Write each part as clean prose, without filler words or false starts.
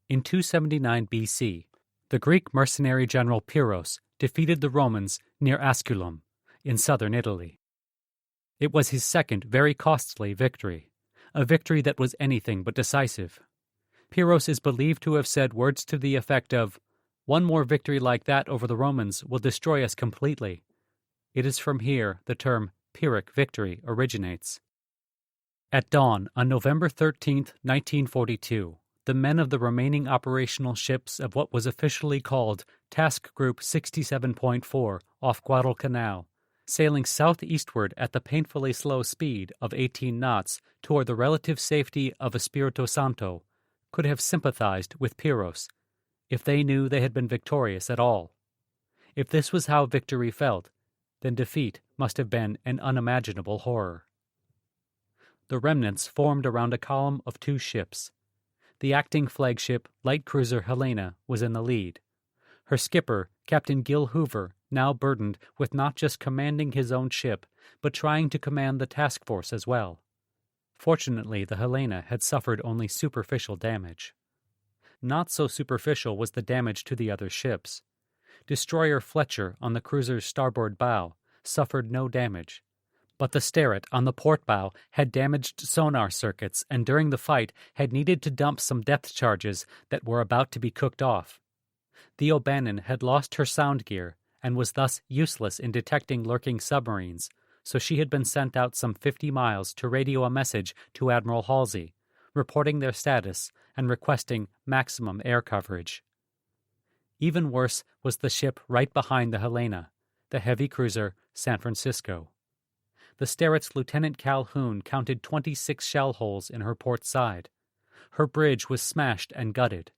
In 279 BC, the Greek mercenary general Pyrrhus defeated the Romans near Asculum, in southern Italy. It was his second very costly victory, a victory that was anything but decisive. Pyrrhus is believed to have said words to the effect of, "One more victory like that over the Romans will destroy us completely." It is from here the term Pyrrhic victory originates. At dawn on November 13, 1942, the men of the remaining operational ships of what was officially called Task Group 67.4 off Guadalcanal, sailing southeastward at the painfully slow speed of 18 knots toward the relative safety of Espirito Santo, could have sympathized with Pyrrhus, if they knew they had been victorious at all. If this was how victory felt, then defeat must have been an unimaginable horror. The remnants formed around a column of two ships. The acting flagship, light cruiser Helena, was in the lead. Her skipper, Captain Gil Hoover, now burdened with not just commanding his own ship, but trying to command the task force as well. Fortunately, the Helena had suffered only superficial damage. Not so superficial was the damage to the other ships. Destroyer Fletcher on the cruiser's starboard bow suffered no damage, but the Sterret on the port bow had damaged sonar circuits and during the fight had needed to dump some depth charges that were about to be cooked off. The O'Bannon had lost her sound gear and was thus useless in detecting lurking submarines, so she had been sent out some 50 miles to radio a message to Admiral Halsey, reporting their status and requesting maximum air coverage. Even worse was the ship right behind the Helena, the heavy cruiser San Francisco. The Sterret's Lieutenant Calhoun counted 26 shell holes in her port side. Her bridge was smashed and gutted.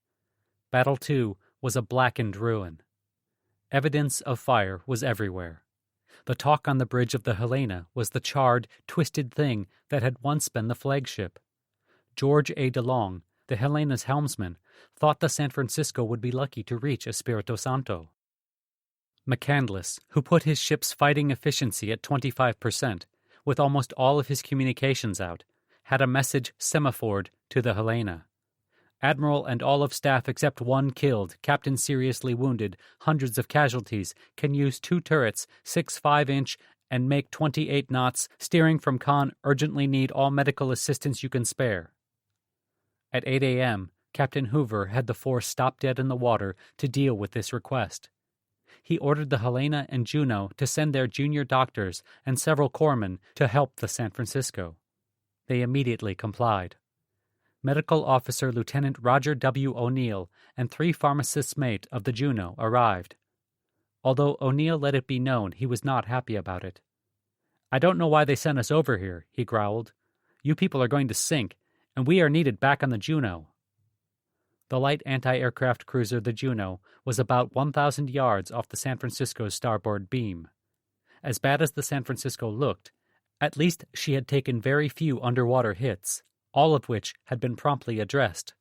Battle 2 was a blackened ruin. Evidence of fire was everywhere. The talk on the bridge of the Helena was the charred, twisted thing that had once been the flagship. George A. DeLong, the Helena's helmsman, thought the San Francisco would be lucky to reach Espirito Santo. McCandless, who put his ship's fighting efficiency at 25%, with almost all of his communications out, had a message semaphored to the Helena. Admiral and all of staff except one killed, captain seriously wounded, hundreds of casualties, can use 2 turrets, 6 5-inch, and make 28 knots, steering from Con, urgently need all medical assistance you can spare. At 8 a.m., Captain Hoover had the force stop dead in the water to deal with this request. He ordered the Helena and Juno to send their junior doctors and several corpsmen to help the San Francisco. They immediately complied. Medical Officer Lieutenant Roger W. O'Neill and 3 pharmacists' mate of the Juno arrived. Although O'Neill let it be known he was not happy about it. "I don't know why they sent us over here," he growled. "You people are going to sink, and we are needed back on the Juno." The light anti-aircraft cruiser, the Juno, was about 1,000 yards off the San Francisco's starboard beam. As bad as the San Francisco looked, at least she had taken very few underwater hits, all of which had been promptly addressed.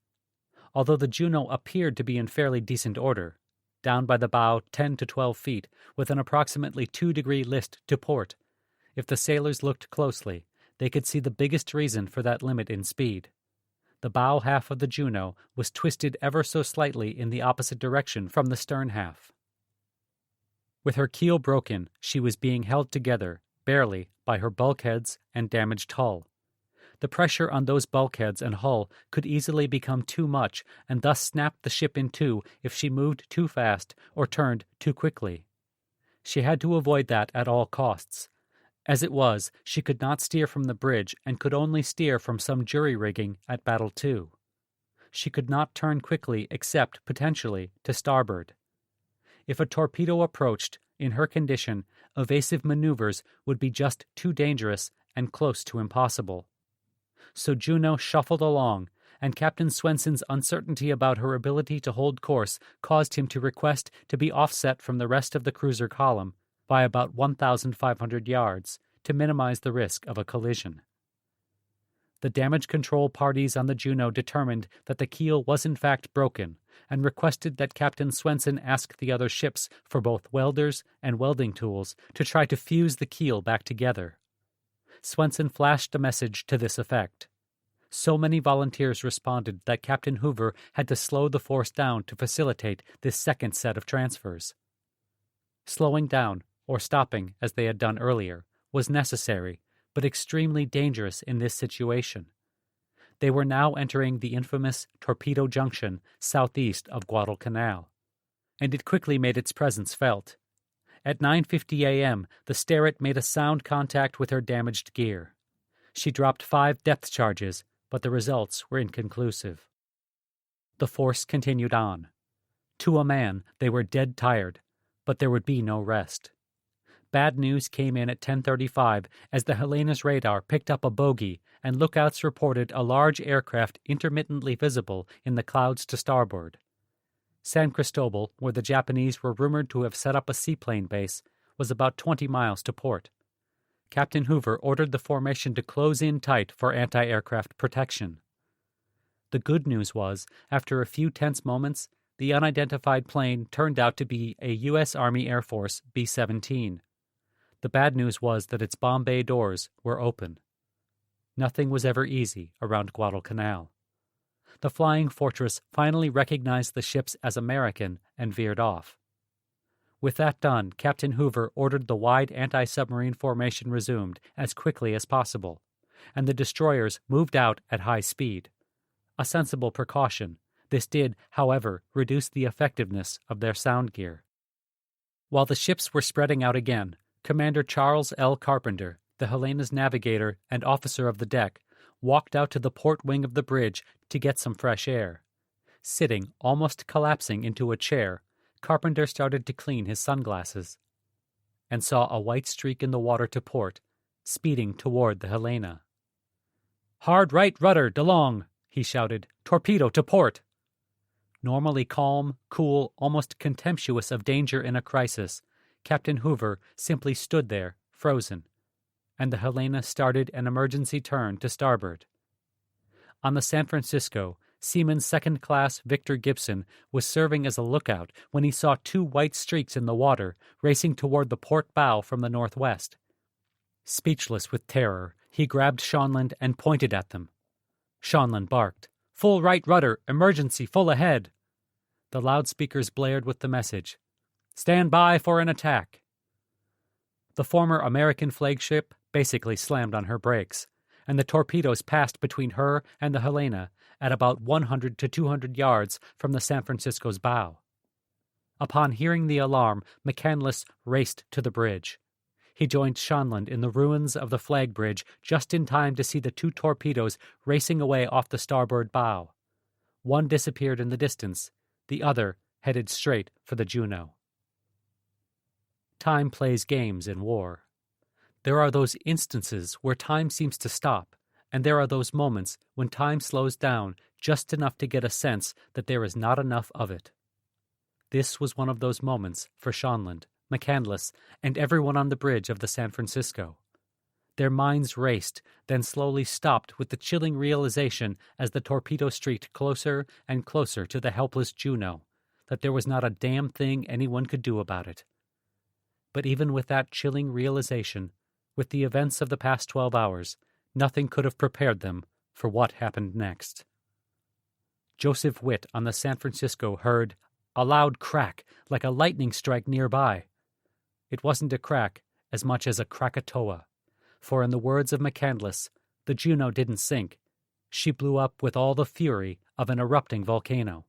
Although the Juno appeared to be in fairly decent order, down by the bow 10 to 12 feet, with an approximately 2-degree list to port, if the sailors looked closely, they could see the biggest reason for that limit in speed. The bow half of the Juno was twisted ever so slightly in the opposite direction from the stern half. With her keel broken, she was being held together, barely, by her bulkheads and damaged hull. The pressure on those bulkheads and hull could easily become too much and thus snap the ship in two if she moved too fast or turned too quickly. She had to avoid that at all costs. As it was, she could not steer from the bridge and could only steer from some jury rigging at Battle 2. She could not turn quickly except, potentially, to starboard. If a torpedo approached, in her condition, evasive maneuvers would be just too dangerous and close to impossible. So Juno shuffled along, and Captain Swenson's uncertainty about her ability to hold course caused him to request to be offset from the rest of the cruiser column by about 1,500 yards to minimize the risk of a collision. The damage control parties on the Juno determined that the keel was in fact broken and requested that Captain Swenson ask the other ships for both welders and welding tools to try to fuse the keel back together. Swenson flashed a message to this effect. So many volunteers responded that Captain Hoover had to slow the force down to facilitate this second set of transfers. Slowing down, or stopping as they had done earlier, was necessary, but extremely dangerous in this situation. They were now entering the infamous Torpedo Junction southeast of Guadalcanal, and it quickly made its presence felt. At 9:50 a.m., the Sterret made a sound contact with her damaged gear. She dropped 5 depth charges, but the results were inconclusive. The force continued on. To a man, they were dead tired, but there would be no rest. Bad news came in at 10:35 as the Helena's radar picked up a bogey and lookouts reported a large aircraft intermittently visible in the clouds to starboard. San Cristobal, where the Japanese were rumored to have set up a seaplane base, was about 20 miles to port. Captain Hoover ordered the formation to close in tight for anti-aircraft protection. The good news was, after a few tense moments, the unidentified plane turned out to be a U.S. Army Air Force B-17. The bad news was that its bomb bay doors were open. Nothing was ever easy around Guadalcanal. The Flying Fortress finally recognized the ships as American and veered off. With that done, Captain Hoover ordered the wide anti-submarine formation resumed as quickly as possible, and the destroyers moved out at high speed. A sensible precaution. This did, however, reduce the effectiveness of their sound gear. While the ships were spreading out again, Commander Charles L. Carpenter, the Helena's navigator and officer of the deck, walked out to the port wing of the bridge to get some fresh air. Sitting, almost collapsing into a chair, Carpenter started to clean his sunglasses and saw a white streak in the water to port, speeding toward the Helena. "Hard right rudder, DeLong!" he shouted. "Torpedo to port!" Normally calm, cool, almost contemptuous of danger in a crisis, Captain Hoover simply stood there, frozen, and the Helena started an emergency turn to starboard. On the San Francisco, Seaman Second Class Victor Gibson was serving as a lookout when he saw 2 white streaks in the water racing toward the port bow from the northwest. Speechless with terror, he grabbed Schonland and pointed at them. Schonland barked, "Full right rudder, emergency full ahead!" The loudspeakers blared with the message, "Stand by for an attack!" The former American flagship basically slammed on her brakes, and the torpedoes passed between her and the Helena at about 100 to 200 yards from the San Francisco's bow. Upon hearing the alarm, McCandless raced to the bridge. He joined Schonland in the ruins of the flag bridge just in time to see the 2 torpedoes racing away off the starboard bow. One disappeared in the distance, the other headed straight for the Juno. Time plays games in war. There are those instances where time seems to stop, and there are those moments when time slows down just enough to get a sense that there is not enough of it. This was one of those moments for Schonland, McCandless, and everyone on the bridge of the San Francisco. Their minds raced, then slowly stopped with the chilling realization as the torpedo streaked closer and closer to the helpless Juno, that there was not a damn thing anyone could do about it. But even with that chilling realization, with the events of the past 12 hours, nothing could have prepared them for what happened next. Joseph Witt on the San Francisco heard a loud crack like a lightning strike nearby. It wasn't a crack as much as a Krakatoa, for in the words of McCandless, the Juno didn't sink. She blew up with all the fury of an erupting volcano.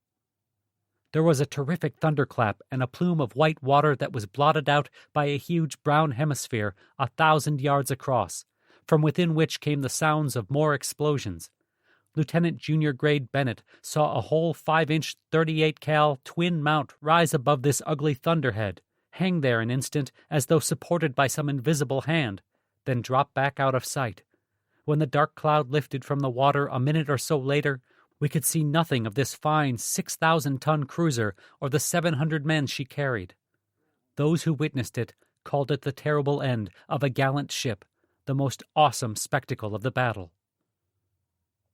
There was a terrific thunderclap and a plume of white water that was blotted out by a huge brown hemisphere 1,000 yards across, from within which came the sounds of more explosions. Lieutenant Junior Grade Bennett saw a whole 5-inch 38 cal twin mount rise above this ugly thunderhead, hang there an instant as though supported by some invisible hand, then drop back out of sight. When the dark cloud lifted from the water a minute or so later, we could see nothing of this fine 6,000-ton cruiser or the 700 men she carried. Those who witnessed it called it the terrible end of a gallant ship, the most awesome spectacle of the battle.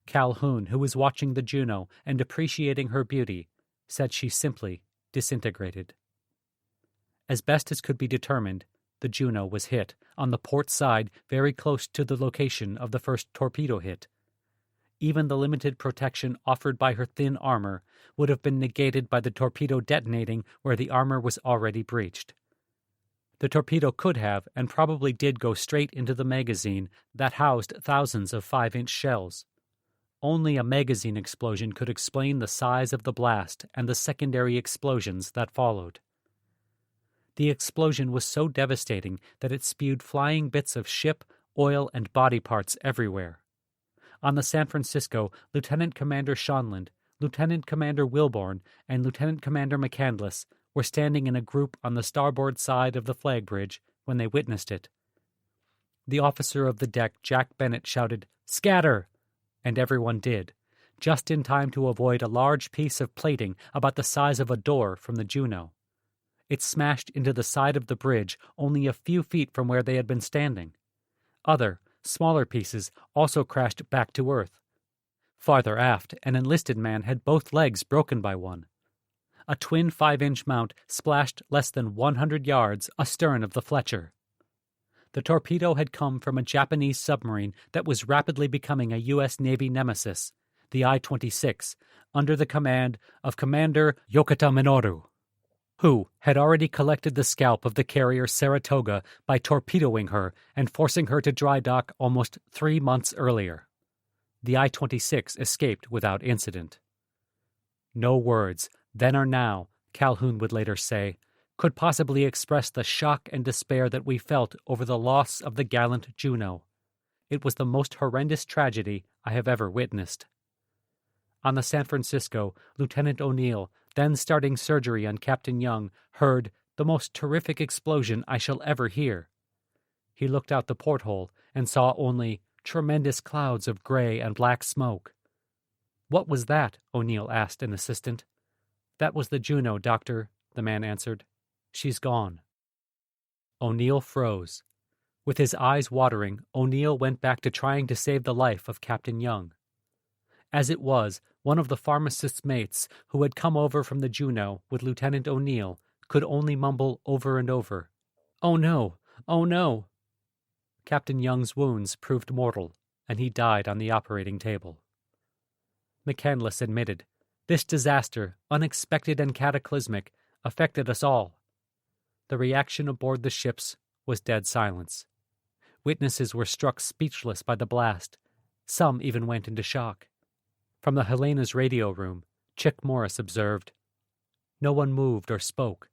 Calhoun, who was watching the Juno and appreciating her beauty, said she simply disintegrated. As best as could be determined, the Juno was hit, on the port side very close to the location of the first torpedo hit. even the limited protection offered by her thin armor would have been negated by the torpedo detonating where the armor was already breached. The torpedo could have, and probably did, go straight into the magazine that housed thousands of 5-inch shells. Only a magazine explosion could explain the size of the blast and the secondary explosions that followed. The explosion was so devastating that it spewed flying bits of ship, oil, and body parts everywhere. On the San Francisco, Lieutenant Commander Schonland, Lieutenant Commander Wilborn, and Lieutenant Commander McCandless were standing in a group on the starboard side of the flag bridge when they witnessed it. The officer of the deck, Jack Bennett, shouted, "Scatter!" and everyone did, just in time to avoid a large piece of plating about the size of a door from the Juno. It smashed into the side of the bridge only a few feet from where they had been standing. Other, smaller pieces also crashed back to earth. Farther aft, an enlisted man had both legs broken by one. A twin 5-inch mount splashed less than 100 yards astern of the Fletcher. The torpedo had come from a Japanese submarine that was rapidly becoming a U.S. Navy nemesis, the I-26, under the command of Commander Yokota Minoru, who had already collected the scalp of the carrier Saratoga by torpedoing her and forcing her to dry dock almost 3 months earlier. The I-26 escaped without incident. No words, then or now, Calhoun would later say, could possibly express the shock and despair that we felt over the loss of the gallant Juno. It was the most horrendous tragedy I have ever witnessed. On the San Francisco, Lieutenant O'Neill, then starting surgery on Captain Young, heard the most terrific explosion I shall ever hear. He looked out the porthole and saw only tremendous clouds of gray and black smoke. "What was that?" O'Neill asked an assistant. "That was the Juno, Doctor," the man answered. "She's gone." O'Neill froze. With his eyes watering, O'Neill went back to trying to save the life of Captain Young. As it was, one of the pharmacist's mates, who had come over from the Juno with Lieutenant O'Neill, could only mumble over and over, "Oh no! Oh no!" Captain Young's wounds proved mortal, and he died on the operating table. McCandless admitted, "This disaster, unexpected and cataclysmic, affected us all." The reaction aboard the ships was dead silence. Witnesses were struck speechless by the blast. Some even went into shock. From the Helena's radio room, Chick Morris observed, "No one moved or spoke.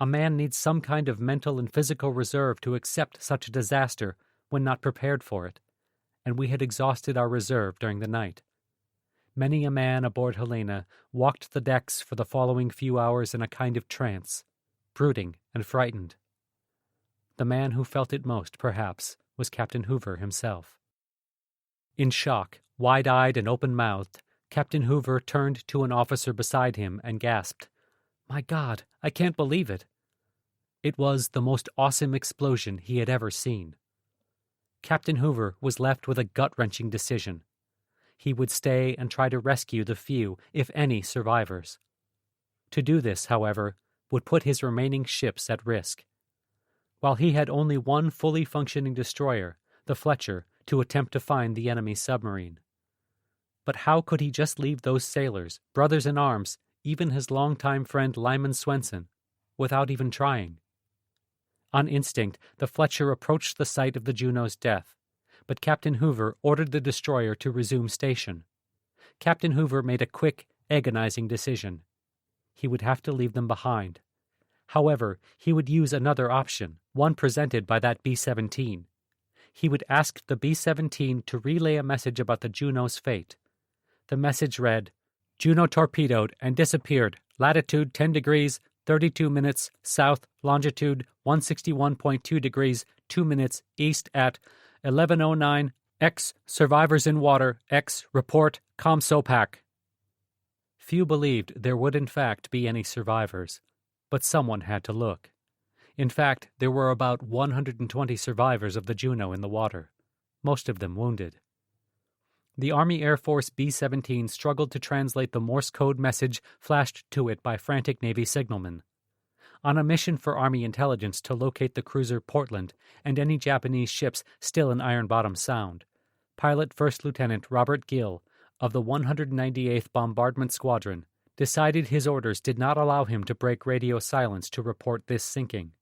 A man needs some kind of mental and physical reserve to accept such a disaster when not prepared for it, and we had exhausted our reserve during the night. Many a man aboard Helena walked the decks for the following few hours in a kind of trance, brooding and frightened. The man who felt it most, perhaps, was Captain Hoover himself." In shock, wide-eyed and open-mouthed, Captain Hoover turned to an officer beside him and gasped, "My God, I can't believe it." It was the most awesome explosion he had ever seen. Captain Hoover was left with a gut-wrenching decision. He would stay and try to rescue the few, if any, survivors. To do this, however, would put his remaining ships at risk. While he had only one fully functioning destroyer, the Fletcher, to attempt to find the enemy submarine. But how could he just leave those sailors, brothers in arms, even his longtime friend Lyman Swenson, without even trying? On instinct, the Fletcher approached the site of the Juno's death, but Captain Hoover ordered the destroyer to resume station. Captain Hoover made a quick, agonizing decision. He would have to leave them behind. However, he would use another option, one presented by that B-17. He would ask the B-17 to relay a message about the Juno's fate. The message read, "Juno torpedoed and disappeared, latitude 10 degrees, 32 minutes, south, longitude 161.2 degrees, 2 minutes, east at 11:09, X, survivors in water, X, report, ComSoPac." Few believed there would in fact be any survivors, but someone had to look. In fact, there were about 120 survivors of the Juno in the water, most of them wounded. The Army Air Force B-17 struggled to translate the Morse code message flashed to it by frantic Navy signalmen. On a mission for Army intelligence to locate the cruiser Portland and any Japanese ships still in Iron Bottom Sound, pilot First Lieutenant Robert Gill of the 198th Bombardment Squadron, decided his orders did not allow him to break radio silence to report this sinking.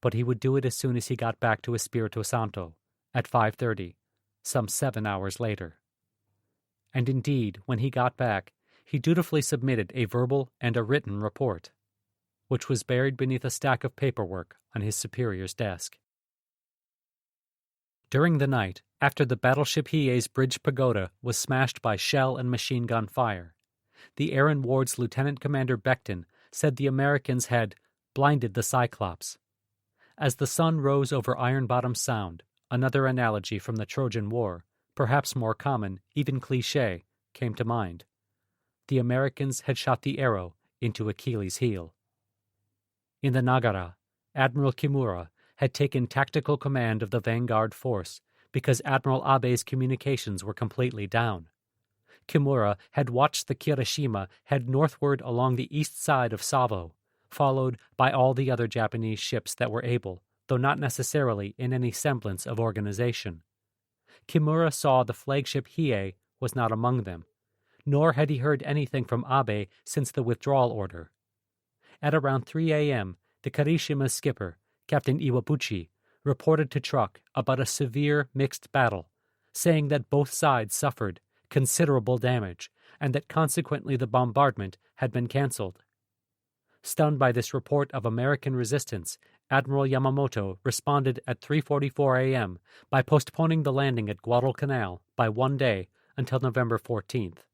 But he would do it as soon as he got back to Espiritu Santo, at 5:30, some 7 hours later. And indeed, when he got back, he dutifully submitted a verbal and a written report, which was buried beneath a stack of paperwork on his superior's desk. During the night, after the battleship Hiei's bridge pagoda was smashed by shell and machine gun fire, the Aaron Ward's Lieutenant Commander Becton said the Americans had blinded the Cyclops. As the sun rose over Iron Bottom Sound, another analogy from the Trojan War, perhaps more common, even cliché, came to mind. The Americans had shot the arrow into Achilles' heel. In the Nagara, Admiral Kimura had taken tactical command of the vanguard force because Admiral Abe's communications were completely down. Kimura had watched the Kirishima head northward along the east side of Savo, followed by all the other Japanese ships that were able, though not necessarily in any semblance of organization. Kimura saw the flagship Hiei was not among them, nor had he heard anything from Abe since the withdrawal order. At around 3 a.m., the Kirishima's skipper, Captain Iwabuchi, reported to Truk about a severe mixed battle, saying that both sides suffered considerable damage and that consequently the bombardment had been cancelled. Stunned by this report of American resistance, Admiral Yamamoto responded at 3:44 a.m. by postponing the landing at Guadalcanal by 1 day until November 14th.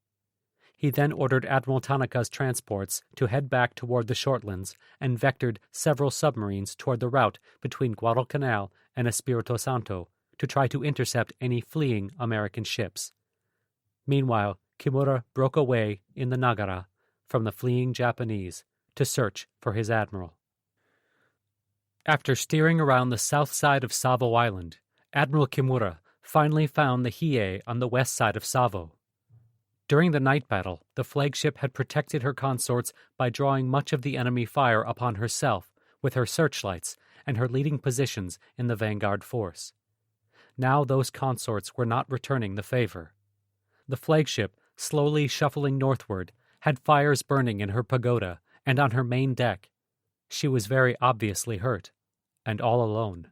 He then ordered Admiral Tanaka's transports to head back toward the Shortlands and vectored several submarines toward the route between Guadalcanal and Espiritu Santo to try to intercept any fleeing American ships. Meanwhile, Kimura broke away in the Nagara from the fleeing Japanese to search for his admiral. After steering around the south side of Savo Island, Admiral Kimura finally found the Hiei on the west side of Savo. During the night battle, the flagship had protected her consorts by drawing much of the enemy fire upon herself with her searchlights and her leading positions in the vanguard force. Now those consorts were not returning the favor. The flagship, slowly shuffling northward, had fires burning in her pagoda and on her main deck. She was very obviously hurt, and all alone.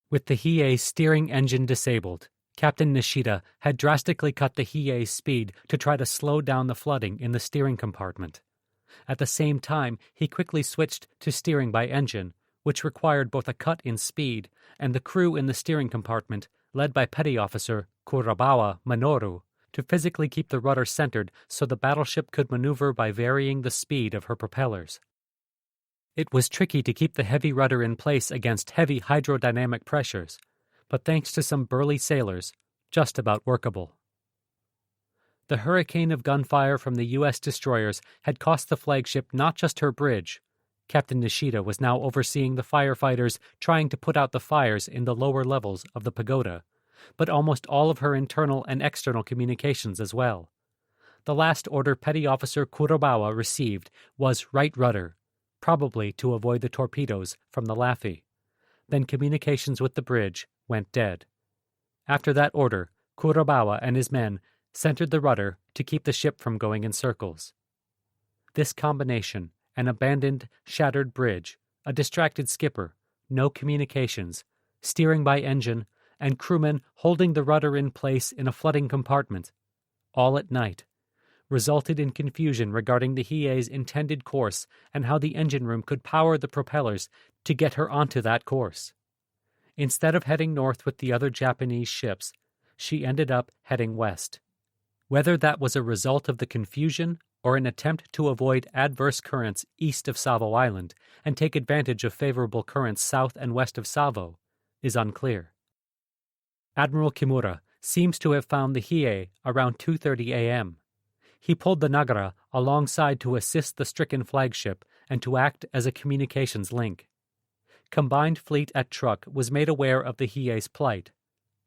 With the Hiei's steering engine disabled, Captain Nishida had drastically cut the Hiei's speed to try to slow down the flooding in the steering compartment. At the same time, he quickly switched to steering by engine, which required both a cut in speed and the crew in the steering compartment, led by Petty Officer Kurabawa Minoru, to physically keep the rudder centered so the battleship could maneuver by varying the speed of her propellers. It was tricky to keep the heavy rudder in place against heavy hydrodynamic pressures, but thanks to some burly sailors, just about workable. The hurricane of gunfire from the U.S. destroyers had cost the flagship not just her bridge. Captain Nishida was now overseeing the firefighters trying to put out the fires in the lower levels of the pagoda, but almost all of her internal and external communications as well. The last order Petty Officer Kurobawa received was right rudder, probably to avoid the torpedoes from the Laffy. Then communications with the bridge went dead. After that order, Kurobawa and his men centered the rudder to keep the ship from going in circles. This combination, an abandoned, shattered bridge, a distracted skipper, no communications, steering by engine, and crewmen holding the rudder in place in a flooding compartment, all at night, resulted in confusion regarding the Hiei's intended course and how the engine room could power the propellers to get her onto that course. Instead of heading north with the other Japanese ships, she ended up heading west. Whether that was a result of the confusion or an attempt to avoid adverse currents east of Savo Island and take advantage of favorable currents south and west of Savo is unclear. Admiral Kimura seems to have found the Hiei around 2:30 a.m. He pulled the Nagara alongside to assist the stricken flagship and to act as a communications link. Combined Fleet at Truk was made aware of the Hiei's plight.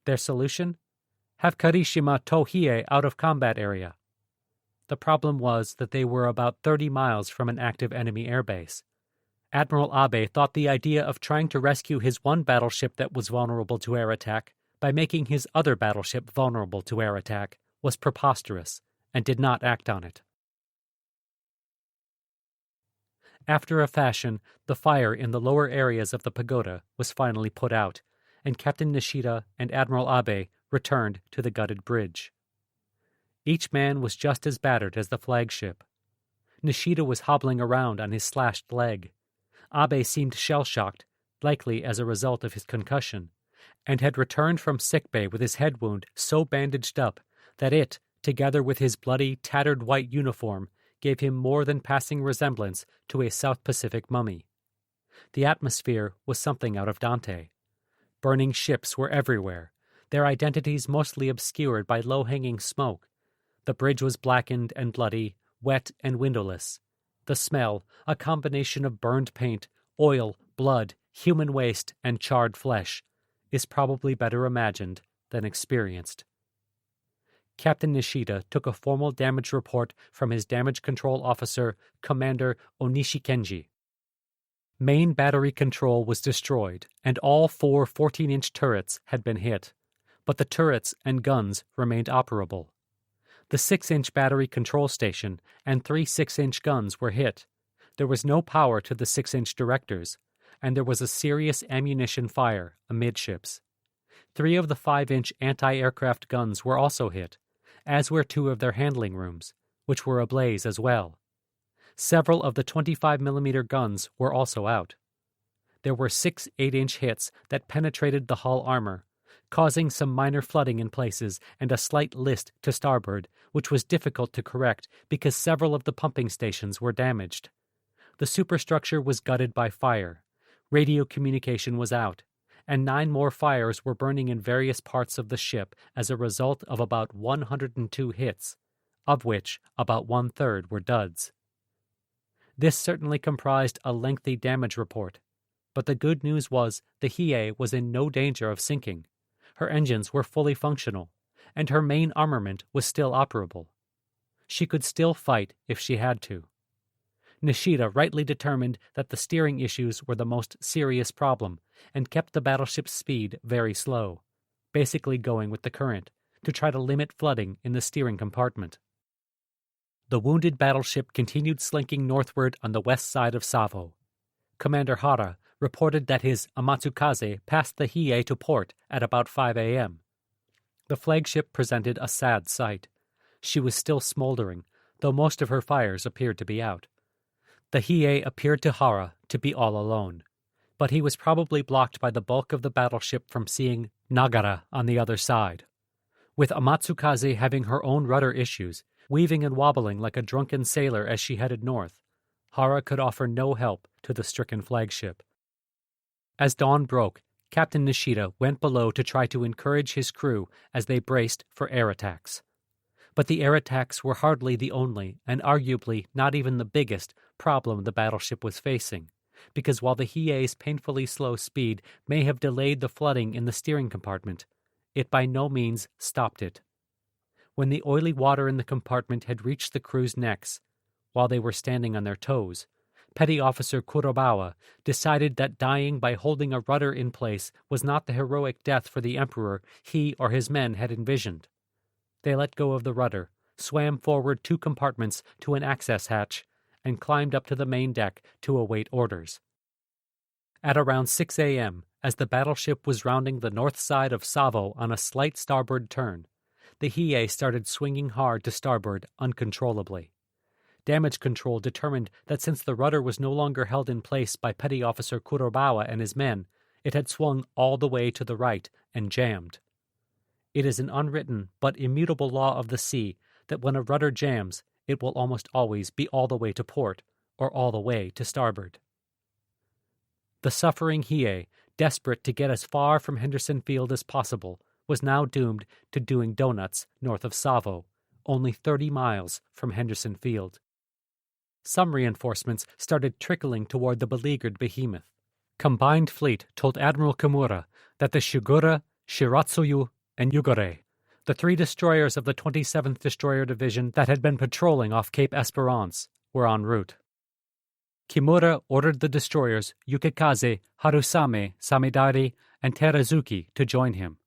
Their solution? Have Kirishima tow Hiei out of combat area. The problem was that they were about 30 miles from an active enemy airbase. Admiral Abe thought the idea of trying to rescue his one battleship that was vulnerable to air attack by making his other battleship vulnerable to air attack was preposterous and did not act on it. After a fashion, the fire in the lower areas of the pagoda was finally put out, and Captain Nishida and Admiral Abe returned to the gutted bridge. Each man was just as battered as the flagship. Nishida was hobbling around on his slashed leg. Abe seemed shell-shocked, likely as a result of his concussion, and had returned from sickbay with his head wound so bandaged up that it, together with his bloody, tattered white uniform, gave him more than passing resemblance to a South Pacific mummy. The atmosphere was something out of Dante. Burning ships were everywhere, their identities mostly obscured by low-hanging smoke. The bridge was blackened and bloody, wet and windowless. The smell, a combination of burned paint, oil, blood, human waste, and charred flesh, is probably better imagined than experienced. Captain Nishida took a formal damage report from his damage control officer, Commander Onishikenji. Main battery control was destroyed, and all 4 14-inch turrets had been hit, but the turrets and guns remained operable. The 6-inch battery control station and 3 6-inch guns were hit. There was no power to the 6-inch directors, and there was a serious ammunition fire amidships. 3 of the 5-inch anti-aircraft guns were also hit, as were 2 of their handling rooms, which were ablaze as well. Several of the 25mm guns were also out. There were 6 8-inch hits that penetrated the hull armor, causing some minor flooding in places and a slight list to starboard, which was difficult to correct because several of the pumping stations were damaged. The superstructure was gutted by fire. Radio communication was out, and 9 more fires were burning in various parts of the ship as a result of about 102 hits, of which about 1/3 were duds. This certainly comprised a lengthy damage report, but the good news was the Hiei was in no danger of sinking. Her engines were fully functional, and her main armament was still operable. She could still fight if she had to. Nishida rightly determined that the steering issues were the most serious problem and kept the battleship's speed very slow, basically going with the current, to try to limit flooding in the steering compartment. The wounded battleship continued slinking northward on the west side of Savo. Commander Hara reported that his Amatsukaze passed the Hiei to port at about 5 a.m. The flagship presented a sad sight. She was still smoldering, though most of her fires appeared to be out. The Hiei appeared to Hara to be all alone, but he was probably blocked by the bulk of the battleship from seeing Nagara on the other side. With Amatsukaze having her own rudder issues, weaving and wobbling like a drunken sailor as she headed north, Hara could offer no help to the stricken flagship. As dawn broke, Captain Nishida went below to try to encourage his crew as they braced for air attacks. But the air attacks were hardly the only, and arguably not even the biggest, problem the battleship was facing, because while the Hiei's painfully slow speed may have delayed the flooding in the steering compartment, it by no means stopped it. When the oily water in the compartment had reached the crew's necks, while they were standing on their toes, Petty Officer Kurobawa decided that dying by holding a rudder in place was not the heroic death for the Emperor he or his men had envisioned. They let go of the rudder, swam forward 2 compartments to an access hatch, and climbed up to the main deck to await orders. At around 6 a.m., as the battleship was rounding the north side of Savo on a slight starboard turn, the Hiei started swinging hard to starboard uncontrollably. Damage control determined that since the rudder was no longer held in place by Petty Officer Kurobawa and his men, it had swung all the way to the right and jammed. It is an unwritten but immutable law of the sea that when a rudder jams, it will almost always be all the way to port or all the way to starboard. The suffering Hiei, desperate to get as far from Henderson Field as possible, was now doomed to doing donuts north of Savo, only 30 miles from Henderson Field. Some reinforcements started trickling toward the beleaguered behemoth. Combined Fleet told Admiral Kimura that the Shigura, Shiratsuyu, and Yugore, the 3 destroyers of the 27th Destroyer Division that had been patrolling off Cape Esperance, were en route. Kimura ordered the destroyers Yukikaze, Harusame, Samedare, and Terazuki to join him.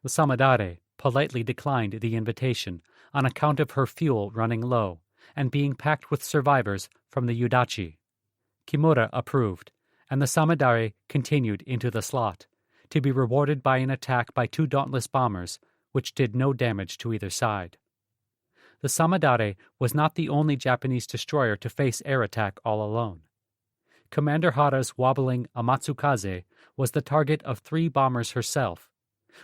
The Samedare, politely declined the invitation on account of her fuel running low and being packed with survivors from the Udachi. Kimura approved, and the Samadare continued into the slot, to be rewarded by an attack by 2 Dauntless bombers, which did no damage to either side. The Samadare was not the only Japanese destroyer to face air attack all alone. Commander Hara's wobbling Amatsukaze was the target of 3 bombers herself.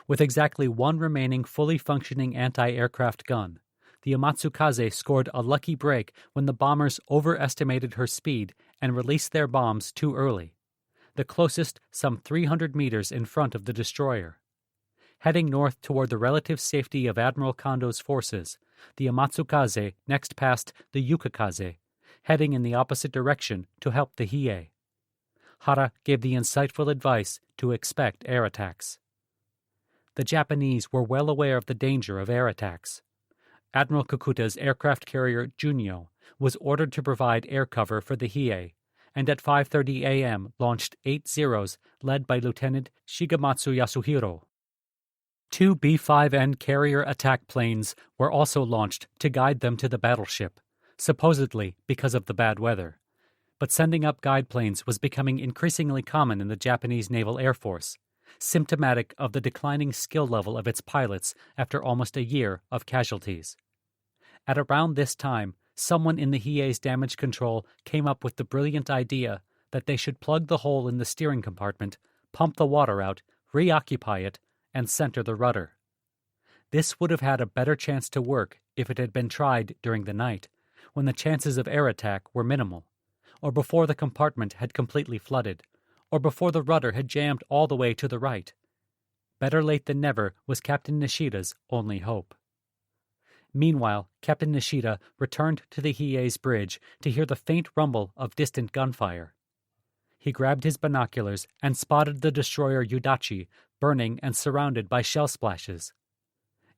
With exactly 1 remaining fully functioning anti-aircraft gun, the Amatsukaze scored a lucky break when the bombers overestimated her speed and released their bombs too early, the closest some 300 meters in front of the destroyer. Heading north toward the relative safety of Admiral Kondo's forces, the Amatsukaze next passed the Yukikaze, heading in the opposite direction to help the Hiei. Hara gave the insightful advice to expect air attacks. The Japanese were well aware of the danger of air attacks. Admiral Kakuta's aircraft carrier Junyo was ordered to provide air cover for the Hiei, and at 5:30 a.m. launched 8 Zeros led by Lieutenant Shigematsu Yasuhiro. 2 B-5N carrier attack planes were also launched to guide them to the battleship, supposedly because of the bad weather. But sending up guide planes was becoming increasingly common in the Japanese Naval Air Force, symptomatic of the declining skill level of its pilots after almost a year of casualties. At around this time, someone in the Hiei's damage control came up with the brilliant idea that they should plug the hole in the steering compartment, pump the water out, reoccupy it, and center the rudder. This would have had a better chance to work if it had been tried during the night, when the chances of air attack were minimal, or before the compartment had completely flooded, or before the rudder had jammed all the way to the right. Better late than never was Captain Nishida's only hope. Meanwhile, Captain Nishida returned to the Hiei's bridge to hear the faint rumble of distant gunfire. He grabbed his binoculars and spotted the destroyer Udachi burning and surrounded by shell splashes.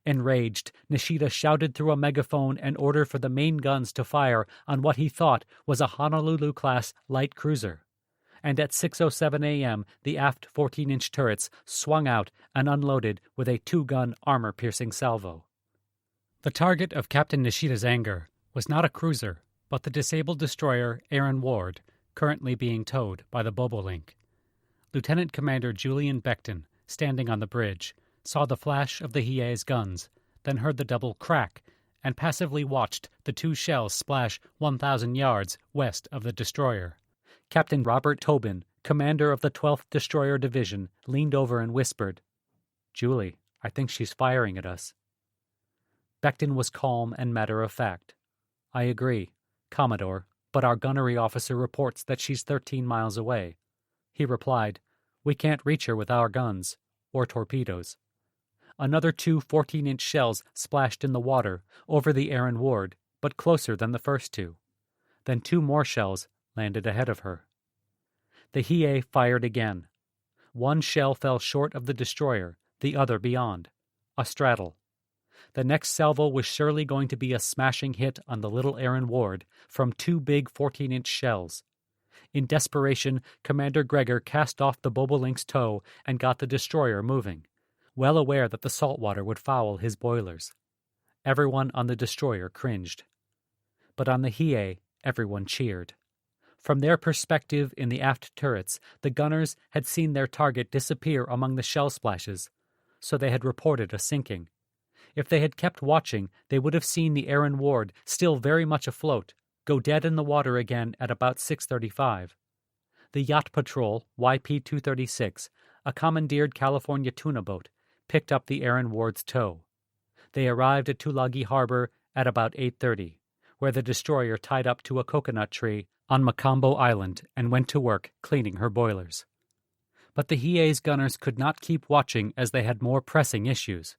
Enraged, Nishida shouted through a megaphone an order for the main guns to fire on what he thought was a Honolulu-class light cruiser. And at 6:07 a.m., the aft 14-inch turrets swung out and unloaded with a 2-gun armor-piercing salvo. The target of Captain Nishida's anger was not a cruiser, but the disabled destroyer Aaron Ward, currently being towed by the Bobolink. Lieutenant Commander Julian Beckton, standing on the bridge, saw the flash of the Hiei's guns, then heard the double crack, and passively watched the 2 shells splash 1,000 yards west of the destroyer. Captain Robert Tobin, commander of the 12th Destroyer Division, leaned over and whispered, "Julie, I think she's firing at us." Beckton was calm and matter-of-fact. "I agree, Commodore, but our gunnery officer reports that she's 13 miles away." He replied, "We can't reach her with our guns, or torpedoes." Another 2 14-inch shells splashed in the water over the Aaron Ward, but closer than the first 2. Then 2 more shells landed ahead of her. The Hiei fired again. 1 shell fell short of the destroyer, the other beyond. A straddle. The next salvo was surely going to be a smashing hit on the little Aaron Ward from 2 big 14-inch shells. In desperation, Commander Gregor cast off the Bobolink's tow and got the destroyer moving, well aware that the salt water would foul his boilers. Everyone on the destroyer cringed. But on the Hiei, everyone cheered. From their perspective in the aft turrets, the gunners had seen their target disappear among the shell splashes, so they had reported a sinking. If they had kept watching, they would have seen the Aaron Ward, still very much afloat, go dead in the water again at about 6:35. The yacht patrol, YP-236, a commandeered California tuna boat, picked up the Aaron Ward's tow. They arrived at Tulagi Harbor at about 8:30, where the destroyer tied up to a coconut tree on Macambo Island and went to work cleaning her boilers. But the Hiei's gunners could not keep watching as they had more pressing issues.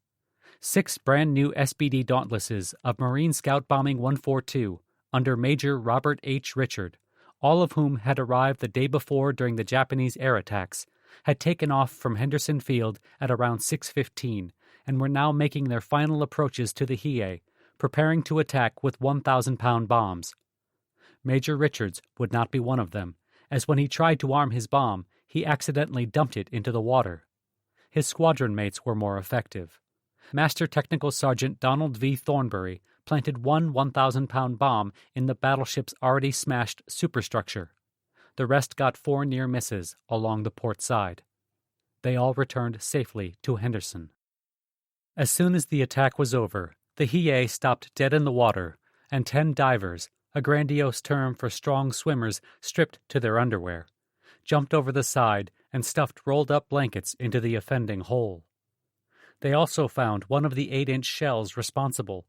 6 brand-new SBD Dauntlesses of Marine Scout Bombing 142 under Major Robert H. Richard, all of whom had arrived the day before during the Japanese air attacks, had taken off from Henderson Field at around 6:15 and were now making their final approaches to the Hiei, preparing to attack with 1,000-pound bombs. Major Richards would not be one of them, as when he tried to arm his bomb, he accidentally dumped it into the water. His squadron mates were more effective. Master Technical Sergeant Donald V. Thornbury planted one 1,000-pound bomb in the battleship's already smashed superstructure. The rest got 4 near misses along the port side. They all returned safely to Henderson. As soon as the attack was over, the Hiei stopped dead in the water, and 10 divers, a grandiose term for strong swimmers stripped to their underwear, jumped over the side and stuffed rolled-up blankets into the offending hole. They also found one of the 8-inch shells responsible,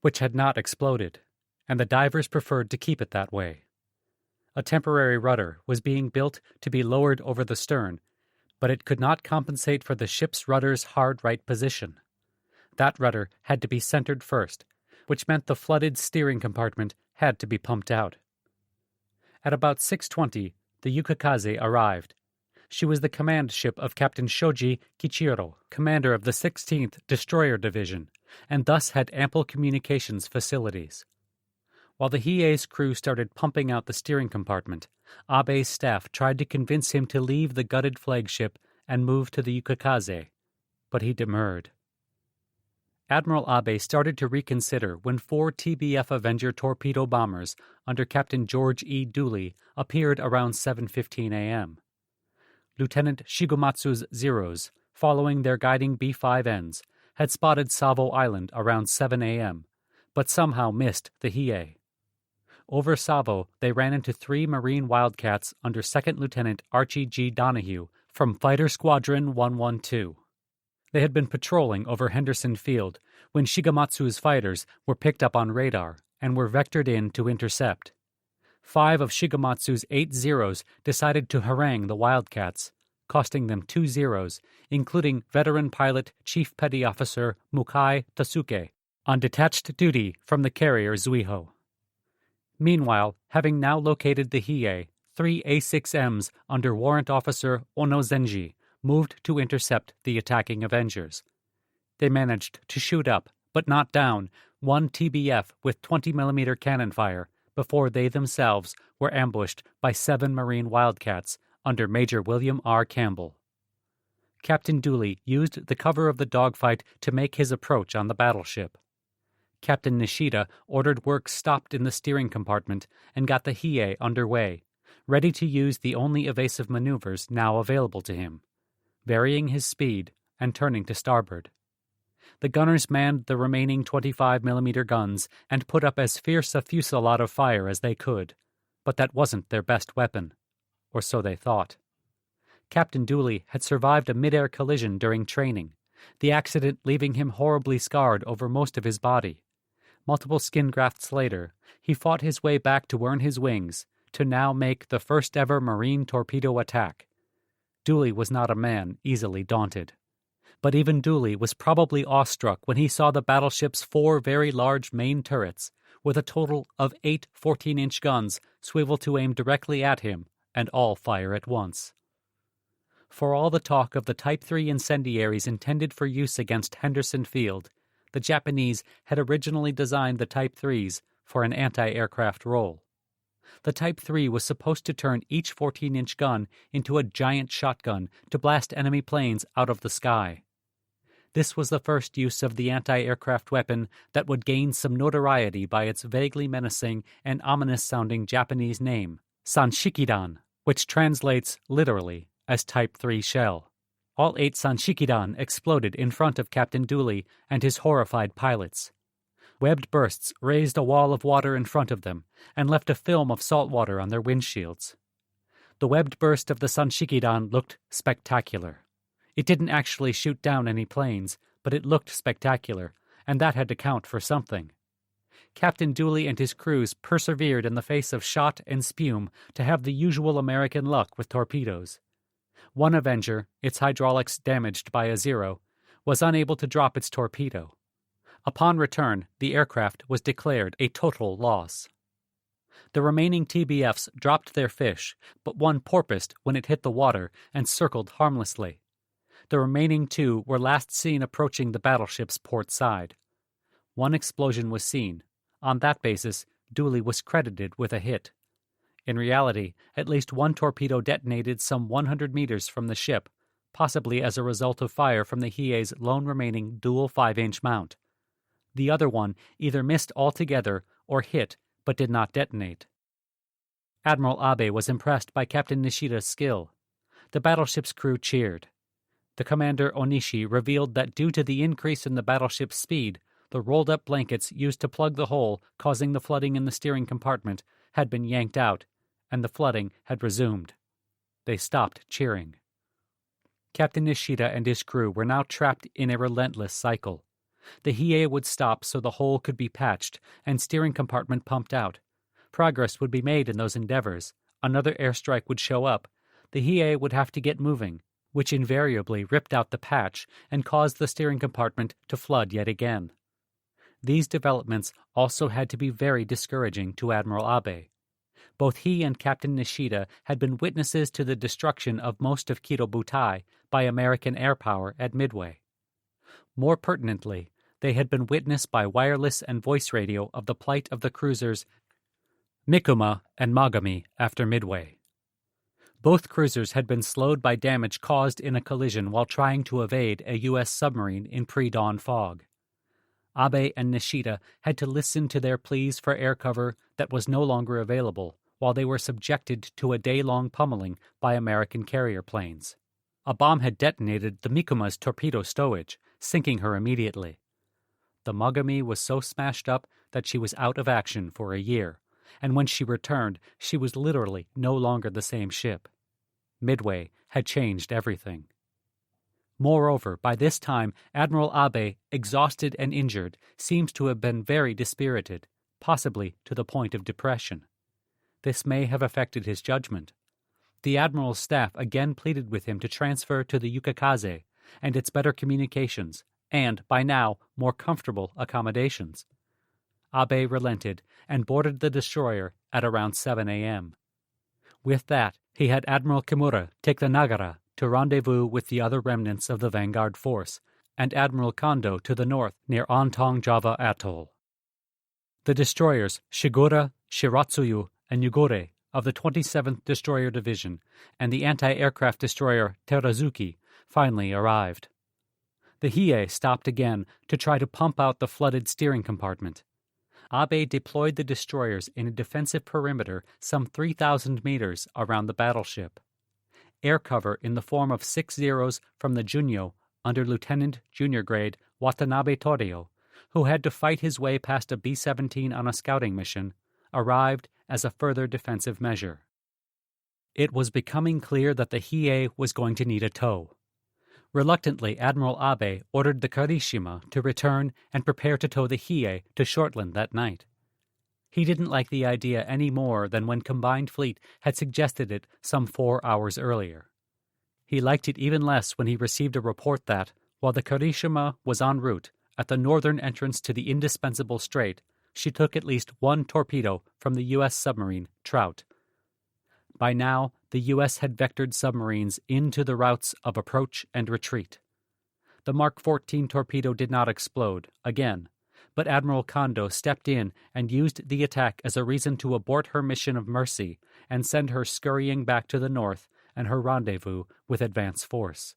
which had not exploded, and the divers preferred to keep it that way. A temporary rudder was being built to be lowered over the stern, but it could not compensate for the ship's rudder's hard right position. That rudder had to be centered first, which meant the flooded steering compartment had to be pumped out. At about 6:20, the Yukikaze arrived. She was the command ship of Captain Shoji Kichiro, commander of the 16th Destroyer Division, and thus had ample communications facilities. While the Hiei's crew started pumping out the steering compartment, Abe's staff tried to convince him to leave the gutted flagship and move to the Yukikaze, but he demurred. Admiral Abe started to reconsider when 4 TBF Avenger torpedo bombers under Captain George E. Dooley appeared around 7:15 a.m. Lieutenant Shigematsu's Zeros, following their guiding B-5Ns, had spotted Savo Island around 7 a.m., but somehow missed the Hiei. Over Savo, they ran into 3 Marine Wildcats under 2nd Lieutenant Archie G. Donahue from Fighter Squadron 112. They had been patrolling over Henderson Field when Shigematsu's fighters were picked up on radar and were vectored in to intercept. 5 of Shigematsu's 8 Zeros decided to harangue the Wildcats, costing them 2 Zeros, including veteran pilot Chief Petty Officer Mukai Tasuke, on detached duty from the carrier Zuiho. Meanwhile, having now located the Hiei, 3 A6Ms under Warrant Officer Ono Zenji moved to intercept the attacking Avengers. They managed to shoot up, but not down, 1 TBF with 20mm cannon fire before they themselves were ambushed by 7 Marine Wildcats under Major William R. Campbell. Captain Dooley used the cover of the dogfight to make his approach on the battleship. Captain Nishida ordered work stopped in the steering compartment and got the Hiei underway, ready to use the only evasive maneuvers now available to him, varying his speed and turning to starboard. The gunners manned the remaining 25mm guns and put up as fierce a fusillade of fire as they could, but that wasn't their best weapon, or so they thought. Captain Dooley had survived a mid-air collision during training, the accident leaving him horribly scarred over most of his body. Multiple skin grafts later, he fought his way back to earn his wings, to now make the first-ever Marine torpedo attack. Dooley was not a man easily daunted. But even Dooley was probably awestruck when he saw the battleship's 4 very large main turrets, with a total of 8 14-inch guns swivel to aim directly at him, and all fire at once. For all the talk of the Type 3 incendiaries intended for use against Henderson Field, the Japanese had originally designed the Type 3s for an anti-aircraft role. The Type 3 was supposed to turn each 14-inch gun into a giant shotgun to blast enemy planes out of the sky. This was the first use of the anti-aircraft weapon that would gain some notoriety by its vaguely menacing and ominous-sounding Japanese name, Sanshikidan, which translates literally as Type 3 shell. All 8 Sanshikidan exploded in front of Captain Dooley and his horrified pilots. Webbed bursts raised a wall of water in front of them and left a film of salt water on their windshields. The webbed burst of the Sanshikidan looked spectacular. It didn't actually shoot down any planes, but it looked spectacular, and that had to count for something. Captain Dooley and his crews persevered in the face of shot and spume to have the usual American luck with torpedoes. One Avenger, its hydraulics damaged by a Zero, was unable to drop its torpedo. Upon return, the aircraft was declared a total loss. The remaining TBFs dropped their fish, but one porpoised when it hit the water and circled harmlessly. The remaining 2 were last seen approaching the battleship's port side. One explosion was seen. On that basis, Dooley was credited with a hit. In reality, at least one torpedo detonated some 100 meters from the ship, possibly as a result of fire from the Hiei's lone remaining dual 5-inch mount. The other one either missed altogether or hit but did not detonate. Admiral Abe was impressed by Captain Nishida's skill. The battleship's crew cheered. The commander Onishi revealed that due to the increase in the battleship's speed, the rolled-up blankets used to plug the hole causing the flooding in the steering compartment had been yanked out, and the flooding had resumed. They stopped cheering. Captain Nishida and his crew were now trapped in a relentless cycle. The Hiei would stop so the hole could be patched and steering compartment pumped out. Progress would be made in those endeavors. Another airstrike would show up. The Hiei would have to get moving, which invariably ripped out the patch and caused the steering compartment to flood yet again. These developments also had to be very discouraging to Admiral Abe. Both he and Captain Nishida had been witnesses to the destruction of most of Kido-Butai by American air power at Midway. More pertinently, they had been witnessed by wireless and voice radio of the plight of the cruisers Mikuma and Magami after Midway. Both cruisers had been slowed by damage caused in a collision while trying to evade a U.S. submarine in pre-dawn fog. Abe and Nishida had to listen to their pleas for air cover that was no longer available while they were subjected to a day-long pummeling by American carrier planes. A bomb had detonated the Mikuma's torpedo stowage, sinking her immediately. The Magami was so smashed up that she was out of action for a year, and when she returned, she was literally no longer the same ship. Midway had changed everything. Moreover, by this time, Admiral Abe, exhausted and injured, seems to have been very dispirited, possibly to the point of depression. This may have affected his judgment. The Admiral's staff again pleaded with him to transfer to the Yukikaze and its better communications, and, by now, more comfortable accommodations. Abe relented and boarded the destroyer at around 7 a.m. With that, he had Admiral Kimura take the Nagara to rendezvous with the other remnants of the vanguard force, and Admiral Kondo to the north near Ontong Java Atoll. The destroyers Shigura, Shiratsuyu, and Yugure of the 27th Destroyer Division and the anti-aircraft destroyer Terazuki finally arrived. The Hiei stopped again to try to pump out the flooded steering compartment. Abe deployed the destroyers in a defensive perimeter some 3,000 meters around the battleship. Air cover in the form of 6 Zeros from the Junyo under Lieutenant Junior Grade Watanabe Torio, who had to fight his way past a B-17 on a scouting mission, arrived as a further defensive measure. It was becoming clear that the Hiei was going to need a tow. Reluctantly, Admiral Abe ordered the Karishima to return and prepare to tow the Hiei to Shortland that night. He didn't like the idea any more than when Combined Fleet had suggested it some 4 hours earlier. He liked it even less when he received a report that, while the Karishima was en route at the northern entrance to the indispensable strait, she took at least 1 torpedo from the U.S. submarine Trout. By now, the U.S. had vectored submarines into the routes of approach and retreat. The Mark 14 torpedo did not explode, again, but Admiral Kondo stepped in and used the attack as a reason to abort her mission of mercy and send her scurrying back to the north and her rendezvous with advance force.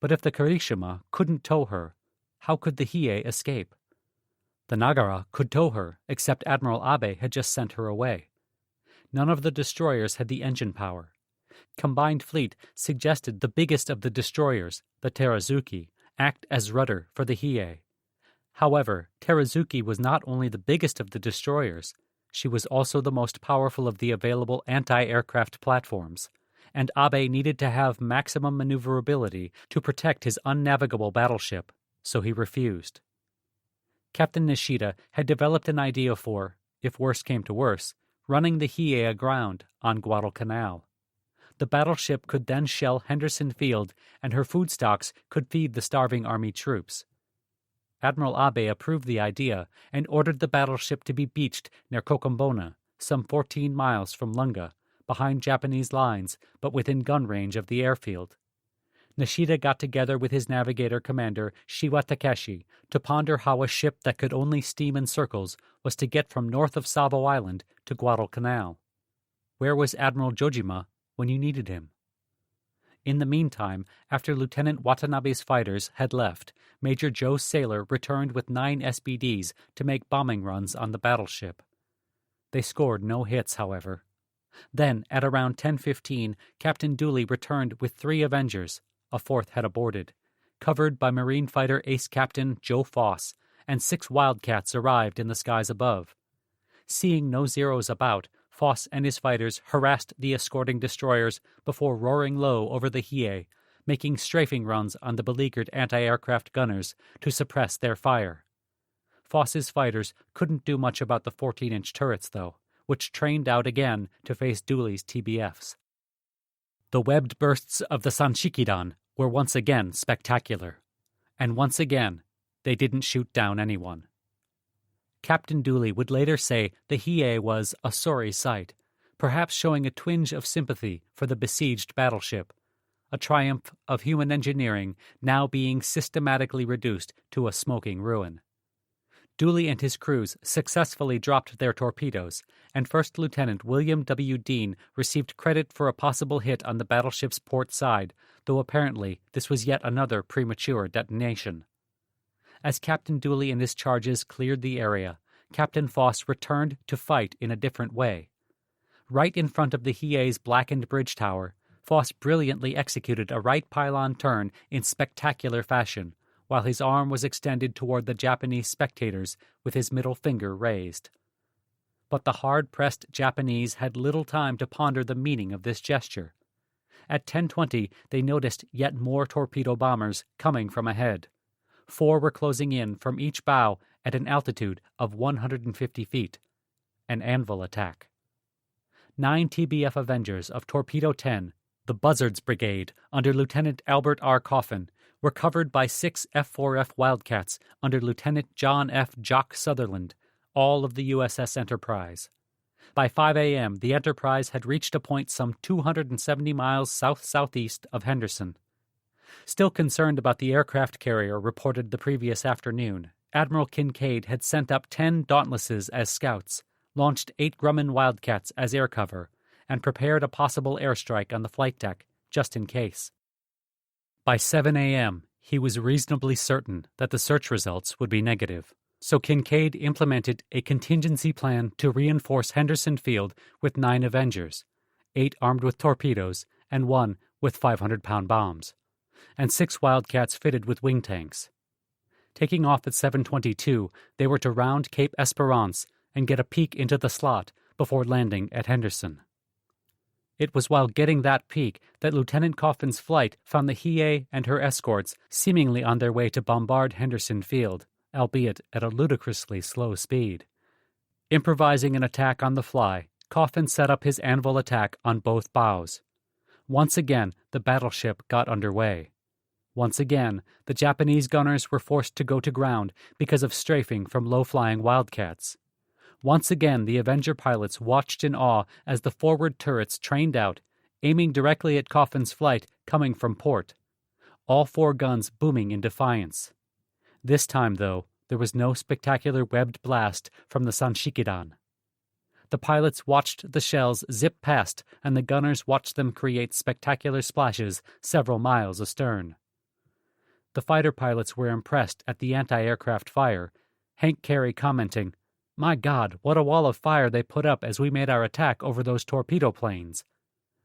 But if the Karishima couldn't tow her, how could the Hiei escape? The Nagara could tow her, except Admiral Abe had just sent her away. None of the destroyers had the engine power. Combined Fleet suggested the biggest of the destroyers, the Terazuki, act as rudder for the Hiei. However, Terazuki was not only the biggest of the destroyers, she was also the most powerful of the available anti-aircraft platforms, and Abe needed to have maximum maneuverability to protect his unnavigable battleship, so he refused. Captain Nishida had developed an idea for, if worse came to worse, running the Hiei aground on Guadalcanal. The battleship could then shell Henderson Field, and her food stocks could feed the starving army troops. Admiral Abe approved the idea and ordered the battleship to be beached near Kokombona, some 14 miles from Lunga, behind Japanese lines but within gun range of the airfield. Nishida got together with his navigator commander Shiwa Takeshi to ponder how a ship that could only steam in circles was to get from north of Savo Island to Guadalcanal. Where was Admiral Jojima when you needed him? In the meantime, after Lieutenant Watanabe's fighters had left, Major Joe Saylor returned with 9 SBDs to make bombing runs on the battleship. They scored no hits, however. Then, at around 10:15, Captain Dooley returned with 3 Avengers, a 4th had aborted, covered by Marine fighter Ace Captain Joe Foss, and 6 Wildcats arrived in the skies above. Seeing no Zeros about, Foss and his fighters harassed the escorting destroyers before roaring low over the Hiei, making strafing runs on the beleaguered anti-aircraft gunners to suppress their fire. Foss's fighters couldn't do much about the 14-inch turrets, though, which trained out again to face Dooley's TBFs. The webbed bursts of the Sanshikidan were once again spectacular, and once again they didn't shoot down anyone. Captain Dooley would later say the Hiei was a sorry sight, perhaps showing a twinge of sympathy for the besieged battleship, a triumph of human engineering now being systematically reduced to a smoking ruin. Dooley and his crews successfully dropped their torpedoes, and First Lieutenant William W. Dean received credit for a possible hit on the battleship's port side, though apparently this was yet another premature detonation. As Captain Dooley and his charges cleared the area, Captain Foss returned to fight in a different way. Right in front of the Hiei's blackened bridge tower, Foss brilliantly executed a right pylon turn in spectacular fashion, while his arm was extended toward the Japanese spectators with his middle finger raised. But the hard-pressed Japanese had little time to ponder the meaning of this gesture. At 10:20, they noticed yet more torpedo bombers coming from ahead. 4 were closing in from each bow at an altitude of 150 feet. An anvil attack. 9 TBF Avengers of Torpedo 10, the Buzzards Brigade, under Lieutenant Albert R. Coffin, were covered by 6 F-4F Wildcats under Lieutenant John F. Jock Sutherland, all of the USS Enterprise. By 5 a.m., the Enterprise had reached a point some 270 miles south-southeast of Henderson. Still concerned about the aircraft carrier reported the previous afternoon, Admiral Kincaid had sent up 10 Dauntlesses as scouts, launched 8 Grumman Wildcats as air cover, and prepared a possible airstrike on the flight deck, just in case. By 7 a.m., he was reasonably certain that the search results would be negative, so Kincaid implemented a contingency plan to reinforce Henderson Field with 9 Avengers, 8 armed with torpedoes and 1 with 500-pound bombs, and 6 Wildcats fitted with wing tanks. Taking off at 7:22, they were to round Cape Esperance and get a peek into the slot before landing at Henderson. It was while getting that peek that Lieutenant Coffin's flight found the Hiei and her escorts seemingly on their way to bombard Henderson Field, albeit at a ludicrously slow speed. Improvising an attack on the fly, Coffin set up his anvil attack on both bows. Once again, the battleship got underway. Once again, the Japanese gunners were forced to go to ground because of strafing from low-flying Wildcats. Once again, the Avenger pilots watched in awe as the forward turrets trained out, aiming directly at Coffin's flight coming from port. All 4 guns booming in defiance. This time, though, there was no spectacular webbed blast from the Sanshikidan. The pilots watched the shells zip past, and the gunners watched them create spectacular splashes several miles astern. The fighter pilots were impressed at the anti-aircraft fire, Hank Carey commenting, "My God, what a wall of fire they put up as we made our attack over those torpedo planes."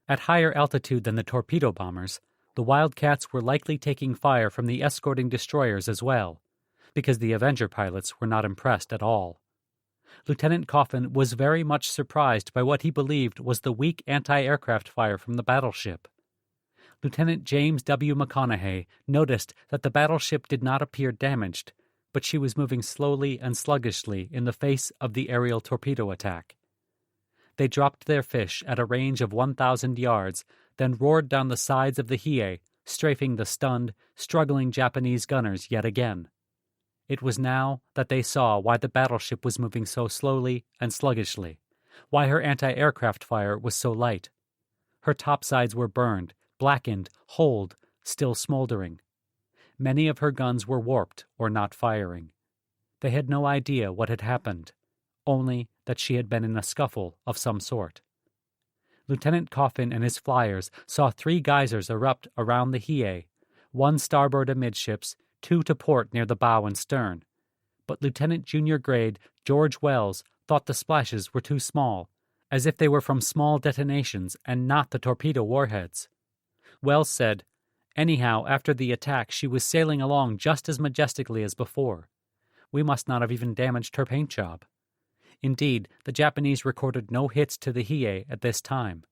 At higher altitude than the torpedo bombers, the Wildcats were likely taking fire from the escorting destroyers as well, because the Avenger pilots were not impressed at all. Lieutenant Coffin was very much surprised by what he believed was the weak anti-aircraft fire from the battleship. Lieutenant James W. McConaughey noticed that the battleship did not appear damaged, but she was moving slowly and sluggishly in the face of the aerial torpedo attack. They dropped their fish at a range of 1,000 yards, then roared down the sides of the Hiei, strafing the stunned, struggling Japanese gunners yet again. It was now that they saw why the battleship was moving so slowly and sluggishly, why her anti-aircraft fire was so light. Her topsides were burned, blackened, holed, still smoldering. Many of her guns were warped or not firing. They had no idea what had happened, only that she had been in a scuffle of some sort. Lieutenant Coffin and his flyers saw 3 geysers erupt around the Hiei, 1 starboard amidships, 2 to port near the bow and stern. But Lieutenant Junior Grade George Wells thought the splashes were too small, as if they were from small detonations and not the torpedo warheads. Wells said, "Anyhow, after the attack, she was sailing along just as majestically as before. We must not have even damaged her paint job." Indeed, the Japanese recorded no hits to the Hiei at this time.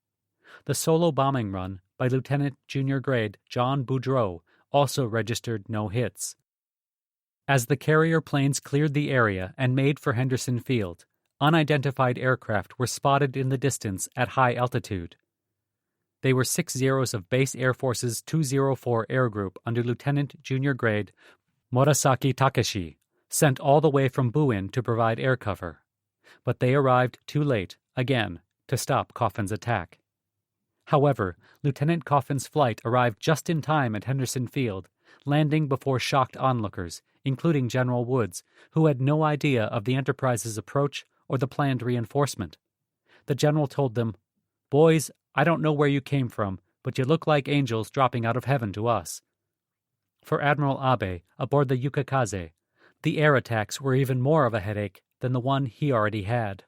The solo bombing run by Lieutenant Junior Grade John Boudreau also registered no hits. As the carrier planes cleared the area and made for Henderson Field, unidentified aircraft were spotted in the distance at high altitude. They were 6 Zeros of Base Air Force's 204 Air Group under Lieutenant Junior Grade Murasaki Takeshi, sent all the way from Buin to provide air cover. But they arrived too late, again, to stop Coffin's attack. However, Lieutenant Coffin's flight arrived just in time at Henderson Field, landing before shocked onlookers, including General Woods, who had no idea of the Enterprise's approach or the planned reinforcement. The general told them, "Boys, I don't know where you came from, but you look like angels dropping out of heaven to us." For Admiral Abe, aboard the Yukikaze, the air attacks were even more of a headache than the one he already had.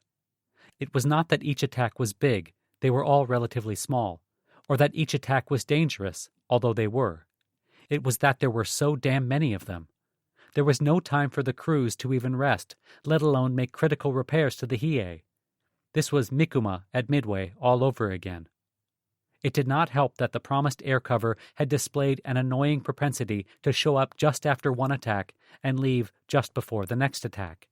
It was not that each attack was big, they were all relatively small, or that each attack was dangerous, although they were. It was that there were so damn many of them. There was no time for the crews to even rest, let alone make critical repairs to the Hiei. This was Mikuma at Midway all over again. It did not help that the promised air cover had displayed an annoying propensity to show up just after one attack and leave just before the next attack.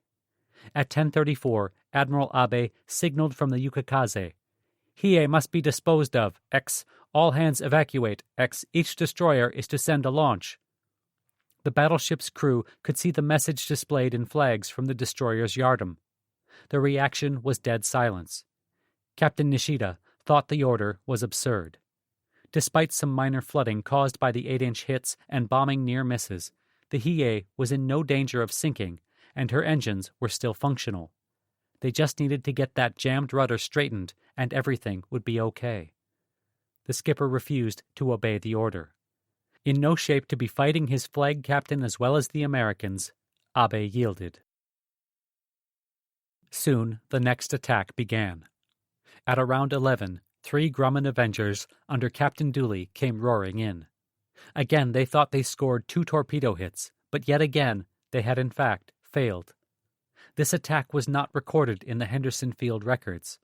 At 10:34, Admiral Abe signaled from the Yukikaze, "Hiei must be disposed of. X. All hands evacuate. X. Each destroyer is to send a launch." The battleship's crew could see the message displayed in flags from the destroyer's yardam. The reaction was dead silence. Captain Nishida thought the order was absurd. Despite some minor flooding caused by the 8-inch hits and bombing near misses, the Hiei was in no danger of sinking, and her engines were still functional. They just needed to get that jammed rudder straightened, and everything would be okay. The skipper refused to obey the order. In no shape to be fighting his flag captain as well as the Americans, Abe yielded. Soon the next attack began. At around 11, 3 Grumman Avengers under Captain Dooley came roaring in. Again they thought they scored 2 torpedo hits, but yet again they had in fact failed. This attack was not recorded in the Henderson Field records.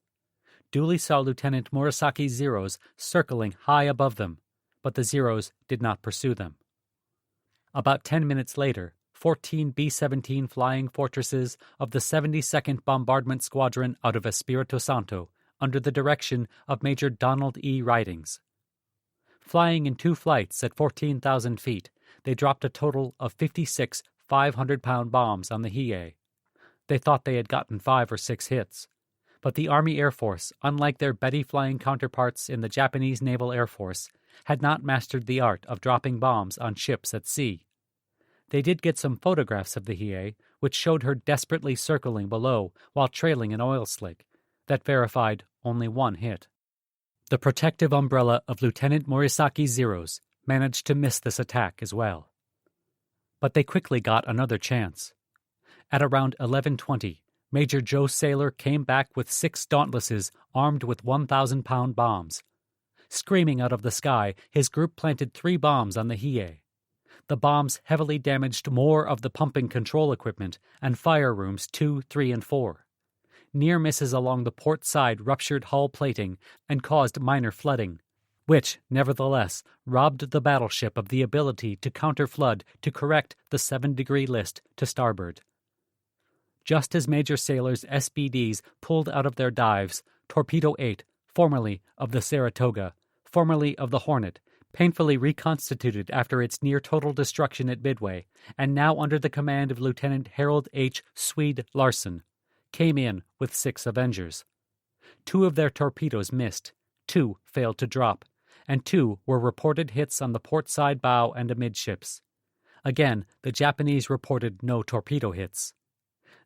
Dooley saw Lieutenant Murasaki's Zeros circling high above them, but the Zeros did not pursue them. About 10 minutes later, 14 B-17 Flying Fortresses of the 72nd Bombardment Squadron out of Espiritu Santo, under the direction of Major Donald E. Ridings. Flying in 2 flights at 14,000 feet, they dropped a total of 56 500-pound bombs on the Hiei. They thought they had gotten 5 or 6 hits. But the Army Air Force, unlike their Betty flying counterparts in the Japanese Naval Air Force, had not mastered the art of dropping bombs on ships at sea. They did get some photographs of the Hiei, which showed her desperately circling below while trailing an oil slick, that verified only 1 hit. The protective umbrella of Lieutenant Morisaki's Zeros managed to miss this attack as well. But they quickly got another chance. At around 11:20, Major Joe Saylor came back with 6 Dauntlesses armed with 1,000-pound bombs. Screaming out of the sky, his group planted 3 bombs on the Hiei. The bombs heavily damaged more of the pumping control equipment and fire rooms 2, 3, and 4. Near misses along the port side ruptured hull plating and caused minor flooding, which, nevertheless, robbed the battleship of the ability to counter-flood to correct the 7-degree list to starboard. Just as Major Saylor's SBDs pulled out of their dives, Torpedo 8, formerly of the Saratoga, formerly of the Hornet, painfully reconstituted after its near-total destruction at Midway, and now under the command of Lieutenant Harold H. Swede Larson, came in with 6 Avengers. 2 of their torpedoes missed, 2 failed to drop, and 2 were reported hits on the port side bow and amidships. Again, the Japanese reported no torpedo hits.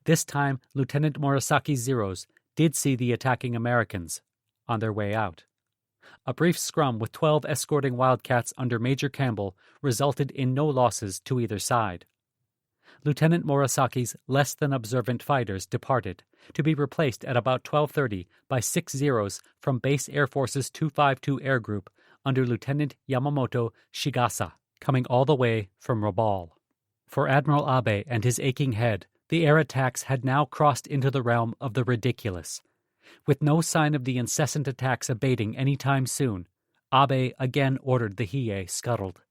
This time, Lieutenant Murasaki's Zeros did see the attacking Americans on their way out. A brief scrum with 12 escorting Wildcats under Major Campbell resulted in no losses to either side. Lieutenant Murasaki's less-than-observant fighters departed, to be replaced at about 12:30 by 6 Zeros from Base Air Force's 252 Air Group under Lieutenant Yamamoto Shigasa, coming all the way from Rabaul. For Admiral Abe and his aching head, the air attacks had now crossed into the realm of the ridiculous. With no sign of the incessant attacks abating any time soon, Abe again ordered the Hiei scuttled.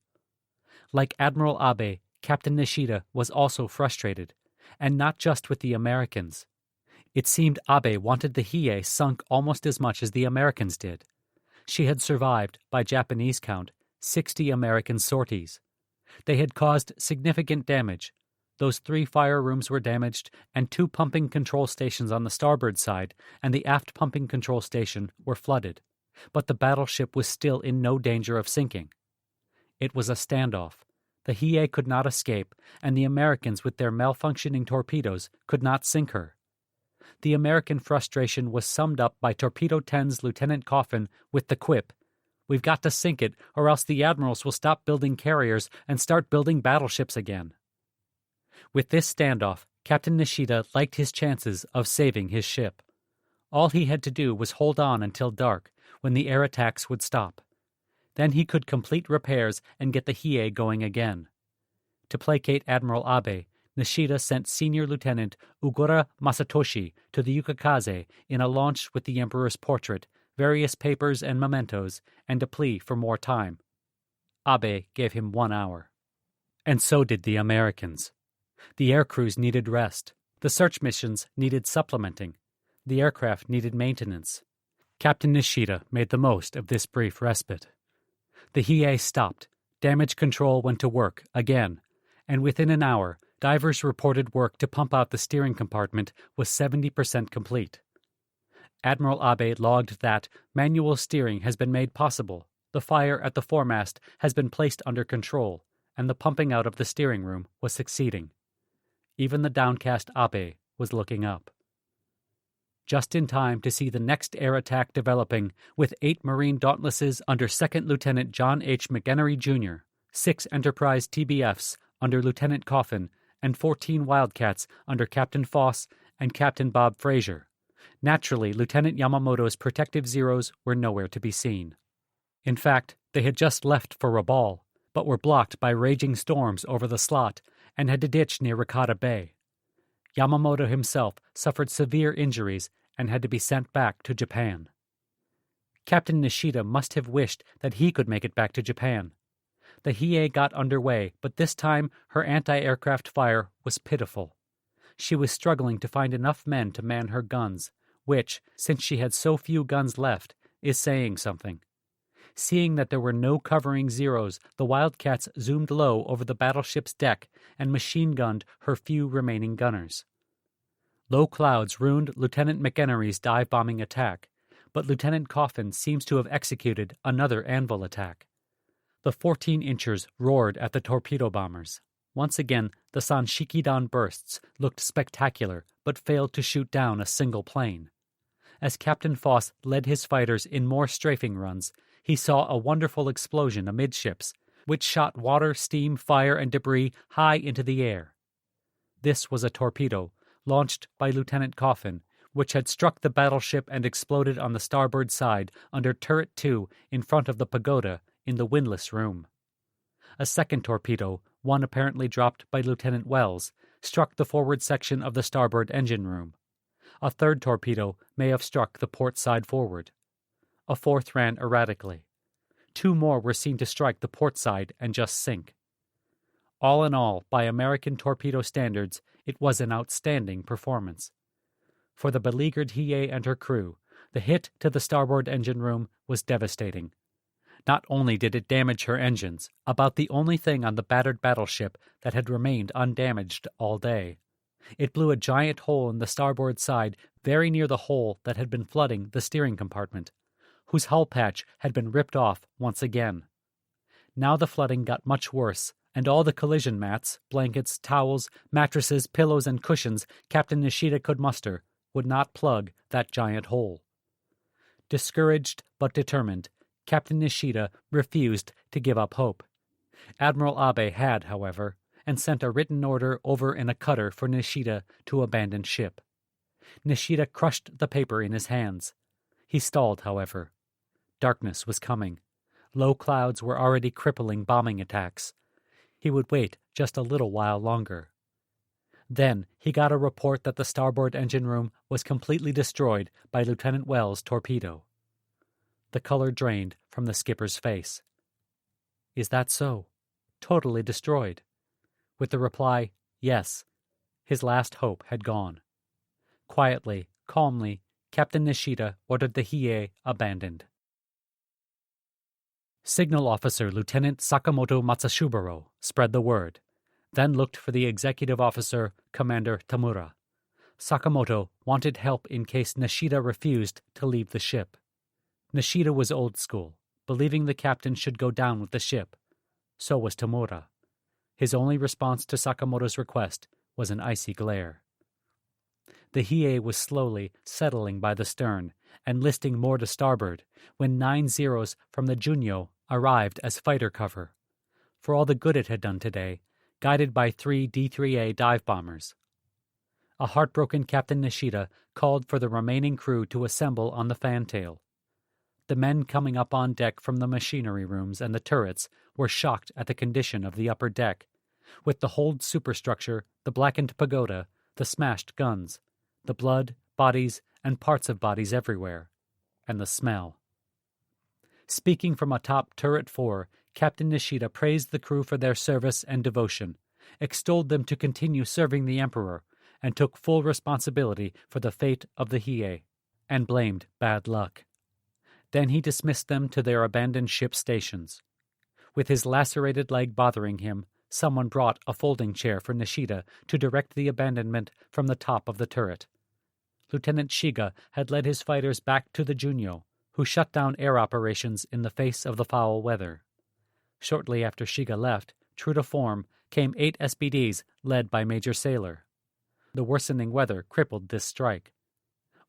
Like Admiral Abe, Captain Nishida was also frustrated, and not just with the Americans. It seemed Abe wanted the Hiei sunk almost as much as the Americans did. She had survived, by Japanese count, 60 American sorties. They had caused significant damage. Those 3 fire rooms were damaged, and 2 pumping control stations on the starboard side and the aft pumping control station were flooded. But the battleship was still in no danger of sinking. It was a standoff. The Hiei could not escape, and the Americans with their malfunctioning torpedoes could not sink her. The American frustration was summed up by Torpedo 10's Lieutenant Coffin with the quip, "We've got to sink it, or else the admirals will stop building carriers and start building battleships again." With this standoff, Captain Nishida liked his chances of saving his ship. All he had to do was hold on until dark, when the air attacks would stop. Then he could complete repairs and get the Hiei going again. To placate Admiral Abe, Nishida sent Senior Lieutenant Ugura Masatoshi to the Yukikaze in a launch with the Emperor's portrait, various papers and mementos, and a plea for more time. Abe gave him 1 hour. And so did the Americans. The air crews needed rest. The search missions needed supplementing. The aircraft needed maintenance. Captain Nishida made the most of this brief respite. The Hiei stopped. Damage control went to work again, and within an hour, divers reported work to pump out the steering compartment was 70% complete. Admiral Abe logged that manual steering has been made possible, the fire at the foremast has been placed under control, and the pumping out of the steering room was succeeding. Even the downcast Abe was looking up. Just in time to see the next air attack developing, with 8 Marine Dauntlesses under 2nd Lieutenant John H. McHenry, Jr., 6 Enterprise TBFs under Lieutenant Coffin, and 14 Wildcats under Captain Foss and Captain Bob Fraser. Naturally, Lieutenant Yamamoto's protective Zeros were nowhere to be seen. In fact, they had just left for Rabaul, but were blocked by raging storms over the slot and had to ditch near Ricotta Bay. Yamamoto himself suffered severe injuries and had to be sent back to Japan. Captain Nishida must have wished that he could make it back to Japan. The Hiei got underway, but this time her anti-aircraft fire was pitiful. She was struggling to find enough men to man her guns, which, since she had so few guns left, is saying something. Seeing that there were no covering Zeros, the Wildcats zoomed low over the battleship's deck and machine-gunned her few remaining gunners. Low clouds ruined Lieutenant McHenry's dive-bombing attack, but Lieutenant Coffin seems to have executed another anvil attack. The 14-inchers roared at the torpedo bombers. Once again, the Sanshikidan bursts looked spectacular, but failed to shoot down a single plane. As Captain Foss led his fighters in more strafing runs, he saw a wonderful explosion amidships, which shot water, steam, fire, and debris high into the air. This was a torpedo, launched by Lieutenant Coffin, which had struck the battleship and exploded on the starboard side under Turret 2 in front of the pagoda in the windlass room. A second torpedo, one apparently dropped by Lieutenant Wells, struck the forward section of the starboard engine room. A third torpedo may have struck the port side forward. A fourth ran erratically. 2 more were seen to strike the port side and just sink. All in all, by American torpedo standards, it was an outstanding performance. For the beleaguered Hiei and her crew, the hit to the starboard engine room was devastating. Not only did it damage her engines, about the only thing on the battered battleship that had remained undamaged all day, it blew a giant hole in the starboard side very near the hole that had been flooding the steering compartment, whose hull patch had been ripped off once again. Now the flooding got much worse, and all the collision mats, blankets, towels, mattresses, pillows, and cushions Captain Nishida could muster would not plug that giant hole. Discouraged but determined, Captain Nishida refused to give up hope. Admiral Abe had, however, and sent a written order over in a cutter for Nishida to abandon ship. Nishida crushed the paper in his hands. He stalled, however. Darkness was coming. Low clouds were already crippling bombing attacks. He would wait just a little while longer. Then he got a report that the starboard engine room was completely destroyed by Lieutenant Wells' torpedo. The color drained from the skipper's face. "Is that so? Totally destroyed?" With the reply, "Yes," his last hope had gone. Quietly, calmly, Captain Nishida ordered the Hiei abandoned. Signal Officer Lieutenant Sakamoto Matsushiburo spread the word, then looked for the executive officer, Commander Tamura. Sakamoto wanted help in case Nishida refused to leave the ship. Nishida was old school, believing the captain should go down with the ship. So was Tamura. His only response to Sakamoto's request was an icy glare. The Hiei was slowly settling by the stern and listing more to starboard when 9 Zeros from the Junyo arrived as fighter cover. For all the good it had done today, guided by 3 D-3A dive bombers. A heartbroken Captain Nishida called for the remaining crew to assemble on the fantail. The men coming up on deck from the machinery rooms and the turrets were shocked at the condition of the upper deck, with the hold superstructure, the blackened pagoda, the smashed guns, the blood, bodies, and parts of bodies everywhere, and the smell. Speaking from atop turret 4, Captain Nishida praised the crew for their service and devotion, extolled them to continue serving the Emperor, and took full responsibility for the fate of the Hiei, and blamed bad luck. Then he dismissed them to their abandoned ship stations. With his lacerated leg bothering him, someone brought a folding chair for Nishida to direct the abandonment from the top of the turret. Lieutenant Shiga had led his fighters back to the Junyo, who shut down air operations in the face of the foul weather. Shortly after Shiga left, true to form, came 8 SBDs led by Major Sailor. The worsening weather crippled this strike.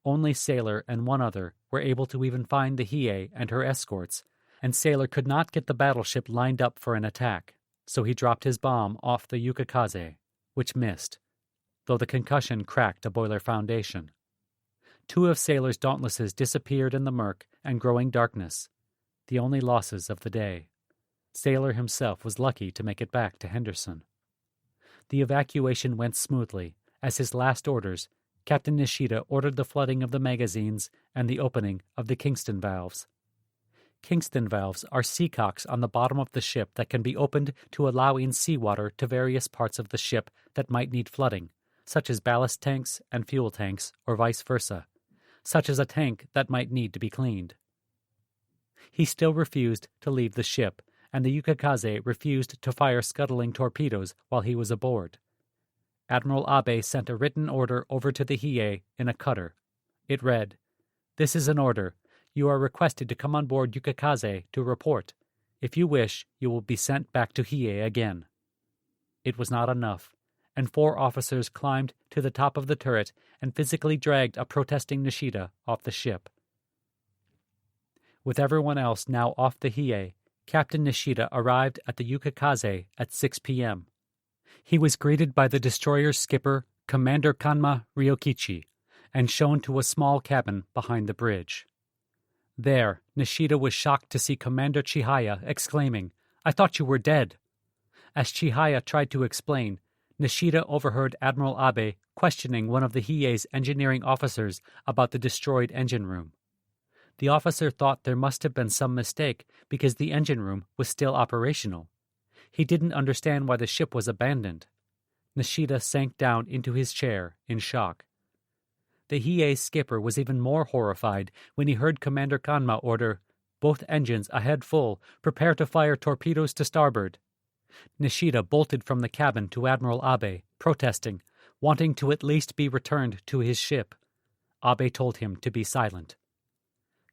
Only Sailor and one other were able to even find the Hiei and her escorts, and Sailor could not get the battleship lined up for an attack, so he dropped his bomb off the Yukikaze, which missed, though the concussion cracked a boiler foundation. 2 of Sailor's dauntlesses disappeared in the murk and growing darkness, the only losses of the day. Sailor himself was lucky to make it back to Henderson. The evacuation went smoothly, as his last orders, Captain Nishida ordered the flooding of the magazines and the opening of the Kingston valves. Kingston valves are seacocks on the bottom of the ship that can be opened to allow in seawater to various parts of the ship that might need flooding, such as ballast tanks and fuel tanks, or vice versa, such as a tank that might need to be cleaned. He still refused to leave the ship, and the Yukikaze refused to fire scuttling torpedoes while he was aboard. Admiral Abe sent a written order over to the Hiei in a cutter. It read, "This is an order. You are requested to come on board Yukikaze to report. If you wish, you will be sent back to Hiei again." It was not enough, and 4 officers climbed to the top of the turret and physically dragged a protesting Nishida off the ship. With everyone else now off the Hiei, Captain Nishida arrived at the Yukikaze at 6 p.m. He was greeted by the destroyer's skipper, Commander Kanma Ryokichi, and shown to a small cabin behind the bridge. There, Nishida was shocked to see Commander Chihaya exclaiming, "I thought you were dead." As Chihaya tried to explain, Nishida overheard Admiral Abe questioning one of the Hiei's engineering officers about the destroyed engine room. The officer thought there must have been some mistake because the engine room was still operational. He didn't understand why the ship was abandoned. Nishida sank down into his chair in shock. The Hiei skipper was even more horrified when he heard Commander Kanma order, "Both engines ahead full, prepare to fire torpedoes to starboard." Nishida bolted from the cabin to Admiral Abe, protesting, wanting to at least be returned to his ship. Abe told him to be silent.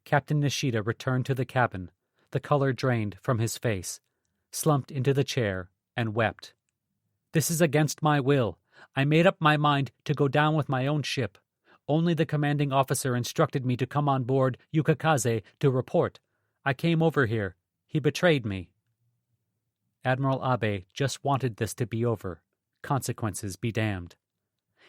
Captain Nishida returned to the cabin, the color drained from his face, slumped into the chair, and wept. "This is against my will. I made up my mind to go down with my own ship. Only the commanding officer instructed me to come on board Yukikaze to report. I came over here. He betrayed me." Admiral Abe just wanted this to be over. Consequences be damned.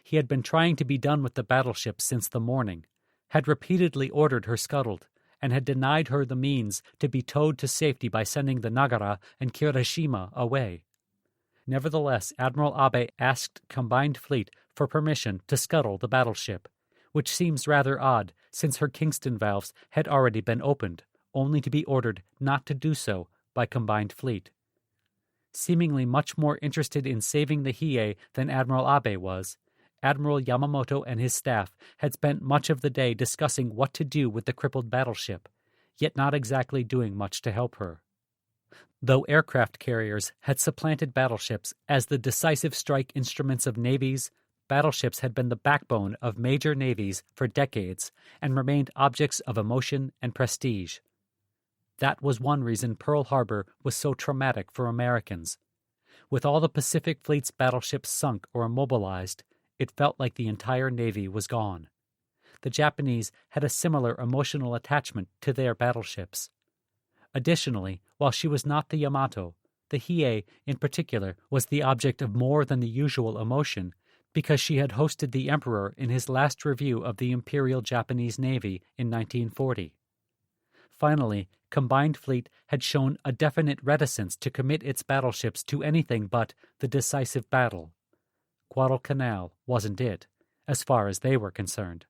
He had been trying to be done with the battleship since the morning, had repeatedly ordered her scuttled, and had denied her the means to be towed to safety by sending the Nagara and Kirishima away. Nevertheless, Admiral Abe asked Combined Fleet for permission to scuttle the battleship, which seems rather odd since her Kingston valves had already been opened, only to be ordered not to do so by Combined Fleet. Seemingly much more interested in saving the Hiei than Admiral Abe was, Admiral Yamamoto and his staff had spent much of the day discussing what to do with the crippled battleship, yet not exactly doing much to help her. Though aircraft carriers had supplanted battleships as the decisive strike instruments of navies, battleships had been the backbone of major navies for decades and remained objects of emotion and prestige. That was one reason Pearl Harbor was so traumatic for Americans. With all the Pacific Fleet's battleships sunk or immobilized, it felt like the entire Navy was gone. The Japanese had a similar emotional attachment to their battleships. Additionally, while she was not the Yamato, the Hiei in particular was the object of more than the usual emotion because she had hosted the Emperor in his last review of the Imperial Japanese Navy in 1940. Finally, Combined Fleet had shown a definite reticence to commit its battleships to anything but the decisive battle. Guadalcanal wasn't it, as far as they were concerned.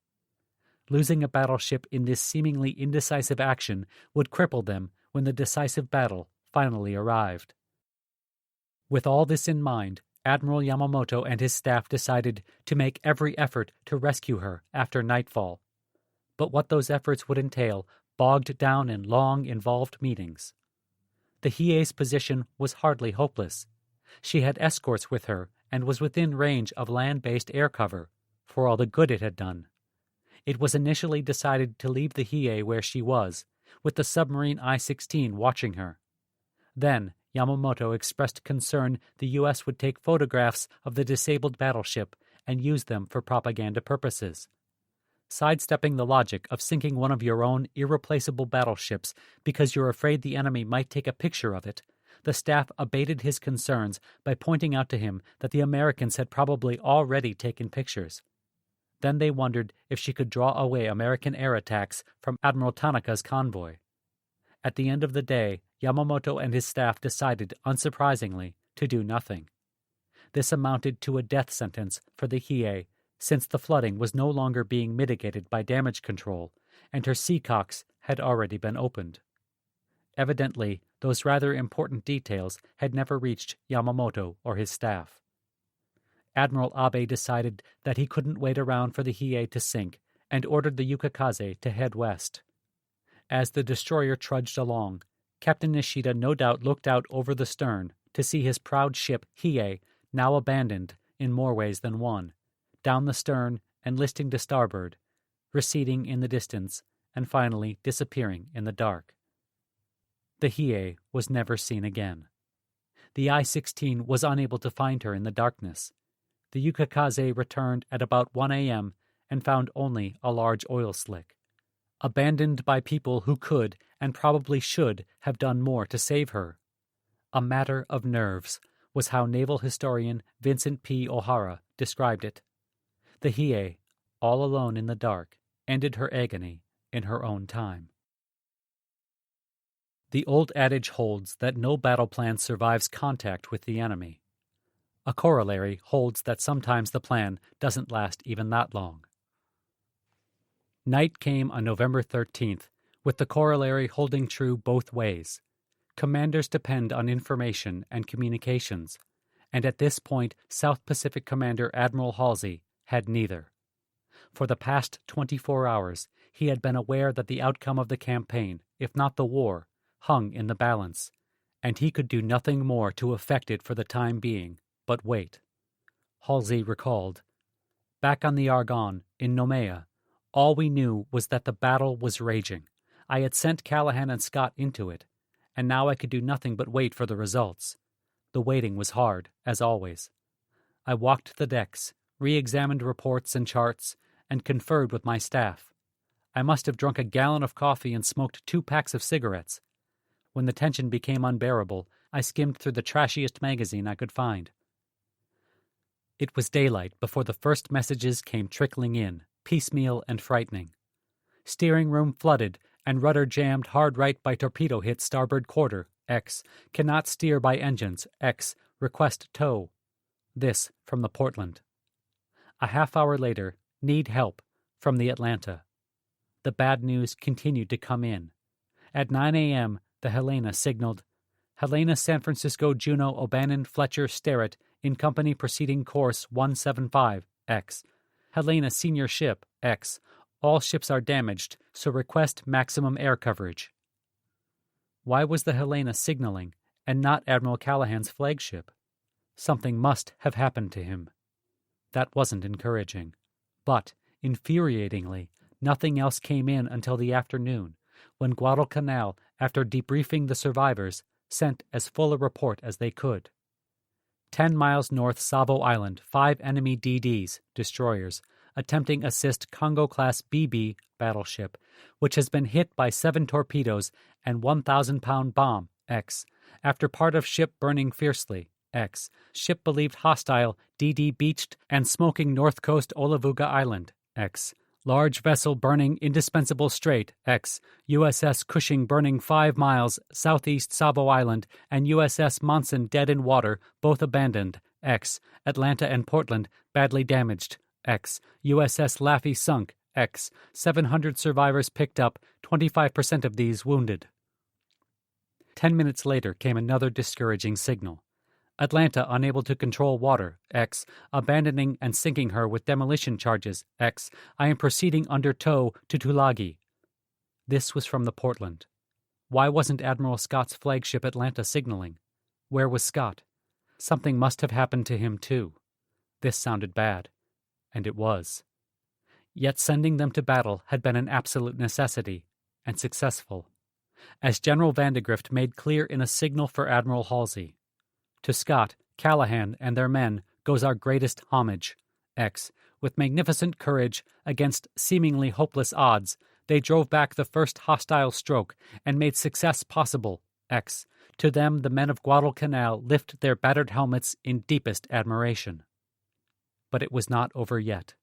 Losing a battleship in this seemingly indecisive action would cripple them when the decisive battle finally arrived. With all this in mind, Admiral Yamamoto and his staff decided to make every effort to rescue her after nightfall. But what those efforts would entail bogged down in long, involved meetings. The Hiei's position was hardly hopeless. She had escorts with her and was within range of land-based air cover, for all the good it had done. It was initially decided to leave the Hiei where she was, with the submarine I-16 watching her. Then, Yamamoto expressed concern the U.S. would take photographs of the disabled battleship and use them for propaganda purposes. Sidestepping the logic of sinking one of your own irreplaceable battleships because you're afraid the enemy might take a picture of it, the staff abated his concerns by pointing out to him that the Americans had probably already taken pictures. Then they wondered if she could draw away American air attacks from Admiral Tanaka's convoy. At the end of the day, Yamamoto and his staff decided, unsurprisingly, to do nothing. This amounted to a death sentence for the Hiei, since the flooding was no longer being mitigated by damage control, and her seacocks had already been opened. Evidently, those rather important details had never reached Yamamoto or his staff. Admiral Abe decided that he couldn't wait around for the Hiei to sink and ordered the Yukikaze to head west. As the destroyer trudged along, Captain Nishida no doubt looked out over the stern to see his proud ship Hiei, now abandoned in more ways than one, down the stern and listing to starboard, receding in the distance, and finally disappearing in the dark. The Hiei was never seen again. The I-16 was unable to find her in the darkness. The Yukikaze returned at about 1 a.m. and found only a large oil slick. Abandoned by people who could and probably should have done more to save her. A matter of nerves was how naval historian Vincent P. O'Hara described it. The Hiei, all alone in the dark, ended her agony in her own time. The old adage holds that no battle plan survives contact with the enemy. A corollary holds that sometimes the plan doesn't last even that long. Night came on November 13th, with the corollary holding true both ways. Commanders depend on information and communications, and at this point South Pacific Commander Admiral Halsey had neither. For the past 24 hours, he had been aware that the outcome of the campaign, if not the war, hung in the balance, and he could do nothing more to affect it for the time being but wait. Halsey recalled, "Back on the Argonne, in Nomea, all we knew was that the battle was raging. I had sent Callahan and Scott into it, and now I could do nothing but wait for the results. The waiting was hard, as always. I walked the decks, re-examined reports and charts, and conferred with my staff. I must have drunk a gallon of coffee and smoked 2 packs of cigarettes. When the tension became unbearable, I skimmed through the trashiest magazine I could find. It was daylight before the first messages came trickling in, piecemeal and frightening. Steering room flooded and rudder jammed hard right by torpedo hit starboard quarter, X. Cannot steer by engines, X. Request tow. This from the Portland. A half hour later, need help, from the Atlanta. The bad news continued to come in. At 9 a.m., the Helena signaled, Helena San Francisco Juneau O'Bannon Fletcher Sterrett in company proceeding course 175, X. Helena senior ship, X. All ships are damaged, so request maximum air coverage. Why was the Helena signaling, and not Admiral Callahan's flagship? Something must have happened to him. That wasn't encouraging. But, infuriatingly, nothing else came in until the afternoon, when Guadalcanal, after debriefing the survivors, sent as full a report as they could. 10 miles north Savo Island, 5 enemy DDs, destroyers, attempting assist Congo-class BB battleship, which has been hit by 7 torpedoes and 1,000-pound bomb, X, after part of ship burning fiercely, X, ship believed hostile, DD beached and smoking north coast Olavuga Island, X, large vessel burning indispensable strait, X, USS Cushing burning 5 miles southeast Savo Island, and USS Monson dead in water, both abandoned, X, Atlanta and Portland badly damaged, X, USS Laffey sunk, X, 700 survivors picked up, 25% of these wounded. 10 minutes later came another discouraging signal. Atlanta unable to control water, X, abandoning and sinking her with demolition charges, X, I am proceeding under tow to Tulagi. This was from the Portland. Why wasn't Admiral Scott's flagship Atlanta signaling? Where was Scott? Something must have happened to him, too. This sounded bad. And it was. Yet sending them to battle had been an absolute necessity, and successful. As General Vandegrift made clear in a signal for Admiral Halsey, to Scott, Callahan, and their men goes our greatest homage. X. With magnificent courage, against seemingly hopeless odds, they drove back the first hostile stroke and made success possible. X. To them, the men of Guadalcanal lift their battered helmets in deepest admiration. But it was not over yet.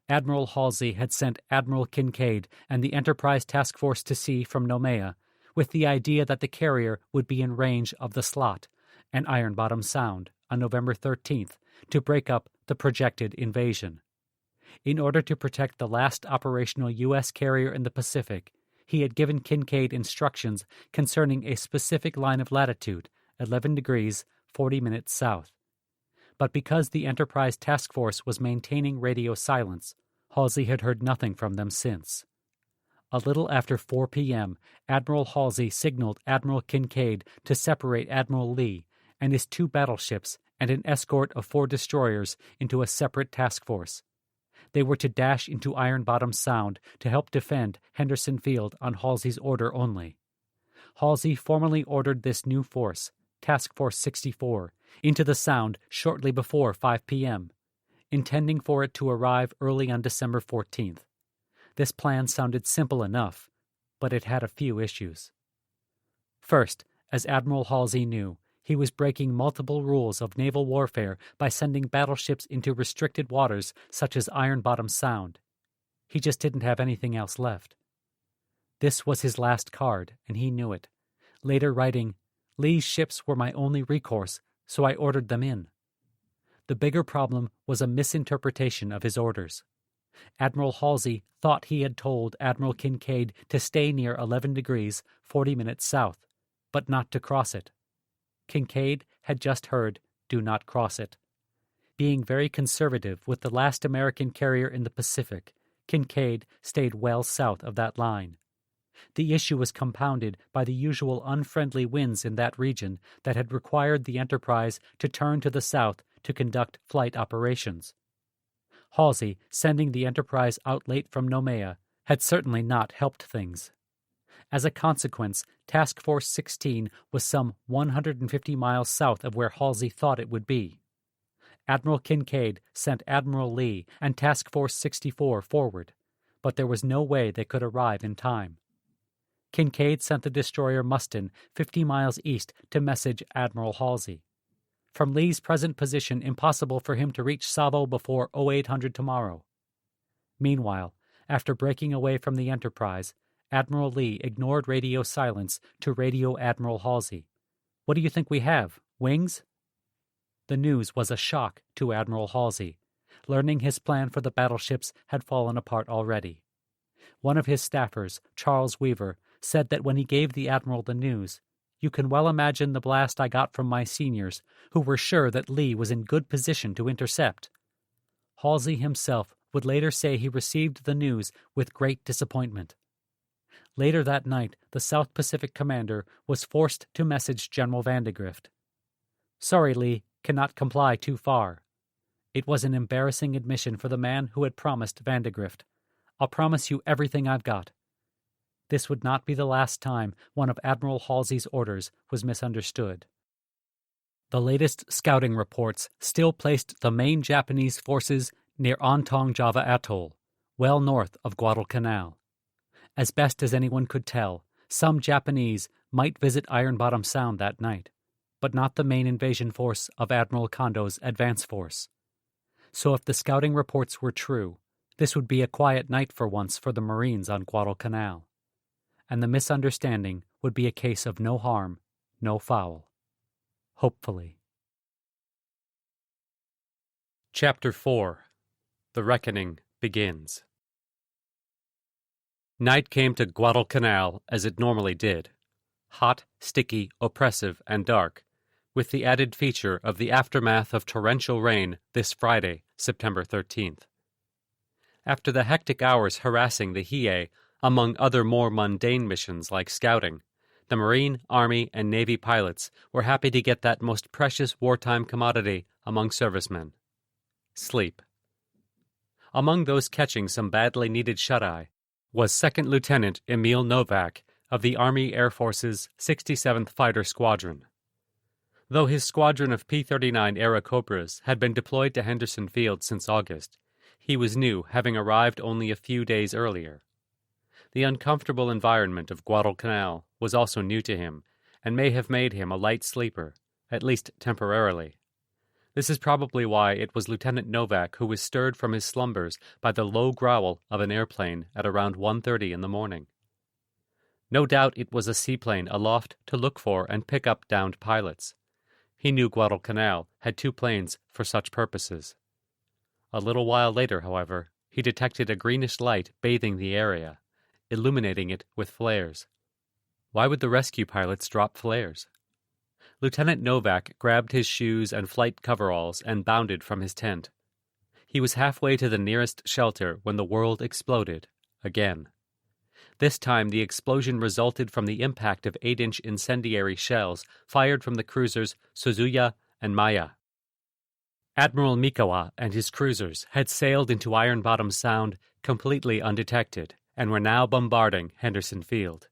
Admiral Halsey had sent Admiral Kincaid and the Enterprise Task Force to sea from Noumea, with the idea that the carrier would be in range of the slot and Iron Bottom Sound on November 13th to break up the projected invasion. In order to protect the last operational U.S. carrier in the Pacific, he had given Kincaid instructions concerning a specific line of latitude, 11 degrees, 40 minutes south. But because the Enterprise Task Force was maintaining radio silence, Halsey had heard nothing from them since. A little after 4 p.m., Admiral Halsey signaled Admiral Kincaid to separate Admiral Lee and his 2 battleships and an escort of 4 destroyers into a separate task force. They were to dash into Iron Bottom Sound to help defend Henderson Field on Halsey's order only. Halsey formally ordered this new force, Task Force 64, into the Sound shortly before 5 p.m., intending for it to arrive early on December 14th. This plan sounded simple enough, but it had a few issues. First, as Admiral Halsey knew, he was breaking multiple rules of naval warfare by sending battleships into restricted waters such as Iron Bottom Sound. He just didn't have anything else left. This was his last card, and he knew it, later writing, Lee's ships were my only recourse, so I ordered them in. The bigger problem was a misinterpretation of his orders. Admiral Halsey thought he had told Admiral Kincaid to stay near 11 degrees, 40 minutes south, but not to cross it. Kincaid had just heard, do not cross it. Being very conservative with the last American carrier in the Pacific, Kincaid stayed well south of that line. The issue was compounded by the usual unfriendly winds in that region that had required the Enterprise to turn to the south to conduct flight operations. Halsey, sending the Enterprise out late from Noumea, had certainly not helped things. As a consequence, Task Force 16 was some 150 miles south of where Halsey thought it would be. Admiral Kincaid sent Admiral Lee and Task Force 64 forward, but there was no way they could arrive in time. Kinkaid sent the destroyer Mustin 50 miles east to message Admiral Halsey. From Lee's present position, impossible for him to reach Savo before 0800 tomorrow. Meanwhile, after breaking away from the Enterprise, Admiral Lee ignored radio silence to radio Admiral Halsey. "What do you think we have? Wings?" The news was a shock to Admiral Halsey. Learning his plan for the battleships had fallen apart already. One of his staffers, Charles Weaver, said that when he gave the Admiral the news, "You can well imagine the blast I got from my seniors, who were sure that Lee was in good position to intercept." Halsey himself would later say he received the news with great disappointment. Later that night, the South Pacific commander was forced to message General Vandegrift. "Sorry, Lee, cannot comply too far." It was an embarrassing admission for the man who had promised Vandegrift, "I'll promise you everything I've got." This would not be the last time one of Admiral Halsey's orders was misunderstood. The latest scouting reports still placed the main Japanese forces near Ontong Java Atoll, well north of Guadalcanal. As best as anyone could tell, some Japanese might visit Iron Bottom Sound that night, but not the main invasion force of Admiral Kondo's advance force. So if the scouting reports were true, this would be a quiet night for once for the Marines on Guadalcanal. And the misunderstanding would be a case of no harm, no foul. Hopefully. Chapter 4. The Reckoning Begins. Night came to Guadalcanal as it normally did. Hot, sticky, oppressive, and dark, with the added feature of the aftermath of torrential rain this Friday, September 13th. After the hectic hours harassing the Hiei, among other more mundane missions like scouting, the Marine, Army, and Navy pilots were happy to get that most precious wartime commodity among servicemen: sleep. Among those catching some badly needed shut-eye was Second Lieutenant Emil Novak of the Army Air Force's 67th Fighter Squadron. Though his squadron of P-39 Airacobras had been deployed to Henderson Field since August, he was new, having arrived only a few days earlier. The uncomfortable environment of Guadalcanal was also new to him, and may have made him a light sleeper, at least temporarily. This is probably why it was Lieutenant Novak who was stirred from his slumbers by the low growl of an airplane at around 1:30 in the morning. No doubt it was a seaplane aloft to look for and pick up downed pilots. He knew Guadalcanal had 2 planes for such purposes. A little while later, however, he detected a greenish light bathing the area, illuminating it with flares. Why would the rescue pilots drop flares? Lieutenant Novak grabbed his shoes and flight coveralls and bounded from his tent. He was halfway to the nearest shelter when the world exploded, again. This time the explosion resulted from the impact of 8-inch incendiary shells fired from the cruisers Suzuya and Maya. Admiral Mikawa and his cruisers had sailed into Iron Bottom Sound completely undetected and were now bombarding Henderson Field.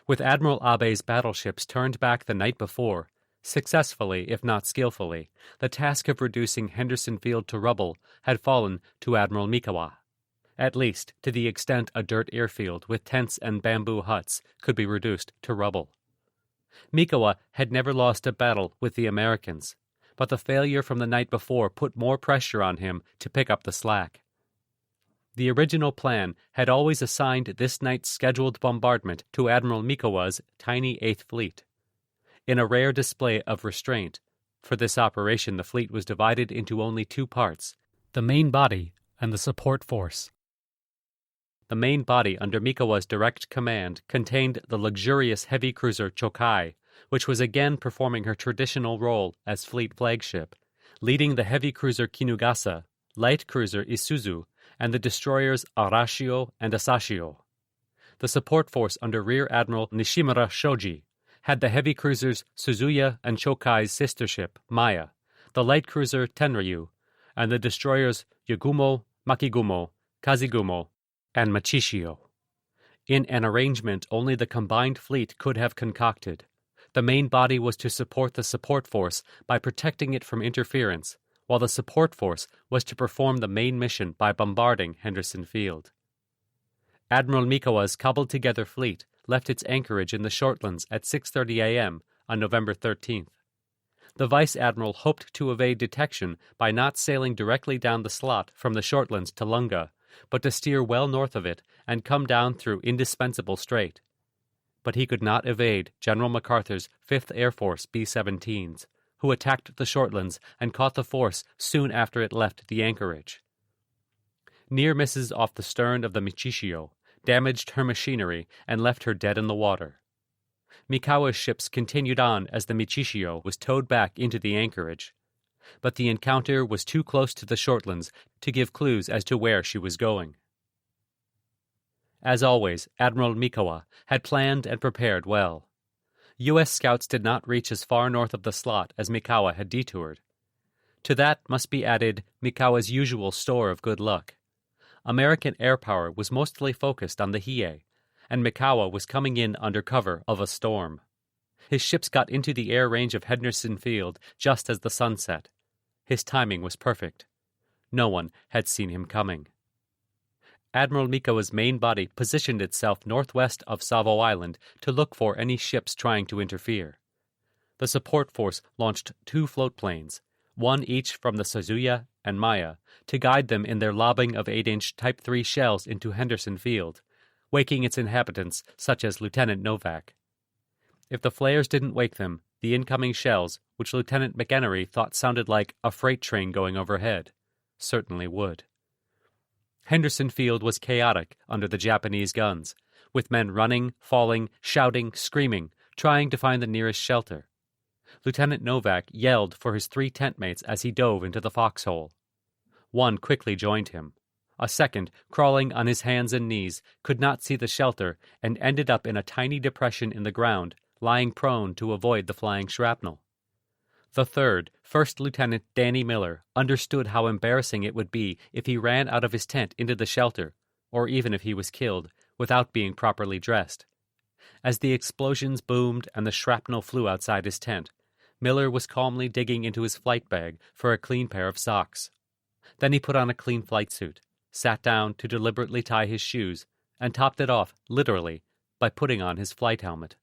With Admiral Abe's battleships turned back the night before, successfully if not skillfully, the task of reducing Henderson Field to rubble had fallen to Admiral Mikawa, at least to the extent a dirt airfield with tents and bamboo huts could be reduced to rubble. Mikawa had never lost a battle with the Americans, but the failure from the night before put more pressure on him to pick up the slack. The original plan had always assigned this night's scheduled bombardment to Admiral Mikawa's tiny 8th Fleet. In a rare display of restraint, for this operation the fleet was divided into only 2 parts, the main body and the support force. The main body under Mikawa's direct command contained the luxurious heavy cruiser Chokai, which was again performing her traditional role as fleet flagship, leading the heavy cruiser Kinugasa, light cruiser Isuzu, and the destroyers Arashio and Asashio. The support force under Rear Admiral Nishimura Shoji had the heavy cruisers Suzuya and Chokai's sister ship, Maya, the light cruiser Tenryu, and the destroyers Yagumo, Makigumo, Kazigumo, and Machishio. In an arrangement only the combined fleet could have concocted, the main body was to support the support force by protecting it from interference, while the support force was to perform the main mission by bombarding Henderson Field. Admiral Mikawa's cobbled-together fleet left its anchorage in the Shortlands at 6:30 a.m. on November 13th. The vice admiral hoped to evade detection by not sailing directly down the slot from the Shortlands to Lunga, but to steer well north of it and come down through Indispensable Strait. But he could not evade General MacArthur's 5th Air Force B-17s, who attacked the Shortlands and caught the force soon after it left the anchorage. Near misses off the stern of the Michishio damaged her machinery and left her dead in the water. Mikawa's ships continued on as the Michishio was towed back into the anchorage, but the encounter was too close to the Shortlands to give clues as to where she was going. As always, Admiral Mikawa had planned and prepared well. U.S. scouts did not reach as far north of the slot as Mikawa had detoured. To that must be added Mikawa's usual store of good luck. American air power was mostly focused on the Hiei, and Mikawa was coming in under cover of a storm. His ships got into the air range of Henderson Field just as the sun set. His timing was perfect. No one had seen him coming. Admiral Mikawa's main body positioned itself northwest of Savo Island to look for any ships trying to interfere. The support force launched 2 float planes, one each from the Suzuya and Maya, to guide them in their lobbing of 8-inch Type 3 shells into Henderson Field, waking its inhabitants, such as Lieutenant Novak. If the flares didn't wake them, the incoming shells, which Lieutenant McEnery thought sounded like a freight train going overhead, certainly would. Henderson Field was chaotic under the Japanese guns, with men running, falling, shouting, screaming, trying to find the nearest shelter. Lieutenant Novak yelled for his 3 tent mates as he dove into the foxhole. One quickly joined him. A second, crawling on his hands and knees, could not see the shelter and ended up in a tiny depression in the ground, lying prone to avoid the flying shrapnel. The third, First Lieutenant Danny Miller, understood how embarrassing it would be if he ran out of his tent into the shelter, or even if he was killed, without being properly dressed. As the explosions boomed and the shrapnel flew outside his tent, Miller was calmly digging into his flight bag for a clean pair of socks. Then he put on a clean flight suit, sat down to deliberately tie his shoes, and topped it off, literally, by putting on his flight helmet.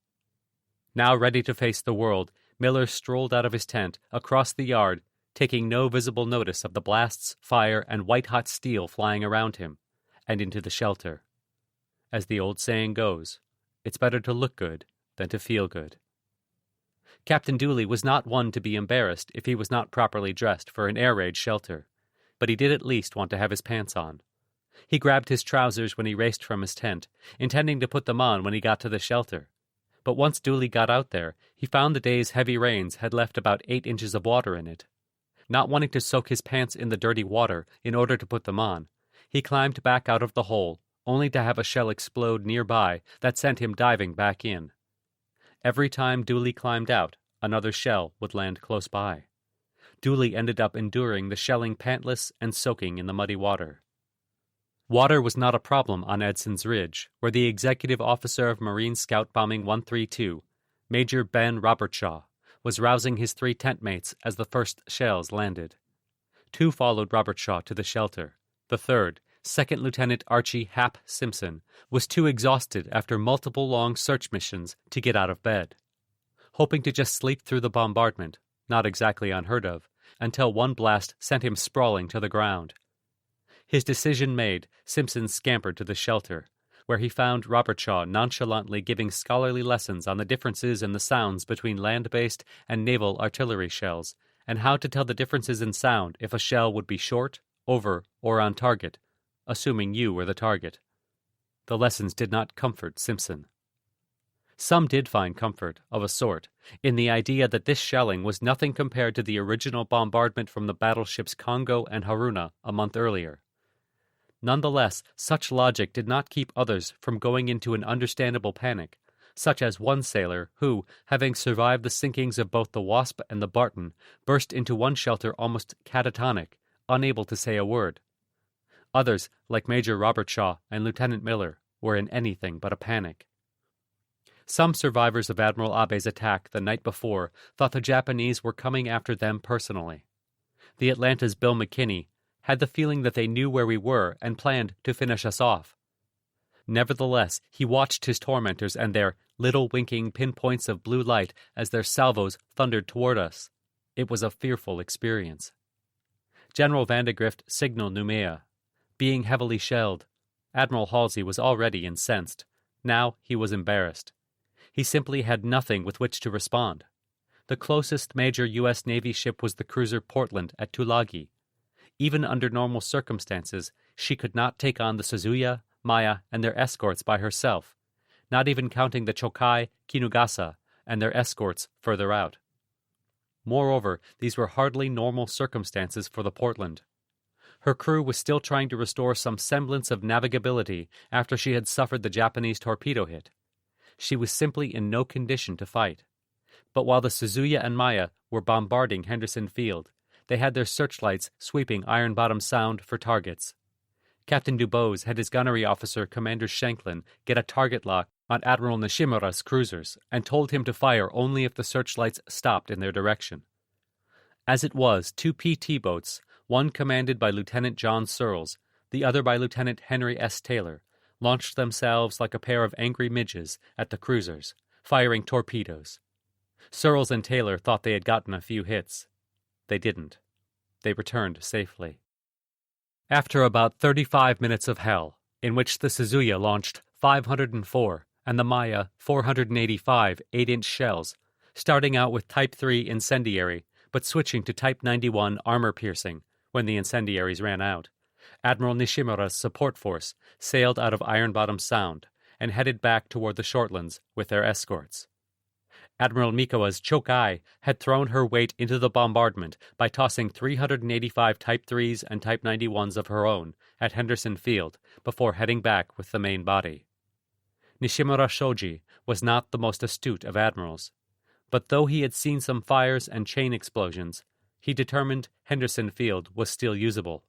Now ready to face the world, Miller strolled out of his tent, across the yard, taking no visible notice of the blasts, fire, and white-hot steel flying around him, and into the shelter. As the old saying goes, it's better to look good than to feel good. Captain Dooley was not one to be embarrassed if he was not properly dressed for an air-raid shelter, but he did at least want to have his pants on. He grabbed his trousers when he raced from his tent, intending to put them on when he got to the shelter. But once Dooley got out there, he found the day's heavy rains had left about 8 inches of water in it. Not wanting to soak his pants in the dirty water in order to put them on, he climbed back out of the hole, only to have a shell explode nearby that sent him diving back in. Every time Dooley climbed out, another shell would land close by. Dooley ended up enduring the shelling pantless and soaking in the muddy water. Water was not a problem on Edson's Ridge, where the executive officer of Marine Scout Bombing 132, Major Ben Robertshaw, was rousing his 3 tent mates as the first shells landed. 2 followed Robertshaw to the shelter. The third, Second Lieutenant Archie Hap Simpson, was too exhausted after multiple long search missions to get out of bed. Hoping to just sleep through the bombardment, not exactly unheard of, until one blast sent him sprawling to the ground. His decision made, Simpson scampered to the shelter, where he found Robertshaw nonchalantly giving scholarly lessons on the differences in the sounds between land-based and naval artillery shells, and how to tell the differences in sound if a shell would be short, over, or on target, assuming you were the target. The lessons did not comfort Simpson. Some did find comfort, of a sort, in the idea that this shelling was nothing compared to the original bombardment from the battleships Congo and Haruna a month earlier. Nonetheless, such logic did not keep others from going into an understandable panic, such as one sailor who, having survived the sinkings of both the Wasp and the Barton, burst into one shelter almost catatonic, unable to say a word. Others, like Major Robertshaw and Lieutenant Miller, were in anything but a panic. Some survivors of Admiral Abe's attack the night before thought the Japanese were coming after them personally. The Atlanta's Bill McKinney had the feeling that they knew where we were and planned to finish us off. Nevertheless, he watched his tormentors and their little winking pinpoints of blue light as their salvos thundered toward us. It was a fearful experience. General Vandegrift signaled Noumea. Being heavily shelled, Admiral Halsey was already incensed. Now he was embarrassed. He simply had nothing with which to respond. The closest major U.S. Navy ship was the cruiser Portland at Tulagi. Even under normal circumstances, she could not take on the Suzuya, Maya, and their escorts by herself, not even counting the Chokai, Kinugasa, and their escorts further out. Moreover, these were hardly normal circumstances for the Portland. Her crew was still trying to restore some semblance of navigability after she had suffered the Japanese torpedo hit. She was simply in no condition to fight. But while the Suzuya and Maya were bombarding Henderson Field, they had their searchlights sweeping Iron Bottom Sound for targets. Captain Dubose had his gunnery officer, Commander Shanklin, get a target lock on Admiral Nishimura's cruisers and told him to fire only if the searchlights stopped in their direction. As it was, 2 PT boats, one commanded by Lieutenant John Searles, the other by Lieutenant Henry S. Taylor, launched themselves like a pair of angry midges at the cruisers, firing torpedoes. Searles and Taylor thought they had gotten a few hits. They didn't. They returned safely. After about 35 minutes of hell, in which the Suzuya launched 504 and the Maya 485 8-inch shells, starting out with Type 3 incendiary, but switching to Type 91 armor-piercing when the incendiaries ran out, Admiral Nishimura's support force sailed out of Iron Bottom Sound and headed back toward the Shortlands with their escorts. Admiral Mikawa's Chokai had thrown her weight into the bombardment by tossing 385 Type 3s and Type 91s of her own at Henderson Field before heading back with the main body. Nishimura Shoji was not the most astute of admirals, but though he had seen some fires and chain explosions, he determined Henderson Field was still usable.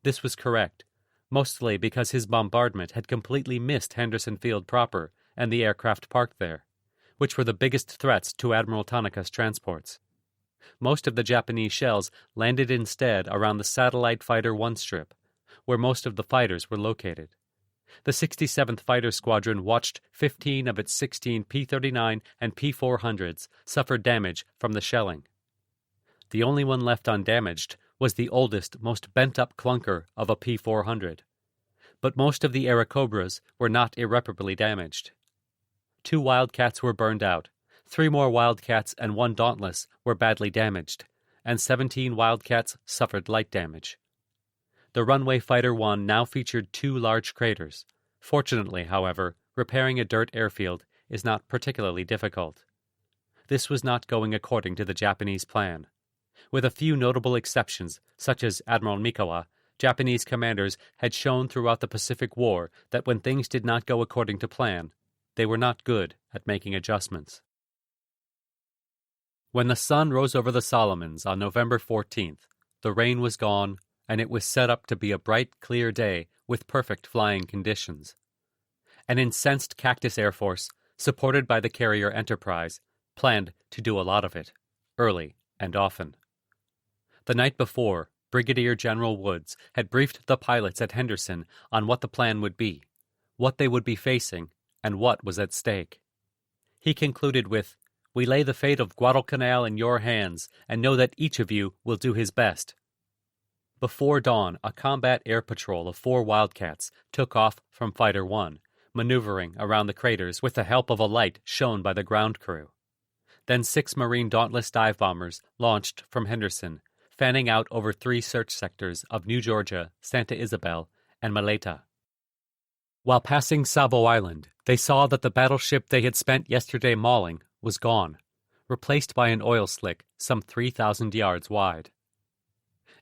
This was correct, mostly because his bombardment had completely missed Henderson Field proper and the aircraft parked there, which were the biggest threats to Admiral Tanaka's transports. Most of the Japanese shells landed instead around the Satellite Fighter 1 strip, where most of the fighters were located. The 67th Fighter Squadron watched 15 of its 16 P-39 and P-400s suffer damage from the shelling. The only one left undamaged was the oldest, most bent-up clunker of a P-400. But most of the Airacobras were not irreparably damaged. 2 Wildcats were burned out, 3 more Wildcats and 1 Dauntless were badly damaged, and 17 Wildcats suffered light damage. The Runway Fighter 1 now featured 2 large craters. Fortunately, however, repairing a dirt airfield is not particularly difficult. This was not going according to the Japanese plan. With a few notable exceptions, such as Admiral Mikawa, Japanese commanders had shown throughout the Pacific War that when things did not go according to plan, they were not good at making adjustments. When the sun rose over the Solomons on November 14th, the rain was gone, and it was set up to be a bright, clear day with perfect flying conditions. An incensed Cactus Air Force, supported by the carrier Enterprise, planned to do a lot of it, early and often. The night before, Brigadier General Woods had briefed the pilots at Henderson on what the plan would be, what they would be facing, and what was at stake. He concluded with, "We lay the fate of Guadalcanal in your hands, and know that each of you will do his best." Before dawn, a combat air patrol of 4 Wildcats took off from Fighter 1, maneuvering around the craters with the help of a light shown by the ground crew. Then 6 Marine Dauntless dive bombers launched from Henderson, fanning out over 3 search sectors of New Georgia, Santa Isabel, and Maleta. While passing Savo Island, they saw that the battleship they had spent yesterday mauling was gone, replaced by an oil slick some 3,000 yards wide.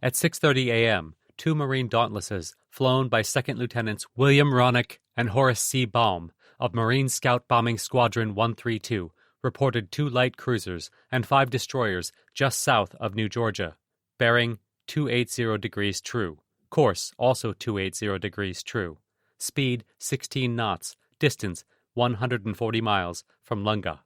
At 6:30 a.m., 2 Marine Dauntlesses, flown by Second Lieutenants William Ronick and Horace C. Baum of Marine Scout Bombing Squadron 132, reported 2 light cruisers and 5 destroyers just south of New Georgia, bearing 280 degrees true, course also 280 degrees true, speed 16 knots, distance 140 miles from Lunga.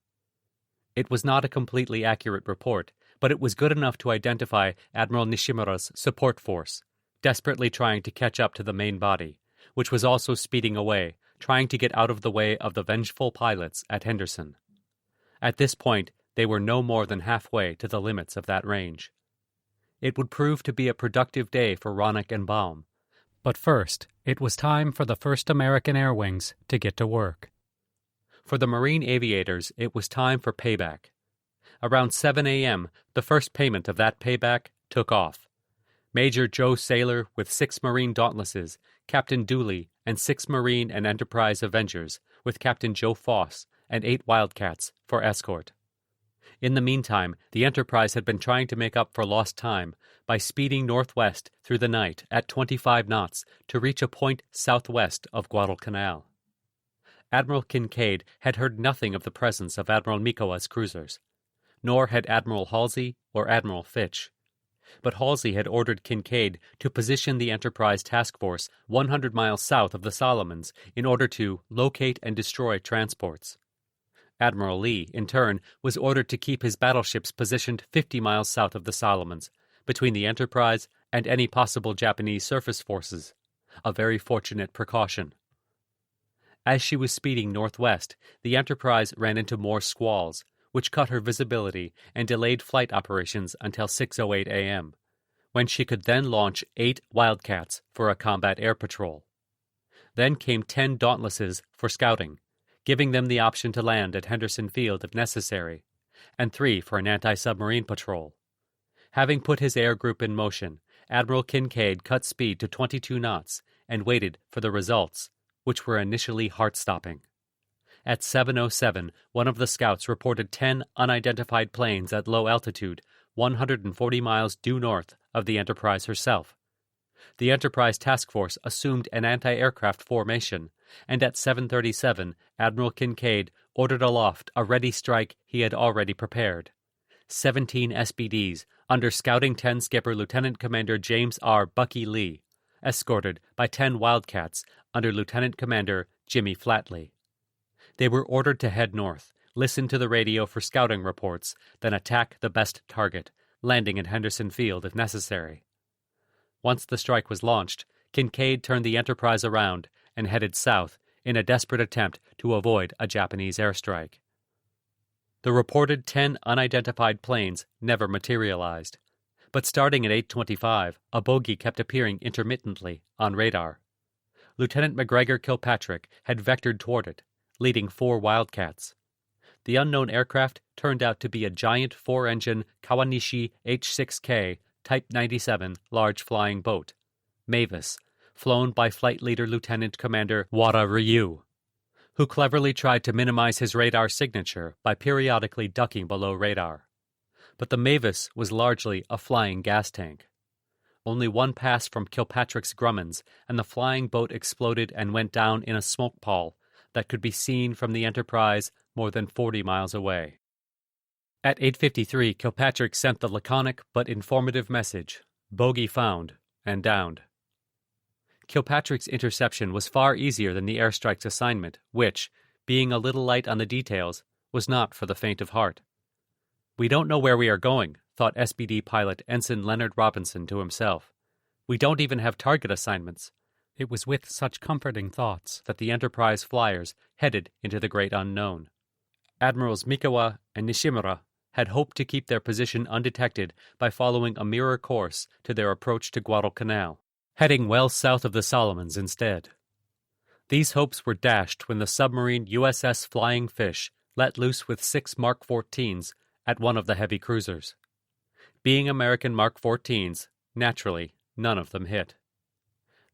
It was not a completely accurate report, but it was good enough to identify Admiral Nishimura's support force, desperately trying to catch up to the main body, which was also speeding away, trying to get out of the way of the vengeful pilots at Henderson. At this point, they were no more than halfway to the limits of that range. It would prove to be a productive day for Ronnick and Baum, but first, it was time for the first American Air Wings to get to work. For the Marine aviators, it was time for payback. Around 7 a.m., the first payment of that payback took off. Major Joe Saylor with 6 Marine Dauntlesses, Captain Dooley, and 6 Marine and Enterprise Avengers with Captain Joe Foss and 8 Wildcats for escort. In the meantime, the Enterprise had been trying to make up for lost time by speeding northwest through the night at 25 knots to reach a point southwest of Guadalcanal. Admiral Kinkaid had heard nothing of the presence of Admiral Mikowa's cruisers, nor had Admiral Halsey or Admiral Fitch. But Halsey had ordered Kinkaid to position the Enterprise task force 100 miles south of the Solomons in order to locate and destroy transports. Admiral Lee, in turn, was ordered to keep his battleships positioned 50 miles south of the Solomons, between the Enterprise and any possible Japanese surface forces, a very fortunate precaution. As she was speeding northwest, the Enterprise ran into more squalls, which cut her visibility and delayed flight operations until 6:08 a.m., when she could then launch 8 Wildcats for a combat air patrol. Then came 10 Dauntlesses for scouting, giving them the option to land at Henderson Field if necessary, and 3 for an anti-submarine patrol. Having put his air group in motion, Admiral Kinkaid cut speed to 22 knots and waited for the results, which were initially heart-stopping. At 7:07, one of the scouts reported 10 unidentified planes at low altitude, 140 miles due north of the Enterprise herself. The Enterprise task force assumed an anti-aircraft formation, and at 7:37, Admiral Kinkaid ordered aloft a ready strike he had already prepared. 17 SBDs, under Scouting 10 Skipper Lieutenant Commander James R. Bucky Lee, escorted by 10 Wildcats under Lieutenant Commander Jimmy Flatley. They were ordered to head north, listen to the radio for scouting reports, then attack the best target, landing at Henderson Field if necessary. Once the strike was launched, Kinkaid turned the Enterprise around and headed south in a desperate attempt to avoid a Japanese airstrike. The reported 10 unidentified planes never materialized, but starting at 8:25, a bogey kept appearing intermittently on radar. Lieutenant McGregor Kilpatrick had vectored toward it, leading 4 Wildcats. The unknown aircraft turned out to be a giant 4-engine Kawanishi H-6K Type 97 large flying boat, Mavis, flown by Flight Leader Lieutenant Commander Wada Ryu, who cleverly tried to minimize his radar signature by periodically ducking below radar. But the Mavis was largely a flying gas tank. Only one pass from Kilpatrick's Grummins, and the flying boat exploded and went down in a smoke pall that could be seen from the Enterprise more than 40 miles away. At 8:53, Kilpatrick sent the laconic but informative message, "Bogey found and downed." Kilpatrick's interception was far easier than the airstrike's assignment, which, being a little light on the details, was not for the faint of heart. "We don't know where we are going," thought SBD pilot Ensign Leonard Robinson to himself. "We don't even have target assignments." It was with such comforting thoughts that the Enterprise flyers headed into the great unknown. Admirals Mikowa and Nishimura had hoped to keep their position undetected by following a mirror course to their approach to Guadalcanal, heading well south of the Solomons instead. These hopes were dashed when the submarine USS Flying Fish let loose with 6 Mark 14s at one of the heavy cruisers. Being American Mark 14s, naturally, none of them hit.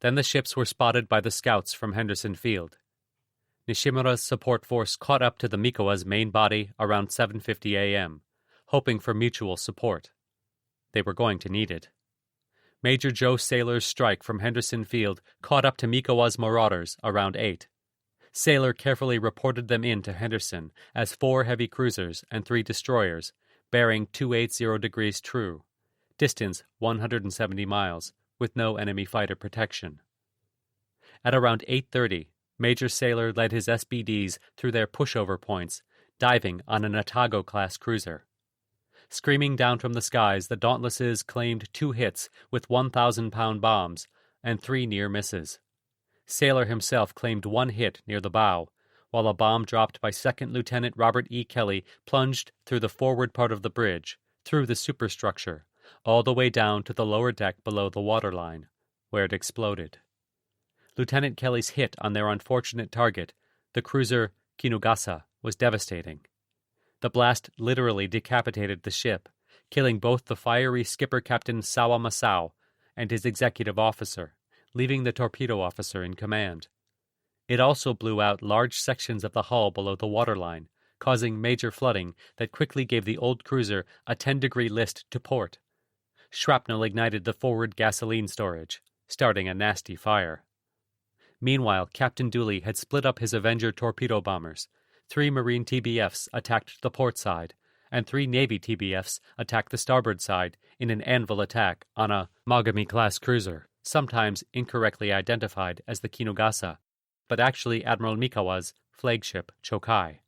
Then the ships were spotted by the scouts from Henderson Field. Nishimura's support force caught up to the Mikowa's main body around 7:50 a.m., hoping for mutual support. They were going to need it. Major Joe Saylor's strike from Henderson Field caught up to Mikowa's marauders around 8. Saylor carefully reported them in to Henderson as 4 heavy cruisers and 3 destroyers, bearing 280 degrees true, distance 170 miles, with no enemy fighter protection. At around 8:30, Major Saylor led his SBDs through their pushover points, diving on an Otago-class cruiser. Screaming down from the skies, the Dauntlesses claimed 2 hits with 1,000-pound bombs and 3 near misses. Sailor himself claimed one hit near the bow, while a bomb dropped by Second Lieutenant Robert E. Kelly plunged through the forward part of the bridge, through the superstructure, all the way down to the lower deck below the waterline, where it exploded. Lieutenant Kelly's hit on their unfortunate target, the cruiser Kinugasa, was devastating. The blast literally decapitated the ship, killing both the fiery skipper Captain Sawa Masao and his executive officer, leaving the torpedo officer in command. It also blew out large sections of the hull below the waterline, causing major flooding that quickly gave the old cruiser a 10-degree list to port. Shrapnel ignited the forward gasoline storage, starting a nasty fire. Meanwhile, Captain Dooley had split up his Avenger torpedo bombers. 3 Marine TBFs attacked the port side, and 3 Navy TBFs attacked the starboard side in an anvil attack on a Mogami-class cruiser, sometimes incorrectly identified as the Kinugasa, but actually Admiral Mikawa's flagship Chokai.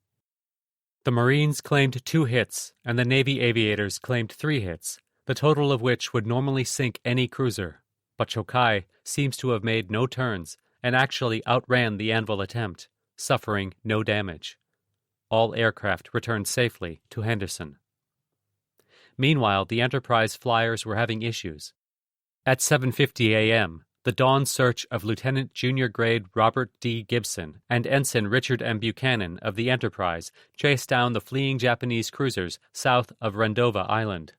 The Marines claimed 2 hits, and the Navy aviators claimed 3 hits, the total of which would normally sink any cruiser, but Chokai seems to have made no turns and actually outran the anvil attempt, suffering no damage. All aircraft returned safely to Henderson. Meanwhile, the Enterprise flyers were having issues. At 7:50 a.m., the dawn search of Lieutenant Junior Grade Robert D. Gibson and Ensign Richard M. Buchanan of the Enterprise chased down the fleeing Japanese cruisers south of Rendova Island.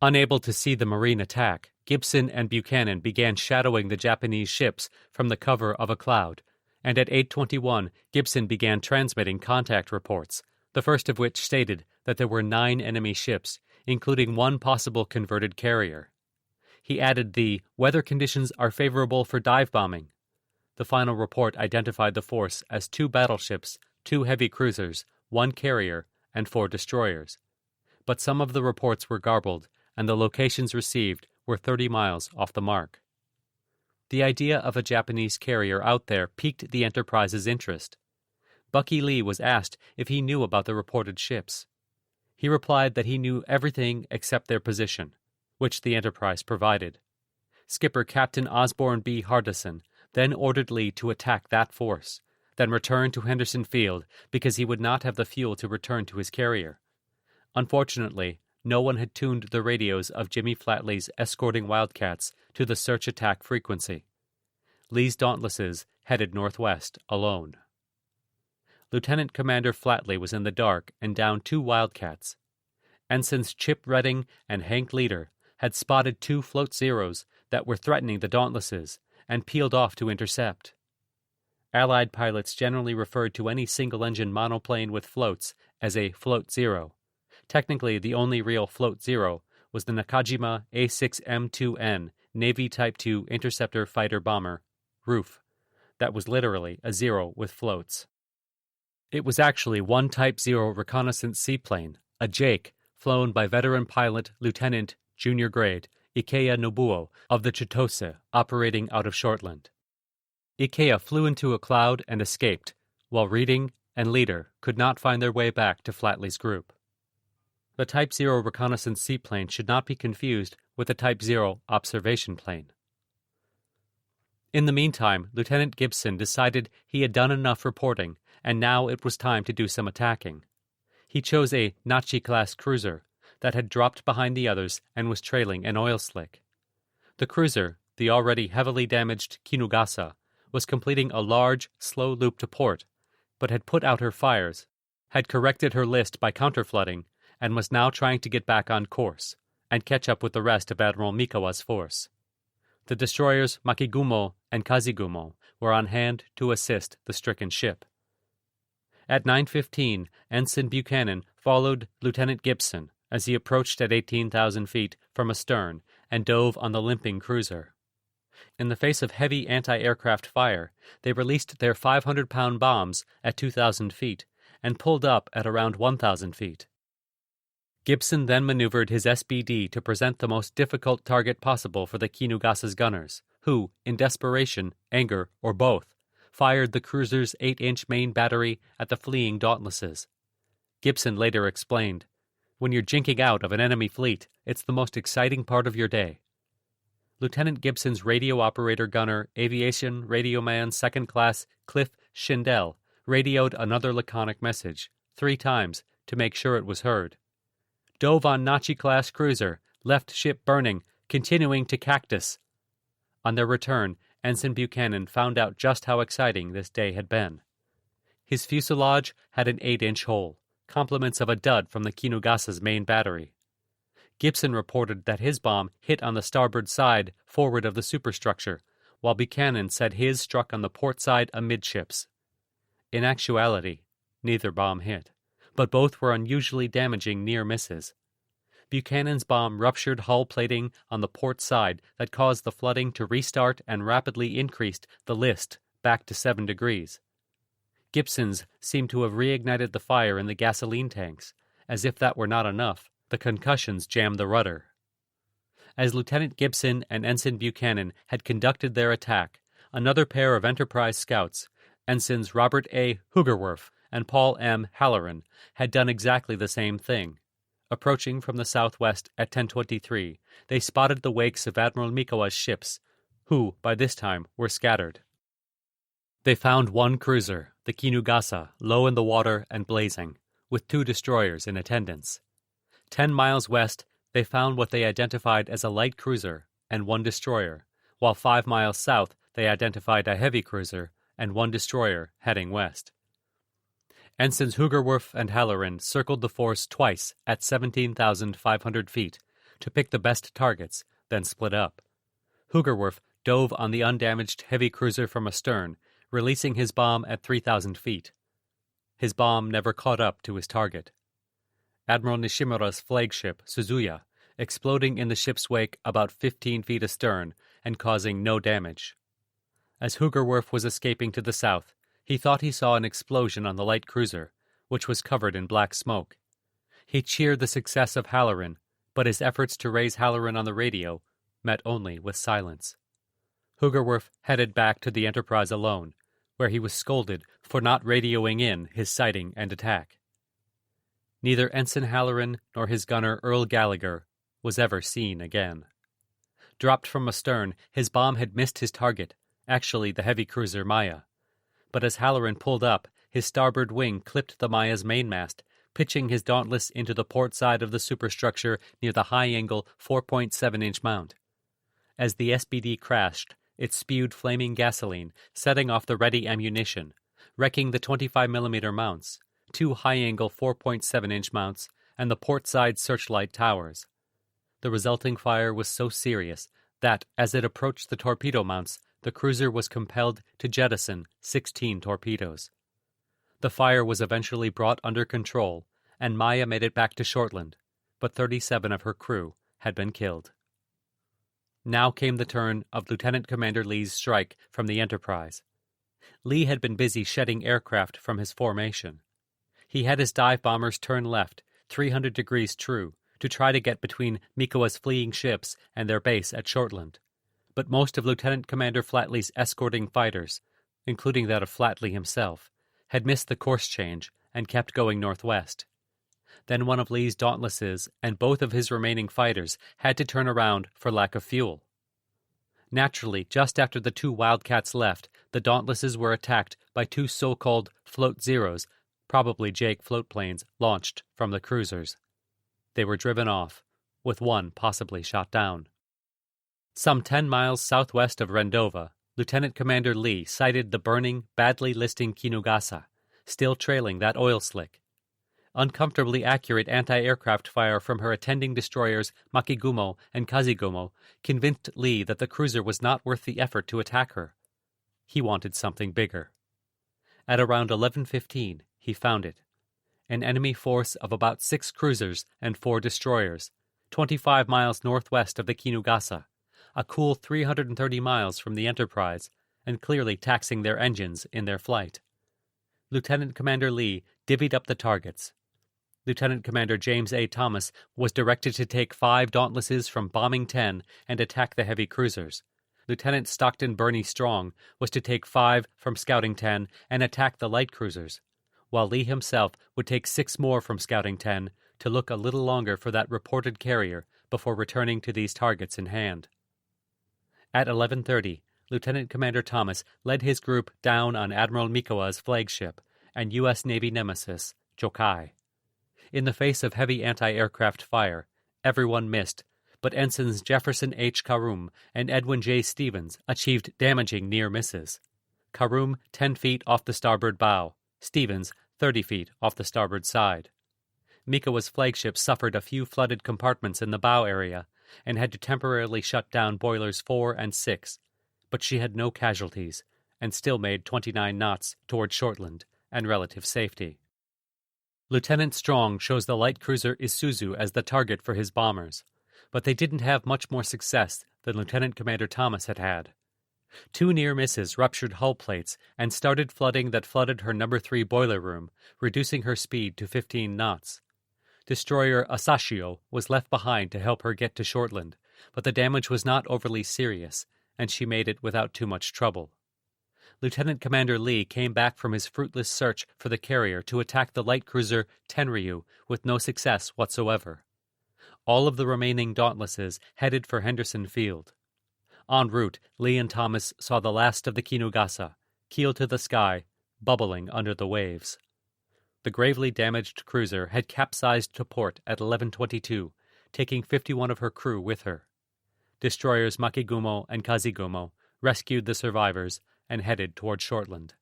Unable to see the Marine attack, Gibson and Buchanan began shadowing the Japanese ships from the cover of a cloud, and at 8:21 Gibson began transmitting contact reports, the first of which stated that there were 9 enemy ships, including 1 possible converted carrier. He added the weather conditions are favorable for dive bombing. The final report identified the force as 2 battleships, 2 heavy cruisers, 1 carrier, and 4 destroyers. But some of the reports were garbled, and the locations received were 30 miles off the mark. The idea of a Japanese carrier out there piqued the Enterprise's interest. Bucky Lee was asked if he knew about the reported ships. He replied that he knew everything except their position, which the Enterprise provided. Skipper Captain Osborne B. Hardison then ordered Lee to attack that force, then return to Henderson Field because he would not have the fuel to return to his carrier. Unfortunately, no one had tuned the radios of Jimmy Flatley's escorting Wildcats to the search-attack frequency. Lee's Dauntlesses headed northwest alone. Lieutenant Commander Flatley was in the dark and downed 2 Wildcats. Ensigns Chip Redding and Hank Leader had spotted 2 Float Zeros that were threatening the Dauntlesses and peeled off to intercept. Allied pilots generally referred to any single-engine monoplane with floats as a Float Zero. Technically, the only real Float Zero was the Nakajima A6M2N Navy Type II interceptor fighter bomber, Roof. That was literally a Zero with floats. It was actually one Type Zero reconnaissance seaplane, a Jake, flown by veteran pilot Lieutenant Junior Grade Ikeya Nobuo of the Chitose, operating out of Shortland. Ikeya flew into a cloud and escaped, while Reading and Leader could not find their way back to Flatley's group. The Type Zero reconnaissance seaplane should not be confused with the Type Zero observation plane. In the meantime, Lieutenant Gibson decided he had done enough reporting, and now it was time to do some attacking. He chose a Nachi-class cruiser that had dropped behind the others and was trailing an oil slick. The cruiser, the already heavily damaged Kinugasa, was completing a large, slow loop to port, but had put out her fires, had corrected her list by counterflooding, and was now trying to get back on course and catch up with the rest of Admiral Mikawa's force. The destroyers Makigumo and Kazigumo were on hand to assist the stricken ship. At 9:15, Ensign Buchanan followed Lieutenant Gibson as he approached at 18,000 feet from astern and dove on the limping cruiser. In the face of heavy anti-aircraft fire, they released their 500-pound bombs at 2,000 feet and pulled up at around 1,000 feet. Gibson then maneuvered his SBD to present the most difficult target possible for the Kinugasa's gunners, who, in desperation, anger, or both, fired the cruiser's 8-inch main battery at the fleeing Dauntlesses. Gibson later explained, "When you're jinking out of an enemy fleet, it's the most exciting part of your day." Lieutenant Gibson's radio operator gunner, aviation radioman second class Cliff Schindel, radioed another laconic message, 3 times, to make sure it was heard. Dove on Nachi-class cruiser, left ship burning, continuing to Cactus. On their return, Ensign Buchanan found out just how exciting this day had been. His fuselage had an 8-inch hole, compliments of a dud from the Kinugasa's main battery. Gibson reported that his bomb hit on the starboard side forward of the superstructure, while Buchanan said his struck on the port side amidships. In actuality, neither bomb hit, but both were unusually damaging near misses. Buchanan's bomb ruptured hull plating on the port side that caused the flooding to restart and rapidly increased the list back to 7 degrees. Gibson's seemed to have reignited the fire in the gasoline tanks. As if that were not enough, the concussions jammed the rudder. As Lieutenant Gibson and Ensign Buchanan had conducted their attack, another pair of Enterprise scouts, Ensigns Robert A. Hoogerwerf and Paul M. Halloran, had done exactly the same thing. Approaching from the southwest at 10:23, they spotted the wakes of Admiral Mikawa's ships, who, by this time, were scattered. They found one cruiser, the Kinugasa, low in the water and blazing, with 2 destroyers in attendance. 10 miles west, they found what they identified as a light cruiser and 1 destroyer, while 5 miles south they identified a heavy cruiser and 1 destroyer heading west. Ensigns Hoogerwerf and Halloran circled the force twice at 17,500 feet to pick the best targets, then split up. Hoogerwerf dove on the undamaged heavy cruiser from astern, releasing his bomb at 3,000 feet. His bomb never caught up to his target. Admiral Nishimura's flagship, Suzuya, exploding in the ship's wake about 15 feet astern and causing no damage. As Hoogerwerf was escaping to the south, he thought he saw an explosion on the light cruiser, which was covered in black smoke. He cheered the success of Halloran, but his efforts to raise Halloran on the radio met only with silence. Hoogerwerf headed back to the Enterprise alone, where he was scolded for not radioing in his sighting and attack. Neither Ensign Halloran nor his gunner Earl Gallagher was ever seen again. Dropped from astern, his bomb had missed his target, actually the heavy cruiser Maya. But as Halloran pulled up, his starboard wing clipped the Maya's mainmast, pitching his Dauntless into the port side of the superstructure near the high-angle 4.7-inch mount. As the SBD crashed, it spewed flaming gasoline, setting off the ready ammunition, wrecking the 25mm mounts, 2 high-angle 4.7-inch mounts, and the port side searchlight towers. The resulting fire was so serious that, as it approached the torpedo mounts, the cruiser was compelled to jettison 16 torpedoes. The fire was eventually brought under control, and Maya made it back to Shortland, but 37 of her crew had been killed. Now came the turn of Lieutenant Commander Lee's strike from the Enterprise. Lee had been busy shedding aircraft from his formation. He had his dive bombers turn left, 300 degrees true, to try to get between Mikawa's fleeing ships and their base at Shortland. But most of Lieutenant Commander Flatley's escorting fighters, including that of Flatley himself, had missed the course change and kept going northwest. Then one of Lee's Dauntlesses and both of his remaining fighters had to turn around for lack of fuel. Naturally, just after the 2 Wildcats left, the Dauntlesses were attacked by 2 so-called Float Zeros, probably Jake float planes, launched from the cruisers. They were driven off, with one possibly shot down. Some 10 miles southwest of Rendova, Lieutenant Commander Lee sighted the burning, badly listing Kinugasa, still trailing that oil slick. Uncomfortably accurate anti-aircraft fire from her attending destroyers Makigumo and Kazigumo convinced Lee that the cruiser was not worth the effort to attack her. He wanted something bigger. At around 11:15, he found it. An enemy force of about 6 cruisers and 4 destroyers, 25 miles northwest of the Kinugasa, a cool 330 miles from the Enterprise, and clearly taxing their engines in their flight. Lieutenant Commander Lee divvied up the targets. Lieutenant Commander James A. Thomas was directed to take 5 Dauntlesses from Bombing 10 and attack the heavy cruisers. Lieutenant Stockton Bernie Strong was to take 5 from Scouting 10 and attack the light cruisers, while Lee himself would take 6 more from Scouting 10 to look a little longer for that reported carrier before returning to these targets in hand. At 11:30, Lieutenant Commander Thomas led his group down on Admiral Mikawa's flagship and U.S. Navy nemesis, Jokai. In the face of heavy anti-aircraft fire, everyone missed, but Ensigns Jefferson H. Karum and Edwin J. Stevens achieved damaging near misses. Karum 10 feet off the starboard bow, Stevens 30 feet off the starboard side. Mikawa's flagship suffered a few flooded compartments in the bow area and had to temporarily shut down boilers 4 and 6, but she had no casualties and still made 29 knots toward Shortland and relative safety. Lieutenant Strong chose the light cruiser Isuzu as the target for his bombers, but they didn't have much more success than Lieutenant Commander Thomas had had. 2 near misses ruptured hull plates and started flooding that flooded her No. 3 boiler room, reducing her speed to 15 knots. Destroyer Asashio was left behind to help her get to Shortland, but the damage was not overly serious, and she made it without too much trouble. Lieutenant Commander Lee came back from his fruitless search for the carrier to attack the light cruiser Tenryu with no success whatsoever. All of the remaining Dauntlesses headed for Henderson Field. En route, Lee and Thomas saw the last of the Kinugasa, keel to the sky, bubbling under the waves. The gravely damaged cruiser had capsized to port at 11:22, taking 51 of her crew with her. Destroyers Makigumo and Kazigumo rescued the survivors and headed toward Shortland.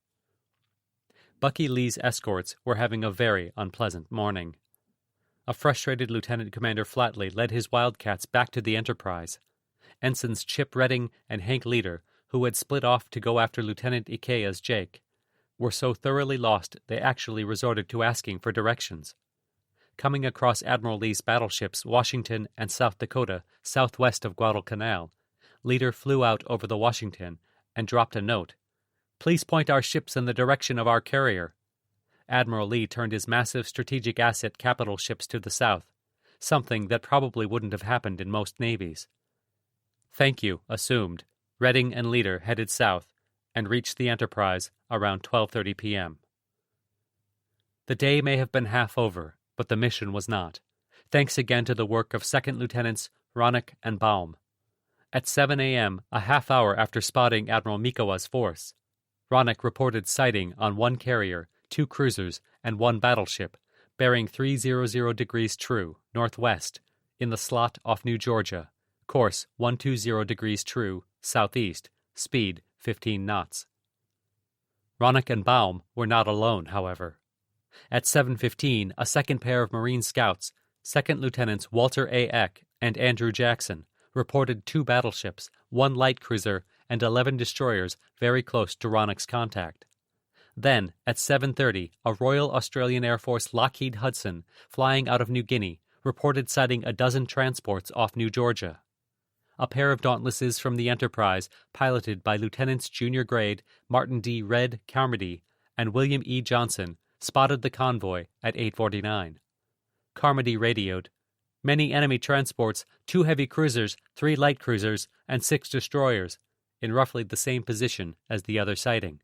Bucky Lee's escorts were having a very unpleasant morning. A frustrated Lieutenant Commander Flatley led his Wildcats back to the Enterprise. Ensigns Chip Redding and Hank Leader, who had split off to go after Lieutenant Ikea's Jake, were so thoroughly lost they actually resorted to asking for directions. Coming across Admiral Lee's battleships Washington and South Dakota southwest of Guadalcanal, Leader flew out over the Washington and dropped a note. "Please point our ships in the direction of our carrier." Admiral Lee turned his massive strategic asset capital ships to the south, something that probably wouldn't have happened in most navies. "Thank you," assumed, Redding and Leader headed south and reached the Enterprise around 12:30 p.m. The day may have been half over, but the mission was not, thanks again to the work of Second Lieutenants Ronick and Baum. At 7 a.m., a half hour after spotting Admiral Mikawa's force, Ronick reported sighting on 1 carrier, 2 cruisers, and 1 battleship, bearing 300 degrees true, northwest, in the slot off New Georgia, course 120 degrees true, southeast, speed 15 knots. Ronick and Baum were not alone, however. At 7:15, a second pair of Marine Scouts, Second Lieutenants Walter A. Eck and Andrew Jackson, reported 2 battleships, 1 light cruiser, and 11 destroyers very close to Ronick's contact. Then, at 7:30, a Royal Australian Air Force Lockheed Hudson, flying out of New Guinea, reported sighting a dozen transports off New Georgia. A pair of Dauntlesses from the Enterprise, piloted by Lieutenants Junior Grade Martin D. Red Carmody and William E. Johnson, spotted the convoy at 8:49. Carmody radioed, "Many enemy transports, 2 heavy cruisers, 3 light cruisers, and 6 destroyers," in roughly the same position as the other sighting.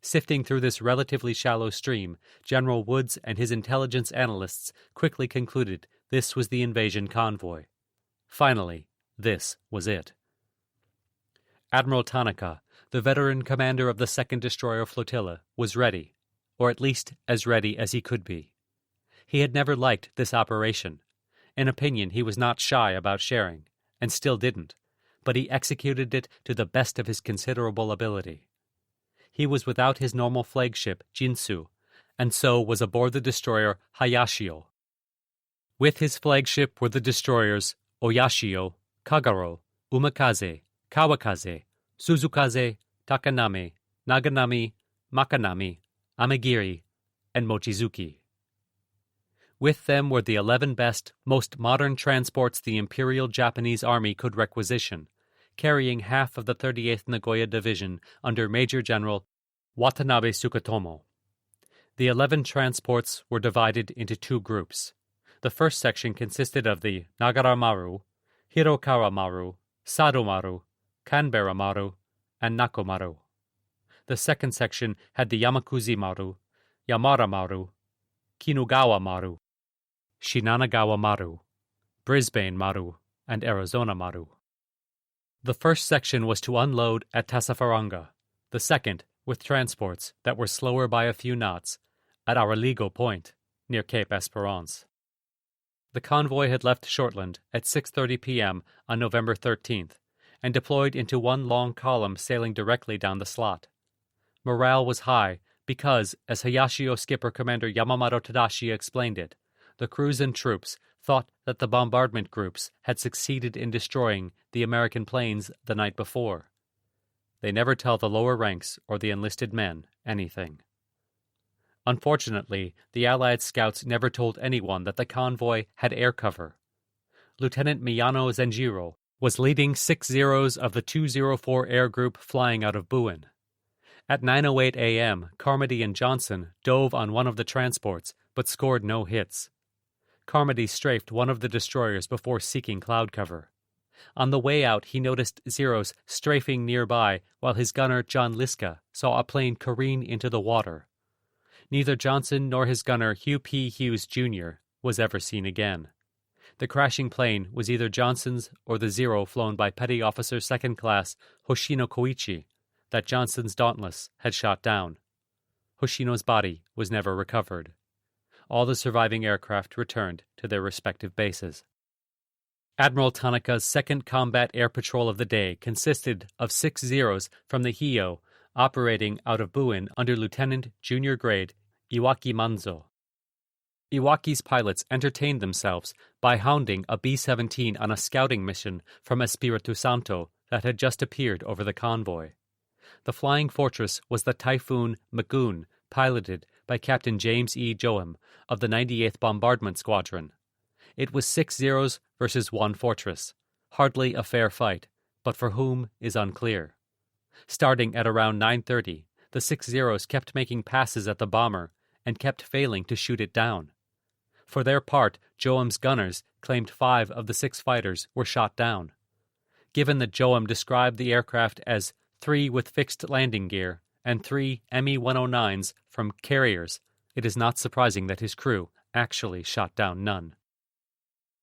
Sifting through this relatively shallow stream, General Woods and his intelligence analysts quickly concluded this was the invasion convoy. Finally, this was it. Admiral Tanaka, the veteran commander of the 2nd Destroyer Flotilla, was ready, or at least as ready as he could be. He had never liked this operation, an opinion he was not shy about sharing, and still didn't, but he executed it to the best of his considerable ability. He was without his normal flagship, Jinsu, and so was aboard the destroyer Hayashio. With his flagship were the destroyers Oyashio, Kagaro, Umakaze, Kawakaze, Suzukaze, Takanami, Naganami, Makanami, Amagiri, and Mochizuki. With them were the 11 best, most modern transports the Imperial Japanese Army could requisition, carrying half of the 38th Nagoya Division under Major General Watanabe Sukatomo. The 11 transports were divided into 2 groups. The first section consisted of the Nagara-maru, Hirokawa-maru, Sado-maru, Canberra-maru, and Nako-maru. The second section had the Yamakuzi-maru, Yamara-maru, Kinugawa-maru, Shinanagawa-maru, Brisbane-maru, and Arizona-maru. The first section was to unload at Tassafaranga, the second, with transports that were slower by a few knots, at Araligo Point, near Cape Esperance. The convoy had left Shortland at 6:30 p.m. on November 13th, and deployed into one long column sailing directly down the slot. Morale was high because, as Hayashio skipper Commander Yamamoto Tadashi explained it, the crews and troops thought that the bombardment groups had succeeded in destroying the American planes the night before. They never tell the lower ranks or the enlisted men anything. Unfortunately, the Allied scouts never told anyone that the convoy had air cover. Lieutenant Miyano Zenjiro was leading 6 Zeros of the 204 Air Group flying out of Buin. At 9:08 a.m., Carmody and Johnson dove on one of the transports, but scored no hits. Carmody strafed one of the destroyers before seeking cloud cover. On the way out, he noticed Zeros strafing nearby while his gunner, John Liska, saw a plane careen into the water. Neither Johnson nor his gunner, Hugh P. Hughes, Jr., was ever seen again. The crashing plane was either Johnson's or the Zero flown by Petty Officer Second Class Hoshino Koichi that Johnson's Dauntless had shot down. Hoshino's body was never recovered. All the surviving aircraft returned to their respective bases. Admiral Tanaka's second combat air patrol of the day consisted of 6 Zeros from the Hio, operating out of Buin under Lieutenant Junior Grade Iwaki Manzo. Iwaki's pilots entertained themselves by hounding a B-17 on a scouting mission from Espiritu Santo that had just appeared over the convoy. The flying fortress was the Typhoon Magoon, piloted by Captain James E. Joam of the 98th Bombardment Squadron. It was 6 Zeros versus 1 fortress, hardly a fair fight, but for whom is unclear. Starting at around 9:30, the 6 Zeros kept making passes at the bomber and kept failing to shoot it down. For their part, Joam's gunners claimed 5 of the 6 fighters were shot down. Given that Joam described the aircraft as 3 with fixed landing gear and 3 Me-109s from carriers, it is not surprising that his crew actually shot down none.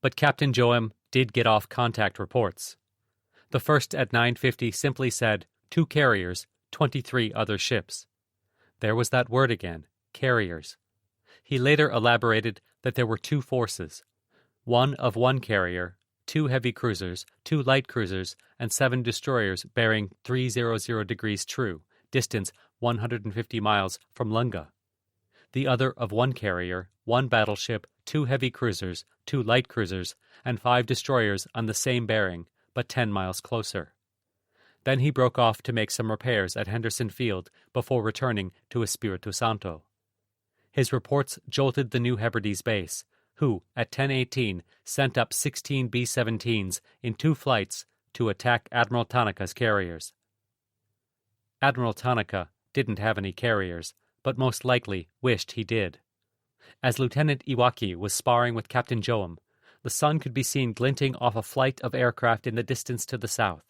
But Captain Joam did get off contact reports. The first at 9:50 simply said, 2 carriers, 23 other ships. There was that word again, carriers. He later elaborated that there were 2 forces, one of 1 carrier, 2 heavy cruisers, 2 light cruisers, and 7 destroyers bearing 300 degrees true, distance 150 miles from Lunga. The other of 1 carrier, 1 battleship, 2 heavy cruisers, 2 light cruisers, and 5 destroyers on the same bearing, but 10 miles closer. Then he broke off to make some repairs at Henderson Field before returning to Espiritu Santo. His reports jolted the New Hebrides base, who, at 10:18, sent up 16 B-17s in 2 flights to attack Admiral Tanaka's carriers. Admiral Tanaka didn't have any carriers, but most likely wished he did. As Lieutenant Iwaki was sparring with Captain Joam, the sun could be seen glinting off a flight of aircraft in the distance to the south.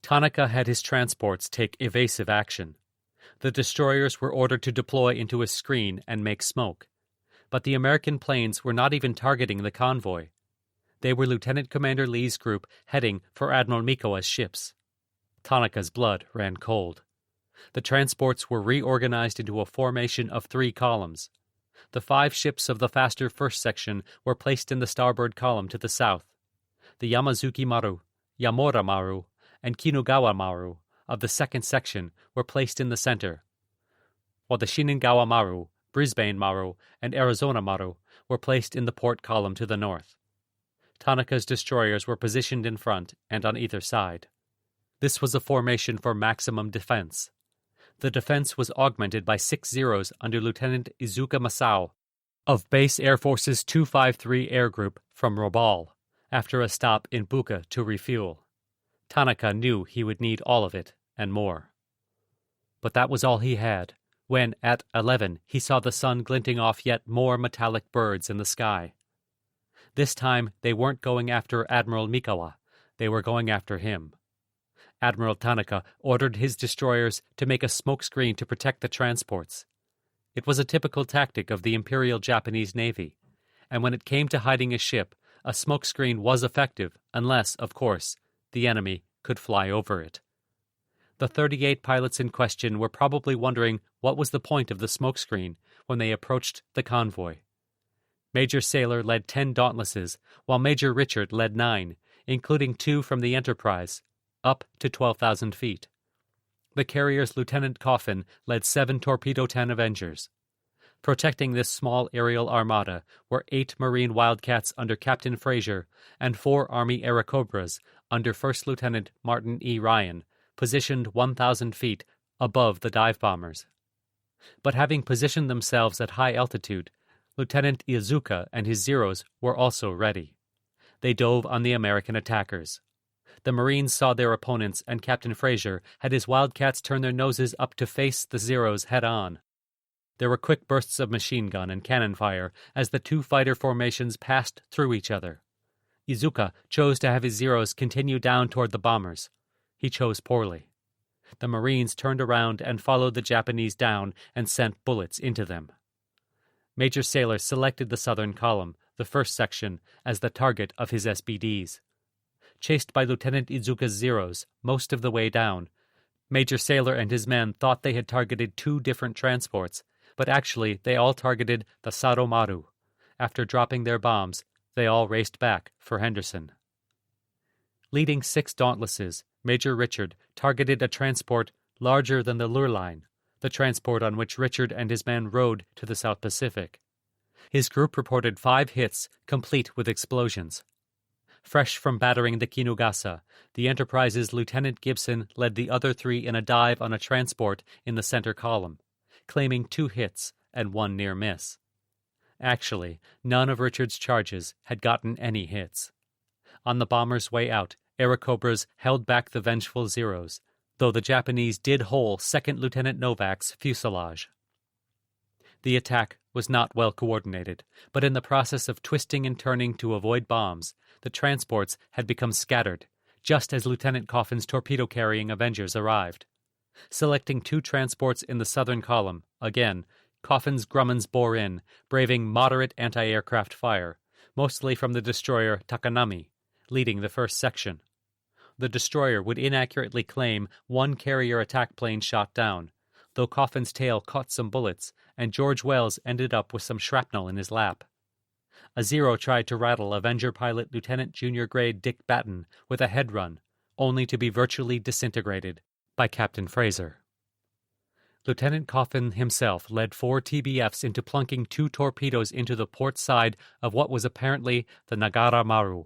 Tanaka had his transports take evasive action. The destroyers were ordered to deploy into a screen and make smoke. But the American planes were not even targeting the convoy. They were Lieutenant Commander Lee's group heading for Admiral Mikowa's ships. Tanaka's blood ran cold. The transports were reorganized into a formation of 3 columns. The 5 ships of the faster first section were placed in the starboard column to the south. The Yamazuki Maru, Yamura Maru, and Kinugawa Maru of the second section were placed in the center, while the Shinagawa Maru, Brisbane Maru, and Arizona Maru were placed in the port column to the north. Tanaka's destroyers were positioned in front and on either side. This was a formation for maximum defense. The defense was augmented by 6 Zeros under Lieutenant Izuka Masao of Base Air Force's 253 Air Group from Robal, after a stop in Buka to refuel. Tanaka knew he would need all of it and more. But that was all he had, when at 11 he saw the sun glinting off yet more metallic birds in the sky. This time they weren't going after Admiral Mikawa, they were going after him. Admiral Tanaka ordered his destroyers to make a smokescreen to protect the transports. It was a typical tactic of the Imperial Japanese Navy, and when it came to hiding a ship, a smokescreen was effective unless, of course, the enemy could fly over it. The 38 pilots in question were probably wondering what was the point of the smokescreen when they approached the convoy. Major Saylor led 10 Dauntlesses, while Major Richard led 9, including 2 from the Enterprise, up to 12,000 feet. The carrier's Lieutenant Coffin led 7 Torpedo-10 Avengers. Protecting this small aerial armada were 8 Marine Wildcats under Captain Fraser and 4 Army Airacobras under First Lieutenant Martin E. Ryan, positioned 1,000 feet above the dive bombers. But having positioned themselves at high altitude, Lieutenant Izuka and his Zeros were also ready. They dove on the American attackers. The Marines saw their opponents, and Captain Fraser had his Wildcats turn their noses up to face the Zeros head-on. There were quick bursts of machine gun and cannon fire as the 2 fighter formations passed through each other. Izuka chose to have his Zeros continue down toward the bombers. He chose poorly. The Marines turned around and followed the Japanese down and sent bullets into them. Major Saylor selected the southern column, the first section, as the target of his SBDs. Chased by Lieutenant Izuka's Zeros most of the way down, Major Saylor and his men thought they had targeted 2 different transports, but actually they all targeted the Saromaru. After dropping their bombs, they all raced back for Henderson. Leading 6 Dauntlesses, Major Richard targeted a transport larger than the Lurline, the transport on which Richard and his men rode to the South Pacific. His group reported 5 hits, complete with explosions. Fresh from battering the Kinugasa, the Enterprise's Lieutenant Gibson led the other 3 in a dive on a transport in the center column, claiming 2 hits and 1 near miss. Actually, none of Richard's charges had gotten any hits. On the bomber's way out, Airacobras held back the vengeful Zeros, though the Japanese did hole 2nd Lieutenant Novak's fuselage. The attack was not well coordinated, but in the process of twisting and turning to avoid bombs, the transports had become scattered, just as Lieutenant Coffin's torpedo-carrying Avengers arrived. Selecting 2 transports in the southern column, again, Coffin's Grummons bore in, braving moderate anti-aircraft fire, mostly from the destroyer Takanami, leading the first section. The destroyer would inaccurately claim 1 carrier attack plane shot down, though Coffin's tail caught some bullets, and George Wells ended up with some shrapnel in his lap. A Zero tried to rattle Avenger pilot Lieutenant Junior Grade Dick Batten with a head run, only to be virtually disintegrated by Captain Fraser. Lieutenant Coffin himself led 4 TBFs into plunking 2 torpedoes into the port side of what was apparently the Nagara Maru,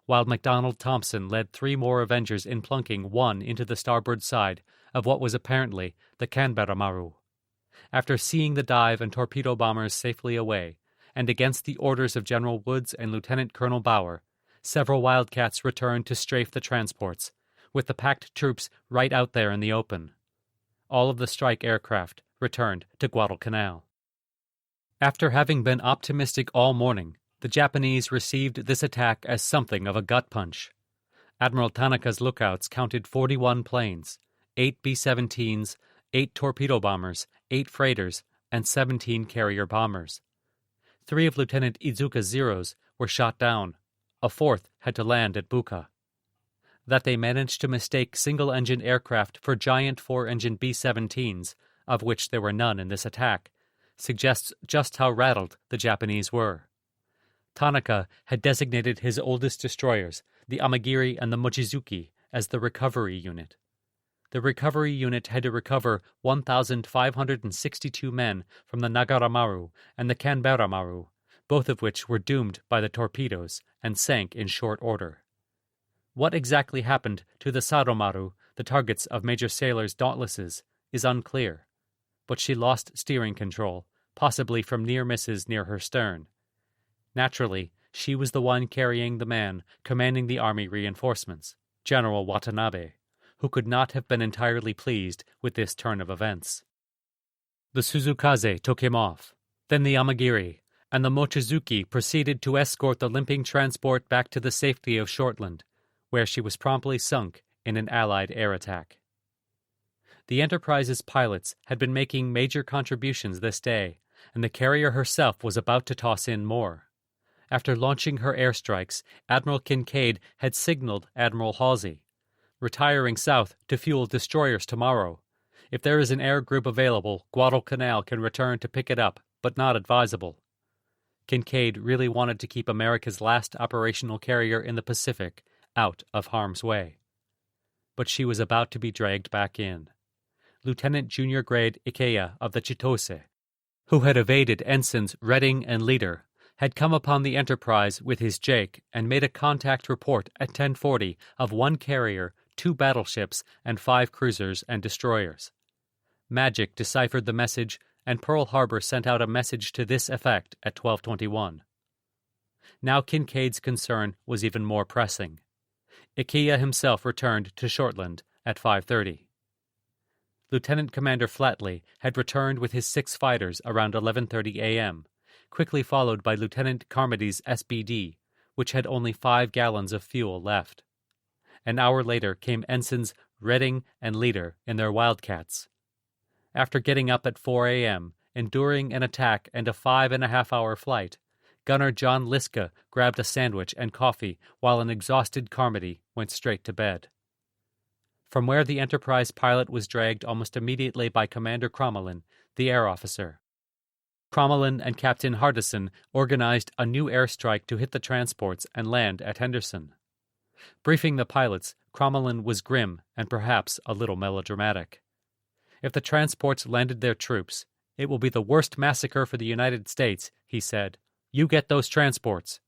while MacDonald Thompson led 3 more Avengers in plunking 1 into the starboard side of what was apparently the Canberra Maru. After seeing the dive and torpedo bombers safely away, and against the orders of General Woods and Lieutenant Colonel Bauer, several Wildcats returned to strafe the transports, with the packed troops right out there in the open. All of the strike aircraft returned to Guadalcanal. After having been optimistic all morning, the Japanese received this attack as something of a gut punch. Admiral Tanaka's lookouts counted 41 planes, 8 B-17s, 8 torpedo bombers, 8 freighters, and 17 carrier bombers. 3 of Lieutenant Izuka's Zeros were shot down. A 4th had to land at Buka. That they managed to mistake single-engine aircraft for giant 4-engine B-17s, of which there were none in this attack, suggests just how rattled the Japanese were. Tanaka had designated his oldest destroyers, the Amagiri and the Mochizuki, as the recovery unit. The recovery unit had to recover 1,562 men from the Nagaramaru and the Canberra-maru, both of which were doomed by the torpedoes and sank in short order. What exactly happened to the Saromaru, the targets of Major Saylor's Dauntlesses, is unclear, but she lost steering control, possibly from near misses near her stern. Naturally, she was the one carrying the man commanding the army reinforcements, General Watanabe, who could not have been entirely pleased with this turn of events. The Suzukaze took him off, then the Amagiri, and the Mochizuki proceeded to escort the limping transport back to the safety of Shortland, where she was promptly sunk in an Allied air attack. The Enterprise's pilots had been making major contributions this day, and the carrier herself was about to toss in more. After launching her airstrikes, Admiral Kincaid had signaled Admiral Halsey, retiring south to fuel destroyers tomorrow. If there is an air group available, Guadalcanal can return to pick it up, but not advisable. Kinkaid really wanted to keep America's last operational carrier in the Pacific out of harm's way. But she was about to be dragged back in. Lieutenant Junior Grade Ikeya of the Chitose, who had evaded ensigns Redding and Leader, had come upon the Enterprise with his Jake and made a contact report at 10:40 of 1 carrier, 2 battleships, and 5 cruisers and destroyers. Magic deciphered the message, and Pearl Harbor sent out a message to this effect at 12:21. Now Kinkaid's concern was even more pressing. Ikeya himself returned to Shortland at 5:30. Lieutenant Commander Flatley had returned with his 6 fighters around 11:30 a.m., quickly followed by Lieutenant Carmody's SBD, which had only 5 gallons of fuel left. An hour later came Ensigns Redding and Leader in their Wildcats. After getting up at 4 a.m., enduring an attack and a 5.5-hour flight, Gunner John Liska grabbed a sandwich and coffee while an exhausted Carmody went straight to bed. From where the Enterprise pilot was dragged almost immediately by Commander Crommelin, the air officer. Crommelin and Captain Hardison organized a new airstrike to hit the transports and land at Henderson. Briefing the pilots, Crommelin was grim and perhaps a little melodramatic. If the transports landed their troops, it will be the worst massacre for the United States, he said. You get those transports.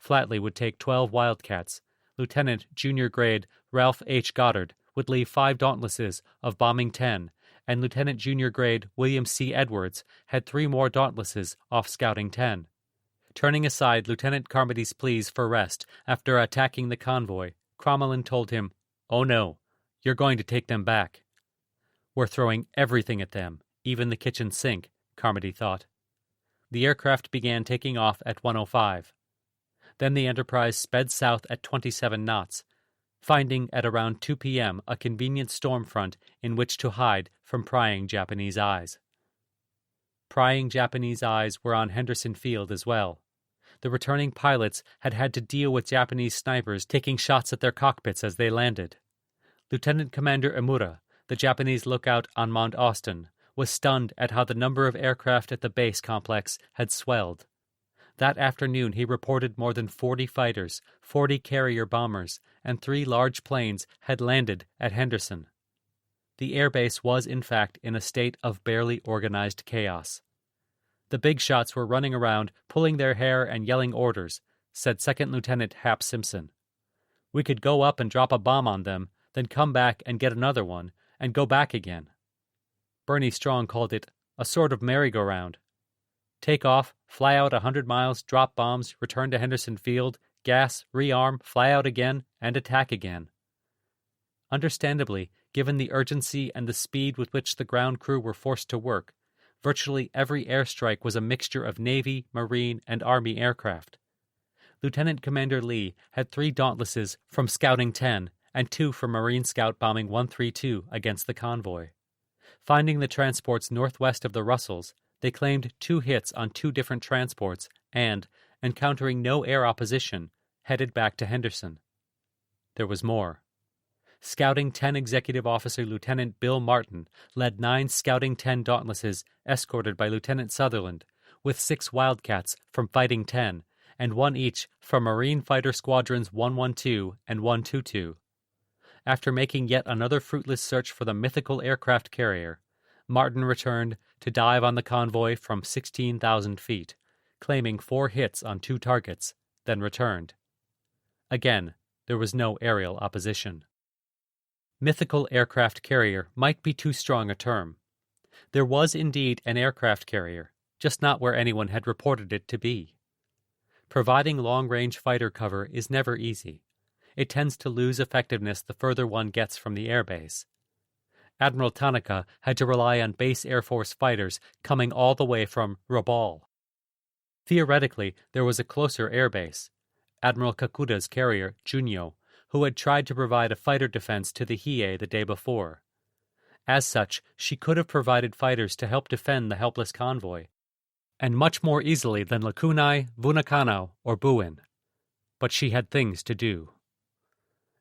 Flatley would take 12 Wildcats. Lieutenant Junior Grade Ralph H. Goddard would leave 5 Dauntlesses of bombing 10, and Lieutenant Junior Grade William C. Edwards had 3 more Dauntlesses off scouting 10. Turning aside Lieutenant Carmody's pleas for rest after attacking the convoy, Crommelin told him, "Oh no, you're going to take them back." We're throwing everything at them, even the kitchen sink, Carmody thought. The aircraft began taking off at 1:05. Then the Enterprise sped south at 27 knots, finding at around 2 p.m. a convenient storm front in which to hide from prying Japanese eyes. Prying Japanese eyes were on Henderson Field as well. The returning pilots had had to deal with Japanese snipers taking shots at their cockpits as they landed. Lieutenant Commander Emura, the Japanese lookout on Mount Austin, was stunned at how the number of aircraft at the base complex had swelled. That afternoon he reported more than 40 fighters, 40 carrier bombers, and 3 large planes had landed at Henderson. The airbase was, in fact, in a state of barely organized chaos. The big shots were running around, pulling their hair and yelling orders, said Second Lieutenant Hap Simpson. We could go up and drop a bomb on them, then come back and get another one, and go back again. Bernie Strong called it a sort of merry-go-round. Take off, fly out 100 miles, drop bombs, return to Henderson Field, gas, rearm, fly out again, and attack again. Understandably, given the urgency and the speed with which the ground crew were forced to work, virtually every airstrike was a mixture of Navy, Marine, and Army aircraft. Lieutenant Commander Lee had 3 Dauntlesses from Scouting 10 and 2 from Marine Scout Bombing 132 against the convoy. Finding the transports northwest of the Russells, they claimed 2 hits on 2 different transports and, encountering no air opposition, headed back to Henderson. There was more. Scouting 10 Executive Officer Lieutenant Bill Martin led 9 Scouting 10 Dauntlesses escorted by Lieutenant Sutherland, with 6 Wildcats from Fighting 10 and 1 each from Marine Fighter Squadrons 112 and 122. After making yet another fruitless search for the mythical aircraft carrier, Martin returned to dive on the convoy from 16,000 feet, claiming 4 hits on 2 targets, then returned. Again, there was no aerial opposition. Mythical aircraft carrier might be too strong a term. There was indeed an aircraft carrier, just not where anyone had reported it to be. Providing long-range fighter cover is never easy. It tends to lose effectiveness the further one gets from the airbase. Admiral Tanaka had to rely on base Air Force fighters coming all the way from Rabaul. Theoretically, there was a closer airbase, Admiral Kakuda's carrier, Junyo, who had tried to provide a fighter defense to the Hiei the day before. As such, she could have provided fighters to help defend the helpless convoy, and much more easily than Lakunai, Vunakano, or Buin. But she had things to do.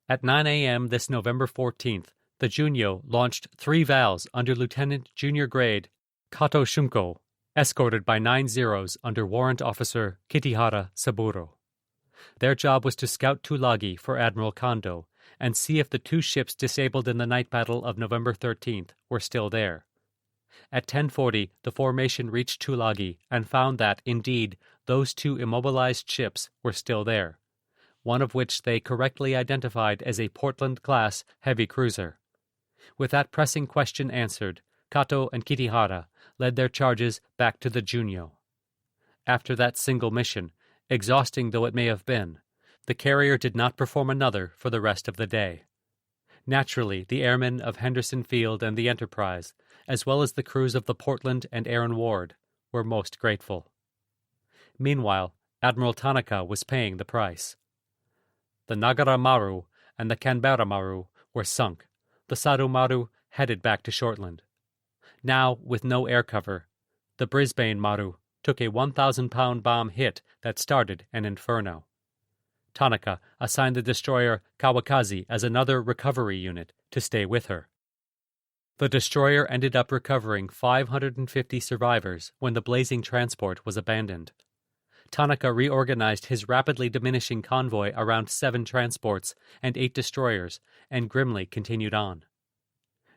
At 9 a.m. this November 14th, the Junyo launched 3 Vals under Lieutenant Junior Grade Kato Shunko, escorted by 9 Zeros under Warrant Officer Kitihara Saburo. Their job was to scout Tulagi for Admiral Kondo and see if the 2 ships disabled in the night battle of November 13th were still there. At 10:40, the formation reached Tulagi and found that, indeed, those 2 immobilized ships were still there, one of which they correctly identified as a Portland-class heavy cruiser. With that pressing question answered, Kato and Kitihara led their charges back to the Junyo. After that single mission, exhausting though it may have been, the carrier did not perform another for the rest of the day. Naturally, the airmen of Henderson Field and the Enterprise, as well as the crews of the Portland and Aaron Ward, were most grateful. Meanwhile, Admiral Tanaka was paying the price. The Nagara Maru and the Canberra Maru were sunk, the Saru Maru headed back to Shortland. Now, with no air cover, the Brisbane Maru took a 1,000-pound bomb hit that started an inferno. Tanaka assigned the destroyer Kawakazi as another recovery unit to stay with her. The destroyer ended up recovering 550 survivors when the blazing transport was abandoned. Tanaka reorganized his rapidly diminishing convoy around 7 transports and 8 destroyers and grimly continued on.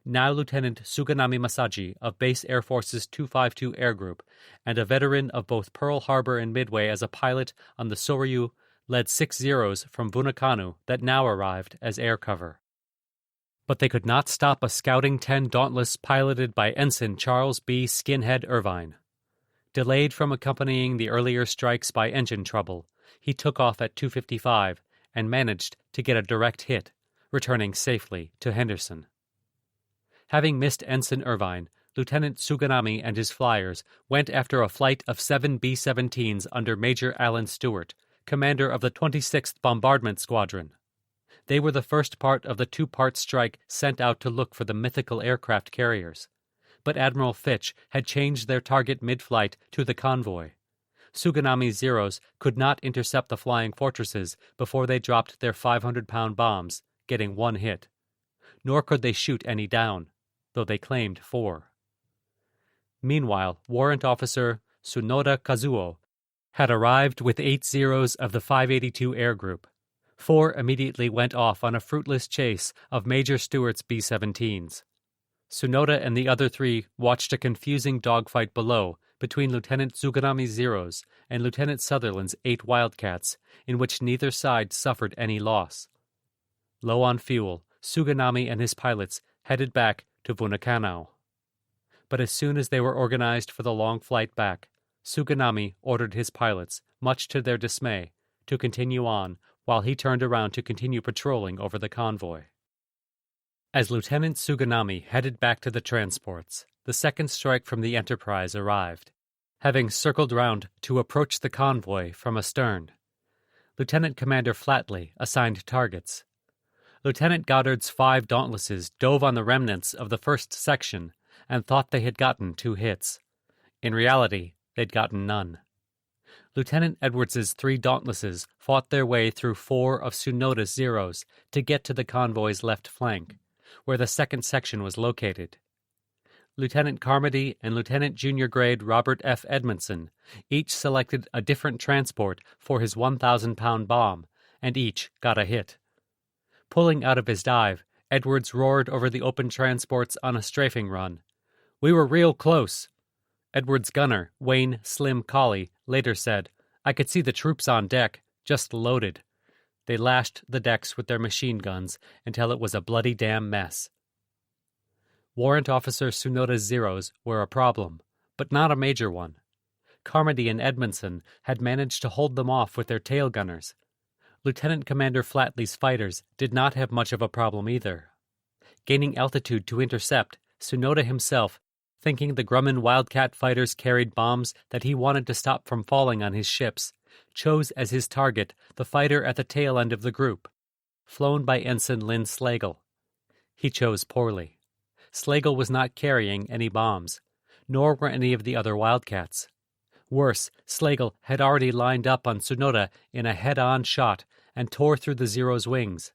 Now Lieutenant Suganami Masaji of Base Air Force's 252 Air Group and a veteran of both Pearl Harbor and Midway as a pilot on the Soryu led 6 Zeros from Bunakanu that now arrived as air cover. But they could not stop a scouting 10 Dauntless piloted by Ensign Charles B. Skinhead Irvine. Delayed from accompanying the earlier strikes by engine trouble, he took off at 2:55 and managed to get a direct hit, returning safely to Henderson. Having missed Ensign Irvine, Lieutenant Suganami and his flyers went after a flight of 7 B-17s under Major Alan Stewart, commander of the 26th Bombardment Squadron. They were the first part of the 2-part strike sent out to look for the mythical aircraft carriers. But Admiral Fitch had changed their target mid-flight to the convoy. Suganami's Zeros could not intercept the flying fortresses before they dropped their 500-pound bombs, getting 1 hit. Nor could they shoot any down, though they claimed 4. Meanwhile, Warrant Officer Tsunoda Kazuo had arrived with 8 Zeros of the 582 Air Group. 4 immediately went off on a fruitless chase of Major Stewart's B-17s. Tsunoda and the other 3 watched a confusing dogfight below between Lieutenant Suganami's Zeros and Lieutenant Sutherland's 8 Wildcats, in which neither side suffered any loss. Low on fuel, Suganami and his pilots headed back to Vunakanau. But as soon as they were organized for the long flight back, Suganami ordered his pilots, much to their dismay, to continue on while he turned around to continue patrolling over the convoy. As Lieutenant Suganami headed back to the transports, the second strike from the Enterprise arrived, having circled round to approach the convoy from astern. Lieutenant Commander Flatley assigned targets. Lieutenant Goddard's 5 Dauntlesses dove on the remnants of the first section and thought they had gotten 2 hits. In reality, they'd gotten none. Lieutenant Edwards's 3 Dauntlesses fought their way through 4 of Tsunoda's Zeros to get to the convoy's left flank, where the second section was located. Lieutenant Carmody and Lieutenant Junior Grade Robert F. Edmondson each selected a different transport for his 1,000-pound bomb, and each got a hit. Pulling out of his dive, Edwards roared over the open transports on a strafing run. "We were real close." Edwards' gunner, Wayne Slim Colley, later said, "I could see the troops on deck, just loaded. They lashed the decks with their machine guns until it was a bloody damn mess." Warrant Officer Tsunoda's Zeros were a problem, but not a major one. Carmody and Edmondson had managed to hold them off with their tail gunners. Lieutenant Commander Flatley's fighters did not have much of a problem either. Gaining altitude to intercept, Tsunoda himself, thinking the Grumman Wildcat fighters carried bombs that he wanted to stop from falling on his ships, chose as his target the fighter at the tail end of the group, flown by Ensign Lynn Slagle. He chose poorly. Slagle was not carrying any bombs, nor were any of the other Wildcats. Worse, Slagle had already lined up on Tsunoda in a head-on shot and tore through the Zero's wings.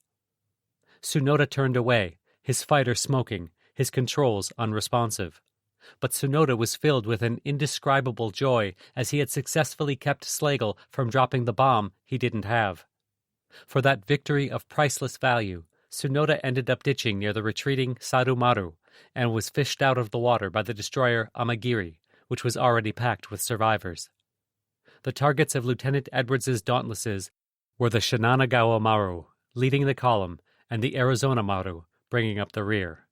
Tsunoda turned away, his fighter smoking, his controls unresponsive. But Tsunoda was filled with an indescribable joy as he had successfully kept Slagle from dropping the bomb he didn't have. For that victory of priceless value, Tsunoda ended up ditching near the retreating Sarumaru and was fished out of the water by the destroyer Amagiri, which was already packed with survivors. The targets of Lieutenant Edwards's Dauntlesses were the Shinanagawa Maru, leading the column, and the Arizona Maru, bringing up the rear.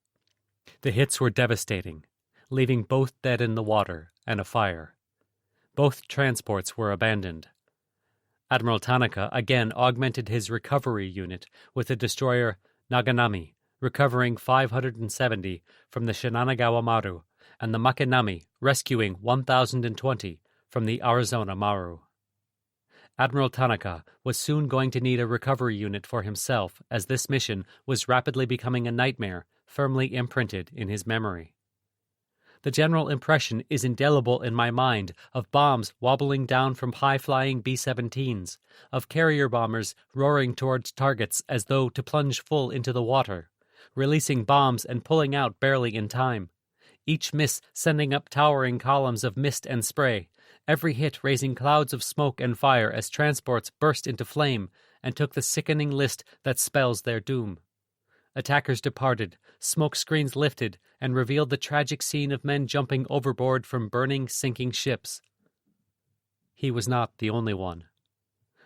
The hits were devastating, leaving both dead in the water and afire. Both transports were abandoned. Admiral Tanaka again augmented his recovery unit with the destroyer Naganami, recovering 570 from the Shinanagawa Maru, and the Makinami rescuing 1,020 from the Arizona Maru. Admiral Tanaka was soon going to need a recovery unit for himself, as this mission was rapidly becoming a nightmare firmly imprinted in his memory. The general impression is indelible in my mind of bombs wobbling down from high-flying B-17s, of carrier bombers roaring towards targets as though to plunge full into the water, releasing bombs and pulling out barely in time, each miss sending up towering columns of mist and spray, every hit raising clouds of smoke and fire as transports burst into flame and took the sickening list that spells their doom. Attackers departed, smoke screens lifted, and revealed the tragic scene of men jumping overboard from burning, sinking ships. He was not the only one.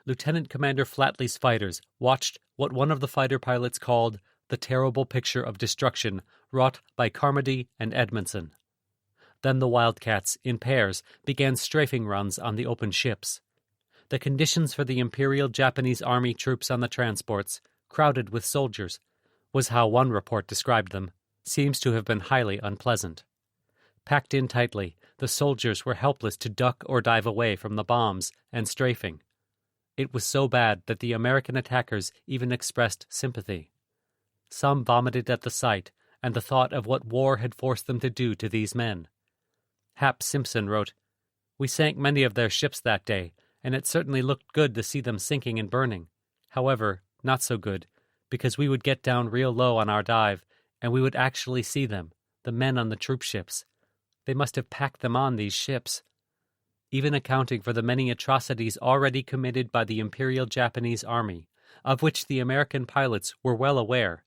Lieutenant Commander Flatley's fighters watched what one of the fighter pilots called the terrible picture of destruction wrought by Carmody and Edmondson. Then the Wildcats, in pairs, began strafing runs on the open ships. The conditions for the Imperial Japanese Army troops on the transports, crowded with soldiers, was how one report described them, seems to have been highly unpleasant. Packed in tightly, the soldiers were helpless to duck or dive away from the bombs and strafing. It was so bad that the American attackers even expressed sympathy. Some vomited at the sight and the thought of what war had forced them to do to these men. Hap Simpson wrote, "We sank many of their ships that day, and it certainly looked good to see them sinking and burning. However, not so good, because we would get down real low on our dive, and we would actually see them, the men on the troop ships. They must have packed them on these ships." Even accounting for the many atrocities already committed by the Imperial Japanese Army, of which the American pilots were well aware,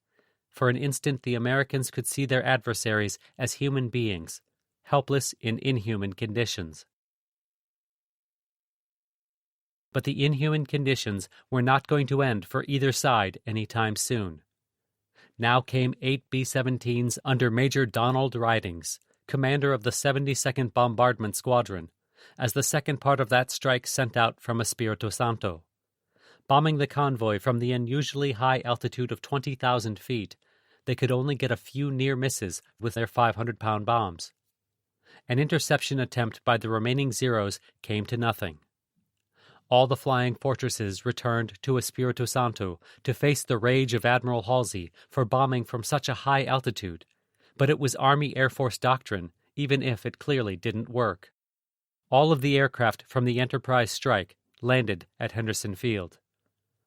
for an instant the Americans could see their adversaries as human beings, helpless in inhuman conditions. But the inhuman conditions were not going to end for either side any time soon. Now came 8 B-17s under Major Donald Ridings, commander of the 72nd Bombardment Squadron, as the second part of that strike sent out from Espiritu Santo. Bombing the convoy from the unusually high altitude of 20,000 feet, they could only get a few near misses with their 500-pound bombs. An interception attempt by the remaining Zeros came to nothing. All the flying fortresses returned to Espiritu Santo to face the rage of Admiral Halsey for bombing from such a high altitude, but it was Army Air Force doctrine, even if it clearly didn't work. All of the aircraft from the Enterprise strike landed at Henderson Field.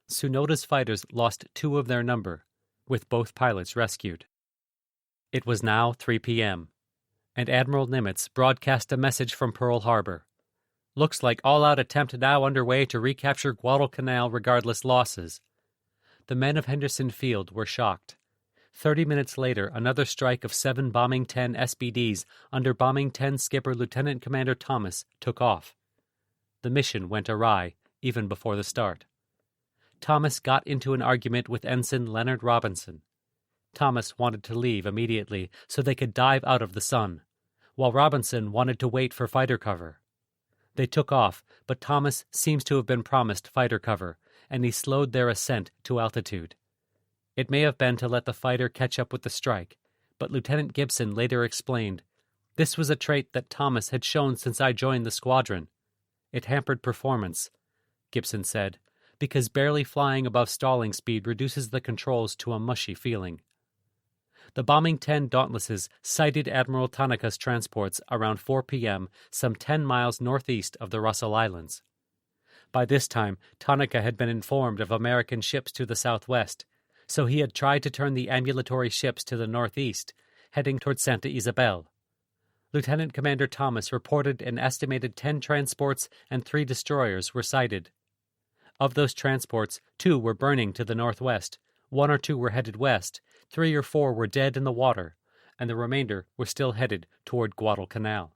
Tsunoda's fighters lost 2 of their number, with both pilots rescued. It was now 3 p.m., and Admiral Nimitz broadcast a message from Pearl Harbor. "Looks like all-out attempt now underway to recapture Guadalcanal regardless losses." The men of Henderson Field were shocked. 30 minutes later, another strike of 7 Bombing 10 SBDs under Bombing 10 skipper Lieutenant Commander Thomas took off. The mission went awry, even before the start. Thomas got into an argument with Ensign Leonard Robinson. Thomas wanted to leave immediately so they could dive out of the sun, while Robinson wanted to wait for fighter cover. They took off, but Thomas seems to have been promised fighter cover, and he slowed their ascent to altitude. It may have been to let the fighter catch up with the strike, but Lieutenant Gibson later explained, "This was a trait that Thomas had shown since I joined the squadron. It hampered performance," Gibson said, "because barely flying above stalling speed reduces the controls to a mushy feeling." The Bombing 10 Dauntlesses sighted Admiral Tanaka's transports around 4 p.m., some 10 miles northeast of the Russell Islands. By this time, Tanaka had been informed of American ships to the southwest, so he had tried to turn the ambulatory ships to the northeast, heading toward Santa Isabel. Lieutenant Commander Thomas reported an estimated 10 transports and 3 destroyers were sighted. Of those transports, 2 were burning to the northwest, 1 or 2 were headed west, 3 or 4 were dead in the water, and the remainder were still headed toward Guadalcanal.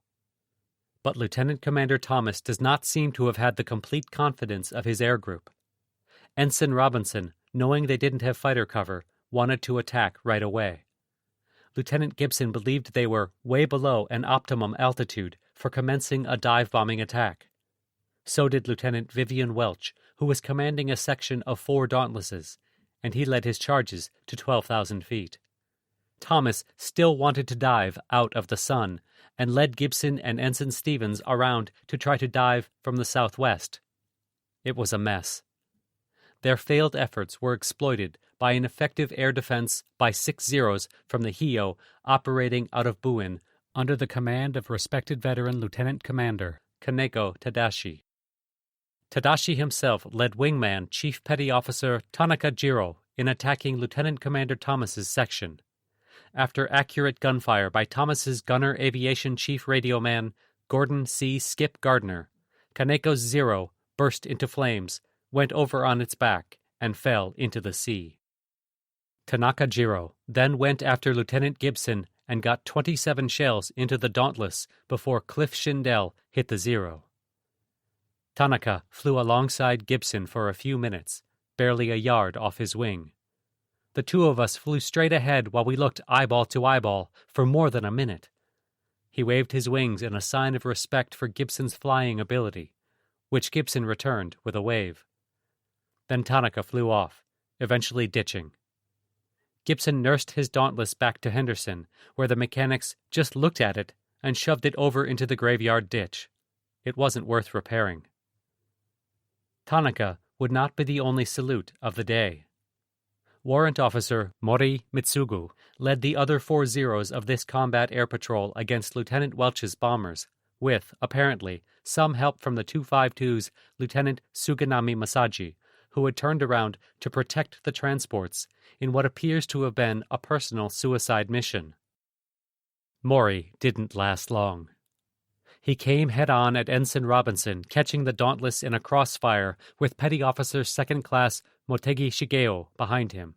But Lieutenant Commander Thomas does not seem to have had the complete confidence of his air group. Ensign Robinson, knowing they didn't have fighter cover, wanted to attack right away. Lieutenant Gibson believed they were way below an optimum altitude for commencing a dive-bombing attack. So did Lieutenant Vivian Welch, who was commanding a section of 4 Dauntlesses, and he led his charges to 12,000 feet. Thomas still wanted to dive out of the sun, and led Gibson and Ensign Stevens around to try to dive from the southwest. It was a mess. Their failed efforts were exploited by an effective air defense by 6 Zeros from the HIO operating out of Buin under the command of respected veteran Lieutenant Commander Kaneko Tadashi. Tadashi himself led Wingman Chief Petty Officer Tanaka Jiro in attacking Lieutenant Commander Thomas's section. After accurate gunfire by Thomas's Gunner Aviation Chief Radioman Gordon C. Skip Gardner, Kaneko's Zero burst into flames, went over on its back, and fell into the sea. Tanaka Jiro then went after Lieutenant Gibson and got 27 shells into the Dauntless before Cliff Schindel hit the Zero. Tanaka flew alongside Gibson for a few minutes, barely a yard off his wing. The 2 of us flew straight ahead while we looked eyeball to eyeball for more than a minute. He waved his wings in a sign of respect for Gibson's flying ability, which Gibson returned with a wave. Then Tanaka flew off, eventually ditching. Gibson nursed his Dauntless back to Henderson, where the mechanics just looked at it and shoved it over into the graveyard ditch. It wasn't worth repairing. Tanaka would not be the only salute of the day. Warrant Officer Mori Mitsugu led the other 4 Zeros of this combat air patrol against Lieutenant Welch's bombers, with, apparently, some help from the 252's Lieutenant Suganami Masaji, who had turned around to protect the transports in what appears to have been a personal suicide mission. Mori didn't last long. He came head-on at Ensign Robinson, catching the Dauntless in a crossfire with Petty Officer 2nd Class Motegi Shigeo behind him.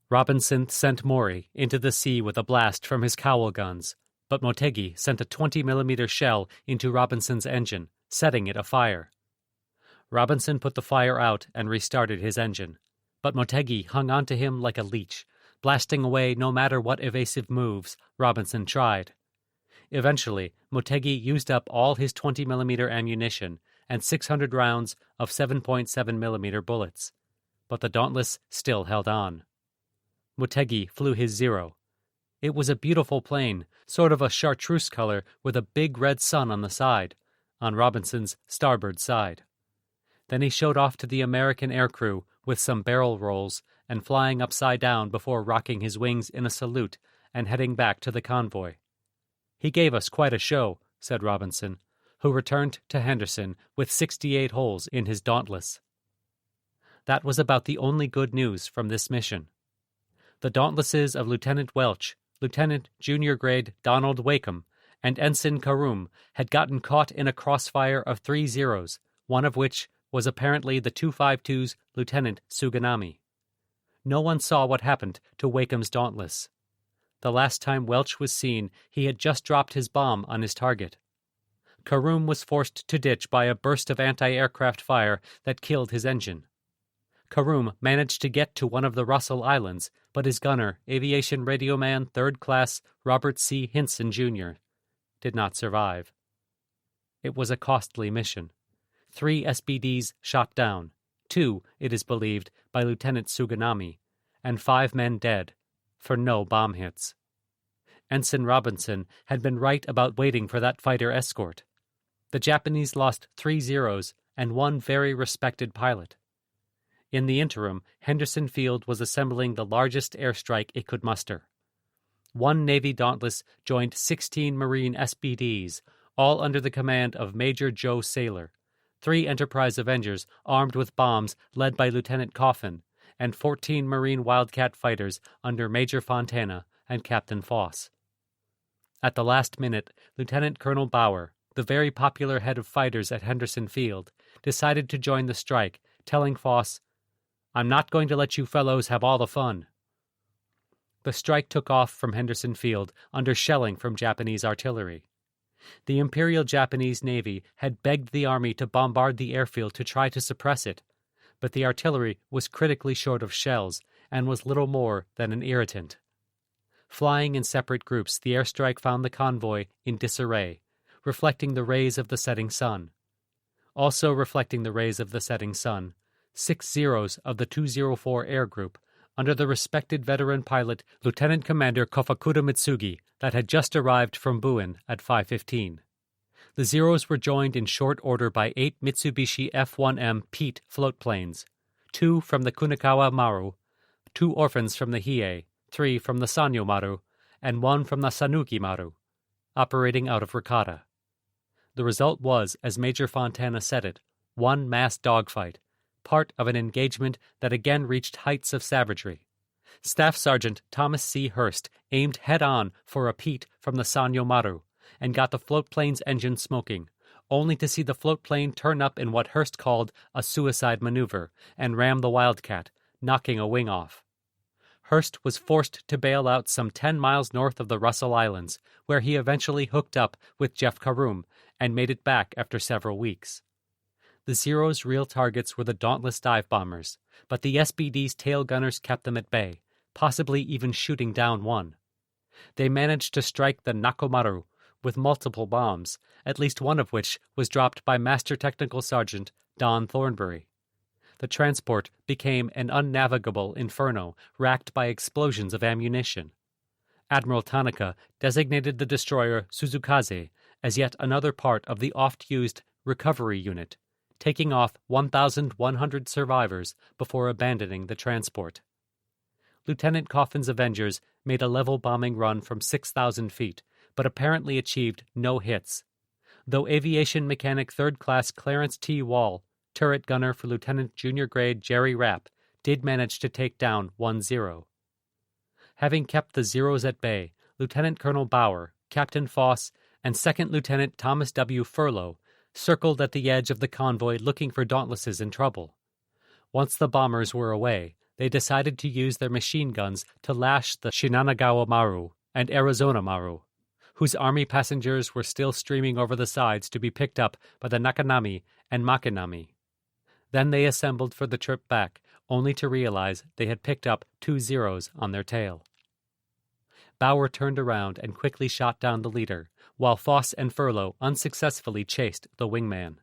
Robinson sent Mori into the sea with a blast from his cowl guns, but Motegi sent a 20mm shell into Robinson's engine, setting it afire. Robinson put the fire out and restarted his engine, but Motegi hung onto him like a leech, blasting away no matter what evasive moves Robinson tried. Eventually, Motegi used up all his 20mm ammunition and 600 rounds of 7.7mm bullets, but the Dauntless still held on. Motegi flew his Zero. It was a beautiful plane, sort of a chartreuse color with a big red sun on the side, on Robinson's starboard side. Then he showed off to the American aircrew with some barrel rolls and flying upside down before rocking his wings in a salute and heading back to the convoy. "He gave us quite a show," said Robinson, who returned to Henderson with 68 holes in his Dauntless. That was about the only good news from this mission. The Dauntlesses of Lieutenant Welch, Lieutenant Junior Grade Donald Wakeham, and Ensign Karum had gotten caught in a crossfire of 3 Zeros, one of which was apparently the 252's Lieutenant Suganami. No one saw what happened to Wakeham's Dauntless. The last time Welch was seen, he had just dropped his bomb on his target. Karum was forced to ditch by a burst of anti-aircraft fire that killed his engine. Karum managed to get to one of the Russell Islands, but his gunner, Aviation Radioman 3rd Class Robert C. Hinson, Jr., did not survive. It was a costly mission. 3 SBDs shot down, 2, it is believed, by Lieutenant Suganami, and 5 men dead, for no bomb hits. Ensign Robinson had been right about waiting for that fighter escort. The Japanese lost 3 Zeros and 1 very respected pilot. In the interim, Henderson Field was assembling the largest airstrike it could muster. 1 Navy Dauntless joined 16 Marine SBDs, all under the command of Major Joe Saylor, 3 Enterprise Avengers armed with bombs led by Lieutenant Coffin, and 14 Marine Wildcat fighters under Major Fontana and Captain Foss. At the last minute, Lieutenant Colonel Bauer, the very popular head of fighters at Henderson Field, decided to join the strike, telling Foss, "I'm not going to let you fellows have all the fun." The strike took off from Henderson Field under shelling from Japanese artillery. The Imperial Japanese Navy had begged the Army to bombard the airfield to try to suppress it, but the artillery was critically short of shells and was little more than an irritant. Flying in separate groups, the airstrike found the convoy in disarray, reflecting the rays of the setting sun. Also reflecting the rays of the setting sun, 6 Zeros of the 204 Air Group, under the respected veteran pilot Lieutenant Commander Kofakuta Mitsugi, that had just arrived from Buen at 5:15. The Zeros were joined in short order by 8 Mitsubishi F-1M Pete floatplanes, 2 from the Kunikawa Maru, 2 orphans from the Hiei, 3 from the Sanyo Maru, and 1 from the Sanuki Maru, operating out of Ricotta. The result was, as Major Fontana said it, one mass dogfight, part of an engagement that again reached heights of savagery. Staff Sergeant Thomas C. Hurst aimed head-on for a Pete from the Sanyo Maru and got the floatplane's engine smoking, only to see the floatplane turn up in what Hurst called a suicide maneuver and ram the Wildcat, knocking a wing off. Hurst was forced to bail out some 10 miles north of the Russell Islands, where he eventually hooked up with Jeff Karum and made it back after several weeks. The Zero's real targets were the dauntless dive bombers, but the SBD's tail gunners kept them at bay, possibly even shooting down one. They managed to strike the Nakomaru with multiple bombs, at least one of which was dropped by Master Technical Sergeant Don Thornbury. The transport became an unnavigable inferno racked by explosions of ammunition. Admiral Tanaka designated the destroyer Suzukaze as yet another part of the oft-used recovery unit, taking off 1,100 survivors before abandoning the transport. Lieutenant Coffin's Avengers made a level bombing run from 6,000 feet, but apparently achieved no hits, though aviation mechanic 3rd Class Clarence T. Wall, turret gunner for Lieutenant Junior Grade Jerry Rapp, did manage to take down 1 Zero. Having kept the Zeros at bay, Lieutenant Colonel Bauer, Captain Foss, and 2nd Lieutenant Thomas W. Furlow circled at the edge of the convoy looking for Dauntlesses in trouble. Once the bombers were away, they decided to use their machine guns to lash the Shinanagawa Maru and Arizona Maru, whose Army passengers were still streaming over the sides to be picked up by the Nakanami and Makinami. Then they assembled for the trip back, only to realize they had picked up 2 Zeros on their tail. Bauer turned around and quickly shot down the leader, while Foss and Furlow unsuccessfully chased the wingman.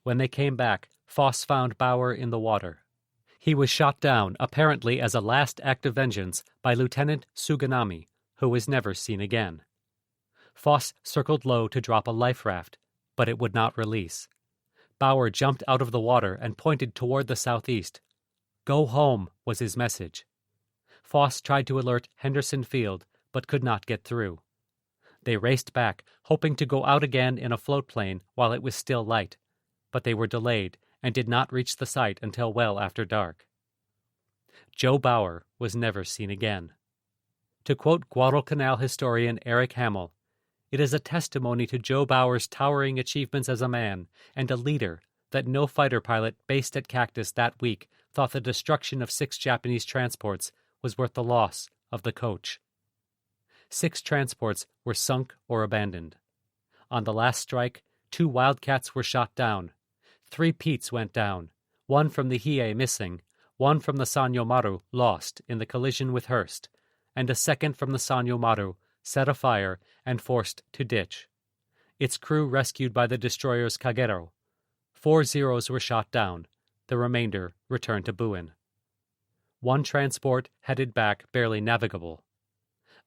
When they came back, Foss found Bauer in the water. He was shot down, apparently as a last act of vengeance, by Lieutenant Suganami, who was never seen again. Foss circled low to drop a life raft, but it would not release. Bauer jumped out of the water and pointed toward the southeast. "Go home," was his message. Foss tried to alert Henderson Field, but could not get through. They raced back, hoping to go out again in a floatplane while it was still light, but they were delayed and did not reach the site until well after dark. Joe Bauer was never seen again. To quote Guadalcanal historian Eric Hamill, "It is a testimony to Joe Bauer's towering achievements as a man and a leader that no fighter pilot based at Cactus that week thought the destruction of 6 Japanese transports was worth the loss of the coach." 6 transports were sunk or abandoned. On the last strike, 2 Wildcats were shot down. 3 Petes went down, 1 from the Hiei missing, 1 from the Sanyo Maru lost in the collision with Hurst, and a second from the Sanyo Maru set afire and forced to ditch. Its crew rescued by the destroyer's Kagero. 4 Zeros were shot down. The remainder returned to Buen. 1 transport headed back barely navigable.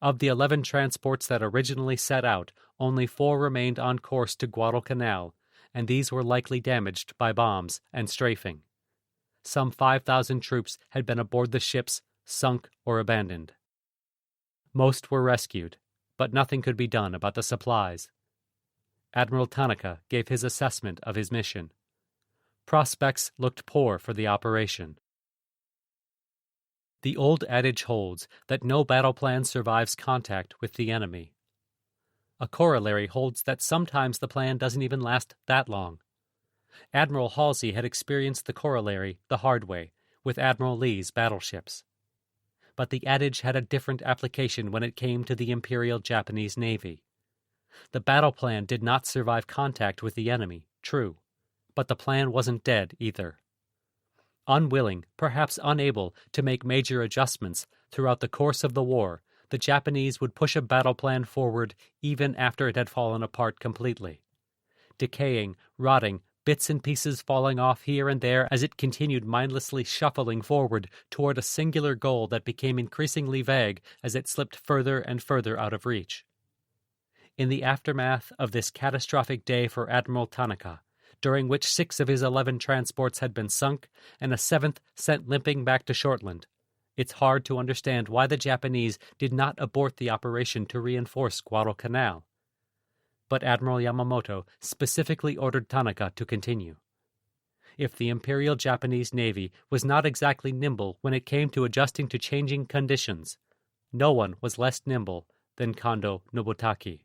Of the 11 transports that originally set out, only 4 remained on course to Guadalcanal, and these were likely damaged by bombs and strafing. Some 5,000 troops had been aboard the ships, sunk or abandoned. Most were rescued, but nothing could be done about the supplies. Admiral Tanaka gave his assessment of his mission. Prospects looked poor for the operation. The old adage holds that no battle plan survives contact with the enemy. A corollary holds that sometimes the plan doesn't even last that long. Admiral Halsey had experienced the corollary the hard way with Admiral Lee's battleships. But the adage had a different application when it came to the Imperial Japanese Navy. The battle plan did not survive contact with the enemy, true, but the plan wasn't dead either. Unwilling, perhaps unable, to make major adjustments throughout the course of the war, the Japanese would push a battle plan forward even after it had fallen apart completely. Decaying, rotting, bits and pieces falling off here and there as it continued mindlessly shuffling forward toward a singular goal that became increasingly vague as it slipped further and further out of reach. In the aftermath of this catastrophic day for Admiral Tanaka, during which 6 of his 11 transports had been sunk and a 7th sent limping back to Shortland, it's hard to understand why the Japanese did not abort the operation to reinforce Guadalcanal. But Admiral Yamamoto specifically ordered Tanaka to continue. If the Imperial Japanese Navy was not exactly nimble when it came to adjusting to changing conditions, no one was less nimble than Kondo Nobutake.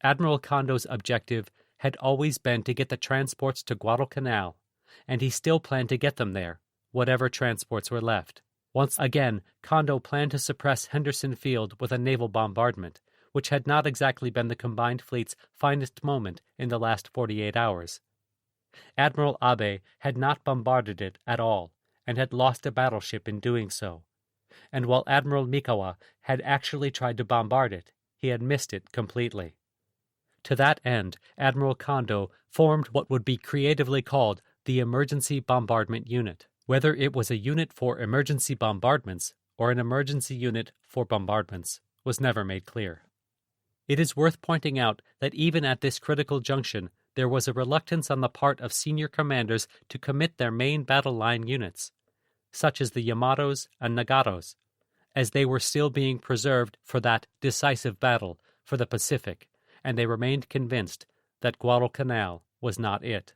Admiral Kondo's objective had always been to get the transports to Guadalcanal, and he still planned to get them there, whatever transports were left. Once again, Kondo planned to suppress Henderson Field with a naval bombardment, which had not exactly been the combined fleet's finest moment in the last 48 hours. Admiral Abe had not bombarded it at all, and had lost a battleship in doing so. And while Admiral Mikawa had actually tried to bombard it, he had missed it completely. To that end, Admiral Kondo formed what would be creatively called the Emergency Bombardment Unit. Whether it was a unit for emergency bombardments or an emergency unit for bombardments was never made clear. It is worth pointing out that even at this critical junction, there was a reluctance on the part of senior commanders to commit their main battle line units, such as the Yamatos and Nagatos, as they were still being preserved for that decisive battle for the Pacific, and they remained convinced that Guadalcanal was not it.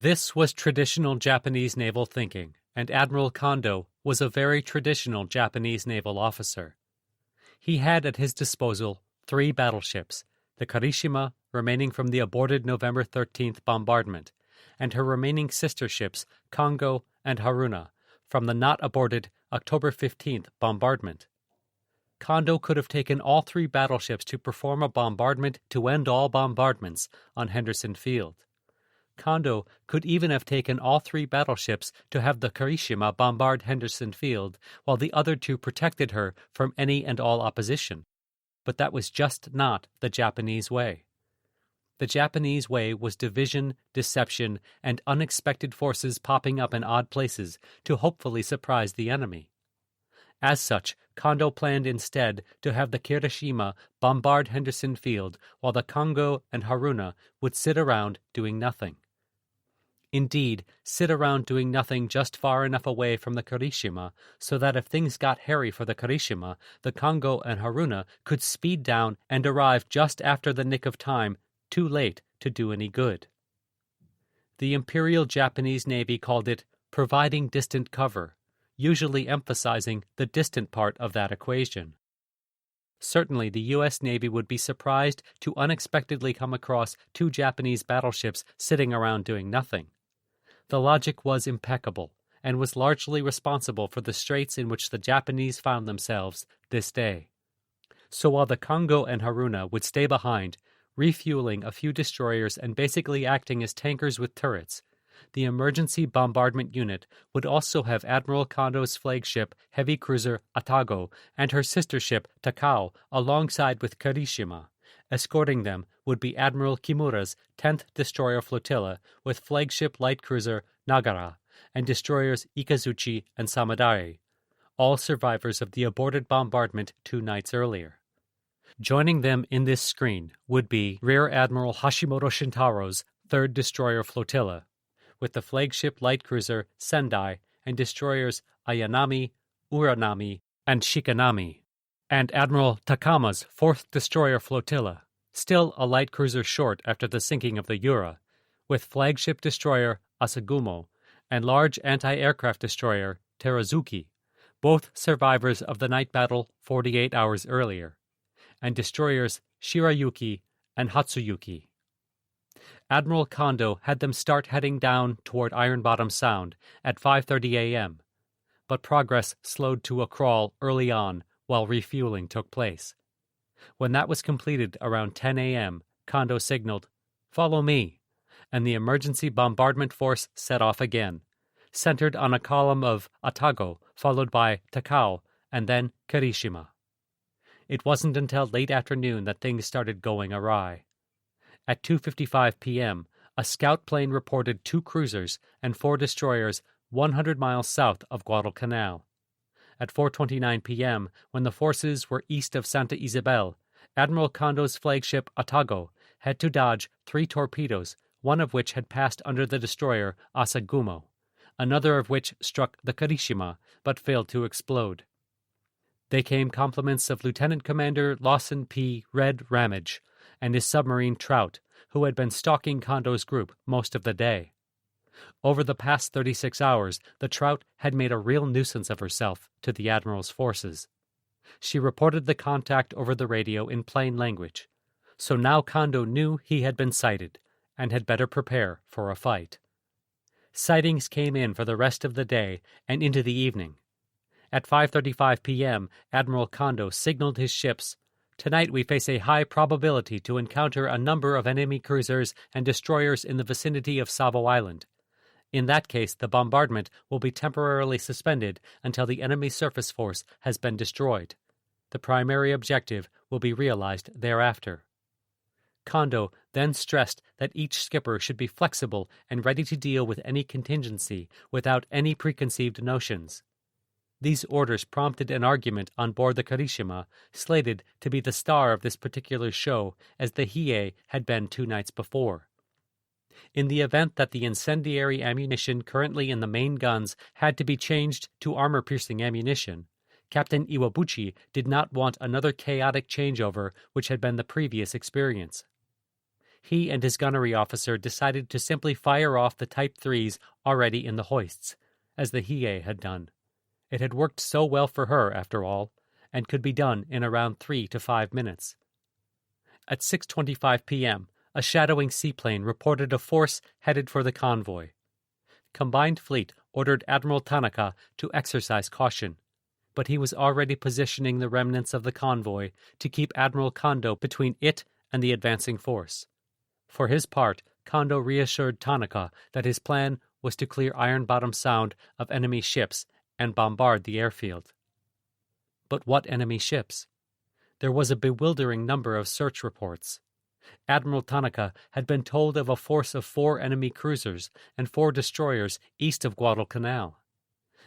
This was traditional Japanese naval thinking, and Admiral Kondo was a very traditional Japanese naval officer. He had at his disposal 3 battleships, the Karishima remaining from the aborted November 13th bombardment, and her remaining sister ships, Kongo and Haruna, from the not aborted October 15th bombardment. Kondo could have taken all 3 battleships to perform a bombardment to end all bombardments on Henderson Field. Kondo could even have taken all 3 battleships to have the Karishima bombard Henderson Field, while the other 2 protected her from any and all opposition. But that was just not the Japanese way. The Japanese way was division, deception, and unexpected forces popping up in odd places to hopefully surprise the enemy. As such, Kondo planned instead to have the Kirishima bombard Henderson Field while the Kongo and Haruna would sit around doing nothing. Indeed, sit around doing nothing just far enough away from the Kirishima so that if things got hairy for the Kirishima, the Kongo and Haruna could speed down and arrive just after the nick of time, too late to do any good. The Imperial Japanese Navy called it providing distant cover, usually emphasizing the distant part of that equation. Certainly, the U.S. Navy would be surprised to unexpectedly come across 2 Japanese battleships sitting around doing nothing. The logic was impeccable, and was largely responsible for the straits in which the Japanese found themselves this day. So while the Kongo and Haruna would stay behind, refueling a few destroyers and basically acting as tankers with turrets, the Emergency Bombardment Unit would also have Admiral Kondo's flagship heavy cruiser Atago and her sister ship Takao alongside with Kirishima. Escorting them would be Admiral Kimura's 10th Destroyer Flotilla with flagship light cruiser Nagara and destroyers Ikazuchi and Samadare, all survivors of the aborted bombardment 2 nights earlier. Joining them in this screen would be Rear Admiral Hashimoto Shintaro's 3rd Destroyer Flotilla, with the flagship light cruiser Sendai and destroyers Ayanami, Uranami, and Shikanami, and Admiral Takama's 4th Destroyer Flotilla, still a light cruiser short after the sinking of the Yura, with flagship destroyer Asagumo and large anti-aircraft destroyer Terazuki, both survivors of the night battle 48 hours earlier, and destroyers Shirayuki and Hatsuyuki. Admiral Kondo had them start heading down toward Iron Bottom Sound at 5:30 a.m., but progress slowed to a crawl early on while refueling took place. When that was completed around 10 a.m., Kondo signaled, "Follow me," and the emergency bombardment force set off again, centered on a column of Atago, followed by Takao, and then Kirishima. It wasn't until late afternoon that things started going awry. At 2:55 p.m., a scout plane reported 2 cruisers and 4 destroyers 100 miles south of Guadalcanal. At 4:29 p.m., when the forces were east of Santa Isabel, Admiral Kondo's flagship Atago had to dodge 3 torpedoes, one of which had passed under the destroyer Asagumo, another of which struck the Kirishima but failed to explode. They came compliments of Lieutenant Commander Lawson P. Red Ramage and his submarine Trout, who had been stalking Kondo's group most of the day. Over the past 36 hours, the Trout had made a real nuisance of herself to the Admiral's forces. She reported the contact over the radio in plain language, so now Kondo knew he had been sighted and had better prepare for a fight. Sightings came in for the rest of the day and into the evening. At 5:35 p.m., Admiral Kondo signaled his ships, "Tonight we face a high probability to encounter a number of enemy cruisers and destroyers in the vicinity of Savo Island. In that case, the bombardment will be temporarily suspended until the enemy surface force has been destroyed. The primary objective will be realized thereafter." Kondo then stressed that each skipper should be flexible and ready to deal with any contingency without any preconceived notions. These orders prompted an argument on board the Kirishima, slated to be the star of this particular show, as the Hiei had been 2 nights before. In the event that the incendiary ammunition currently in the main guns had to be changed to armor-piercing ammunition, Captain Iwabuchi did not want another chaotic changeover which had been the previous experience. He and his gunnery officer decided to simply fire off the Type 3s already in the hoists, as the Hiei had done. It had worked so well for her, after all, and could be done in around 3 to 5 minutes. At 6:25 p.m., a shadowing seaplane reported a force headed for the convoy. Combined Fleet ordered Admiral Tanaka to exercise caution, but he was already positioning the remnants of the convoy to keep Admiral Kondo between it and the advancing force. For his part, Kondo reassured Tanaka that his plan was to clear Iron Bottom Sound of enemy ships and bombard the airfield. But what enemy ships? There was a bewildering number of search reports. Admiral Tanaka had been told of a force of 4 enemy cruisers and 4 destroyers east of Guadalcanal.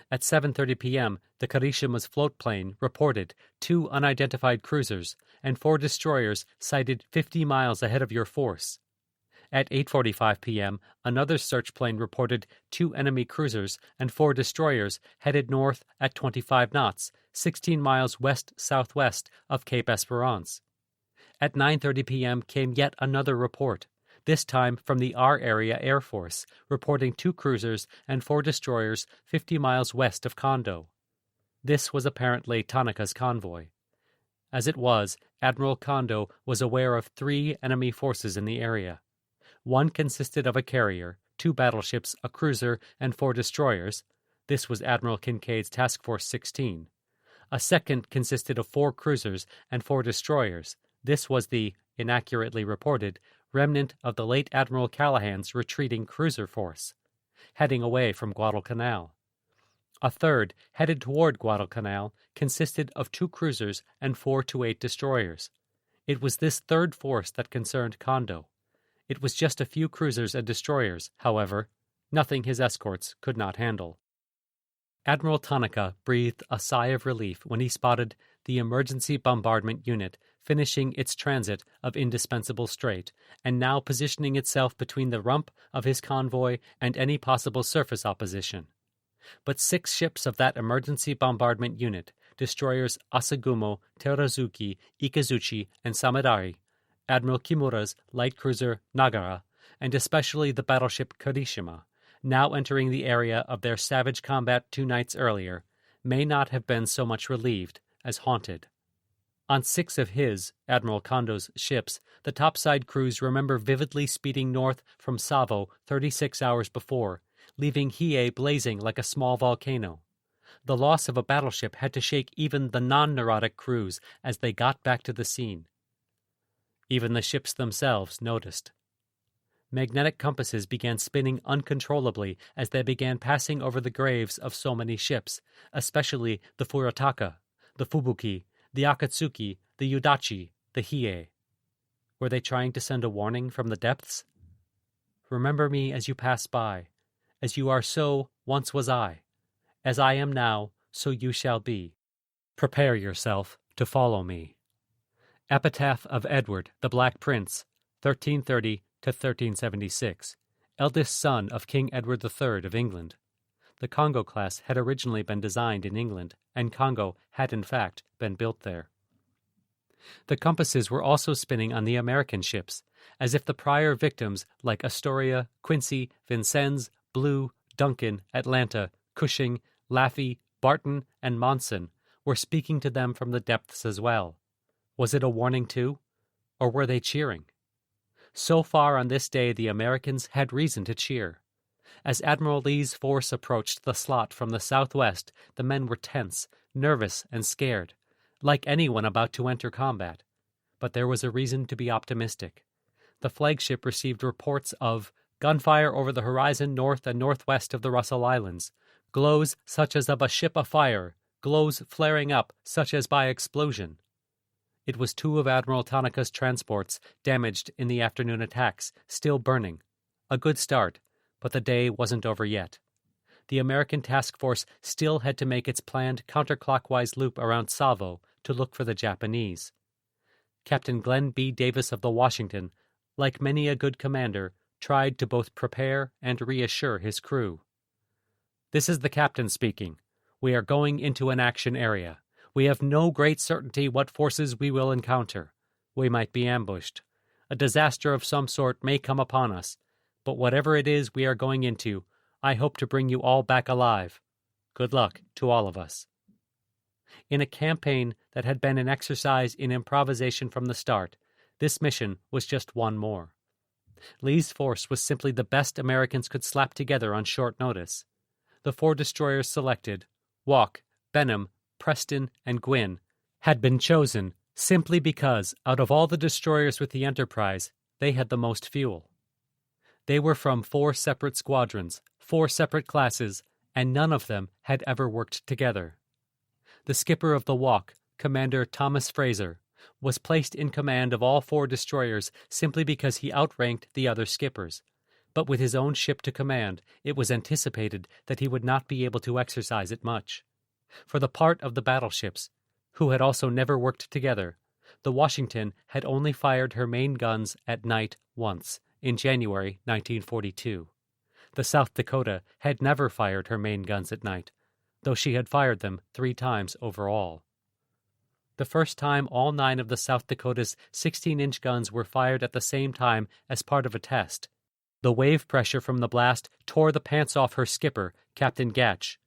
At 7:30 p.m., the Kirishima's floatplane reported 2 unidentified cruisers and 4 destroyers sighted 50 miles ahead of your force. At 8:45 p.m., another search plane reported 2 enemy cruisers and 4 destroyers headed north at 25 knots, 16 miles west-southwest of Cape Esperance. At 9:30 p.m. came yet another report, this time from the R Area Air Force, reporting 2 cruisers and 4 destroyers 50 miles west of Kondo. This was apparently Tanaka's convoy. As it was, Admiral Kondo was aware of 3 enemy forces in the area. One consisted of a carrier, 2 battleships, a cruiser, and 4 destroyers. This was Admiral Kincaid's Task Force 16. A second consisted of 4 cruisers and 4 destroyers. This was the, inaccurately reported, remnant of the late Admiral Callahan's retreating cruiser force, heading away from Guadalcanal. A third, headed toward Guadalcanal, consisted of 2 cruisers and 4 to 8 destroyers. It was this third force that concerned Kondo. It was just a few cruisers and destroyers, however, nothing his escorts could not handle. Admiral Tanaka breathed a sigh of relief when he spotted the emergency bombardment unit finishing its transit of Indispensable Strait and now positioning itself between the rump of his convoy and any possible surface opposition. But 6 ships of that emergency bombardment unit, destroyers Asagumo, Terazuki, Ikazuchi, and Samedari, Admiral Kimura's light cruiser Nagara, and especially the battleship Kirishima, now entering the area of their savage combat 2 nights earlier, may not have been so much relieved as haunted. On 6 of his, Admiral Kondo's, ships, the topside crews remember vividly speeding north from Savo 36 hours before, leaving Hiei blazing like a small volcano. The loss of a battleship had to shake even the non-neurotic crews as they got back to the scene. Even the ships themselves noticed. Magnetic compasses began spinning uncontrollably as they began passing over the graves of so many ships, especially the Furutaka, the Fubuki, the Akatsuki, the Udachi, the Hiei. Were they trying to send a warning from the depths? Remember me as you pass by. As you are, so once was I. As I am now, so you shall be. Prepare yourself to follow me. Epitaph of Edward, the Black Prince, 1330 to 1376, eldest son of King Edward III of England. The Congo class had originally been designed in England, and Congo had in fact been built there. The compasses were also spinning on the American ships, as if the prior victims like Astoria, Quincy, Vincennes, Blue, Duncan, Atlanta, Cushing, Laffey, Barton, and Monson were speaking to them from the depths as well. Was it a warning too? Or were they cheering? So far on this day the Americans had reason to cheer. As Admiral Lee's force approached the slot from the southwest, the men were tense, nervous, and scared, like anyone about to enter combat. But there was a reason to be optimistic. The flagship received reports of gunfire over the horizon north and northwest of the Russell Islands, glows such as of a ship afire, glows flaring up such as by explosion. It was 2 of Admiral Tanaka's transports damaged in the afternoon attacks, still burning. A good start, but the day wasn't over yet. The American task force still had to make its planned counterclockwise loop around Savo to look for the Japanese. Captain Glenn B. Davis of the Washington, like many a good commander, tried to both prepare and reassure his crew. "This is the captain speaking. We are going into an action area. We have no great certainty what forces we will encounter. We might be ambushed. A disaster of some sort may come upon us, but whatever it is we are going into, I hope to bring you all back alive. Good luck to all of us." In a campaign that had been an exercise in improvisation from the start, this mission was just one more. Lee's force was simply the best Americans could slap together on short notice. The 4 destroyers selected, Walk, Benham, Preston, and Gwyn, had been chosen simply because, out of all the destroyers with the Enterprise, they had the most fuel. They were from 4 separate squadrons, 4 separate classes, and none of them had ever worked together. The skipper of the Walk, Commander Thomas Fraser, was placed in command of all 4 destroyers simply because he outranked the other skippers. But with his own ship to command, it was anticipated that he would not be able to exercise it much. For the part of the battleships, who had also never worked together, the Washington had only fired her main guns at night once, in January 1942. The South Dakota had never fired her main guns at night, though she had fired them 3 times overall. The first time all 9 of the South Dakota's 16-inch guns were fired at the same time as part of a test. The wave pressure from the blast tore the pants off her skipper, Captain Gatch.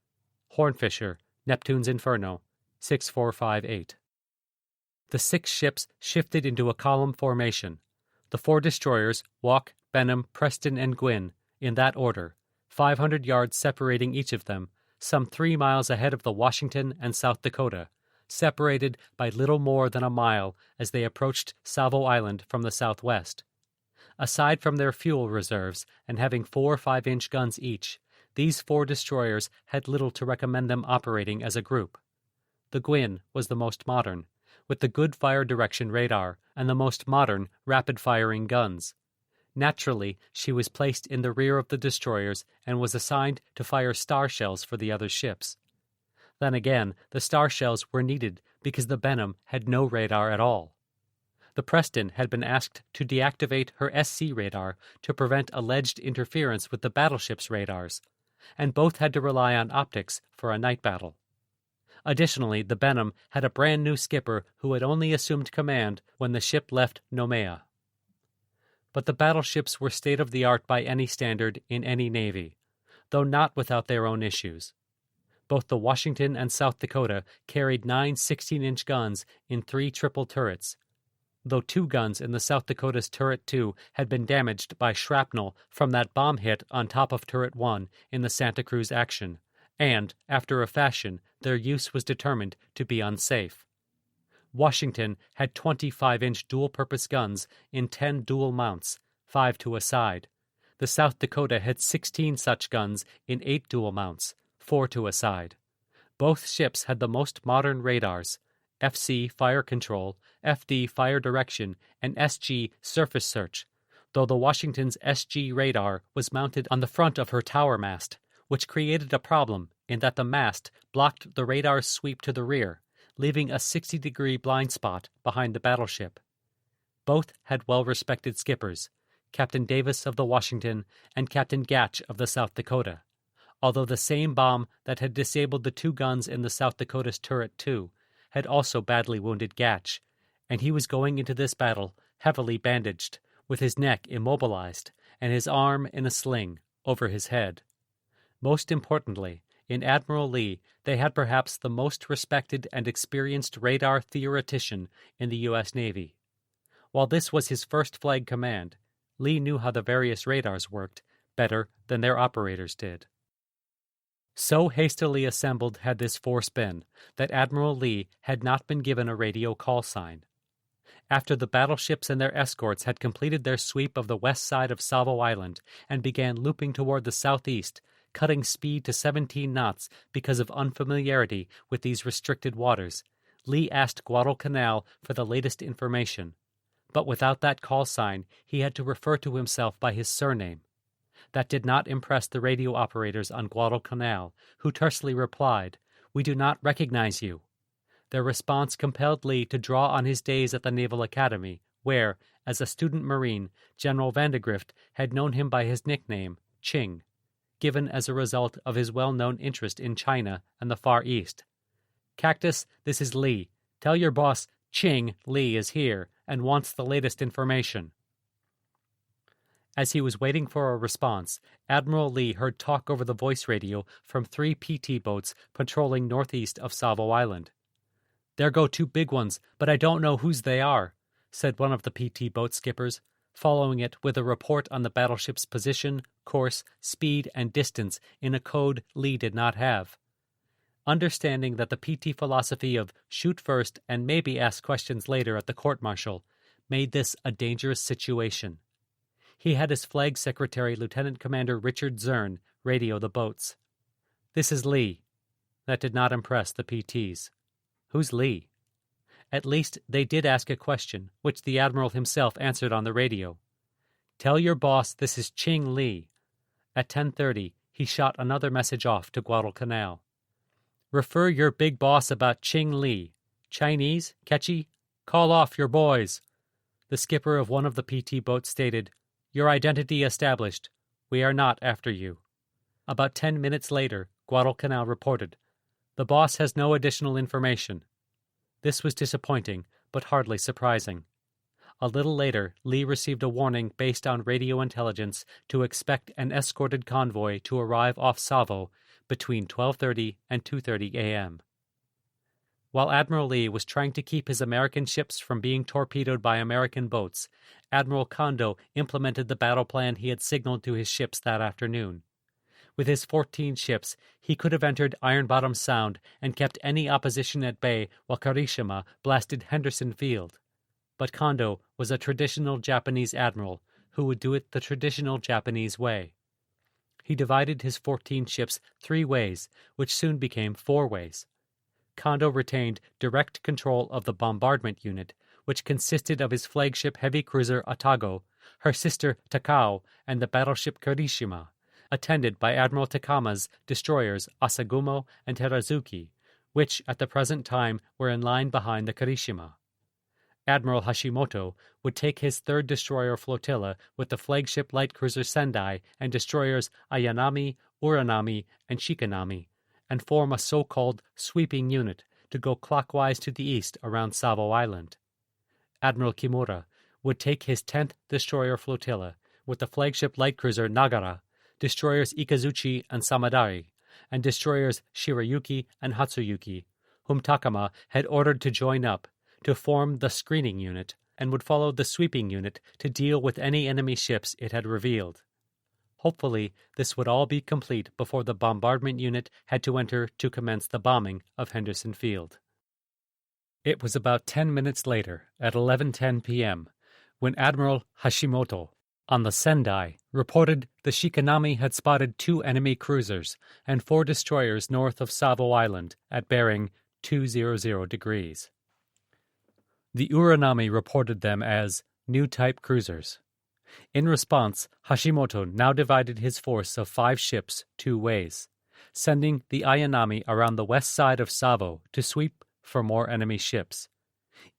Hornfisher, Neptune's Inferno, 6458. The 6 ships shifted into a column formation. The 4 destroyers, Walk, Benham, Preston, and Gwyn, in that order, 500 yards separating each of them, some 3 miles ahead of the Washington and South Dakota, separated by little more than a mile as they approached Savo Island from the southwest. Aside from their fuel reserves and having 4 5-inch guns each, these 4 destroyers had little to recommend them operating as a group. The Gwyn was the most modern, with the good fire direction radar and the most modern rapid-firing guns. Naturally, she was placed in the rear of the destroyers and was assigned to fire star shells for the other ships. Then again, the star shells were needed because the Benham had no radar at all. The Preston had been asked to deactivate her SC radar to prevent alleged interference with the battleship's radars, and both had to rely on optics for a night battle. Additionally, the Benham had a brand new skipper who had only assumed command when the ship left Nomea. But the battleships were state-of-the-art by any standard in any navy, though not without their own issues. Both the Washington and South Dakota carried 9 16-inch guns in 3 triple turrets, though 2 guns in the South Dakota's Turret 2 had been damaged by shrapnel from that bomb hit on top of Turret 1 in the Santa Cruz action, and, after a fashion, their use was determined to be unsafe. Washington had 25-inch dual-purpose guns in 10 dual mounts, 5 to a side. The South Dakota had 16 such guns in 8 dual mounts, 4 to a side. Both ships had the most modern radars, FC fire control, FD fire direction, and SG surface search, though the Washington's SG radar was mounted on the front of her tower mast, which created a problem in that the mast blocked the radar's sweep to the rear, leaving a 60-degree blind spot behind the battleship. Both had well-respected skippers, Captain Davis of the Washington and Captain Gatch of the South Dakota, although the same bomb that had disabled the 2 guns in the South Dakota's Turret 2 had also badly wounded Gatch, and he was going into this battle heavily bandaged, with his neck immobilized and his arm in a sling over his head. Most importantly, in Admiral Lee, they had perhaps the most respected and experienced radar theoretician in the U.S. Navy. While this was his first flag command, Lee knew how the various radars worked better than their operators did. So hastily assembled had this force been that Admiral Lee had not been given a radio call sign. After the battleships and their escorts had completed their sweep of the west side of Savo Island and began looping toward the southeast, cutting speed to 17 knots because of unfamiliarity with these restricted waters, Lee asked Guadalcanal for the latest information. But without that call sign, he had to refer to himself by his surname. That did not impress the radio operators on Guadalcanal, who tersely replied, "We do not recognize you." Their response compelled Lee to draw on his days at the Naval Academy, where, as a student Marine, General Vandegrift had known him by his nickname, Ching, given as a result of his well-known interest in China and the Far East. "Cactus, this is Lee. Tell your boss Ching Lee is here and wants the latest information." As he was waiting for a response, Admiral Lee heard talk over the voice radio from 3 PT boats patrolling northeast of Savo Island. "There go 2 big ones, but I don't know whose they are," said one of the PT boat skippers, following it with a report on the battleship's position, course, speed, and distance in a code Lee did not have. Understanding that the PT philosophy of shoot first and maybe ask questions later at the court-martial made this a dangerous situation. He had his flag secretary, Lieutenant Commander Richard Zern, radio the boats. "This is Lee." That did not impress the PTs. Who's Lee? At least they did ask a question, which the Admiral himself answered on the radio. "Tell your boss this is Ching Lee." At 10:30, he shot another message off to Guadalcanal. "Refer your big boss about Ching Lee. Chinese? Catchy? Call off your boys." The skipper of one of the PT boats stated, "Your identity established. We are not after you." About 10 minutes later, Guadalcanal reported, "The boss has no additional information." This was disappointing, but hardly surprising. A little later, Lee received a warning based on radio intelligence to expect an escorted convoy to arrive off Savo between 12:30 and 2:30 a.m. While Admiral Lee was trying to keep his American ships from being torpedoed by American boats, Admiral Kondo implemented the battle plan he had signaled to his ships that afternoon. With his 14 ships, he could have entered Iron Bottom Sound and kept any opposition at bay while Karishima blasted Henderson Field. But Kondo was a traditional Japanese admiral who would do it the traditional Japanese way. He divided his 14 ships 3 ways, which soon became 4 ways. Kondo retained direct control of the bombardment unit, which consisted of his flagship heavy cruiser Atago, her sister Takao, and the battleship Karishima, attended by Admiral Takama's destroyers Asagumo and Terazuki, which at the present time were in line behind the Karishima. Admiral Hashimoto would take his 3rd destroyer flotilla with the flagship light cruiser Sendai and destroyers Ayanami, Uranami, and Shikanami, and form a so-called sweeping unit to go clockwise to the east around Savo Island. Admiral Kimura would take his 10th destroyer flotilla with the flagship light cruiser Nagara, destroyers Ikazuchi and Samadari, and destroyers Shirayuki and Hatsuyuki, whom Takama had ordered to join up, to form the screening unit, and would follow the sweeping unit to deal with any enemy ships it had revealed. Hopefully, this would all be complete before the bombardment unit had to enter to commence the bombing of Henderson Field. It was about 10 minutes later, at 11:10 p.m., when Admiral Hashimoto, on the Sendai, reported the Shikanami had spotted 2 enemy cruisers and 4 destroyers north of Savo Island at bearing 200 degrees. The Uranami reported them as new type cruisers. In response, Hashimoto now divided his force of 5 ships 2 ways, sending the Ayanami around the west side of Savo to sweep for more enemy ships.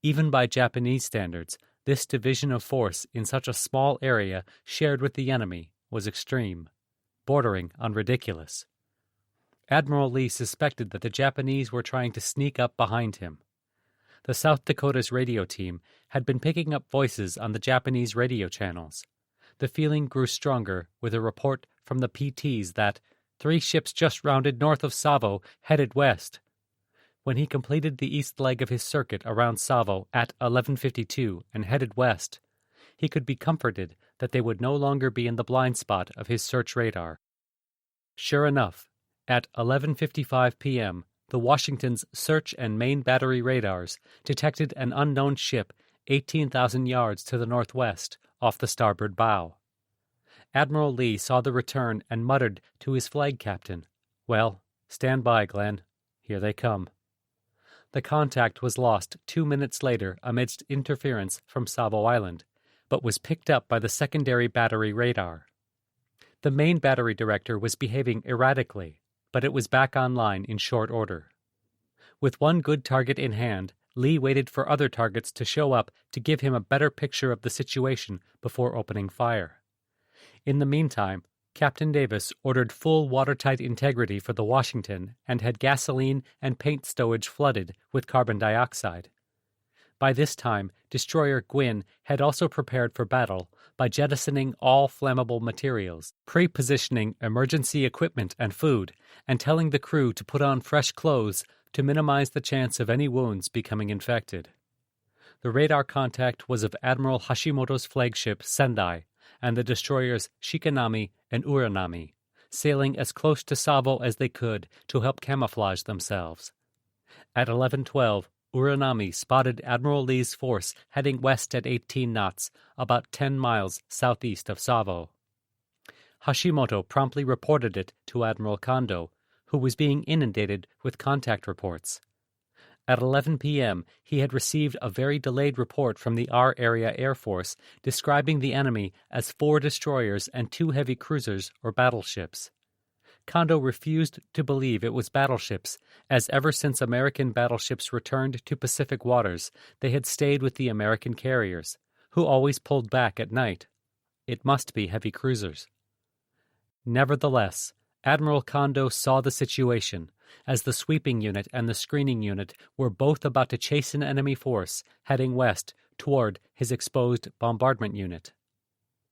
Even by Japanese standards, this division of force in such a small area shared with the enemy was extreme, bordering on ridiculous. Admiral Lee suspected that the Japanese were trying to sneak up behind him. The South Dakota's radio team had been picking up voices on the Japanese radio channels. The feeling grew stronger with a report from the PTs that 3 ships just rounded north of Savo, headed west. When he completed the east leg of his circuit around Savo at 11:52 and headed west, he could be comforted that they would no longer be in the blind spot of his search radar. Sure enough, at 11:55 p.m., the Washington's search and main battery radars detected an unknown ship 18,000 yards to the northwest off the starboard bow. Admiral Lee saw the return and muttered to his flag captain, "Well, stand by, Glenn. Here they come." The contact was lost 2 minutes later amidst interference from Savo Island, but was picked up by the secondary battery radar. The main battery director was behaving erratically, but it was back online in short order. With one good target in hand, Lee waited for other targets to show up to give him a better picture of the situation before opening fire. In the meantime, Captain Davis ordered full watertight integrity for the Washington and had gasoline and paint stowage flooded with carbon dioxide. By this time, destroyer Gwyn had also prepared for battle by jettisoning all flammable materials, pre-positioning emergency equipment and food, and telling the crew to put on fresh clothes to minimize the chance of any wounds becoming infected. The radar contact was of Admiral Hashimoto's flagship Sendai and the destroyers Shikanami and Uranami, sailing as close to Savo as they could to help camouflage themselves. At 11:12, Uranami spotted Admiral Lee's force heading west at 18 knots, about 10 miles southeast of Savo. Hashimoto promptly reported it to Admiral Kondo, who was being inundated with contact reports. At 11 p.m., he had received a very delayed report from the R-Area Air Force describing the enemy as 4 destroyers and 2 heavy cruisers or battleships. Kondo refused to believe it was battleships, as ever since American battleships returned to Pacific waters, they had stayed with the American carriers, who always pulled back at night. It must be heavy cruisers. Nevertheless, Admiral Kondo saw the situation, as the sweeping unit and the screening unit were both about to chase an enemy force heading west toward his exposed bombardment unit.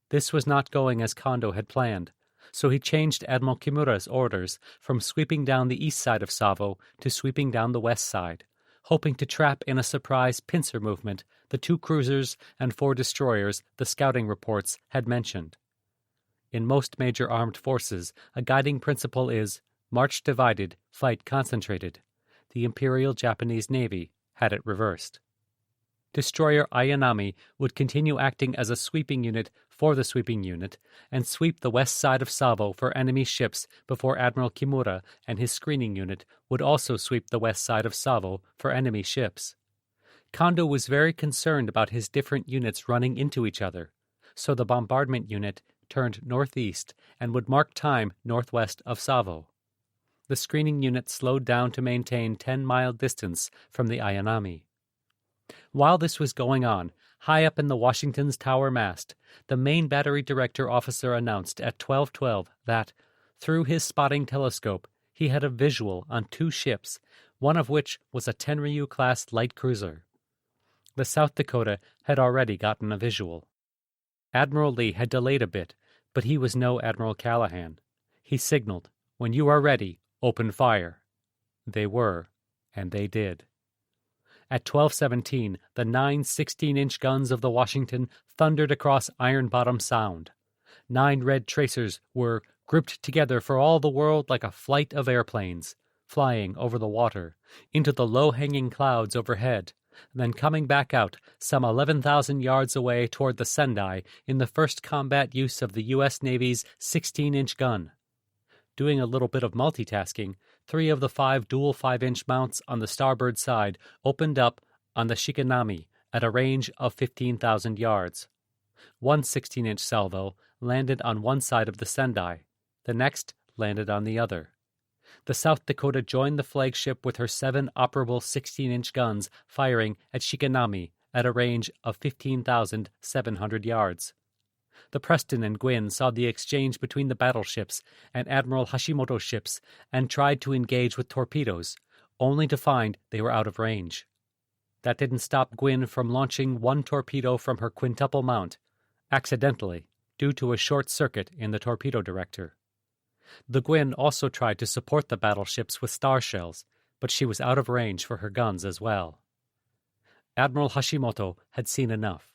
This was not going as Kondo had planned, so he changed Admiral Kimura's orders from sweeping down the east side of Savo to sweeping down the west side, hoping to trap in a surprise pincer movement the 2 cruisers and 4 destroyers the scouting reports had mentioned. In most major armed forces, a guiding principle is march divided, fight concentrated. The Imperial Japanese Navy had it reversed. Destroyer Ayanami would continue acting as a sweeping unit for the sweeping unit and sweep the west side of Savo for enemy ships before Admiral Kimura and his screening unit would also sweep the west side of Savo for enemy ships. Kondo was very concerned about his different units running into each other, so the bombardment unit turned northeast and would mark time northwest of Savo. The screening unit slowed down to maintain 10-mile distance from the Ayanami. While this was going on, high up in the Washington's tower mast, the main battery director officer announced at 12:12 that, through his spotting telescope, he had a visual on 2 ships, one of which was a Tenryu-class light cruiser. The South Dakota had already gotten a visual. Admiral Lee had delayed a bit, but he was no Admiral Callahan. He signaled, "When you are ready, "Open fire." They were, and they did. At 12:17, the 9 16-inch guns of the Washington thundered across Iron Bottom Sound. 9 red tracers were grouped together for all the world like a flight of airplanes, flying over the water, into the low-hanging clouds overhead, then coming back out some 11,000 yards away toward the Sendai in the first combat use of the U.S. Navy's 16-inch gun. Doing a little bit of multitasking, 3 of the 5 dual 5-inch mounts on the starboard side opened up on the Shikanami at a range of 15,000 yards. One 16-inch salvo landed on one side of the Sendai. The next landed on the other. The South Dakota joined the flagship with her 7 operable 16-inch guns firing at Shikanami at a range of 15,700 yards. The Preston and Gwin saw the exchange between the battleships and Admiral Hashimoto's ships and tried to engage with torpedoes, only to find they were out of range. That didn't stop Gwin from launching one torpedo from her quintuple mount, accidentally, due to a short circuit in the torpedo director. The Gwin also tried to support the battleships with star shells, but she was out of range for her guns as well. Admiral Hashimoto had seen enough.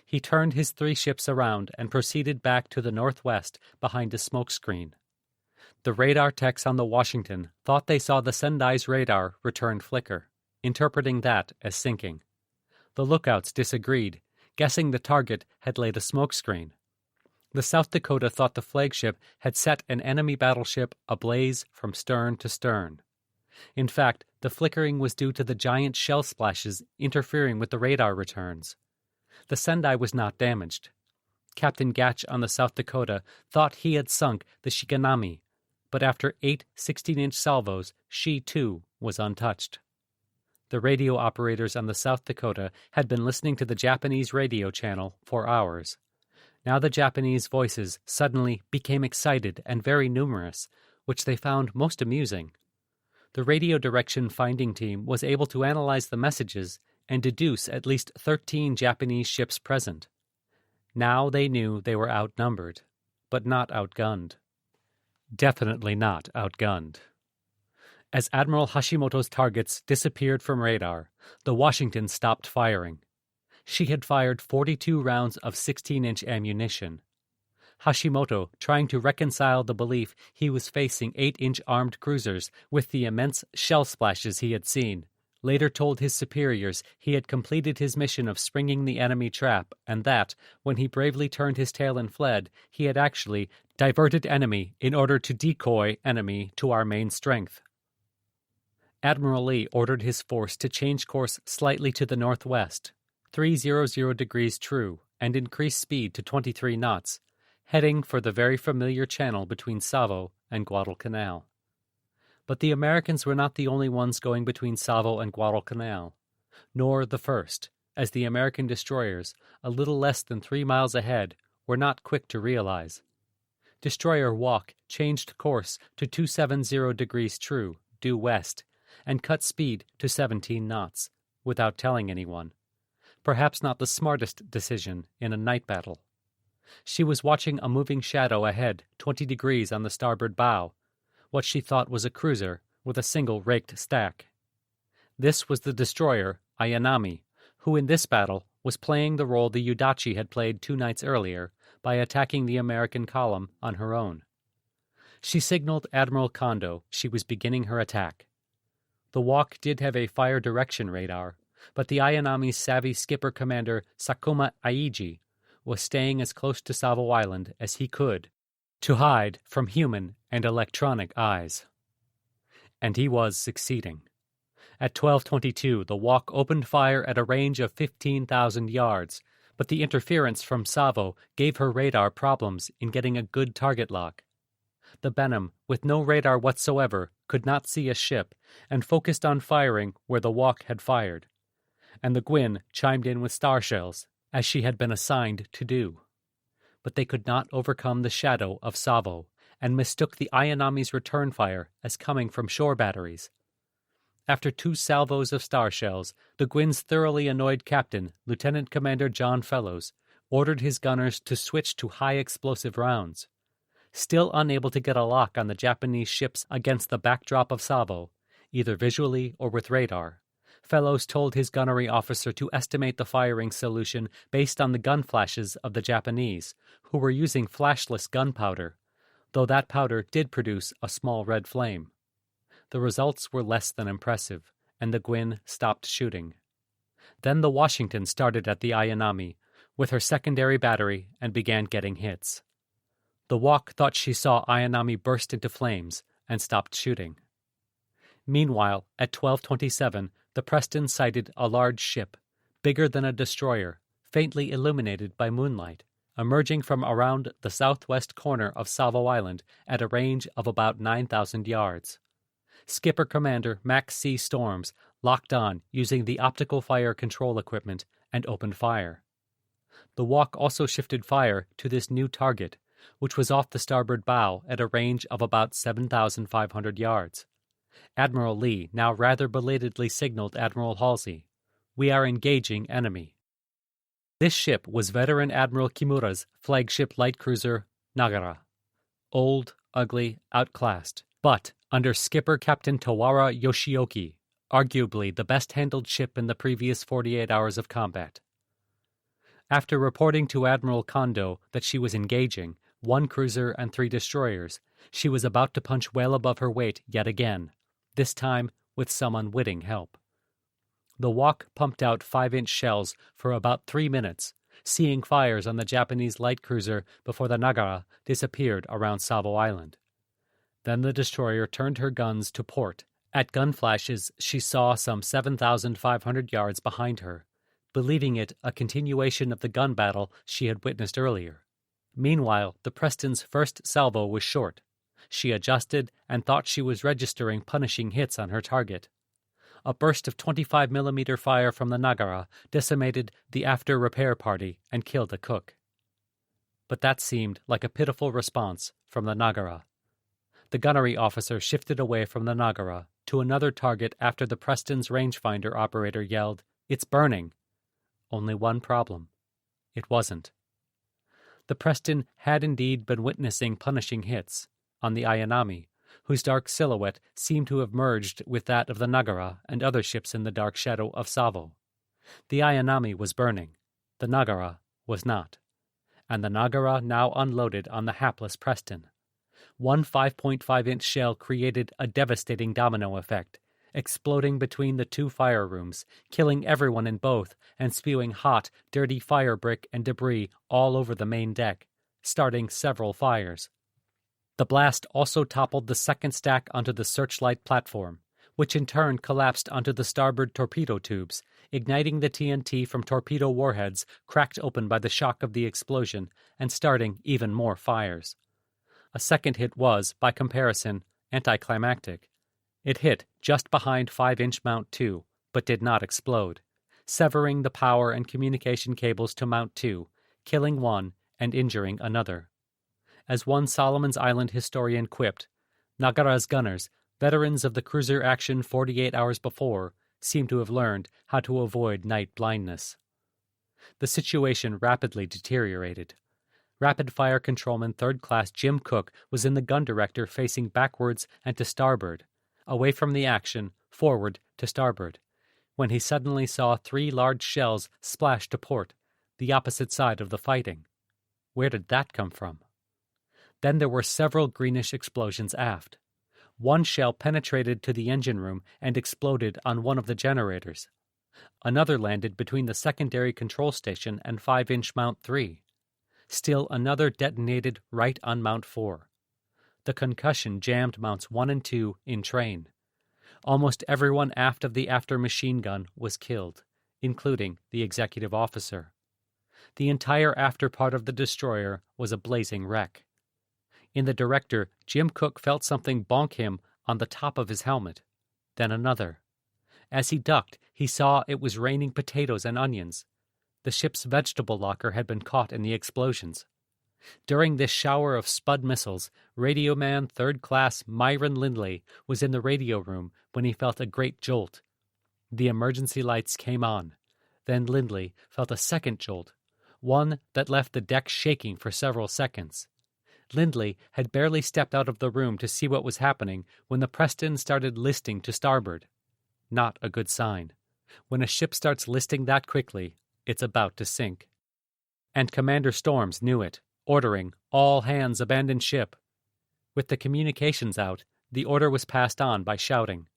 He turned his 3 ships around and proceeded back to the northwest behind a smokescreen. The radar techs on the Washington thought they saw the Sendai's radar return flicker, interpreting that as sinking. The lookouts disagreed, guessing the target had laid a smokescreen. The South Dakota thought the flagship had set an enemy battleship ablaze from stern to stern. In fact, the flickering was due to the giant shell splashes interfering with the radar returns. The Sendai was not damaged. Captain Gatch on the South Dakota thought he had sunk the Shikanami, but after 8 16-inch salvos, she too was untouched. The radio operators on the South Dakota had been listening to the Japanese radio channel for hours. Now the Japanese voices suddenly became excited and very numerous, which they found most amusing. The radio direction finding team was able to analyze the messages and deduce at least 13 Japanese ships present. Now they knew they were outnumbered, but not outgunned. Definitely not outgunned. As Admiral Hashimoto's targets disappeared from radar, the Washington stopped firing. She had fired 42 rounds of 16-inch ammunition. Hashimoto, trying to reconcile the belief he was facing 8-inch armed cruisers with the immense shell splashes he had seen, later told his superiors he had completed his mission of springing the enemy trap and that, when he bravely turned his tail and fled, he had actually diverted enemy in order to decoy enemy to our main strength. Admiral Lee ordered his force to change course slightly to the northwest, 300 degrees true, and increase speed to 23 knots, heading for the very familiar channel between Savo and Guadalcanal. But the Americans were not the only ones going between Savo and Guadalcanal, nor the first, as the American destroyers, a little less than 3 miles ahead, were not quick to realize. Destroyer Walk changed course to 270 degrees true, due west, and cut speed to 17 knots, without telling anyone. Perhaps not the smartest decision in a night battle. She was watching a moving shadow ahead, 20 degrees on the starboard bow, what she thought was a cruiser with a single raked stack. This was the destroyer Ayanami, who in this battle was playing the role the Udachi had played 2 nights earlier by attacking the American column on her own. She signaled Admiral Kondo she was beginning her attack. The Walk did have a fire direction radar, but the Ayanami's savvy skipper commander Sakuma Aiji was staying as close to Savo Island as he could to hide from human and electronic eyes. And he was succeeding. At 12:22, the Walk opened fire at a range of 15,000 yards, but the interference from Savo gave her radar problems in getting a good target lock. The Benham, with no radar whatsoever, could not see a ship and focused on firing where the Walk had fired, and the Gwin chimed in with star shells, as she had been assigned to do. But they could not overcome the shadow of Savo, and mistook the Ayanami's return fire as coming from shore batteries. After 2 salvos of star shells, the Gwin's thoroughly annoyed captain, Lieutenant Commander John Fellows, ordered his gunners to switch to high explosive rounds. Still unable to get a lock on the Japanese ships against the backdrop of Savo, either visually or with radar, Fellows told his gunnery officer to estimate the firing solution based on the gun flashes of the Japanese, who were using flashless gunpowder, though that powder did produce a small red flame. The results were less than impressive, and the Gwin stopped shooting. Then the Washington started at the Ayanami with her secondary battery and began getting hits. The Walk thought she saw Ayanami burst into flames and stopped shooting. Meanwhile, at 12:27, the Preston sighted a large ship, bigger than a destroyer, faintly illuminated by moonlight, emerging from around the southwest corner of Savo Island at a range of about 9,000 yards. Skipper-Commander Max C. Storms locked on using the optical fire control equipment and opened fire. The Walk also shifted fire to this new target, which was off the starboard bow at a range of about 7,500 yards. Admiral Lee now rather belatedly signaled Admiral Halsey, "We are engaging enemy." This ship was veteran Admiral Kimura's flagship light cruiser Nagara. Old, ugly, outclassed, but under skipper Captain Tawara Yoshioki, arguably the best-handled ship in the previous 48 hours of combat. After reporting to Admiral Kondo that she was engaging 1 cruiser and 3 destroyers, she was about to punch well above her weight yet again, this time with some unwitting help. The Walk pumped out 5-inch shells for about 3 minutes, seeing fires on the Japanese light cruiser before the Nagara disappeared around Savo Island. Then the destroyer turned her guns to port. At gun flashes, she saw some 7,500 yards behind her, believing it a continuation of the gun battle she had witnessed earlier. Meanwhile, the Preston's first salvo was short. She adjusted and thought she was registering punishing hits on her target. A burst of 25mm fire from the Nagara decimated the after repair party and killed a cook. But that seemed like a pitiful response from the Nagara. The gunnery officer shifted away from the Nagara to another target after the Preston's rangefinder operator yelled, "It's burning!" Only one problem. It wasn't. The Preston had indeed been witnessing punishing hits on the Ayanami, whose dark silhouette seemed to have merged with that of the Nagara and other ships in the dark shadow of Savo. The Ayanami was burning. The Nagara was not. And the Nagara now unloaded on the hapless Preston. One 5.5-inch shell created a devastating domino effect, exploding between the 2 fire rooms, killing everyone in both and spewing hot, dirty fire brick and debris all over the main deck, starting several fires. The blast also toppled the second stack onto the searchlight platform, which in turn collapsed onto the starboard torpedo tubes, igniting the TNT from torpedo warheads cracked open by the shock of the explosion and starting even more fires. A second hit was, by comparison, anticlimactic. It hit just behind 5-inch Mount 2, but did not explode, severing the power and communication cables to Mount 2, killing one and injuring another. As one Solomon's Island historian quipped, Nagara's gunners, veterans of the cruiser action 48 hours before, seem to have learned how to avoid night blindness. The situation rapidly deteriorated. Rapid Fire Controlman 3rd Class Jim Cook was in the gun director facing backwards and to starboard, away from the action, forward to starboard, when he suddenly saw 3 large shells splash to port, the opposite side of the fighting. Where did that come from? Then there were several greenish explosions aft. One shell penetrated to the engine room and exploded on one of the generators. Another landed between the secondary control station and 5-inch Mount 3. Still another detonated right on Mount 4. The concussion jammed Mounts 1 and 2 in train. Almost everyone aft of the after machine gun was killed, including the executive officer. The entire after part of the destroyer was a blazing wreck. In the director, Jim Cook felt something bonk him on the top of his helmet, then another. As he ducked, he saw it was raining potatoes and onions. The ship's vegetable locker had been caught in the explosions. During this shower of Spud missiles, Radio Man 3rd Class Myron Lindley was in the radio room when he felt a great jolt. The emergency lights came on. Then Lindley felt a second jolt, one that left the deck shaking for several seconds. Lindley had barely stepped out of the room to see what was happening when the Preston started listing to starboard. Not a good sign. When a ship starts listing that quickly, it's about to sink. And Commander Storms knew it, ordering, "All hands abandon ship." With the communications out, the order was passed on by shouting.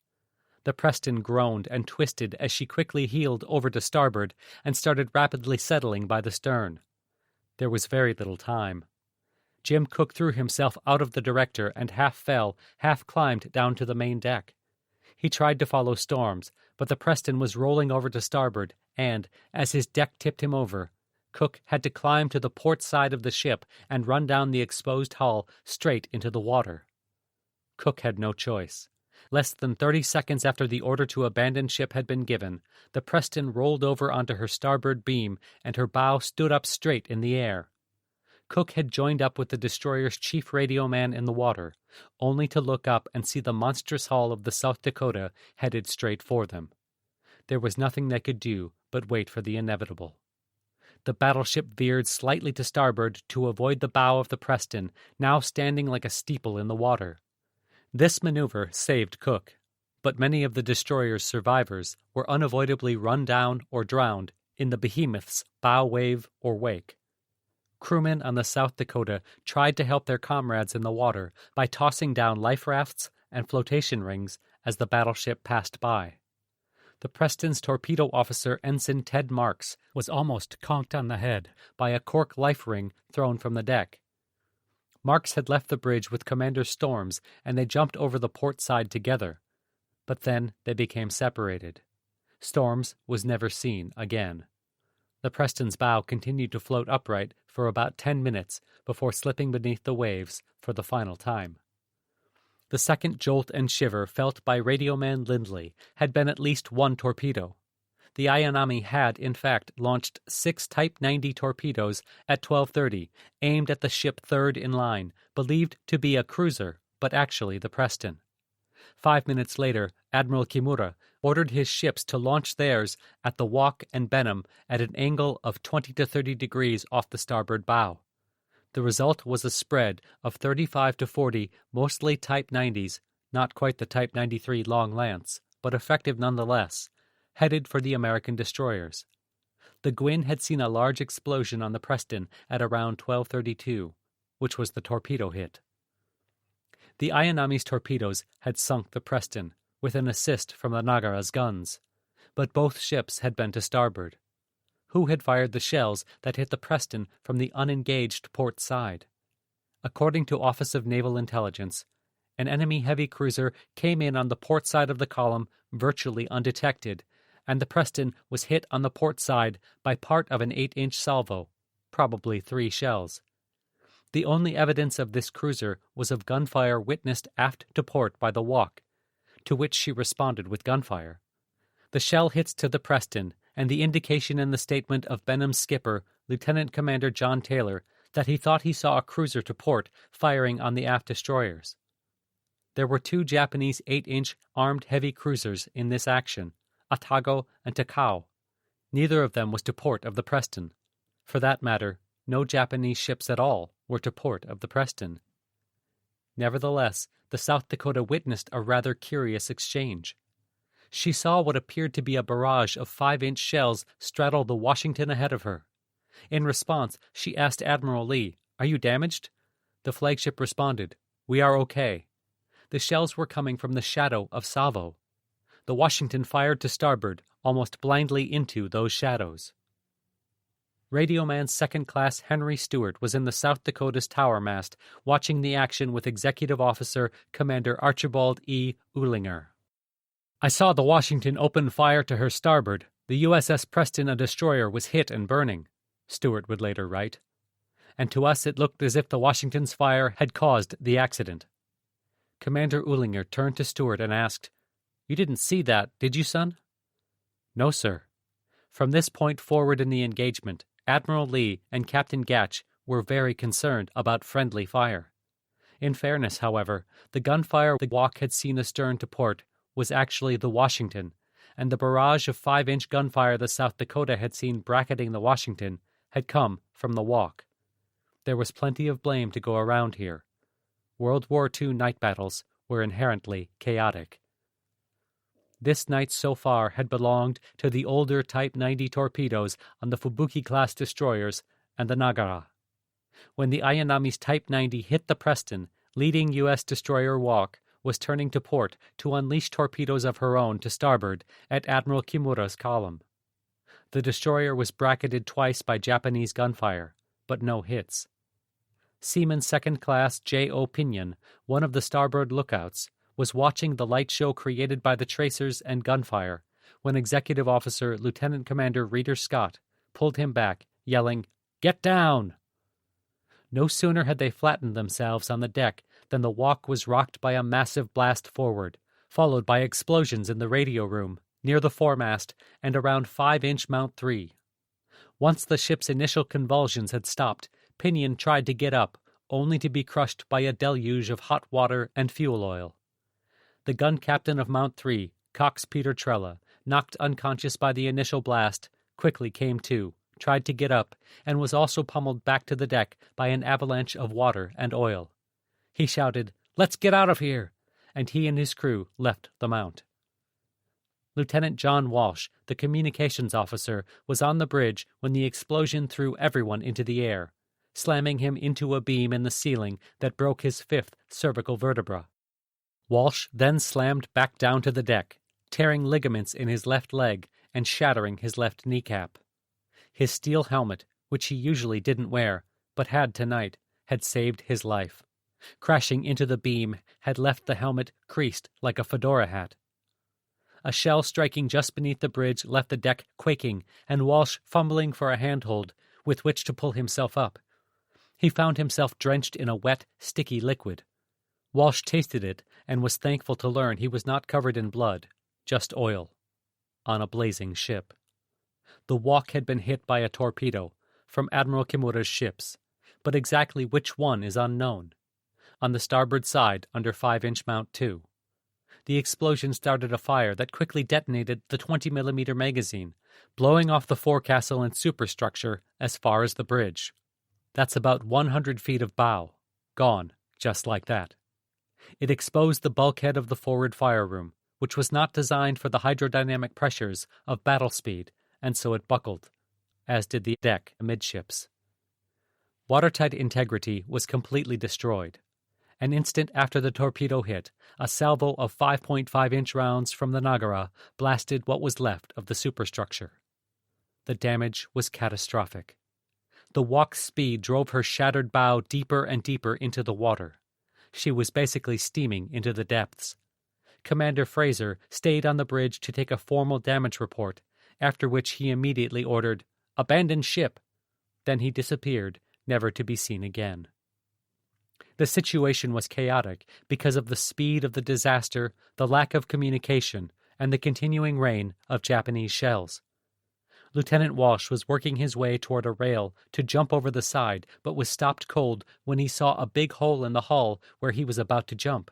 The Preston groaned and twisted as she quickly heeled over to starboard and started rapidly settling by the stern. There was very little time. Jim Cook threw himself out of the director and half fell, half climbed down to the main deck. He tried to follow Storms, but the Preston was rolling over to starboard, and, as his deck tipped him over, Cook had to climb to the port side of the ship and run down the exposed hull straight into the water. Cook had no choice. Less than 30 seconds after the order to abandon ship had been given, the Preston rolled over onto her starboard beam and her bow stood up straight in the air. Cook had joined up with the destroyer's chief radio man in the water, only to look up and see the monstrous hull of the South Dakota headed straight for them. There was nothing they could do but wait for the inevitable. The battleship veered slightly to starboard to avoid the bow of the Preston, now standing like a steeple in the water. This maneuver saved Cook, but many of the destroyer's survivors were unavoidably run down or drowned in the behemoth's bow wave or wake. Crewmen on the South Dakota tried to help their comrades in the water by tossing down life rafts and flotation rings as the battleship passed by. The Preston's torpedo officer, Ensign Ted Marks, was almost conked on the head by a cork life ring thrown from the deck. Marks had left the bridge with Commander Storms, and they jumped over the port side together. But then they became separated. Storms was never seen again. The Preston's bow continued to float upright for about 10 minutes before slipping beneath the waves for the final time. The second jolt and shiver felt by radioman Lindley had been at least one torpedo. The Ayanami had, in fact, launched 6 Type 90 torpedoes at 12:30, aimed at the ship third in line, believed to be a cruiser, but actually the Preston. 5 minutes later, Admiral Kimura ordered his ships to launch theirs at the Walk and Benham at an angle of 20 to 30 degrees off the starboard bow. The result was a spread of 35 to 40 mostly Type 90s, not quite the Type 93 Long Lance, but effective nonetheless, headed for the American destroyers. The Gwyn had seen a large explosion on the Preston at around 12:32, which was the torpedo hit. The Ayanami's torpedoes had sunk the Preston, with an assist from the Nagara's guns, but both ships had been to starboard. Who had fired the shells that hit the Preston from the unengaged port side? According to Office of Naval Intelligence, an enemy heavy cruiser came in on the port side of the column virtually undetected, and the Preston was hit on the port side by part of an 8-inch salvo, probably 3 shells. The only evidence of this cruiser was of gunfire witnessed aft to port by the Walk, to which she responded with gunfire. The shell hits to the Preston, and the indication in the statement of Benham's skipper, Lieutenant Commander John Taylor, that he thought he saw a cruiser to port firing on the aft destroyers. There were 2 Japanese 8-inch armed heavy cruisers in this action, Atago and Takao. Neither of them was to port of the Preston. For that matter, no Japanese ships at all were to port of the Preston. Nevertheless, the South Dakota witnessed a rather curious exchange. She saw what appeared to be a barrage of 5-inch shells straddle the Washington ahead of her. In response, she asked Admiral Lee, "Are you damaged?" The flagship responded, "We are okay." The shells were coming from the shadow of Savo. The Washington fired to starboard, almost blindly into those shadows. Radioman Second Class Henry Stewart was in the South Dakota's tower mast, watching the action with Executive Officer Commander Archibald E. Uhlinger. "I saw the Washington open fire to her starboard. The USS Preston, a destroyer, was hit and burning," Stewart would later write. "And to us it looked as if the Washington's fire had caused the accident." Commander Uhlinger turned to Stewart and asked, "You didn't see that, did you, son?" "No, sir." From this point forward in the engagement, Admiral Lee and Captain Gatch were very concerned about friendly fire. In fairness, however, the gunfire the Walk had seen astern to port was actually the Washington, and the barrage of 5-inch gunfire the South Dakota had seen bracketing the Washington had come from the Walk. There was plenty of blame to go around here. World War II night battles were inherently chaotic. This night so far had belonged to the older Type 90 torpedoes on the Fubuki-class destroyers and the Nagara. When the Ayanami's Type 90 hit the Preston, leading U.S. destroyer Walk was turning to port to unleash torpedoes of her own to starboard at Admiral Kimura's column. The destroyer was bracketed twice by Japanese gunfire, but no hits. Seaman Second Class J.O. Pinion, one of the starboard lookouts, was watching the light show created by the tracers and gunfire when Executive Officer Lieutenant Commander Reeder Scott pulled him back, yelling, "Get down!" No sooner had they flattened themselves on the deck than the Walk was rocked by a massive blast forward, followed by explosions in the radio room, near the foremast, and around 5-inch Mount 3. Once the ship's initial convulsions had stopped, Pinion tried to get up, only to be crushed by a deluge of hot water and fuel oil. The gun captain of Mount 3, Cox Peter Trella, knocked unconscious by the initial blast, quickly came to, tried to get up, and was also pummeled back to the deck by an avalanche of water and oil. He shouted, "Let's get out of here!" and he and his crew left the Mount. Lieutenant John Walsh, the communications officer, was on the bridge when the explosion threw everyone into the air, slamming him into a beam in the ceiling that broke his 5th cervical vertebra. Walsh then slammed back down to the deck, tearing ligaments in his left leg and shattering his left kneecap. His steel helmet, which he usually didn't wear, but had tonight, had saved his life. Crashing into the beam had left the helmet creased like a fedora hat. A shell striking just beneath the bridge left the deck quaking and Walsh fumbling for a handhold with which to pull himself up. He found himself drenched in a wet, sticky liquid. Walsh tasted it and was thankful to learn he was not covered in blood, just oil, on a blazing ship. The Walk had been hit by a torpedo from Admiral Kimura's ships, but exactly which one is unknown. On the starboard side, under 5-inch Mount 2. The explosion started a fire that quickly detonated the 20mm magazine, blowing off the forecastle and superstructure as far as the bridge. That's about 100 feet of bow, gone, just like that. It exposed the bulkhead of the forward fire room, which was not designed for the hydrodynamic pressures of battle speed, and so it buckled, as did the deck amidships. Watertight integrity was completely destroyed. An instant after the torpedo hit, a salvo of 5.5-inch rounds from the Nagara blasted what was left of the superstructure. The damage was catastrophic. The Walk's speed drove her shattered bow deeper and deeper into the water. She was basically steaming into the depths. Commander Fraser stayed on the bridge to take a formal damage report, after which he immediately ordered, "Abandon ship." Then he disappeared, never to be seen again. The situation was chaotic because of the speed of the disaster, the lack of communication, and the continuing rain of Japanese shells. Lieutenant Walsh was working his way toward a rail to jump over the side, but was stopped cold when he saw a big hole in the hull where he was about to jump.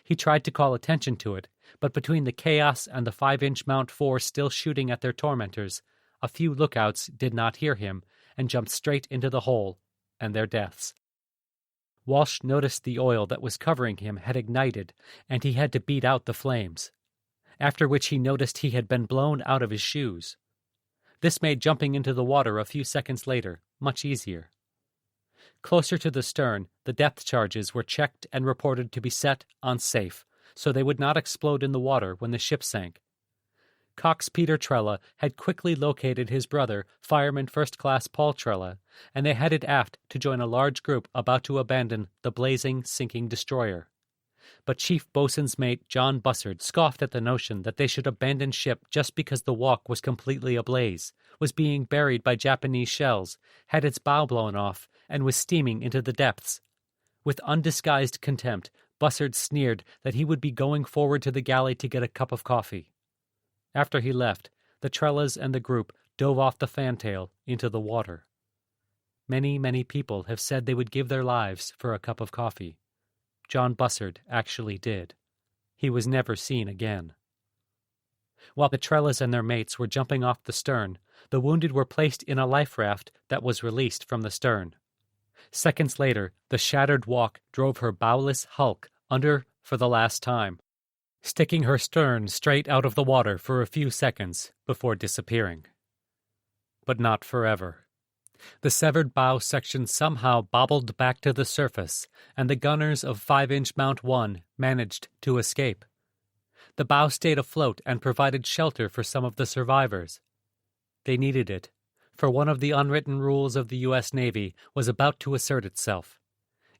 He tried to call attention to it, but between the chaos and the 5-inch Mount 4 still shooting at their tormentors, a few lookouts did not hear him and jumped straight into the hole and their deaths. Walsh noticed the oil that was covering him had ignited, and he had to beat out the flames, after which he noticed he had been blown out of his shoes. This made jumping into the water a few seconds later much easier. Closer to the stern, the depth charges were checked and reported to be set on safe, so they would not explode in the water when the ship sank. Cox Peter Trella had quickly located his brother, Fireman First Class Paul Trella, and they headed aft to join a large group about to abandon the blazing, sinking destroyer. But Chief Boatswain's Mate John Bussard scoffed at the notion that they should abandon ship just because the Walk was completely ablaze, was being buried by Japanese shells, had its bow blown off, and was steaming into the depths. With undisguised contempt, Bussard sneered that he would be going forward to the galley to get a cup of coffee. After he left, the Trellas and the group dove off the fantail into the water. Many, many people have said they would give their lives for a cup of coffee. John Bussard actually did. He was never seen again. While the Trellas and their mates were jumping off the stern, the wounded were placed in a life raft that was released from the stern. Seconds later, the shattered walk drove her bowless hulk under for the last time, sticking her stern straight out of the water for a few seconds before disappearing. But not forever. The severed bow section somehow bobbled back to the surface, and the gunners of 5-inch Mount 1 managed to escape. The bow stayed afloat and provided shelter for some of the survivors. They needed it, for one of the unwritten rules of the U.S. Navy was about to assert itself.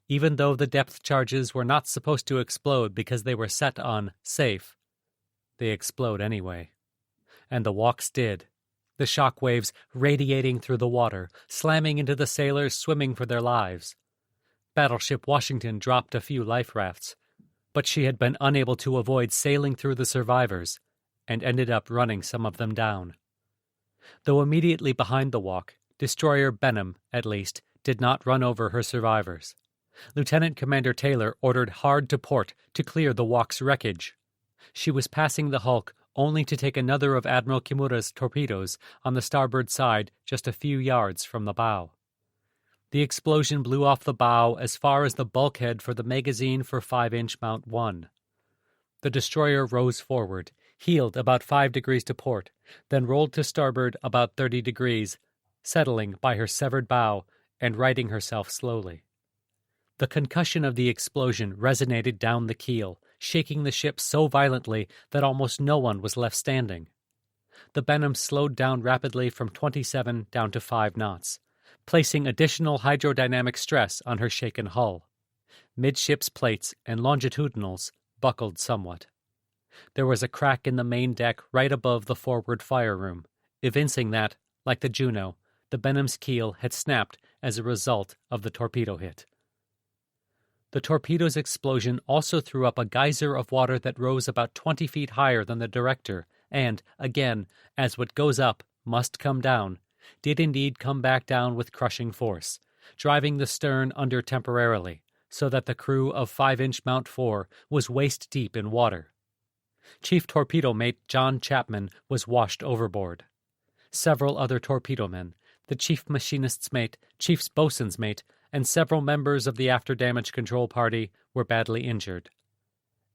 Even though the depth charges were not supposed to explode because they were set on safe, they explode anyway. And the walks did. The shock waves radiating through the water, slamming into the sailors swimming for their lives. Battleship Washington dropped a few life rafts, but she had been unable to avoid sailing through the survivors, and ended up running some of them down. Though immediately behind the walk, destroyer Benham, at least, did not run over her survivors. Lieutenant Commander Taylor ordered hard to port to clear the walk's wreckage. She was passing the hulk only to take another of Admiral Kimura's torpedoes on the starboard side just a few yards from the bow. The explosion blew off the bow as far as the bulkhead for the magazine for 5-inch Mount 1. The destroyer rose forward, heeled about 5 degrees to port, then rolled to starboard about 30 degrees, settling by her severed bow and righting herself slowly. The concussion of the explosion resonated down the keel, shaking the ship so violently that almost no one was left standing. The Benham slowed down rapidly from 27 down to 5 knots, placing additional hydrodynamic stress on her shaken hull. Midships plates and longitudinals buckled somewhat. There was a crack in the main deck right above the forward fire room, evincing that, like the Juno, the Benham's keel had snapped as a result of the torpedo hit. The torpedo's explosion also threw up a geyser of water that rose about 20 feet higher than the director, and, again, as what goes up must come down, did indeed come back down with crushing force, driving the stern under temporarily, so that the crew of 5-inch Mount 4 was waist-deep in water. Chief Torpedo Mate John Chapman was washed overboard. Several other torpedo men, the Chief Machinist's Mate, Chief's Boatswain's Mate, and several members of the after-damage control party were badly injured.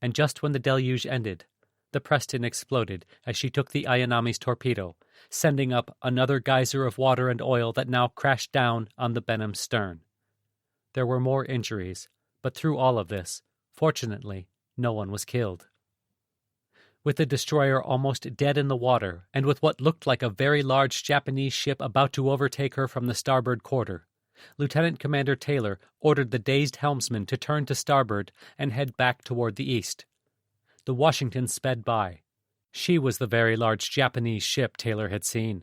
And just when the deluge ended, the Preston exploded as she took the Ayanami's torpedo, sending up another geyser of water and oil that now crashed down on the Benham's stern. There were more injuries, but through all of this, fortunately, no one was killed. With the destroyer almost dead in the water, and with what looked like a very large Japanese ship about to overtake her from the starboard quarter, Lieutenant Commander Taylor ordered the dazed helmsman to turn to starboard and head back toward the east. The Washington sped by. She was the very large Japanese ship Taylor had seen,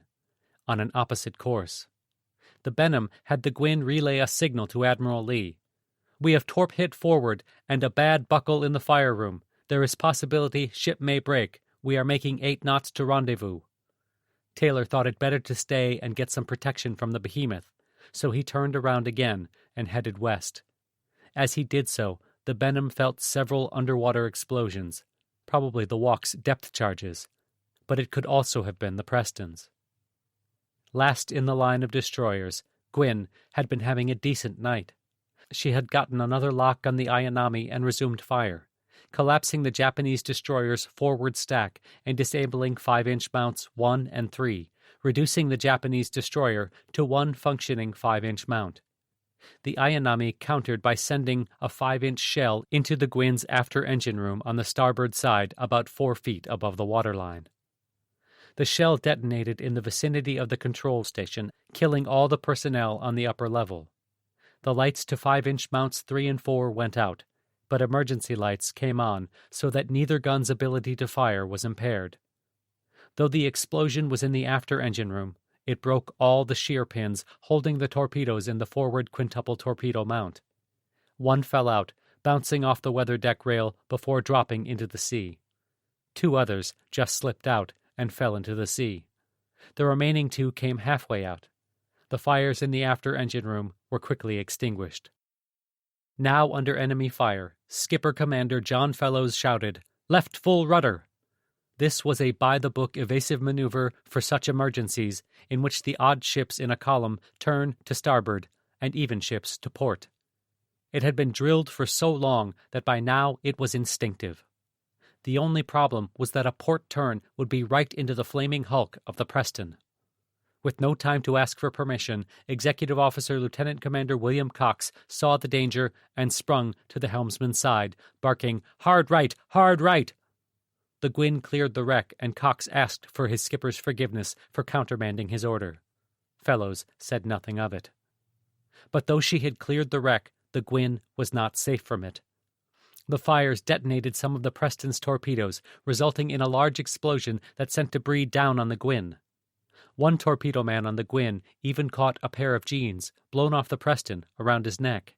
on an opposite course. The Benham had the Gwyn relay a signal to Admiral Lee. "We have torp hit forward and a bad buckle in the fire room. There is possibility ship may break. We are making 8 knots to rendezvous." Taylor thought it better to stay and get some protection from the behemoth, so he turned around again and headed west. As he did so, the Benham felt several underwater explosions, probably the walk's depth charges, but it could also have been the Preston's. Last in the line of destroyers, Gwyn had been having a decent night. She had gotten another lock on the Ayanami and resumed fire, collapsing the Japanese destroyer's forward stack and disabling 5-inch mounts 1 and 3, reducing the Japanese destroyer to one functioning 5-inch mount. The Ayanami countered by sending a 5-inch shell into the Gwyn's after-engine room on the starboard side about 4 feet above the waterline. The shell detonated in the vicinity of the control station, killing all the personnel on the upper level. The lights to 5-inch mounts 3 and 4 went out, but emergency lights came on so that neither gun's ability to fire was impaired. Though the explosion was in the after-engine room, it broke all the shear pins holding the torpedoes in the forward quintuple torpedo mount. One fell out, bouncing off the weather deck rail before dropping into the sea. 2 others just slipped out and fell into the sea. The remaining 2 came halfway out. The fires in the after-engine room were quickly extinguished. Now under enemy fire, Skipper Commander John Fellows shouted, "Left full rudder!" This was a by-the-book evasive maneuver for such emergencies, in which the odd ships in a column turn to starboard, and even ships to port. It had been drilled for so long that by now it was instinctive. The only problem was that a port turn would be right into the flaming hulk of the Preston. With no time to ask for permission, Executive Officer Lieutenant Commander William Cox saw the danger and sprung to the helmsman's side, barking, "Hard right! Hard right!" The Gwyn cleared the wreck, and Cox asked for his skipper's forgiveness for countermanding his order. Fellows said nothing of it. But though she had cleared the wreck, the Gwyn was not safe from it. The fires detonated some of the Preston's torpedoes, resulting in a large explosion that sent debris down on the Gwyn. One torpedo man on the Gwyn even caught a pair of jeans, blown off the Preston, around his neck.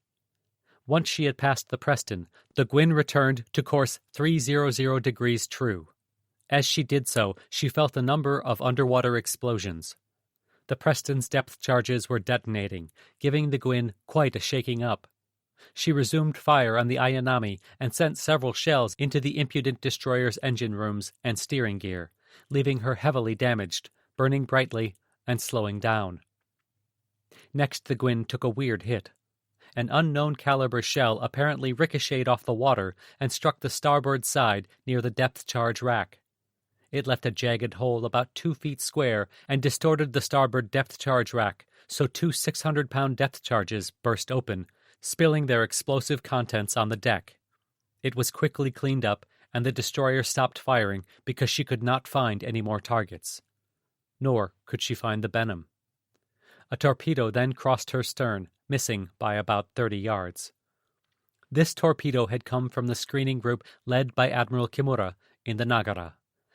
Once she had passed the Preston, the Gwyn returned to course 300 degrees true. As she did so, she felt a number of underwater explosions. The Preston's depth charges were detonating, giving the Gwyn quite a shaking up. She resumed fire on the Ayanami and sent several shells into the impudent destroyer's engine rooms and steering gear, leaving her heavily damaged, burning brightly and slowing down. Next the Gwyn took a weird hit. An unknown caliber shell apparently ricocheted off the water and struck the starboard side near the depth charge rack. It left a jagged hole about 2 feet square and distorted the starboard depth charge rack, so 2 600-pound depth charges burst open, spilling their explosive contents on the deck. It was quickly cleaned up, and the destroyer stopped firing because she could not find any more targets. Nor could she find the Benham. A torpedo then crossed her stern, missing by about 30 yards. This torpedo had come from the screening group led by Admiral Kimura in the Nagara,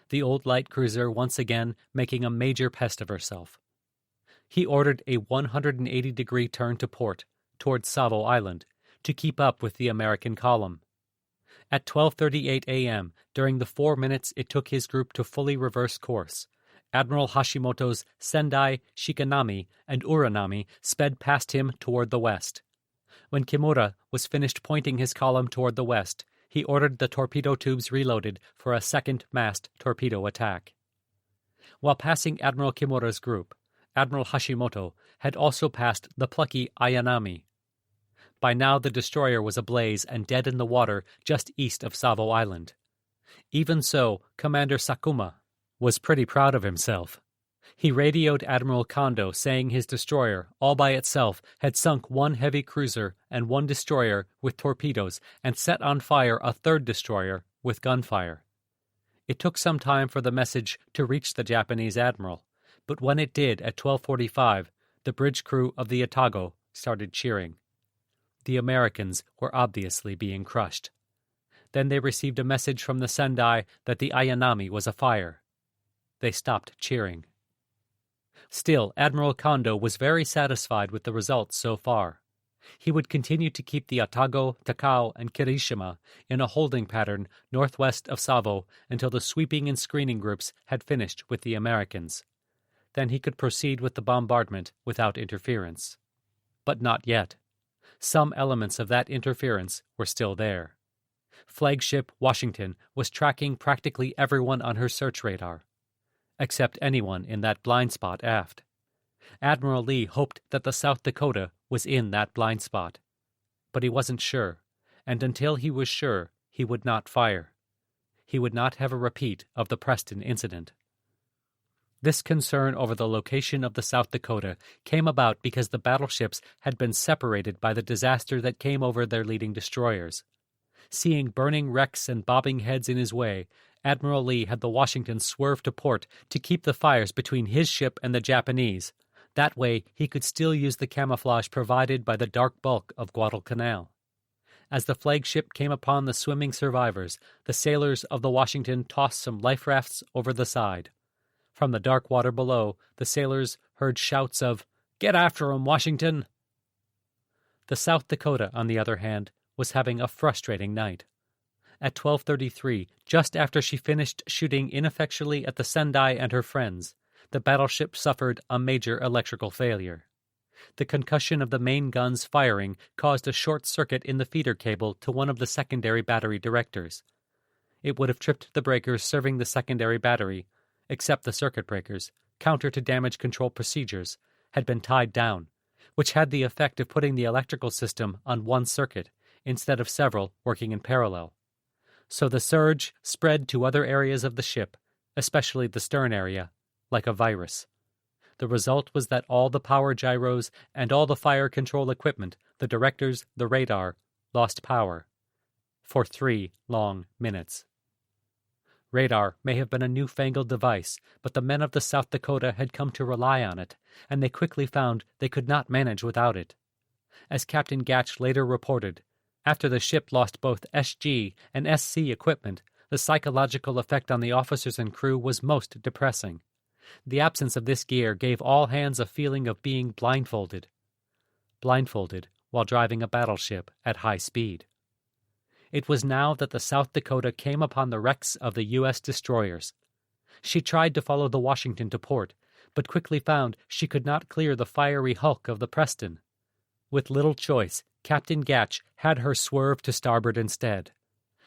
the old light cruiser once again making a major pest of herself. He ordered a 180-degree turn to port, toward Savo Island, to keep up with the American column. At 12:38 a.m., during the 4 minutes it took his group to fully reverse course, Admiral Hashimoto's Sendai, Shikanami, and Uranami sped past him toward the west. When Kimura was finished pointing his column toward the west, he ordered the torpedo tubes reloaded for a second massed torpedo attack. While passing Admiral Kimura's group, Admiral Hashimoto had also passed the plucky Ayanami. By now the destroyer was ablaze and dead in the water just east of Savo Island. Even so, Commander Sakuma was pretty proud of himself. He radioed Admiral Kondo saying his destroyer, all by itself, had sunk 1 heavy cruiser and 1 destroyer with torpedoes and set on fire a 3rd destroyer with gunfire. It took some time for the message to reach the Japanese admiral, but when it did at 12:45, the bridge crew of the Otago started cheering. The Americans were obviously being crushed. Then they received a message from the Sendai that the Ayanami was afire. They stopped cheering. Still, Admiral Kondo was very satisfied with the results so far. He would continue to keep the Otago, Takao, and Kirishima in a holding pattern northwest of Savo until the sweeping and screening groups had finished with the Americans. Then he could proceed with the bombardment without interference. But not yet. Some elements of that interference were still there. Flagship Washington was tracking practically everyone on her search radar, except anyone in that blind spot aft. Admiral Lee hoped that the South Dakota was in that blind spot, but he wasn't sure, and until he was sure, he would not fire. He would not have a repeat of the Preston incident. This concern over the location of the South Dakota came about because the battleships had been separated by the disaster that came over their leading destroyers. Seeing burning wrecks and bobbing heads in his way, Admiral Lee had the Washington swerve to port to keep the fires between his ship and the Japanese. That way he could still use the camouflage provided by the dark bulk of Guadalcanal. As the flagship came upon the swimming survivors, the sailors of the Washington tossed some life rafts over the side. From the dark water below, the sailors heard shouts of, "Get after 'em, Washington!" The South Dakota, on the other hand, was having a frustrating night. At 12:33, just after she finished shooting ineffectually at the Sendai and her friends, the battleship suffered a major electrical failure. The concussion of the main guns firing caused a short circuit in the feeder cable to one of the secondary battery directors. It would have tripped the breakers serving the secondary battery, except the circuit breakers, counter to damage control procedures, had been tied down, which had the effect of putting the electrical system on one circuit instead of several working in parallel. So the surge spread to other areas of the ship, especially the stern area, like a virus. The result was that all the power gyros and all the fire control equipment, the directors, the radar, lost power for 3 long minutes. Radar may have been a newfangled device, but the men of the South Dakota had come to rely on it, and they quickly found they could not manage without it. As Captain Gatch later reported, after the ship lost both SG and SC equipment, the psychological effect on the officers and crew was most depressing. The absence of this gear gave all hands a feeling of being blindfolded while driving a battleship at high speed. It was now that the South Dakota came upon the wrecks of the U.S. destroyers. She tried to follow the Washington to port, but quickly found she could not clear the fiery hulk of the Preston. With little choice, Captain Gatch had her swerve to starboard instead.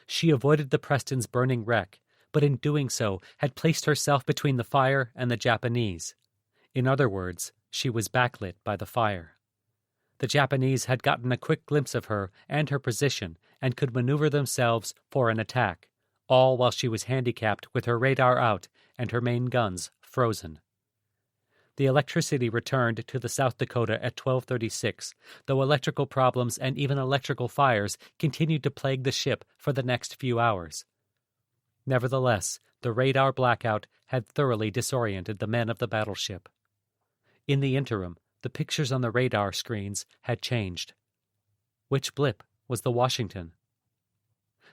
She avoided the Preston's burning wreck, but in doing so had placed herself between the fire and the Japanese. In other words, she was backlit by the fire. The Japanese had gotten a quick glimpse of her and her position and could maneuver themselves for an attack, all while she was handicapped with her radar out and her main guns frozen. The electricity returned to the South Dakota at 12:36, though electrical problems and even electrical fires continued to plague the ship for the next few hours. Nevertheless, the radar blackout had thoroughly disoriented the men of the battleship. In the interim, the pictures on the radar screens had changed. Which blip was the Washington?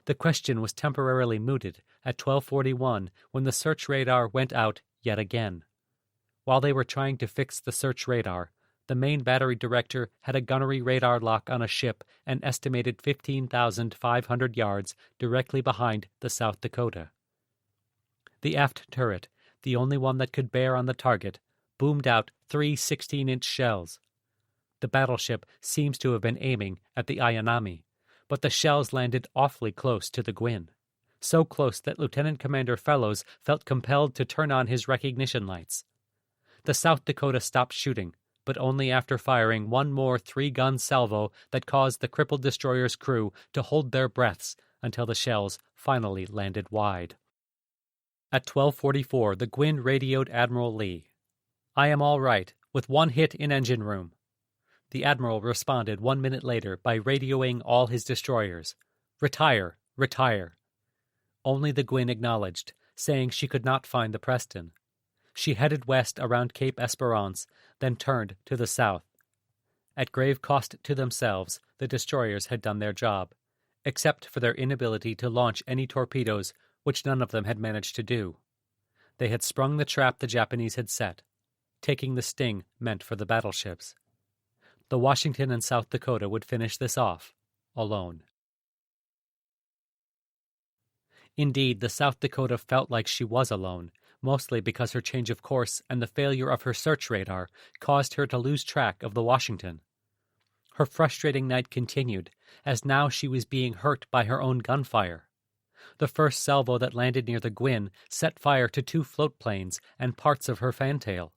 The question was temporarily mooted at 12:41 when the search radar went out yet again. While they were trying to fix the search radar, the main battery director had a gunnery radar lock on a ship an estimated 15,500 yards directly behind the South Dakota. The aft turret, the only one that could bear on the target, boomed out 3 16-inch shells. The battleship seems to have been aiming at the Ayanami, but the shells landed awfully close to the Gwyn, so close that Lieutenant Commander Fellows felt compelled to turn on his recognition lights. The South Dakota stopped shooting, but only after firing one more 3-gun salvo that caused the crippled destroyer's crew to hold their breaths until the shells finally landed wide. At 12:44, the Gwyn radioed Admiral Lee. "I am all right, with 1 hit in engine room." The Admiral responded 1 minute later by radioing all his destroyers. "Retire, retire." Only the Gwyn acknowledged, saying she could not find the Preston. She headed west around Cape Esperance, then turned to the south. At grave cost to themselves, the destroyers had done their job, except for their inability to launch any torpedoes, which none of them had managed to do. They had sprung the trap the Japanese had set, taking the sting meant for the battleships. The Washington and South Dakota would finish this off, alone. Indeed, the South Dakota felt like she was alone, mostly because her change of course and the failure of her search radar caused her to lose track of the Washington. Her frustrating night continued, as now she was being hurt by her own gunfire. The first salvo that landed near the Gwyn set fire to 2 float planes and parts of her fantail.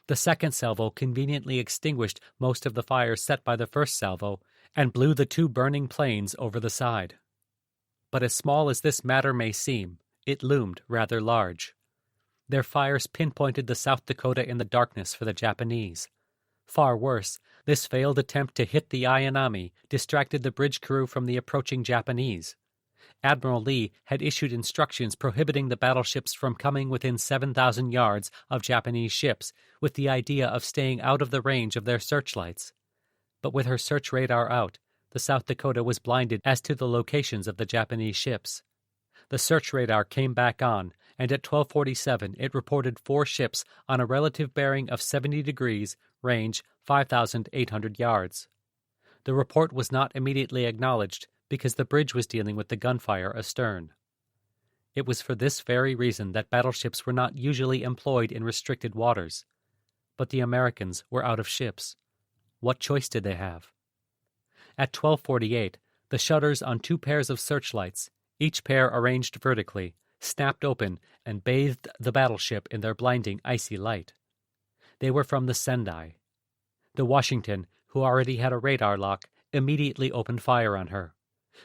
The second salvo conveniently extinguished most of the fires set by the first salvo and blew the 2 burning planes over the side. But as small as this matter may seem, it loomed rather large. Their fires pinpointed the South Dakota in the darkness for the Japanese. Far worse, this failed attempt to hit the Ayanami distracted the bridge crew from the approaching Japanese. Admiral Lee had issued instructions prohibiting the battleships from coming within 7,000 yards of Japanese ships, with the idea of staying out of the range of their searchlights. But with her search radar out, the South Dakota was blinded as to the locations of the Japanese ships. The search radar came back on, and at 12:47 it reported 4 ships on a relative bearing of 70 degrees, range 5,800 yards. The report was not immediately acknowledged because the bridge was dealing with the gunfire astern. It was for this very reason that battleships were not usually employed in restricted waters. But the Americans were out of ships. What choice did they have? At 12:48, the shutters on 2 pairs of searchlights, each pair arranged vertically, snapped open and bathed the battleship in their blinding icy light. They were from the Sendai. The Washington, who already had a radar lock, immediately opened fire on her.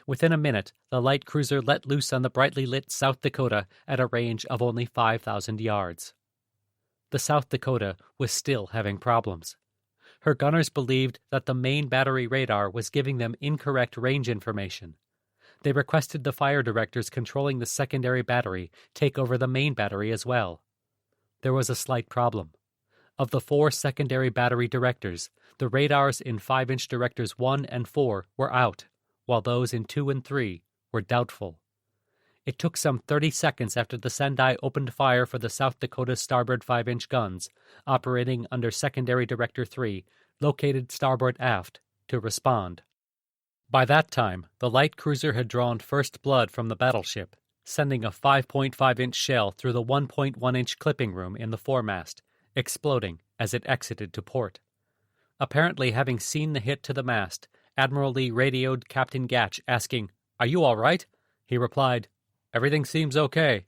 Within a minute, the light cruiser let loose on the brightly lit South Dakota at a range of only 5,000 yards. The South Dakota was still having problems. Her gunners believed that the main battery radar was giving them incorrect range information. They requested the fire directors controlling the secondary battery take over the main battery as well. There was a slight problem. Of the 4 secondary battery directors, the radars in 5-inch directors 1 and 4 were out, while those in 2 and 3 were doubtful. It took some 30 seconds after the Sendai opened fire for the South Dakota starboard 5-inch guns, operating under Secondary Director 3, located starboard aft, to respond. By that time, the light cruiser had drawn first blood from the battleship, sending a 5.5-inch shell through the 1.1-inch clipping room in the foremast, exploding as it exited to port. Apparently having seen the hit to the mast, Admiral Lee radioed Captain Gatch asking, "Are you all right?" He replied, "Everything seems okay."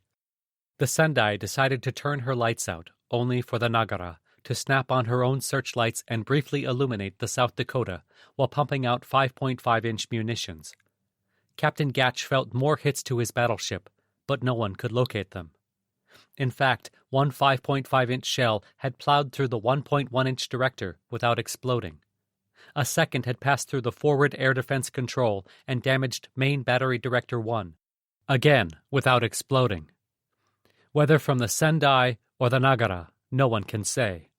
The Sendai decided to turn her lights out, only for the Nagara to snap on her own searchlights and briefly illuminate the South Dakota while pumping out 5.5-inch munitions. Captain Gatch felt more hits to his battleship, but no one could locate them. In fact, one 5.5-inch shell had plowed through the 1.1-inch director without exploding. A second had passed through the forward air defense control and damaged main battery director 1, again without exploding. Whether from the Sendai or the Nagara, no one can say.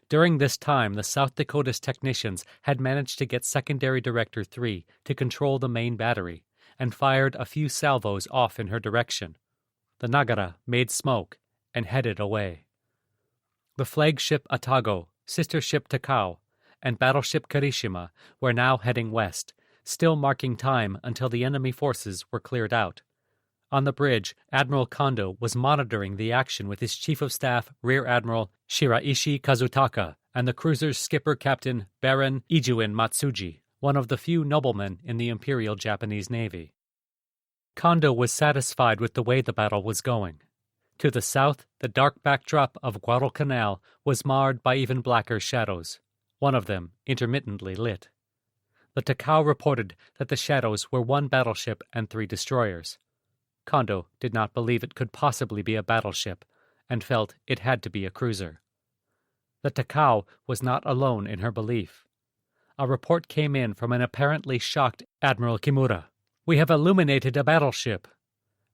During this time, the South Dakota's technicians had managed to get Secondary Director 3 to control the main battery and fired a few salvos off in her direction. The Nagara made smoke and headed away. The flagship Atago, sister ship Takao, and battleship Kirishima were now heading west, still marking time until the enemy forces were cleared out. On the bridge, Admiral Kondo was monitoring the action with his Chief of Staff, Rear Admiral Shiraishi Kazutaka, and the cruiser's skipper Captain Baron Ijuin Matsuji, one of the few noblemen in the Imperial Japanese Navy. Kondo was satisfied with the way the battle was going. To the south, the dark backdrop of Guadalcanal was marred by even blacker shadows, one of them intermittently lit. The Takao reported that the shadows were 1 battleship and 3 destroyers. Kondo did not believe it could possibly be a battleship, and felt it had to be a cruiser. The Takao was not alone in her belief. A report came in from an apparently shocked Admiral Kimura. "We have illuminated a battleship."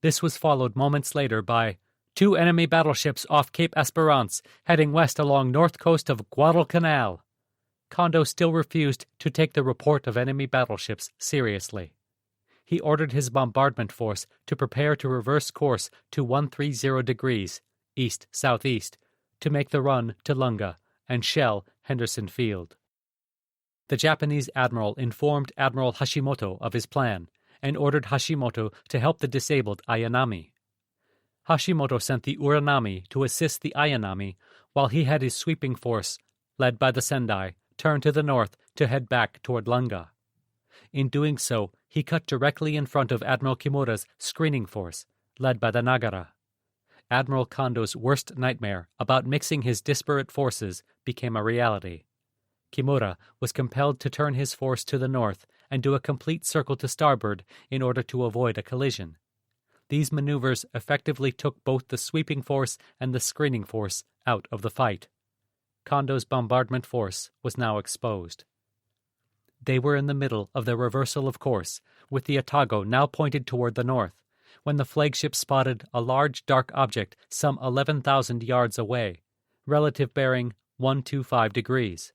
This was followed moments later by 2 enemy battleships off Cape Esperance, heading west along north coast of Guadalcanal. Kondo still refused to take the report of enemy battleships seriously. He ordered his bombardment force to prepare to reverse course to 130 degrees, east-southeast, to make the run to Lunga and shell Henderson Field. The Japanese admiral informed Admiral Hashimoto of his plan and ordered Hashimoto to help the disabled Ayanami. Hashimoto sent the Uranami to assist the Ayanami, while he had his sweeping force, led by the Sendai, turn to the north to head back toward Lunga. In doing so, he cut directly in front of Admiral Kimura's screening force, led by the Nagara. Admiral Kondo's worst nightmare about mixing his disparate forces became a reality. Kimura was compelled to turn his force to the north and do a complete circle to starboard in order to avoid a collision. These maneuvers effectively took both the sweeping force and the screening force out of the fight. Kondo's bombardment force was now exposed. They were in the middle of their reversal of course, with the Atago now pointed toward the north, when the flagship spotted a large dark object some 11,000 yards away, relative bearing 125 degrees.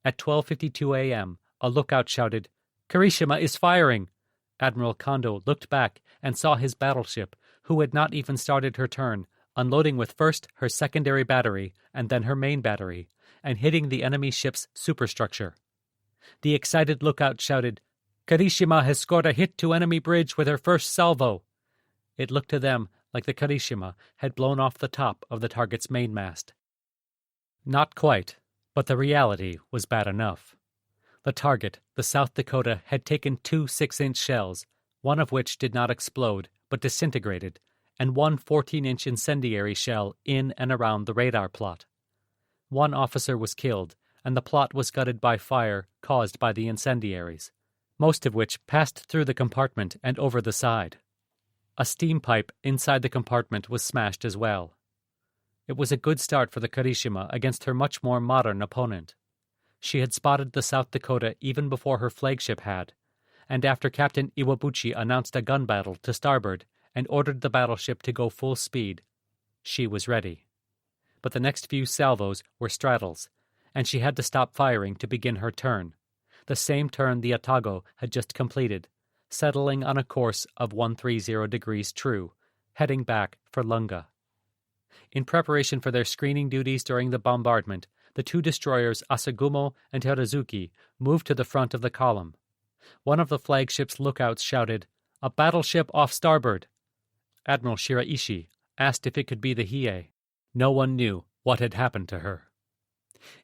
At 12:52 a.m., a lookout shouted, "Kirishima is firing!" Admiral Kondo looked back and saw his battleship, who had not even started her turn, unloading with first her secondary battery and then her main battery, and hitting the enemy ship's superstructure. The excited lookout shouted, "Kirishima has scored a hit to enemy bridge with her first salvo." It looked to them like the Kirishima had blown off the top of the target's mainmast. Not quite, but the reality was bad enough. The target, the South Dakota, had taken 2 6-inch shells, one of which did not explode but disintegrated, and 1 14-inch incendiary shell in and around the radar plot. One officer was killed, and the plot was gutted by fire caused by the incendiaries, most of which passed through the compartment and over the side. A steam pipe inside the compartment was smashed as well. It was a good start for the Kirishima against her much more modern opponent. She had spotted the South Dakota even before her flagship had, and after Captain Iwabuchi announced a gun battle to starboard and ordered the battleship to go full speed, she was ready. But the next few salvos were straddles, and she had to stop firing to begin her turn, the same turn the Otago had just completed, settling on a course of 130 degrees true, heading back for Lunga. In preparation for their screening duties during the bombardment, the two destroyers Asagumo and Terazuki moved to the front of the column. One of the flagship's lookouts shouted, "A battleship off starboard!" Admiral Shiraishi asked if it could be the Hiei. No one knew what had happened to her.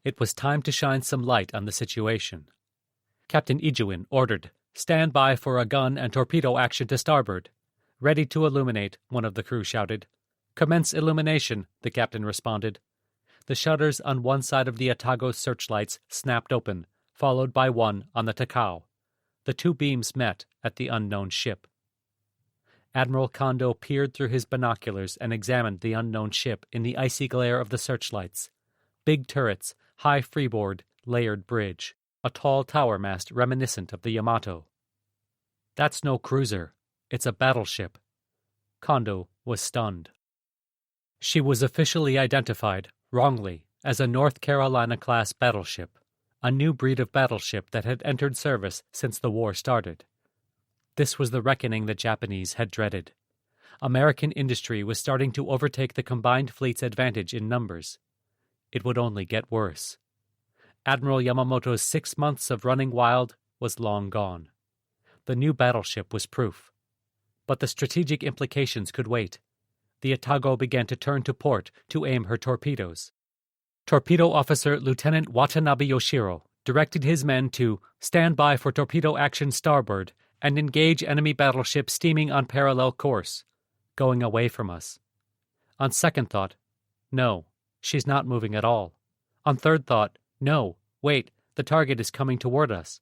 It was time to shine some light on the situation. Captain Ijuin ordered, "Stand by for a gun and torpedo action to starboard." "Ready to illuminate," one of the crew shouted. "Commence illumination," the captain responded. The shutters on one side of the Otago's searchlights snapped open, followed by one on the Takao. The two beams met at the unknown ship. Admiral Kondo peered through his binoculars and examined the unknown ship in the icy glare of the searchlights. Big turrets, high freeboard, layered bridge, a tall tower mast reminiscent of the Yamato. "That's no cruiser. It's a battleship." Kondo was stunned. She was officially identified, wrongly, as a North Carolina-class battleship, a new breed of battleship that had entered service since the war started. This was the reckoning the Japanese had dreaded. American industry was starting to overtake the combined fleet's advantage in numbers. It would only get worse. Admiral Yamamoto's 6 months of running wild was long gone. The new battleship was proof. But the strategic implications could wait. The Otago began to turn to port to aim her torpedoes. Torpedo Officer Lieutenant Watanabe Yoshiro directed his men to stand by for torpedo action starboard and engage enemy battleship steaming on parallel course, going away from us. On second thought, no, she's not moving at all. On third thought, no, wait, the target is coming toward us.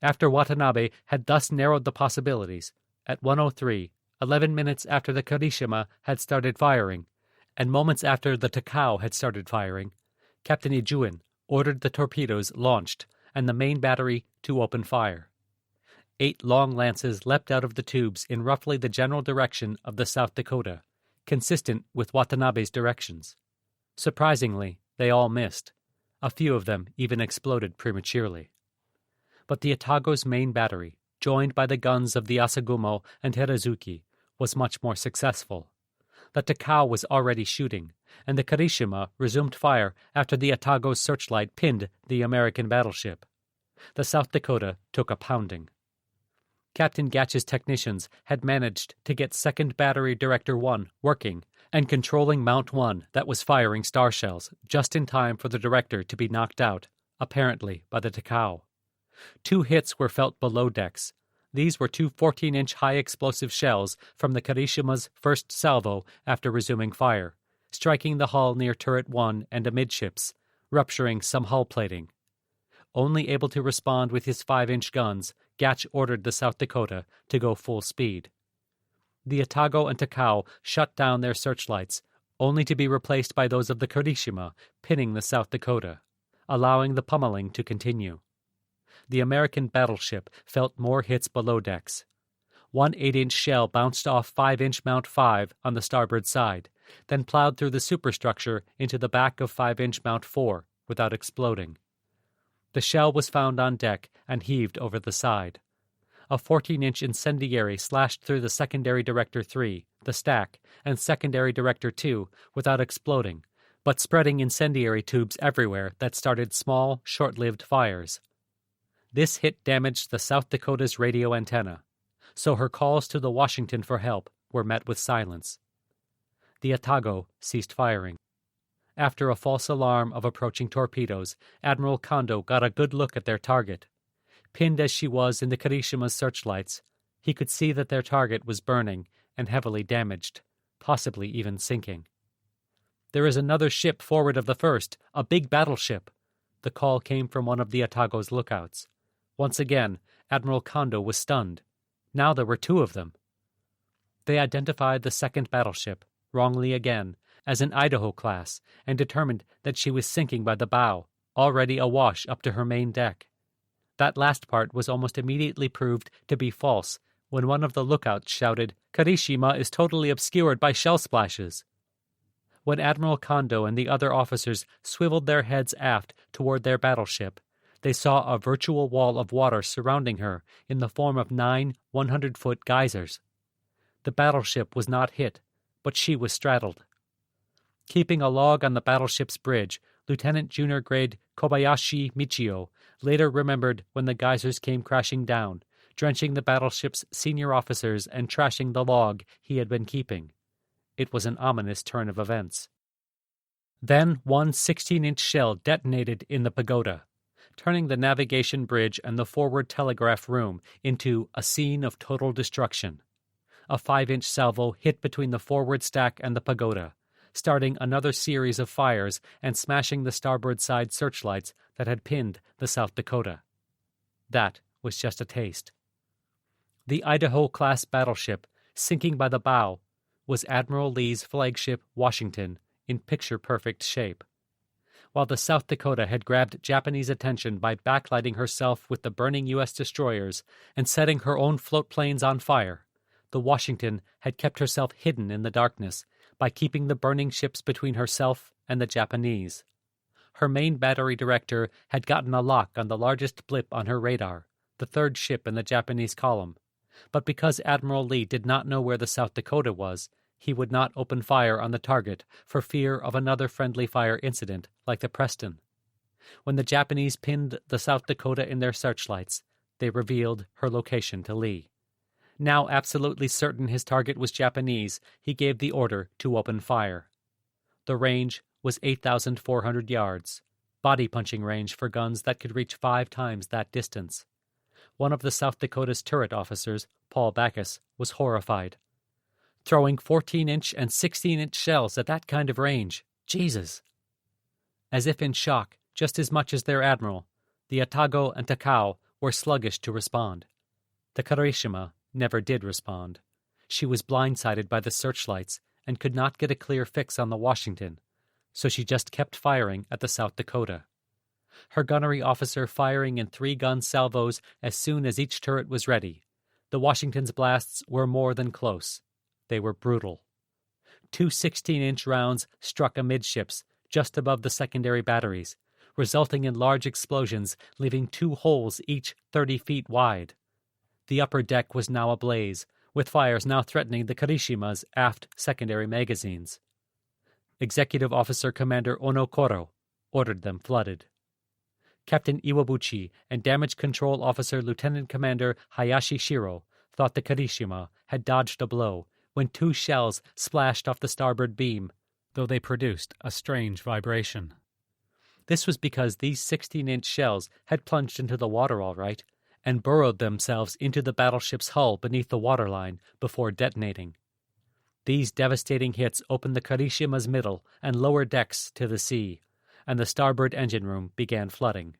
After Watanabe had thus narrowed the possibilities, at 1:03, 11 minutes after the Kirishima had started firing, and moments after the Takao had started firing, Captain Ijuin ordered the torpedoes launched and the main battery to open fire. 8 long lances leapt out of the tubes in roughly the general direction of the South Dakota, consistent with Watanabe's directions. Surprisingly, they all missed. A few of them even exploded prematurely. But the Otago's main battery, joined by the guns of the Asagumo and Terazuki, was much more successful. The Takao was already shooting, and the Kirishima resumed fire after the Otago's searchlight pinned the American battleship. The South Dakota took a pounding. Captain Gatch's technicians had managed to get 2nd Battery Director 1 working and controlling Mount 1 that was firing star shells just in time for the director to be knocked out, apparently by the Takao. 2 hits were felt below decks. These were 2 14-inch high-explosive shells from the Kirishima's first salvo after resuming fire, striking the hull near Turret 1 and amidships, rupturing some hull plating. Only able to respond with his 5-inch guns, Gatch ordered the South Dakota to go full speed. The Otago and Takao shut down their searchlights, only to be replaced by those of the Kirishima, pinning the South Dakota, allowing the pummeling to continue. The American battleship felt more hits below decks. 1 8-inch shell bounced off 5-inch Mount 5 on the starboard side, then plowed through the superstructure into the back of 5-inch Mount 4 without exploding. The shell was found on deck and heaved over the side. A 14-inch incendiary slashed through the Secondary Director 3, the stack, and Secondary Director 2 without exploding, but spreading incendiary tubes everywhere that started small, short-lived fires. This hit damaged the South Dakota's radio antenna, so her calls to the Washington for help were met with silence. The Otago ceased firing. After a false alarm of approaching torpedoes, Admiral Kondo got a good look at their target. Pinned as she was in the Kirishima's searchlights, he could see that their target was burning and heavily damaged, possibly even sinking. "There is another ship forward of the first, a big battleship." The call came from one of the Atago's lookouts. Once again, Admiral Kondo was stunned. Now there were two of them. They identified the second battleship, wrongly again, as an Idaho class, and determined that she was sinking by the bow, already awash up to her main deck. That last part was almost immediately proved to be false when one of the lookouts shouted, "Karishima is totally obscured by shell splashes." When Admiral Kondo and the other officers swiveled their heads aft toward their battleship, they saw a virtual wall of water surrounding her in the form of 9 100-foot geysers. The battleship was not hit, but she was straddled. Keeping a log on the battleship's bridge, Lieutenant Junior Grade Kobayashi Michio later remembered when the geysers came crashing down, drenching the battleship's senior officers and trashing the log he had been keeping. It was an ominous turn of events. Then one 16-inch shell detonated in the pagoda, turning the navigation bridge and the forward telegraph room into a scene of total destruction. A 5-inch salvo hit between the forward stack and the pagoda, starting another series of fires and smashing the starboard side searchlights that had pinned the South Dakota. That was just a taste. The Idaho-class battleship, sinking by the bow, was Admiral Lee's flagship Washington in picture-perfect shape. While the South Dakota had grabbed Japanese attention by backlighting herself with the burning U.S. destroyers and setting her own float planes on fire, the Washington had kept herself hidden in the darkness by keeping the burning ships between herself and the Japanese. Her main battery director had gotten a lock on the largest blip on her radar, the third ship in the Japanese column, but because Admiral Lee did not know where the South Dakota was, he would not open fire on the target for fear of another friendly fire incident like the Preston. When the Japanese pinned the South Dakota in their searchlights, they revealed her location to Lee. Now absolutely certain his target was Japanese, he gave the order to open fire. The range was 8,400 yards, body-punching range for guns that could reach 5 times that distance. One of the South Dakota's turret officers, Paul Backus, was horrified. Throwing 14-inch and 16-inch shells at that kind of range. Jesus! As if in shock, just as much as their admiral, the Atago and Takao were sluggish to respond. The Karishima never did respond. She was blindsided by the searchlights and could not get a clear fix on the Washington, so she just kept firing at the South Dakota. Her gunnery officer firing in 3-gun salvos as soon as each turret was ready. The Washington's blasts were more than close. They were brutal. 2 16-inch rounds struck amidships, just above the secondary batteries, resulting in large explosions, leaving 2 holes each 30 feet wide. The upper deck was now ablaze, with fires now threatening the Karishima's aft secondary magazines. Executive Officer Commander Onokoro ordered them flooded. Captain Iwabuchi and Damage Control Officer Lieutenant Commander Hayashi Shiro thought the Karishima had dodged a blow when 2 shells splashed off the starboard beam, though they produced a strange vibration. This was because these 16-inch shells had plunged into the water all right, and burrowed themselves into the battleship's hull beneath the waterline before detonating. These devastating hits opened the Karishima's middle and lower decks to the sea, and the starboard engine room began flooding.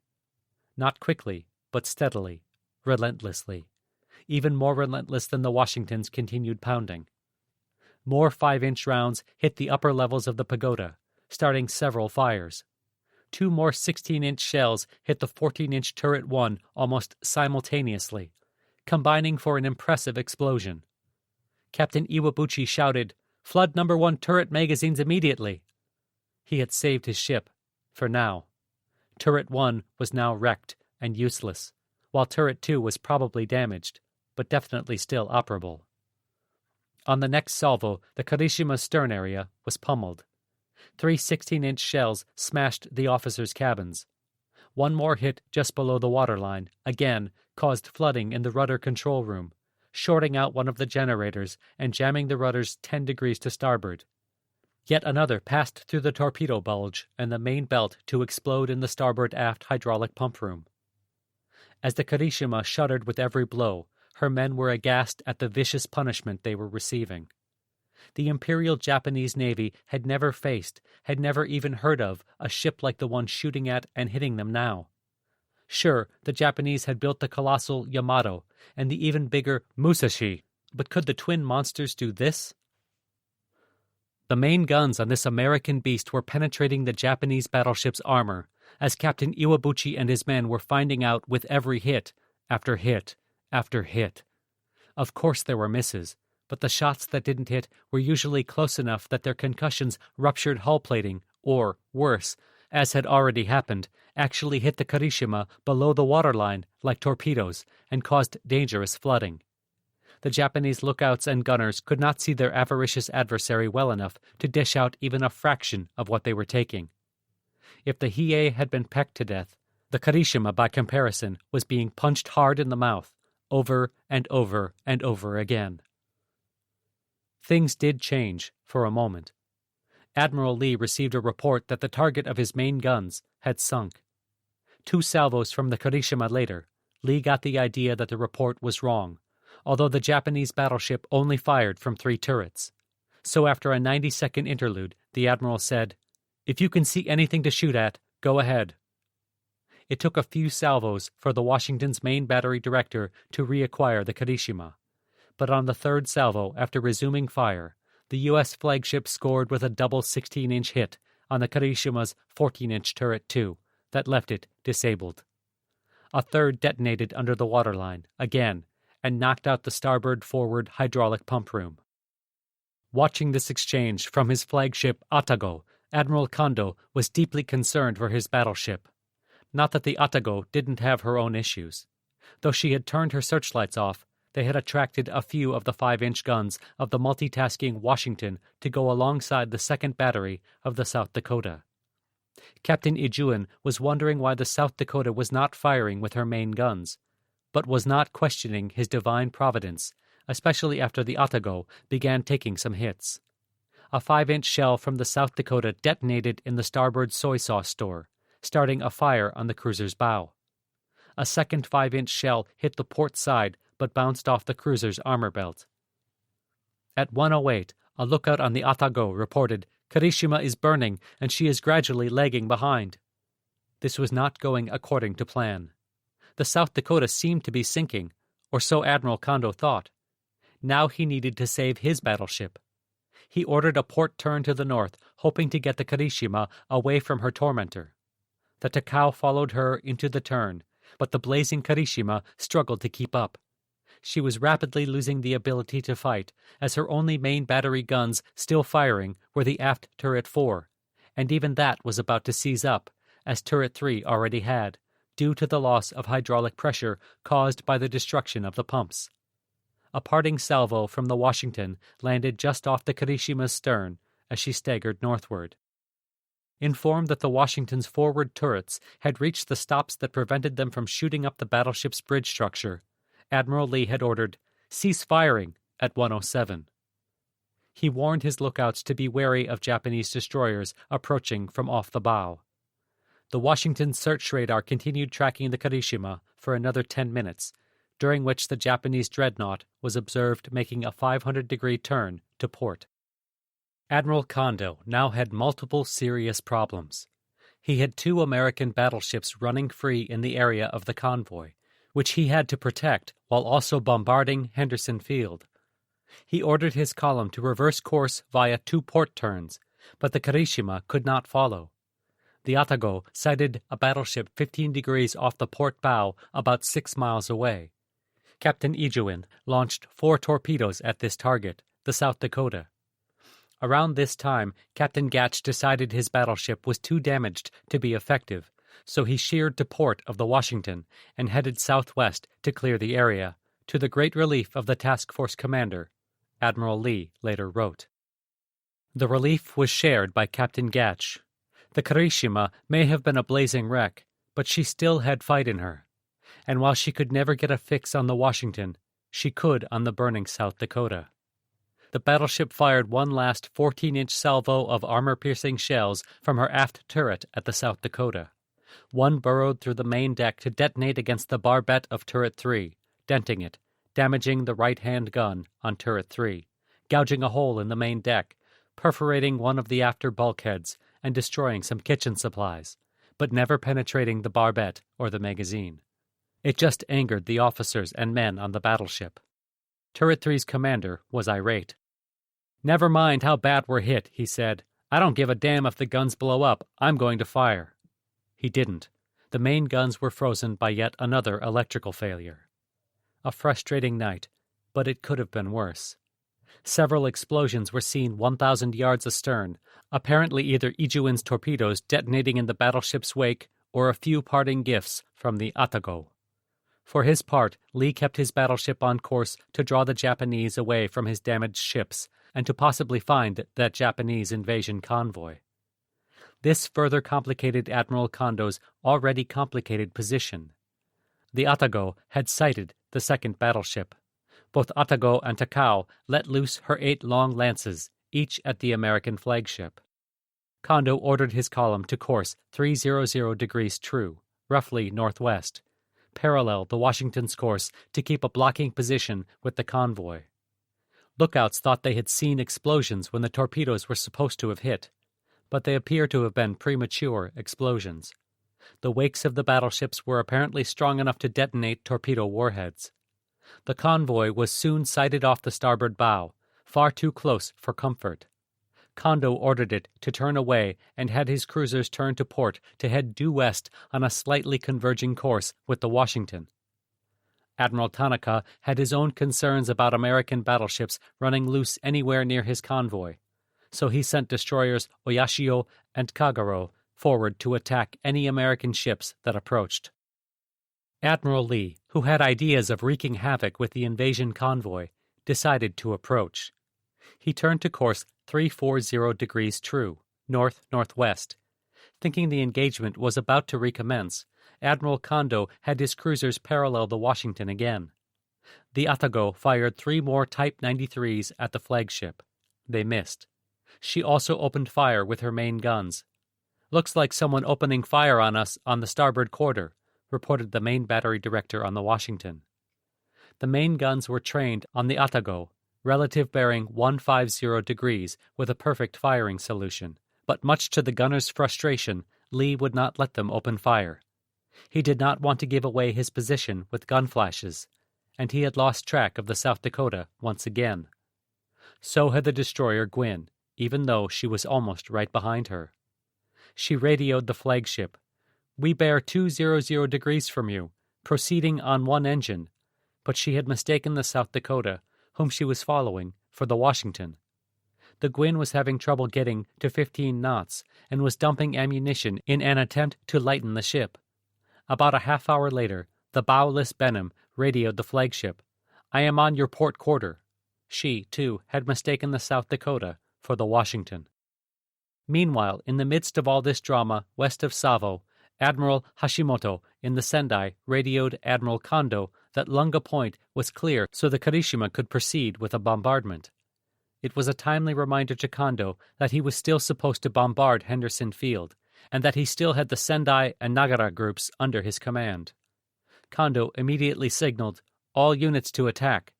Not quickly, but steadily, relentlessly, even more relentless than the Washington's continued pounding. More 5-inch rounds hit the upper levels of the pagoda, starting several fires. 2 more 16-inch shells hit the 14-inch turret 1 almost simultaneously, combining for an impressive explosion. Captain Iwabuchi shouted, "Flood number 1 turret magazines immediately!" He had saved his ship, for now. Turret 1 was now wrecked and useless, while turret 2 was probably damaged, but definitely still operable. On the next salvo, the Karishima's stern area was pummeled. 3 16-inch shells smashed the officers' cabins. 1 more hit just below the waterline, again, caused flooding in the rudder control room, shorting out one of the generators and jamming the rudders 10 degrees to starboard. Yet another passed through the torpedo bulge and the main belt to explode in the starboard aft hydraulic pump room. As the Karishima shuddered with every blow, her men were aghast at the vicious punishment they were receiving. The Imperial Japanese Navy had never faced, had never even heard of, a ship like the one shooting at and hitting them now. Sure, the Japanese had built the colossal Yamato and the even bigger Musashi, but could the twin monsters do this? The main guns on this American beast were penetrating the Japanese battleship's armor, as Captain Iwabuchi and his men were finding out with every hit, after hit, after hit. Of course there were misses, but the shots that didn't hit were usually close enough that their concussions ruptured hull plating, or, worse, as had already happened, actually hit the Kirishima below the waterline like torpedoes and caused dangerous flooding. The Japanese lookouts and gunners could not see their avaricious adversary well enough to dish out even a fraction of what they were taking. If the Hiei had been pecked to death, the Kirishima, by comparison, was being punched hard in the mouth, over and over and over again. Things did change, for a moment. Admiral Lee received a report that the target of his main guns had sunk. 2 salvos from the Kirishima later, Lee got the idea that the report was wrong, although the Japanese battleship only fired from 3 turrets. So after a 90-second interlude, the admiral said, "If you can see anything to shoot at, go ahead." It took a few salvos for the Washington's main battery director to reacquire the Kirishima, but on the 3rd salvo after resuming fire, the U.S. flagship scored with a double 16-inch hit on the Kirishima's 14-inch turret too, that left it disabled. A 3rd detonated under the waterline, again, and knocked out the starboard forward hydraulic pump room. Watching this exchange from his flagship Atago, Admiral Kondo was deeply concerned for his battleship. Not that the Atago didn't have her own issues. Though she had turned her searchlights off, they had attracted a few of the 5-inch guns of the multitasking Washington to go alongside the 2nd battery of the South Dakota. Captain Ijuin was wondering why the South Dakota was not firing with her main guns, but was not questioning his divine providence, especially after the Atago began taking some hits. A 5-inch shell from the South Dakota detonated in the starboard soy sauce store, starting a fire on the cruiser's bow. A second 5-inch shell hit the port side but bounced off the cruiser's armor belt. At 1:08, a lookout on the Atago reported, "Kirishima is burning and she is gradually lagging behind." This was not going according to plan. The South Dakota seemed to be sinking, or so Admiral Kondo thought. Now he needed to save his battleship. He ordered a port turn to the north, hoping to get the Kirishima away from her tormentor. The Takao followed her into the turn, but the blazing Kirishima struggled to keep up. She was rapidly losing the ability to fight, as her only main battery guns still firing were the aft turret 4, and even that was about to seize up, as turret 3 already had, due to the loss of hydraulic pressure caused by the destruction of the pumps. A parting salvo from the Washington landed just off the Kirishima's stern as she staggered northward. Informed that the Washington's forward turrets had reached the stops that prevented them from shooting up the battleship's bridge structure, Admiral Lee had ordered, "Cease firing," at 1:07. He warned his lookouts to be wary of Japanese destroyers approaching from off the bow. The Washington search radar continued tracking the Kirishima for another 10 minutes, during which the Japanese dreadnought was observed making a 500-degree turn to port. Admiral Kondo now had multiple serious problems. He had 2 American battleships running free in the area of the convoy, which he had to protect while also bombarding Henderson Field. He ordered his column to reverse course via 2 port turns, but the Kirishima could not follow. The Atago sighted a battleship 15 degrees off the port bow about 6 miles away. Captain Ijuin launched 4 torpedoes at this target, the South Dakota. Around this time, Captain Gatch decided his battleship was too damaged to be effective, so he sheered to port of the Washington and headed southwest to clear the area, to the great relief of the task force commander, Admiral Lee later wrote. The relief was shared by Captain Gatch. The Kirishima may have been a blazing wreck, but she still had fight in her. And while she could never get a fix on the Washington, she could on the burning South Dakota. The battleship fired one last 14-inch salvo of armor-piercing shells from her aft turret at the South Dakota. One burrowed through the main deck to detonate against the barbette of turret 3, denting it, damaging the right-hand gun on turret 3, gouging a hole in the main deck, perforating one of the after bulkheads, and destroying some kitchen supplies, but never penetrating the barbette or the magazine. It just angered the officers and men on the battleship. Turret 3's commander was irate. "Never mind how bad we're hit," he said. "I don't give a damn if the guns blow up. I'm going to fire." He didn't. The main guns were frozen by yet another electrical failure. A frustrating night, but it could have been worse. Several explosions were seen 1,000 yards astern, apparently either Ijuin's torpedoes detonating in the battleship's wake or a few parting gifts from the Atago. For his part, Lee kept his battleship on course to draw the Japanese away from his damaged ships and to possibly find that Japanese invasion convoy. This further complicated Admiral Kondo's already complicated position. The Atago had sighted the second battleship. Both Atago and Takao let loose her 8 long lances, each at the American flagship. Kondo ordered his column to course 300 degrees true, roughly northwest, parallel the Washington's course to keep a blocking position with the convoy. Lookouts thought they had seen explosions when the torpedoes were supposed to have hit, but they appear to have been premature explosions. The wakes of the battleships were apparently strong enough to detonate torpedo warheads. The convoy was soon sighted off the starboard bow, far too close for comfort. Kondo ordered it to turn away and had his cruisers turn to port to head due west on a slightly converging course with the Washington. Admiral Tanaka had his own concerns about American battleships running loose anywhere near his convoy, so he sent destroyers Oyashio and Kagero forward to attack any American ships that approached. Admiral Lee, who had ideas of wreaking havoc with the invasion convoy, decided to approach. He turned to course 340 degrees true, north-northwest. Thinking the engagement was about to recommence, Admiral Kondo had his cruisers parallel the Washington again. The Atago fired 3 more Type 93s at the flagship. They missed. She also opened fire with her main guns. "Looks like someone opening fire on us on the starboard quarter," reported the main battery director on the Washington. The main guns were trained on the Atago, relative bearing 150 degrees with a perfect firing solution, but much to the gunners' frustration, Lee would not let them open fire. He did not want to give away his position with gun flashes, and he had lost track of the South Dakota once again. So had the destroyer Gwyn, even though she was almost right behind her. She radioed the flagship. "We bear 200 degrees from you, proceeding on 1 engine," but she had mistaken the South Dakota, whom she was following, for the Washington. The Gwyn was having trouble getting to 15 knots and was dumping ammunition in an attempt to lighten the ship. About a half-hour later, the bowless Benham radioed the flagship. "I am on your port quarter." She, too, had mistaken the South Dakota for the Washington. Meanwhile, in the midst of all this drama, west of Savo, Admiral Hashimoto in the Sendai radioed Admiral Kondo that Lunga Point was clear so the Kirishima could proceed with a bombardment. It was a timely reminder to Kondo that he was still supposed to bombard Henderson Field, and that he still had the Sendai and Nagara groups under his command. Kondo immediately signaled, "All units to attack,"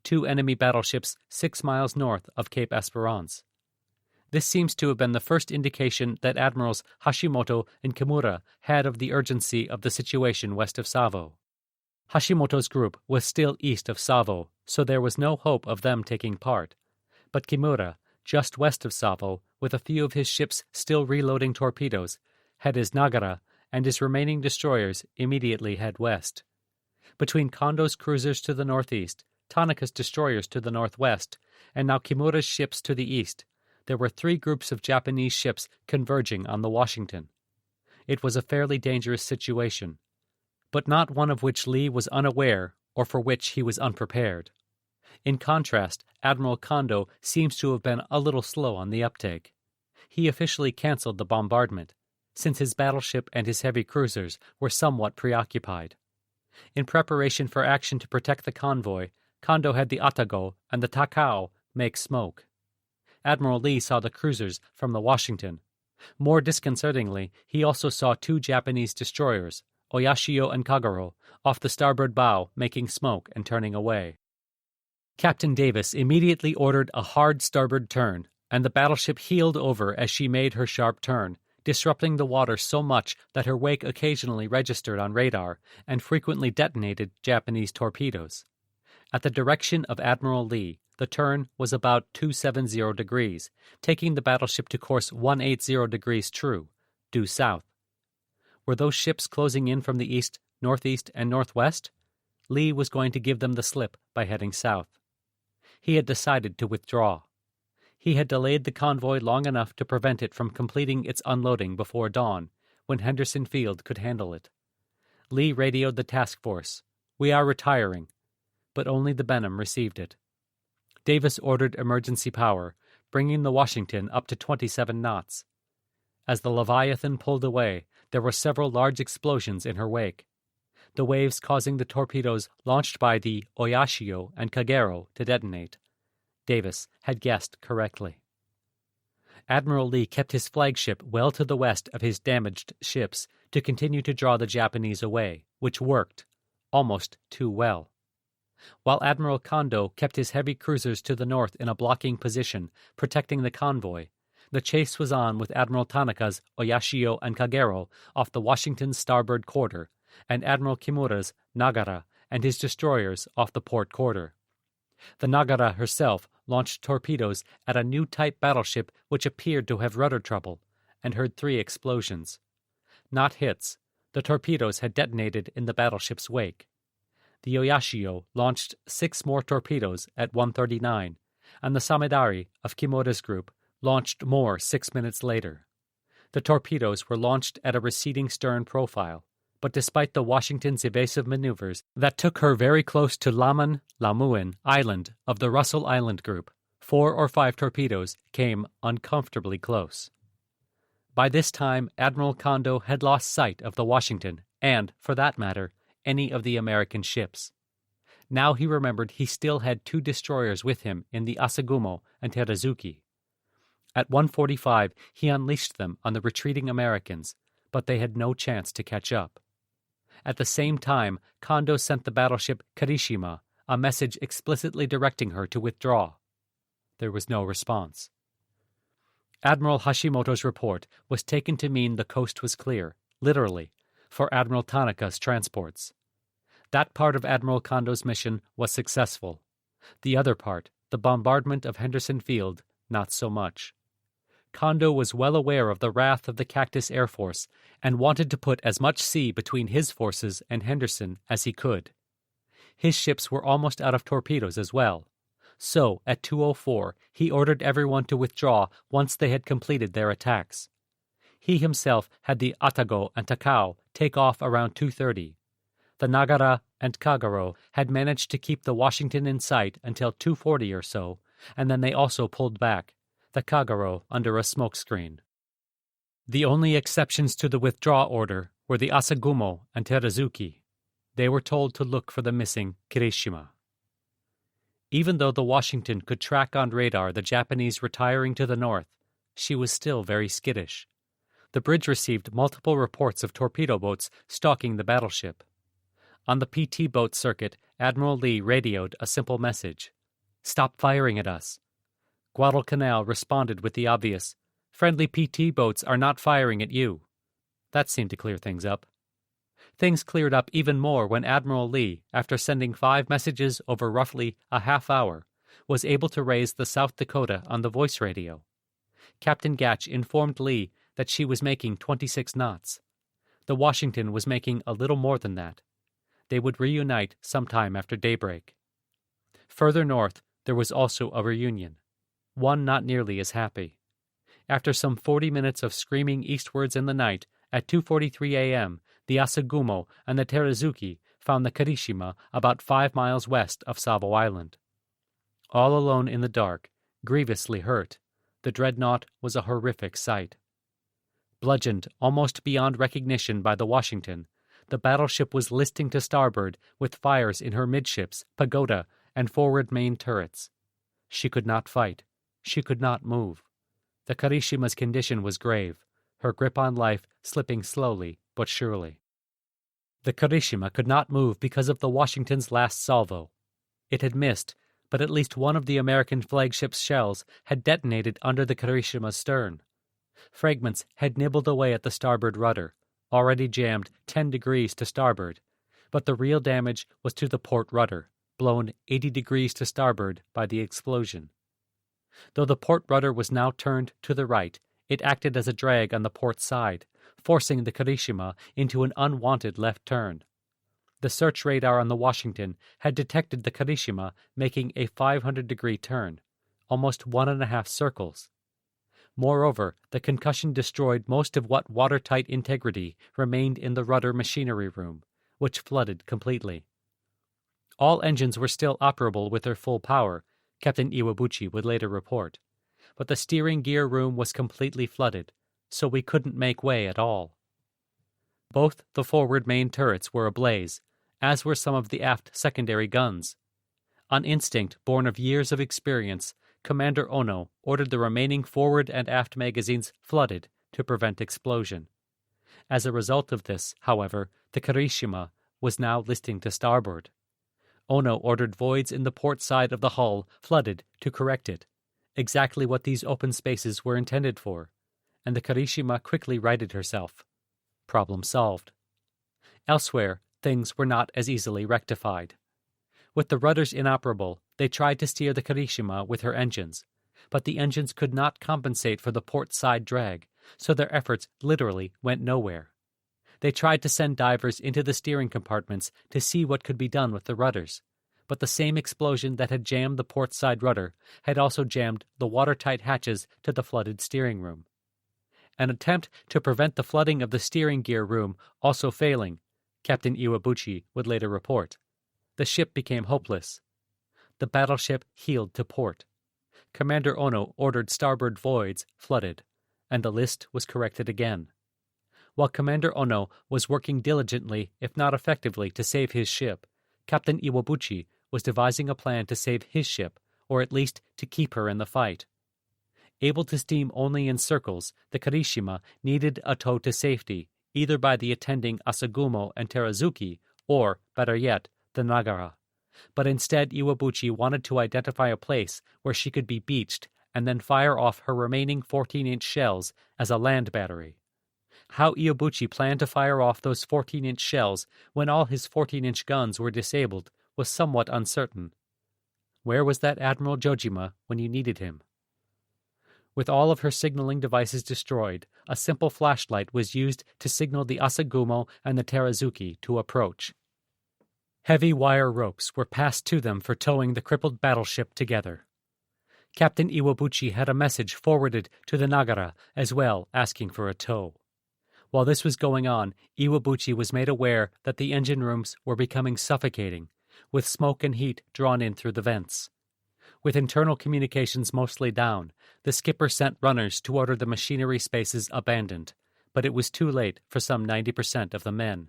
2 enemy battleships 6 miles north of Cape Esperance. This seems to have been the first indication that Admirals Hashimoto and Kimura had of the urgency of the situation west of Savo. Hashimoto's group was still east of Savo, so there was no hope of them taking part. But Kimura, just west of Savo, with a few of his ships still reloading torpedoes, had his Nagara and his remaining destroyers immediately head west. Between Kondo's cruisers to the northeast, Tanaka's destroyers to the northwest, and now Kimura's ships to the east, there were 3 groups of Japanese ships converging on the Washington. It was a fairly dangerous situation, but not one of which Lee was unaware or for which he was unprepared. In contrast, Admiral Kondo seems to have been a little slow on the uptake. He officially canceled the bombardment, since his battleship and his heavy cruisers were somewhat preoccupied. In preparation for action to protect the convoy, Kondo had the Atago and the Takao make smoke. Admiral Lee saw the cruisers from the Washington. More disconcertingly, he also saw 2 Japanese destroyers, Oyashio and Kagero, off the starboard bow making smoke and turning away. Captain Davis immediately ordered a hard starboard turn, and the battleship heeled over as she made her sharp turn, disrupting the water so much that her wake occasionally registered on radar and frequently detonated Japanese torpedoes. At the direction of Admiral Lee, the turn was about 270 degrees, taking the battleship to course 180 degrees true, due south. Were those ships closing in from the east, northeast, and northwest? Lee was going to give them the slip by heading south. He had decided to withdraw. He had delayed the convoy long enough to prevent it from completing its unloading before dawn, when Henderson Field could handle it. Lee radioed the task force. "We are retiring," but only the Benham received it. Davis ordered emergency power, bringing the Washington up to 27 knots. As the Leviathan pulled away, there were several large explosions in her wake, the waves causing the torpedoes launched by the Oyashio and Kagero to detonate. Davis had guessed correctly. Admiral Lee kept his flagship well to the west of his damaged ships to continue to draw the Japanese away, which worked, almost too well. While Admiral Kondo kept his heavy cruisers to the north in a blocking position, protecting the convoy, the chase was on with Admiral Tanaka's Oyashio and Kagero off the Washington's starboard quarter, and Admiral Kimura's Nagara and his destroyers off the port quarter. The Nagara herself launched torpedoes at a new type battleship which appeared to have rudder trouble, and heard 3 explosions. Not hits, the torpedoes had detonated in the battleship's wake. The Oyashio launched 6 more torpedoes at 1:39, and the Samedari of Kimura's group launched more 6 minutes later. The torpedoes were launched at a receding stern profile, but despite the Washington's evasive maneuvers that took her very close to Lamuin Island of the Russell Island group, 4 or 5 torpedoes came uncomfortably close. By this time, Admiral Kondo had lost sight of the Washington and, for that matter, any of the American ships. Now he remembered he still had 2 destroyers with him in the Asagumo and Terazuki. At 1:45, he unleashed them on the retreating Americans, but they had no chance to catch up. At the same time, Kondo sent the battleship Kirishima a message explicitly directing her to withdraw. There was no response. Admiral Hashimoto's report was taken to mean the coast was clear, literally, for Admiral Tanaka's transports. That part of Admiral Kondo's mission was successful. The other part, the bombardment of Henderson Field, not so much. Kondo was well aware of the wrath of the Cactus Air Force and wanted to put as much sea between his forces and Henderson as he could. His ships were almost out of torpedoes as well. So, at 2:04, he ordered everyone to withdraw once they had completed their attacks. He himself had the Atago and Takao take off around 2:30. The Nagara and Kagero had managed to keep the Washington in sight until 2:40 or so, and then they also pulled back, the Kagero under a smokescreen. The only exceptions to the withdraw order were the Asagumo and Terazuki. They were told to look for the missing Kirishima. Even though the Washington could track on radar the Japanese retiring to the north, she was still very skittish. The bridge received multiple reports of torpedo boats stalking the battleship. On the PT boat circuit, Admiral Lee radioed a simple message: "Stop firing at us." Guadalcanal responded with the obvious: "Friendly PT boats are not firing at you." That seemed to clear things up. Things cleared up even more when Admiral Lee, after sending 5 messages over roughly a half hour, was able to raise the South Dakota on the voice radio. Captain Gatch informed Lee that she was making 26 knots. The Washington was making a little more than that. They would reunite sometime after daybreak. Further north, there was also a reunion, one not nearly as happy. After some 40 minutes of screaming eastwards in the night, at 2:43 a.m., the Asagumo and the Terazuki found the Kirishima about 5 miles west of Savo Island. All alone in the dark, grievously hurt, the dreadnought was a horrific sight. Bludgeoned almost beyond recognition by the Washington, the battleship was listing to starboard with fires in her midships, pagoda, and forward main turrets. She could not fight. She could not move. The Kirishima's condition was grave, her grip on life slipping slowly but surely. The Kirishima could not move because of the Washington's last salvo. It had missed, but at least one of the American flagship's shells had detonated under the Kirishima's stern. Fragments had nibbled away at the starboard rudder, already jammed 10 degrees to starboard, but the real damage was to the port rudder, blown 80 degrees to starboard by the explosion. Though the port rudder was now turned to the right, it acted as a drag on the port side, forcing the Kirishima into an unwanted left turn. The search radar on the Washington had detected the Kirishima making a 500-degree turn, almost 1.5 circles. Moreover, the concussion destroyed most of what watertight integrity remained in the rudder machinery room, which flooded completely. All engines were still operable with their full power, Captain Iwabuchi would later report, but the steering gear room was completely flooded, so we couldn't make way at all. Both the forward main turrets were ablaze, as were some of the aft secondary guns. On instinct born of years of experience, Commander Ono ordered the remaining forward and aft magazines flooded to prevent explosion. As a result of this, however, the Kirishima was now listing to starboard. Ono ordered voids in the port side of the hull flooded to correct it, exactly what these open spaces were intended for, and the Kirishima quickly righted herself. Problem solved. Elsewhere, things were not as easily rectified. With the rudders inoperable, they tried to steer the Kirishima with her engines, but the engines could not compensate for the port side drag, so their efforts literally went nowhere. They tried to send divers into the steering compartments to see what could be done with the rudders, but the same explosion that had jammed the port side rudder had also jammed the watertight hatches to the flooded steering room. An attempt to prevent the flooding of the steering gear room also failing, Captain Iwabuchi would later report, the ship became hopeless. The battleship heeled to port. Commander Ono ordered starboard voids flooded, and the list was corrected again. While Commander Ono was working diligently, if not effectively, to save his ship, Captain Iwabuchi was devising a plan to save his ship, or at least to keep her in the fight. Able to steam only in circles, the Kirishima needed a tow to safety, either by the attending Asagumo and Terazuki, or, better yet, the Nagara. But instead Iwabuchi wanted to identify a place where she could be beached and then fire off her remaining 14-inch shells as a land battery. How Iwabuchi planned to fire off those 14-inch shells when all his 14-inch guns were disabled was somewhat uncertain. Where was that Admiral Jojima when you needed him? With all of her signaling devices destroyed, a simple flashlight was used to signal the Asagumo and the Terazuki to approach. Heavy wire ropes were passed to them for towing the crippled battleship together. Captain Iwabuchi had a message forwarded to the Nagara as well, asking for a tow. While this was going on, Iwabuchi was made aware that the engine rooms were becoming suffocating, with smoke and heat drawn in through the vents. With internal communications mostly down, the skipper sent runners to order the machinery spaces abandoned, but it was too late for some 90% of the men.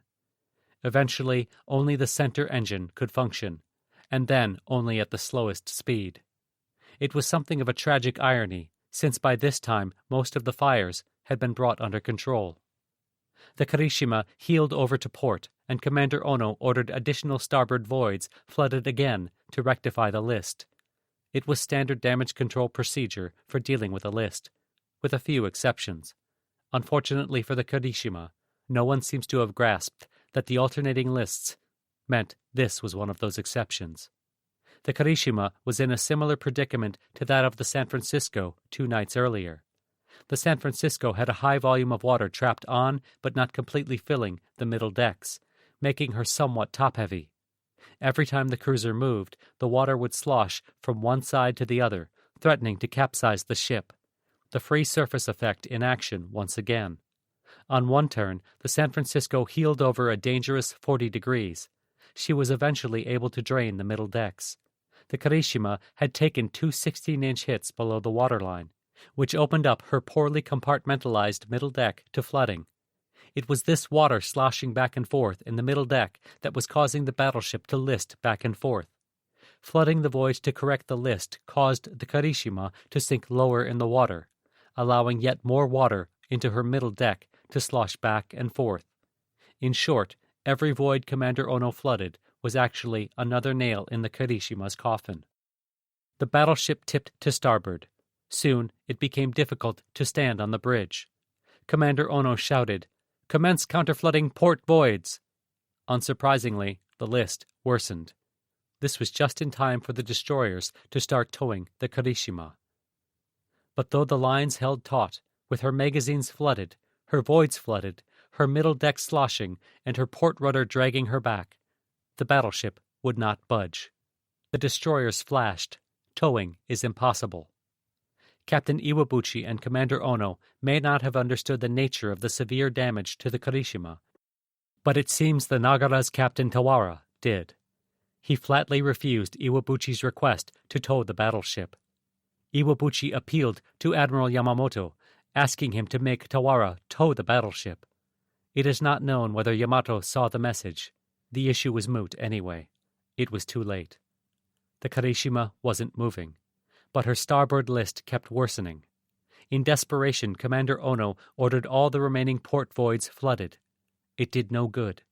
Eventually, only the center engine could function, and then only at the slowest speed. It was something of a tragic irony, since by this time most of the fires had been brought under control. The Kirishima heeled over to port, and Commander Ono ordered additional starboard voids flooded again to rectify the list. It was standard damage control procedure for dealing with a list, with a few exceptions. Unfortunately for the Kirishima, no one seems to have grasped that the alternating lists meant this was one of those exceptions. The Kirishima was in a similar predicament to that of the San Francisco 2 nights earlier. The San Francisco had a high volume of water trapped on but not completely filling the middle decks, making her somewhat top-heavy. Every time the cruiser moved, the water would slosh from one side to the other, threatening to capsize the ship. The free surface effect in action once again. On one turn, the San Francisco heeled over a dangerous 40 degrees. She was eventually able to drain the middle decks. The Kirishima had taken 2 16-inch hits below the waterline, which opened up her poorly compartmentalized middle deck to flooding. It was this water sloshing back and forth in the middle deck that was causing the battleship to list back and forth. Flooding the void to correct the list caused the Kirishima to sink lower in the water, allowing yet more water into her middle deck to slosh back and forth. In short, every void Commander Ono flooded was actually another nail in the Kirishima's coffin. The battleship tipped to starboard. Soon it became difficult to stand on the bridge. Commander Ono shouted, "Commence counterflooding port voids!" Unsurprisingly, the list worsened. This was just in time for the destroyers to start towing the Kirishima. But though the lines held taut, with her magazines flooded, her voids flooded, her middle deck sloshing, and her port rudder dragging her back, the battleship would not budge. The destroyers flashed. Towing is impossible. Captain Iwabuchi and Commander Ono may not have understood the nature of the severe damage to the Kirishima, but it seems the Nagara's Captain Tawara did. He flatly refused Iwabuchi's request to tow the battleship. Iwabuchi appealed to Admiral Yamamoto, asking him to make Tawara tow the battleship. It is not known whether Yamato saw the message. The issue was moot anyway. It was too late. The Kirishima wasn't moving, but her starboard list kept worsening. In desperation, Commander Ono ordered all the remaining port voids flooded. It did no good.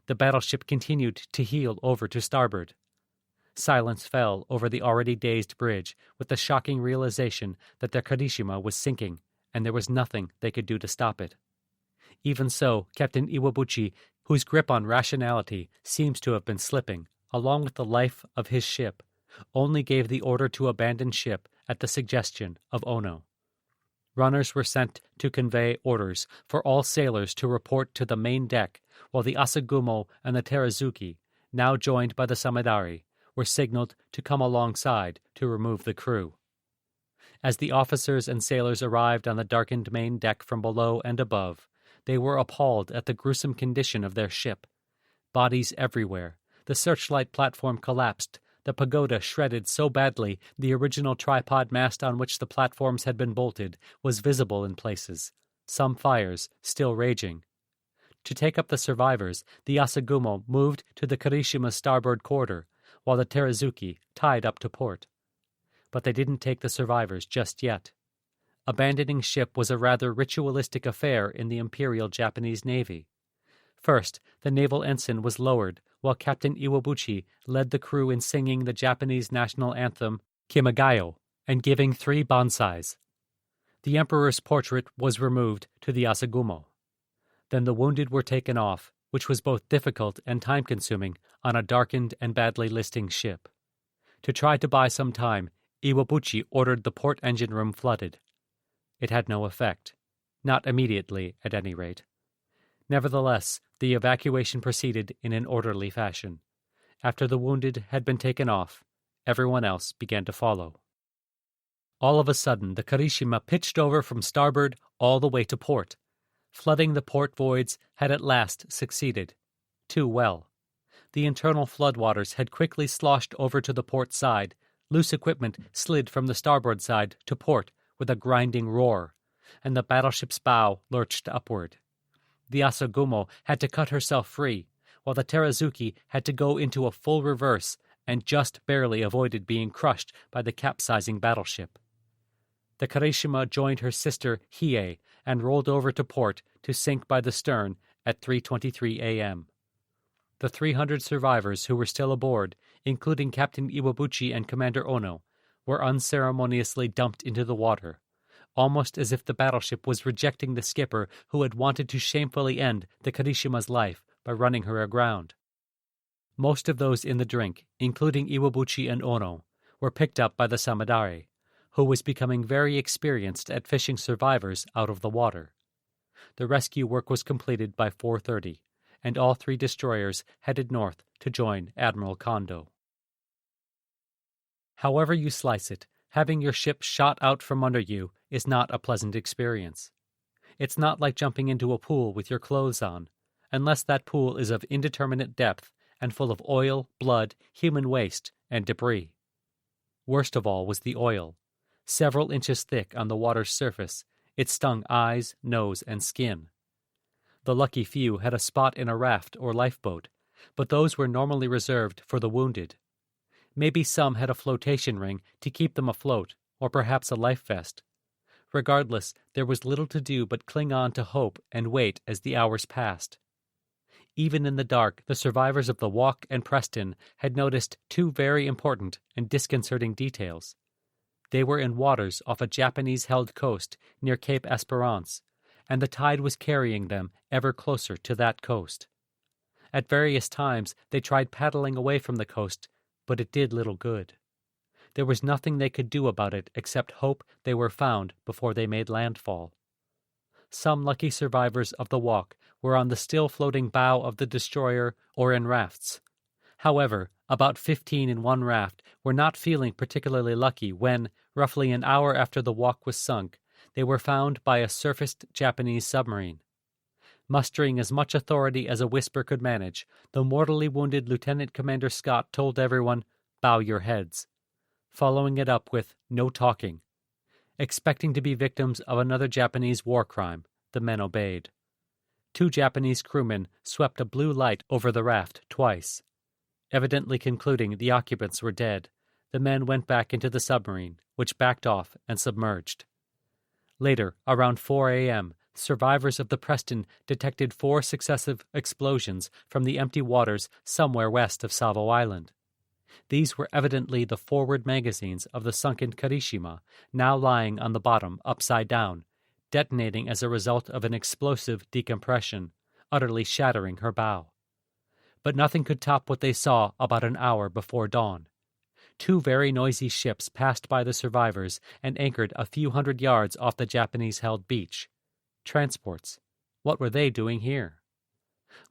The battleship continued to heel over to starboard. Silence fell over the already dazed bridge with the shocking realization that their Kirishima was sinking, and there was nothing they could do to stop it. Even so, Captain Iwabuchi, whose grip on rationality seems to have been slipping, along with the life of his ship, only gave the order to abandon ship at the suggestion of Ono. Runners were sent to convey orders for all sailors to report to the main deck, while the Asagumo and the Terazuki, now joined by the Samedari, were signaled to come alongside to remove the crew. As the officers and sailors arrived on the darkened main deck from below and above, they were appalled at the gruesome condition of their ship. Bodies everywhere, the searchlight platform collapsed, the pagoda shredded so badly the original tripod mast on which the platforms had been bolted was visible in places, some fires still raging. To take up the survivors, the Asagumo moved to the Kirishima's starboard quarter, while the Terazuki tied up to port. But they didn't take the survivors just yet. Abandoning ship was a rather ritualistic affair in the Imperial Japanese Navy. First, the naval ensign was lowered, while Captain Iwabuchi led the crew in singing the Japanese national anthem, Kimagayo, and giving 3 bonsais. The emperor's portrait was removed to the Asagumo. Then the wounded were taken off, which was both difficult and time-consuming on a darkened and badly listing ship. To try to buy some time, Iwabuchi ordered the port engine room flooded. It had no effect. Not immediately, at any rate. Nevertheless, the evacuation proceeded in an orderly fashion. After the wounded had been taken off, everyone else began to follow. All of a sudden, the Kirishima pitched over from starboard all the way to port. Flooding the port voids had at last succeeded. Too well. The internal floodwaters had quickly sloshed over to the port side. Loose equipment slid from the starboard side to port with a grinding roar, and the battleship's bow lurched upward. The Asagumo had to cut herself free, while the Terazuki had to go into a full reverse and just barely avoided being crushed by the capsizing battleship. The Kirishima joined her sister Hiei and rolled over to port to sink by the stern at 3:23 a.m. The 300 survivors who were still aboard, including Captain Iwabuchi and Commander Ono, were unceremoniously dumped into the water, almost as if the battleship was rejecting the skipper who had wanted to shamefully end the Kirishima's life by running her aground. Most of those in the drink, including Iwabuchi and Ono, were picked up by the Samedari, who was becoming very experienced at fishing survivors out of the water. The rescue work was completed by 4:30, and all 3 destroyers headed north to join Admiral Kondo. However you slice it, having your ship shot out from under you is not a pleasant experience. It's not like jumping into a pool with your clothes on, unless that pool is of indeterminate depth and full of oil, blood, human waste, and debris. Worst of all was the oil. Several inches thick on the water's surface, it stung eyes, nose, and skin. The lucky few had a spot in a raft or lifeboat, but those were normally reserved for the wounded. Maybe some had a flotation ring to keep them afloat, or perhaps a life vest. Regardless, there was little to do but cling on to hope and wait as the hours passed. Even in the dark, the survivors of the Walk and Preston had noticed two very important and disconcerting details. They were in waters off a Japanese-held coast near Cape Esperance, and the tide was carrying them ever closer to that coast. At various times they tried paddling away from the coast, but it did little good. There was nothing they could do about it except hope they were found before they made landfall. Some lucky survivors of the Walk were on the still-floating bow of the destroyer or in rafts. However, about 15 in one raft were not feeling particularly lucky when, roughly an hour after the Walk was sunk, they were found by a surfaced Japanese submarine. Mustering as much authority as a whisper could manage, the mortally wounded Lieutenant Commander Scott told everyone, "Bow your heads," following it up with, "No talking." Expecting to be victims of another Japanese war crime, the men obeyed. 2 Japanese crewmen swept a blue light over the raft twice. Evidently concluding the occupants were dead, the men went back into the submarine, which backed off and submerged. Later, around 4 a.m., survivors of the Preston detected 4 successive explosions from the empty waters somewhere west of Savo Island. These were evidently the forward magazines of the sunken Kirishima, now lying on the bottom upside down, detonating as a result of an explosive decompression, utterly shattering her bow. But nothing could top what they saw about an hour before dawn. 2 very noisy ships passed by the survivors and anchored a few hundred yards off the Japanese-held beach. Transports. What were they doing here?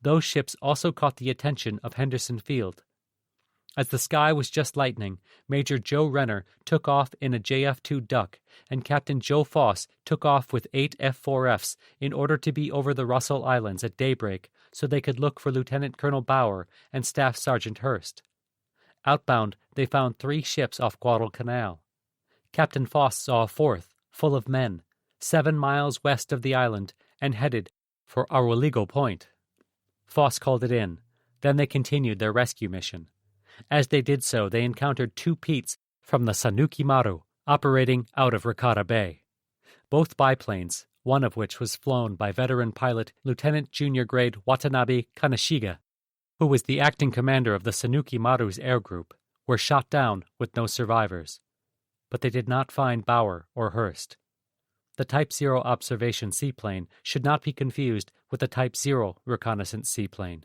Those ships also caught the attention of Henderson Field. As the sky was just lightening, Major Joe Renner took off in a JF-2 Duck, and Captain Joe Foss took off with 8 F-4Fs in order to be over the Russell Islands at daybreak so they could look for Lieutenant Colonel Bauer and Staff Sergeant Hurst. Outbound, they found 3 ships off Guadalcanal. Captain Foss saw a 4th, full of men, 7 miles west of the island, and headed for Aroligo Point. Foss called it in. Then they continued their rescue mission. As they did so, they encountered 2 Petes from the Sanuki Maru, operating out of Ricotta Bay. Both biplanes, one of which was flown by veteran pilot Lieutenant Junior Grade Watanabe Kaneshiga, who was the acting commander of the Sanuki Maru's air group, were shot down with no survivors. But they did not find Bauer or Hurst. The Type 0 observation seaplane should not be confused with the Type 0 reconnaissance seaplane.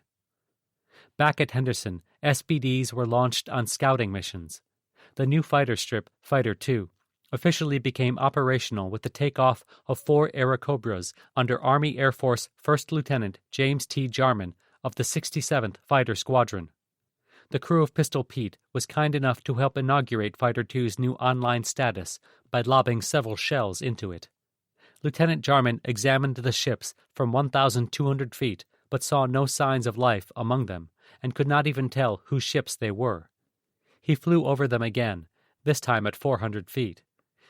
Back at Henderson, SBDs were launched on scouting missions. The new fighter strip, Fighter II, officially became operational with the takeoff of 4 Airacobras under Army Air Force First Lieutenant James T. Jarman of the 67th Fighter Squadron. The crew of Pistol Pete was kind enough to help inaugurate Fighter II's new online status by lobbing several shells into it. Lieutenant Jarman examined the ships from 1,200 feet, but saw no signs of life among them, and could not even tell whose ships they were. He flew over them again, this time at 400 feet.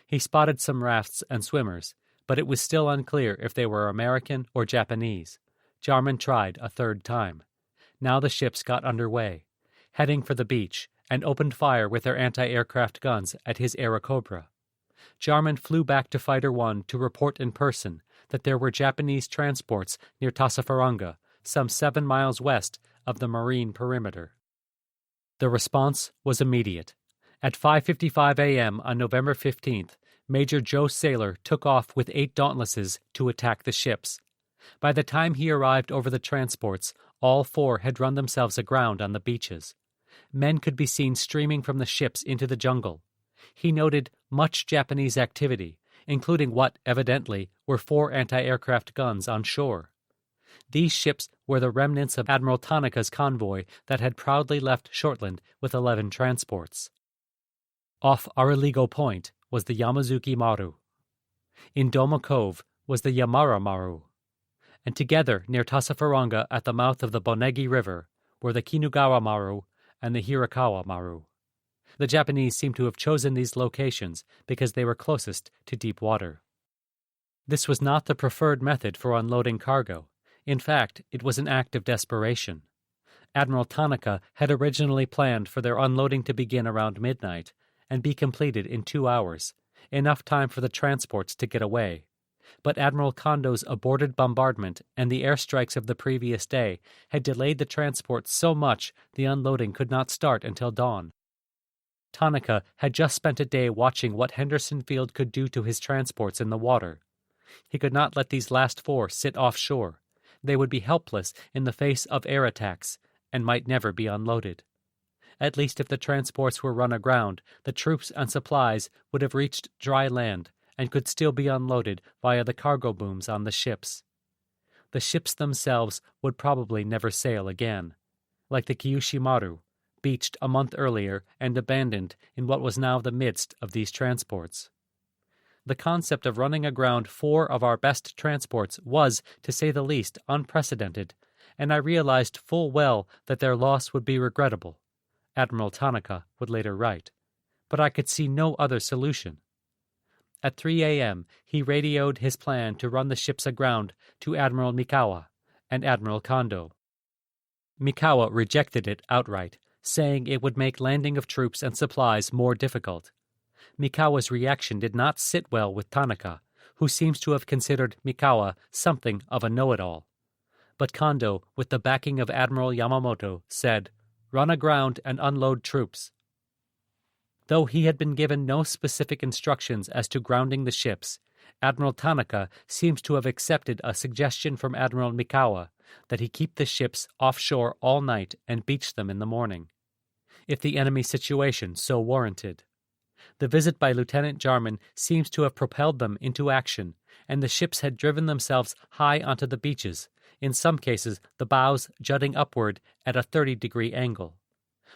He spotted some rafts and swimmers, but it was still unclear if they were American or Japanese. Jarman tried a 3rd time. Now the ships got underway, heading for the beach, and opened fire with their anti-aircraft guns at his Airacobra. Jarman flew back to Fighter I to report in person that there were Japanese transports near Tassafaranga, some 7 miles west of the marine perimeter. The response was immediate. At 5:55 a.m. on November 15th, Major Joe Saylor took off with 8 Dauntlesses to attack the ships. By the time he arrived over the transports, all 4 had run themselves aground on the beaches. Men could be seen streaming from the ships into the jungle. He noted much Japanese activity, including what, evidently, were 4 anti-aircraft guns on shore. These ships were the remnants of Admiral Tanaka's convoy that had proudly left Shortland with 11 transports. Off Aroligo Point was the Yamazuki Maru. In Doma Cove was the Yamara Maru. And together near Tassafaranga at the mouth of the Bonegi River were the Kinugawa Maru and the Hirakawa Maru. The Japanese seem to have chosen these locations because they were closest to deep water. This was not the preferred method for unloading cargo. In fact, it was an act of desperation. Admiral Tanaka had originally planned for their unloading to begin around midnight and be completed in 2 hours, enough time for the transports to get away. but Admiral Kondo's aborted bombardment and the airstrikes of the previous day had delayed the transport so much the unloading could not start until dawn. Tanaka had just spent a day watching what Henderson Field could do to his transports in the water. He could not let these last 4 sit offshore. They would be helpless in the face of air attacks and might never be unloaded. At least if the transports were run aground, the troops and supplies would have reached dry land and could still be unloaded via the cargo booms on the ships. The ships themselves would probably never sail again, like the Kyushu Maru, beached a month earlier and abandoned in what was now the midst of these transports. The concept of running aground 4 of our best transports was, to say the least, unprecedented, and I realized full well that their loss would be regrettable. Admiral Tanaka would later write, but I could see no other solution. At 3 a.m., he radioed his plan to run the ships aground to Admiral Mikawa and Admiral Kondo. Mikawa rejected it outright, saying it would make landing of troops and supplies more difficult. Mikawa's reaction did not sit well with Tanaka, who seems to have considered Mikawa something of a know-it-all. But Kondo, with the backing of Admiral Yamamoto, said, "Run aground and unload troops." Though he had been given no specific instructions as to grounding the ships, Admiral Tanaka seems to have accepted a suggestion from Admiral Mikawa that he keep the ships offshore all night and beach them in the morning, if the enemy situation so warranted. The visit by Lieutenant Jarman seems to have propelled them into action, and the ships had driven themselves high onto the beaches, in some cases the bows jutting upward at a 30-degree angle.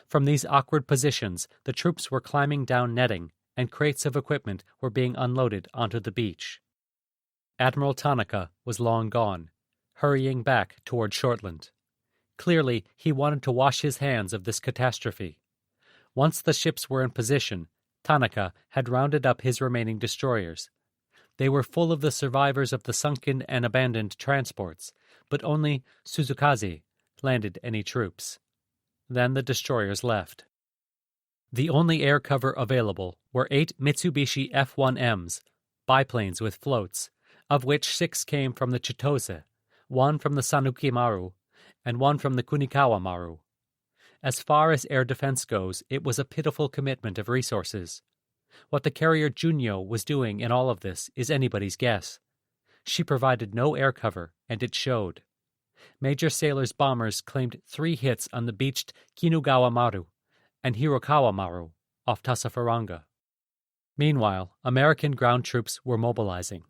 From these awkward positions, the troops were climbing down netting, and crates of equipment were being unloaded onto the beach. Admiral Tanaka was long gone, hurrying back toward Shortland. Clearly, he wanted to wash his hands of this catastrophe. Once the ships were in position, Tanaka had rounded up his remaining destroyers. They were full of the survivors of the sunken and abandoned transports, but only Suzukaze landed any troops. Then the destroyers left. The only air cover available were 8 Mitsubishi F-1Ms, biplanes with floats, of which 6 came from the Chitose, 1 from the Sanuki Maru, and 1 from the Kunikawa Maru. As far as air defense goes, it was a pitiful commitment of resources. What the carrier Junyo was doing in all of this is anybody's guess. She provided no air cover, and it showed. Major Sailor's bombers claimed 3 hits on the beached Kinugawa Maru and Hirokawa Maru off Tasafaranga. Meanwhile, American ground troops were mobilizing.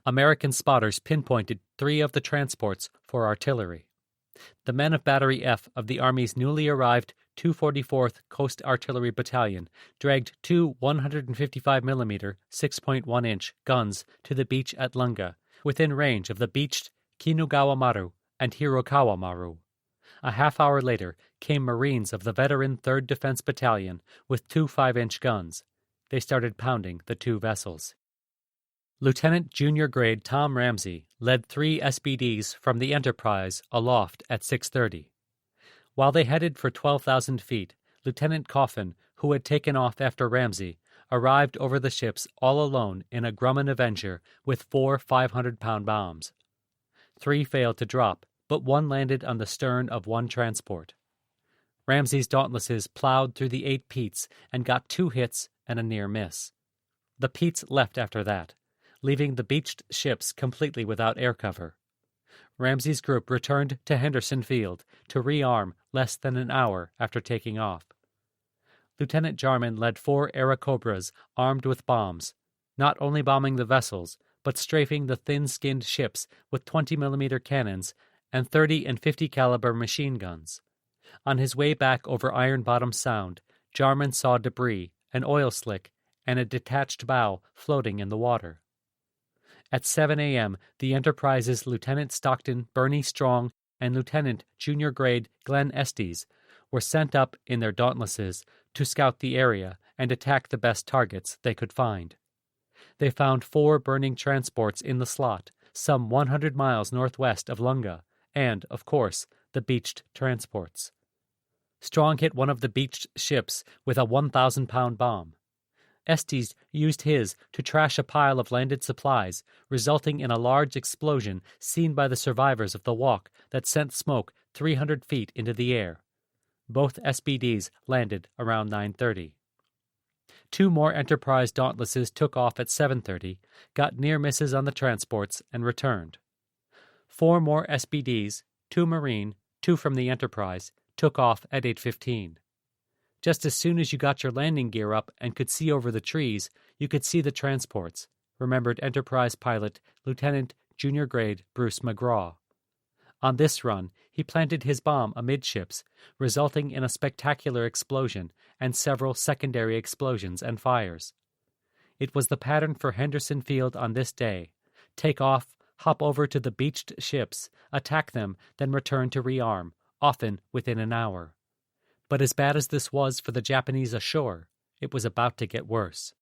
American spotters pinpointed 3 of the transports for artillery. The men of Battery F of the Army's newly arrived 244th Coast Artillery Battalion dragged 2 155mm 6.1-inch guns to the beach at Lunga, within range of the beached Kinugawa Maru and Hirokawa Maru. A half-hour later came Marines of the veteran 3rd Defense Battalion with 2 5-inch guns. They started pounding the 2 vessels. Lieutenant Junior Grade Tom Ramsey led 3 SBDs from the Enterprise aloft at 6:30. While they headed for 12,000 feet, Lieutenant Coffin, who had taken off after Ramsey, arrived over the ships all alone in a Grumman Avenger with 4 500-pound bombs. 3 failed to drop, but 1 landed on the stern of 1 transport. Ramsey's Dauntlesses plowed through the 8 Peats and got 2 hits and a near miss. The Peats left after that, leaving the beached ships completely without air cover. Ramsey's group returned to Henderson Field to rearm less than an hour after taking off. Lieutenant Jarman led 4 Airacobras armed with bombs, not only bombing the vessels, but strafing the thin-skinned ships with 20mm cannons and 30 and 50 caliber machine guns. On his way back over Iron Bottom Sound, Jarman saw debris, an oil slick, and a detached bow floating in the water. At 7 a.m., the Enterprise's Lieutenant Stockton Bernie Strong and Lieutenant Junior Grade Glenn Estes were sent up in their Dauntlesses to scout the area and attack the best targets they could find. They found 4 burning transports in the slot, some 100 miles northwest of Lunga, and, of course, the beached transports. Strong hit one of the beached ships with a 1,000-pound bomb. Estes used his to trash a pile of landed supplies, resulting in a large explosion seen by the survivors of the walk that sent smoke 300 feet into the air. Both SBDs landed around 9:30. 2 more Enterprise Dauntlesses took off at 7:30, got near misses on the transports, and returned. 4 more SBDs, 2 Marine, 2 from the Enterprise, took off at 8:15. Just as soon as you got your landing gear up and could see over the trees, you could see the transports, remembered Enterprise pilot Lieutenant Junior Grade Bruce McGraw. On this run, he planted his bomb amidships, resulting in a spectacular explosion and several secondary explosions and fires. It was the pattern for Henderson Field on this day: take off, hop over to the beached ships, attack them, then return to rearm, often within an hour. But as bad as this was for the Japanese ashore, it was about to get worse.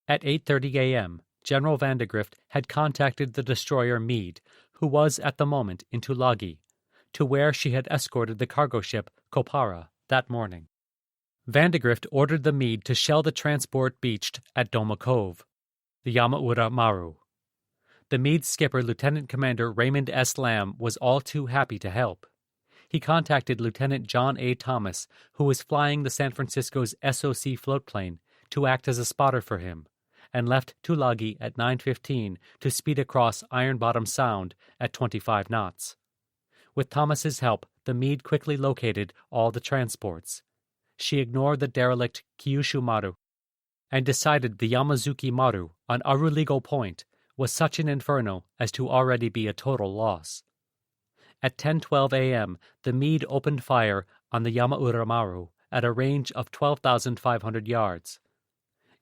At 8:30 a.m., General Vandegrift had contacted the destroyer Meade, who was at the moment in Tulagi, to where she had escorted the cargo ship Kopara that morning. Vandegrift ordered the Meade to shell the transport beached at Doma Cove, the Yamaura Maru. The Meade's skipper, Lieutenant Commander Raymond S. Lamb, was all too happy to help. He contacted Lieutenant John A. Thomas, who was flying the San Francisco's SOC floatplane, to act as a spotter for him, and left Tulagi at 9:15 to speed across Iron Bottom Sound at 25 knots. With Thomas's help, the Meade quickly located all the transports. She ignored the derelict Kyushu Maru and decided the Yamazuki Maru on Aruligo Point was such an inferno as to already be a total loss. At 10:12 a.m., the Meade opened fire on the Yamaura Maru at a range of 12,500 yards.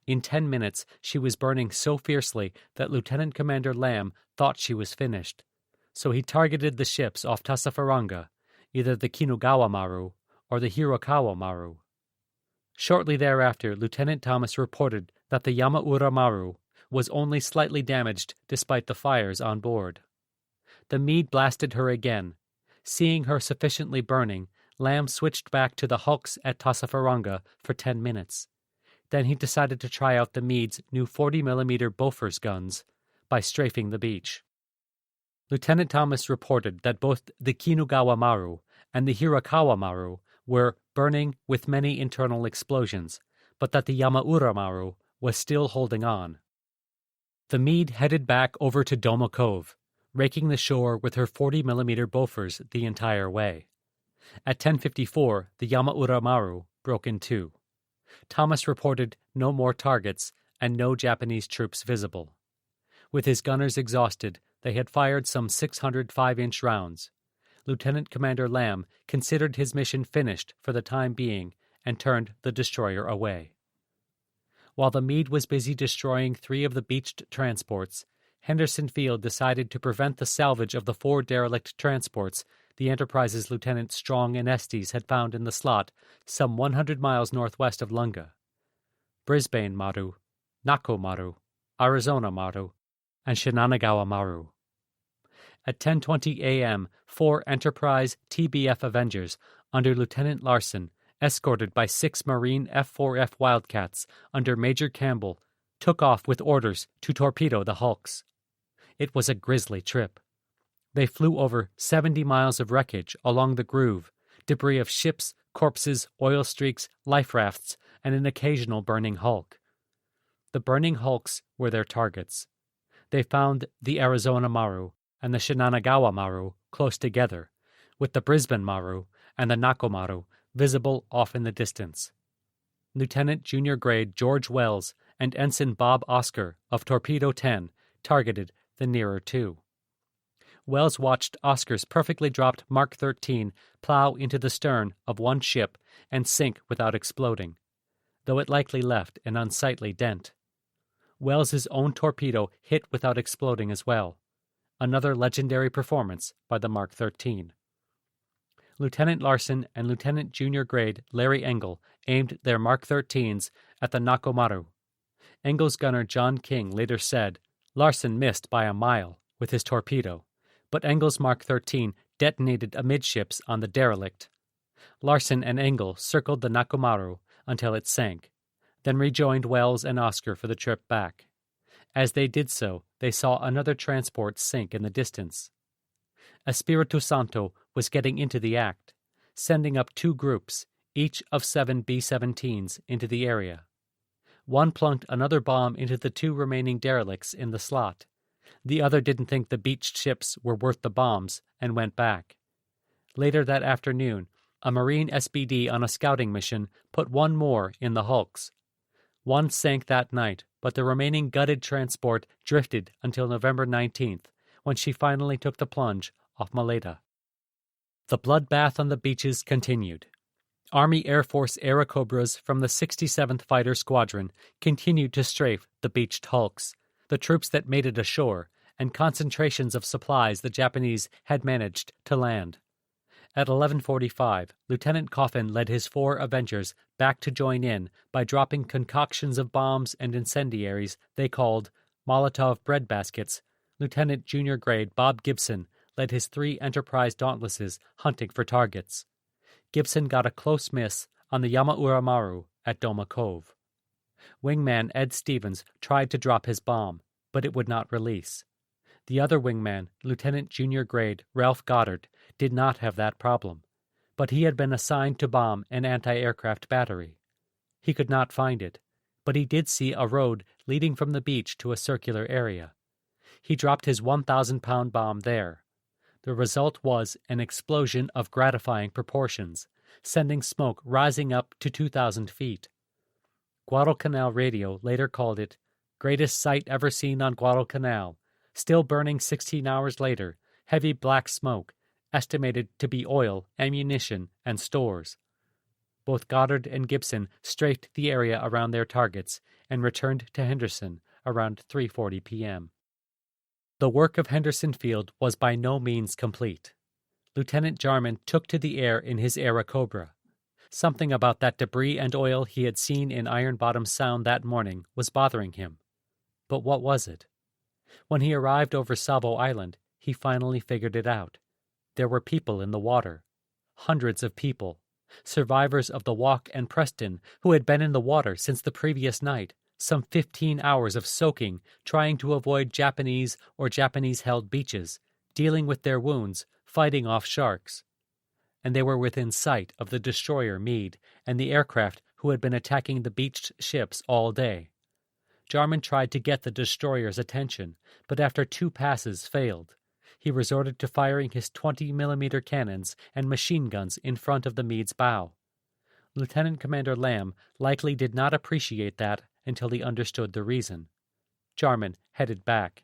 In 10 minutes, she was burning so fiercely that Lieutenant Commander Lamb thought she was finished, so he targeted the ships off Tasafaranga, either the Kinugawa Maru or the Hirokawa Maru. Shortly thereafter, Lieutenant Thomas reported that the Yamaura Maru was only slightly damaged despite the fires on board. The Meade blasted her again. Seeing her sufficiently burning, Lamb switched back to the hulks at Tasafaranga for 10 minutes. Then he decided to try out the Meade's new 40mm Bofors guns by strafing the beach. Lieutenant Thomas reported that both the Kinugawa Maru and the Hirokawa Maru were burning with many internal explosions, but that the Yamaura Maru was still holding on. The Meade headed back over to Doma Cove, raking the shore with her 40mm Bofors the entire way. At 10:54, the Yamaura Maru broke in two. Thomas reported no more targets and no Japanese troops visible. With his gunners exhausted, they had fired some 600 5-inch rounds. Lieutenant Commander Lamb considered his mission finished for the time being and turned the destroyer away. While the Meade was busy destroying 3 of the beached transports, Henderson Field decided to prevent the salvage of the 4 derelict transports the Enterprise's Lieutenant Strong and Estes had found in the slot some 100 miles northwest of Lunga: Brisbane Maru, Nako Maru, Arizona Maru, and Shinanagawa Maru. At 10:20 a.m., 4 Enterprise TBF Avengers under Lieutenant Larson, escorted by 6 Marine F-4F Wildcats under Major Campbell, took off with orders to torpedo the hulks. It was a grisly trip. They flew over 70 miles of wreckage along the groove, debris of ships, corpses, oil streaks, life rafts, and an occasional burning hulk. The burning hulks were their targets. They found the Arizona Maru and the Shinanagawa Maru close together, with the Brisbane Maru and the Nako Maru visible off in the distance. Lieutenant Junior Grade George Wells and Ensign Bob Oscar of Torpedo 10 targeted the nearer 2. Wells watched Oscar's perfectly dropped Mark 13 plow into the stern of one ship and sink without exploding, though it likely left an unsightly dent. Wells's own torpedo hit without exploding as well, another legendary performance by the Mark 13. Lieutenant Larson and Lieutenant Junior Grade Larry Engel aimed their Mark 13s at the Nako Maru. Engel's gunner John King later said, "Larson missed by a mile with his torpedo, but Engel's Mark 13 detonated amidships on the derelict. Larson and Engel circled the Nako Maru until it sank. then rejoined Wells and Oscar for the trip back. As they did so, they saw another transport sink in the distance. Espiritu Santo was getting into the act, sending up 2 groups, each of 7 B-17s, into the area. One plunked another bomb into the 2 remaining derelicts in the slot. The other didn't think the beached ships were worth the bombs and went back. Later that afternoon, a Marine SBD on a scouting mission put 1 more in the hulks. 1 sank that night, but the remaining gutted transport drifted until November 19th, when she finally took the plunge off Maleta. The bloodbath on the beaches continued. Army Air Force Airacobras from the 67th Fighter Squadron continued to strafe the beached hulks, the troops that made it ashore, and concentrations of supplies the Japanese had managed to land. At 11:45, Lieutenant Coffin led his 4 Avengers back to join in by dropping concoctions of bombs and incendiaries they called Molotov breadbaskets. Lieutenant Junior Grade Bob Gibson led his 3 Enterprise Dauntlesses hunting for targets. Gibson got a close miss on the Yamaura Maru at Doma Cove. Wingman Ed Stevens tried to drop his bomb, but it would not release. The other wingman, Lieutenant Junior Grade Ralph Goddard, did not have that problem, but he had been assigned to bomb an anti-aircraft battery. He could not find it, but he did see a road leading from the beach to a circular area. He dropped his 1,000-pound bomb there. The result was an explosion of gratifying proportions, sending smoke rising up to 2,000 feet. Guadalcanal Radio later called it, "Greatest sight ever seen on Guadalcanal, still burning 16 hours later, heavy black smoke, estimated to be oil, ammunition, and stores." Both Goddard and Gibson strafed the area around their targets and returned to Henderson around 3:40 p.m. The work of Henderson Field was by no means complete. Lieutenant Jarman took to the air in his Airacobra. Something about that debris and oil he had seen in Iron Bottom Sound that morning was bothering him. But what was it? When he arrived over Savo Island, he finally figured it out. There were people in the water. Hundreds of people. Survivors of the Walk and Preston who had been in the water since the previous night, some 15 hours of soaking, trying to avoid Japanese or Japanese-held beaches, dealing with their wounds, fighting off sharks. And they were within sight of the destroyer Meade and the aircraft who had been attacking the beached ships all day. Jarman tried to get the destroyer's attention, but after 2 passes failed. He resorted to firing his 20mm cannons and machine guns in front of the Meade's bow. Lieutenant Commander Lamb likely did not appreciate that until he understood the reason. Jarman headed back.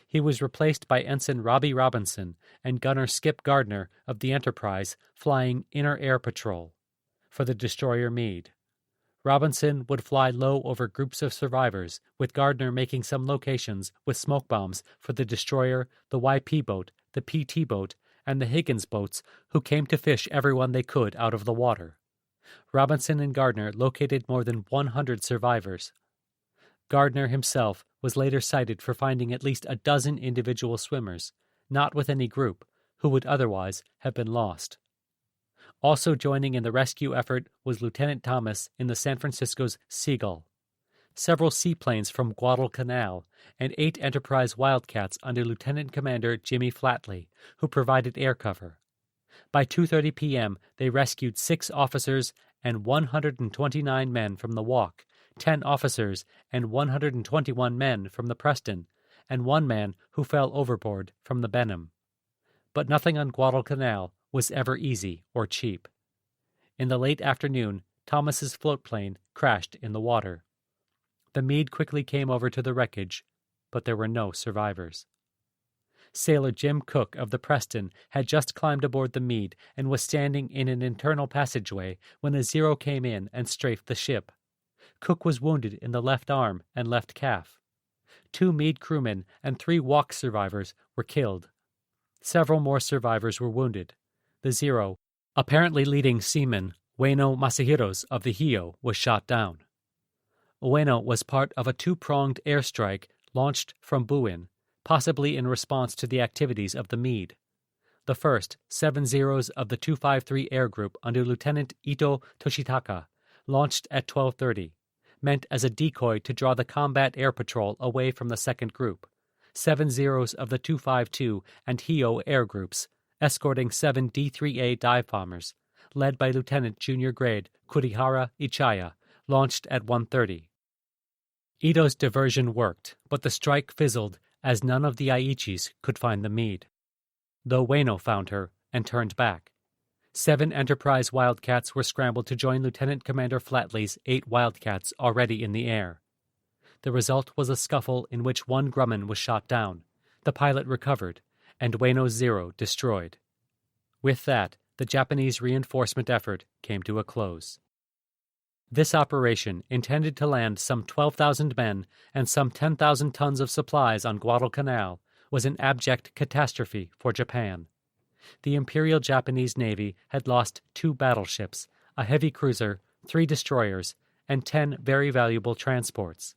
He was replaced by Ensign Robbie Robinson and Gunner Skip Gardner of the Enterprise flying Inner Air Patrol for the destroyer Meade. Robinson would fly low over groups of survivors, with Gardner making some locations with smoke bombs for the destroyer, the YP boat, the PT boat, and the Higgins boats who came to fish everyone they could out of the water. Robinson and Gardner located more than 100 survivors. Gardner himself was later cited for finding at least a dozen individual swimmers, not with any group, who would otherwise have been lost. Also joining in the rescue effort was Lieutenant Thomas in the San Francisco's Seagull. Several seaplanes from Guadalcanal and 8 Enterprise Wildcats under Lieutenant Commander Jimmy Flatley, who provided air cover. By 2:30 p.m., they rescued 6 officers and 129 men from the Walk, 10 officers and 121 men from the Preston, and 1 man who fell overboard from the Benham. But nothing on Guadalcanal was ever easy or cheap. In the late afternoon, Thomas's floatplane crashed in the water. The Meade quickly came over to the wreckage, but there were no survivors. Sailor Jim Cook of the Preston had just climbed aboard the Meade and was standing in an internal passageway when a Zero came in and strafed the ship. Cook was wounded in the left arm and left calf. 2 Meade crewmen and 3 Walk survivors were killed. Several more survivors were wounded. The Zero, apparently leading seaman Ueno Masahiros of the Hio, was shot down. Ueno was part of a 2-pronged airstrike launched from Buin, possibly in response to the activities of the Meade. The first, 7 Zeros of the 253 Air Group under Lieutenant Ito Toshitaka, launched at 12:30. meant as a decoy to draw the combat air patrol away from the second group, 7 Zeros of the 252 and Hio air groups, escorting 7 D-3A dive bombers, led by Lieutenant Junior Grade Kurihara Ichaya, launched at 1:30. Ito's diversion worked, but the strike fizzled as none of the Aichis could find the Meade, though Ueno found her and turned back. 7 Enterprise Wildcats were scrambled to join Lieutenant Commander Flatley's 8 Wildcats already in the air. The result was a scuffle in which 1 Grumman was shot down, the pilot recovered, and Ueno's Zero destroyed. With that, the Japanese reinforcement effort came to a close. This operation, intended to land some 12,000 men and some 10,000 tons of supplies on Guadalcanal, was an abject catastrophe for Japan. The Imperial Japanese Navy had lost 2 battleships, a heavy cruiser, 3 destroyers, and 10 very valuable transports.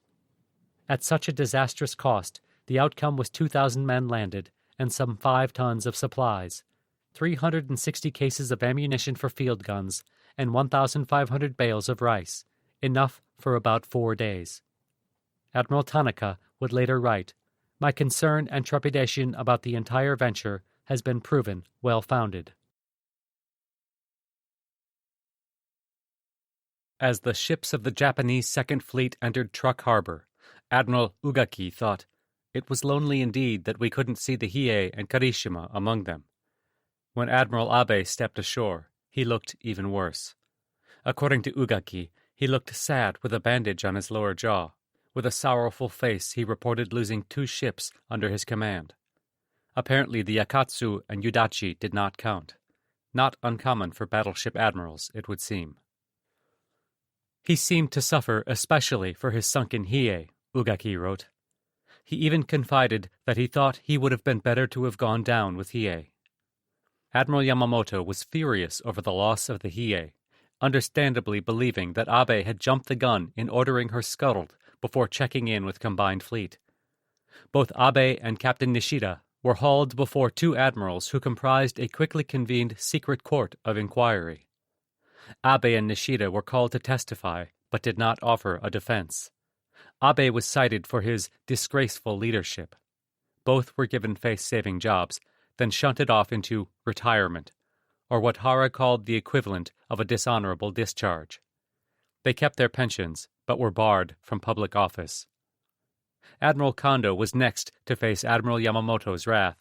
At such a disastrous cost, the outcome was 2,000 men landed and some 5 tons of supplies, 360 cases of ammunition for field guns, and 1,500 bales of rice, enough for about 4 days. Admiral Tanaka would later write, "My concern and trepidation about the entire venture has been proven well-founded." As the ships of the Japanese Second Fleet entered Truk Harbor, Admiral Ugaki thought, "It was lonely indeed that we couldn't see the Hiei and Karishima among them." When Admiral Abe stepped ashore, he looked even worse. According to Ugaki, he looked sad with a bandage on his lower jaw. With a sorrowful face, he reported losing 2 ships under his command. Apparently the Akatsu and Yudachi did not count. Not uncommon for battleship admirals, it would seem. He seemed to suffer especially for his sunken Hiei, Ugaki wrote. He even confided that he thought he would have been better to have gone down with Hiei. Admiral Yamamoto was furious over the loss of the Hiei, understandably believing that Abe had jumped the gun in ordering her scuttled before checking in with Combined Fleet. Both Abe and Captain Nishida were hauled before 2 admirals who comprised a quickly convened secret court of inquiry. Abe and Nishida were called to testify, but did not offer a defense. Abe was cited for his disgraceful leadership. Both were given face-saving jobs, then shunted off into retirement, or what Hara called the equivalent of a dishonorable discharge. They kept their pensions, but were barred from public office. Admiral Kondo was next to face Admiral Yamamoto's wrath.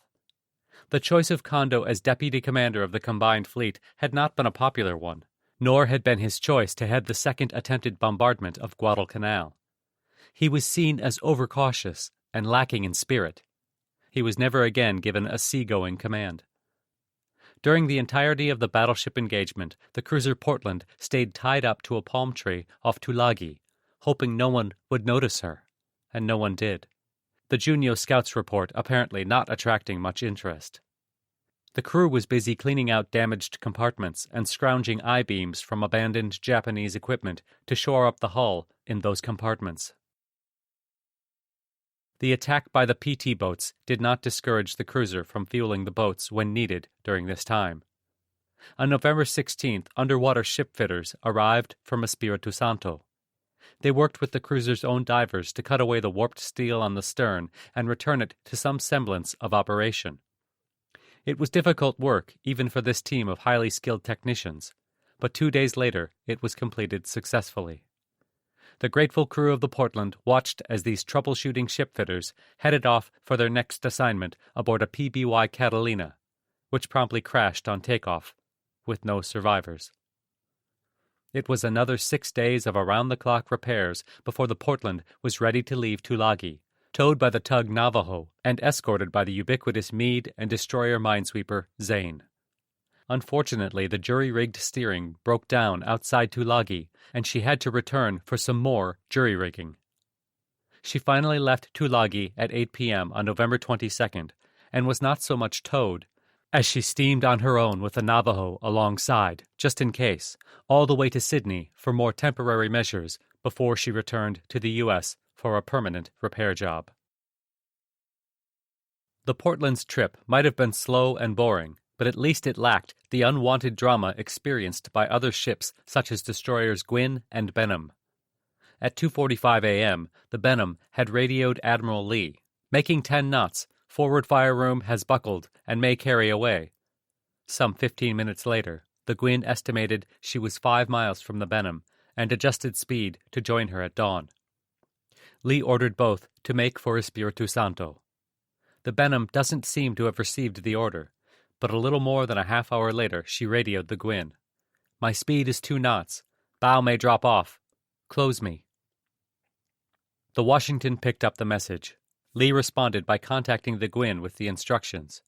The choice of Kondo as deputy commander of the Combined Fleet had not been a popular one, nor had been his choice to head the second attempted bombardment of Guadalcanal. He was seen as overcautious and lacking in spirit. He was never again given a seagoing command. During the entirety of the battleship engagement, the cruiser Portland stayed tied up to a palm tree off Tulagi, hoping no one would notice her, and no one did. The Junio Scouts report apparently not attracting much interest. The crew was busy cleaning out damaged compartments and scrounging I-beams from abandoned Japanese equipment to shore up the hull in those compartments. The attack by the PT boats did not discourage the cruiser from fueling the boats when needed during this time. On November 16th, underwater shipfitters arrived from Espiritu Santo. They worked with the cruiser's own divers to cut away the warped steel on the stern and return it to some semblance of operation. It was difficult work even for this team of highly skilled technicians, but 2 days later it was completed successfully. The grateful crew of the Portland watched as these troubleshooting shipfitters headed off for their next assignment aboard a PBY Catalina, which promptly crashed on takeoff, with no survivors. It was another 6 days of around-the-clock repairs before the Portland was ready to leave Tulagi, towed by the tug Navajo and escorted by the ubiquitous Meade and destroyer minesweeper Zane. Unfortunately, the jury-rigged steering broke down outside Tulagi, and she had to return for some more jury-rigging. She finally left Tulagi at 8 p.m. on November 22nd, and was not so much towed, as she steamed on her own with the Navajo alongside, just in case, all the way to Sydney for more temporary measures before she returned to the U.S. for a permanent repair job. The Portland's trip might have been slow and boring, but at least it lacked the unwanted drama experienced by other ships such as destroyers Gwyn and Benham. At 2:45 a.m., the Benham had radioed Admiral Lee, "Making 10 knots, forward fire room has buckled and may carry away." Some 15 minutes later, the Gwin estimated she was 5 miles from the Benham and adjusted speed to join her at dawn. Lee ordered both to make for Espiritu Santo. The Benham doesn't seem to have received the order, but a little more than a half hour later she radioed the Gwin. "My speed is 2 knots. Bow may drop off. Close me." The Washington picked up the message. Lee responded by contacting the Gwin with the instructions.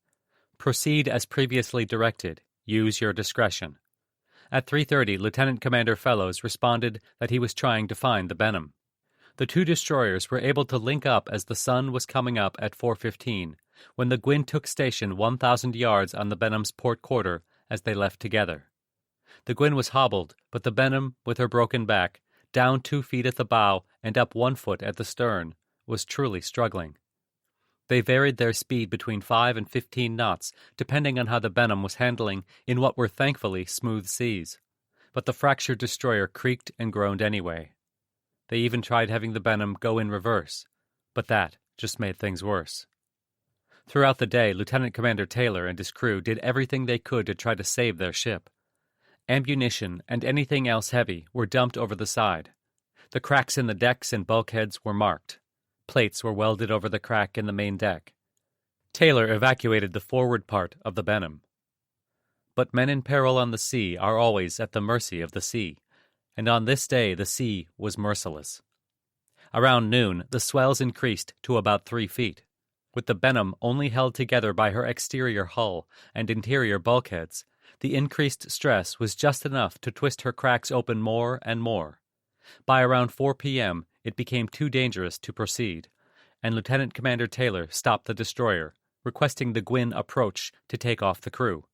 "Proceed as previously directed. Use your discretion." At 3:30, Lieutenant Commander Fellows responded that he was trying to find the Benham. The two destroyers were able to link up as the sun was coming up at 4:15, when the Gwin took station 1,000 yards on the Benham's port quarter as they left together. The Gwin was hobbled, but the Benham, with her broken back, down 2 feet at the bow and up 1 foot at the stern, was truly struggling. They varied their speed between 5 and 15 knots, depending on how the Benham was handling in what were thankfully smooth seas. But the fractured destroyer creaked and groaned anyway. They even tried having the Benham go in reverse, but that just made things worse. Throughout the day, Lieutenant Commander Taylor and his crew did everything they could to try to save their ship. Ammunition and anything else heavy were dumped over the side. The cracks in the decks and bulkheads were marked. Plates were welded over the crack in the main deck. Taylor evacuated the forward part of the Benham. But men in peril on the sea are always at the mercy of the sea, and on this day the sea was merciless. Around noon, the swells increased to about 3 feet. With the Benham only held together by her exterior hull and interior bulkheads, the increased stress was just enough to twist her cracks open more and more. By around 4 p.m., it became too dangerous to proceed, and Lieutenant Commander Taylor stopped the destroyer, requesting the Gwin approach to take off the crew.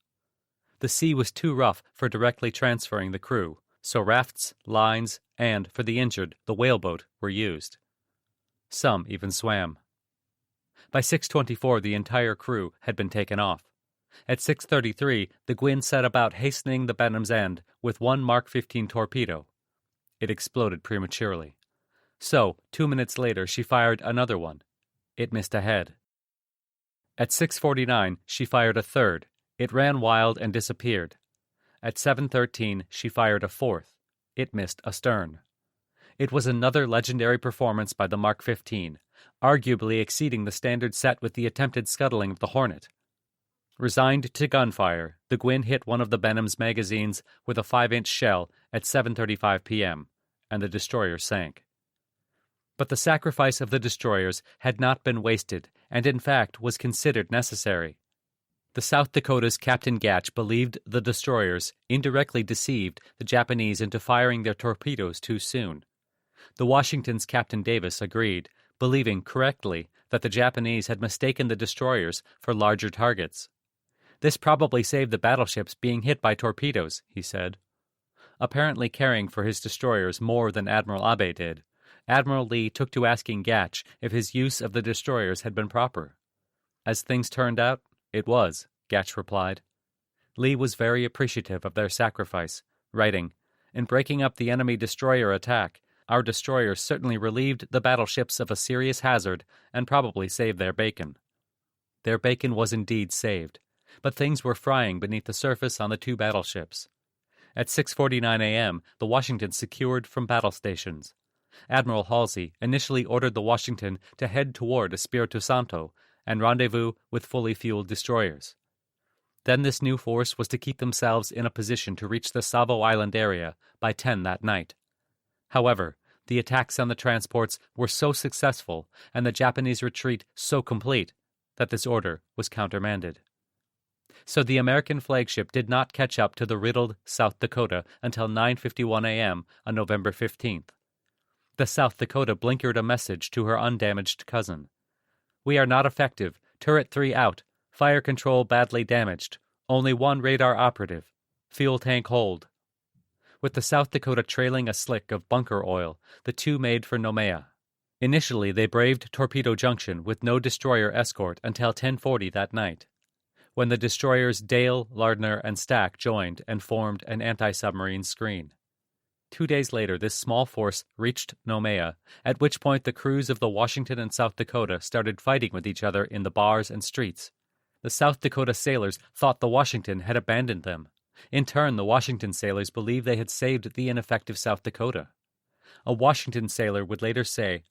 The sea was too rough for directly transferring the crew, so rafts, lines, and, for the injured, the whaleboat were used. Some even swam. By 6:24, the entire crew had been taken off. At 6:33, the Gwin set about hastening the Benham's end with one Mark 15 torpedo. It exploded prematurely. So, 2 minutes later, she fired another one. It missed ahead. At 6:49, she fired a third. It ran wild and disappeared. At 7:13, she fired a fourth. It missed astern. It was another legendary performance by the Mark 15, arguably exceeding the standard set with the attempted scuttling of the Hornet. Resigned to gunfire, the Gwin hit one of the Benham's magazines with a 5-inch shell at 7:35 p.m., and the destroyer sank. But the sacrifice of the destroyers had not been wasted, and in fact was considered necessary. The South Dakota's Captain Gatch believed the destroyers indirectly deceived the Japanese into firing their torpedoes too soon. The Washington's Captain Davis agreed, believing correctly that the Japanese had mistaken the destroyers for larger targets. "This probably saved the battleships being hit by torpedoes," he said. Apparently caring for his destroyers more than Admiral Abe did, Admiral Lee took to asking Gatch if his use of the destroyers had been proper. "As things turned out, it was," Gatch replied. Lee was very appreciative of their sacrifice, writing, "In breaking up the enemy destroyer attack, our destroyers certainly relieved the battleships of a serious hazard and probably saved their bacon." Their bacon was indeed saved, but things were frying beneath the surface on the two battleships. At 6:49 a.m., the Washington secured from battle stations. Admiral Halsey initially ordered the Washington to head toward Espiritu Santo and rendezvous with fully fueled destroyers. Then this new force was to keep themselves in a position to reach the Savo Island area by 10 that night. However, the attacks on the transports were so successful and the Japanese retreat so complete that this order was countermanded. So the American flagship did not catch up to the riddled South Dakota until 9:51 a.m. on November 15th. The South Dakota blinkered a message to her undamaged cousin. "We are not effective. Turret 3 out. Fire control badly damaged. Only one radar operative. Fuel tank hold." With the South Dakota trailing a slick of bunker oil, the two made for Nomea. Initially, they braved Torpedo Junction with no destroyer escort until 10:40 that night, when the destroyers Dale, Lardner, and Stack joined and formed an anti-submarine screen. 2 days later, this small force reached Noumea, at which point the crews of the Washington and South Dakota started fighting with each other in the bars and streets. The South Dakota sailors thought the Washington had abandoned them. In turn, the Washington sailors believed they had saved the ineffective South Dakota. A Washington sailor would later say,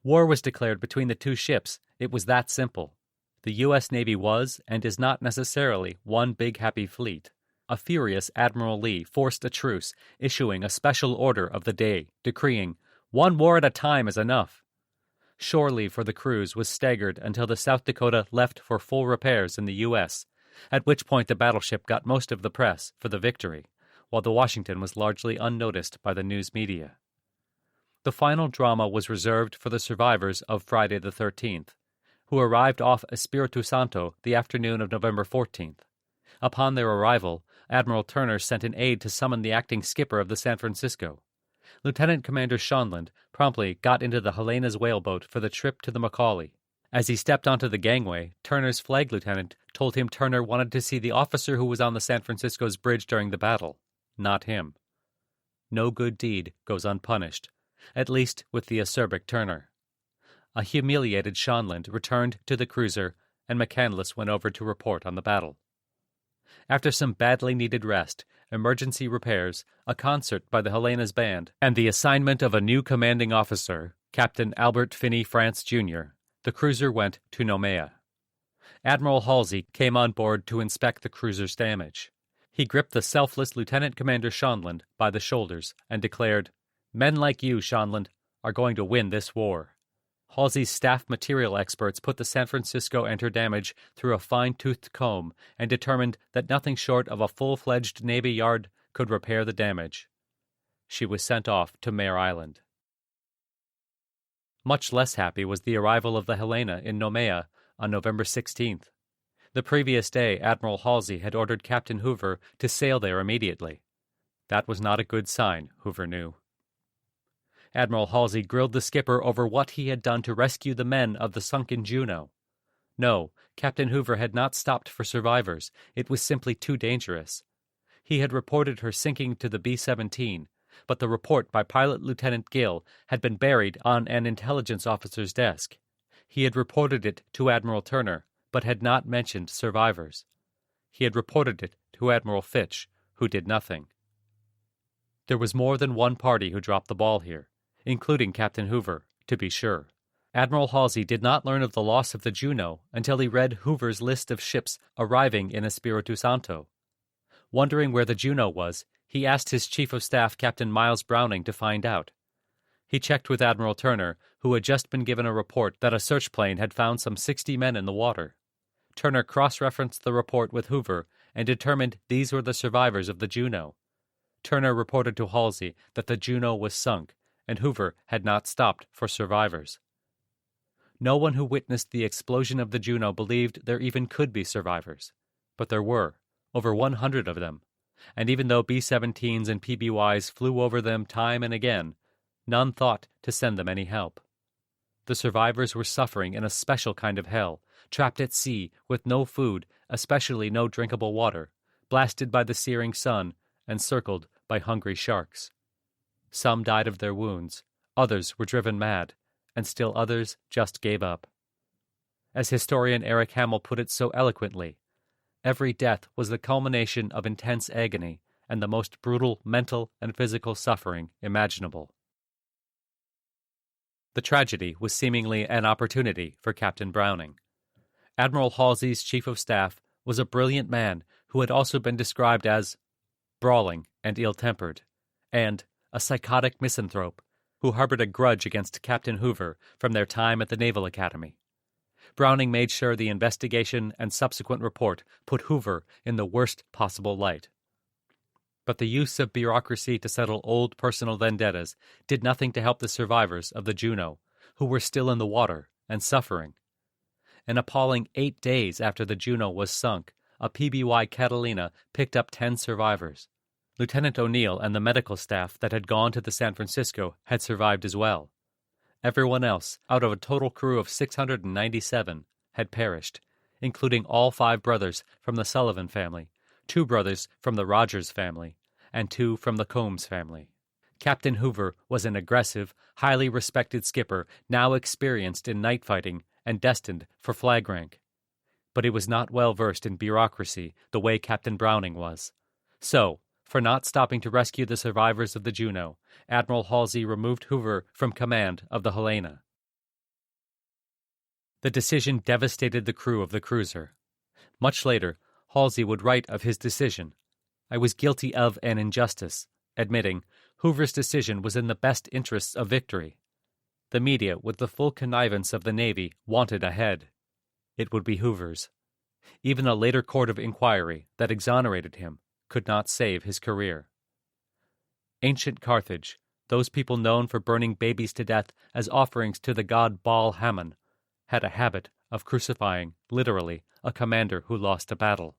"War was declared between the two ships. It was that simple." The U.S. Navy was, and is not necessarily, one big happy fleet. A furious Admiral Lee forced a truce, issuing a special order of the day, decreeing, "One war at a time is enough." Shore leave for the crews was staggered until the South Dakota left for full repairs in the U.S., at which point the battleship got most of the press for the victory, while the Washington was largely unnoticed by the news media. The final drama was reserved for the survivors of Friday the 13th, who arrived off Espiritu Santo the afternoon of November 14th. Upon their arrival, Admiral Turner sent an aide to summon the acting skipper of the San Francisco. Lieutenant Commander Schonland promptly got into the Helena's whaleboat for the trip to the Macaulay. As he stepped onto the gangway, Turner's flag lieutenant told him Turner wanted to see the officer who was on the San Francisco's bridge during the battle, not him. No good deed goes unpunished, at least with the acerbic Turner. A humiliated Schonland returned to the cruiser, and McCandless went over to report on the battle. After some badly needed rest, emergency repairs, a concert by the Helena's band, and the assignment of a new commanding officer, Captain Albert Finney France, Jr., the cruiser went to Noumea. Admiral Halsey came on board to inspect the cruiser's damage. He gripped the selfless Lieutenant Commander Schonland by the shoulders and declared, "Men like you, Schonland, are going to win this war." Halsey's staff material experts put the San Francisco and her damage through a fine-toothed comb and determined that nothing short of a full-fledged Navy yard could repair the damage. She was sent off to Mare Island. Much less happy was the arrival of the Helena in Noumea on November 16th. The previous day, Admiral Halsey had ordered Captain Hoover to sail there immediately. That was not a good sign, Hoover knew. Admiral Halsey grilled the skipper over what he had done to rescue the men of the sunken Juno. No, Captain Hoover had not stopped for survivors. It was simply too dangerous. He had reported her sinking to the B-17, but the report by Pilot Lieutenant Gill had been buried on an intelligence officer's desk. He had reported it to Admiral Turner, but had not mentioned survivors. He had reported it to Admiral Fitch, who did nothing. There was more than one party who dropped the ball here, including Captain Hoover, to be sure. Admiral Halsey did not learn of the loss of the Juno until he read Hoover's list of ships arriving in Espiritu Santo. Wondering where the Juno was, he asked his Chief of Staff, Captain Miles Browning, to find out. He checked with Admiral Turner, who had just been given a report that a search plane had found some 60 men in the water. Turner cross-referenced the report with Hoover and determined these were the survivors of the Juno. Turner reported to Halsey that the Juno was sunk, and Hoover had not stopped for survivors. No one who witnessed the explosion of the Juno believed there even could be survivors, but there were, over 100 of them, and even though B-17s and PBYs flew over them time and again, none thought to send them any help. The survivors were suffering in a special kind of hell, trapped at sea with no food, especially no drinkable water, blasted by the searing sun, and circled by hungry sharks. Some died of their wounds, others were driven mad, and still others just gave up. As historian Eric Hamill put it so eloquently, every death was the culmination of intense agony and the most brutal mental and physical suffering imaginable. The tragedy was seemingly an opportunity for Captain Browning. Admiral Halsey's Chief of Staff was a brilliant man who had also been described as brawling and ill-tempered, and a psychotic misanthrope who harbored a grudge against Captain Hoover from their time at the Naval Academy. Browning made sure the investigation and subsequent report put Hoover in the worst possible light. But the use of bureaucracy to settle old personal vendettas did nothing to help the survivors of the Juno, who were still in the water and suffering. An appalling 8 days after the Juno was sunk, a PBY Catalina picked up 10 survivors. Lieutenant O'Neill and the medical staff that had gone to the San Francisco had survived as well. Everyone else, out of a total crew of 697, had perished, including all 5 brothers from the Sullivan family, 2 brothers from the Rogers family, and 2 from the Combs family. Captain Hoover was an aggressive, highly respected skipper now experienced in night fighting and destined for flag rank. But he was not well versed in bureaucracy the way Captain Browning was. So, for not stopping to rescue the survivors of the Juno, Admiral Halsey removed Hoover from command of the Helena. The decision devastated the crew of the cruiser. Much later, Halsey would write of his decision, "I was guilty of an injustice," admitting Hoover's decision was in the best interests of victory. The media, with the full connivance of the Navy, wanted a head. It would be Hoover's. Even a later court of inquiry that exonerated him could not save his career. Ancient Carthage, those people known for burning babies to death as offerings to the god Baal Hammon, had a habit of crucifying, literally, a commander who lost a battle.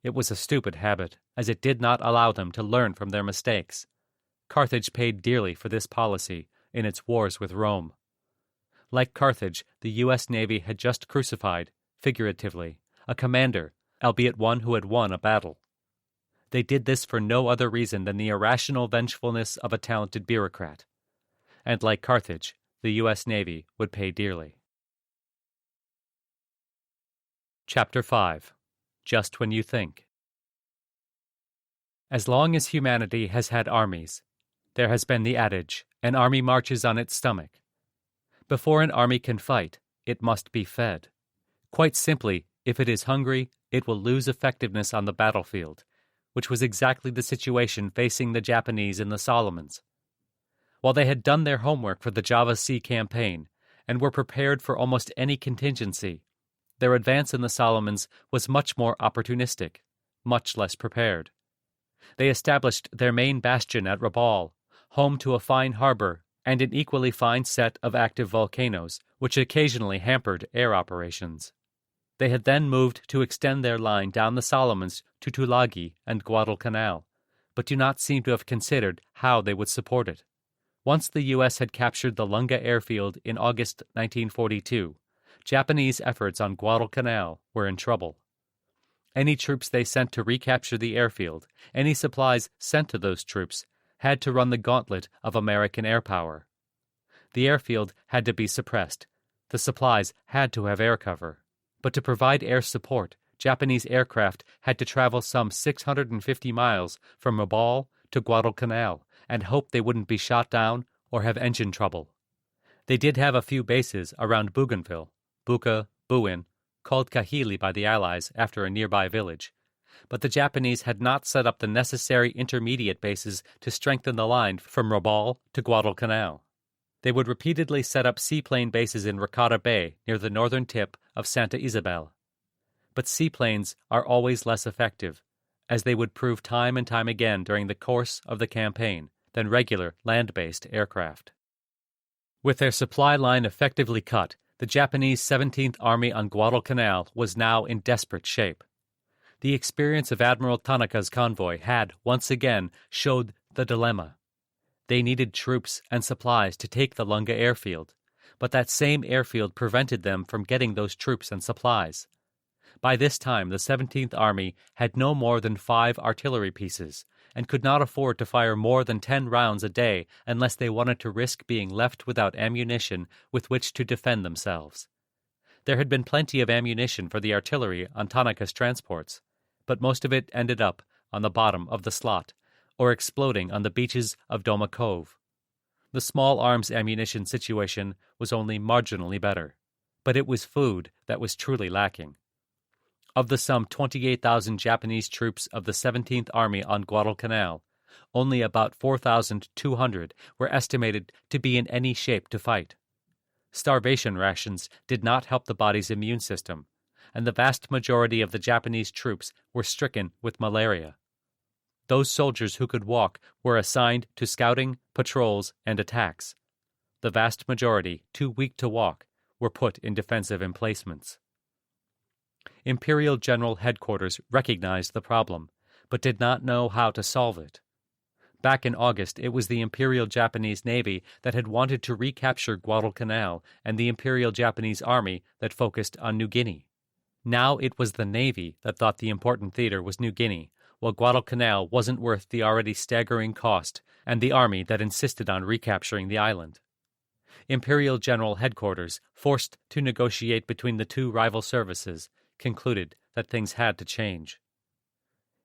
It was a stupid habit, as it did not allow them to learn from their mistakes. Carthage paid dearly for this policy in its wars with Rome. Like Carthage, the U.S. Navy had just crucified, figuratively, a commander, albeit one who had won a battle. They did this for no other reason than the irrational vengefulness of a talented bureaucrat. And like Carthage, the U.S. Navy would pay dearly. Chapter 5. Just When You Think. As long as humanity has had armies, there has been the adage, an army marches on its stomach. Before an army can fight, it must be fed. Quite simply, if it is hungry, it will lose effectiveness on the battlefield, which was exactly the situation facing the Japanese in the Solomons. While they had done their homework for the Java Sea campaign and were prepared for almost any contingency, their advance in the Solomons was much more opportunistic, much less prepared. They established their main bastion at Rabaul, home to a fine harbor and an equally fine set of active volcanoes, which occasionally hampered air operations. They had then moved to extend their line down the Solomons to Tulagi and Guadalcanal, but do not seem to have considered how they would support it. Once the U.S. had captured the Lunga airfield in August 1942, Japanese efforts on Guadalcanal were in trouble. Any troops they sent to recapture the airfield, any supplies sent to those troops, had to run the gauntlet of American air power. The airfield had to be suppressed. The supplies had to have air cover. But to provide air support, Japanese aircraft had to travel some 650 miles from Rabaul to Guadalcanal and hope they wouldn't be shot down or have engine trouble. They did have a few bases around Bougainville, Buka, Buin, called Kahili by the Allies after a nearby village, but the Japanese had not set up the necessary intermediate bases to strengthen the line from Rabaul to Guadalcanal. They would repeatedly set up seaplane bases in Rakata Bay near the northern tip of Santa Isabel. But seaplanes are always less effective, as they would prove time and time again during the course of the campaign, than regular land-based aircraft. With their supply line effectively cut, the Japanese 17th Army on Guadalcanal was now in desperate shape. The experience of Admiral Tanaka's convoy had, once again, showed the dilemma. They needed troops and supplies to take the Lunga airfield, but that same airfield prevented them from getting those troops and supplies. By this time, the 17th Army had no more than 5 artillery pieces and could not afford to fire more than 10 rounds a day unless they wanted to risk being left without ammunition with which to defend themselves. There had been plenty of ammunition for the artillery on Tanaka's transports, but most of it ended up on the bottom of the slot or exploding on the beaches of Doma Cove. The small arms ammunition situation was only marginally better, but it was food that was truly lacking. Of the some 28,000 Japanese troops of the 17th Army on Guadalcanal, only about 4,200 were estimated to be in any shape to fight. Starvation rations did not help the body's immune system, and the vast majority of the Japanese troops were stricken with malaria. Those soldiers who could walk were assigned to scouting, patrols, and attacks. The vast majority, too weak to walk, were put in defensive emplacements. Imperial General Headquarters recognized the problem, but did not know how to solve it. Back in August, it was the Imperial Japanese Navy that had wanted to recapture Guadalcanal and the Imperial Japanese Army that focused on New Guinea. Now it was the Navy that thought the important theater was New Guinea, while Guadalcanal wasn't worth the already staggering cost and the army that insisted on recapturing the island. Imperial General Headquarters, forced to negotiate between the two rival services, concluded that things had to change.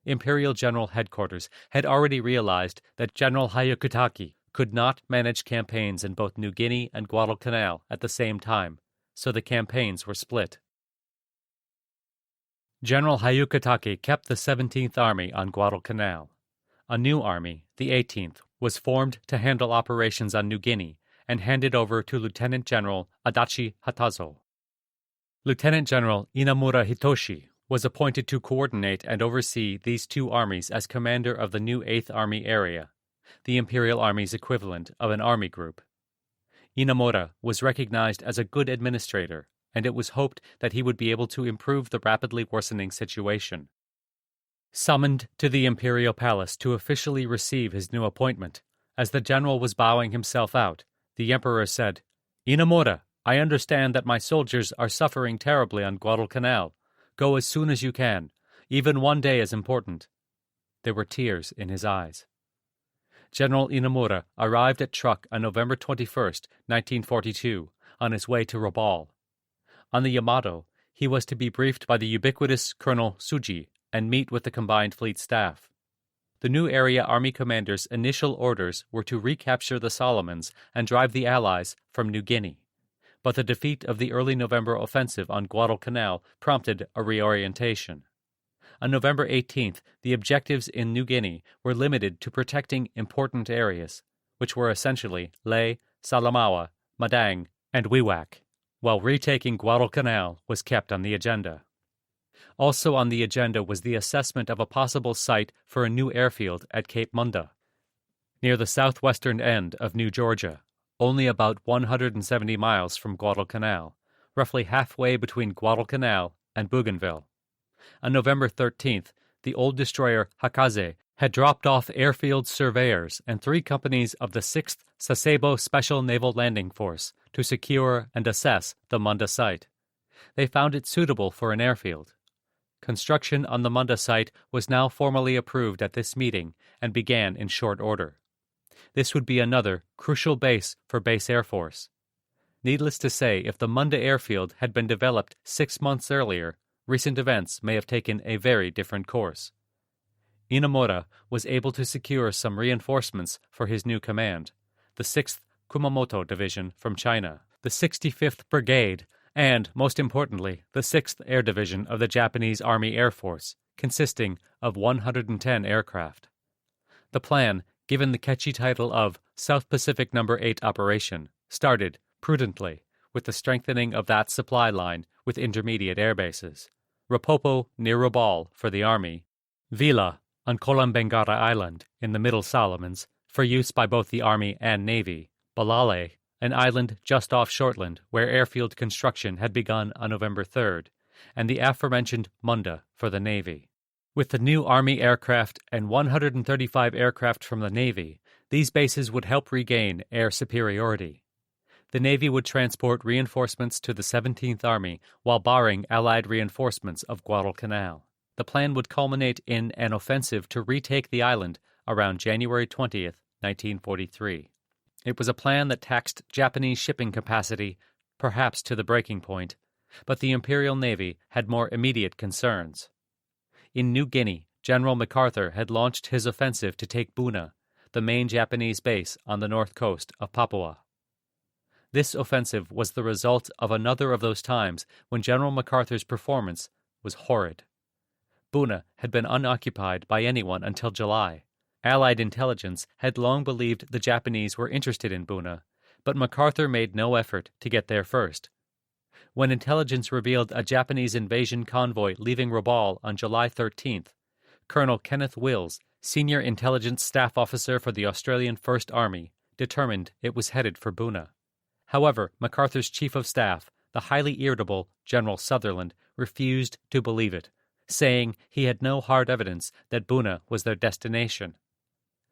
Imperial General Headquarters had already realized that General Hyakutake could not manage campaigns in both New Guinea and Guadalcanal at the same time, so the campaigns were split. General Hyakutake kept the 17th Army on Guadalcanal. A new army, the 18th, was formed to handle operations on New Guinea and handed over to Lieutenant General Adachi Hatazo. Lieutenant General Inamura Hitoshi was appointed to coordinate and oversee these two armies as commander of the new 8th Army area, the Imperial Army's equivalent of an army group. Inamura was recognized as a good administrator, and it was hoped that he would be able to improve the rapidly worsening situation. Summoned to the Imperial Palace to officially receive his new appointment, as the general was bowing himself out, the emperor said, "Inamura, I understand that my soldiers are suffering terribly on Guadalcanal. Go as soon as you can. Even one day is important." There were tears in his eyes. General Inamura arrived at Truk on November 21, 1942, on his way to Rabaul. On the Yamato, he was to be briefed by the ubiquitous Colonel Tsuji and meet with the combined fleet staff. The new area army commander's initial orders were to recapture the Solomons and drive the Allies from New Guinea. But the defeat of the early November offensive on Guadalcanal prompted a reorientation. On November 18th, the objectives in New Guinea were limited to protecting important areas, which were essentially Leh, Salamaua, Madang, and Wewak, while retaking Guadalcanal was kept on the agenda. Also on the agenda was the assessment of a possible site for a new airfield at Cape Munda, near the southwestern end of New Georgia, only about 170 miles from Guadalcanal, roughly halfway between Guadalcanal and Bougainville. On November 13th, the old destroyer Hakaze had dropped off airfield surveyors and 3 companies of the 6th Sasebo Special Naval Landing Force to secure and assess the Munda site. They found it suitable for an airfield. Construction on the Munda site was now formally approved at this meeting and began in short order. This would be another crucial base for Base Air Force. Needless to say, if the Munda airfield had been developed 6 months earlier, recent events may have taken a very different course. Inamura was able to secure some reinforcements for his new command, the 6th Kumamoto Division from China, the 65th Brigade, and, most importantly, the 6th Air Division of the Japanese Army Air Force, consisting of 110 aircraft. The plan, given the catchy title of South Pacific No. 8 Operation, started, prudently, with the strengthening of that supply line with intermediate air bases. Rapopo near Rabaul for the Army, Vila on Kolambengara Island in the Middle Solomons for use by both the Army and Navy, Balale, an island just off Shortland where airfield construction had begun on November 3rd, and the aforementioned Munda for the Navy. With the new Army aircraft and 135 aircraft from the Navy, these bases would help regain air superiority. The Navy would transport reinforcements to the 17th Army while barring Allied reinforcements of Guadalcanal. The plan would culminate in an offensive to retake the island around January 20th, 1943. It was a plan that taxed Japanese shipping capacity, perhaps to the breaking point, but the Imperial Navy had more immediate concerns. In New Guinea, General MacArthur had launched his offensive to take Buna, the main Japanese base on the north coast of Papua. This offensive was the result of another of those times when General MacArthur's performance was horrid. Buna had been unoccupied by anyone until July. Allied intelligence had long believed the Japanese were interested in Buna, but MacArthur made no effort to get there first. When intelligence revealed a Japanese invasion convoy leaving Rabaul on July 13th, Colonel Kenneth Wills, senior intelligence staff officer for the Australian First Army, determined it was headed for Buna. However, MacArthur's chief of staff, the highly irritable General Sutherland, refused to believe it, saying he had no hard evidence that Buna was their destination.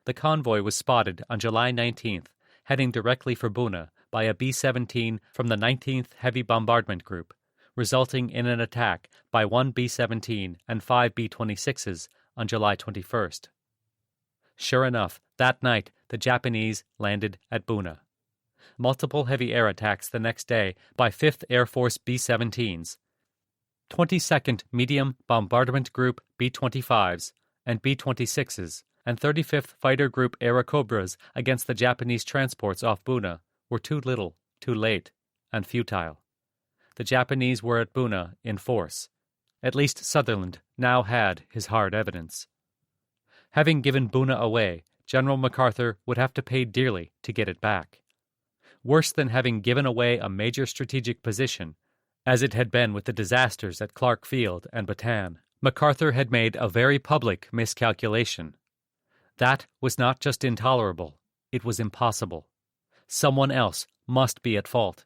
The convoy was spotted on July 19th, heading directly for Buna by a B-17 from the 19th Heavy Bombardment Group, resulting in an attack by 1 B-17 and 5 B-26s on July 21st. Sure enough, that night the Japanese landed at Buna. Multiple heavy air attacks the next day by 5th Air Force B-17s, 22nd Medium Bombardment Group B-25s and B-26s, and 35th Fighter Group Airacobras against the Japanese transports off Buna were too little, too late, and futile. The Japanese were at Buna in force. At least Sutherland now had his hard evidence. Having given Buna away, General MacArthur would have to pay dearly to get it back. Worse than having given away a major strategic position, as it had been with the disasters at Clark Field and Bataan, MacArthur had made a very public miscalculation. That was not just intolerable, it was impossible. Someone else must be at fault.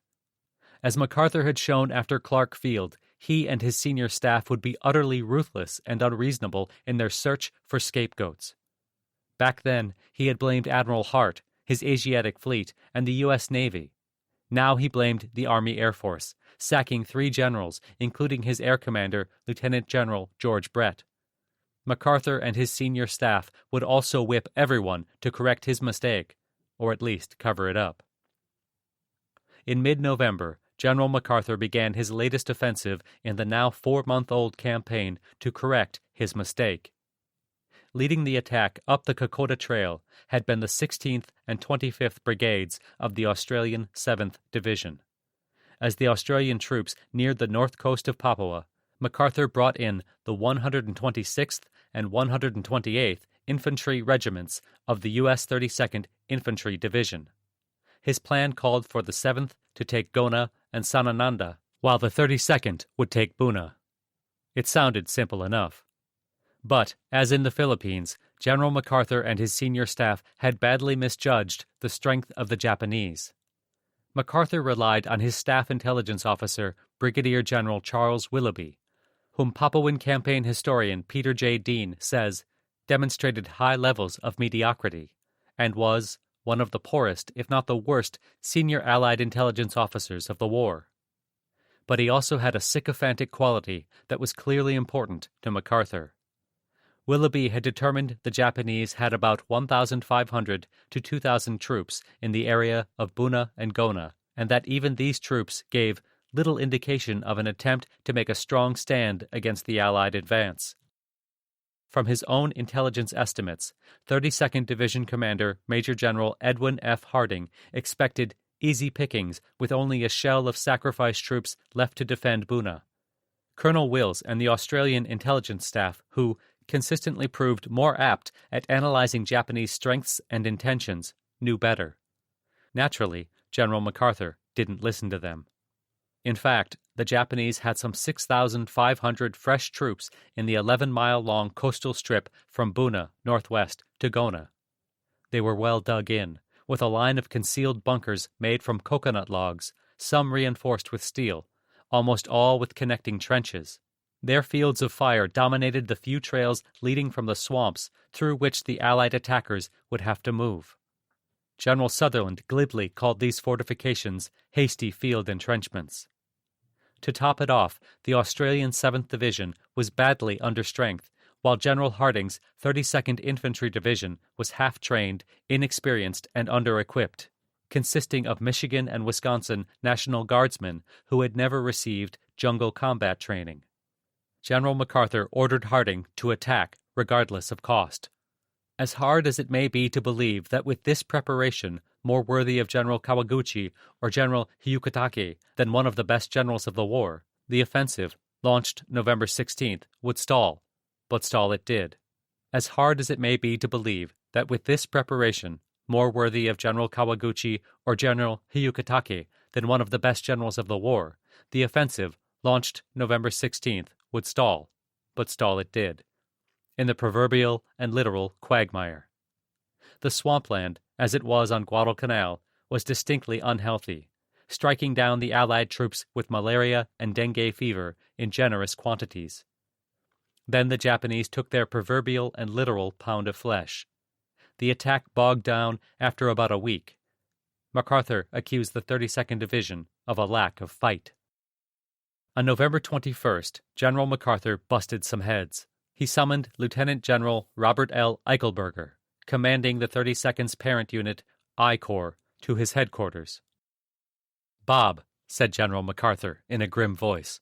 As MacArthur had shown after Clark Field, he and his senior staff would be utterly ruthless and unreasonable in their search for scapegoats. Back then, he had blamed Admiral Hart, his Asiatic Fleet, and the U.S. Navy. Now he blamed the Army Air Force, sacking 3 generals, including his air commander, Lieutenant General George Brett. MacArthur and his senior staff would also whip everyone to correct his mistake, or at least cover it up. In mid-November, General MacArthur began his latest offensive in the now 4-month-old campaign to correct his mistake. Leading the attack up the Kokoda Trail had been the 16th and 25th Brigades of the Australian 7th Division. As the Australian troops neared the north coast of Papua, MacArthur brought in the 126th and 128th Infantry Regiments of the U.S. 32nd Infantry Division. His plan called for the 7th to take Gona and Sanananda, while the 32nd would take Buna. It sounded simple enough. But, as in the Philippines, General MacArthur and his senior staff had badly misjudged the strength of the Japanese. MacArthur relied on his staff intelligence officer, Brigadier General Charles Willoughby, whom Papuan campaign historian Peter J. Dean says demonstrated high levels of mediocrity and was one of the poorest, if not the worst, senior Allied intelligence officers of the war. But he also had a sycophantic quality that was clearly important to MacArthur. Willoughby had determined the Japanese had about 1,500 to 2,000 troops in the area of Buna and Gona, and that even these troops gave little indication of an attempt to make a strong stand against the Allied advance. From his own intelligence estimates, 32nd Division Commander Major General Edwin F. Harding expected easy pickings with only a shell of sacrificed troops left to defend Buna. Colonel Wills and the Australian intelligence staff, who consistently proved more apt at analyzing Japanese strengths and intentions, knew better. Naturally, General MacArthur didn't listen to them. In fact, the Japanese had some 6,500 fresh troops in the 11-mile-long coastal strip from Buna, northwest, to Gona. They were well dug in, with a line of concealed bunkers made from coconut logs, some reinforced with steel, almost all with connecting trenches. Their fields of fire dominated the few trails leading from the swamps through which the Allied attackers would have to move. General Sutherland glibly called these fortifications hasty field entrenchments. To top it off, the Australian 7th Division was badly understrength, while General Harding's 32nd Infantry Division was half-trained, inexperienced, and under-equipped, consisting of Michigan and Wisconsin National Guardsmen who had never received jungle combat training. General MacArthur ordered Harding to attack regardless of cost. As hard as it may be to believe that with this preparation, more worthy of General Kawaguchi or General Hyukatake than one of the best generals of the war, the offensive, launched November 16th, would stall, but stall it did. As hard as it may be to believe that with this preparation, more worthy of General Kawaguchi or General Hyukatake than one of the best generals of the war, the offensive, launched November 16th, would stall, but stall it did, in the proverbial and literal quagmire. The swampland, as it was on Guadalcanal, was distinctly unhealthy, striking down the Allied troops with malaria and dengue fever in generous quantities. Then the Japanese took their proverbial and literal pound of flesh. The attack bogged down after about a week. MacArthur accused the 32nd Division of a lack of fight. On November 21st, General MacArthur busted some heads. He summoned Lieutenant General Robert L. Eichelberger, commanding the 32nd's parent unit, I Corps, to his headquarters. "Bob," said General MacArthur in a grim voice,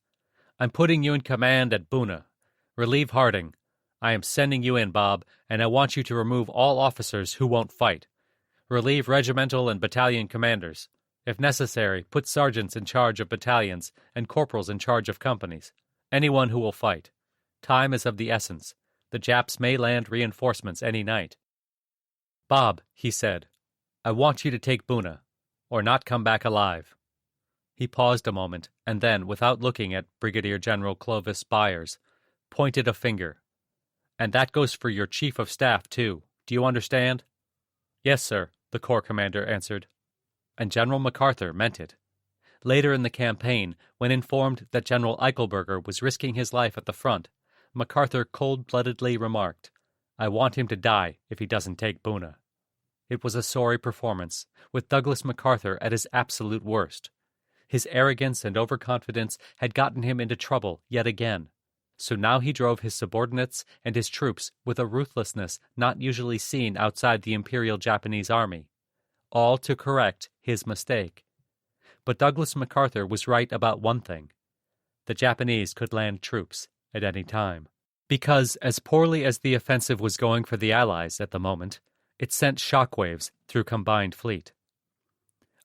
"I'm putting you in command at Buna. Relieve Harding. I am sending you in, Bob, and I want you to remove all officers who won't fight. Relieve regimental and battalion commanders. If necessary, put sergeants in charge of battalions and corporals in charge of companies. Anyone who will fight. Time is of the essence. The Japs may land reinforcements any night." "Bob," he said, "I want you to take Buna, or not come back alive." He paused a moment, and then, without looking at Brigadier General Clovis Byers, pointed a finger. "And that goes for your chief of staff, too. Do you understand?" "Yes, sir," the Corps commander answered. And General MacArthur meant it. Later in the campaign, when informed that General Eichelberger was risking his life at the front, MacArthur cold-bloodedly remarked, "I want him to die if he doesn't take Buna." It was a sorry performance, with Douglas MacArthur at his absolute worst. His arrogance and overconfidence had gotten him into trouble yet again. So now he drove his subordinates and his troops with a ruthlessness not usually seen outside the Imperial Japanese Army, all to correct his mistake. But Douglas MacArthur was right about one thing. The Japanese could land troops at any time. Because, as poorly as the offensive was going for the Allies at the moment, it sent shockwaves through combined fleet.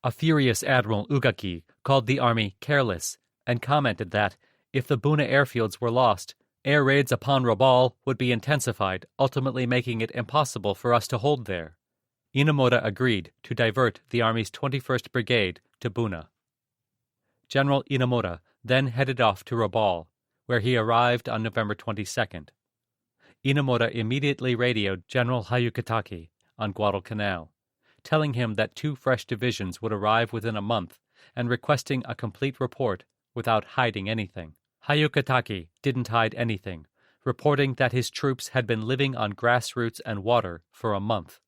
A furious Admiral Ugaki called the army careless and commented that, if the Buna airfields were lost, air raids upon Rabaul would be intensified, ultimately making it impossible for us to hold there. Inamoda agreed to divert the Army's 21st Brigade to Buna. General Inamoda then headed off to Rabaul, where he arrived on November 22nd. Inamoda immediately radioed General Hyukatake on Guadalcanal, telling him that 2 fresh divisions would arrive within a month and requesting a complete report without hiding anything. Hyukatake didn't hide anything, reporting that his troops had been living on grassroots and water for a month.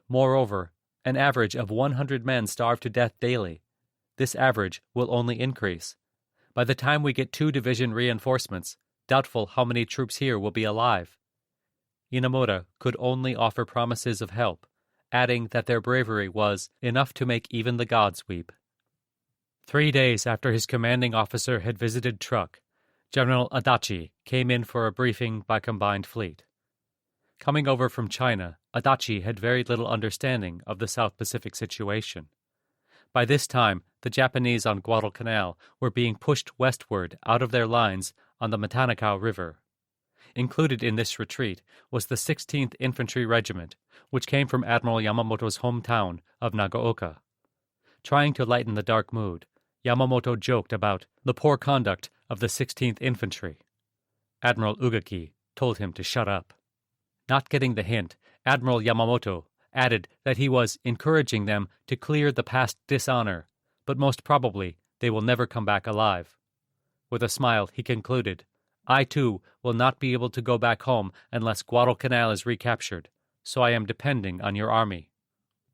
Moreover, an average of 100 men starved to death daily. This average will only increase. By the time we get 2 division reinforcements, doubtful how many troops here will be alive. Inamoda could only offer promises of help, adding that their bravery was enough to make even the gods weep. 3 days after his commanding officer had visited Truk, General Adachi came in for a briefing by Combined Fleet. Coming over from China, Adachi had very little understanding of the South Pacific situation. By this time, the Japanese on Guadalcanal were being pushed westward out of their lines on the Matanakaw River. Included in this retreat was the 16th Infantry Regiment, which came from Admiral Yamamoto's hometown of Nagaoka. Trying to lighten the dark mood, Yamamoto joked about the poor conduct of the 16th Infantry. Admiral Ugaki told him to shut up. Not getting the hint, Admiral Yamamoto added that he was encouraging them to clear the past dishonor, but most probably they will never come back alive. With a smile, he concluded, "I, too, will not be able to go back home unless Guadalcanal is recaptured, so I am depending on your army."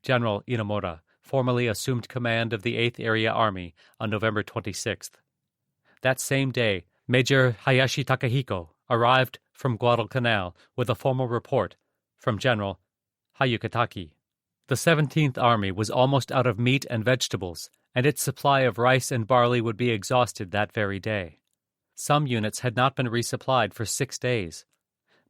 General Inamoda formally assumed command of the 8th Area Army on November 26th. That same day, Major Hayashi Takahiko arrived from Guadalcanal with a formal report from General Hyukatake. The 17th Army was almost out of meat and vegetables, and its supply of rice and barley would be exhausted that very day. Some units had not been resupplied for 6 days.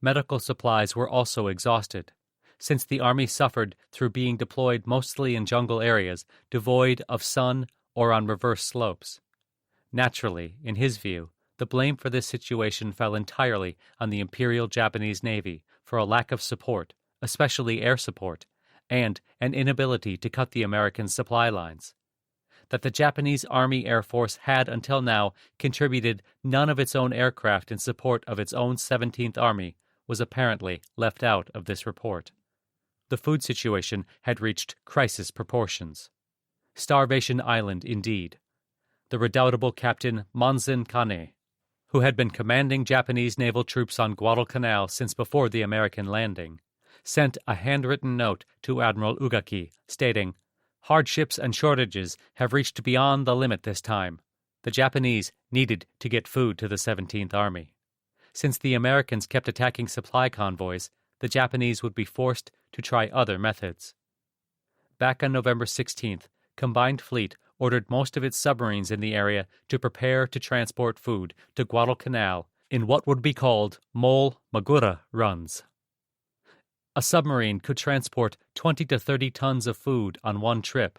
Medical supplies were also exhausted, since the Army suffered through being deployed mostly in jungle areas devoid of sun or on reverse slopes. Naturally, in his view, the blame for this situation fell entirely on the Imperial Japanese Navy for a lack of support, especially air support, and an inability to cut the American supply lines. That the Japanese Army Air Force had until now contributed none of its own aircraft in support of its own 17th Army was apparently left out of this report. The food situation had reached crisis proportions. Starvation Island, indeed. The redoubtable Captain Monzen Kane, who had been commanding Japanese naval troops on Guadalcanal since before the American landing, sent a handwritten note to Admiral Ugaki stating, "Hardships and shortages have reached beyond the limit this time. The Japanese needed to get food to the 17th Army. Since the Americans kept attacking supply convoys, the Japanese would be forced to try other methods. Back on November 16th, Combined Fleet ordered most of its submarines in the area to prepare to transport food to Guadalcanal in what would be called Mole Magura runs. A submarine could transport 20 to 30 tons of food on one trip,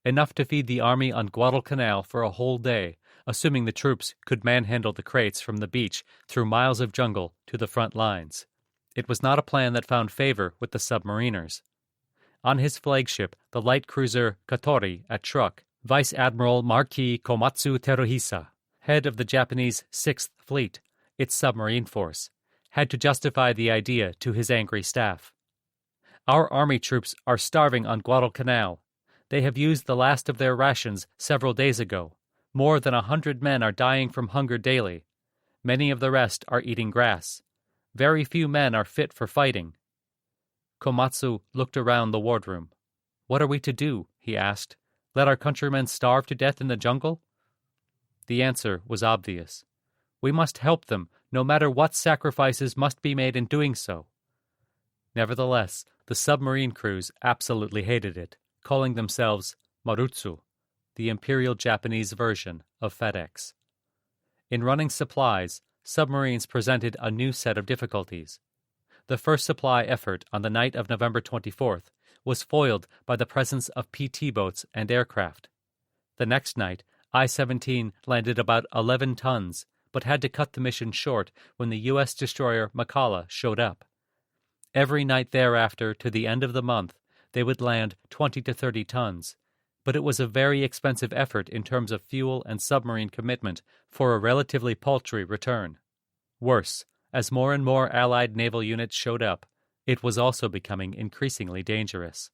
enough to feed the army on Guadalcanal for a whole day, assuming the troops could manhandle the crates from the beach through miles of jungle to the front lines. It was not a plan that found favor with the submariners. On his flagship, the light cruiser Katori at Truk, Vice Admiral Marquis Komatsu Teruhisa, head of the Japanese Sixth Fleet, its submarine force, had to justify the idea to his angry staff. Our army troops are starving on Guadalcanal. They have used the last of their rations several days ago. More than 100 men are dying from hunger daily. Many of the rest are eating grass. Very few men are fit for fighting. Komatsu looked around the wardroom. What are we to do? He asked. Let our countrymen starve to death in the jungle? The answer was obvious. We must help them, no matter what sacrifices must be made in doing so. Nevertheless, the submarine crews absolutely hated it, calling themselves Marutsu, the Imperial Japanese version of FedEx. In running supplies, submarines presented a new set of difficulties. The first supply effort on the night of November 24th was foiled by the presence of PT boats and aircraft. The next night, I-17 landed about 11 tons, but had to cut the mission short when the U.S. destroyer Macalla showed up. Every night thereafter, to the end of the month, they would land 20 to 30 tons, but it was a very expensive effort in terms of fuel and submarine commitment for a relatively paltry return. Worse, as more and more Allied naval units showed up, it was also becoming increasingly dangerous.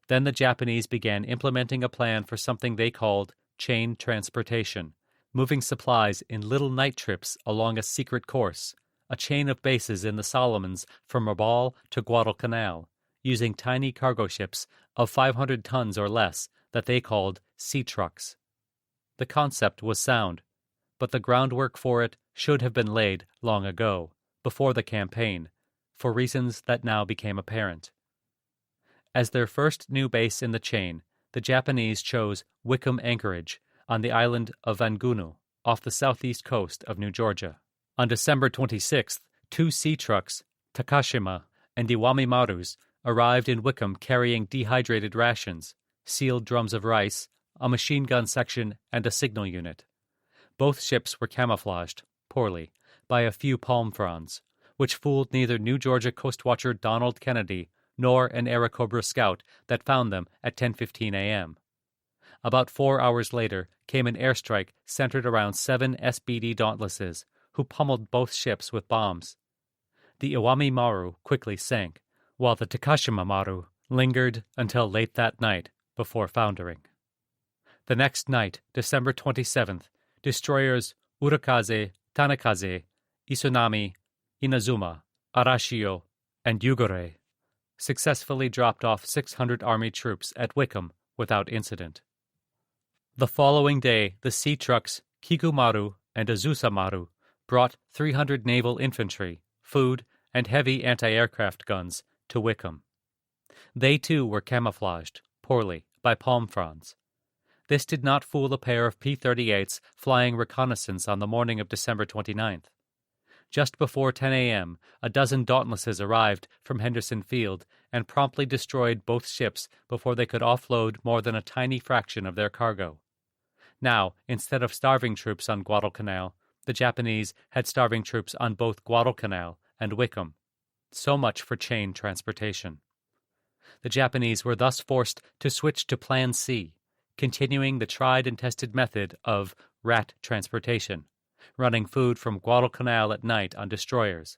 Then the Japanese began implementing a plan for something they called chain transportation, moving supplies in little night trips along a secret course, a chain of bases in the Solomons from Rabaul to Guadalcanal, using tiny cargo ships of 500 tons or less that they called sea trucks. The concept was sound, but the groundwork for it should have been laid long ago, before the campaign, for reasons that now became apparent. As their first new base in the chain, the Japanese chose Wickham Anchorage on the island of Vangunu, off the southeast coast of New Georgia. On December 26th, 2 sea trucks, Takashima and Iwami Marus, arrived in Wickham carrying dehydrated rations, sealed drums of rice, a machine gun section, and a signal unit. Both ships were camouflaged, poorly, by a few palm fronds, which fooled neither New Georgia Coast Watcher Donald Kennedy nor an Airacobra scout that found them at 10:15 a.m. About 4 hours later came an airstrike centered around 7 SBD Dauntlesses, who pummeled both ships with bombs. The Iwami Maru quickly sank, while the Takashima Maru lingered until late that night before foundering. The next night, December 27th, destroyers Urakaze, Tanakaze, Isunami, Inazuma, Arashio, and Yugure successfully dropped off 600 Army troops at Wickham without incident. The following day, the sea trucks Kikumaru and Azusa Maru brought 300 naval infantry, food, and heavy anti-aircraft guns to Wickham. They too were camouflaged, poorly, by palm fronds. This did not fool a pair of P-38s flying reconnaissance on the morning of December 29th. Just before 10 a.m., a dozen Dauntlesses arrived from Henderson Field and promptly destroyed both ships before they could offload more than a tiny fraction of their cargo. Now, instead of starving troops on Guadalcanal, the Japanese had starving troops on both Guadalcanal and Wickham. So much for chain transportation. The Japanese were thus forced to switch to Plan C, continuing the tried and tested method of rat transportation, running food from Guadalcanal at night on destroyers.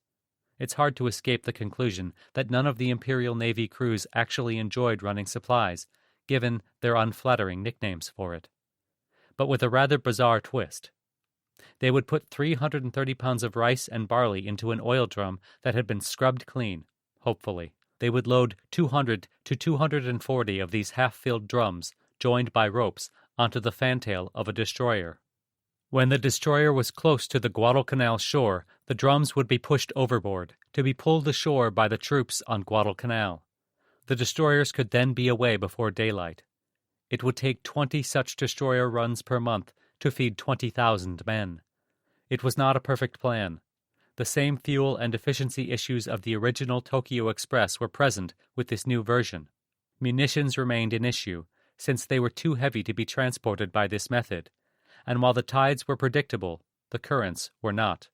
It's hard to escape the conclusion that none of the Imperial Navy crews actually enjoyed running supplies, given their unflattering nicknames for it. But with a rather bizarre twist. They would put 330 pounds of rice and barley into an oil drum that had been scrubbed clean, hopefully. They would load 200 to 240 of these half-filled drums, joined by ropes, onto the fantail of a destroyer. When the destroyer was close to the Guadalcanal shore, the drums would be pushed overboard, to be pulled ashore by the troops on Guadalcanal. The destroyers could then be away before daylight. It would take 20 such destroyer runs per month to feed 20,000 men. It was not a perfect plan. The same fuel and efficiency issues of the original Tokyo Express were present with this new version. Munitions remained an issue, since they were too heavy to be transported by this method, and while the tides were predictable, the currents were not.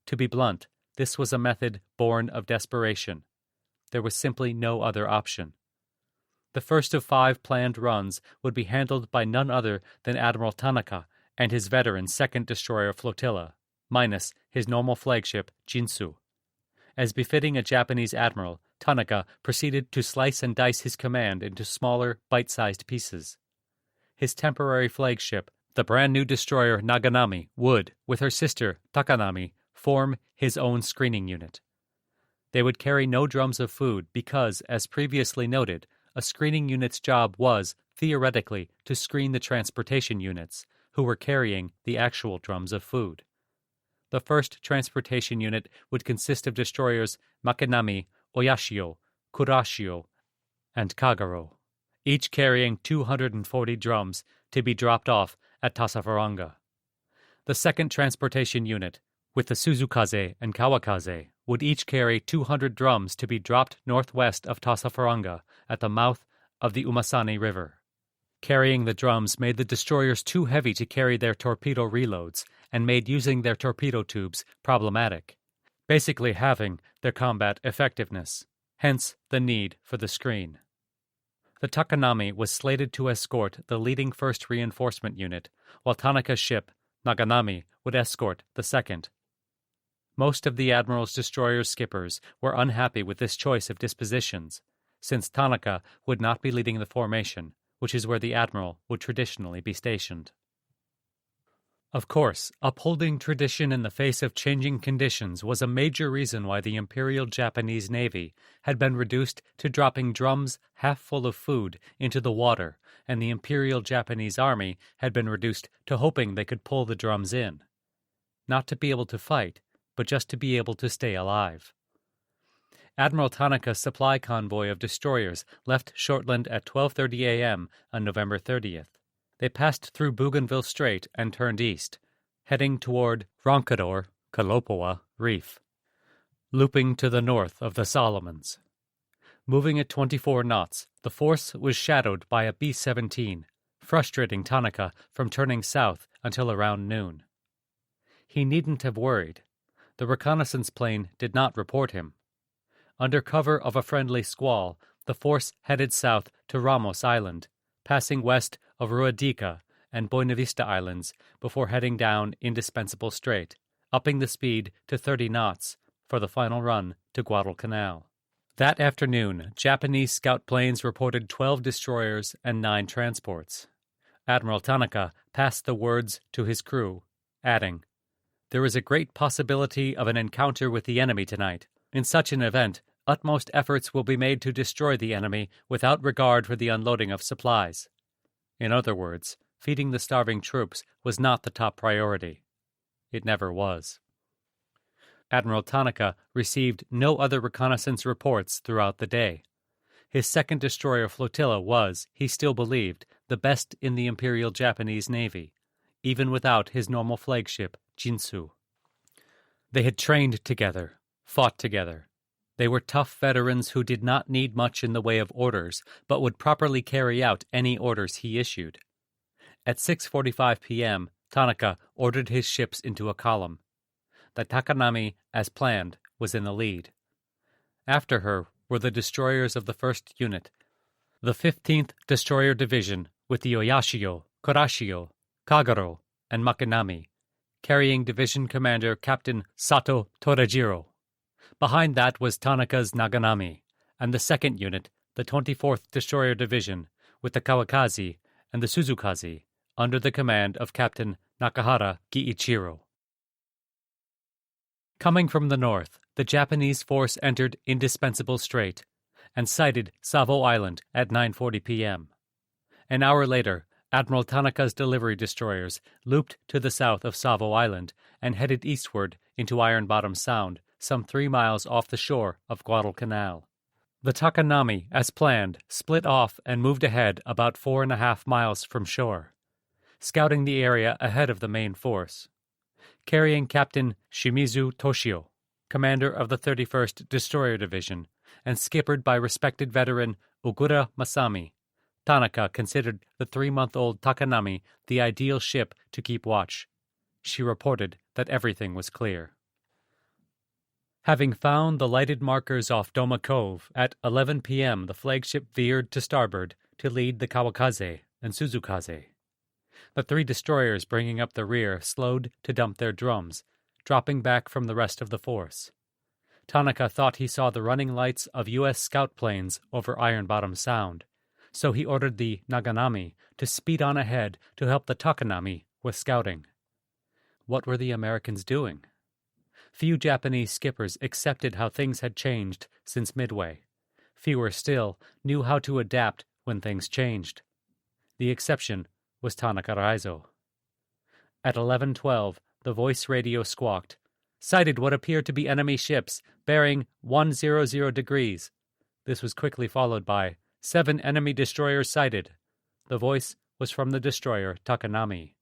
To be blunt, this was a method born of desperation. There was simply no other option. The first of 5 planned runs would be handled by none other than Admiral Tanaka and his veteran second destroyer flotilla, minus his normal flagship, Jinsu. As befitting a Japanese admiral, Tanaka proceeded to slice and dice his command into smaller, bite-sized pieces. His temporary flagship, the brand-new destroyer Naganami, would, with her sister, Takanami, form his own screening unit. They would carry no drums of food because, as previously noted, a screening unit's job was, theoretically, to screen the transportation units, who were carrying the actual drums of food. The first transportation unit would consist of destroyers Makinami, Oyashio, Kurashio, and Kagero, each carrying 240 drums to be dropped off at Tasafaranga. The second transportation unit, with the Suzukaze and Kawakaze, would each carry 200 drums to be dropped northwest of Tasafaranga at the mouth of the Umasane River. Carrying the drums made the destroyers too heavy to carry their torpedo reloads and made using their torpedo tubes problematic, basically halving their combat effectiveness, hence the need for the screen. The Takanami was slated to escort the leading first reinforcement unit, while Tanaka's ship, Naganami, would escort the second. Most of the Admiral's destroyer's skippers were unhappy with this choice of dispositions, since Tanaka would not be leading the formation, which is where the Admiral would traditionally be stationed. Of course, upholding tradition in the face of changing conditions was a major reason why the Imperial Japanese Navy had been reduced to dropping drums half full of food into the water, and the Imperial Japanese Army had been reduced to hoping they could pull the drums in. Not to be able to fight, but just to be able to stay alive. Admiral Tanaka's supply convoy of destroyers left Shortland at 12:30 a.m. on November 30th. They passed through Bougainville Strait and turned east, heading toward Roncador, Kalopoa Reef, looping to the north of the Solomons. Moving at 24 knots, the force was shadowed by a B-17, frustrating Tanaka from turning south until around noon. He needn't have worried. The reconnaissance plane did not report him. Under cover of a friendly squall, the force headed south to Ramos Island, passing west of Ruadica and Buenavista Islands before heading down Indispensable Strait, upping the speed to 30 knots for the final run to Guadalcanal. That afternoon, Japanese scout planes reported 12 destroyers and 9 transports. Admiral Tanaka passed the words to his crew, adding, "There is a great possibility of an encounter with the enemy tonight. In such an event, utmost efforts will be made to destroy the enemy without regard for the unloading of supplies." In other words, feeding the starving troops was not the top priority. It never was. Admiral Tanaka received no other reconnaissance reports throughout the day. His second destroyer flotilla was, he still believed, the best in the Imperial Japanese Navy, even without his normal flagship, Jinsu. They had trained together, fought together. They were tough veterans who did not need much in the way of orders, but would properly carry out any orders he issued. At 6:45 p.m., Tanaka ordered his ships into a column. The Takanami, as planned, was in the lead. After her were the destroyers of the first unit, the 15th Destroyer Division with the Oyashio, Kurashio, Kagero, and Makinami, carrying Division Commander Captain Sato Torajiro. Behind that was Tanaka's Naganami, and the second unit, the 24th Destroyer Division, with the Kawakaze and the Suzukaze, under the command of Captain Nakahara Giichiro. Coming from the north, the Japanese force entered Indispensable Strait and sighted Savo Island at 9:40 p.m. An hour later, Admiral Tanaka's delivery destroyers looped to the south of Savo Island and headed eastward into Iron Bottom Sound, some 3 miles off the shore of Guadalcanal. The Takanami, as planned, split off and moved ahead about 4.5 miles from shore, scouting the area ahead of the main force. Carrying Captain Shimizu Toshio, commander of the 31st Destroyer Division, and skippered by respected veteran Ogura Masami, Tanaka considered the 3-month-old Takanami the ideal ship to keep watch. She reported that everything was clear. Having found the lighted markers off Doma Cove, at 11 p.m. the flagship veered to starboard to lead the Kawakaze and Suzukaze. The 3 destroyers bringing up the rear slowed to dump their drums, dropping back from the rest of the force. Tanaka thought he saw the running lights of U.S. scout planes over Iron Bottom Sound, so he ordered the Naganami to speed on ahead to help the Takanami with scouting. What were the Americans doing? Few Japanese skippers accepted how things had changed since Midway. Fewer still knew how to adapt when things changed. The exception was Tanaka Raizo. At 11:12, the voice radio squawked, "Sighted what appear to be enemy ships, bearing 100 degrees." This was quickly followed by, "7 enemy destroyers sighted." The voice was from the destroyer Takanami.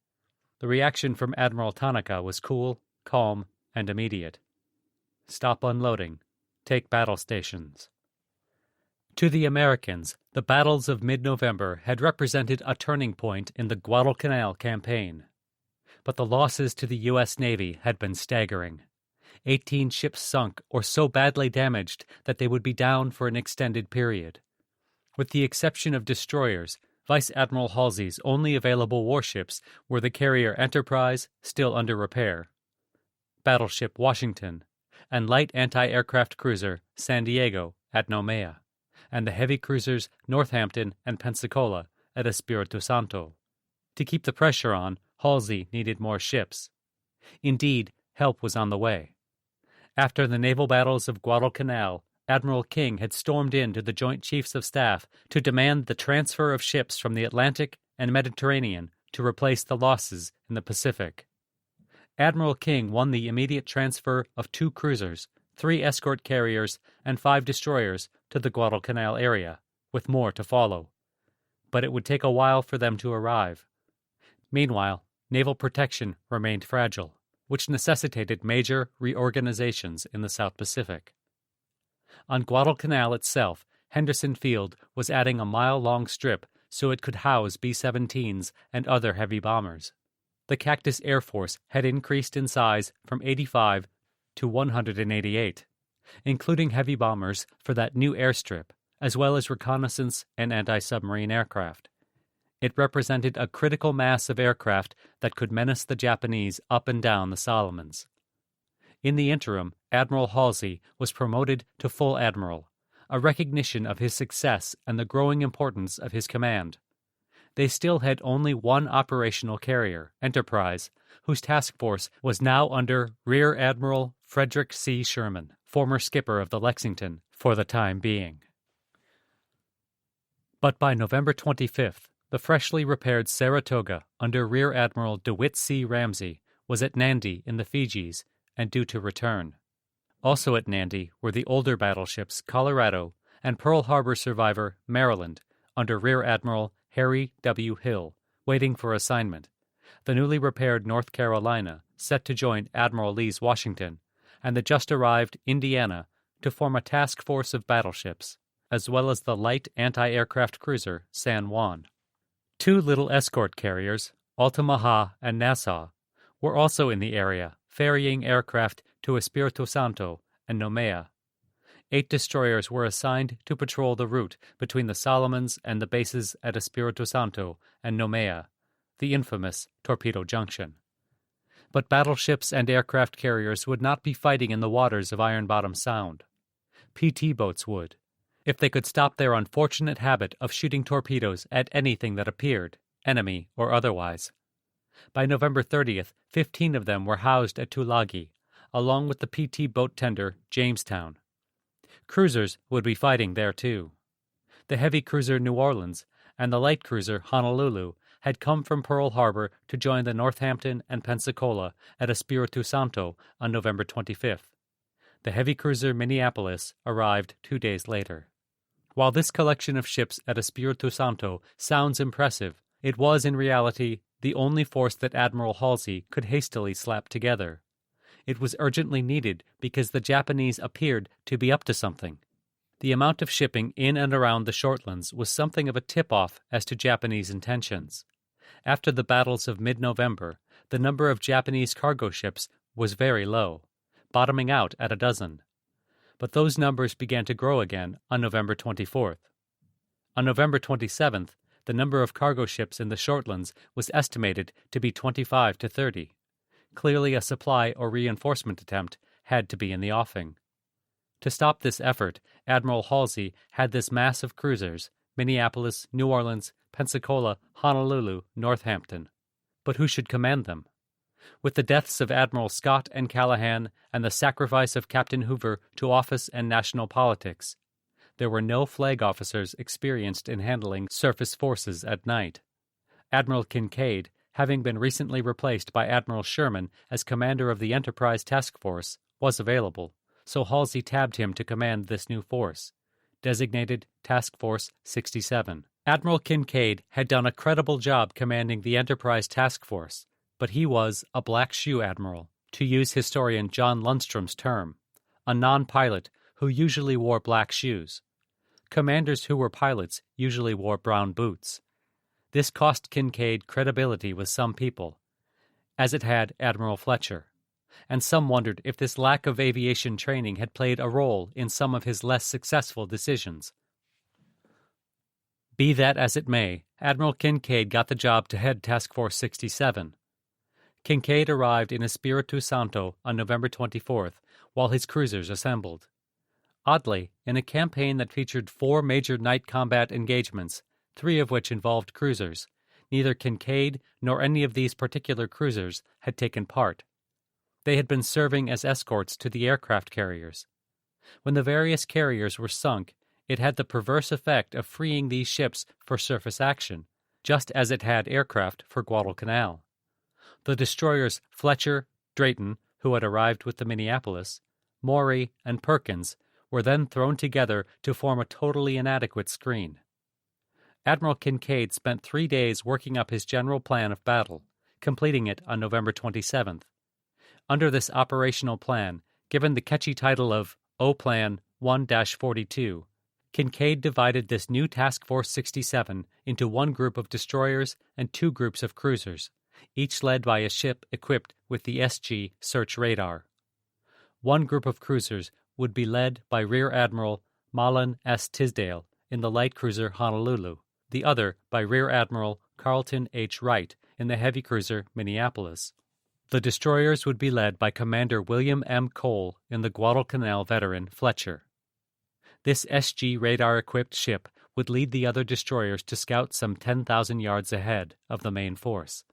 The reaction from Admiral Tanaka was cool, calm, and immediate. Stop unloading. Take battle stations. To the Americans, the battles of mid-November had represented a turning point in the Guadalcanal campaign. But the losses to the U.S. Navy had been staggering. 18 ships sunk or so badly damaged that they would be down for an extended period. With the exception of destroyers, Vice Admiral Halsey's only available warships were the carrier Enterprise, still under repair, battleship Washington, and light anti-aircraft cruiser San Diego at Nomea, and the heavy cruisers Northampton and Pensacola at Espiritu Santo. To keep the pressure on, Halsey needed more ships. Indeed, help was on the way. After the naval battles of Guadalcanal, Admiral King had stormed into the Joint Chiefs of Staff to demand the transfer of ships from the Atlantic and Mediterranean to replace the losses in the Pacific. Admiral King won the immediate transfer of 2 cruisers, 3 escort carriers, and 5 destroyers to the Guadalcanal area, with more to follow. But it would take a while for them to arrive. Meanwhile, naval protection remained fragile, which necessitated major reorganizations in the South Pacific. On Guadalcanal itself, Henderson Field was adding a mile-long strip so it could house B-17s and other heavy bombers. The Cactus Air Force had increased in size from 85 to 188, including heavy bombers for that new airstrip, as well as reconnaissance and anti-submarine aircraft. It represented a critical mass of aircraft that could menace the Japanese up and down the Solomons. In the interim, Admiral Halsey was promoted to full admiral, a recognition of his success and the growing importance of his command. They still had only one operational carrier, Enterprise, whose task force was now under Rear Admiral Frederick C. Sherman, former skipper of the Lexington, for the time being. But by November 25th, the freshly repaired Saratoga under Rear Admiral DeWitt C. Ramsey was at Nandi in the Fijis and due to return. Also at Nandi were the older battleships Colorado and Pearl Harbor survivor Maryland under Rear Admiral Harry W. Hill, waiting for assignment, the newly repaired North Carolina, set to join Admiral Lee's Washington, and the just-arrived Indiana to form a task force of battleships, as well as the light anti-aircraft cruiser San Juan. 2 little escort carriers, Altamaha and Nassau, were also in the area, ferrying aircraft to Espiritu Santo and Nomea. 8 destroyers were assigned to patrol the route between the Solomons and the bases at Espiritu Santo and Nomea, the infamous Torpedo Junction. But battleships and aircraft carriers would not be fighting in the waters of Iron Bottom Sound. PT boats would, if they could stop their unfortunate habit of shooting torpedoes at anything that appeared, enemy or otherwise. By November 30th, 15 of them were housed at Tulagi, along with the PT boat tender Jamestown. Cruisers would be fighting there too. The heavy cruiser New Orleans and the light cruiser Honolulu had come from Pearl Harbor to join the Northampton and Pensacola at Espiritu Santo on November 25th. The heavy cruiser Minneapolis arrived 2 days later. While this collection of ships at Espiritu Santo sounds impressive, it was in reality the only force that Admiral Halsey could hastily slap together. It was urgently needed because the Japanese appeared to be up to something. The amount of shipping in and around the Shortlands was something of a tip-off as to Japanese intentions. After the battles of mid-November, the number of Japanese cargo ships was very low, bottoming out at a dozen. But those numbers began to grow again on November 24th. On November 27th, the number of cargo ships in the Shortlands was estimated to be 25 to 30. Clearly a supply or reinforcement attempt had to be in the offing. To stop this effort, Admiral Halsey had this mass of cruisers, Minneapolis, New Orleans, Pensacola, Honolulu, Northampton. But who should command them? With the deaths of Admiral Scott and Callahan and the sacrifice of Captain Hoover to office and national politics, there were no flag officers experienced in handling surface forces at night. Admiral Kinkaid, having been recently replaced by Admiral Sherman as commander of the Enterprise Task Force, was available, so Halsey tabbed him to command this new force, designated Task Force 67. Admiral Kinkaid had done a credible job commanding the Enterprise Task Force, but he was a black shoe admiral, to use historian John Lundstrom's term, a non-pilot who usually wore black shoes. Commanders who were pilots usually wore brown boots. This cost Kinkaid credibility with some people, as it had Admiral Fletcher, and some wondered if this lack of aviation training had played a role in some of his less successful decisions. Be that as it may, Admiral Kinkaid got the job to head Task Force 67. Kinkaid arrived in Espiritu Santo on November 24th, while his cruisers assembled. Oddly, in a campaign that featured 4 major night combat engagements, 3 of which involved cruisers, neither Kinkaid nor any of these particular cruisers had taken part. They had been serving as escorts to the aircraft carriers. When the various carriers were sunk, it had the perverse effect of freeing these ships for surface action, just as it had aircraft for Guadalcanal. The destroyers Fletcher, Drayton, who had arrived with the Minneapolis, Maury, and Perkins were then thrown together to form a totally inadequate screen. Admiral Kinkaid spent 3 days working up his general plan of battle, completing it on November 27th. Under this operational plan, given the catchy title of O-Plan 1-42, Kinkaid divided this new Task Force 67 into one group of destroyers and 2 groups of cruisers, each led by a ship equipped with the SG search radar. One group of cruisers would be led by Rear Admiral Mahlon S. Tisdale in the light cruiser Honolulu, the other by Rear Admiral Carlton H. Wright in the heavy cruiser Minneapolis. The destroyers would be led by Commander William M. Cole in the Guadalcanal veteran Fletcher. This SG radar-equipped ship would lead the other destroyers to scout some 10,000 yards ahead of the main force.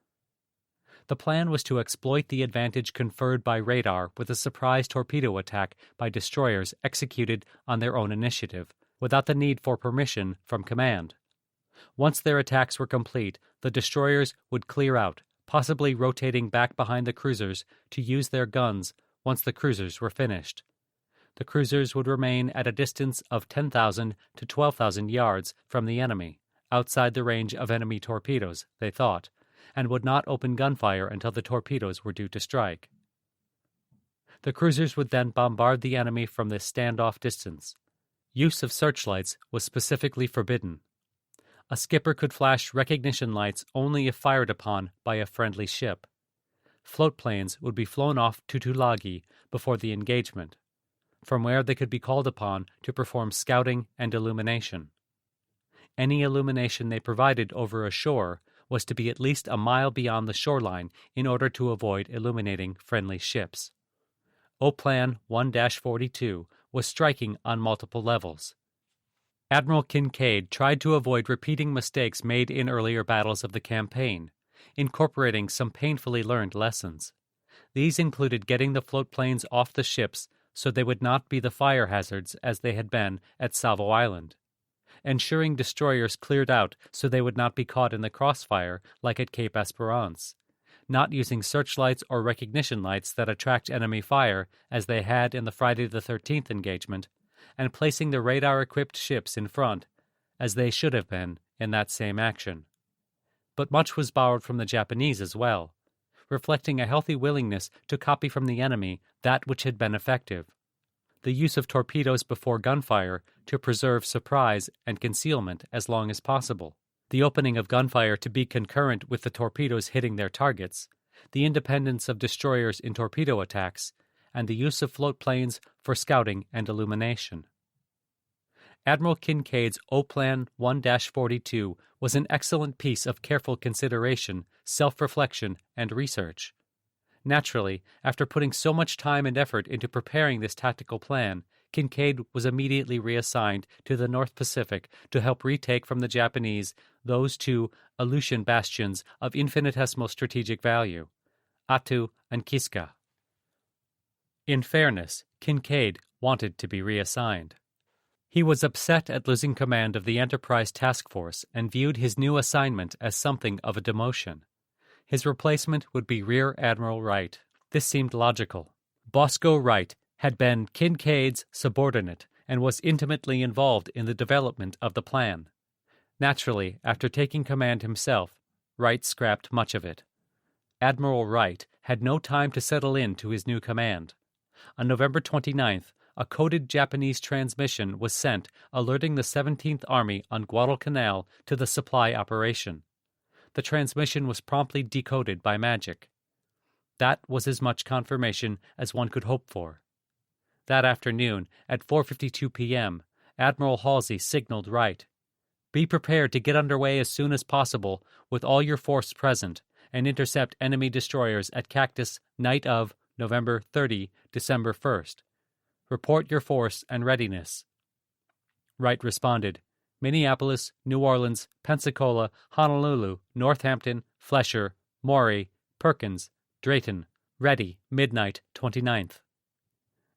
The plan was to exploit the advantage conferred by radar with a surprise torpedo attack by destroyers executed on their own initiative, without the need for permission from command. Once their attacks were complete, the destroyers would clear out, possibly rotating back behind the cruisers to use their guns once the cruisers were finished. The cruisers would remain at a distance of 10,000 to 12,000 yards from the enemy, outside the range of enemy torpedoes, they thought, and would not open gunfire until the torpedoes were due to strike. The cruisers would then bombard the enemy from this standoff distance. Use of searchlights was specifically forbidden. A skipper could flash recognition lights only if fired upon by a friendly ship. Float planes would be flown off to Tulagi before the engagement, from where they could be called upon to perform scouting and illumination. Any illumination they provided over a shore was to be at least a mile beyond the shoreline in order to avoid illuminating friendly ships. O-Plan 1-42 was striking on multiple levels. Admiral Kinkaid tried to avoid repeating mistakes made in earlier battles of the campaign, incorporating some painfully learned lessons. These included getting the float planes off the ships so they would not be the fire hazards as they had been at Savo Island, ensuring destroyers cleared out so they would not be caught in the crossfire like at Cape Esperance, not using searchlights or recognition lights that attract enemy fire as they had in the Friday the 13th engagement, and placing the radar-equipped ships in front, as they should have been in that same action. But much was borrowed from the Japanese as well, reflecting a healthy willingness to copy from the enemy that which had been effective. The use of torpedoes before gunfire to preserve surprise and concealment as long as possible, the opening of gunfire to be concurrent with the torpedoes hitting their targets, the independence of destroyers in torpedo attacks, and the use of float planes for scouting and illumination. Admiral Kinkaid's O-Plan 1-42 was an excellent piece of careful consideration, self-reflection, and research. Naturally, after putting so much time and effort into preparing this tactical plan, Kinkaid was immediately reassigned to the North Pacific to help retake from the Japanese those two Aleutian bastions of infinitesimal strategic value, Attu and Kiska. In fairness, Kinkaid wanted to be reassigned. He was upset at losing command of the Enterprise Task Force and viewed his new assignment as something of a demotion. His replacement would be Rear Admiral Wright. This seemed logical. Bosco Wright had been Kinkaid's subordinate and was intimately involved in the development of the plan. Naturally, after taking command himself, Wright scrapped much of it. Admiral Wright had no time to settle in to his new command. On November 29th, a coded Japanese transmission was sent alerting the 17th Army on Guadalcanal to the supply operation. The transmission was promptly decoded by magic. That was as much confirmation as one could hope for. That afternoon, at 4:52 p.m., Admiral Halsey signaled Wright, "Be prepared to get underway as soon as possible with all your force present and intercept enemy destroyers at Cactus night of November 30, December 1st. Report your force and readiness." Wright responded, "Minneapolis, New Orleans, Pensacola, Honolulu, Northampton, Flesher, Maury, Perkins, Drayton, ready, midnight, 29th.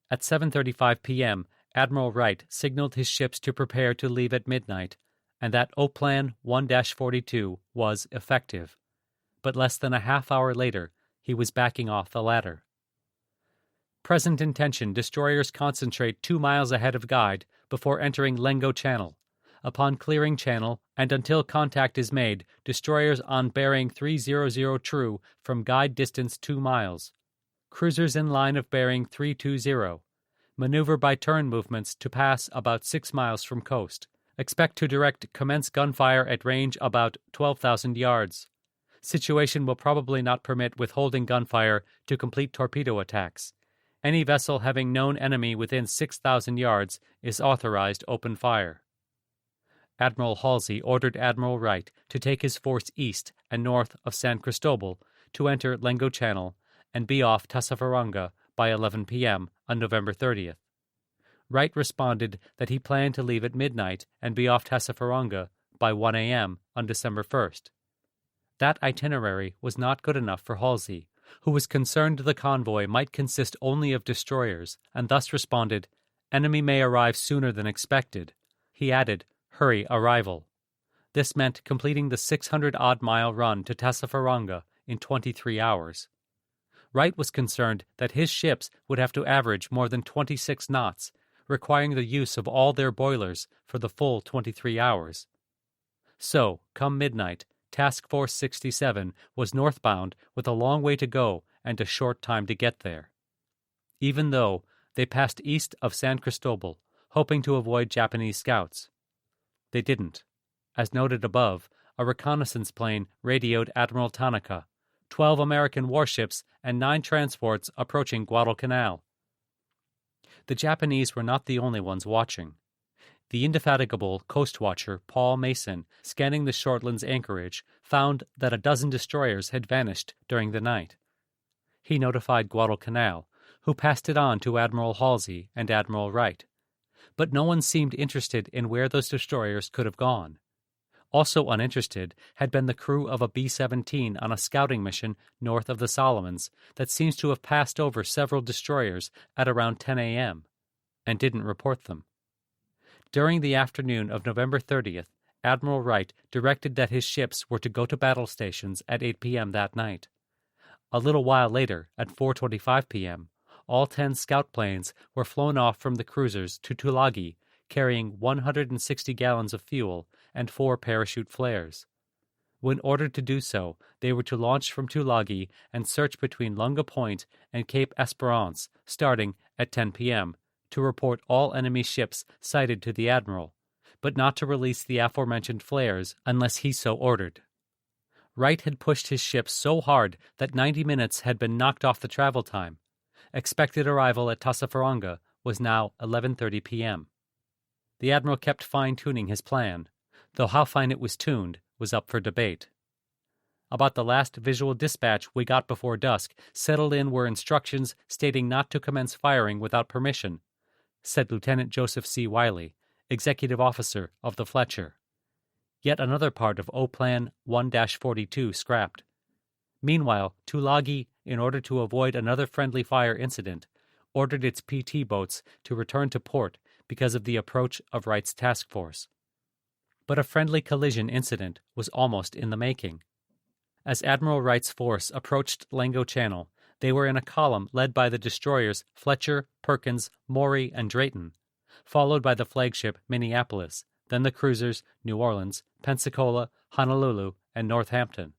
At 7:35 p.m., Admiral Wright signaled his ships to prepare to leave at midnight, and that O-Plan 1-42 was effective. But less than a half hour later, he was backing off the ladder. Present intention, destroyers concentrate 2 miles ahead of guide before entering Lengo Channel. Upon clearing channel, and until contact is made, destroyers on bearing 300 true from guide distance 2 miles. Cruisers in line of bearing 320. Maneuver by turn movements to pass about 6 miles from coast. Expect to direct commence gunfire at range about 12,000 yards. Situation will probably not permit withholding gunfire to complete torpedo attacks. Any vessel having known enemy within 6,000 yards is authorized open fire. Admiral Halsey ordered Admiral Wright to take his force east and north of San Cristobal to enter Lengo Channel and be off Tassafaronga by 11 p.m. on November 30th. Wright responded that he planned to leave at midnight and be off Tassafaronga by 1 a.m. on December 1st. That itinerary was not good enough for Halsey, who was concerned the convoy might consist only of destroyers, and thus responded, "Enemy may arrive sooner than expected." He added, "Hurry arrival." This meant completing the 600-odd-mile run to Tassafaronga in 23 hours. Wright was concerned that his ships would have to average more than 26 knots, requiring the use of all their boilers for the full 23 hours. So, come midnight, Task Force 67 was northbound with a long way to go and a short time to get there. Even though they passed east of San Cristobal, hoping to avoid Japanese scouts. They didn't. As noted above, a reconnaissance plane radioed Admiral Tanaka, 12 American warships and 9 transports approaching Guadalcanal. The Japanese were not the only ones watching. The indefatigable coast watcher Paul Mason, scanning the Shortland's anchorage, found that a dozen destroyers had vanished during the night. He notified Guadalcanal, who passed it on to Admiral Halsey and Admiral Wright. But no one seemed interested in where those destroyers could have gone. Also uninterested had been the crew of a B-17 on a scouting mission north of the Solomons that seems to have passed over several destroyers at around 10 a.m. and didn't report them. During the afternoon of November 30th, Admiral Wright directed that his ships were to go to battle stations at 8 p.m. that night. A little while later, at 4:25 p.m., all 10 scout planes were flown off from the cruisers to Tulagi, carrying 160 gallons of fuel and 4 parachute flares. When ordered to do so, they were to launch from Tulagi and search between Lunga Point and Cape Esperance, starting at 10 p.m., to report all enemy ships sighted to the Admiral, but not to release the aforementioned flares unless he so ordered. Wright had pushed his ships so hard that 90 minutes had been knocked off the travel time. Expected arrival at Tassafaronga was now 11:30 p.m. The Admiral kept fine-tuning his plan, though how fine it was tuned was up for debate. About the last visual dispatch we got before dusk, settled in were instructions stating not to commence firing without permission, said Lieutenant Joseph C. Wiley, executive officer of the Fletcher. Yet another part of O-Plan 1-42 scrapped. Meanwhile, Tulagi, in order to avoid another friendly fire incident, ordered its PT boats to return to port because of the approach of Wright's task force. But a friendly collision incident was almost in the making. As Admiral Wright's force approached Lengo Channel, they were in a column led by the destroyers Fletcher, Perkins, Maury, and Drayton, followed by the flagship Minneapolis, then the cruisers New Orleans, Pensacola, Honolulu, and Northampton.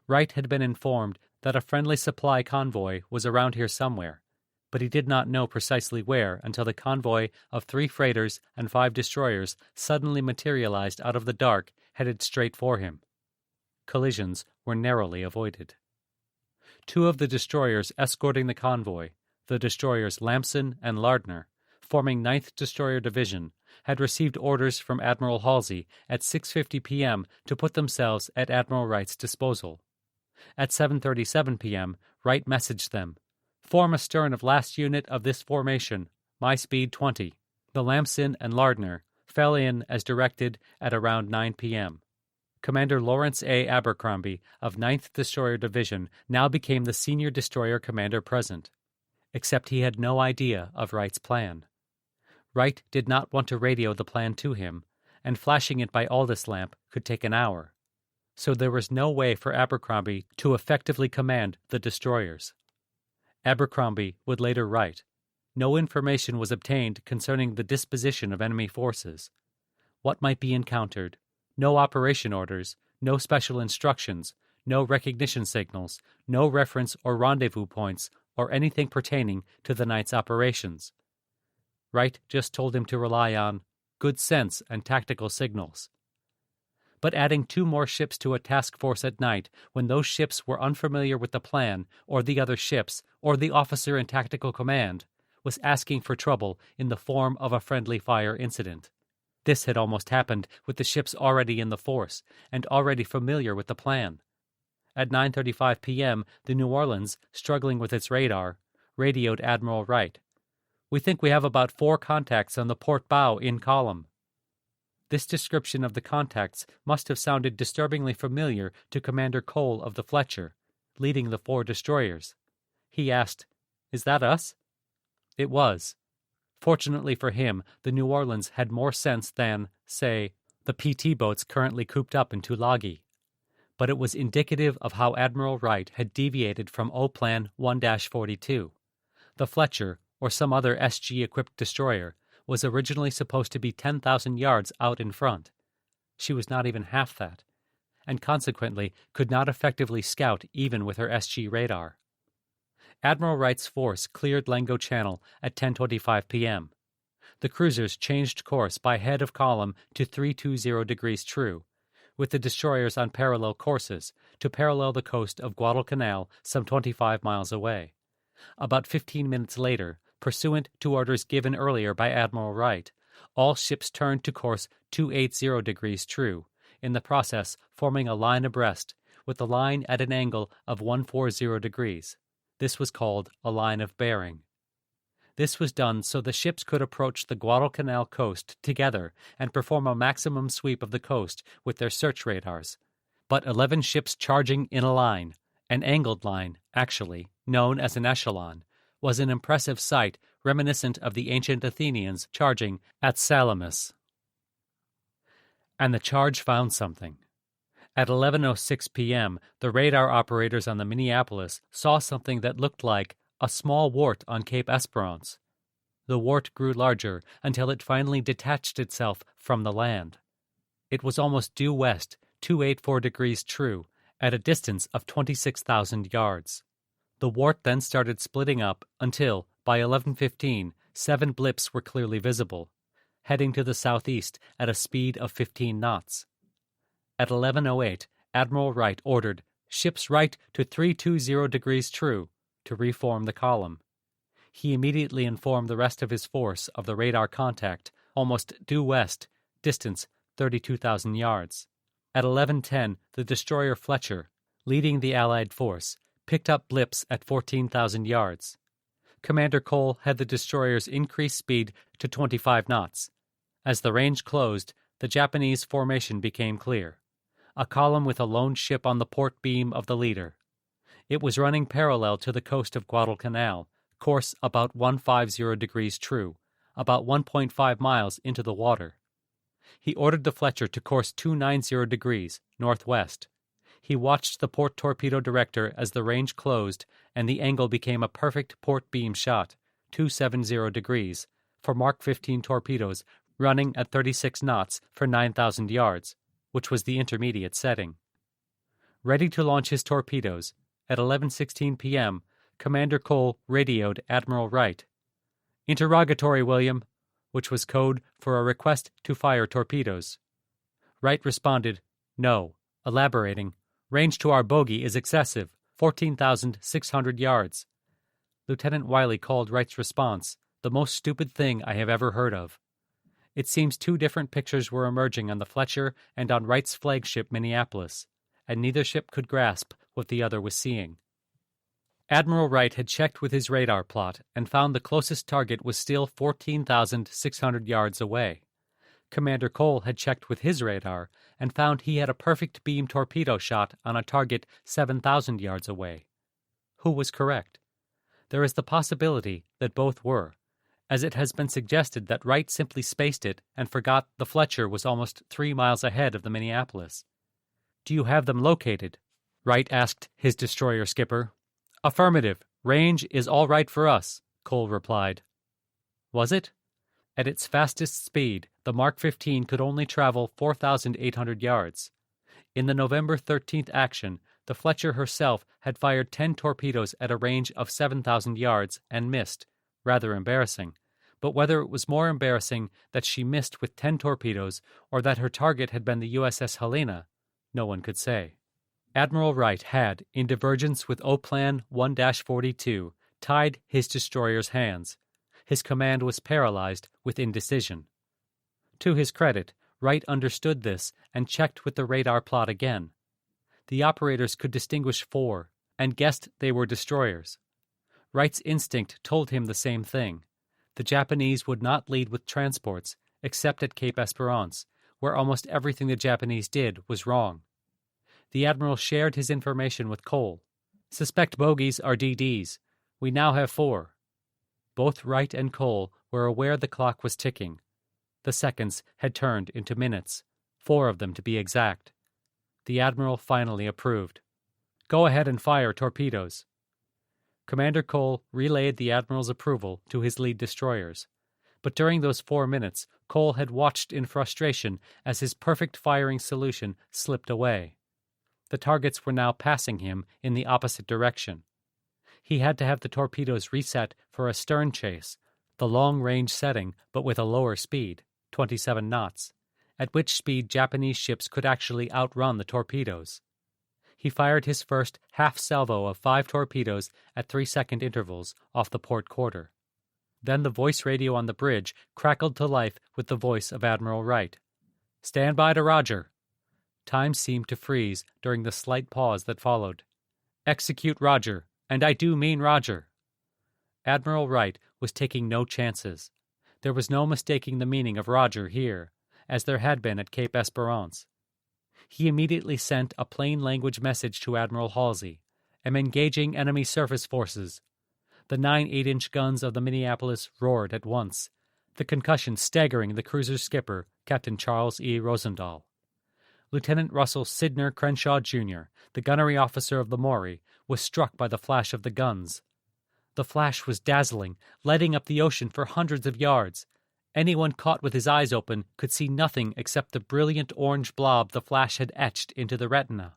Wright had been informed that a friendly supply convoy was around here somewhere, but he did not know precisely where until the convoy of 3 freighters and 5 destroyers suddenly materialized out of the dark, headed straight for him. Collisions were narrowly avoided. 2 of the destroyers escorting the convoy, the destroyers Lamson and Lardner, forming 9th Destroyer Division, had received orders from Admiral Halsey at 6:50 p.m. to put themselves at Admiral Wright's disposal. At 7:37 p.m., Wright messaged them, "Form astern of last unit of this formation, my speed 20. The Lamson and Lardner fell in as directed at around 9 p.m. Commander Lawrence A. Abercrombie of 9th Destroyer Division now became the senior destroyer commander present, except he had no idea of Wright's plan. Wright did not want to radio the plan to him, and flashing it by Aldous lamp could take an hour, so there was no way for Abercrombie to effectively command the destroyers. Abercrombie would later write, "No information was obtained concerning the disposition of enemy forces. What might be encountered? No operation orders, no special instructions, no recognition signals, no reference or rendezvous points, or anything pertaining to the night's operations. Wright just told him to rely on good sense and tactical signals." But adding 2 more ships to a task force at night, when those ships were unfamiliar with the plan, or the other ships, or the officer in tactical command, was asking for trouble in the form of a friendly fire incident. This had almost happened with the ships already in the force, and already familiar with the plan. At 9:35 p.m., the New Orleans, struggling with its radar, radioed Admiral Wright, "We think we have about 4 contacts on the port bow in column." This description of the contacts must have sounded disturbingly familiar to Commander Cole of the Fletcher, leading the 4 destroyers. He asked, "Is that us?" It was. Fortunately for him, the New Orleans had more sense than, say, the PT boats currently cooped up in Tulagi. But it was indicative of how Admiral Wright had deviated from O-Plan 1-42. The Fletcher, or some other SG-equipped destroyer, was originally supposed to be 10,000 yards out in front. She was not even half that, and consequently could not effectively scout even with her SG radar. Admiral Wright's force cleared Lengo Channel at 10:25 p.m. The cruisers changed course by head of column to 320 degrees true, with the destroyers on parallel courses to parallel the coast of Guadalcanal some 25 miles away. About 15 minutes later, pursuant to orders given earlier by Admiral Wright, all ships turned to course 280 degrees true, in the process forming a line abreast, with the line at an angle of 140 degrees. This was called a line of bearing. This was done so the ships could approach the Guadalcanal coast together and perform a maximum sweep of the coast with their search radars. But 11 ships charging in a line, an angled line, actually, known as an echelon, was an impressive sight reminiscent of the ancient Athenians charging at Salamis. And the charge found something. At 11:06 p.m., the radar operators on the Minneapolis saw something that looked like a small wart on Cape Esperance. The wart grew larger until it finally detached itself from the land. It was almost due west, 284 degrees true, at a distance of 26,000 yards. The wart then started splitting up until, by 11:15, 7 blips were clearly visible, heading to the southeast at a speed of 15 knots. At 11:08, Admiral Wright ordered ships right to 320 degrees true to reform the column. He immediately informed the rest of his force of the radar contact, almost due west, distance 32,000 yards. At 11:10, the destroyer Fletcher, leading the Allied force, picked up blips at 14,000 yards. Commander Cole had the destroyers increase speed to 25 knots. As the range closed, the Japanese formation became clear. A column with a lone ship on the port beam of the leader. It was running parallel to the coast of Guadalcanal, course about 150 degrees true, about 1.5 miles into the water. He ordered the Fletcher to course 290 degrees northwest. He watched the port torpedo director as the range closed and the angle became a perfect port beam shot, 270 degrees, for Mark 15 torpedoes running at 36 knots for 9,000 yards, which was the intermediate setting. Ready to launch his torpedoes, at 11:16 p.m., Commander Cole radioed Admiral Wright. "Interrogatory, William," which was code for a request to fire torpedoes. Wright responded, "No," elaborating, "Range to our bogey is excessive, 14,600 yards." Lieutenant Wiley called Wright's response the most stupid thing I have ever heard of. It seems 2 different pictures were emerging on the Fletcher and on Wright's flagship Minneapolis, and neither ship could grasp what the other was seeing. Admiral Wright had checked with his radar plot and found the closest target was still 14,600 yards away. Commander Cole had checked with his radar and found he had a perfect beam torpedo shot on a target 7,000 yards away. Who was correct? There is the possibility that both were, as it has been suggested that Wright simply spaced it and forgot the Fletcher was almost 3 miles ahead of the Minneapolis. "Do you have them located?" Wright asked his destroyer skipper. "Affirmative. Range is all right for us," Cole replied. Was it? At its fastest speed, the Mark 15 could only travel 4,800 yards. In the November 13th action, the Fletcher herself had fired 10 torpedoes at a range of 7,000 yards and missed. Rather embarrassing. But whether it was more embarrassing that she missed with 10 torpedoes or that her target had been the USS Helena, no one could say. Admiral Wright had, in divergence with O-Plan 1-42, tied his destroyer's hands. His command was paralyzed with indecision. To his credit, Wright understood this and checked with the radar plot again. The operators could distinguish 4 and guessed they were destroyers. Wright's instinct told him the same thing. The Japanese would not lead with transports, except at Cape Esperance, where almost everything the Japanese did was wrong. The admiral shared his information with Cole. "Suspect bogies are DDs. We now have 4. Both Wright and Cole were aware the clock was ticking. The seconds had turned into minutes, 4 of them to be exact. The admiral finally approved. "Go ahead and fire torpedoes." Commander Cole relayed the admiral's approval to his lead destroyers. But during those 4 minutes, Cole had watched in frustration as his perfect firing solution slipped away. The targets were now passing him in the opposite direction. He had to have the torpedoes reset for a stern chase, the long-range setting but with a lower speed, 27 knots, at which speed Japanese ships could actually outrun the torpedoes. He fired his first half-salvo of 5 torpedoes at 3-second intervals off the port quarter. Then the voice radio on the bridge crackled to life with the voice of Admiral Wright. "Stand by to Roger." Time seemed to freeze during the slight pause that followed. "Execute Roger, and I do mean Roger." Admiral Wright was taking no chances. There was no mistaking the meaning of Roger here, as there had been at Cape Esperance. He immediately sent a plain language message to Admiral Halsey. "Am engaging enemy surface forces." The 9 8-inch guns of the Minneapolis roared at once, the concussion staggering the cruiser's skipper, Captain Charles E. Rosendahl. Lieutenant Russell Sidner Crenshaw, Jr., the gunnery officer of the Maury, was struck by the flash of the guns. The flash was dazzling, lighting up the ocean for hundreds of yards. Anyone caught with his eyes open could see nothing except the brilliant orange blob the flash had etched into the retina.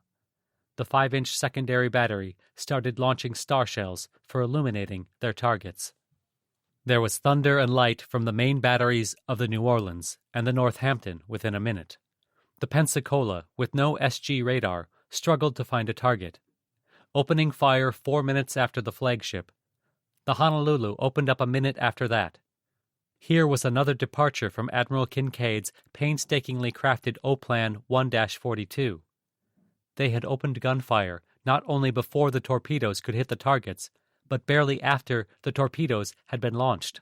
The 5-inch secondary battery started launching star shells for illuminating their targets. There was thunder and light from the main batteries of the New Orleans and the Northampton within a minute. The Pensacola, with no SG radar, struggled to find a target. Opening fire 4 minutes after the flagship, the Honolulu opened up a minute after that. Here was another departure from Admiral Kincaid's painstakingly crafted O-Plan 1-42. They had opened gunfire not only before the torpedoes could hit the targets, but barely after the torpedoes had been launched.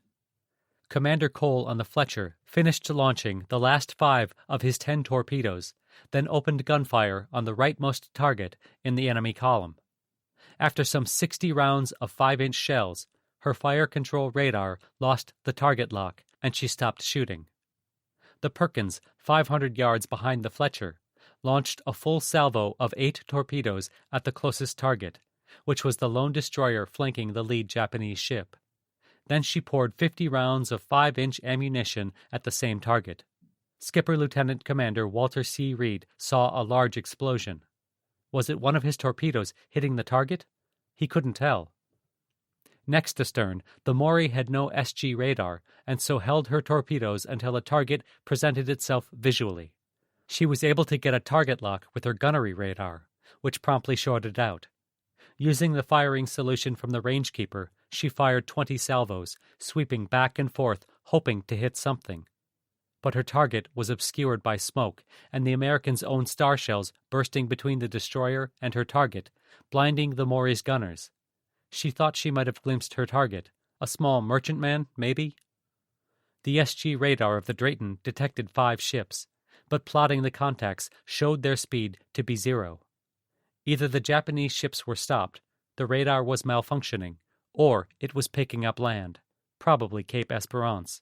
Commander Cole on the Fletcher finished launching the last 5 of his 10 torpedoes, then opened gunfire on the rightmost target in the enemy column. After some 60 rounds of 5-inch shells, her fire control radar lost the target lock, and she stopped shooting. The Perkins, 500 yards behind the Fletcher, launched a full salvo of 8 torpedoes at the closest target, which was the lone destroyer flanking the lead Japanese ship. Then she poured 50 rounds of 5-inch ammunition at the same target. Skipper Lieutenant Commander Walter C. Reed saw a large explosion. Was it one of his torpedoes hitting the target? He couldn't tell. Next astern, the Maury had no SG radar, and so held her torpedoes until a target presented itself visually. She was able to get a target lock with her gunnery radar, which promptly shorted out. Using the firing solution from the rangekeeper, she fired 20 salvos, sweeping back and forth, hoping to hit something. But her target was obscured by smoke, and the Americans' own star shells bursting between the destroyer and her target, blinding the Maury's gunners. She thought she might have glimpsed her target, a small merchantman, maybe? The SG radar of the Drayton detected 5 ships, but plotting the contacts showed their speed to be 0. Either the Japanese ships were stopped, the radar was malfunctioning, or it was picking up land, probably Cape Esperance.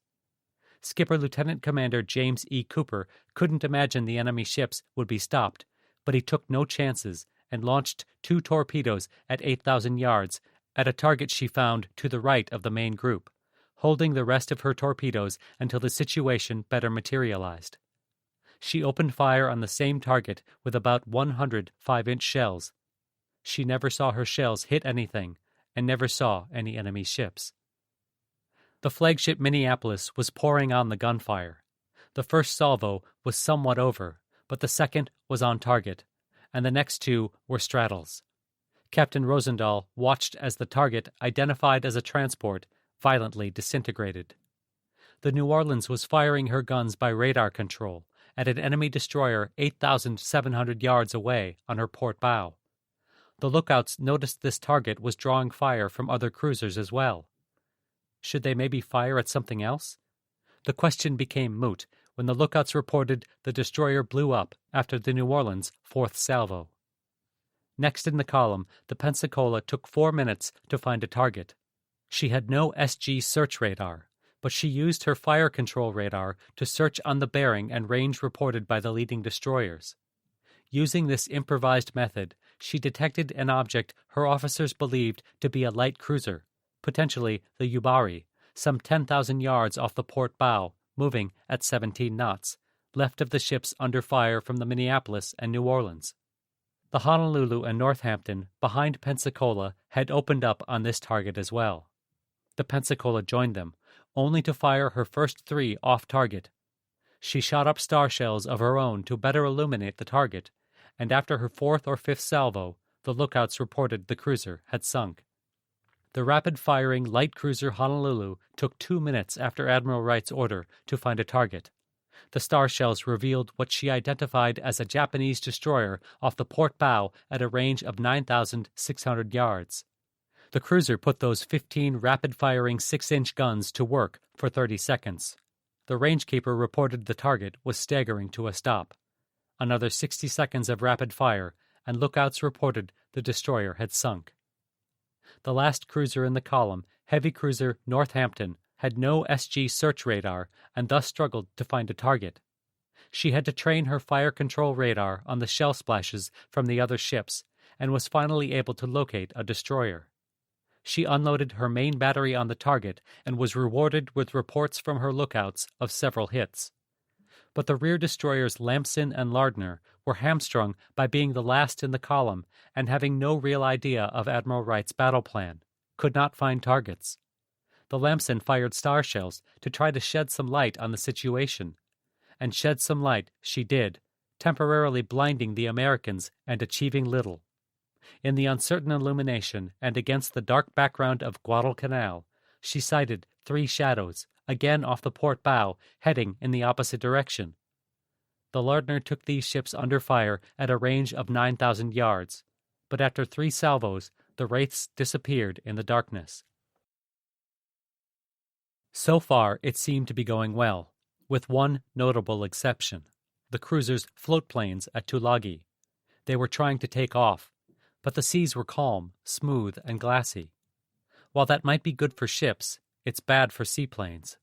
Skipper Lieutenant Commander James E. Cooper couldn't imagine the enemy ships would be stopped, but he took no chances and launched 2 torpedoes at 8,000 yards at a target she found to the right of the main group, holding the rest of her torpedoes until the situation better materialized. She opened fire on the same target with about 100 5-inch shells. She never saw her shells hit anything and never saw any enemy ships. The flagship Minneapolis was pouring on the gunfire. The first salvo was somewhat over, but the second was on target, and the next 2 were straddles. Captain Rosendahl watched as the target, identified as a transport, violently disintegrated. The New Orleans was firing her guns by radar control at an enemy destroyer 8,700 yards away on her port bow. The lookouts noticed this target was drawing fire from other cruisers as well. Should they maybe fire at something else? The question became moot when the lookouts reported the destroyer blew up after the New Orleans' 4th salvo. Next in the column, the Pensacola took 4 minutes to find a target. She had no SG search radar, but she used her fire control radar to search on the bearing and range reported by the leading destroyers. Using this improvised method, she detected an object her officers believed to be a light cruiser, potentially the Yubari, some 10,000 yards off the port bow, moving at 17 knots, left of the ships under fire from the Minneapolis and New Orleans. The Honolulu and Northampton, behind Pensacola, had opened up on this target as well. The Pensacola joined them, only to fire her first 3 off target. She shot up star shells of her own to better illuminate the target, and after her 4th or 5th salvo, the lookouts reported the cruiser had sunk. The rapid-firing light cruiser Honolulu took 2 minutes after Admiral Wright's order to find a target. The star shells revealed what she identified as a Japanese destroyer off the port bow at a range of 9,600 yards. The cruiser put those 15 rapid-firing 6-inch guns to work for 30 seconds. The rangekeeper reported the target was staggering to a stop. Another 60 seconds of rapid fire, and lookouts reported the destroyer had sunk. The last cruiser in the column, heavy cruiser Northampton, had no SG search radar and thus struggled to find a target. She had to train her fire control radar on the shell splashes from the other ships and was finally able to locate a destroyer. She unloaded her main battery on the target and was rewarded with reports from her lookouts of several hits. But the rear destroyers Lamson and Lardner were hamstrung by being the last in the column and having no real idea of Admiral Wright's battle plan, could not find targets. The Lamson fired star shells to try to shed some light on the situation, and shed some light she did, temporarily blinding the Americans and achieving little. In the uncertain illumination and against the dark background of Guadalcanal, she sighted 3 shadows, again off the port bow, heading in the opposite direction. The Lardner took these ships under fire at a range of 9,000 yards, but after 3 salvos, the wraiths disappeared in the darkness. So far, it seemed to be going well, with one notable exception: the cruiser's float planes at Tulagi. They were trying to take off, but the seas were calm, smooth, and glassy. While that might be good for ships, it's bad for seaplanes.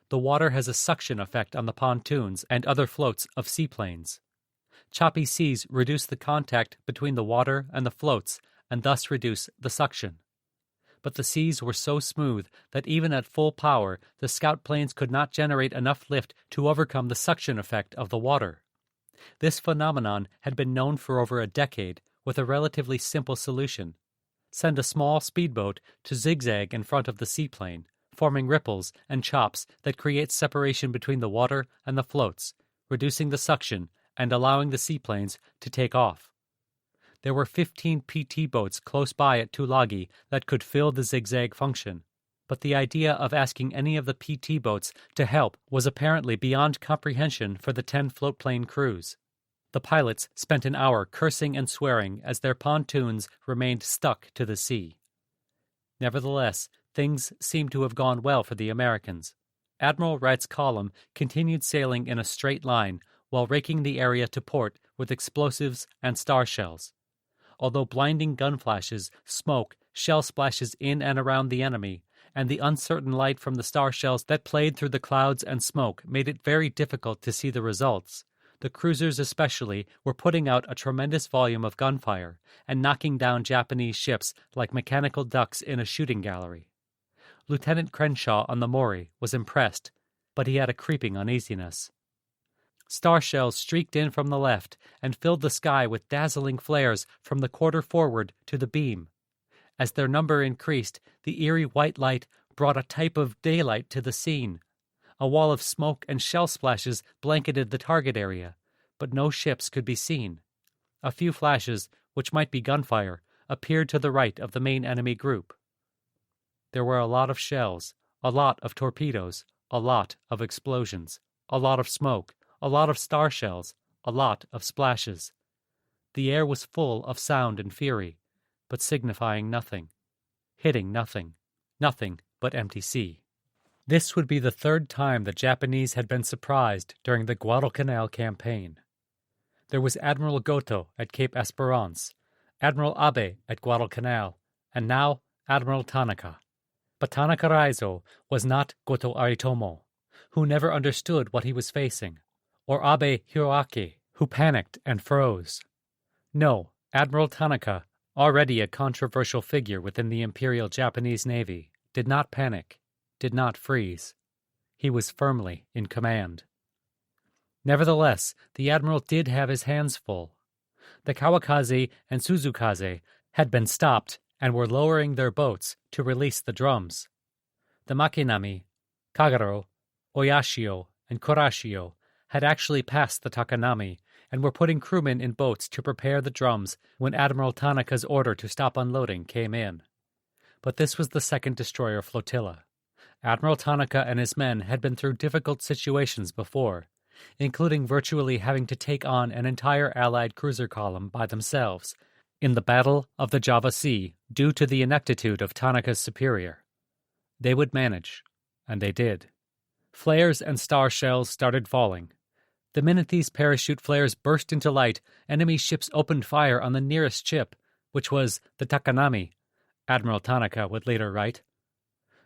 The water has a suction effect on the pontoons and other floats of seaplanes. Choppy seas reduce the contact between the water and the floats and thus reduce the suction. But the seas were so smooth that even at full power, the scout planes could not generate enough lift to overcome the suction effect of the water. This phenomenon had been known for over a decade, with a relatively simple solution: send a small speedboat to zigzag in front of the seaplane, forming ripples and chops that create separation between the water and the floats, reducing the suction and allowing the seaplanes to take off. There were 15 PT boats close by at Tulagi that could fill the zigzag function, but the idea of asking any of the PT boats to help was apparently beyond comprehension for the 10 floatplane crews. The pilots spent an hour cursing and swearing as their pontoons remained stuck to the sea. Nevertheless, things seemed to have gone well for the Americans. Admiral Wright's column continued sailing in a straight line while raking the area to port with explosives and star shells. Although blinding gun flashes, smoke, shell splashes in and around the enemy, and the uncertain light from the star shells that played through the clouds and smoke made it very difficult to see the results, the cruisers especially were putting out a tremendous volume of gunfire and knocking down Japanese ships like mechanical ducks in a shooting gallery. Lieutenant Crenshaw on the Maury was impressed, but he had a creeping uneasiness. Star shells streaked in from the left and filled the sky with dazzling flares from the quarter forward to the beam. As their number increased, the eerie white light brought a type of daylight to the scene. A wall of smoke and shell splashes blanketed the target area, but no ships could be seen. A few flashes, which might be gunfire, appeared to the right of the main enemy group. There were a lot of shells, a lot of torpedoes, a lot of explosions, a lot of smoke, a lot of star shells, a lot of splashes. The air was full of sound and fury, but signifying nothing, hitting nothing, nothing but empty sea. This would be the 3rd time the Japanese had been surprised during the Guadalcanal campaign. There was Admiral Goto at Cape Esperance, Admiral Abe at Guadalcanal, and now Admiral Tanaka. But Tanaka Raizo was not Goto Aritomo, who never understood what he was facing, or Abe Hiroaki, who panicked and froze. No, Admiral Tanaka, already a controversial figure within the Imperial Japanese Navy, did not panic, did not freeze. He was firmly in command. Nevertheless, the admiral did have his hands full. The Kawakaze and Suzukaze had been stopped and were lowering their boats to release the drums. The Makinami, Kagero, Oyashio, and Kurashio had actually passed the Takanami and were putting crewmen in boats to prepare the drums when Admiral Tanaka's order to stop unloading came in. But this was the 2nd destroyer flotilla. Admiral Tanaka and his men had been through difficult situations before, including virtually having to take on an entire Allied cruiser column by themselves in the Battle of the Java Sea due to the ineptitude of Tanaka's superior. They would manage, and they did. Flares and star shells started falling. The minute these parachute flares burst into light, enemy ships opened fire on the nearest ship, which was the Takanami, Admiral Tanaka would later write.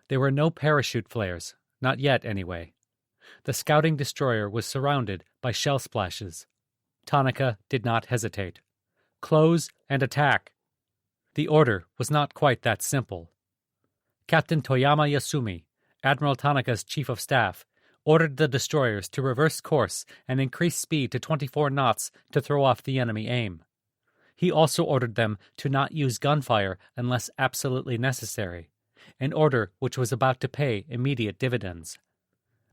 There were no parachute flares, not yet anyway. The scouting destroyer was surrounded by shell splashes. Tanaka did not hesitate. Close and attack! The order was not quite that simple. Captain Toyama Yasumi, Admiral Tanaka's chief of staff, ordered the destroyers to reverse course and increase speed to 24 knots to throw off the enemy aim. He also ordered them to not use gunfire unless absolutely necessary, an order which was about to pay immediate dividends.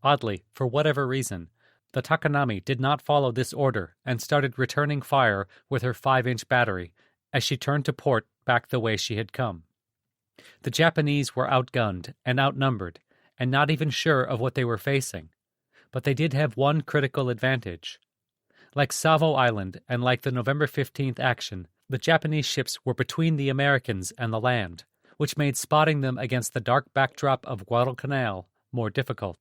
Oddly, for whatever reason, the Takanami did not follow this order and started returning fire with her 5-inch battery as she turned to port back the way she had come. The Japanese were outgunned and outnumbered, and not even sure of what they were facing, but they did have one critical advantage. Like Savo Island and like the November 15th action, the Japanese ships were between the Americans and the land, which made spotting them against the dark backdrop of Guadalcanal more difficult.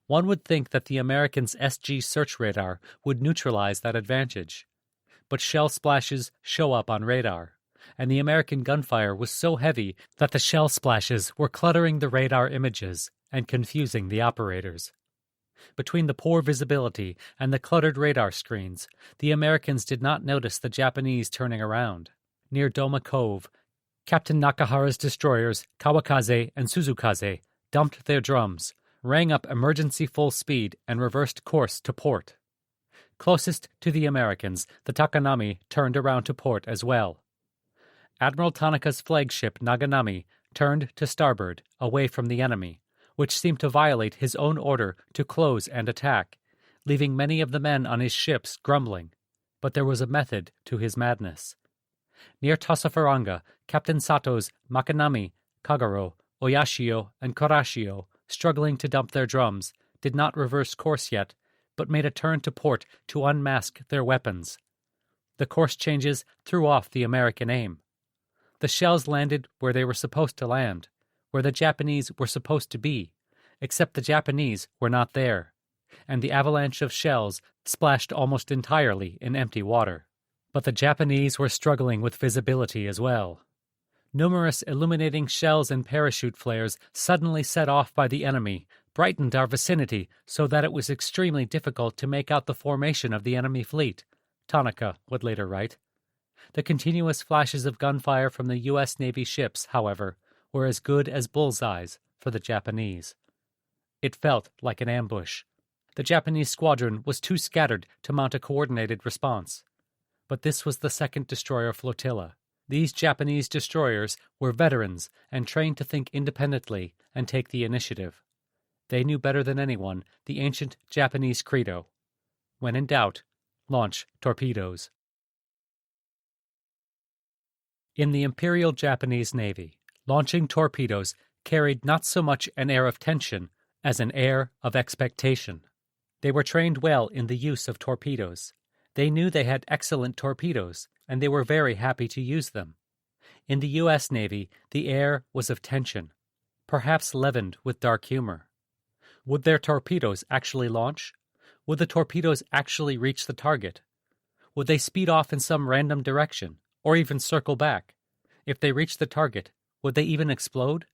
One would think that the Americans' SG search radar would neutralize that advantage, but shell splashes show up on radar, and the American gunfire was so heavy that the shell splashes were cluttering the radar images and confusing the operators. Between the poor visibility and the cluttered radar screens, the Americans did not notice the Japanese turning around. Near Doma Cove, Captain Nakahara's destroyers Kawakaze and Suzukaze dumped their drums, rang up emergency full speed, and reversed course to port. Closest to the Americans, the Takanami turned around to port as well. Admiral Tanaka's flagship Naganami turned to starboard, away from the enemy, which seemed to violate his own order to close and attack, leaving many of the men on his ships grumbling. But there was a method to his madness. Near Tasafaranga, Captain Sato's Makanami, Kagaro, Oyashio, and Korashio, struggling to dump their drums, did not reverse course yet, but made a turn to port to unmask their weapons. The course changes threw off the American aim. The shells landed where they were supposed to land, where the Japanese were supposed to be, except the Japanese were not there, and the avalanche of shells splashed almost entirely in empty water. But the Japanese were struggling with visibility as well. Numerous illuminating shells and parachute flares suddenly set off by the enemy brightened our vicinity so that it was extremely difficult to make out the formation of the enemy fleet, Tanaka would later write. The continuous flashes of gunfire from the U.S. Navy ships, however, were as good as bullseyes for the Japanese. It felt like an ambush. The Japanese squadron was too scattered to mount a coordinated response. But this was the second destroyer flotilla. These Japanese destroyers were veterans and trained to think independently and take the initiative. They knew better than anyone the ancient Japanese credo: when in doubt, launch torpedoes. In the Imperial Japanese Navy, launching torpedoes carried not so much an air of tension as an air of expectation. They were trained well in the use of torpedoes. They knew they had excellent torpedoes, and they were very happy to use them. In the U.S. Navy, the air was of tension, perhaps leavened with dark humor. Would their torpedoes actually launch? Would the torpedoes actually reach the target? Would they speed off in some random direction, or even circle back? If they reached the target, would they even explode?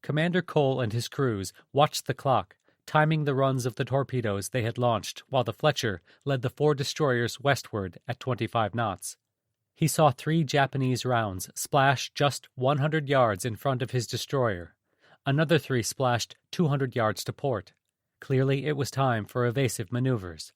Commander Cole and his crews watched the clock, timing the runs of the torpedoes they had launched while the Fletcher led the 4 destroyers westward at 25 knots. He saw 3 Japanese rounds splash just 100 yards in front of his destroyer. Another 3 splashed 200 yards to port. Clearly it was time for evasive maneuvers.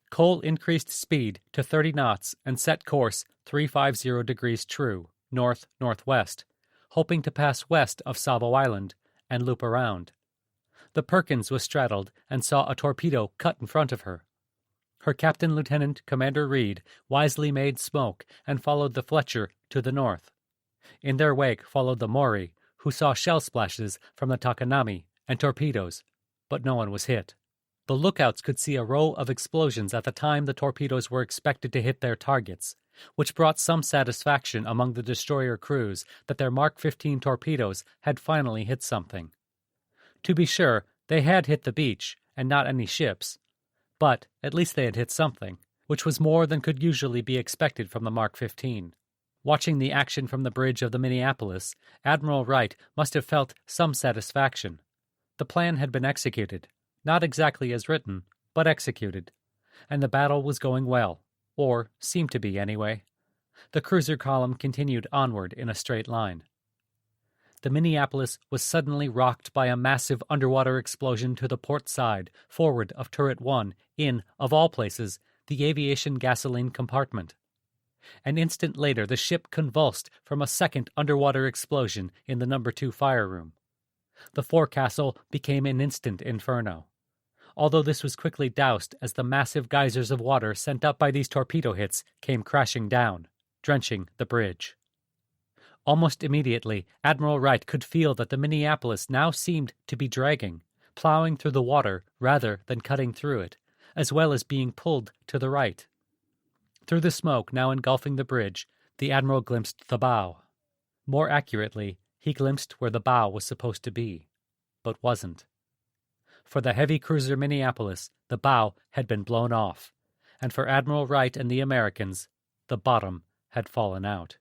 Cole increased speed to 30 knots and set course 350 degrees true, north-northwest, hoping to pass west of Savo Island and loop around. The Perkins was straddled and saw a torpedo cut in front of her. Her Captain Lieutenant Commander Reed wisely made smoke and followed the Fletcher to the north. In their wake followed the Mori, who saw shell splashes from the Takanami and torpedoes, but no one was hit. The lookouts could see a row of explosions at the time the torpedoes were expected to hit their targets, which brought some satisfaction among the destroyer crews that their Mark 15 torpedoes had finally hit something. To be sure, they had hit the beach, and not any ships, but at least they had hit something, which was more than could usually be expected from the Mark 15. Watching the action from the bridge of the Minneapolis, Admiral Wright must have felt some satisfaction. The plan had been executed, not exactly as written, but executed, and the battle was going well, or seemed to be anyway. The cruiser column continued onward in a straight line. The Minneapolis was suddenly rocked by a massive underwater explosion to the port side, forward of Turret 1, in, of all places, the aviation gasoline compartment. An instant later, the ship convulsed from a second underwater explosion in the No. 2 fire room. The forecastle became an instant inferno, although this was quickly doused as the massive geysers of water sent up by these torpedo hits came crashing down, drenching the bridge. Almost immediately, Admiral Wright could feel that the Minneapolis now seemed to be dragging, plowing through the water rather than cutting through it, as well as being pulled to the right. Through the smoke now engulfing the bridge, the Admiral glimpsed the bow. More accurately, he glimpsed where the bow was supposed to be, but wasn't. For the heavy cruiser Minneapolis, the bow had been blown off, and for Admiral Wright and the Americans, the bottom had fallen out.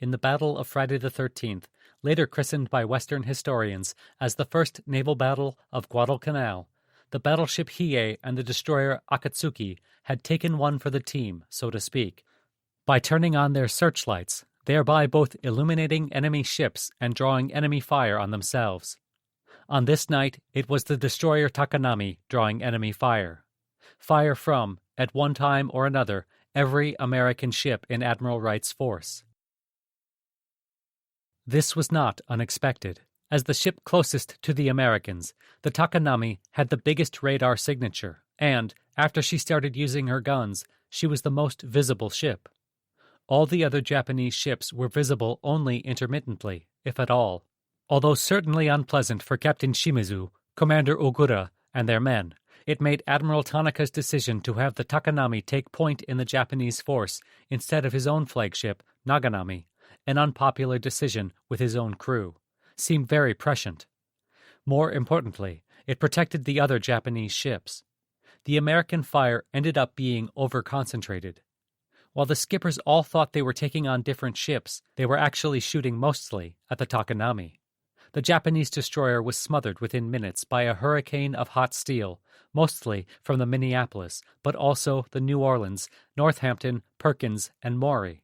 In the Battle of Friday the 13th, later christened by Western historians as the First Naval Battle of Guadalcanal, the battleship Hiei and the destroyer Akatsuki had taken one for the team, so to speak, by turning on their searchlights, thereby both illuminating enemy ships and drawing enemy fire on themselves. On this night, it was the destroyer Takanami drawing enemy fire. Fire from, at one time or another, every American ship in Admiral Wright's force. This was not unexpected. As the ship closest to the Americans, the Takanami had the biggest radar signature, and, after she started using her guns, she was the most visible ship. All the other Japanese ships were visible only intermittently, if at all, although certainly unpleasant for Captain Shimizu, Commander Ogura, and their men. It made Admiral Tanaka's decision to have the Takanami take point in the Japanese force instead of his own flagship, Naganami, an unpopular decision with his own crew, seem very prescient. More importantly, it protected the other Japanese ships. The American fire ended up being over-concentrated. While the skippers all thought they were taking on different ships, they were actually shooting mostly at the Takanami. The Japanese destroyer was smothered within minutes by a hurricane of hot steel, mostly from the Minneapolis, but also the New Orleans, Northampton, Perkins, and Maury.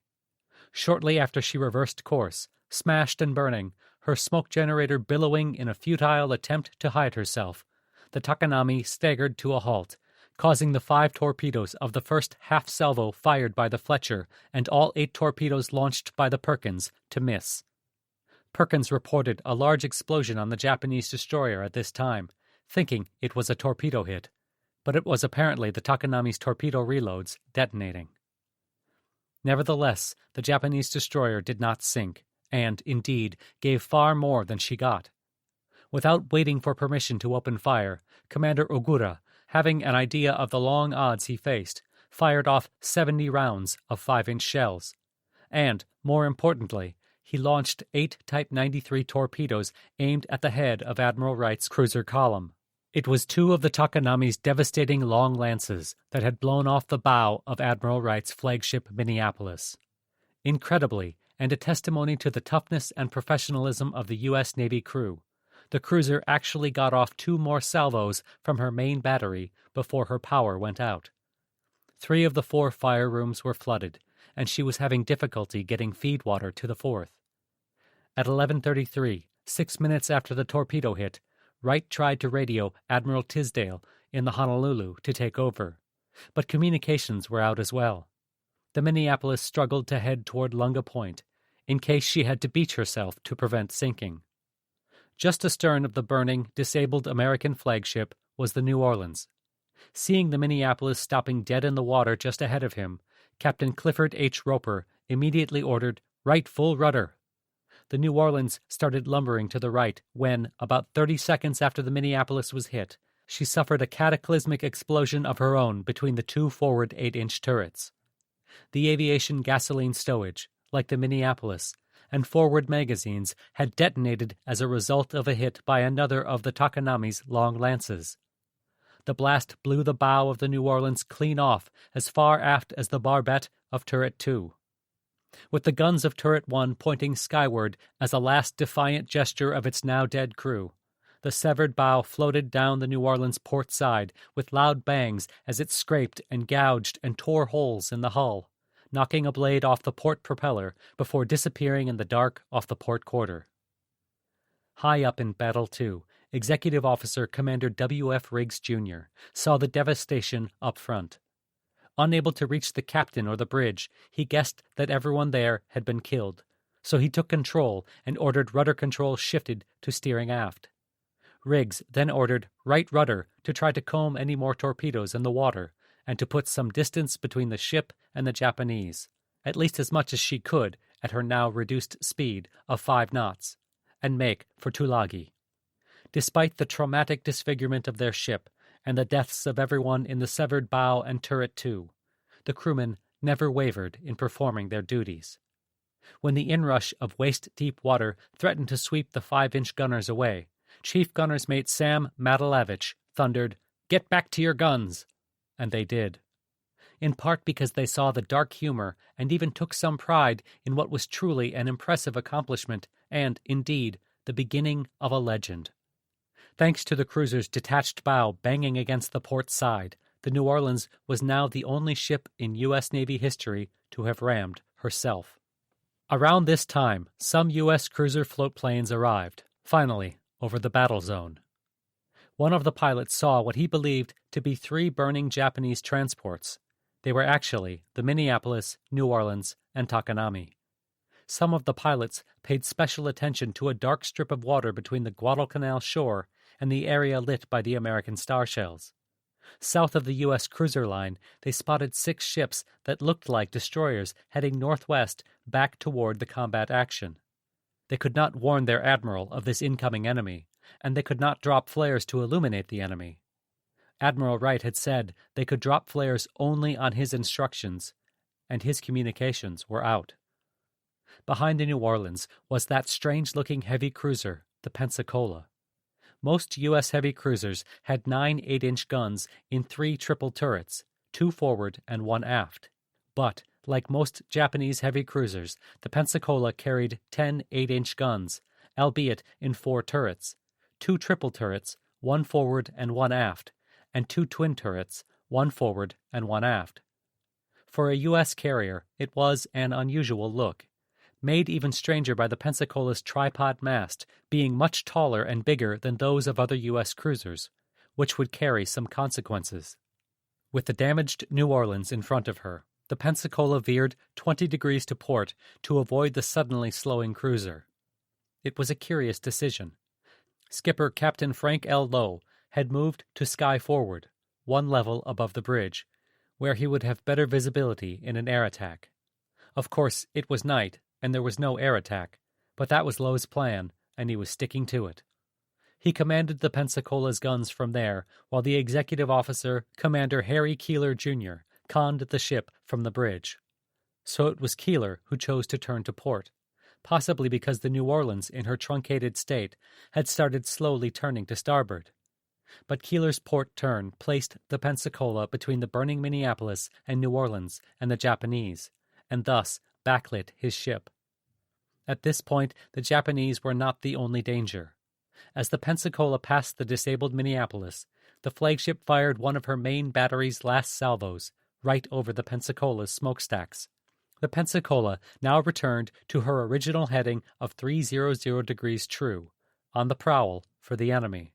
Shortly after she reversed course, smashed and burning, her smoke generator billowing in a futile attempt to hide herself, the Takanami staggered to a halt, causing the 5 torpedoes of the first half-salvo fired by the Fletcher and all 8 torpedoes launched by the Perkins to miss. Perkins reported a large explosion on the Japanese destroyer at this time, thinking it was a torpedo hit, but it was apparently the Takanami's torpedo reloads detonating. Nevertheless, the Japanese destroyer did not sink, and, indeed, gave far more than she got. Without waiting for permission to open fire, Commander Ogura, having an idea of the long odds he faced, fired off 70 rounds of 5-inch shells. And, more importantly, he launched 8 Type 93 torpedoes aimed at the head of Admiral Wright's cruiser column. It was 2 of the Takanami's devastating long lances that had blown off the bow of Admiral Wright's flagship Minneapolis. Incredibly, and a testimony to the toughness and professionalism of the U.S. Navy crew, the cruiser actually got off 2 more salvos from her main battery before her power went out. 3 of the 4 fire rooms were flooded, and she was having difficulty getting feed water to the 4th. At 11:33, 6 minutes after the torpedo hit, Wright tried to radio Admiral Tisdale in the Honolulu to take over, but communications were out as well. The Minneapolis struggled to head toward Lunga Point, in case she had to beach herself to prevent sinking. Just astern of the burning, disabled American flagship was the New Orleans. Seeing the Minneapolis stopping dead in the water just ahead of him, Captain Clifford H. Roper immediately ordered, "Right full rudder." The New Orleans started lumbering to the right when, about 30 seconds after the Minneapolis was hit, she suffered a cataclysmic explosion of her own between the 2 forward 8-inch turrets. The aviation gasoline stowage, like the Minneapolis, and forward magazines had detonated as a result of a hit by another of the Takanami's long lances. The blast blew the bow of the New Orleans clean off as far aft as the barbette of turret 2. With the guns of Turret 1 pointing skyward as a last defiant gesture of its now-dead crew, the severed bow floated down the New Orleans port side with loud bangs as it scraped and gouged and tore holes in the hull, knocking a blade off the port propeller before disappearing in the dark off the port quarter. High up in Battle 2, Executive Officer Commander W.F. Riggs, Jr. saw the devastation up front. Unable to reach the captain or the bridge, he guessed that everyone there had been killed, so he took control and ordered rudder control shifted to steering aft. Riggs then ordered right rudder to try to comb any more torpedoes in the water and to put some distance between the ship and the Japanese, at least as much as she could at her now reduced speed of 5 knots, and make for Tulagi. Despite the traumatic disfigurement of their ship and the deaths of everyone in the severed bow and turret too, the crewmen never wavered in performing their duties. When the inrush of waist-deep water threatened to sweep the 5-inch gunners away, Chief Gunner's Mate Sam Matalavich thundered, "Get back to your guns!" And they did. In part because they saw the dark humor and even took some pride in what was truly an impressive accomplishment and, indeed, the beginning of a legend. Thanks to the cruiser's detached bow banging against the port side, the New Orleans was now the only ship in U.S. Navy history to have rammed herself. Around this time, some U.S. cruiser floatplanes arrived, finally, over the battle zone. One of the pilots saw what he believed to be 3 burning Japanese transports. They were actually the Minneapolis, New Orleans, and Takanami. Some of the pilots paid special attention to a dark strip of water between the Guadalcanal shore and the area lit by the American star shells. South of the U.S. cruiser line, they spotted 6 ships that looked like destroyers heading northwest back toward the combat action. They could not warn their admiral of this incoming enemy, and they could not drop flares to illuminate the enemy. Admiral Wright had said they could drop flares only on his instructions, and his communications were out. Behind the New Orleans was that strange-looking heavy cruiser, the Pensacola. Most U.S. heavy cruisers had 9 8-inch guns in 3 triple turrets, 2 forward and 1 aft. But, like most Japanese heavy cruisers, the Pensacola carried 10 8-inch guns, albeit in 4 turrets, 2 triple turrets, 1 forward and 1 aft, and 2 twin turrets, 1 forward and 1 aft. For a U.S. carrier, it was an unusual look, made even stranger by the Pensacola's tripod mast being much taller and bigger than those of other U.S. cruisers, which would carry some consequences. With the damaged New Orleans in front of her, the Pensacola veered 20 degrees to port to avoid the suddenly slowing cruiser. It was a curious decision. Skipper Captain Frank L. Lowe had moved to sky forward, 1 level above the bridge, where he would have better visibility in an air attack. Of course, it was night, and there was no air attack, but that was Lowe's plan, and he was sticking to it. He commanded the Pensacola's guns from there, while the executive officer, Commander Harry Keeler, Jr., conned the ship from the bridge. So it was Keeler who chose to turn to port, possibly because the New Orleans, in her truncated state, had started slowly turning to starboard. But Keeler's port turn placed the Pensacola between the burning Minneapolis and New Orleans and the Japanese, and thus backlit his ship. At this point, the Japanese were not the only danger. As the Pensacola passed the disabled Minneapolis, the flagship fired one of her main battery's last salvos, right over the Pensacola's smokestacks. The Pensacola now returned to her original heading of 300 degrees true, on the prowl for the enemy.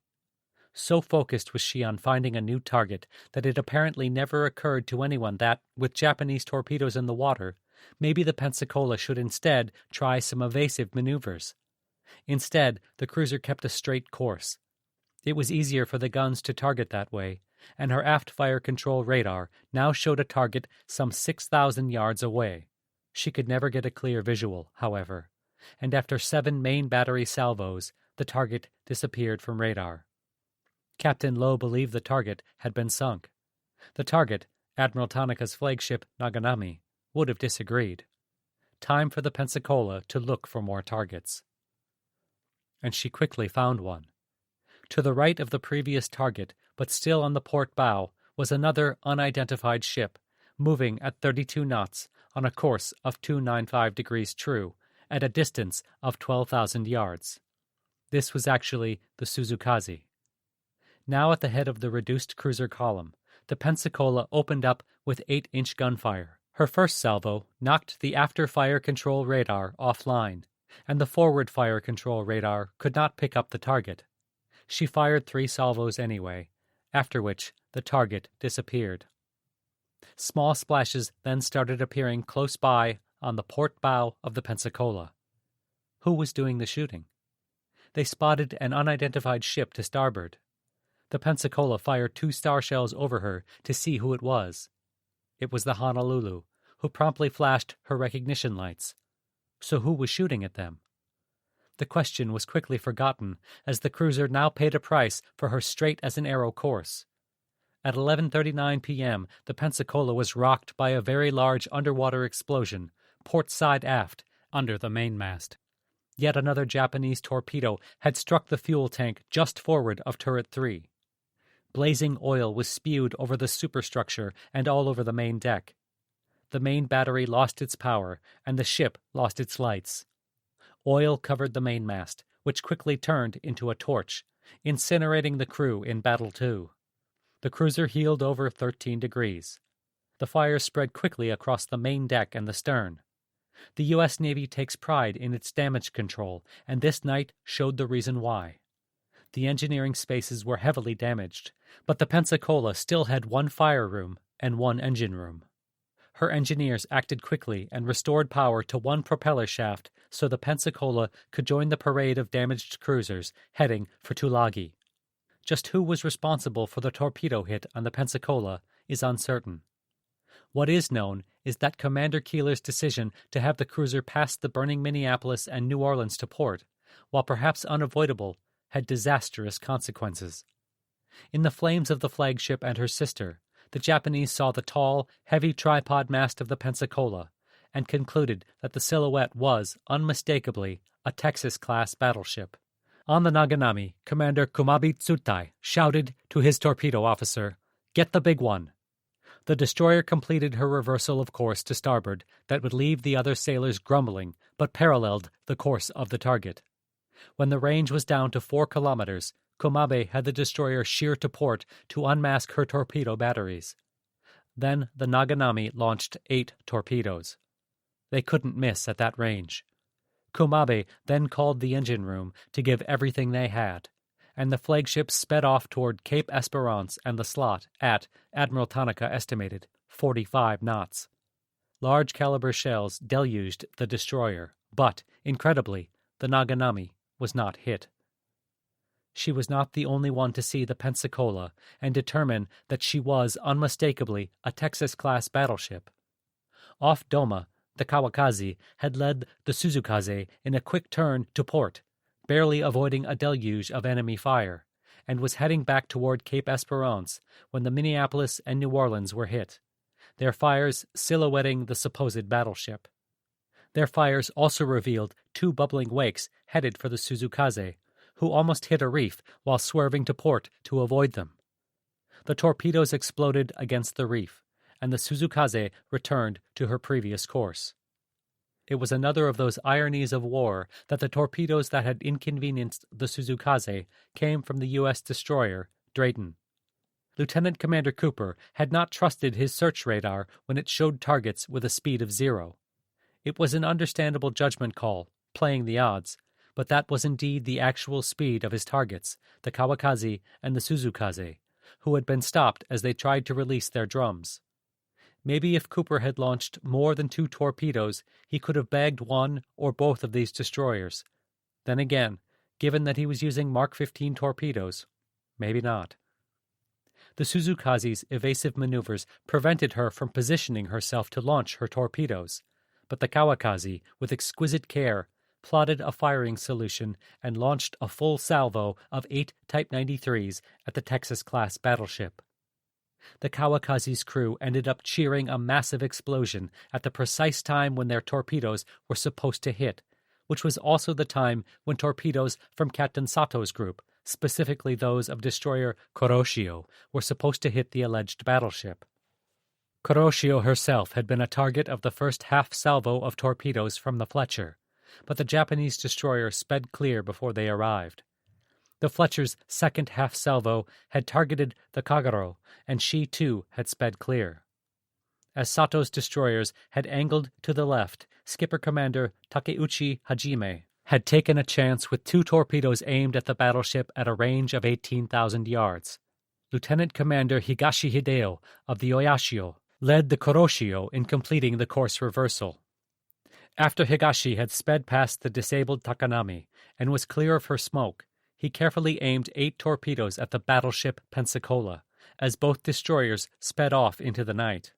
So focused was she on finding a new target that it apparently never occurred to anyone that, with Japanese torpedoes in the water, maybe the Pensacola should instead try some evasive maneuvers. Instead, the cruiser kept a straight course. It was easier for the guns to target that way, and her aft fire control radar now showed a target some 6,000 yards away. She could never get a clear visual, however, and after 7 main battery salvos, the target disappeared from radar. Captain Lowe believed the target had been sunk. The target, Admiral Tanaka's flagship Naganami, would have disagreed. Time for the Pensacola to look for more targets. And she quickly found one. To the right of the previous target, but still on the port bow, was another unidentified ship, moving at 32 knots, on a course of 295 degrees true, at a distance of 12,000 yards. This was actually the Suzukaze. Now at the head of the reduced cruiser column, the Pensacola opened up with 8-inch gunfire. Her first salvo knocked the after fire control radar offline, and the forward fire control radar could not pick up the target. She fired 3 salvos anyway, after which the target disappeared. Small splashes then started appearing close by on the port bow of the Pensacola. Who was doing the shooting? They spotted an unidentified ship to starboard. The Pensacola fired 2 star shells over her to see who it was. It was the Honolulu, who promptly flashed her recognition lights. So who was shooting at them? The question was quickly forgotten, as the cruiser now paid a price for her straight-as-an-arrow course. At 11:39 p.m., the Pensacola was rocked by a very large underwater explosion, port side aft, under the mainmast. Yet another Japanese torpedo had struck the fuel tank just forward of turret 3. Blazing oil was spewed over the superstructure and all over the main deck. The main battery lost its power, and the ship lost its lights. Oil covered the mainmast, which quickly turned into a torch, incinerating the crew in Battle 2. The cruiser heeled over 13 degrees. The fire spread quickly across the main deck and the stern. The U.S. Navy takes pride in its damage control, and this night showed the reason why. The engineering spaces were heavily damaged, but the Pensacola still had 1 fire room and 1 engine room. Her engineers acted quickly and restored power to 1 propeller shaft so the Pensacola could join the parade of damaged cruisers heading for Tulagi. Just who was responsible for the torpedo hit on the Pensacola is uncertain. What is known is that Commander Keeler's decision to have the cruiser pass the burning Minneapolis and New Orleans to port, while perhaps unavoidable, had disastrous consequences. In the flames of the flagship and her sister, the Japanese saw the tall, heavy tripod mast of the Pensacola and concluded that the silhouette was, unmistakably, a Texas-class battleship. On the Naganami, Commander Kumabi Tsutai shouted to his torpedo officer, "Get the big one!" The destroyer completed her reversal of course to starboard that would leave the other sailors grumbling, but paralleled the course of the target. When the range was down to 4 kilometers, Kumabe had the destroyer sheer to port to unmask her torpedo batteries. Then the Naganami launched 8 torpedoes. They couldn't miss at that range. Kumabe then called the engine room to give everything they had, and the flagship sped off toward Cape Esperance and the slot at, Admiral Tanaka estimated, 45 knots. Large caliber shells deluged the destroyer, but, incredibly, the Naganami was not hit. She was not the only one to see the Pensacola and determine that she was unmistakably a Texas-class battleship. Off Doma, the Kawakaze had led the Suzukaze in a quick turn to port, barely avoiding a deluge of enemy fire, and was heading back toward Cape Esperance when the Minneapolis and New Orleans were hit, their fires silhouetting the supposed battleship. Their fires also revealed 2 bubbling wakes headed for the Suzukaze, who almost hit a reef while swerving to port to avoid them. The torpedoes exploded against the reef, and the Suzukaze returned to her previous course. It was another of those ironies of war that the torpedoes that had inconvenienced the Suzukaze came from the U.S. destroyer Drayton. Lieutenant Commander Cooper had not trusted his search radar when it showed targets with a speed of 0. It was an understandable judgment call, playing the odds, but that was indeed the actual speed of his targets, the Kawakaze and the Suzukaze, who had been stopped as they tried to release their drums. Maybe if Cooper had launched more than 2 torpedoes, he could have bagged one or both of these destroyers. Then again, given that he was using Mark 15 torpedoes, maybe not. The Suzukaze's evasive maneuvers prevented her from positioning herself to launch her torpedoes, but the Kawakaze, with exquisite care, plotted a firing solution and launched a full salvo of 8 Type 93s at the Texas-class battleship. The Kawakaze's crew ended up cheering a massive explosion at the precise time when their torpedoes were supposed to hit, which was also the time when torpedoes from Captain Sato's group, specifically those of destroyer Kuroshio, were supposed to hit the alleged battleship. Kuroshio herself had been a target of the first half-salvo of torpedoes from the Fletcher, but the Japanese destroyer sped clear before they arrived. The Fletcher's second half-salvo had targeted the Kagero, and she too had sped clear. As Sato's destroyers had angled to the left, Skipper-Commander Takeuchi Hajime had taken a chance with 2 torpedoes aimed at the battleship at a range of 18,000 yards. Lieutenant Commander Higashi Hideo of the Oyashio led the Kuroshio in completing the course reversal. After Higashi had sped past the disabled Takanami and was clear of her smoke, he carefully aimed 8 torpedoes at the battleship Pensacola, as both destroyers sped off into the night.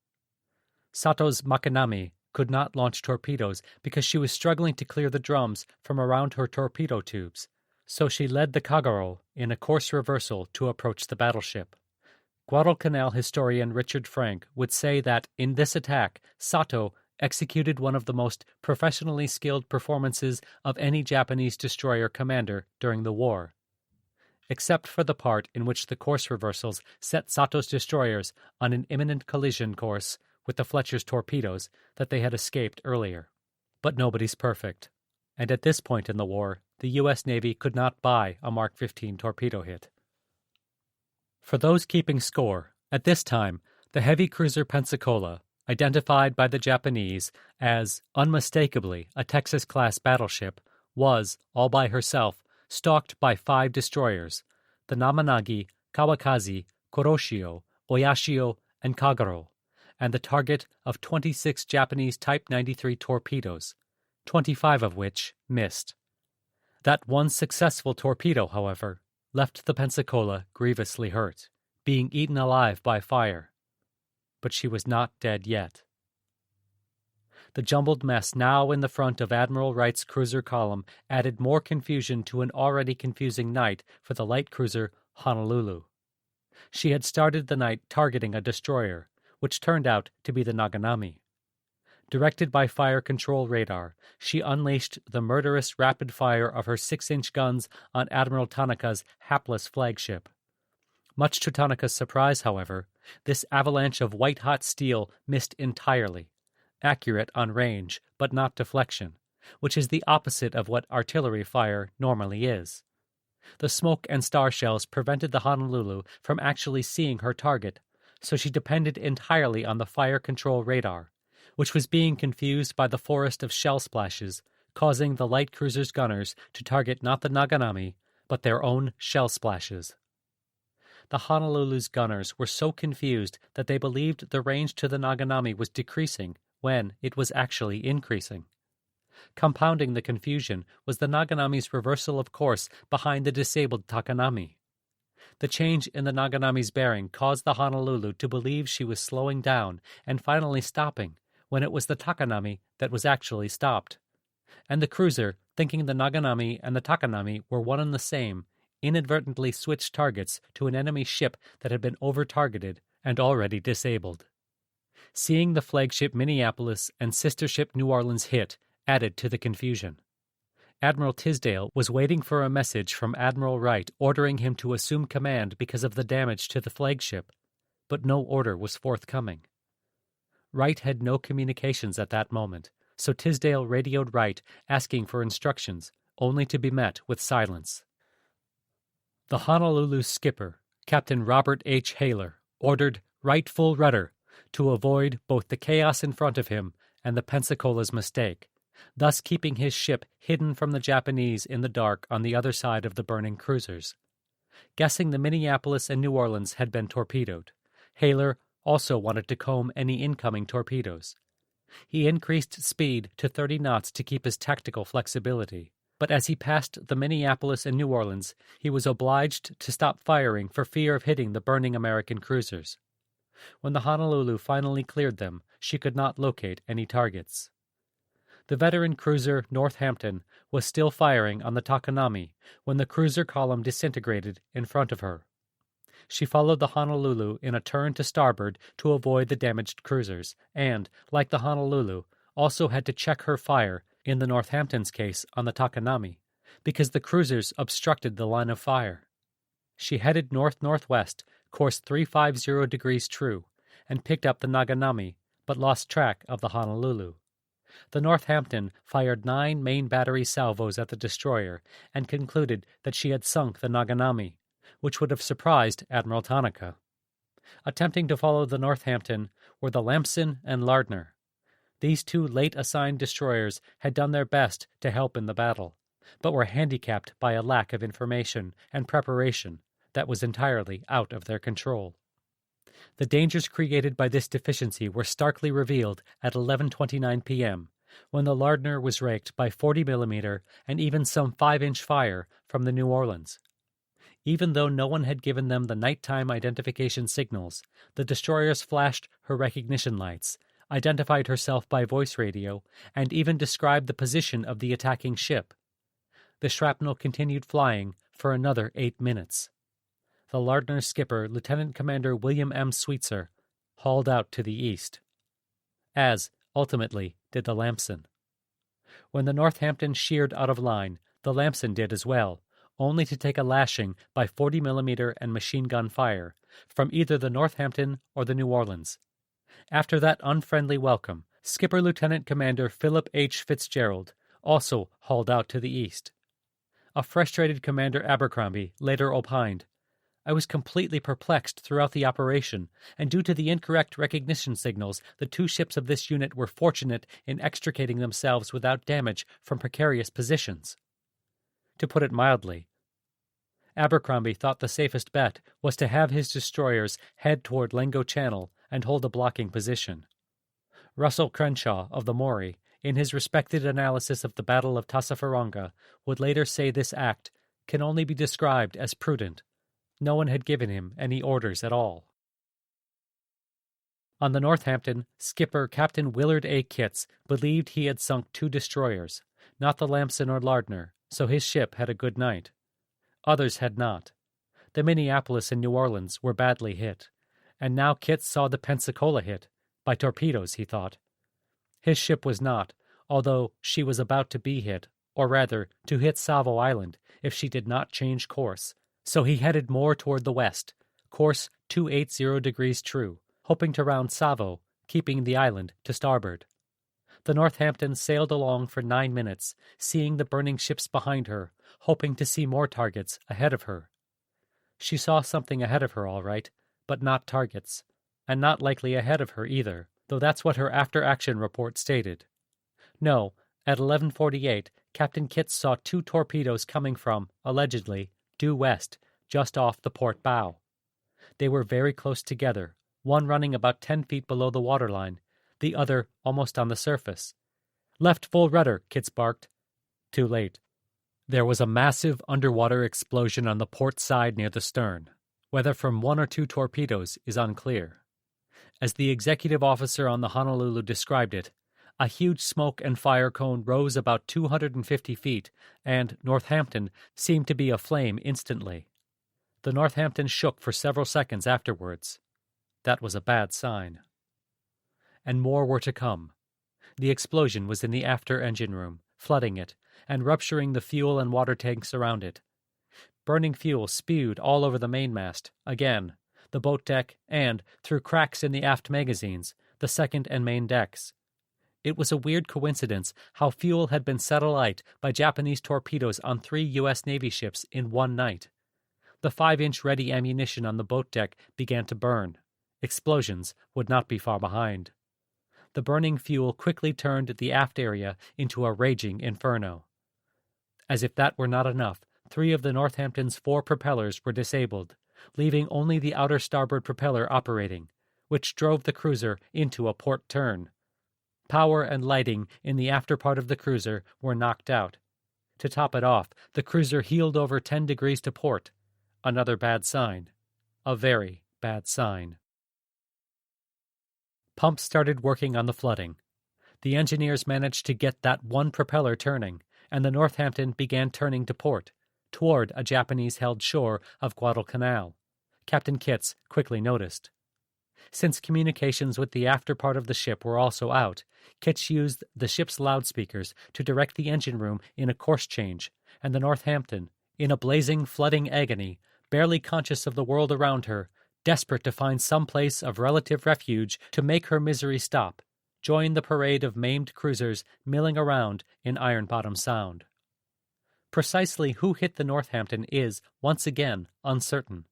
Sato's Makinami could not launch torpedoes because she was struggling to clear the drums from around her torpedo tubes, so she led the Kagero in a course reversal to approach the battleship. Guadalcanal historian Richard Frank would say that in this attack, Sato executed one of the most professionally skilled performances of any Japanese destroyer commander during the war, except for the part in which the course reversals set Sato's destroyers on an imminent collision course with the Fletcher's torpedoes that they had escaped earlier. But nobody's perfect, and at this point in the war, the U.S. Navy could not buy a Mark 15 torpedo hit. For those keeping score, at this time, the heavy cruiser Pensacola, identified by the Japanese as unmistakably a Texas-class battleship, was, all by herself, stalked by 5 destroyers, the Namanagi, Kawakaze, Kuroshio, Oyashio, and Kagero, and the target of 26 Japanese Type 93 torpedoes, 25 of which missed. That one successful torpedo, however, left the Pensacola grievously hurt, being eaten alive by fire. But she was not dead yet. The jumbled mess now in the front of Admiral Wright's cruiser column added more confusion to an already confusing night for the light cruiser Honolulu. She had started the night targeting a destroyer, which turned out to be the Naganami. Directed by fire control radar, she unleashed the murderous rapid fire of her 6-inch guns on Admiral Tanaka's hapless flagship. Much to Tanaka's surprise, however, this avalanche of white-hot steel missed entirely, accurate on range but not deflection, which is the opposite of what artillery fire normally is. The smoke and star shells prevented the Honolulu from actually seeing her target, so she depended entirely on the fire control radar, which was being confused by the forest of shell splashes, causing the light cruiser's gunners to target not the Naganami, but their own shell splashes. The Honolulu's gunners were so confused that they believed the range to the Naganami was decreasing when it was actually increasing. Compounding the confusion was the Naganami's reversal of course behind the disabled Takanami. The change in the Naganami's bearing caused the Honolulu to believe she was slowing down and finally stopping, when it was the Takanami that was actually stopped. And the cruiser, thinking the Naganami and the Takanami were one and the same, inadvertently switched targets to an enemy ship that had been over-targeted and already disabled. Seeing the flagship Minneapolis and sister ship New Orleans hit added to the confusion. Admiral Tisdale was waiting for a message from Admiral Wright ordering him to assume command because of the damage to the flagship, but no order was forthcoming. Wright had no communications at that moment, so Tisdale radioed Wright asking for instructions, only to be met with silence. The Honolulu's skipper, Captain Robert H. Haler, ordered right full rudder to avoid both the chaos in front of him and the Pensacola's mistake, thus keeping his ship hidden from the Japanese in the dark on the other side of the burning cruisers. Guessing the Minneapolis and New Orleans had been torpedoed, Haler also wanted to comb any incoming torpedoes. He increased speed to 30 knots to keep his tactical flexibility, but as he passed the Minneapolis and New Orleans, he was obliged to stop firing for fear of hitting the burning American cruisers. When the Honolulu finally cleared them, she could not locate any targets. The veteran cruiser Northampton was still firing on the Takanami when the cruiser column disintegrated in front of her. She followed the Honolulu in a turn to starboard to avoid the damaged cruisers, and, like the Honolulu, also had to check her fire, in the Northampton's case on the Takanami, because the cruisers obstructed the line of fire. She headed north-northwest, course 350 degrees true, and picked up the Naganami, but lost track of the Honolulu. The Northampton fired 9 main battery salvos at the destroyer and concluded that she had sunk the Naganami, which would have surprised Admiral Tanaka. Attempting to follow the Northampton were the Lamson and Lardner. These 2 late-assigned destroyers had done their best to help in the battle, but were handicapped by a lack of information and preparation that was entirely out of their control. The dangers created by this deficiency were starkly revealed at 11:29 p.m., when the Lardner was raked by 40mm and even some 5-inch fire from the New Orleans. Even though no one had given them the nighttime identification signals, the destroyers flashed her recognition lights, identified herself by voice radio, and even described the position of the attacking ship. The shrapnel continued flying for another 8 minutes. The Lardner's skipper, Lieutenant Commander William M. Sweetser, hauled out to the east, as, ultimately, did the Lamson. When the Northampton sheered out of line, the Lamson did as well, only to take a lashing by 40mm and machine gun fire from either the Northampton or the New Orleans. After that unfriendly welcome, Skipper Lieutenant Commander Philip H. Fitzgerald also hauled out to the east. A frustrated Commander Abercrombie later opined, "I was completely perplexed throughout the operation, and due to the incorrect recognition signals, the 2 ships of this unit were fortunate in extricating themselves without damage from precarious positions." To put it mildly, Abercrombie thought the safest bet was to have his destroyers head toward Lengo Channel and hold a blocking position. Russell Crenshaw of the Maury, in his respected analysis of the Battle of Tassafaronga, would later say this act can only be described as prudent. No one had given him any orders at all. On the Northampton, skipper Captain Willard A. Kitts believed he had sunk 2 destroyers, not the Lamson or Lardner, so his ship had a good night. Others had not. The Minneapolis and New Orleans were badly hit, and now Kitts saw the Pensacola hit, by torpedoes, he thought. His ship was not, although she was about to be hit, or rather, to hit Savo Island if she did not change course, so he headed more toward the west, course 280 degrees true, hoping to round Savo, keeping the island to starboard. The Northampton sailed along for 9 minutes, seeing the burning ships behind her, hoping to see more targets ahead of her. She saw something ahead of her, all right, but not targets, and not likely ahead of her either, though that's what her after-action report stated. No, at 11:48, Captain Kitts saw 2 torpedoes coming from, allegedly, due west, just off the port bow. They were very close together, one running about 10 feet below the waterline, the other almost on the surface. "Left full rudder," Kitts barked. Too late. There was a massive underwater explosion on the port side near the stern. Whether from 1 or 2 torpedoes is unclear. As the executive officer on the Honolulu described it, a huge smoke and fire cone rose about 250 feet, and Northampton seemed to be aflame instantly. The Northampton shook for several seconds afterwards. That was a bad sign. And more were to come. The explosion was in the after engine room, flooding it, and rupturing the fuel and water tanks around it. Burning fuel spewed all over the mainmast, again, the boat deck, and, through cracks in the aft magazines, the second and main decks. It was a weird coincidence how fuel had been set alight by Japanese torpedoes on 3 U.S. Navy ships in one night. The 5-inch ready ammunition on the boat deck began to burn. Explosions would not be far behind. The burning fuel quickly turned the aft area into a raging inferno. As if that were not enough, 3 of the Northampton's 4 propellers were disabled, leaving only the outer starboard propeller operating, which drove the cruiser into a port turn. Power and lighting in the after part of the cruiser were knocked out. To top it off, the cruiser heeled over 10 degrees to port. Another bad sign. A very bad sign. Pumps started working on the flooding. The engineers managed to get that one propeller turning, and the Northampton began turning to port, toward a Japanese-held shore of Guadalcanal. Captain Kitts quickly noticed. Since communications with the after part of the ship were also out, Kitts used the ship's loudspeakers to direct the engine room in a course change, and the Northampton, in a blazing, flooding agony, barely conscious of the world around her, desperate to find some place of relative refuge to make her misery stop, joined the parade of maimed cruisers milling around in Iron Bottom Sound. Precisely who hit the Northampton is, once again, uncertain.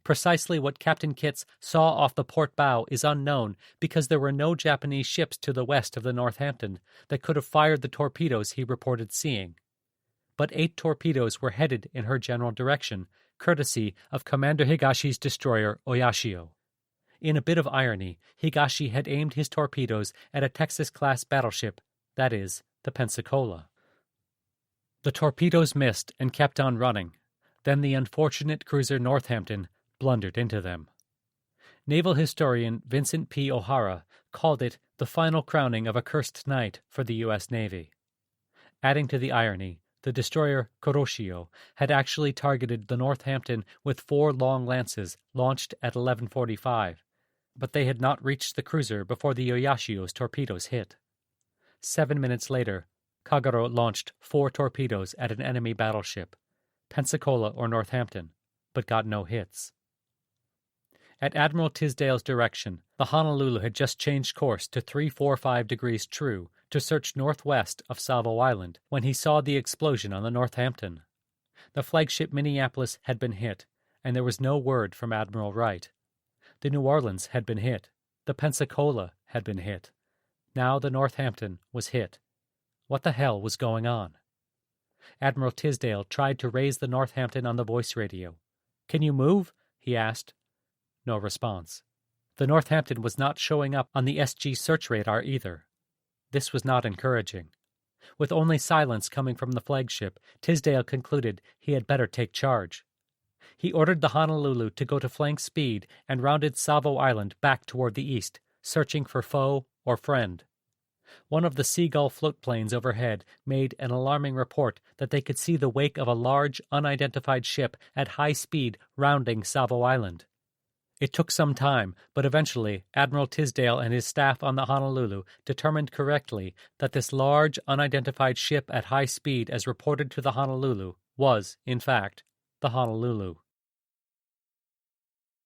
Precisely what Captain Kitts saw off the port bow is unknown because there were no Japanese ships to the west of the Northampton that could have fired the torpedoes he reported seeing. But 8 torpedoes were headed in her general direction, courtesy of Commander Higashi's destroyer Oyashio. In a bit of irony, Higashi had aimed his torpedoes at a Texas-class battleship, that is, the Pensacola. The torpedoes missed and kept on running. Then the unfortunate cruiser Northampton blundered into them. Naval historian Vincent P. O'Hara called it the final crowning of a cursed night for the U.S. Navy. Adding to the irony, the destroyer Kuroshio had actually targeted the Northampton with 4 long lances launched at 11:45, but they had not reached the cruiser before the Oyashio's torpedoes hit. 7 minutes later, Kagero launched 4 torpedoes at an enemy battleship, Pensacola or Northampton, but got no hits. At Admiral Tisdale's direction, the Honolulu had just changed course to 345 degrees true to search northwest of Savo Island when he saw the explosion on the Northampton. The flagship Minneapolis had been hit, and there was no word from Admiral Wright. The New Orleans had been hit. The Pensacola had been hit. Now the Northampton was hit. What the hell was going on? Admiral Tisdale tried to raise the Northampton on the voice radio. "Can you move?" he asked. No response. The Northampton was not showing up on the SG search radar either. This was not encouraging. With only silence coming from the flagship, Tisdale concluded he had better take charge. He ordered the Honolulu to go to flank speed and rounded Savo Island back toward the east, searching for foe or friend. One of the Seagull floatplanes overhead made an alarming report that they could see the wake of a large, unidentified ship at high speed rounding Savo Island. It took some time, but eventually Admiral Tisdale and his staff on the Honolulu determined correctly that this large, unidentified ship at high speed as reported to the Honolulu was, in fact, the Honolulu.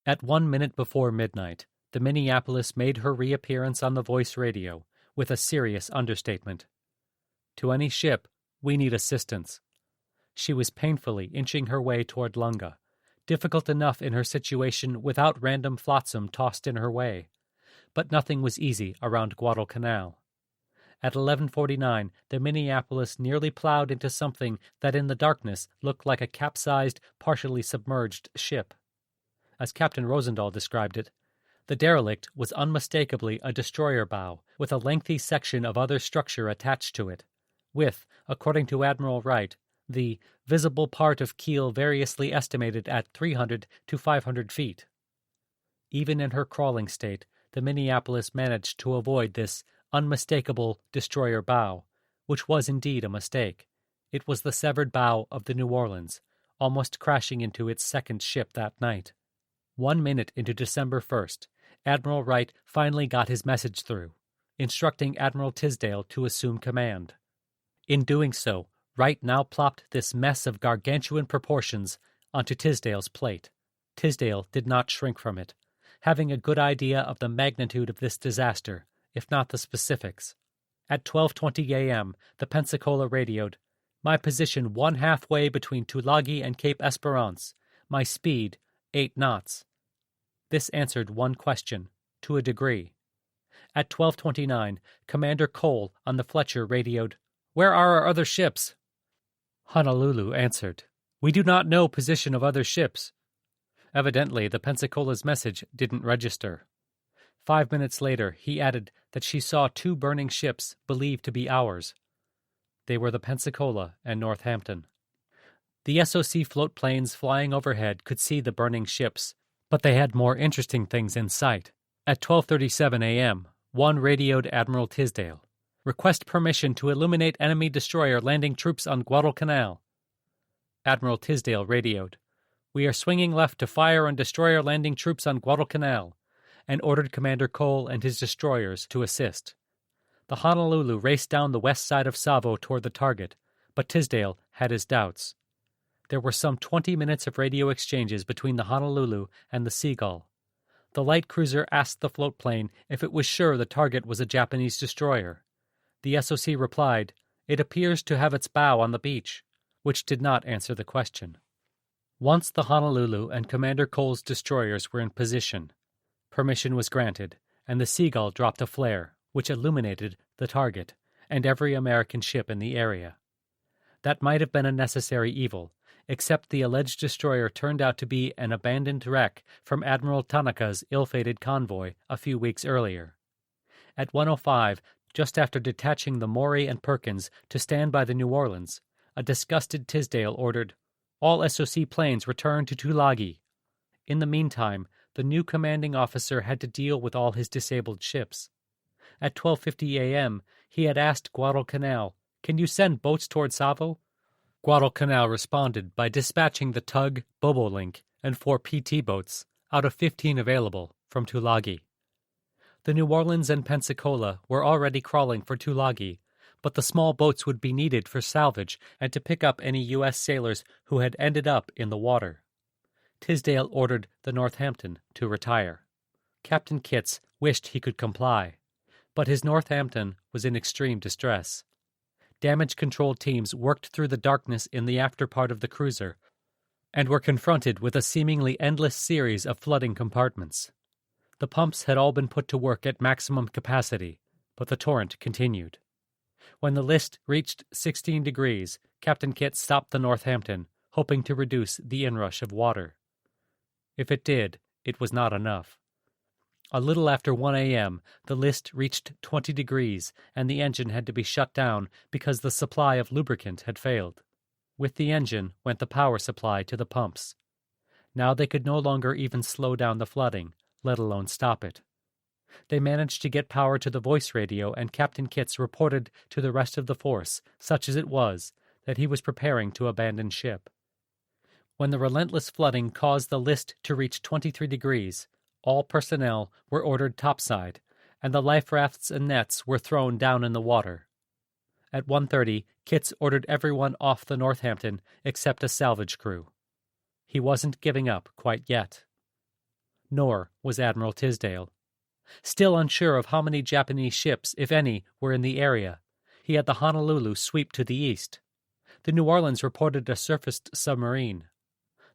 At 1 minute before midnight, the Minneapolis made her reappearance on the voice radio with a serious understatement. "To any ship, we need assistance." She was painfully inching her way toward Lunga, difficult enough in her situation without random flotsam tossed in her way. But nothing was easy around Guadalcanal. At 11:49, the Minneapolis nearly plowed into something that in the darkness looked like a capsized, partially submerged ship. As Captain Rosendahl described it, the derelict was unmistakably a destroyer bow, with a lengthy section of other structure attached to it, with, according to Admiral Wright, the visible part of keel variously estimated at 300 to 500 feet. Even in her crawling state, the Minneapolis managed to avoid this unmistakable destroyer bow, which was indeed a mistake. It was the severed bow of the New Orleans, almost crashing into its second ship that night. 1 minute into December 1st, Admiral Wright finally got his message through, instructing Admiral Tisdale to assume command. In doing so, Wright now plopped this mess of gargantuan proportions onto Tisdale's plate. Tisdale did not shrink from it, having a good idea of the magnitude of this disaster, if not the specifics. At 12:20 a.m., the Pensacola radioed, "My position 1/2 way between Tulagi and Cape Esperance. My speed, 8 knots. This answered one question, to a degree. At 12:29, Commander Cole on the Fletcher radioed, "Where are our other ships?" Honolulu answered, "We do not know position of other ships." Evidently, the Pensacola's message didn't register. 5 minutes later, he added that she saw 2 burning ships believed to be ours. They were the Pensacola and Northampton. The SOC float planes flying overhead could see the burning ships, but they had more interesting things in sight. At 12:37 a.m., one radioed Admiral Tisdale. "Request permission to illuminate enemy destroyer landing troops on Guadalcanal." Admiral Tisdale radioed, "We are swinging left to fire on destroyer landing troops on Guadalcanal," and ordered Commander Cole and his destroyers to assist. The Honolulu raced down the west side of Savo toward the target, but Tisdale had his doubts. There were some 20 minutes of radio exchanges between the Honolulu and the Seagull. The light cruiser asked the floatplane if it was sure the target was a Japanese destroyer. The SOC replied, "It appears to have its bow on the beach," which did not answer the question. Once the Honolulu and Commander Cole's destroyers were in position, permission was granted, and the Seagull dropped a flare, which illuminated the target and every American ship in the area. That might have been a necessary evil, except the alleged destroyer turned out to be an abandoned wreck from Admiral Tanaka's ill-fated convoy a few weeks earlier. At 1:05, just after detaching the Maury and Perkins to stand by the New Orleans, a disgusted Tisdale ordered, "All SOC planes return to Tulagi." In the meantime, the new commanding officer had to deal with all his disabled ships. At 12:50 a.m., he had asked Guadalcanal, "Can you send boats toward Savo?" Guadalcanal responded by dispatching the tug Bobolink and 4 PT boats, out of 15 available, from Tulagi. The New Orleans and Pensacola were already crawling for Tulagi, but the small boats would be needed for salvage and to pick up any U.S. sailors who had ended up in the water. Tisdale ordered the Northampton to retire. Captain Kitts wished he could comply, but his Northampton was in extreme distress. Damage control teams worked through the darkness in the after part of the cruiser and were confronted with a seemingly endless series of flooding compartments. The pumps had all been put to work at maximum capacity, but the torrent continued. When the list reached 16 degrees, Captain Kitts stopped the Northampton, hoping to reduce the inrush of water. If it did, it was not enough. A little after 1 a.m., the list reached 20 degrees, and the engine had to be shut down because the supply of lubricant had failed. With the engine went the power supply to the pumps. Now they could no longer even slow down the flooding, let alone stop it. They managed to get power to the voice radio, and Captain Kitts reported to the rest of the force, such as it was, that he was preparing to abandon ship. When the relentless flooding caused the list to reach 23 degrees, all personnel were ordered topside, and the life rafts and nets were thrown down in the water. At 1:30, Kitts ordered everyone off the Northampton except a salvage crew. He wasn't giving up quite yet. Nor was Admiral Tisdale. Still unsure of how many Japanese ships, if any, were in the area, he had the Honolulu sweep to the east. The New Orleans reported a surfaced submarine.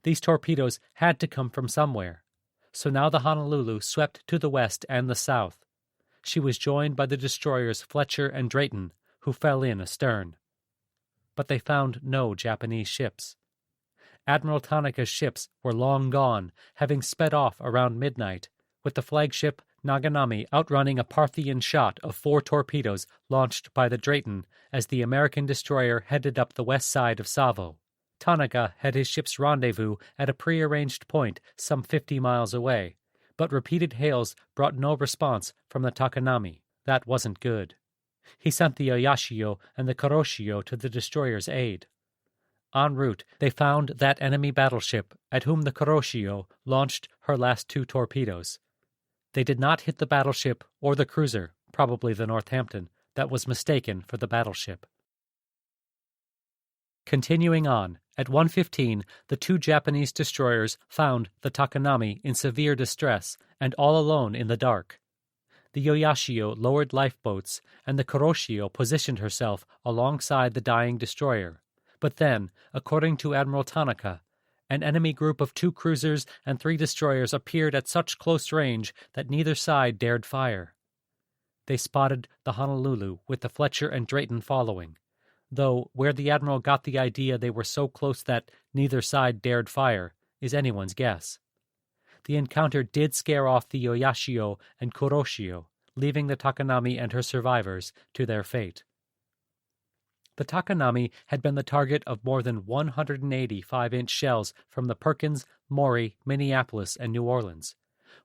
These torpedoes had to come from somewhere. So now the Honolulu swept to the west and the south. She was joined by the destroyers Fletcher and Drayton, who fell in astern. But they found no Japanese ships. Admiral Tanaka's ships were long gone, having sped off around midnight, with the flagship Naganami outrunning a Parthian shot of 4 torpedoes launched by the Drayton as the American destroyer headed up the west side of Savo. Tanaka had his ship's rendezvous at a prearranged point some 50 miles away, but repeated hails brought no response from the Takanami. That wasn't good. He sent the Oyashio and the Kuroshio to the destroyer's aid. En route, they found that enemy battleship, at whom the Kuroshio launched her last 2 torpedoes. They did not hit the battleship or the cruiser, probably the Northampton, that was mistaken for the battleship. Continuing on, at 1:15, the 2 Japanese destroyers found the Takanami in severe distress and all alone in the dark. The Oyashio lowered lifeboats, and the Kuroshio positioned herself alongside the dying destroyer. But then, according to Admiral Tanaka, an enemy group of 2 cruisers and 3 destroyers appeared at such close range that neither side dared fire. They spotted the Honolulu with the Fletcher and Drayton following, though where the Admiral got the idea they were so close that neither side dared fire is anyone's guess. The encounter did scare off the Oyashio and Kuroshio, leaving the Takanami and her survivors to their fate. The Takanami had been the target of more than 180 5-inch shells from the Perkins, Maury, Minneapolis, and New Orleans,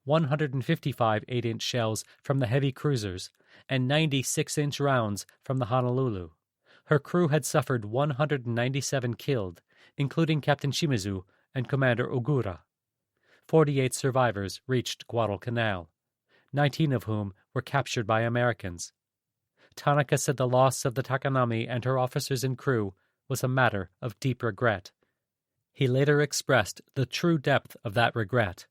155 8-inch shells from the heavy cruisers, and 90 6-inch rounds from the Honolulu. Her crew had suffered 197 killed, including Captain Shimizu and Commander Ogura. 48 survivors reached Guadalcanal, 19 of whom were captured by Americans. Tanaka said the loss of the Takanami and her officers and crew was a matter of deep regret. He later expressed the true depth of that regret.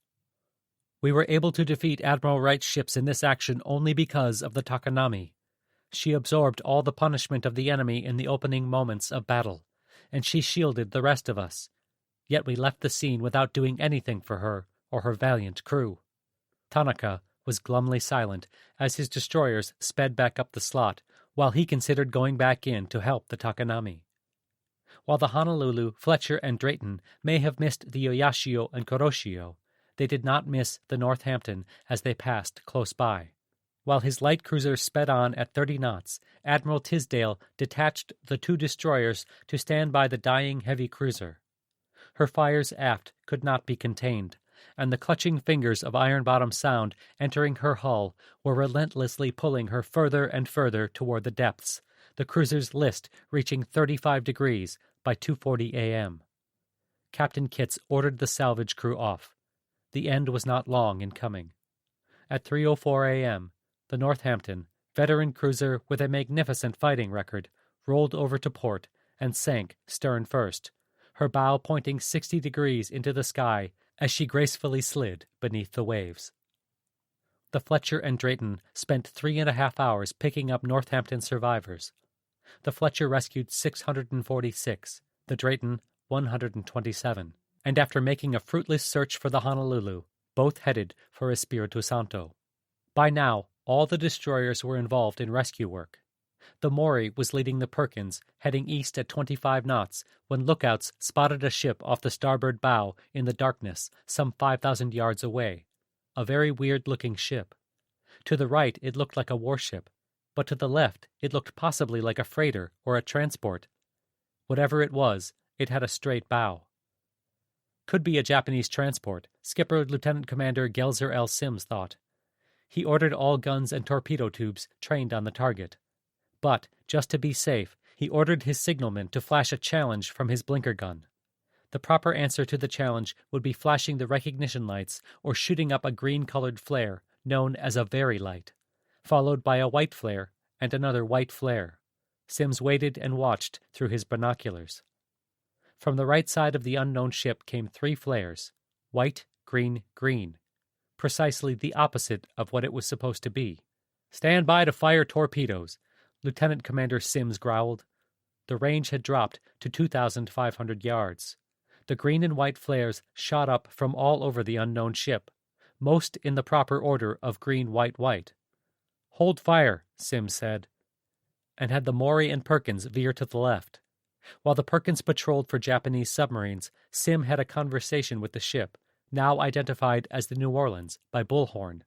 We were able to defeat Admiral Wright's ships in this action only because of the Takanami. She absorbed all the punishment of the enemy in the opening moments of battle, and she shielded the rest of us. Yet we left the scene without doing anything for her or her valiant crew." Tanaka was glumly silent as his destroyers sped back up the slot, while he considered going back in to help the Takanami. While the Honolulu, Fletcher, and Drayton may have missed the Oyashio and Kuroshio, they did not miss the Northampton as they passed close by. While his light cruiser sped on at 30 knots, Admiral Tisdale detached the 2 destroyers to stand by the dying heavy cruiser. Her fires aft could not be contained, and the clutching fingers of Iron Bottom Sound entering her hull were relentlessly pulling her further and further toward the depths, the cruiser's list reaching 35 degrees by 2:40 a.m. Captain Kitts ordered the salvage crew off. The end was not long in coming. At 3:04 a.m., the Northampton, veteran cruiser with a magnificent fighting record, rolled over to port and sank stern first, her bow pointing 60 degrees into the sky as she gracefully slid beneath the waves. The Fletcher and Drayton spent 3.5 hours picking up Northampton survivors. The Fletcher rescued 646, the Drayton 127, and after making a fruitless search for the Honolulu, both headed for Espiritu Santo. By now, all the destroyers were involved in rescue work. The Maury was leading the Perkins, heading east at 25 knots, when lookouts spotted a ship off the starboard bow in the darkness, some 5,000 yards away. A very weird-looking ship. To the right it looked like a warship, but to the left it looked possibly like a freighter or a transport. Whatever it was, it had a straight bow. Could be a Japanese transport, Skipper Lieutenant Commander Gelzer L. Sims thought. He ordered all guns and torpedo tubes trained on the target. But, just to be safe, he ordered his signalman to flash a challenge from his blinker gun. The proper answer to the challenge would be flashing the recognition lights or shooting up a green-colored flare, known as a very light, followed by a white flare and another white flare. Sims waited and watched through his binoculars. From the right side of the unknown ship came 3 flares, white, green, green, precisely the opposite of what it was supposed to be. "Stand by to fire torpedoes," Lieutenant Commander Sims growled. The range had dropped to 2,500 yards. The green and white flares shot up from all over the unknown ship, most in the proper order of green, white, white. "Hold fire," Sims said, and had the Maury and Perkins veer to the left. While the Perkins patrolled for Japanese submarines, Sim had a conversation with the ship, now identified as the New Orleans by Bullhorn.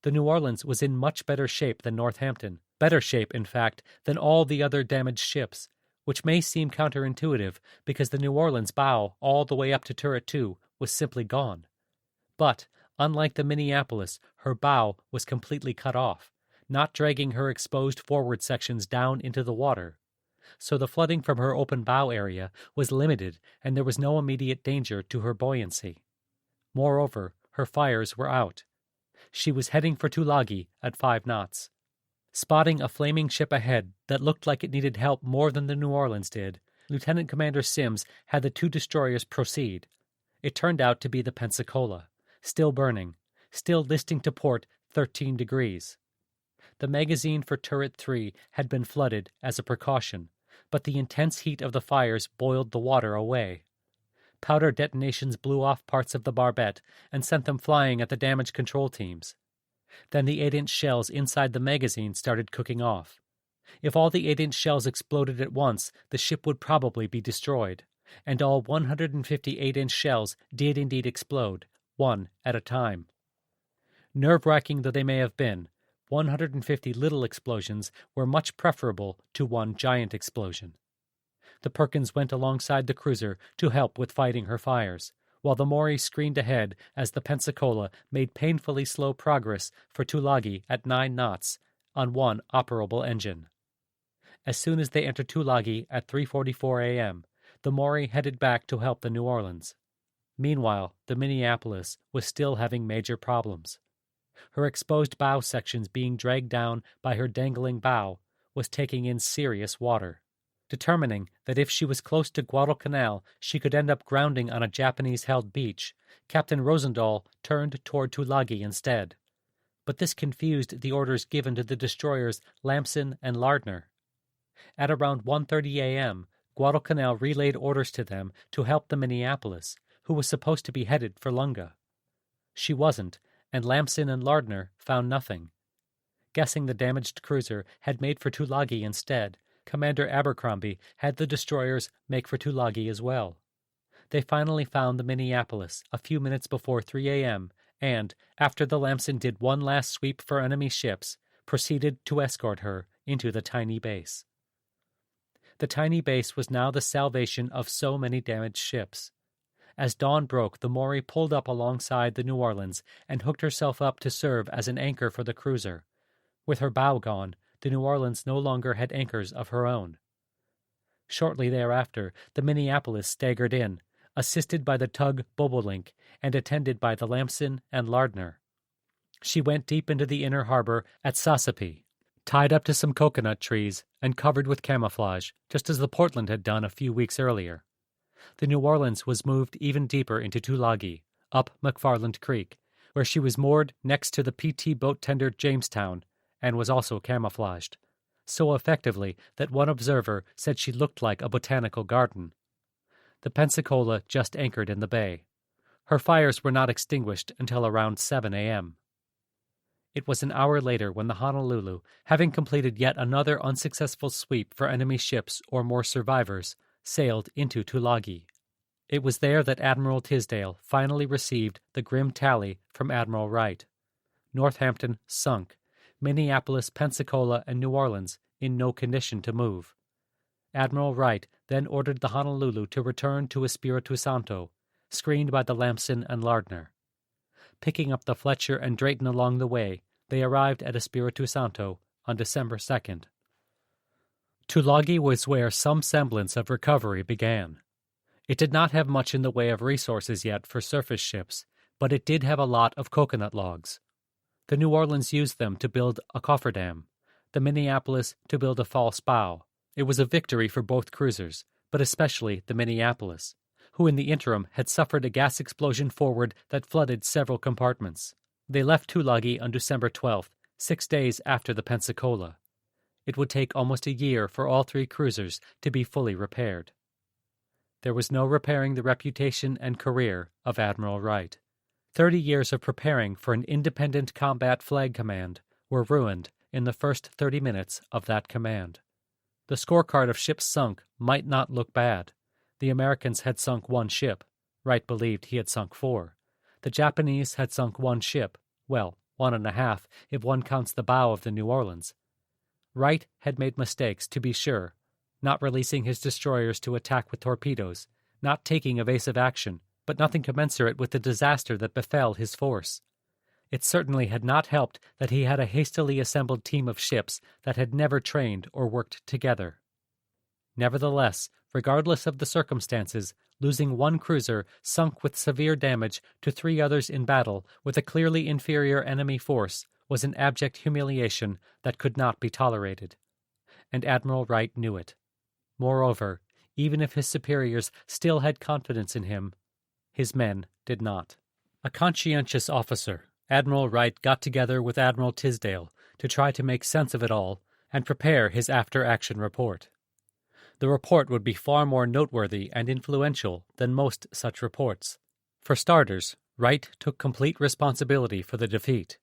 The New Orleans was in much better shape than Northampton, better shape, in fact, than all the other damaged ships, which may seem counterintuitive because the New Orleans bow all the way up to Turret 2 was simply gone. But, unlike the Minneapolis, her bow was completely cut off, not dragging her exposed forward sections down into the water. So the flooding from her open bow area was limited and there was no immediate danger to her buoyancy. Moreover, her fires were out. She was heading for Tulagi at 5 knots. Spotting a flaming ship ahead that looked like it needed help more than the New Orleans did, Lieutenant Commander Sims had the 2 destroyers proceed. It turned out to be the Pensacola, still burning, still listing to port 13 degrees. The magazine for Turret 3 had been flooded as a precaution, but the intense heat of the fires boiled the water away. Powder detonations blew off parts of the barbette and sent them flying at the damage control teams. Then the 8-inch shells inside the magazine started cooking off. If all the 8-inch shells exploded at once, the ship would probably be destroyed, and all 150 8-inch shells did indeed explode, one at a time. Nerve-wracking though they may have been, 150 little explosions were much preferable to one giant explosion. The Perkins went alongside the cruiser to help with fighting her fires, while the Maury screened ahead as the Pensacola made painfully slow progress for Tulagi at 9 knots on one operable engine. As soon as they entered Tulagi at 3:44 a.m., the Maury headed back to help the New Orleans. Meanwhile, the Minneapolis was still having major problems. Her exposed bow sections being dragged down by her dangling bow was taking in serious water. Determining that if she was close to Guadalcanal she could end up grounding on a Japanese-held beach, Captain Rosendahl turned toward Tulagi instead. But this confused the orders given to the destroyers Lamson and Lardner. At around 1:30 a.m., Guadalcanal relayed orders to them to help the Minneapolis, who was supposed to be headed for Lunga. She wasn't, and Lamson and Lardner found nothing. Guessing the damaged cruiser had made for Tulagi instead, Commander Abercrombie had the destroyers make for Tulagi as well. They finally found the Minneapolis a few minutes before 3 a.m. and, after the Lamson did one last sweep for enemy ships, proceeded to escort her into the tiny base. The tiny base was now the salvation of so many damaged ships. As dawn broke, the Maury pulled up alongside the New Orleans and hooked herself up to serve as an anchor for the cruiser. With her bow gone, the New Orleans no longer had anchors of her own. Shortly thereafter, the Minneapolis staggered in, assisted by the tug Bobolink and attended by the Lamson and Lardner. She went deep into the inner harbor at Sasapi, tied up to some coconut trees and covered with camouflage, just as the Portland had done a few weeks earlier. The New Orleans was moved even deeper into Tulagi, up McFarland Creek, where she was moored next to the PT boat tender Jamestown, and was also camouflaged, so effectively that one observer said she looked like a botanical garden. The Pensacola just anchored in the bay. Her fires were not extinguished until around 7 a.m. It was an hour later when the Honolulu, having completed yet another unsuccessful sweep for enemy ships or more survivors, sailed into Tulagi. It was there that Admiral Tisdale finally received the grim tally from Admiral Wright. Northampton sunk, Minneapolis, Pensacola, and New Orleans in no condition to move. Admiral Wright then ordered the Honolulu to return to Espiritu Santo, screened by the Lamson and Lardner. Picking up the Fletcher and Drayton along the way, they arrived at Espiritu Santo on December 2nd. Tulagi was where some semblance of recovery began. It did not have much in the way of resources yet for surface ships, but it did have a lot of coconut logs. The New Orleans used them to build a cofferdam, the Minneapolis to build a false bow. It was a victory for both cruisers, but especially the Minneapolis, who in the interim had suffered a gas explosion forward that flooded several compartments. They left Tulagi on December 12th, 6 days after the Pensacola. It would take almost a year for all three cruisers to be fully repaired. There was no repairing the reputation and career of Admiral Wright. 30 years of preparing for an independent combat flag command were ruined in the first 30 minutes of that command. The scorecard of ships sunk might not look bad. The Americans had sunk one ship. Wright believed he had sunk 4. The Japanese had sunk one ship, well, 1.5 if one counts the bow of the New Orleans. Wright had made mistakes, to be sure, not releasing his destroyers to attack with torpedoes, not taking evasive action, but nothing commensurate with the disaster that befell his force. It certainly had not helped that he had a hastily assembled team of ships that had never trained or worked together. Nevertheless, regardless of the circumstances, losing one cruiser sunk with severe damage to 3 others in battle with a clearly inferior enemy force was an abject humiliation that could not be tolerated. And Admiral Wright knew it. Moreover, even if his superiors still had confidence in him, his men did not. A conscientious officer, Admiral Wright got together with Admiral Tisdale to try to make sense of it all and prepare his after-action report. The report would be far more noteworthy and influential than most such reports. For starters, Wright took complete responsibility for the defeat.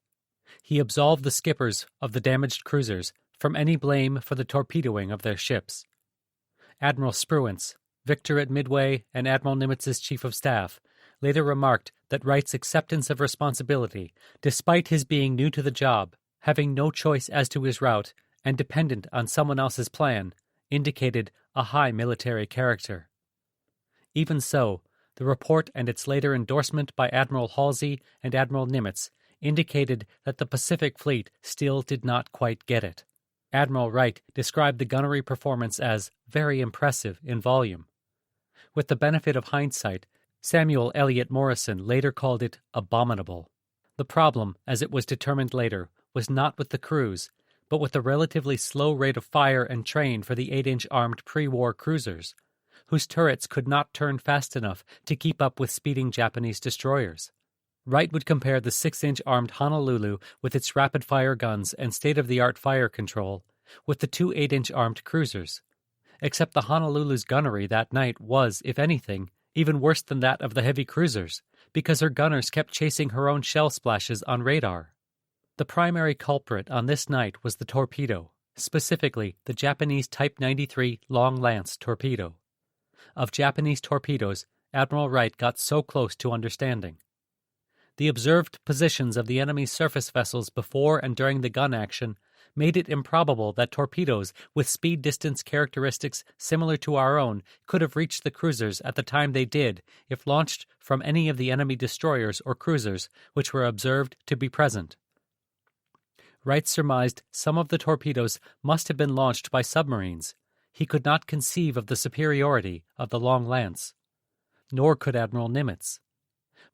He absolved the skippers of the damaged cruisers from any blame for the torpedoing of their ships. Admiral Spruance, Victor at Midway, and Admiral Nimitz's chief of staff later remarked that Wright's acceptance of responsibility, despite his being new to the job, having no choice as to his route, and dependent on someone else's plan, indicated a high military character. Even so, the report and its later endorsement by Admiral Halsey and Admiral Nimitz indicated that the Pacific Fleet still did not quite get it. Admiral Wright described the gunnery performance as very impressive in volume. With the benefit of hindsight, Samuel Eliot Morrison later called it abominable. The problem, as it was determined later, was not with the crews, but with the relatively slow rate of fire and train for the 8-inch armed pre-war cruisers, whose turrets could not turn fast enough to keep up with speeding Japanese destroyers. Wright would compare the 6-inch armed Honolulu with its rapid-fire guns and state-of-the-art fire control with the two 8-inch armed cruisers, except the Honolulu's gunnery that night was, if anything, even worse than that of the heavy cruisers, because her gunners kept chasing her own shell splashes on radar. The primary culprit on this night was the torpedo, specifically the Japanese Type 93 Long Lance torpedo. Of Japanese torpedoes, Admiral Wright got so close to understanding. The observed positions of the enemy's surface vessels before and during the gun action made it improbable that torpedoes with speed-distance characteristics similar to our own could have reached the cruisers at the time they did if launched from any of the enemy destroyers or cruisers which were observed to be present. Wright surmised some of the torpedoes must have been launched by submarines. He could not conceive of the superiority of the Long Lance. Nor could Admiral Nimitz.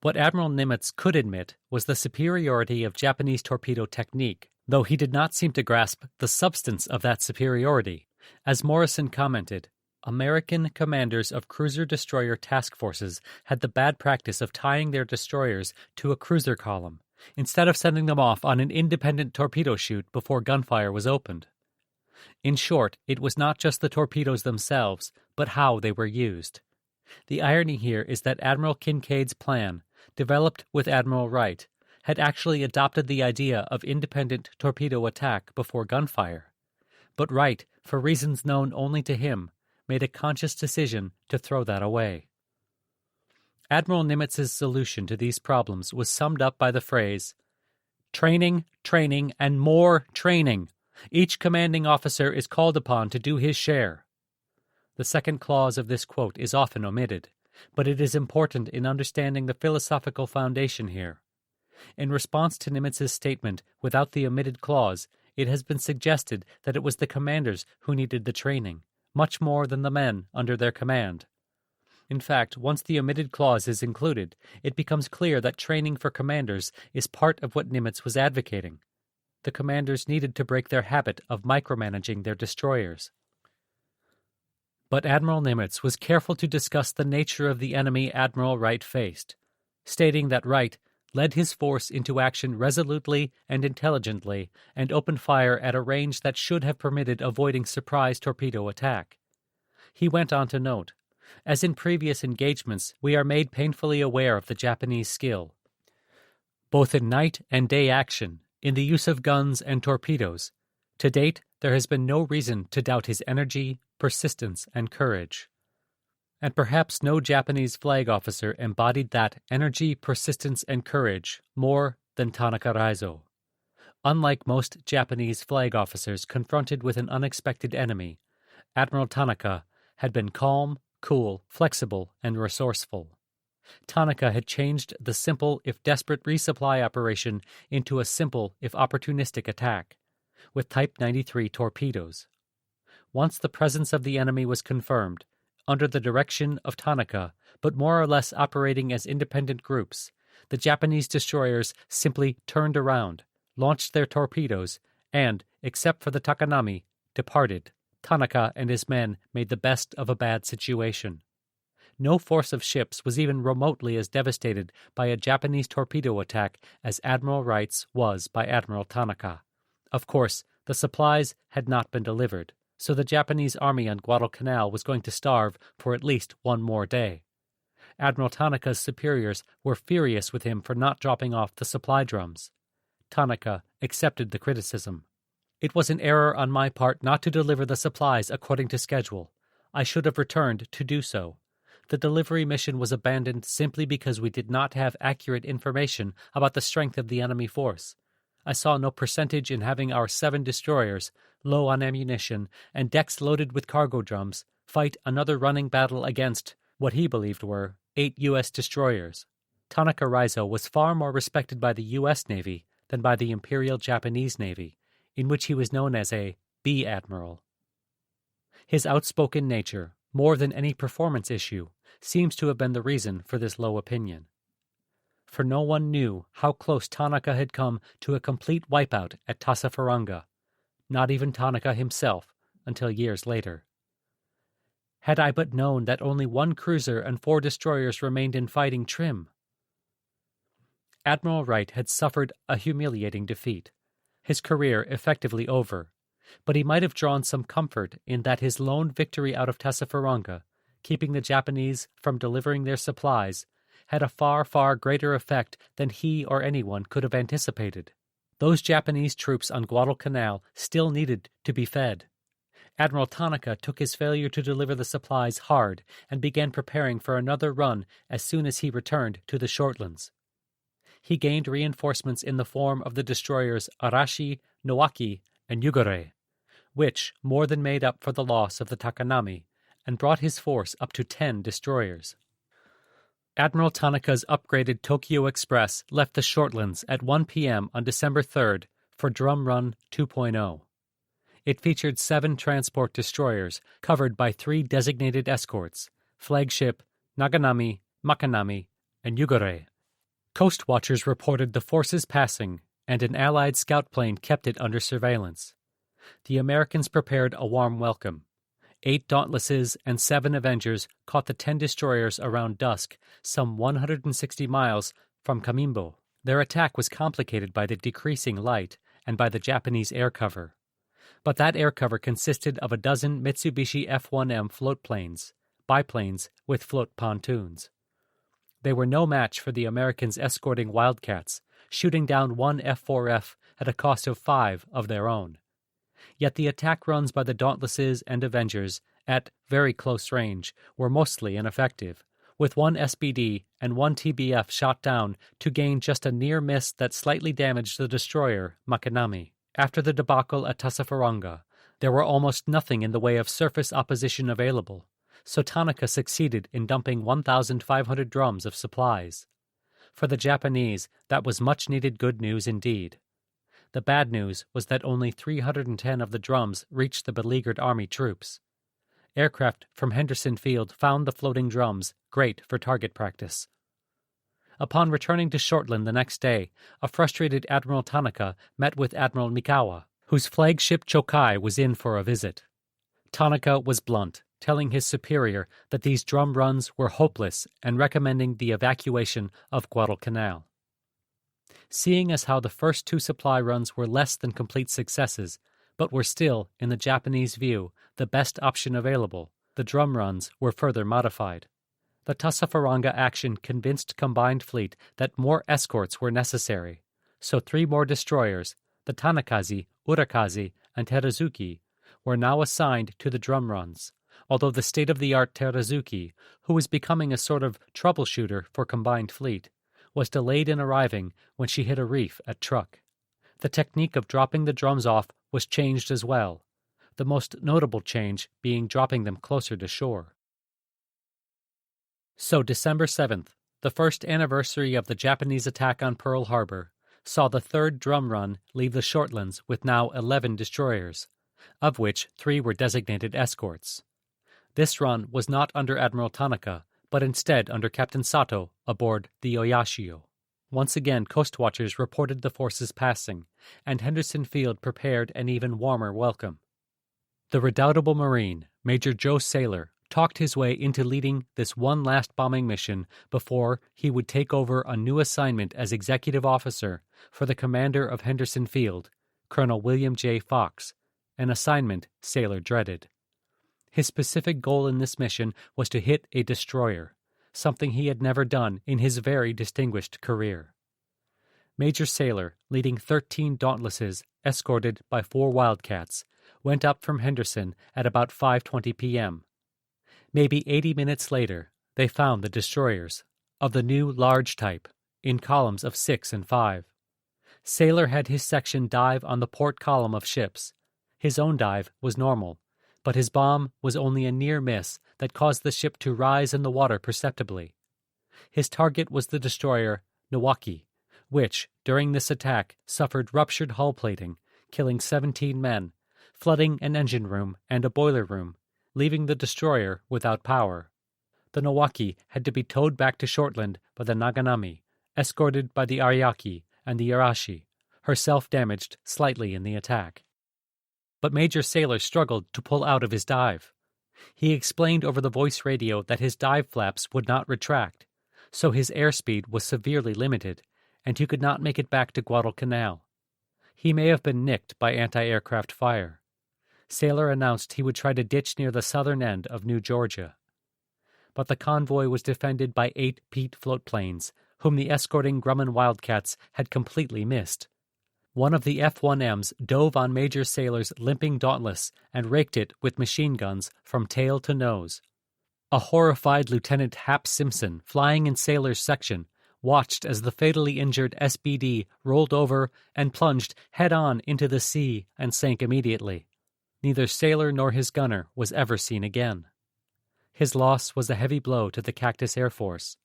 What Admiral Nimitz could admit was the superiority of Japanese torpedo technique, though he did not seem to grasp the substance of that superiority. As Morrison commented, American commanders of cruiser-destroyer task forces had the bad practice of tying their destroyers to a cruiser column, instead of sending them off on an independent torpedo chute before gunfire was opened. In short, it was not just the torpedoes themselves, but how they were used. The irony here is that Admiral Kinkaid's plan, developed with Admiral Wright, had actually adopted the idea of independent torpedo attack before gunfire. But Wright, for reasons known only to him, made a conscious decision to throw that away. Admiral Nimitz's solution to these problems was summed up by the phrase, "Training, training, and more training. Each commanding officer is called upon to do his share." The second clause of this quote is often omitted, but it is important in understanding the philosophical foundation here. In response to Nimitz's statement without the omitted clause, it has been suggested that it was the commanders who needed the training, much more than the men under their command. In fact, once the omitted clause is included, it becomes clear that training for commanders is part of what Nimitz was advocating. The commanders needed to break their habit of micromanaging their destroyers. But Admiral Nimitz was careful to discuss the nature of the enemy Admiral Wright faced, stating that Wright led his force into action resolutely and intelligently and opened fire at a range that should have permitted avoiding surprise torpedo attack. He went on to note, "As in previous engagements, we are made painfully aware of the Japanese skill, both in night and day action, in the use of guns and torpedoes. To date, there has been no reason to doubt his energy, persistence, and courage." And perhaps no Japanese flag officer embodied that energy, persistence, and courage more than Tanaka Raizo. Unlike most Japanese flag officers confronted with an unexpected enemy, Admiral Tanaka had been calm, cool, flexible, and resourceful. Tanaka had changed the simple, if desperate, resupply operation into a simple, if opportunistic, attack, with Type 93 torpedoes. Once the presence of the enemy was confirmed, under the direction of Tanaka, but more or less operating as independent groups, the Japanese destroyers simply turned around, launched their torpedoes, and, except for the Takanami, departed. Tanaka and his men made the best of a bad situation. No force of ships was even remotely as devastated by a Japanese torpedo attack as Admiral Wright's was by Admiral Tanaka. Of course, the supplies had not been delivered, so the Japanese army on Guadalcanal was going to starve for at least one more day. Admiral Tanaka's superiors were furious with him for not dropping off the supply drums. Tanaka accepted the criticism. "It was an error on my part not to deliver the supplies according to schedule. I should have returned to do so. The delivery mission was abandoned simply because we did not have accurate information about the strength of the enemy force. I saw no percentage in having our 7 destroyers, low on ammunition, and decks loaded with cargo drums, fight another running battle against what he believed were 8 U.S. destroyers." Tanaka Raizo was far more respected by the U.S. Navy than by the Imperial Japanese Navy, in which he was known as a B Admiral. His outspoken nature, more than any performance issue, seems to have been the reason for this low opinion. For no one knew how close Tanaka had come to a complete wipeout at Tasafaranga. not even Tanaka himself, until years later. Had I but known that only one cruiser and 4 destroyers remained in fighting trim. Admiral Wright had suffered a humiliating defeat, his career effectively over, but he might have drawn some comfort in that his lone victory out of Tassafaronga, keeping the Japanese from delivering their supplies, had a far, far greater effect than he or anyone could have anticipated. Those Japanese troops on Guadalcanal still needed to be fed. Admiral Tanaka took his failure to deliver the supplies hard and began preparing for another run as soon as he returned to the Shortlands. He gained reinforcements in the form of the destroyers Arashi, Nowaki, and Yugure, which more than made up for the loss of the Takanami, and brought his force up to 10 destroyers. Admiral Tanaka's upgraded Tokyo Express left the Shortlands at 1 p.m. on December 3rd for Drum Run 2.0. It featured 7 transport destroyers covered by 3 designated escorts, flagship Naganami, Makanami, and Yugure. Coast watchers reported the forces passing, and an Allied scout plane kept it under surveillance. The Americans prepared a warm welcome. 8 Dauntlesses and 7 Avengers caught the 10 destroyers around dusk, some 160 miles from Kamimbo. Their attack was complicated by the decreasing light and by the Japanese air cover. But that air cover consisted of a dozen Mitsubishi F-1M float planes, biplanes with float pontoons. They were no match for the Americans escorting Wildcats, shooting down 1 F-4F at a cost of 5 of their own. Yet the attack runs by the Dauntlesses and Avengers at very close range were mostly ineffective, with 1 SBD and 1 TBF shot down to gain just a near miss that slightly damaged the destroyer Makanami. After the debacle at Tassafaronga, there were almost nothing in the way of surface opposition available, so Tanaka succeeded in dumping 1,500 drums of supplies. For the Japanese, that was much-needed good news indeed. The bad news was that only 310 of the drums reached the beleaguered army troops. Aircraft from Henderson Field found the floating drums great for target practice. Upon returning to Shortland the next day, a frustrated Admiral Tanaka met with Admiral Mikawa, whose flagship Chokai was in for a visit. Tanaka was blunt, telling his superior that these drum runs were hopeless and recommending the evacuation of Guadalcanal. Seeing as how the first 2 supply runs were less than complete successes, but were still, in the Japanese view, the best option available, the drum runs were further modified. The Tassafaronga action convinced Combined Fleet that more escorts were necessary, so 3 more destroyers, the Tanakazi, Urakazi, and Terazuki, were now assigned to the drum runs, although the state-of-the-art Terazuki, who was becoming a sort of troubleshooter for Combined Fleet, was delayed in arriving when she hit a reef at Truk. The technique of dropping the drums off was changed as well, the most notable change being dropping them closer to shore. So December 7th, the first anniversary of the Japanese attack on Pearl Harbor, saw the 3rd drum run leave the Shortlands with now 11 destroyers, of which 3 were designated escorts. This run was not under Admiral Tanaka, but instead under Captain Sato aboard the Oyashio. Once again, coast watchers reported the forces passing, and Henderson Field prepared an even warmer welcome. The redoubtable Marine, Major Joe Saylor, talked his way into leading this one last bombing mission before he would take over a new assignment as executive officer for the commander of Henderson Field, Colonel William J. Fox, an assignment Saylor dreaded. His specific goal in this mission was to hit a destroyer, something he had never done in his very distinguished career. Major Saylor, leading 13 Dauntlesses escorted by 4 Wildcats, went up from Henderson at about 5:20 p.m. Maybe 80 minutes later, they found the destroyers, of the new large type, in columns of 6 and 5. Saylor had his section dive on the port column of ships. His own dive was normal, but his bomb was only a near miss that caused the ship to rise in the water perceptibly. His target was the destroyer Nowaki, which, during this attack, suffered ruptured hull plating, killing 17 men, flooding an engine room and a boiler room, leaving the destroyer without power. The Nowaki had to be towed back to Shortland by the Naganami, escorted by the Ariake and the Arashi, herself damaged slightly in the attack. but Major Sailor struggled to pull out of his dive. He explained over the voice radio that his dive flaps would not retract, so his airspeed was severely limited, and he could not make it back to Guadalcanal. He may have been nicked by anti-aircraft fire. Sailor announced he would try to ditch near the southern end of New Georgia. But the convoy was defended by 8 Pete floatplanes, whom the escorting Grumman Wildcats had completely missed. One of the F-1Ms dove on Major Sailor's limping Dauntless and raked it with machine guns from tail to nose. A horrified Lieutenant Hap Simpson, flying in Sailor's section, watched as the fatally injured SBD rolled over and plunged head-on into the sea and sank immediately. Neither Sailor nor his gunner was ever seen again. His loss was a heavy blow to the Cactus Air Force.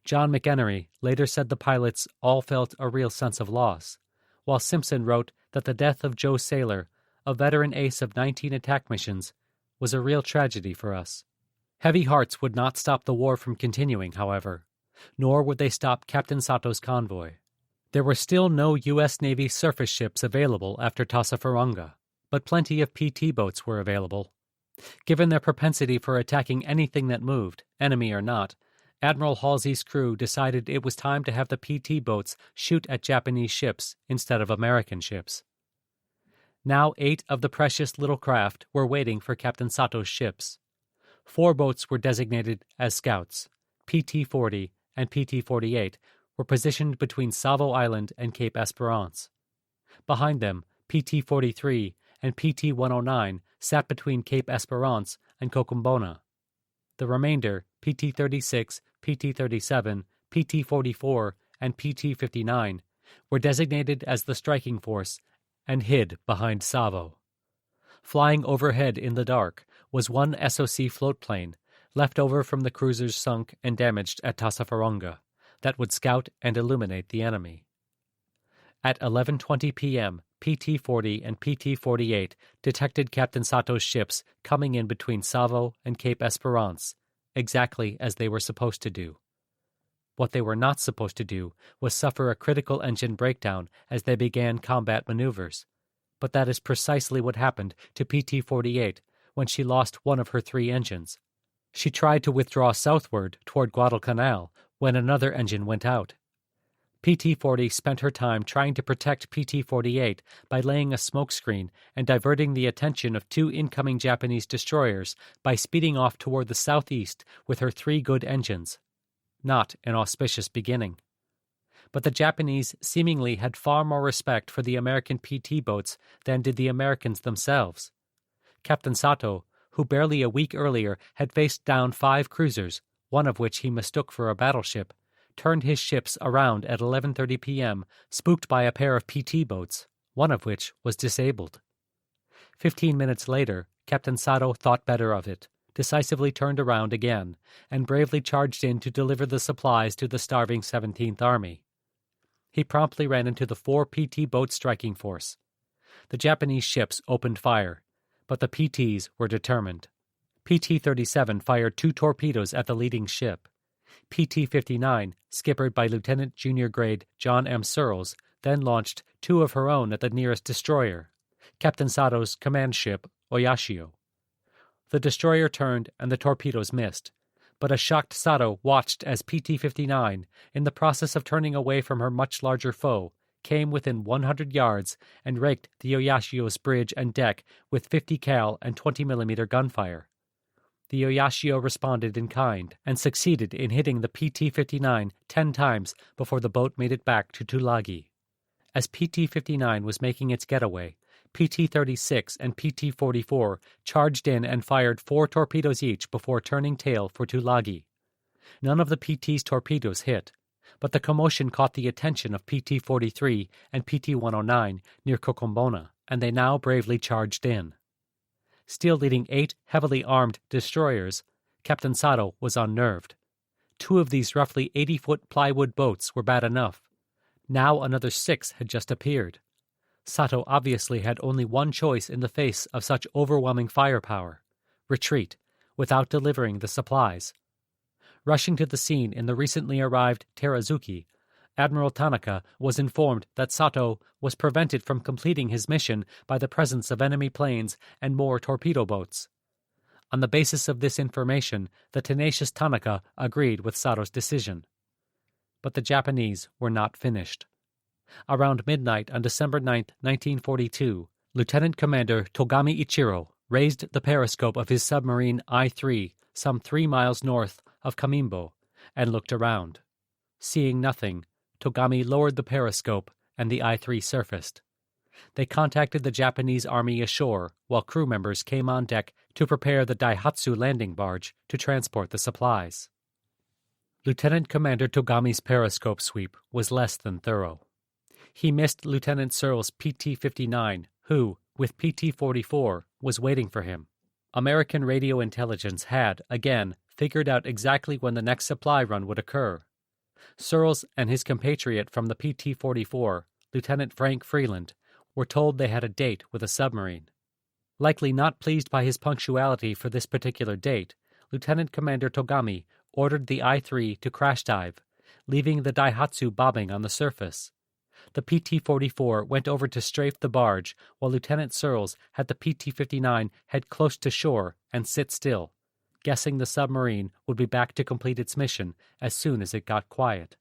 John McEnery later said the pilots all felt a real sense of loss, while Simpson wrote that the death of Joe Sailor, a veteran ace of 19 attack missions, was a real tragedy for us. Heavy hearts would not stop the war from continuing, however, nor would they stop Captain Sato's convoy. There were still no U.S. Navy surface ships available after Tassafaronga, but plenty of PT boats were available. Given their propensity for attacking anything that moved, enemy or not, Admiral Halsey's crew decided it was time to have the PT boats shoot at Japanese ships instead of American ships. Now 8 of the precious little craft were waiting for Captain Sato's ships. 4 boats were designated as scouts. PT-40 and PT-48 were positioned between Savo Island and Cape Esperance. Behind them, PT-43 and PT-109 sat between Cape Esperance and Cocumbona. The remainder, PT-36, PT-37, PT-44, and PT-59, were designated as the striking force and hid behind Savo. Flying overhead in the dark was one SOC floatplane, left over from the cruisers sunk and damaged at Tassafaronga, that would scout and illuminate the enemy. At 11:20 p.m., PT-40 and PT-48 detected Captain Sato's ships coming in between Savo and Cape Esperance, exactly as they were supposed to do. What they were not supposed to do was suffer a critical engine breakdown as they began combat maneuvers, but that is precisely what happened to PT-48 when she lost one of her 3 engines. She tried to withdraw southward toward Guadalcanal when another engine went out. PT-40 spent her time trying to protect PT-48 by laying a smokescreen and diverting the attention of 2 incoming Japanese destroyers by speeding off toward the southeast with her 3 good engines. Not an auspicious beginning. But the Japanese seemingly had far more respect for the American PT boats than did the Americans themselves. Captain Sato, who barely a week earlier had faced down 5 cruisers, one of which he mistook for a battleship, turned his ships around at 11:30 p.m., spooked by a pair of PT boats, one of which was disabled. 15 minutes later, Captain Sato thought better of it, decisively turned around again, and bravely charged in to deliver the supplies to the starving 17th Army. He promptly ran into the 4 PT boat striking force. The Japanese ships opened fire, but the PTs were determined. PT-37 fired 2 torpedoes at the leading ship. PT-59, skippered by Lieutenant Junior Grade John M. Searles, then launched 2 of her own at the nearest destroyer, Captain Sato's command ship, Oyashio. The destroyer turned and the torpedoes missed, but a shocked Sato watched as PT-59, in the process of turning away from her much larger foe, came within 100 yards and raked the Oyashio's bridge and deck with 50 cal and 20 mm gunfire. The Oyashio responded in kind and succeeded in hitting the PT-59 10 times before the boat made it back to Tulagi. As PT-59 was making its getaway, PT-36 and PT-44 charged in and fired 4 torpedoes each before turning tail for Tulagi. None of the PT's torpedoes hit, but the commotion caught the attention of PT-43 and PT-109 near Cocumbona, and they now bravely charged in. Still leading 8 heavily armed destroyers, Captain Sato was unnerved. 2 of these roughly 80-foot plywood boats were bad enough. Now another 6 had just appeared. Sato obviously had only one choice in the face of such overwhelming firepower: retreat, without delivering the supplies. Rushing to the scene in the recently arrived Terazuki, Admiral Tanaka was informed that Sato was prevented from completing his mission by the presence of enemy planes and more torpedo boats. On the basis of this information, the tenacious Tanaka agreed with Sato's decision. But the Japanese were not finished. Around midnight on December 9, 1942, Lieutenant Commander Togami Ichiro raised the periscope of his submarine I-3 some 3 miles north of Kamimbo and looked around. Seeing nothing, Togami lowered the periscope and the I-3 surfaced. They contacted the Japanese army ashore while crew members came on deck to prepare the Daihatsu landing barge to transport the supplies. Lieutenant Commander Togami's periscope sweep was less than thorough. He missed Lieutenant Searle's PT-59, who, with PT-44, was waiting for him. American radio intelligence had, again, figured out exactly when the next supply run would occur. Searles and his compatriot from the PT-44, Lieutenant Frank Freeland, were told they had a date with a submarine. Likely not pleased by his punctuality for this particular date, Lieutenant Commander Togami ordered the I-3 to crash dive, leaving the Daihatsu bobbing on the surface. The PT-44 went over to strafe the barge, while Lieutenant Searles had the PT-59 head close to shore and sit still, guessing the submarine would be back to complete its mission as soon as it got quiet.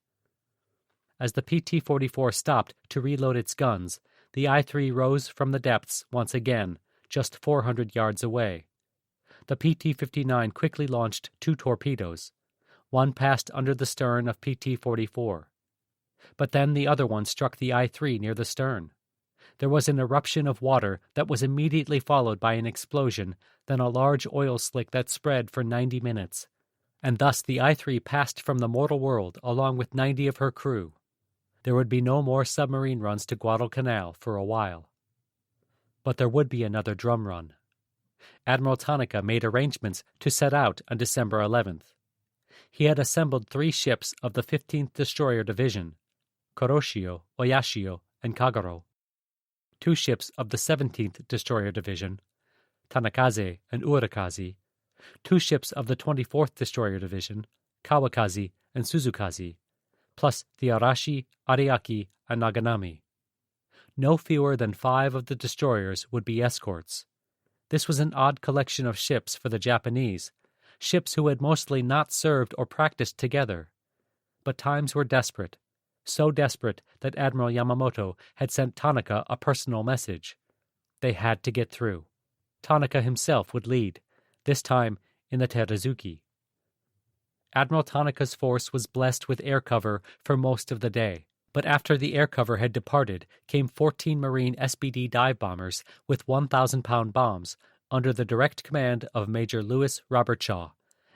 As the PT-44 stopped to reload its guns, the I-3 rose from the depths once again, just 400 yards away. The PT-59 quickly launched 2 torpedoes. One passed under the stern of PT-44. But then the other one struck the I-3 near the stern. There was an eruption of water that was immediately followed by an explosion, then a large oil slick that spread for 90 minutes. And thus the I-3 passed from the mortal world along with 90 of her crew. There would be no more submarine runs to Guadalcanal for a while. But there would be another drum run. Admiral Tanaka made arrangements to set out on December 11th. He had assembled 3 ships of the 15th Destroyer Division, Kuroshio, Oyashio, and Kagero, 2 ships of the 17th Destroyer Division, Tanakaze and Urakaze, 2 ships of the 24th Destroyer Division, Kawakaze and Suzukaze, plus the Arashi, Ariake, and Naganami. No fewer than 5 of the destroyers would be escorts. This was an odd collection of ships for the Japanese, ships who had mostly not served or practiced together. But times were desperate, so desperate that Admiral Yamamoto had sent Tanaka a personal message. They had to get through. Tanaka himself would lead, this time in the Terazuki. Admiral Tanaka's force was blessed with air cover for most of the day, but after the air cover had departed came 14 Marine SBD dive bombers with 1,000-pound bombs under the direct command of Major Louis Robert Shaw,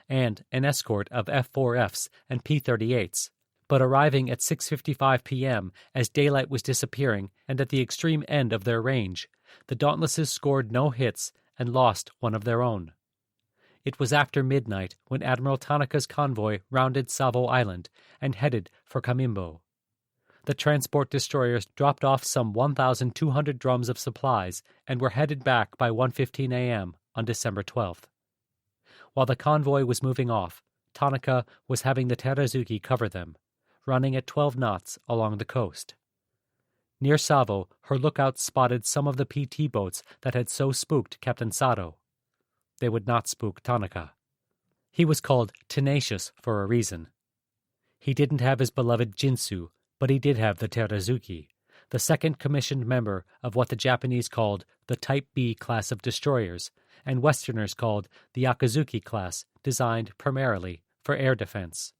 and an escort of F-4Fs and P-38s. But arriving at 6:55 p.m. as daylight was disappearing and at the extreme end of their range, the Dauntlesses scored no hits and lost one of their own. It was after midnight when Admiral Tanaka's convoy rounded Savo Island and headed for Kamimbo. The transport destroyers dropped off some 1,200 drums of supplies and were headed back by 1:15 a.m. on December 12th. While the convoy was moving off, Tanaka was having the Terazuki cover them, running at 12 knots along the coast. Near Savo, her lookouts spotted some of the PT boats that had so spooked Captain Sato. They would not spook Tanaka. He was called Tenacious for a reason. He didn't have his beloved Jinsu, but he did have the Terazuki, the second commissioned member of what the Japanese called the Type B class of destroyers, and Westerners called the Akazuki class, designed primarily for air defense.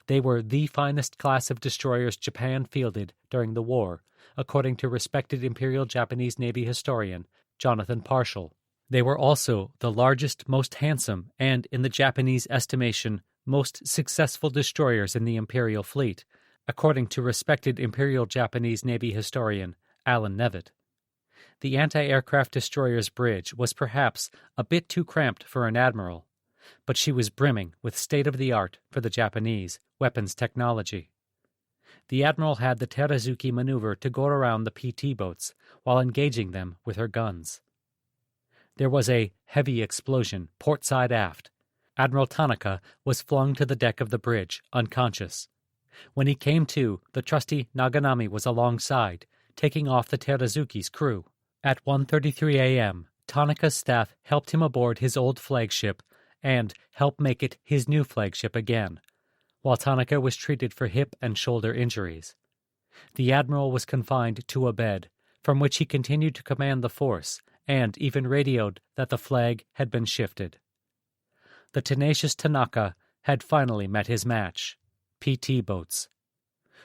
They were the finest class of destroyers Japan fielded during the war, according to respected Imperial Japanese Navy historian Jonathan Parshall. They were also the largest, most handsome, and, in the Japanese estimation, most successful destroyers in the Imperial fleet, according to respected Imperial Japanese Navy historian Alan Nevitt. The anti-aircraft destroyer's bridge was perhaps a bit too cramped for an admiral, but she was brimming with state-of-the-art, for the Japanese, weapons technology. The admiral had the Terazuki maneuver to go around the PT boats while engaging them with her guns. There was a heavy explosion port side aft. Admiral Tanaka was flung to the deck of the bridge, unconscious. When he came to, the trusty Naganami was alongside, taking off the Terazuki's crew. At 1:33 a.m., Tanaka's staff helped him aboard his old flagship and helped make it his new flagship again, while Tanaka was treated for hip and shoulder injuries. The admiral was confined to a bed, from which he continued to command the force, and even radioed that the flag had been shifted. The tenacious Tanaka had finally met his match: PT boats.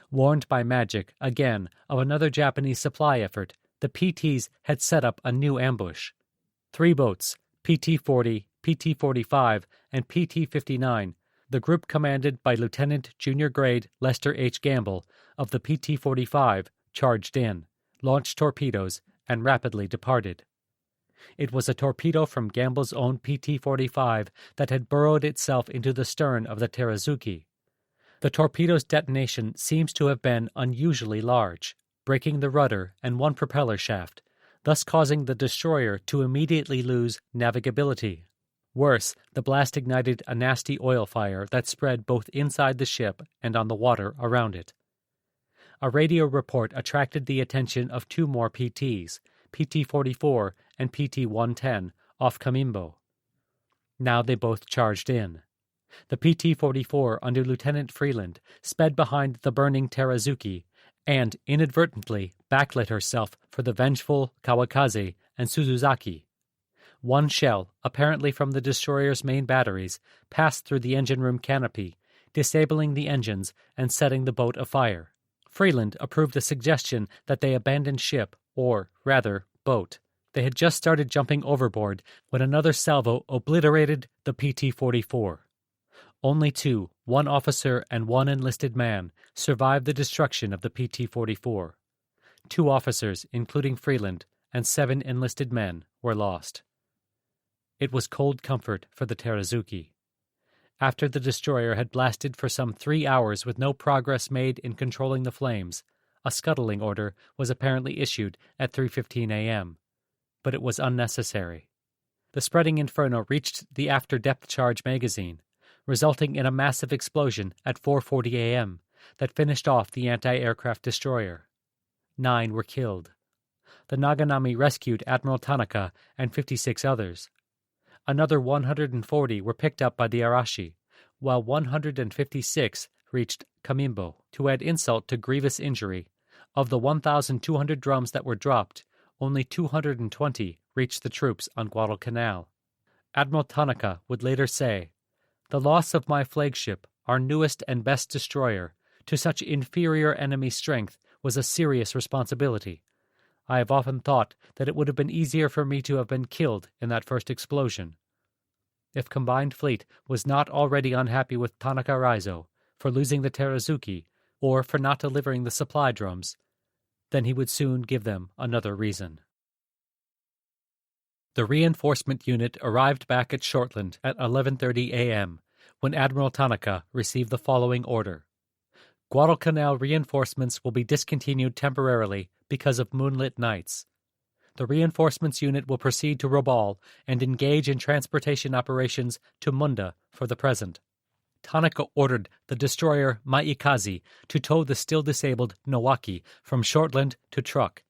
Warned by magic, again, of another Japanese supply effort, the PTs had set up a new ambush. 3 boats, PT-40, PT-45, and PT-59, the group commanded by Lieutenant Junior Grade Lester H. Gamble of the PT-45, charged in, launched torpedoes, and rapidly departed. It was a torpedo from Gamble's own PT-45 that had burrowed itself into the stern of the Terazuki. The torpedo's detonation seems to have been unusually large, breaking the rudder and one propeller shaft, thus causing the destroyer to immediately lose navigability. Worse, the blast ignited a nasty oil fire that spread both inside the ship and on the water around it. A radio report attracted the attention of 2 more PTs, PT-44 and PT-110, off Kamimbo. Now they both charged in. The PT-44 under Lieutenant Freeland sped behind the burning Terazuki and inadvertently backlit herself for the vengeful Kawakaze and Suzuzaki. One shell, apparently from the destroyer's main batteries, passed through the engine room canopy, disabling the engines and setting the boat afire. Freeland approved the suggestion that they abandon ship, or, rather, boat. They had just started jumping overboard when another salvo obliterated the PT-44. Only 2, 1 officer and 1 enlisted man, survived the destruction of the PT-44. 2 officers, including Freeland, and 7 enlisted men were lost. It was cold comfort for the Terazuki. After the destroyer had blasted for some 3 hours with no progress made in controlling the flames, a scuttling order was apparently issued at 3:15 a.m., but it was unnecessary. The spreading inferno reached the after-depth charge magazine, resulting in a massive explosion at 4:40 a.m. that finished off the anti-aircraft destroyer. 9 were killed. The Naganami rescued Admiral Tanaka and 56 others. Another 140 were picked up by the Arashi, while 156 reached Kamimbo. To add insult to grievous injury, of the 1,200 drums that were dropped, only 220 reached the troops on Guadalcanal. Admiral Tanaka would later say, "The loss of my flagship, our newest and best destroyer, to such inferior enemy strength was a serious responsibility. I have often thought that it would have been easier for me to have been killed in that first explosion." If Combined Fleet was not already unhappy with Tanaka Raizo for losing the Terazuki or for not delivering the supply drums, then he would soon give them another reason. The reinforcement unit arrived back at Shortland at 11:30 a.m. when Admiral Tanaka received the following order: Guadalcanal reinforcements will be discontinued temporarily because of moonlit nights. The reinforcements unit will proceed to Robal and engage in transportation operations to Munda for the present. Tanaka ordered the destroyer Maikaze to tow the still disabled Nowaki from Shortland to Truk,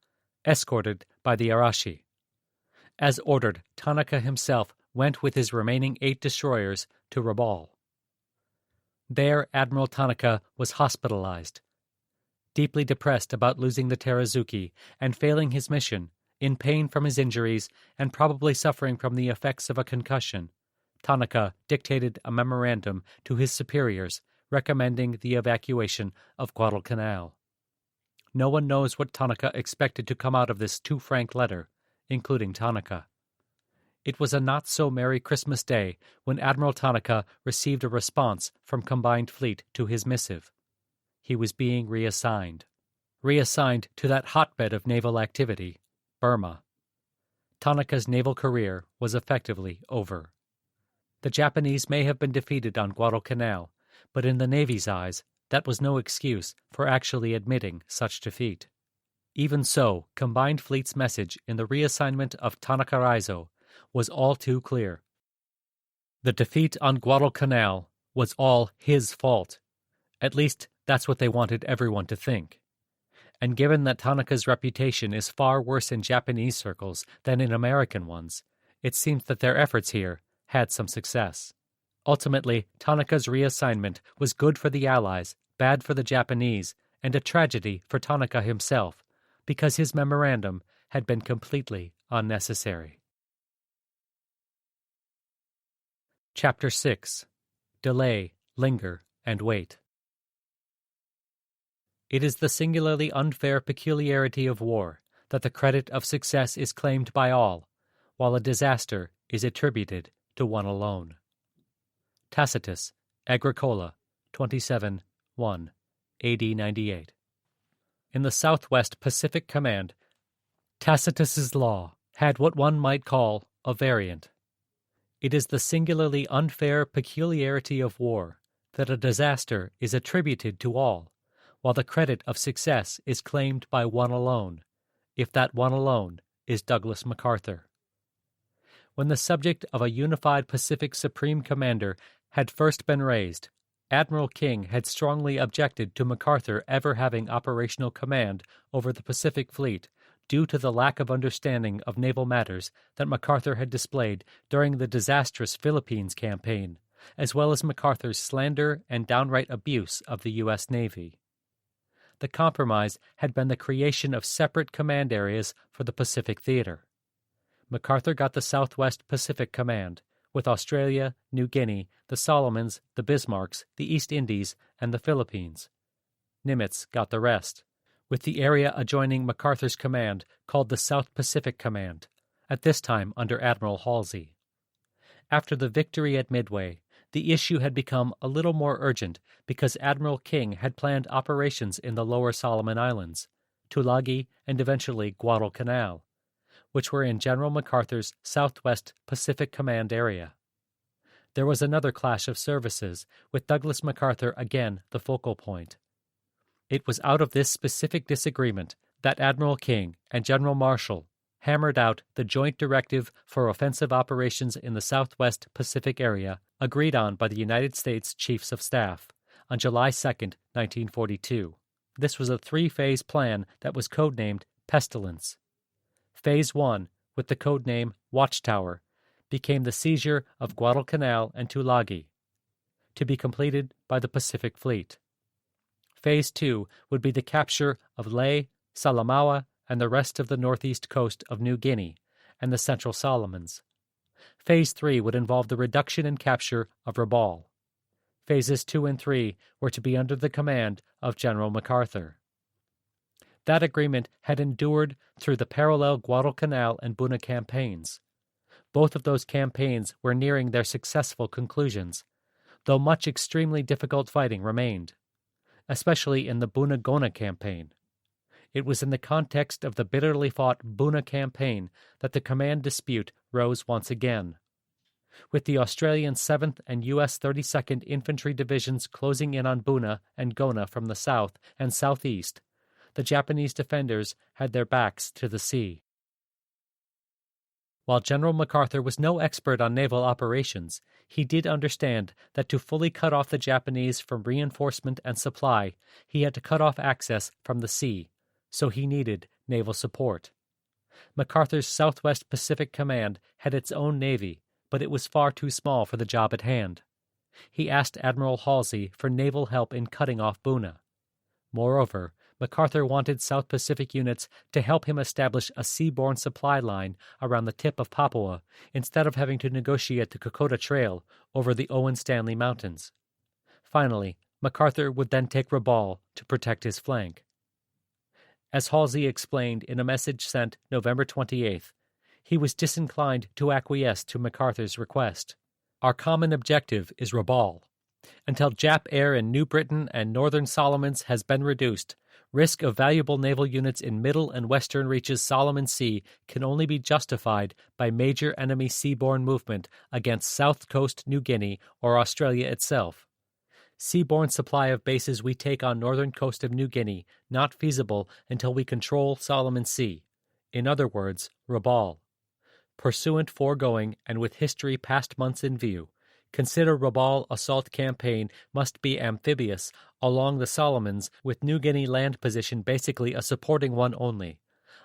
escorted by the Arashi. As ordered, Tanaka himself went with his remaining 8 destroyers to Robal. There, Admiral Tanaka was hospitalized. Deeply depressed about losing the Terazuki and failing his mission, in pain from his injuries and probably suffering from the effects of a concussion, Tanaka dictated a memorandum to his superiors recommending the evacuation of Guadalcanal. No one knows what Tanaka expected to come out of this too frank letter, including Tanaka. It was a not-so-merry Christmas day when Admiral Tanaka received a response from Combined Fleet to his missive. He was being reassigned to that hotbed of naval activity, Burma. Tanaka's naval career was effectively over. The Japanese may have been defeated on Guadalcanal, but in the Navy's eyes, that was no excuse for actually admitting such defeat. Even so, Combined Fleet's message in the reassignment of Tanaka Raizo was all too clear. The defeat on Guadalcanal was all his fault. At least That's what they wanted everyone to think. And given that Tanaka's reputation is far worse in Japanese circles than in American ones, it seems that their efforts here had some success. Ultimately, Tanaka's reassignment was good for the Allies, bad for the Japanese, and a tragedy for Tanaka himself, because his memorandum had been completely unnecessary. Chapter 6. Delay, Linger, and Wait. It is the singularly unfair peculiarity of war that the credit of success is claimed by all, while a disaster is attributed to one alone. Tacitus, Agricola, 27:1, AD 98. In the Southwest Pacific Command, Tacitus's law had what one might call a variant. It is the singularly unfair peculiarity of war that a disaster is attributed to all, while the credit of success is claimed by one alone, if that one alone is Douglas MacArthur. When the subject of a unified Pacific Supreme Commander had first been raised, Admiral King had strongly objected to MacArthur ever having operational command over the Pacific Fleet due to the lack of understanding of naval matters that MacArthur had displayed during the disastrous Philippines campaign, as well as MacArthur's slander and downright abuse of the U.S. Navy. The compromise had been the creation of separate command areas for the Pacific Theater. MacArthur got the Southwest Pacific Command, with Australia, New Guinea, the Solomons, the Bismarcks, the East Indies, and the Philippines. Nimitz got the rest, with the area adjoining MacArthur's command called the South Pacific Command, at this time under Admiral Halsey. After the victory at Midway, the issue had become a little more urgent because Admiral King had planned operations in the Lower Solomon Islands, Tulagi, and eventually Guadalcanal, which were in General MacArthur's Southwest Pacific Command area. There was another clash of services, with Douglas MacArthur again the focal point. It was out of this specific disagreement that Admiral King and General Marshall hammered out the Joint Directive for Offensive Operations in the Southwest Pacific Area, agreed on by the United States Chiefs of Staff on July 2, 1942. This was a three-phase plan that was codenamed Pestilence. Phase 1, with the codename Watchtower, became the seizure of Guadalcanal and Tulagi, to be completed by the Pacific Fleet. Phase 2 would be the capture of Lae, Salamaua, and the rest of the northeast coast of New Guinea and the Central Solomons. Phase 3 would involve the reduction and capture of Rabaul. Phases 2 and 3 were to be under the command of General MacArthur. That agreement had endured through the parallel Guadalcanal and Buna campaigns. Both of those campaigns were nearing their successful conclusions, though much extremely difficult fighting remained, especially in the Buna-Gona campaign. It was in the context of the bitterly fought Buna campaign that the command dispute rose once again. With the Australian 7th and U.S. 32nd Infantry Divisions closing in on Buna and Gona from the south and southeast, the Japanese defenders had their backs to the sea. While General MacArthur was no expert on naval operations, he did understand that to fully cut off the Japanese from reinforcement and supply, he had to cut off access from the sea, so he needed naval support. MacArthur's Southwest Pacific Command had its own navy, but it was far too small for the job at hand. He asked Admiral Halsey for naval help in cutting off Buna. Moreover, MacArthur wanted South Pacific units to help him establish a seaborne supply line around the tip of Papua instead of having to negotiate the Kokoda Trail over the Owen Stanley Mountains. Finally, MacArthur would then take Rabaul to protect his flank. As Halsey explained in a message sent November 28th, he was disinclined to acquiesce to MacArthur's request. Our common objective is Rabaul. Until Jap air in New Britain and Northern Solomons has been reduced, risk of valuable naval units in middle and western reaches Solomon Sea can only be justified by major enemy seaborne movement against South Coast New Guinea or Australia itself. Seaborne supply of bases we take on northern coast of New Guinea not feasible until we control Solomon Sea. In other words, Rabaul. Pursuant foregoing and with history past months in view, Consider Rabaul assault campaign must be amphibious along the Solomons, with New Guinea land position basically a supporting one only.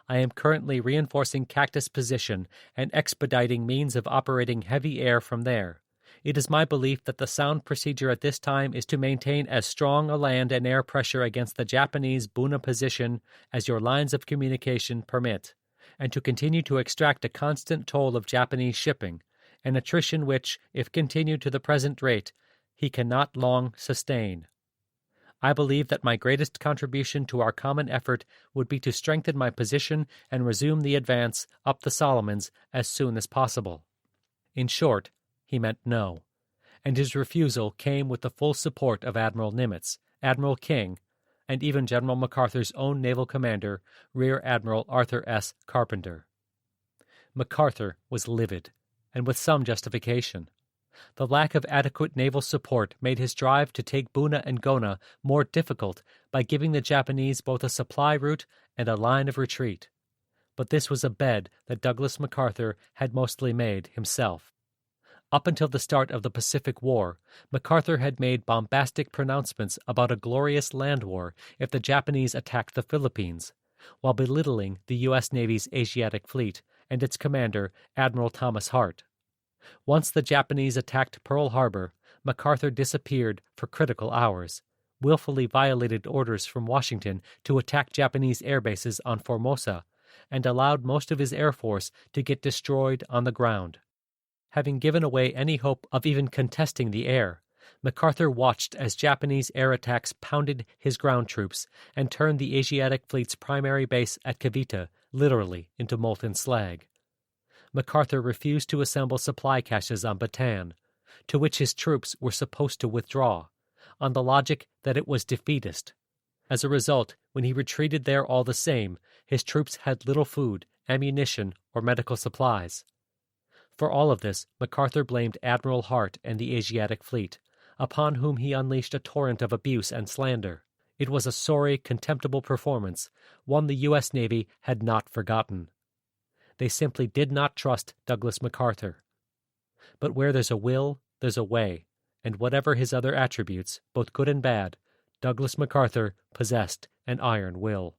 I am currently reinforcing Cactus position and expediting means of operating heavy air from there. It is my belief that the sound procedure at this time is to maintain as strong a land and air pressure against the Japanese Buna position as your lines of communication permit, and to continue to extract a constant toll of Japanese shipping, an attrition which, if continued to the present rate, he cannot long sustain. I believe that my greatest contribution to our common effort would be to strengthen my position and resume the advance up the Solomons as soon as possible. In short, he meant no, and his refusal came with the full support of Admiral Nimitz, Admiral King, and even General MacArthur's own naval commander, Rear Admiral Arthur S. Carpenter. MacArthur was livid, and with some justification. The lack of adequate naval support made his drive to take Buna and Gona more difficult by giving the Japanese both a supply route and a line of retreat. But this was a bed that Douglas MacArthur had mostly made himself. Up until the start of the Pacific War, MacArthur had made bombastic pronouncements about a glorious land war if the Japanese attacked the Philippines, while belittling the U.S. Navy's Asiatic Fleet and its commander, Admiral Thomas Hart. Once the Japanese attacked Pearl Harbor, MacArthur disappeared for critical hours, willfully violated orders from Washington to attack Japanese air bases on Formosa, and allowed most of his air force to get destroyed on the ground. Having given away any hope of even contesting the air, MacArthur watched as Japanese air attacks pounded his ground troops and turned the Asiatic Fleet's primary base at Cavite literally into molten slag. MacArthur refused to assemble supply caches on Bataan, to which his troops were supposed to withdraw, on the logic that it was defeatist. As a result, when he retreated there all the same, his troops had little food, ammunition, or medical supplies. For all of this, MacArthur blamed Admiral Hart and the Asiatic Fleet, upon whom he unleashed a torrent of abuse and slander. It was a sorry, contemptible performance, one the U.S. Navy had not forgotten. They simply did not trust Douglas MacArthur. But where there's a will, there's a way, and whatever his other attributes, both good and bad, Douglas MacArthur possessed an iron will.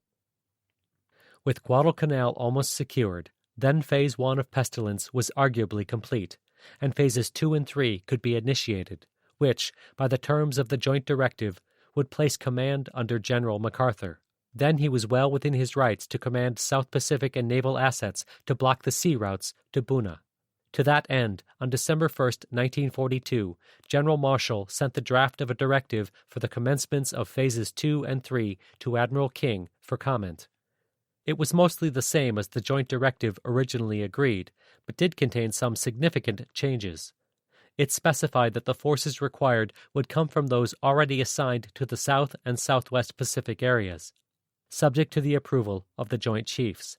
With Guadalcanal almost secured, then Phase 1 of Pestilence was arguably complete, and Phases 2 and 3 could be initiated, which, by the terms of the Joint Directive, would place command under General MacArthur. Then he was well within his rights to command South Pacific and naval assets to block the sea routes to Buna. To that end, on December 1, 1942, General Marshall sent the draft of a directive for the commencements of Phases 2 and 3 to Admiral King for comment. It was mostly the same as the Joint Directive originally agreed, but did contain some significant changes. It specified that the forces required would come from those already assigned to the South and Southwest Pacific areas, subject to the approval of the Joint Chiefs.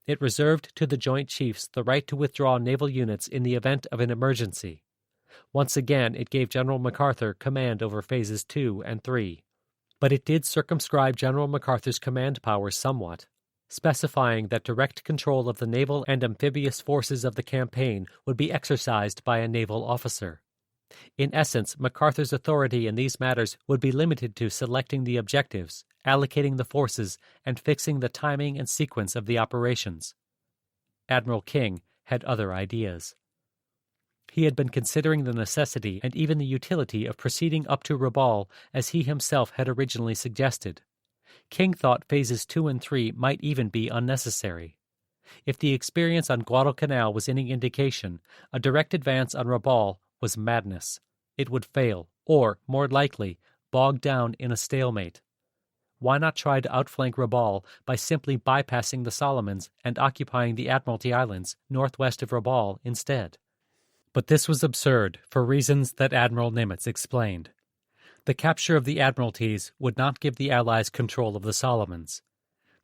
It reserved to the Joint Chiefs the right to withdraw naval units in the event of an emergency. Once again, it gave General MacArthur command over Phases 2 and 3. But it did circumscribe General MacArthur's command powers somewhat, specifying that direct control of the naval and amphibious forces of the campaign would be exercised by a naval officer. In essence, MacArthur's authority in these matters would be limited to selecting the objectives, allocating the forces, and fixing the timing and sequence of the operations. Admiral King had other ideas. He had been considering the necessity and even the utility of proceeding up to Rabaul as he himself had originally suggested. King thought Phases 2 and 3 might even be unnecessary. If the experience on Guadalcanal was any indication, a direct advance on Rabaul was madness. It would fail, or, more likely, bog down in a stalemate. Why not try to outflank Rabaul by simply bypassing the Solomons and occupying the Admiralty Islands northwest of Rabaul instead? But this was absurd for reasons that Admiral Nimitz explained. The capture of the Admiralties would not give the Allies control of the Solomons.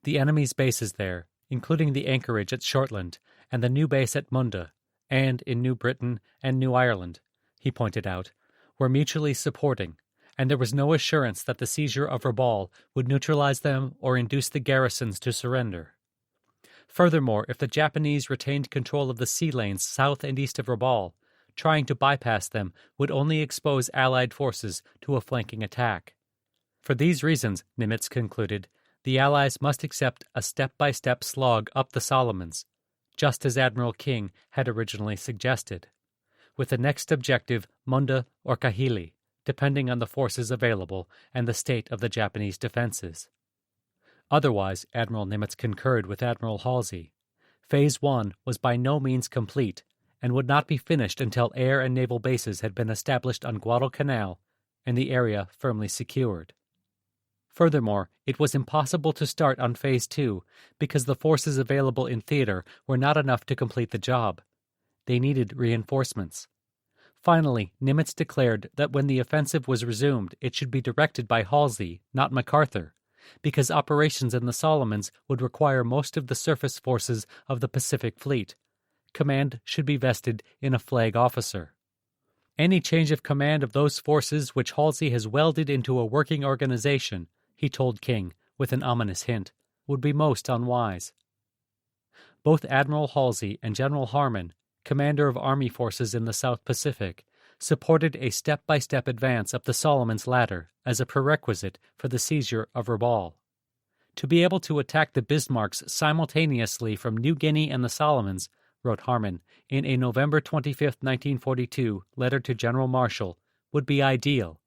The enemy's bases there, including the anchorage at Shortland and the new base at Munda, and in New Britain and New Ireland, he pointed out, were mutually supporting, and there was no assurance that the seizure of Rabaul would neutralize them or induce the garrisons to surrender. Furthermore, if the Japanese retained control of the sea lanes south and east of Rabaul, trying to bypass them would only expose Allied forces to a flanking attack. For these reasons, Nimitz concluded, the Allies must accept a step-by-step slog up the Solomons, just as Admiral King had originally suggested, with the next objective Munda or Kahili, depending on the forces available and the state of the Japanese defenses. Otherwise, Admiral Nimitz concurred with Admiral Halsey. Phase 1 was by no means complete and would not be finished until air and naval bases had been established on Guadalcanal and the area firmly secured. Furthermore, it was impossible to start on Phase 2 because the forces available in theater were not enough to complete the job. They needed reinforcements. Finally, Nimitz declared that when the offensive was resumed, it should be directed by Halsey, not MacArthur, because operations in the Solomons would require most of the surface forces of the Pacific Fleet. Command should be vested in a flag officer. Any change of command of those forces which Halsey has welded into a working organization, he told King, with an ominous hint, would be most unwise. Both Admiral Halsey and General Harmon, commander of Army forces in the South Pacific, supported a step-by-step advance up the Solomons ladder as a prerequisite for the seizure of Rabaul. To be able to attack the Bismarcks simultaneously from New Guinea and the Solomons, wrote Harmon in a November 25, 1942 letter to General Marshall, would be ideal.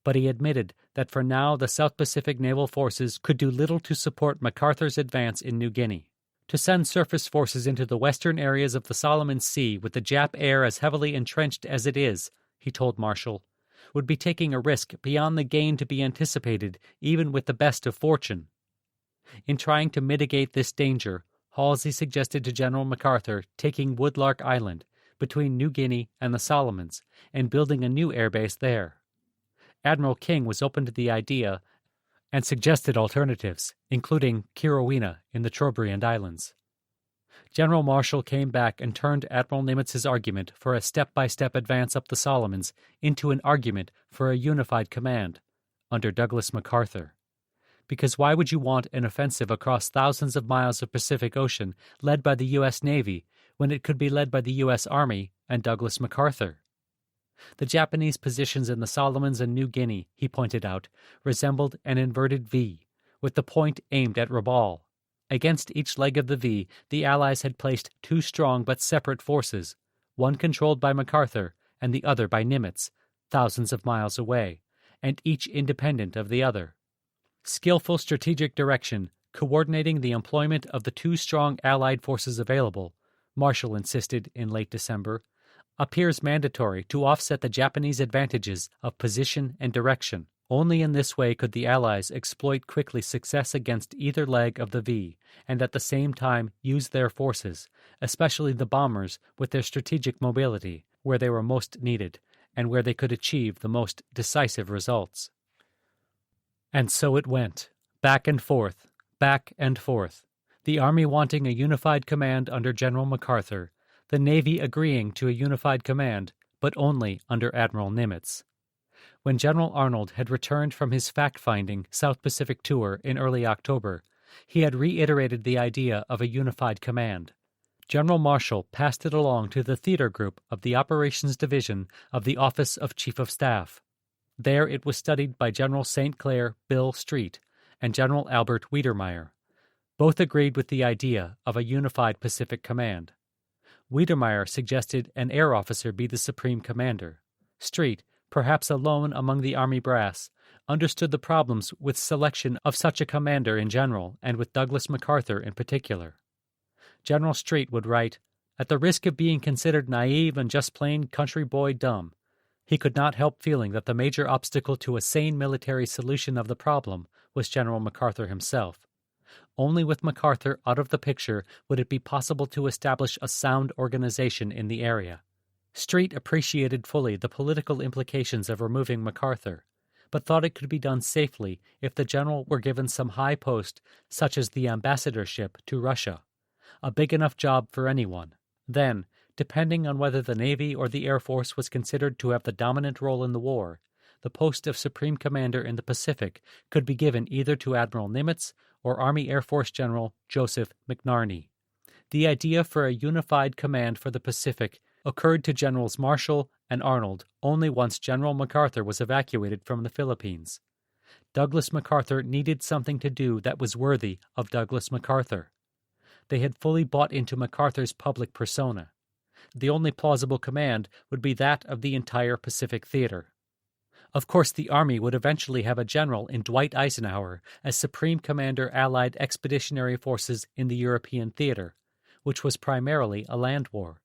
But he admitted that for now the South Pacific naval forces could do little to support MacArthur's advance in New Guinea. To send surface forces into the western areas of the Solomon Sea with the Jap air as heavily entrenched as it is, he told Marshall, would be taking a risk beyond the gain to be anticipated even with the best of fortune. In trying to mitigate this danger, Halsey suggested to General MacArthur taking Woodlark Island between New Guinea and the Solomons and building a new airbase there. Admiral King was open to the idea and suggested alternatives, including Kirowina in the Trobriand Islands. General Marshall came back and turned Admiral Nimitz's argument for a step-by-step advance up the Solomons into an argument for a unified command under Douglas MacArthur. Because why would you want an offensive across thousands of miles of Pacific Ocean led by the U.S. Navy when it could be led by the U.S. Army and Douglas MacArthur? The Japanese positions in the Solomons and New Guinea, he pointed out, resembled an inverted V, with the point aimed at Rabaul. Against each leg of the V, the Allies had placed two strong but separate forces, one controlled by MacArthur and the other by Nimitz, thousands of miles away, and each independent of the other. Skillful strategic direction, coordinating the employment of the two strong Allied forces available, Marshall insisted in late December, appears mandatory to offset the Japanese advantages of position and direction. Only in this way could the Allies exploit quickly success against either leg of the V, and at the same time use their forces, especially the bombers, with their strategic mobility, where they were most needed, and where they could achieve the most decisive results. And so it went, back and forth, the Army wanting a unified command under General MacArthur, the Navy agreeing to a unified command, but only under Admiral Nimitz. When General Arnold had returned from his fact-finding South Pacific tour in early October, he had reiterated the idea of a unified command. General Marshall passed it along to the theater group of the Operations Division of the Office of Chief of Staff. There it was studied by General St. Clair Bill Street and General Albert Wiedermeyer. Both agreed with the idea of a unified Pacific command. Wiedermeyer suggested an air officer be the supreme commander. Street, perhaps alone among the Army brass, understood the problems with selection of such a commander in general and with Douglas MacArthur in particular. General Street would write, "At the risk of being considered naive and just plain country boy dumb, he could not help feeling that the major obstacle to a sane military solution of the problem was General MacArthur himself. Only with MacArthur out of the picture would it be possible to establish a sound organization in the area." Street appreciated fully the political implications of removing MacArthur, but thought it could be done safely if the general were given some high post, such as the ambassadorship to Russia, a big enough job for anyone. Then, depending on whether the Navy or the Air Force was considered to have the dominant role in the war, the post of Supreme Commander in the Pacific could be given either to Admiral Nimitz or Army Air Force General Joseph McNarney. The idea for a unified command for the Pacific occurred to Generals Marshall and Arnold only once General MacArthur was evacuated from the Philippines. Douglas MacArthur needed something to do that was worthy of Douglas MacArthur. They had fully bought into MacArthur's public persona. The only plausible command would be that of the entire Pacific Theater. Of course, the Army would eventually have a general in Dwight Eisenhower as Supreme Commander Allied Expeditionary Forces in the European Theater, which was primarily a land war.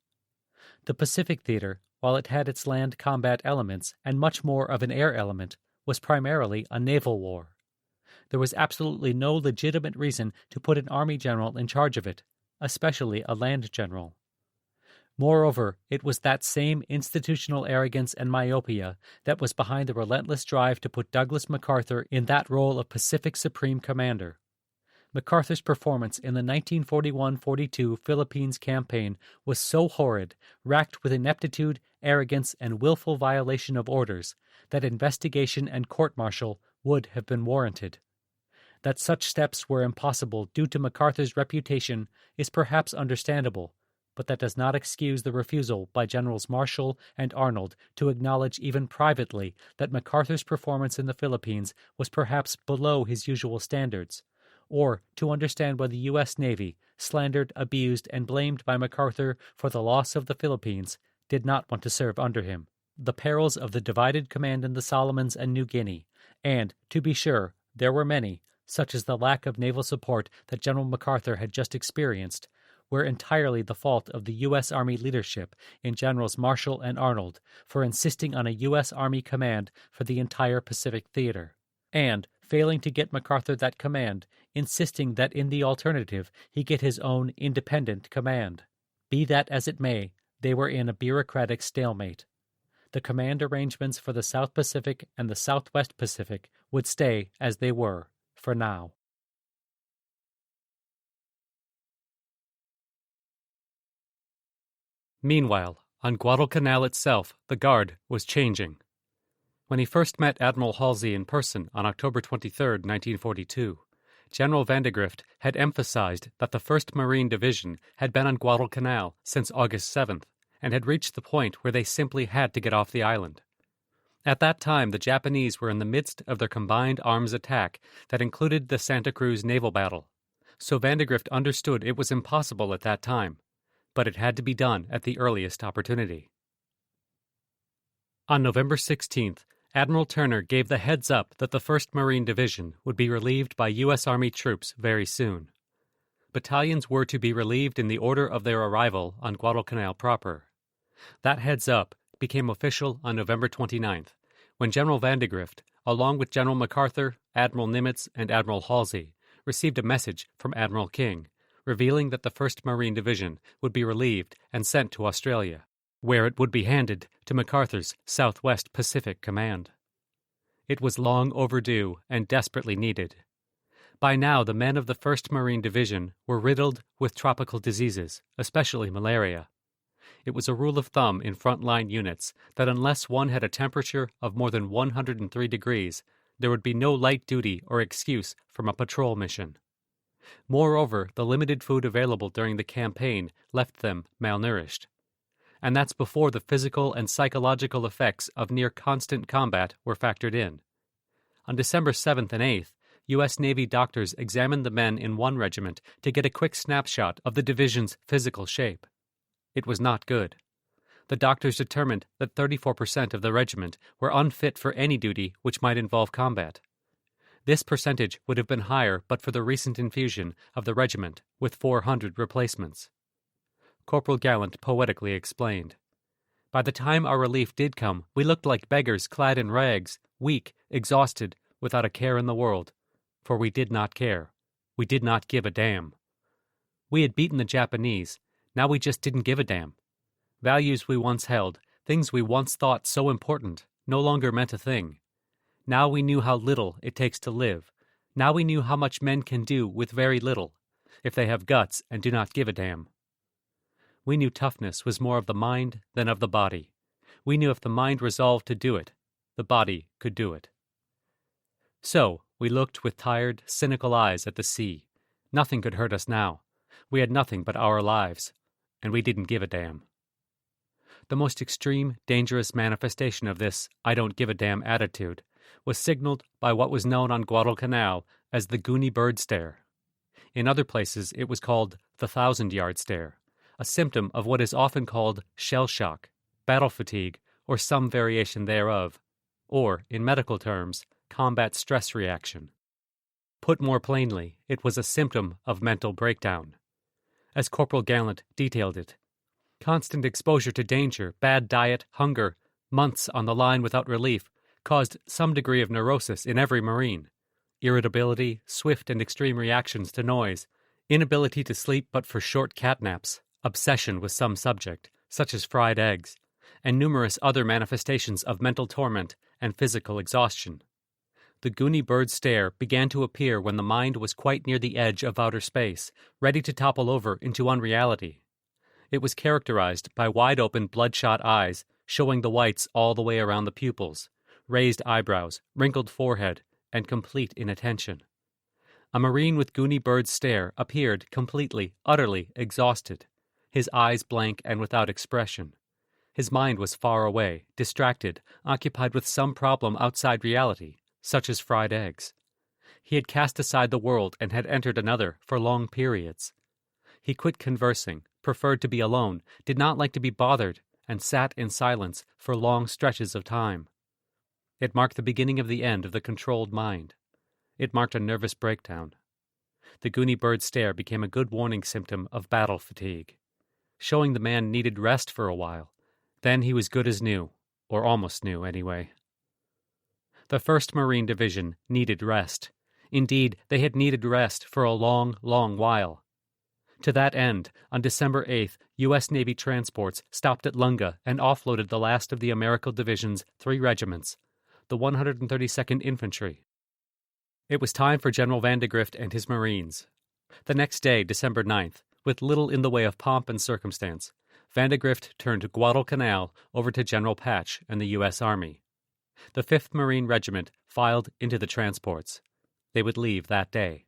The Pacific Theater, while it had its land combat elements and much more of an air element, was primarily a naval war. There was absolutely no legitimate reason to put an Army general in charge of it, especially a land general. Moreover, it was that same institutional arrogance and myopia that was behind the relentless drive to put Douglas MacArthur in that role of Pacific Supreme Commander. MacArthur's performance in the 1941-42 Philippines campaign was so horrid, racked with ineptitude, arrogance, and willful violation of orders, that investigation and court-martial would have been warranted. That such steps were impossible due to MacArthur's reputation is perhaps understandable, but that does not excuse the refusal by Generals Marshall and Arnold to acknowledge even privately that MacArthur's performance in the Philippines was perhaps below his usual standards, or to understand why the U.S. Navy, slandered, abused, and blamed by MacArthur for the loss of the Philippines, did not want to serve under him. The perils of the divided command in the Solomons and New Guinea, and, to be sure, there were many, such as the lack of naval support that General MacArthur had just experienced, were entirely the fault of the U.S. Army leadership in Generals Marshall and Arnold for insisting on a U.S. Army command for the entire Pacific Theater, and, failing to get MacArthur that command, insisting that in the alternative he get his own independent command. Be that as it may, they were in a bureaucratic stalemate. The command arrangements for the South Pacific and the Southwest Pacific would stay as they were, for now. Meanwhile, on Guadalcanal itself, the guard was changing. When he first met Admiral Halsey in person on October 23, 1942, General Vandegrift had emphasized that the 1st Marine Division had been on Guadalcanal since August 7th and had reached the point where they simply had to get off the island. At that time, the Japanese were in the midst of their combined arms attack that included the Santa Cruz naval battle, so Vandegrift understood it was impossible at that time, but it had to be done at the earliest opportunity. On November 16th, Admiral Turner gave the heads-up that the 1st Marine Division would be relieved by U.S. Army troops very soon. Battalions were to be relieved in the order of their arrival on Guadalcanal proper. That heads-up became official on November 29th, when General Vandegrift, along with General MacArthur, Admiral Nimitz, and Admiral Halsey, received a message from Admiral King, revealing that the 1st Marine Division would be relieved and sent to Australia, where it would be handed to MacArthur's Southwest Pacific Command. It was long overdue and desperately needed. By now, the men of the 1st Marine Division were riddled with tropical diseases, especially malaria. It was a rule of thumb in frontline units that unless one had a temperature of more than 103 degrees, there would be no light duty or excuse from a patrol mission. Moreover, the limited food available during the campaign left them malnourished. And that's before the physical and psychological effects of near-constant combat were factored in. On December 7th and 8th, U.S. Navy doctors examined the men in one regiment to get a quick snapshot of the division's physical shape. It was not good. The doctors determined that 34% of the regiment were unfit for any duty which might involve combat. This percentage would have been higher but for the recent infusion of the regiment with 400 replacements. Corporal Gallant poetically explained, "By the time our relief did come, we looked like beggars clad in rags, weak, exhausted, without a care in the world. For we did not care. We did not give a damn. We had beaten the Japanese. Now we just didn't give a damn. Values we once held, things we once thought so important, no longer meant a thing. Now we knew how little it takes to live. Now we knew how much men can do with very little, if they have guts and do not give a damn. We knew toughness was more of the mind than of the body. We knew if the mind resolved to do it, the body could do it. So, we looked with tired, cynical eyes at the sea. Nothing could hurt us now. We had nothing but our lives, and we didn't give a damn." The most extreme, dangerous manifestation of this I don't give a damn attitude was signaled by what was known on Guadalcanal as the Goonie bird stare. In other places it was called the 1,000-yard stare, a symptom of what is often called shell shock, battle fatigue, or some variation thereof, or, in medical terms, combat stress reaction. Put more plainly, it was a symptom of mental breakdown. As Corporal Gallant detailed it, constant exposure to danger, bad diet, hunger, months on the line without relief caused some degree of neurosis in every Marine. Irritability, swift and extreme reactions to noise, inability to sleep but for short catnaps, obsession with some subject, such as fried eggs, and numerous other manifestations of mental torment and physical exhaustion. The Goonie bird stare began to appear when the mind was quite near the edge of outer space, ready to topple over into unreality. It was characterized by wide-open, bloodshot eyes, showing the whites all the way around the pupils, raised eyebrows, wrinkled forehead, and complete inattention. A Marine with Goonie bird stare appeared completely, utterly exhausted, his eyes blank and without expression. His mind was far away, distracted, occupied with some problem outside reality, such as fried eggs. He had cast aside the world and had entered another for long periods. He quit conversing, preferred to be alone, did not like to be bothered, and sat in silence for long stretches of time. It marked the beginning of the end of the controlled mind. It marked a nervous breakdown. The Goonie bird stare became a good warning symptom of battle fatigue, showing the man needed rest for a while. Then he was good as new, or almost new anyway. The 1st Marine Division needed rest. Indeed, they had needed rest for a long, long while. To that end, on December 8th, U.S. Navy transports stopped at Lunga and offloaded the last of the American Division's 3 regiments, the 132nd Infantry. It was time for General Vandegrift and his Marines. The next day, December 9th, with little in the way of pomp and circumstance, Vandegrift turned Guadalcanal over to General Patch and the U.S. Army. The 5th Marine Regiment filed into the transports. They would leave that day.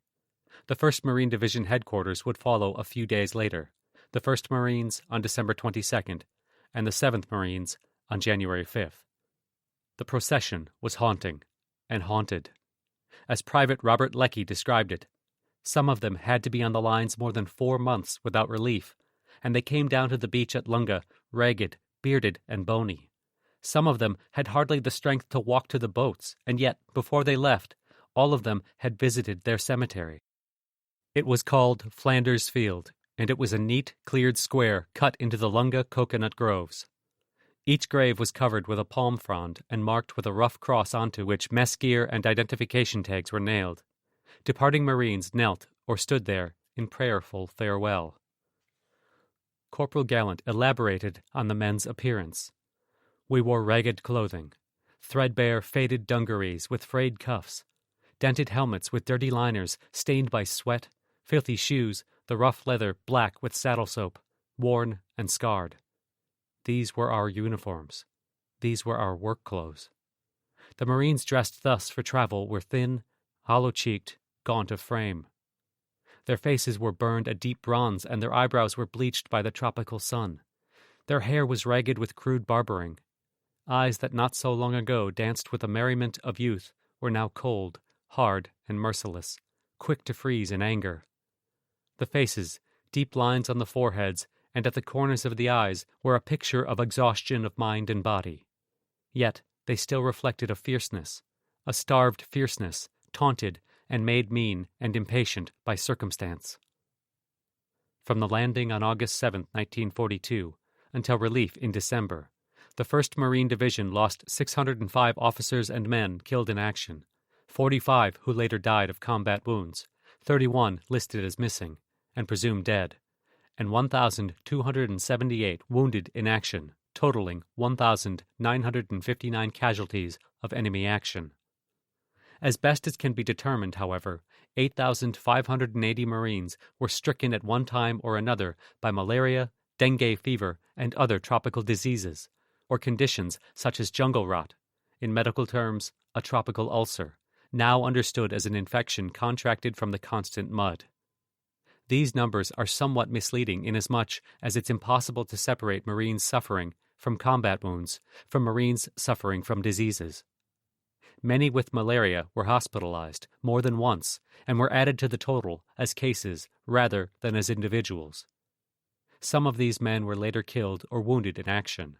The 1st Marine Division headquarters would follow a few days later, the 1st Marines on December 22nd, and the 7th Marines on January 5th. The procession was haunting, and haunted. As Private Robert Leckie described it, some of them had to be on the lines more than 4 months without relief, and they came down to the beach at Lunga, ragged, bearded, and bony. Some of them had hardly the strength to walk to the boats, and yet, before they left, all of them had visited their cemetery. It was called Flanders Field, and it was a neat, cleared square cut into the Lunga coconut groves. Each grave was covered with a palm frond and marked with a rough cross onto which mess gear and identification tags were nailed. Departing Marines knelt or stood there in prayerful farewell. Corporal Gallant elaborated on the men's appearance. We wore ragged clothing, threadbare, faded dungarees with frayed cuffs, dented helmets with dirty liners stained by sweat, filthy shoes, the rough leather black with saddle soap, worn and scarred. These were our uniforms. These were our work clothes. The Marines dressed thus for travel were thin, hollow-cheeked, gaunt of frame. Their faces were burned a deep bronze, and their eyebrows were bleached by the tropical sun. Their hair was ragged with crude barbering. Eyes that not so long ago danced with the merriment of youth were now cold, hard, and merciless, quick to freeze in anger. The faces, deep lines on the foreheads, and at the corners of the eyes were a picture of exhaustion of mind and body. Yet they still reflected a fierceness, a starved fierceness, taunted and made mean and impatient by circumstance. From the landing on August 7, 1942, until relief in December, the 1st Marine Division lost 605 officers and men killed in action, 45 who later died of combat wounds, 31 listed as missing and presumed dead, and 1,278 wounded in action, totaling 1,959 casualties of enemy action. As best as can be determined, however, 8,580 Marines were stricken at one time or another by malaria, dengue fever, and other tropical diseases, or conditions such as jungle rot, in medical terms, a tropical ulcer, now understood as an infection contracted from the constant mud. These numbers are somewhat misleading inasmuch as it's impossible to separate Marines' suffering from combat wounds, from Marines suffering from diseases. Many with malaria were hospitalized more than once and were added to the total as cases rather than as individuals. Some of these men were later killed or wounded in action.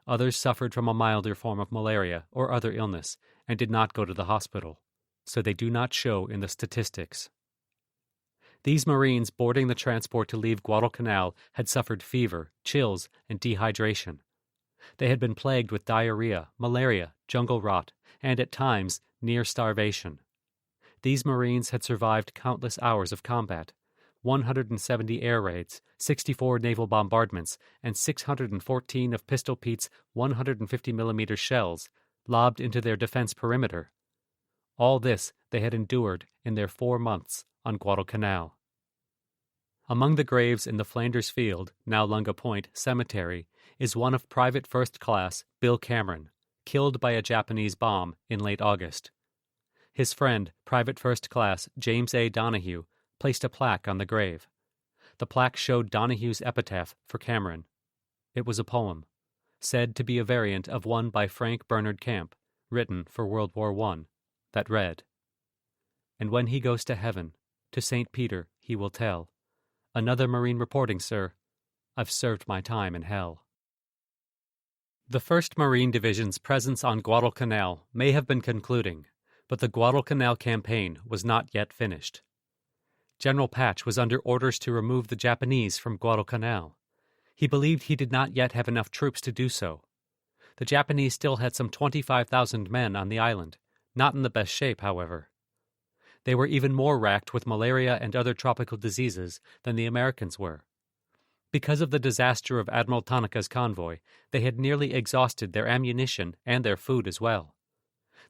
Others suffered from a milder form of malaria or other illness and did not go to the hospital, so they do not show in the statistics. These Marines boarding the transport to leave Guadalcanal had suffered fever, chills, and dehydration. They had been plagued with diarrhea, malaria, jungle rot, and at times near starvation. These Marines had survived countless hours of combat, 170 air raids, 64 naval bombardments, and 614 of Pistol Pete's 150mm shells lobbed into their defense perimeter. All this they had endured in their 4 months on Guadalcanal. Among the graves in the Flanders Field, now Lunga Point, cemetery is one of Private First Class Bill Cameron, killed by a Japanese bomb in late August. His friend, Private First Class James A. Donahue, placed a plaque on the grave. The plaque showed Donahue's epitaph for Cameron. It was a poem, said to be a variant of one by Frank Bernard Camp, written for World War I, that read, "And when he goes to heaven, to St. Peter he will tell, 'Another Marine reporting, sir. I've served my time in hell.'" The 1st Marine Division's presence on Guadalcanal may have been concluding, but the Guadalcanal campaign was not yet finished. General Patch was under orders to remove the Japanese from Guadalcanal. He believed he did not yet have enough troops to do so. The Japanese still had some 25,000 men on the island, not in the best shape, however. They were even more racked with malaria and other tropical diseases than the Americans were. Because of the disaster of Admiral Tanaka's convoy, they had nearly exhausted their ammunition and their food as well.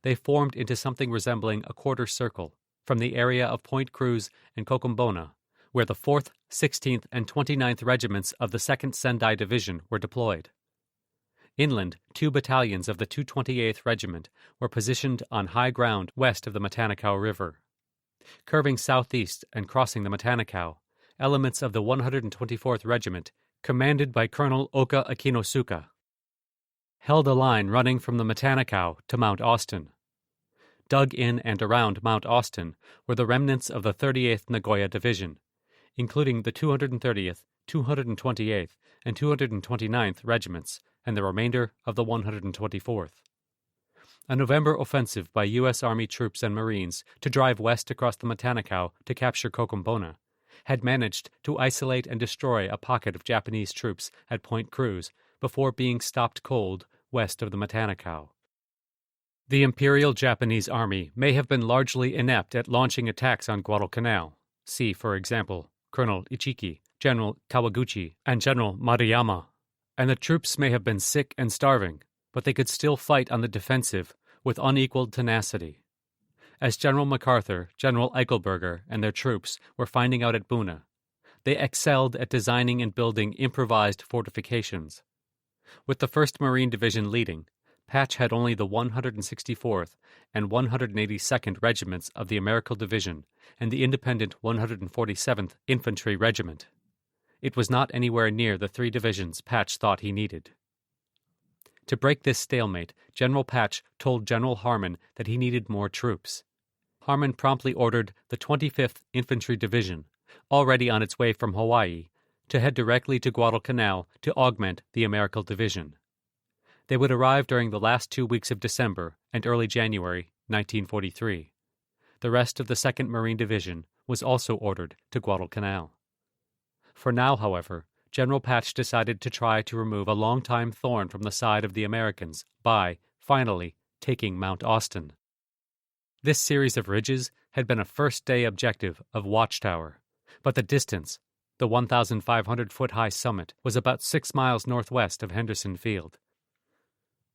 They formed into something resembling a quarter circle from the area of Point Cruz and Cocombona, where the 4th, 16th, and 29th Regiments of the 2nd Sendai Division were deployed. Inland, 2 battalions of the 228th Regiment were positioned on high ground west of the Matanacao River. Curving southeast and crossing the Matanacao, elements of the 124th Regiment, commanded by Colonel Oka Akinosuka, held a line running from the Matanacao to Mount Austin. Dug in and around Mount Austin were the remnants of the 38th Nagoya Division, including the 230th, 228th, and 229th Regiments, and the remainder of the 124th. A November offensive by U.S. Army troops and Marines to drive west across the Matanacao to capture Cocombona had managed to isolate and destroy a pocket of Japanese troops at Point Cruz before being stopped cold west of the Matanacao. The Imperial Japanese Army may have been largely inept at launching attacks on Guadalcanal. See, for example, Colonel Ichiki, General Kawaguchi, and General Maruyama. And the troops may have been sick and starving, but they could still fight on the defensive with unequaled tenacity. As General MacArthur, General Eichelberger, and their troops were finding out at Buna, they excelled at designing and building improvised fortifications. With the 1st Marine Division leading, Patch had only the 164th and 182nd Regiments of the American Division and the independent 147th Infantry Regiment. It was not anywhere near the 3 divisions Patch thought he needed. To break this stalemate, General Patch told General Harmon that he needed more troops. Harmon promptly ordered the 25th Infantry Division, already on its way from Hawaii, to head directly to Guadalcanal to augment the American Division. They would arrive during the last 2 weeks of December and early January 1943. The rest of the 2nd Marine Division was also ordered to Guadalcanal. For now, however, General Patch decided to try to remove a long-time thorn from the side of the Americans by, finally, taking Mount Austin. This series of ridges had been a first-day objective of Watchtower, but the distance, the 1,500-foot-high summit, was about 6 miles northwest of Henderson Field,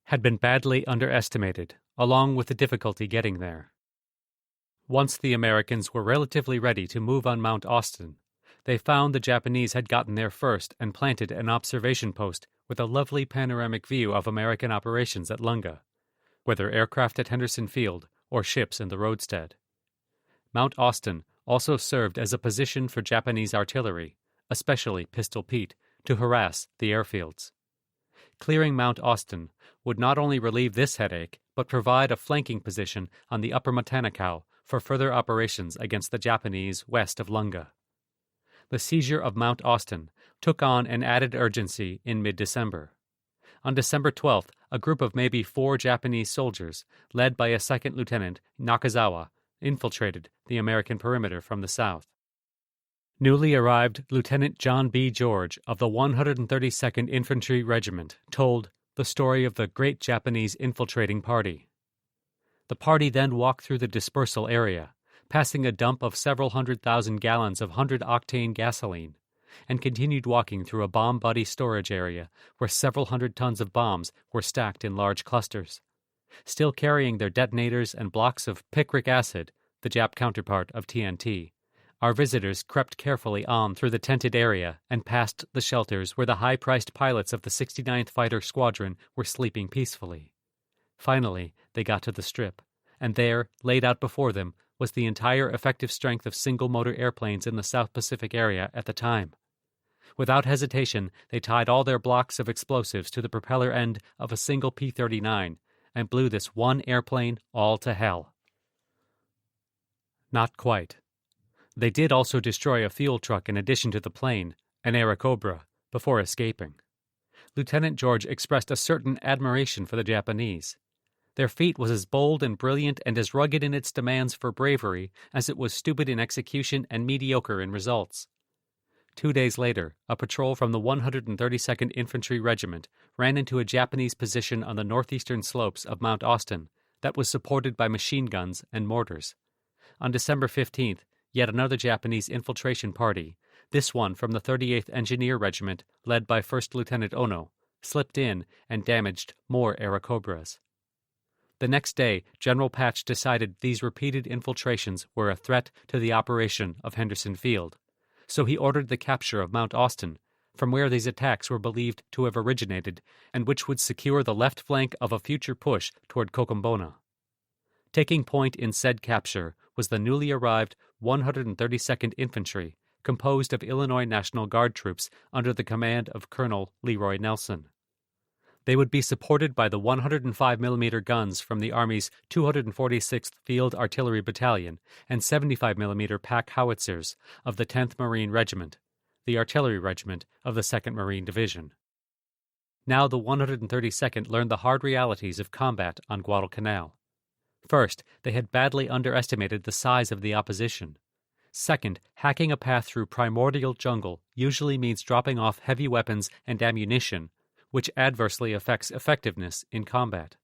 had been badly underestimated, along with the difficulty getting there. Once the Americans were relatively ready to move on Mount Austin, they found the Japanese had gotten there first and planted an observation post with a lovely panoramic view of American operations at Lunga, whether aircraft at Henderson Field or ships in the roadstead. Mount Austin also served as a position for Japanese artillery, especially Pistol Pete, to harass the airfields. Clearing Mount Austin would not only relieve this headache, but provide a flanking position on the upper Matanakaw for further operations against the Japanese west of Lunga. The seizure of Mount Austin took on an added urgency in mid-December. On December 12th, a group of maybe 4 Japanese soldiers, led by a second lieutenant, Nakazawa, infiltrated the American perimeter from the south. Newly arrived Lieutenant John B. George of the 132nd Infantry Regiment told the story of the great Japanese infiltrating party. The party then walked through the dispersal area, passing a dump of several 100,000 gallons of 100-octane gasoline, and continued walking through a bomb buddy storage area where several hundred tons of bombs were stacked in large clusters. Still carrying their detonators and blocks of picric acid, the Jap counterpart of TNT, our visitors crept carefully on through the tented area and past the shelters where the high-priced pilots of the 69th Fighter Squadron were sleeping peacefully. Finally, they got to the strip, and there, laid out before them, was the entire effective strength of single-motor airplanes in the South Pacific area at the time. Without hesitation, they tied all their blocks of explosives to the propeller end of a single P-39 and blew this one airplane all to hell. Not quite. They did also destroy a fuel truck in addition to the plane, an Airacobra, before escaping. Lieutenant George expressed a certain admiration for the Japanese. Their feat was as bold and brilliant and as rugged in its demands for bravery as it was stupid in execution and mediocre in results. 2 days later, a patrol from the 132nd Infantry Regiment ran into a Japanese position on the northeastern slopes of Mount Austin that was supported by machine guns and mortars. On December 15th, yet another Japanese infiltration party, this one from the 38th Engineer Regiment, led by First Lieutenant Ono, slipped in and damaged more Airacobras. The next day, General Patch decided these repeated infiltrations were a threat to the operation of Henderson Field, so he ordered the capture of Mount Austin, from where these attacks were believed to have originated and which would secure the left flank of a future push toward Kokombona. Taking point in said capture was the newly arrived 132nd Infantry, composed of Illinois National Guard troops under the command of Colonel Leroy Nelson. They would be supported by the 105mm guns from the Army's 246th Field Artillery Battalion and 75mm pack howitzers of the 10th Marine Regiment, the artillery regiment of the 2nd Marine Division. Now the 132nd learned the hard realities of combat on Guadalcanal. First, they had badly underestimated the size of the opposition. Second, hacking a path through primordial jungle usually means dropping off heavy weapons and ammunition, which adversely affects effectiveness in combat.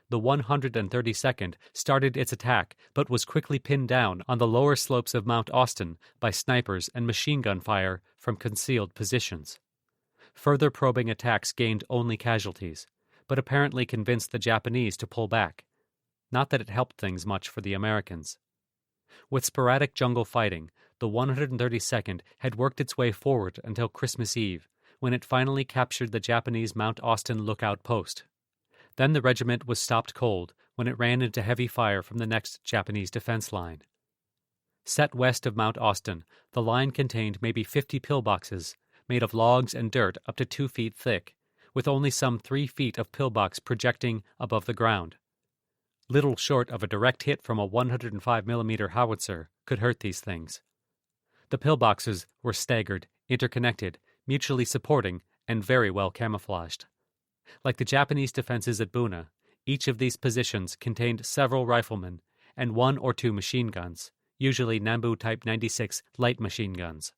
The 132nd started its attack but was quickly pinned down on the lower slopes of Mount Austin by snipers and machine gun fire from concealed positions. Further probing attacks gained only casualties, but apparently convinced the Japanese to pull back. Not that it helped things much for the Americans. With sporadic jungle fighting, the 132nd had worked its way forward until Christmas Eve, when it finally captured the Japanese Mount Austin lookout post. Then the regiment was stopped cold when it ran into heavy fire from the next Japanese defense line. Set west of Mount Austin, the line contained maybe 50 pillboxes, made of logs and dirt up to 2 feet thick, with only some 3 feet of pillbox projecting above the ground. Little short of a direct hit from a 105mm howitzer could hurt these things. The pillboxes were staggered, interconnected, mutually supporting, and very well camouflaged. Like the Japanese defenses at Buna, each of these positions contained several riflemen and 1 or 2 machine guns, usually Nambu Type 96 light machine guns.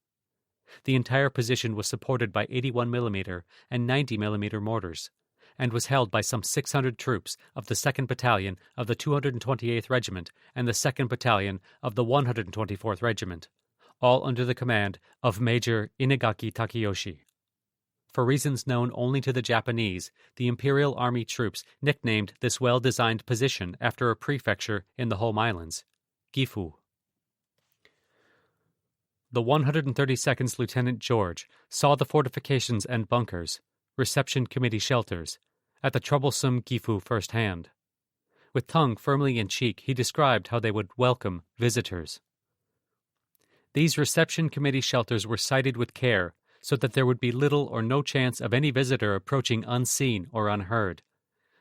The entire position was supported by 81mm and 90mm mortars, and was held by some 600 troops of the 2nd Battalion of the 228th Regiment and the 2nd Battalion of the 124th Regiment, all under the command of Major Inagaki Takeyoshi. For reasons known only to the Japanese, the Imperial Army troops nicknamed this well-designed position after a prefecture in the home islands, Gifu. The 132nd's Lieutenant George saw the fortifications and bunkers, reception committee shelters, at the troublesome Gifu firsthand. With tongue firmly in cheek, he described how they would welcome visitors. These reception committee shelters were sited with care so that there would be little or no chance of any visitor approaching unseen or unheard.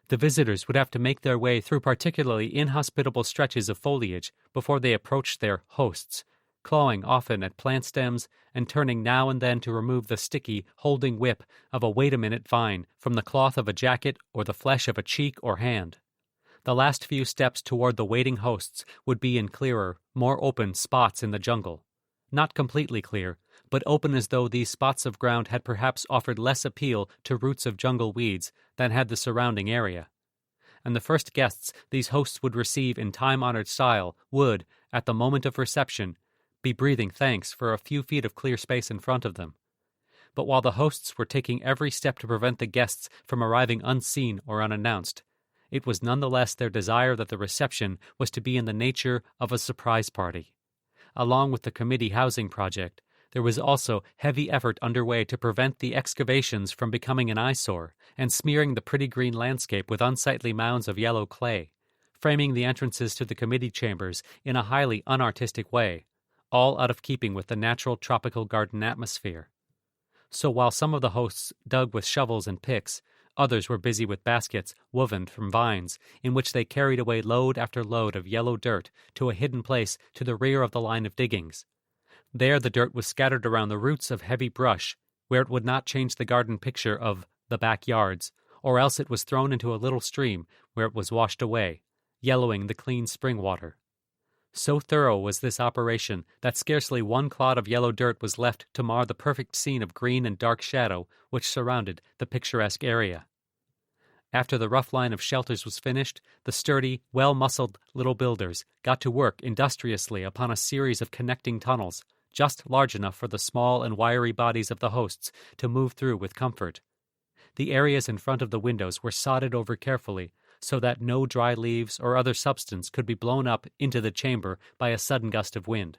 The visitors would have to make their way through particularly inhospitable stretches of foliage before they approached their hosts, clawing often at plant stems and turning now and then to remove the sticky, holding whip of a wait-a-minute vine from the cloth of a jacket or the flesh of a cheek or hand. The last few steps toward the waiting hosts would be in clearer, more open spots in the jungle. Not completely clear, but open as though these spots of ground had perhaps offered less appeal to roots of jungle weeds than had the surrounding area. And the first guests these hosts would receive in time-honored style would, at the moment of reception, be breathing thanks for a few feet of clear space in front of them. But while the hosts were taking every step to prevent the guests from arriving unseen or unannounced, it was nonetheless their desire that the reception was to be in the nature of a surprise party. Along with the committee housing project, there was also heavy effort underway to prevent the excavations from becoming an eyesore and smearing the pretty green landscape with unsightly mounds of yellow clay, framing the entrances to the committee chambers in a highly unartistic way, all out of keeping with the natural tropical garden atmosphere. So while some of the hosts dug with shovels and picks, others were busy with baskets woven from vines, in which they carried away load after load of yellow dirt to a hidden place to the rear of the line of diggings. There the dirt was scattered around the roots of heavy brush, where it would not change the garden picture of the backyards, or else it was thrown into a little stream where it was washed away, yellowing the clean spring water. So thorough was this operation that scarcely one clod of yellow dirt was left to mar the perfect scene of green and dark shadow which surrounded the picturesque area. After the rough line of shelters was finished, the sturdy, well-muscled little builders got to work industriously upon a series of connecting tunnels, just large enough for the small and wiry bodies of the hosts to move through with comfort. The areas in front of the windows were sodded over carefully, so that no dry leaves or other substance could be blown up into the chamber by a sudden gust of wind.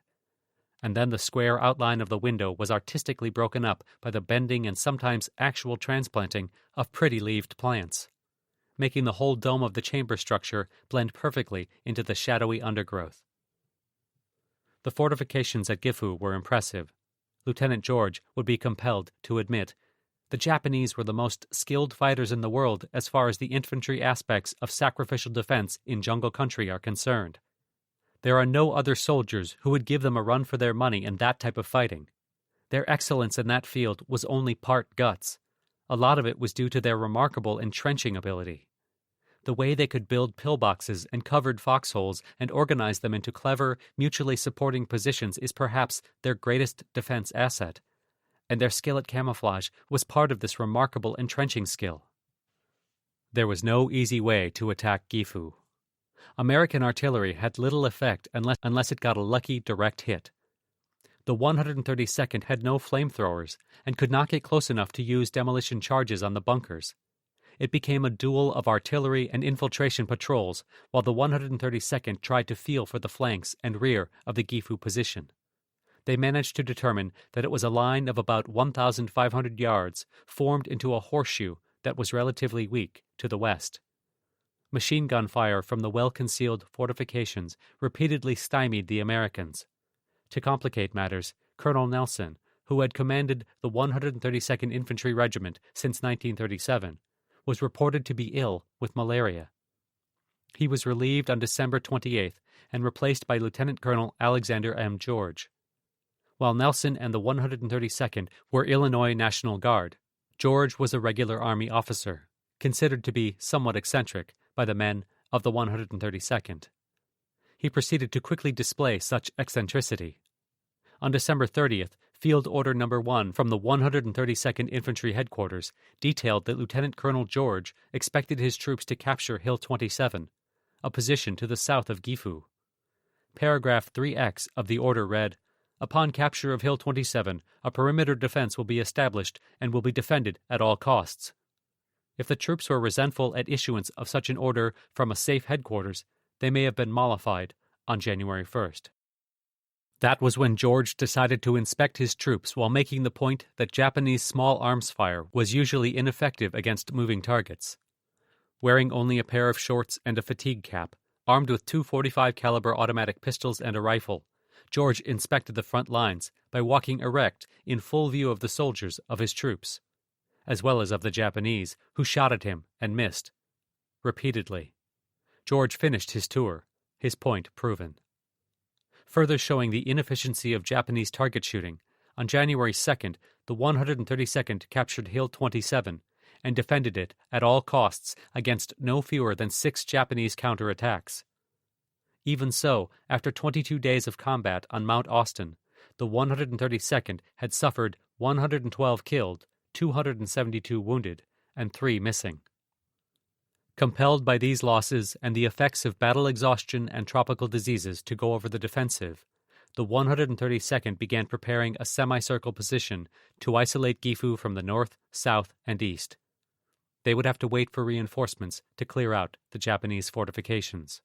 And then the square outline of the window was artistically broken up by the bending and sometimes actual transplanting of pretty-leaved plants, making the whole dome of the chamber structure blend perfectly into the shadowy undergrowth. The fortifications at Gifu were impressive. Lieutenant George would be compelled to admit the Japanese were the most skilled fighters in the world as far as the infantry aspects of sacrificial defense in jungle country are concerned. There are no other soldiers who would give them a run for their money in that type of fighting. Their excellence in that field was only part guts. A lot of it was due to their remarkable entrenching ability. The way they could build pillboxes and covered foxholes and organize them into clever, mutually supporting positions is perhaps their greatest defense asset, and their skill at camouflage was part of this remarkable entrenching skill. There was no easy way to attack Gifu. American artillery had little effect unless it got a lucky direct hit. The 132nd had no flamethrowers and could not get close enough to use demolition charges on the bunkers. It became a duel of artillery and infiltration patrols, while the 132nd tried to feel for the flanks and rear of the Gifu position. They managed to determine that it was a line of about 1,500 yards formed into a horseshoe that was relatively weak to the west. Machine gun fire from the well-concealed fortifications repeatedly stymied the Americans. To complicate matters, Colonel Nelson, who had commanded the 132nd Infantry Regiment since 1937, was reported to be ill with malaria. He was relieved on December 28th and replaced by Lieutenant Colonel Alexander M. George. While Nelson and the 132nd were Illinois National Guard, George was a regular Army officer, considered to be somewhat eccentric by the men of the 132nd. He proceeded to quickly display such eccentricity. On December 30th, Field Order No. 1 from the 132nd Infantry Headquarters detailed that Lieutenant Colonel George expected his troops to capture Hill 27, a position to the south of Gifu. Paragraph 3X of the order read, "Upon capture of Hill 27, a perimeter defense will be established and will be defended at all costs." If the troops were resentful at issuance of such an order from a safe headquarters, they may have been mollified on January 1st. That was when George decided to inspect his troops while making the point that Japanese small arms fire was usually ineffective against moving targets. Wearing only a pair of shorts and a fatigue cap, armed with two .45 caliber automatic pistols and a rifle, George inspected the front lines by walking erect in full view of the soldiers of his troops, as well as of the Japanese, who shot at him and missed. Repeatedly. George finished his tour, his point proven. Further showing the inefficiency of Japanese target shooting, on January 2nd, the 132nd captured Hill 27 and defended it at all costs against no fewer than 6 Japanese counterattacks. Even so, after 22 days of combat on Mount Austin, the 132nd had suffered 112 killed, 272 wounded, and 3 missing. Compelled by these losses and the effects of battle exhaustion and tropical diseases to go over the defensive, the 132nd began preparing a semicircle position to isolate Gifu from the north, south, and east. They would have to wait for reinforcements to clear out the Japanese fortifications.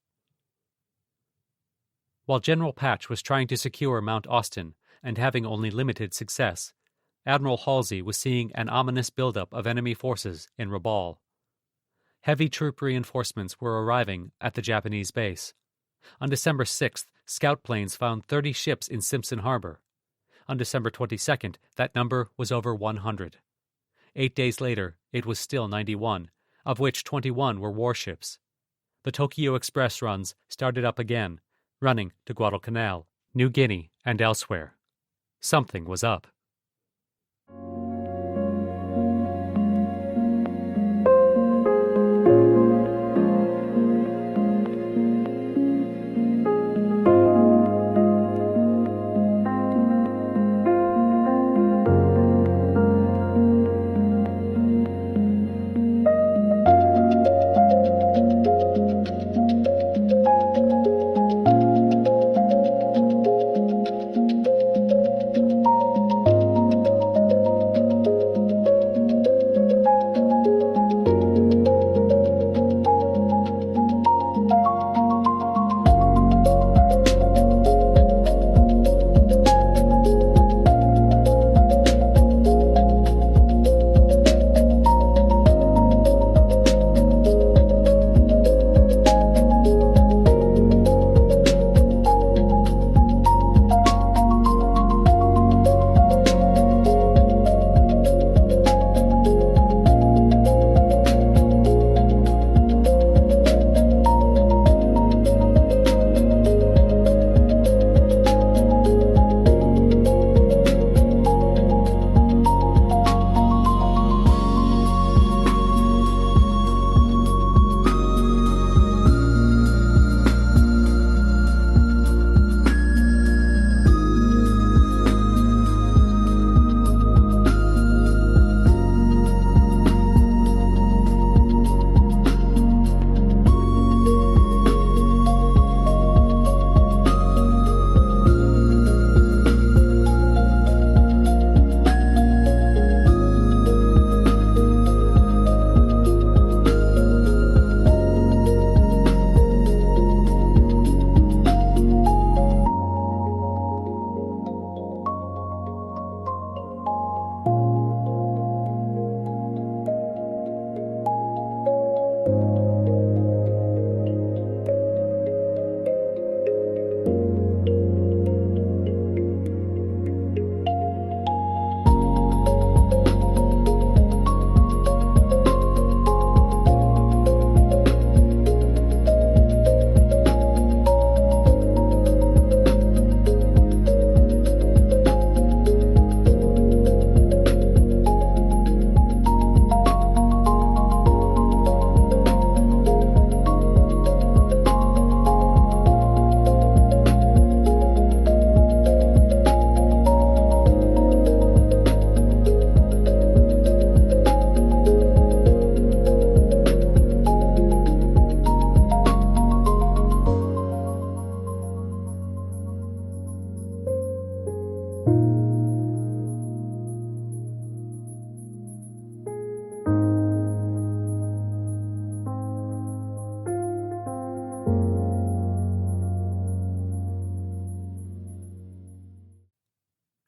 While General Patch was trying to secure Mount Austin and having only limited success, Admiral Halsey was seeing an ominous buildup of enemy forces in Rabaul. Heavy troop reinforcements were arriving at the Japanese base. On December 6th, scout planes found 30 ships in Simpson Harbor. On December 22nd, that number was over 100. 8 days later, it was still 91, of which 21 were warships. The Tokyo Express runs started up again, running to Guadalcanal, New Guinea, and elsewhere. Something was up.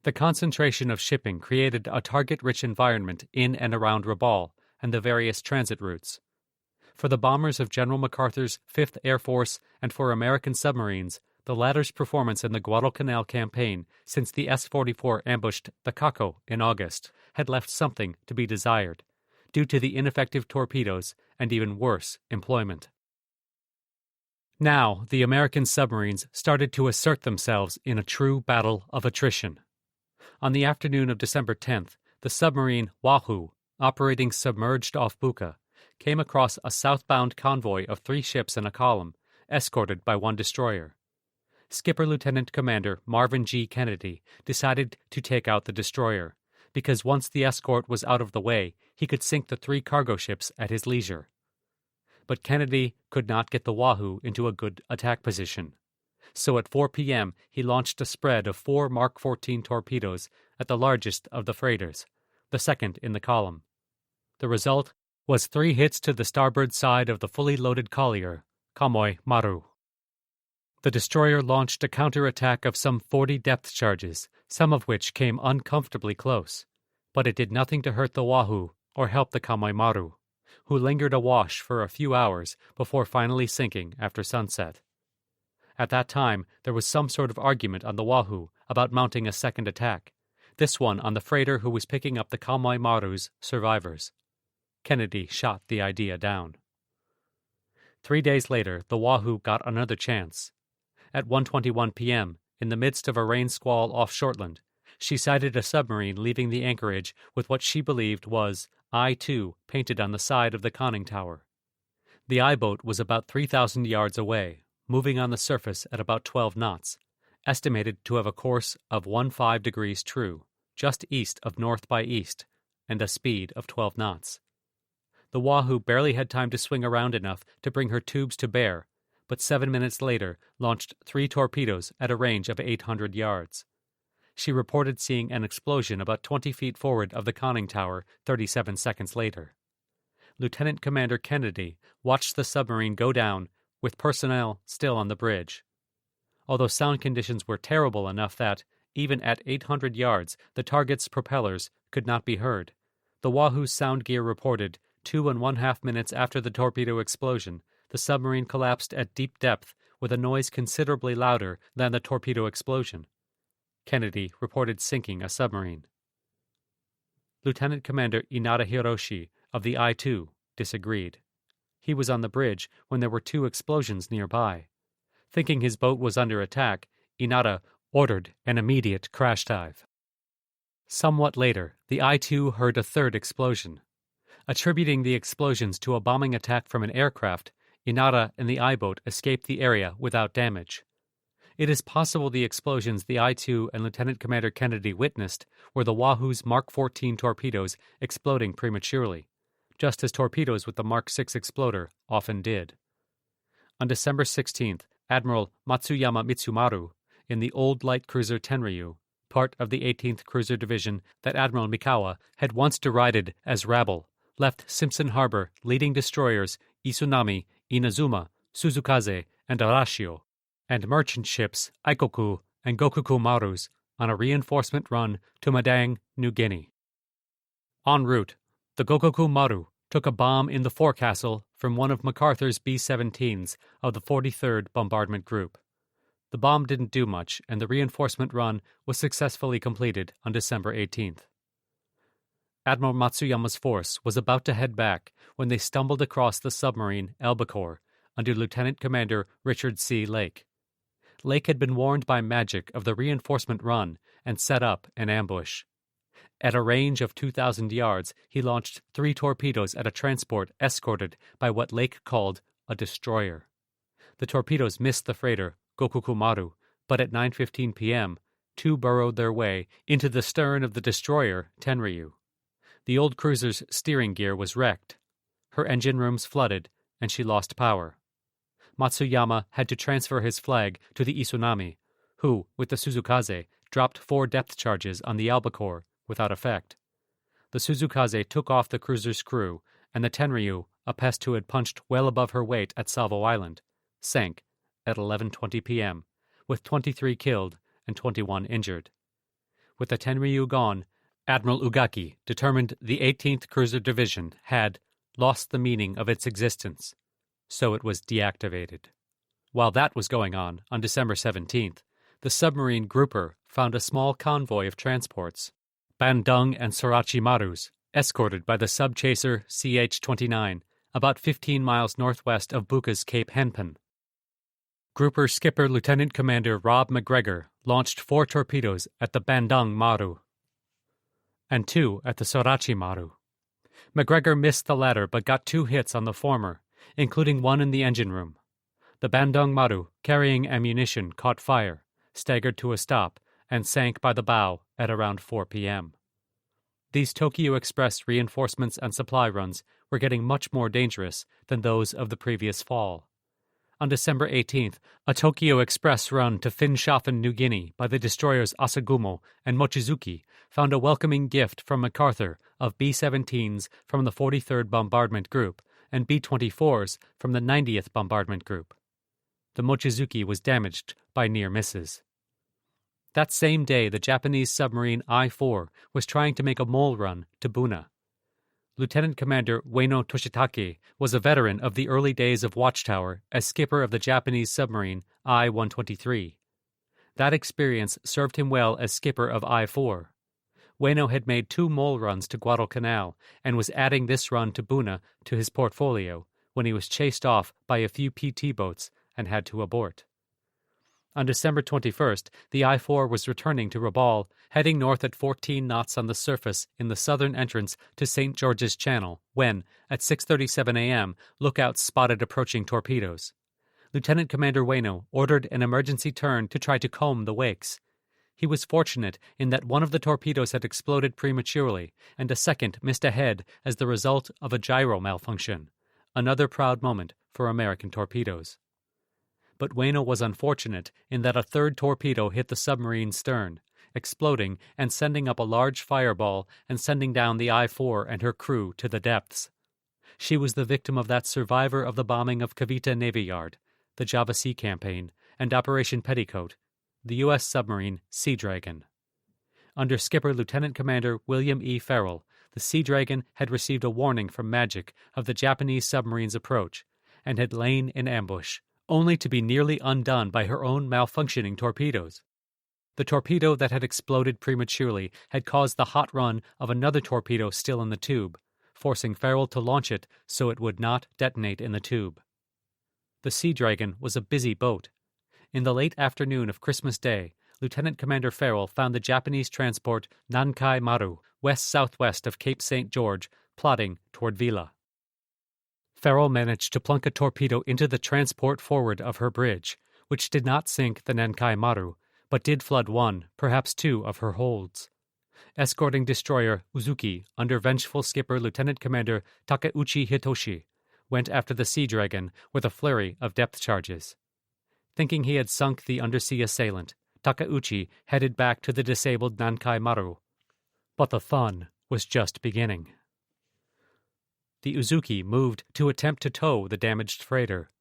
The concentration of shipping created a target-rich environment in and around Rabaul and the various transit routes. For the bombers of General MacArthur's 5th Air Force and for American submarines, the latter's performance in the Guadalcanal campaign since the S-44 ambushed the Caco in August had left something to be desired, due to the ineffective torpedoes and even worse employment. Now, the American submarines started to assert themselves in a true battle of attrition. On the afternoon of December 10th, the submarine Wahoo, operating submerged off Buka, came across a southbound convoy of 3 ships in a column, escorted by 1 destroyer. Skipper Lieutenant Commander Marvin G. Kennedy decided to take out the destroyer, because once the escort was out of the way, he could sink the 3 cargo ships at his leisure. But Kennedy could not get the Wahoo into a good attack position. So at 4 p.m., he launched a spread of 4 Mark 14 torpedoes at the largest of the freighters, the second in the column. The result was 3 hits to the starboard side of the fully loaded collier, Kamoi Maru. The destroyer launched a counterattack of some 40 depth charges, some of which came uncomfortably close, but it did nothing to hurt the Wahoo or help the Kamoi Maru, who lingered awash for a few hours before finally sinking after sunset. At that time, there was some sort of argument on the Wahoo about mounting a second attack, this one on the freighter who was picking up the Kamoi Maru's survivors. Kennedy shot the idea down. 3 days later, the Wahoo got another chance. At 1:21 p.m., in the midst of a rain squall off Shortland, she sighted a submarine leaving the anchorage with what she believed was I-2 painted on the side of the conning tower. The I-boat was about 3,000 yards away, moving on the surface at about 12 knots, estimated to have a course of 15 degrees true, just east of north by east, and a speed of 12 knots. The Wahoo barely had time to swing around enough to bring her tubes to bear, but 7 minutes later launched 3 torpedoes at a range of 800 yards. She reported seeing an explosion about 20 feet forward of the conning tower 37 seconds later. Lieutenant Commander Kennedy watched the submarine go down with personnel still on the bridge. Although sound conditions were terrible enough that, even at 800 yards, the target's propellers could not be heard, the Wahoo's sound gear reported 2.5 minutes after the torpedo explosion, the submarine collapsed at deep depth with a noise considerably louder than the torpedo explosion. Kennedy reported sinking a submarine. Lieutenant Commander Inada Hiroshi of the I-2 disagreed. He was on the bridge when there were 2 explosions nearby. Thinking his boat was under attack, Inada ordered an immediate crash dive. Somewhat later, the I-2 heard a 3rd explosion. Attributing the explosions to a bombing attack from an aircraft, Inada and the I-boat escaped the area without damage. It is possible the explosions the I-2 and Lieutenant Commander Kennedy witnessed were the Wahoo's Mark 14 torpedoes exploding prematurely, just as torpedoes with the Mark 6 exploder often did. On December 16th, Admiral Matsuyama Mitsumaru, in the old light cruiser Tenryu, part of the 18th Cruiser Division that Admiral Mikawa had once derided as rabble, left Simpson Harbor leading destroyers Isunami, Inazuma, Suzukaze, and Arashio, and merchant ships Aikoku and Gokoku Marus on a reinforcement run to Madang, New Guinea. En route, the Gokoku Maru took a bomb in the forecastle from one of MacArthur's B-17s of the 43rd Bombardment Group. The bomb didn't do much, and the reinforcement run was successfully completed on December 18th. Admiral Matsuyama's force was about to head back when they stumbled across the submarine Albacore under Lieutenant Commander Richard C. Lake. Lake had been warned by magic of the reinforcement run and set up an ambush. At a range of 2,000 yards, he launched 3 torpedoes at a transport escorted by what Lake called a destroyer. The torpedoes missed the freighter Gokoku Maru, but at 9:15 p.m., 2 burrowed their way into the stern of the destroyer Tenryu. The old cruiser's steering gear was wrecked. Her engine rooms flooded, and she lost power. Matsuyama had to transfer his flag to the Isunami, who, with the Suzukaze, dropped 4 depth charges on the Albacore without effect. The Suzukaze took off the cruiser's crew, and the Tenryu, a pest who had punched well above her weight at Salvo Island, sank at 11:20 p.m., with 23 killed and 21 injured. With the Tenryu gone, Admiral Ugaki determined the 18th Cruiser Division had lost the meaning of its existence, so it was deactivated. While that was going on December 17th, the submarine Grouper found a small convoy of transports, Bandung and Sorachi Marus, escorted by the sub-chaser CH-29, about 15 miles northwest of Buka's Cape Henpen. Grouper skipper Lieutenant Commander Rob McGregor launched 4 torpedoes at the Bandung Maru and 2 at the Sorachi Maru. McGregor missed the latter but got 2 hits on the former, including one in the engine room. The Bandung Maru, carrying ammunition, caught fire, staggered to a stop, and sank by the bow at around 4 p.m. These Tokyo Express reinforcements and supply runs were getting much more dangerous than those of the previous fall. On December 18th, a Tokyo Express run to Finschhafen, New Guinea by the destroyers Asagumo and Mochizuki found a welcoming gift from MacArthur of B-17s from the 43rd Bombardment Group and B-24s from the 90th Bombardment Group. The Mochizuki was damaged by near misses. That same day, the Japanese submarine I-4 was trying to make a mole run to Buna. Lieutenant Commander Ueno Toshitake was a veteran of the early days of Watchtower as skipper of the Japanese submarine I-123. That experience served him well as skipper of I-4. Ueno had made 2 mole runs to Guadalcanal and was adding this run to Buna to his portfolio when he was chased off by a few PT boats and had to abort. On December 21st, the I-4 was returning to Rabaul, heading north at 14 knots on the surface in the southern entrance to St. George's Channel when, at 6:37 a.m., lookouts spotted approaching torpedoes. Lieutenant Commander Ueno ordered an emergency turn to try to comb the wakes. He was fortunate in that one of the torpedoes had exploded prematurely and a second missed ahead as the result of a gyro malfunction, another proud moment for American torpedoes. But Ueno was unfortunate in that a third torpedo hit the submarine's stern, exploding and sending up a large fireball and sending down the I-4 and her crew to the depths. She was the victim of that survivor of the bombing of Cavite Navy Yard, the Java Sea Campaign, and Operation Petticoat, the U.S. submarine Sea Dragon. Under skipper Lieutenant Commander William E. Farrell, the Sea Dragon had received a warning from Magic of the Japanese submarine's approach and had lain in ambush, only to be nearly undone by her own malfunctioning torpedoes. The torpedo that had exploded prematurely had caused the hot run of another torpedo still in the tube, forcing Farrell to launch it so it would not detonate in the tube. The Sea Dragon was a busy boat. In the late afternoon of Christmas Day, Lieutenant Commander Farrell found the Japanese transport Nankai Maru west-southwest of Cape St. George, plodding toward Vila. Farrell managed to plunk a torpedo into the transport forward of her bridge, which did not sink the Nankai Maru, but did flood 1, perhaps 2, of her holds. Escorting destroyer Uzuki under vengeful skipper Lieutenant Commander Takeuchi Hitoshi went after the Sea Dragon with a flurry of depth charges. Thinking he had sunk the undersea assailant, Takeuchi headed back to the disabled Nankai Maru. But the fun was just beginning. The Uzuki moved to attempt to tow the damaged freighter.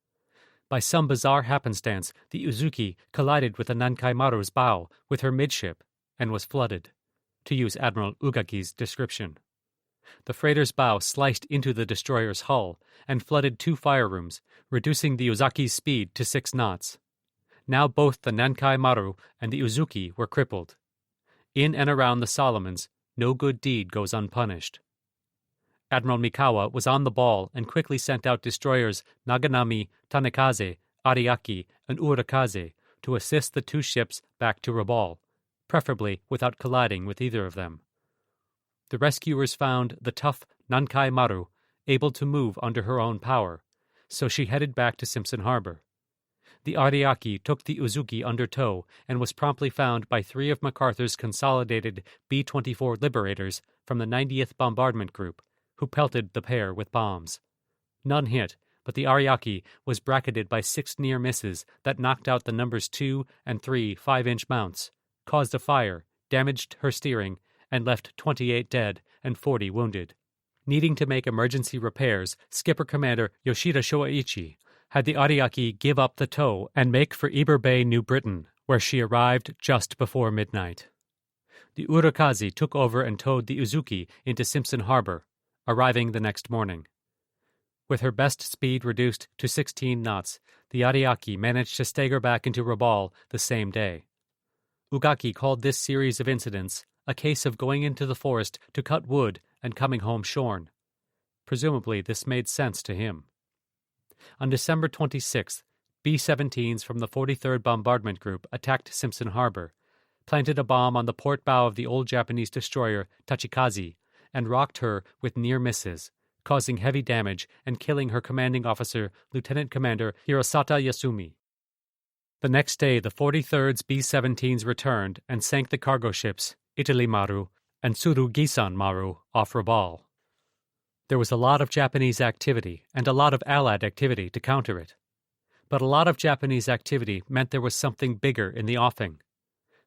By some bizarre happenstance, the Uzuki collided with the Nankai Maru's bow with her midship and was flooded, to use Admiral Ugaki's description. The freighter's bow sliced into the destroyer's hull and flooded 2 fire rooms, reducing the Uzaki's speed to 6 knots. Now both the Nankai Maru and the Uzuki were crippled. In and around the Solomons, no good deed goes unpunished. Admiral Mikawa was on the ball and quickly sent out destroyers Naganami, Tanekaze, Ariake, and Urakaze to assist the 2 ships back to Rabaul, preferably without colliding with either of them. The rescuers found the tough Nankai Maru able to move under her own power, so she headed back to Simpson Harbor. The Ariake took the Uzuki under tow and was promptly found by 3 of MacArthur's consolidated B-24 Liberators from the 90th Bombardment Group, who pelted the pair with bombs. None hit, but the Ariake was bracketed by 6 near misses that knocked out the numbers 2 and 3 5-inch mounts, caused a fire, damaged her steering, and left 28 dead and 40 wounded. Needing to make emergency repairs, Skipper Commander Yoshida Shoichi had the Ariake give up the tow and make for Eber Bay, New Britain, where she arrived just before midnight. The Urakaze took over and towed the Uzuki into Simpson Harbor, arriving the next morning. With her best speed reduced to 16 knots, the Ariake managed to stagger back into Rabaul the same day. Ugaki called this series of incidents a case of going into the forest to cut wood and coming home shorn. Presumably, this made sense to him. On December 26th, B-17s from the 43rd Bombardment Group attacked Simpson Harbor, planted a bomb on the port bow of the old Japanese destroyer Tachikaze, and rocked her with near misses, causing heavy damage and killing her commanding officer, Lieutenant Commander Hirosata Yasumi. The next day, the 43rd's B-17s returned and sank the cargo ships Italy Maru and Tsurugisan Maru off Rabaul. There was a lot of Japanese activity and a lot of Allied activity to counter it. But a lot of Japanese activity meant there was something bigger in the offing.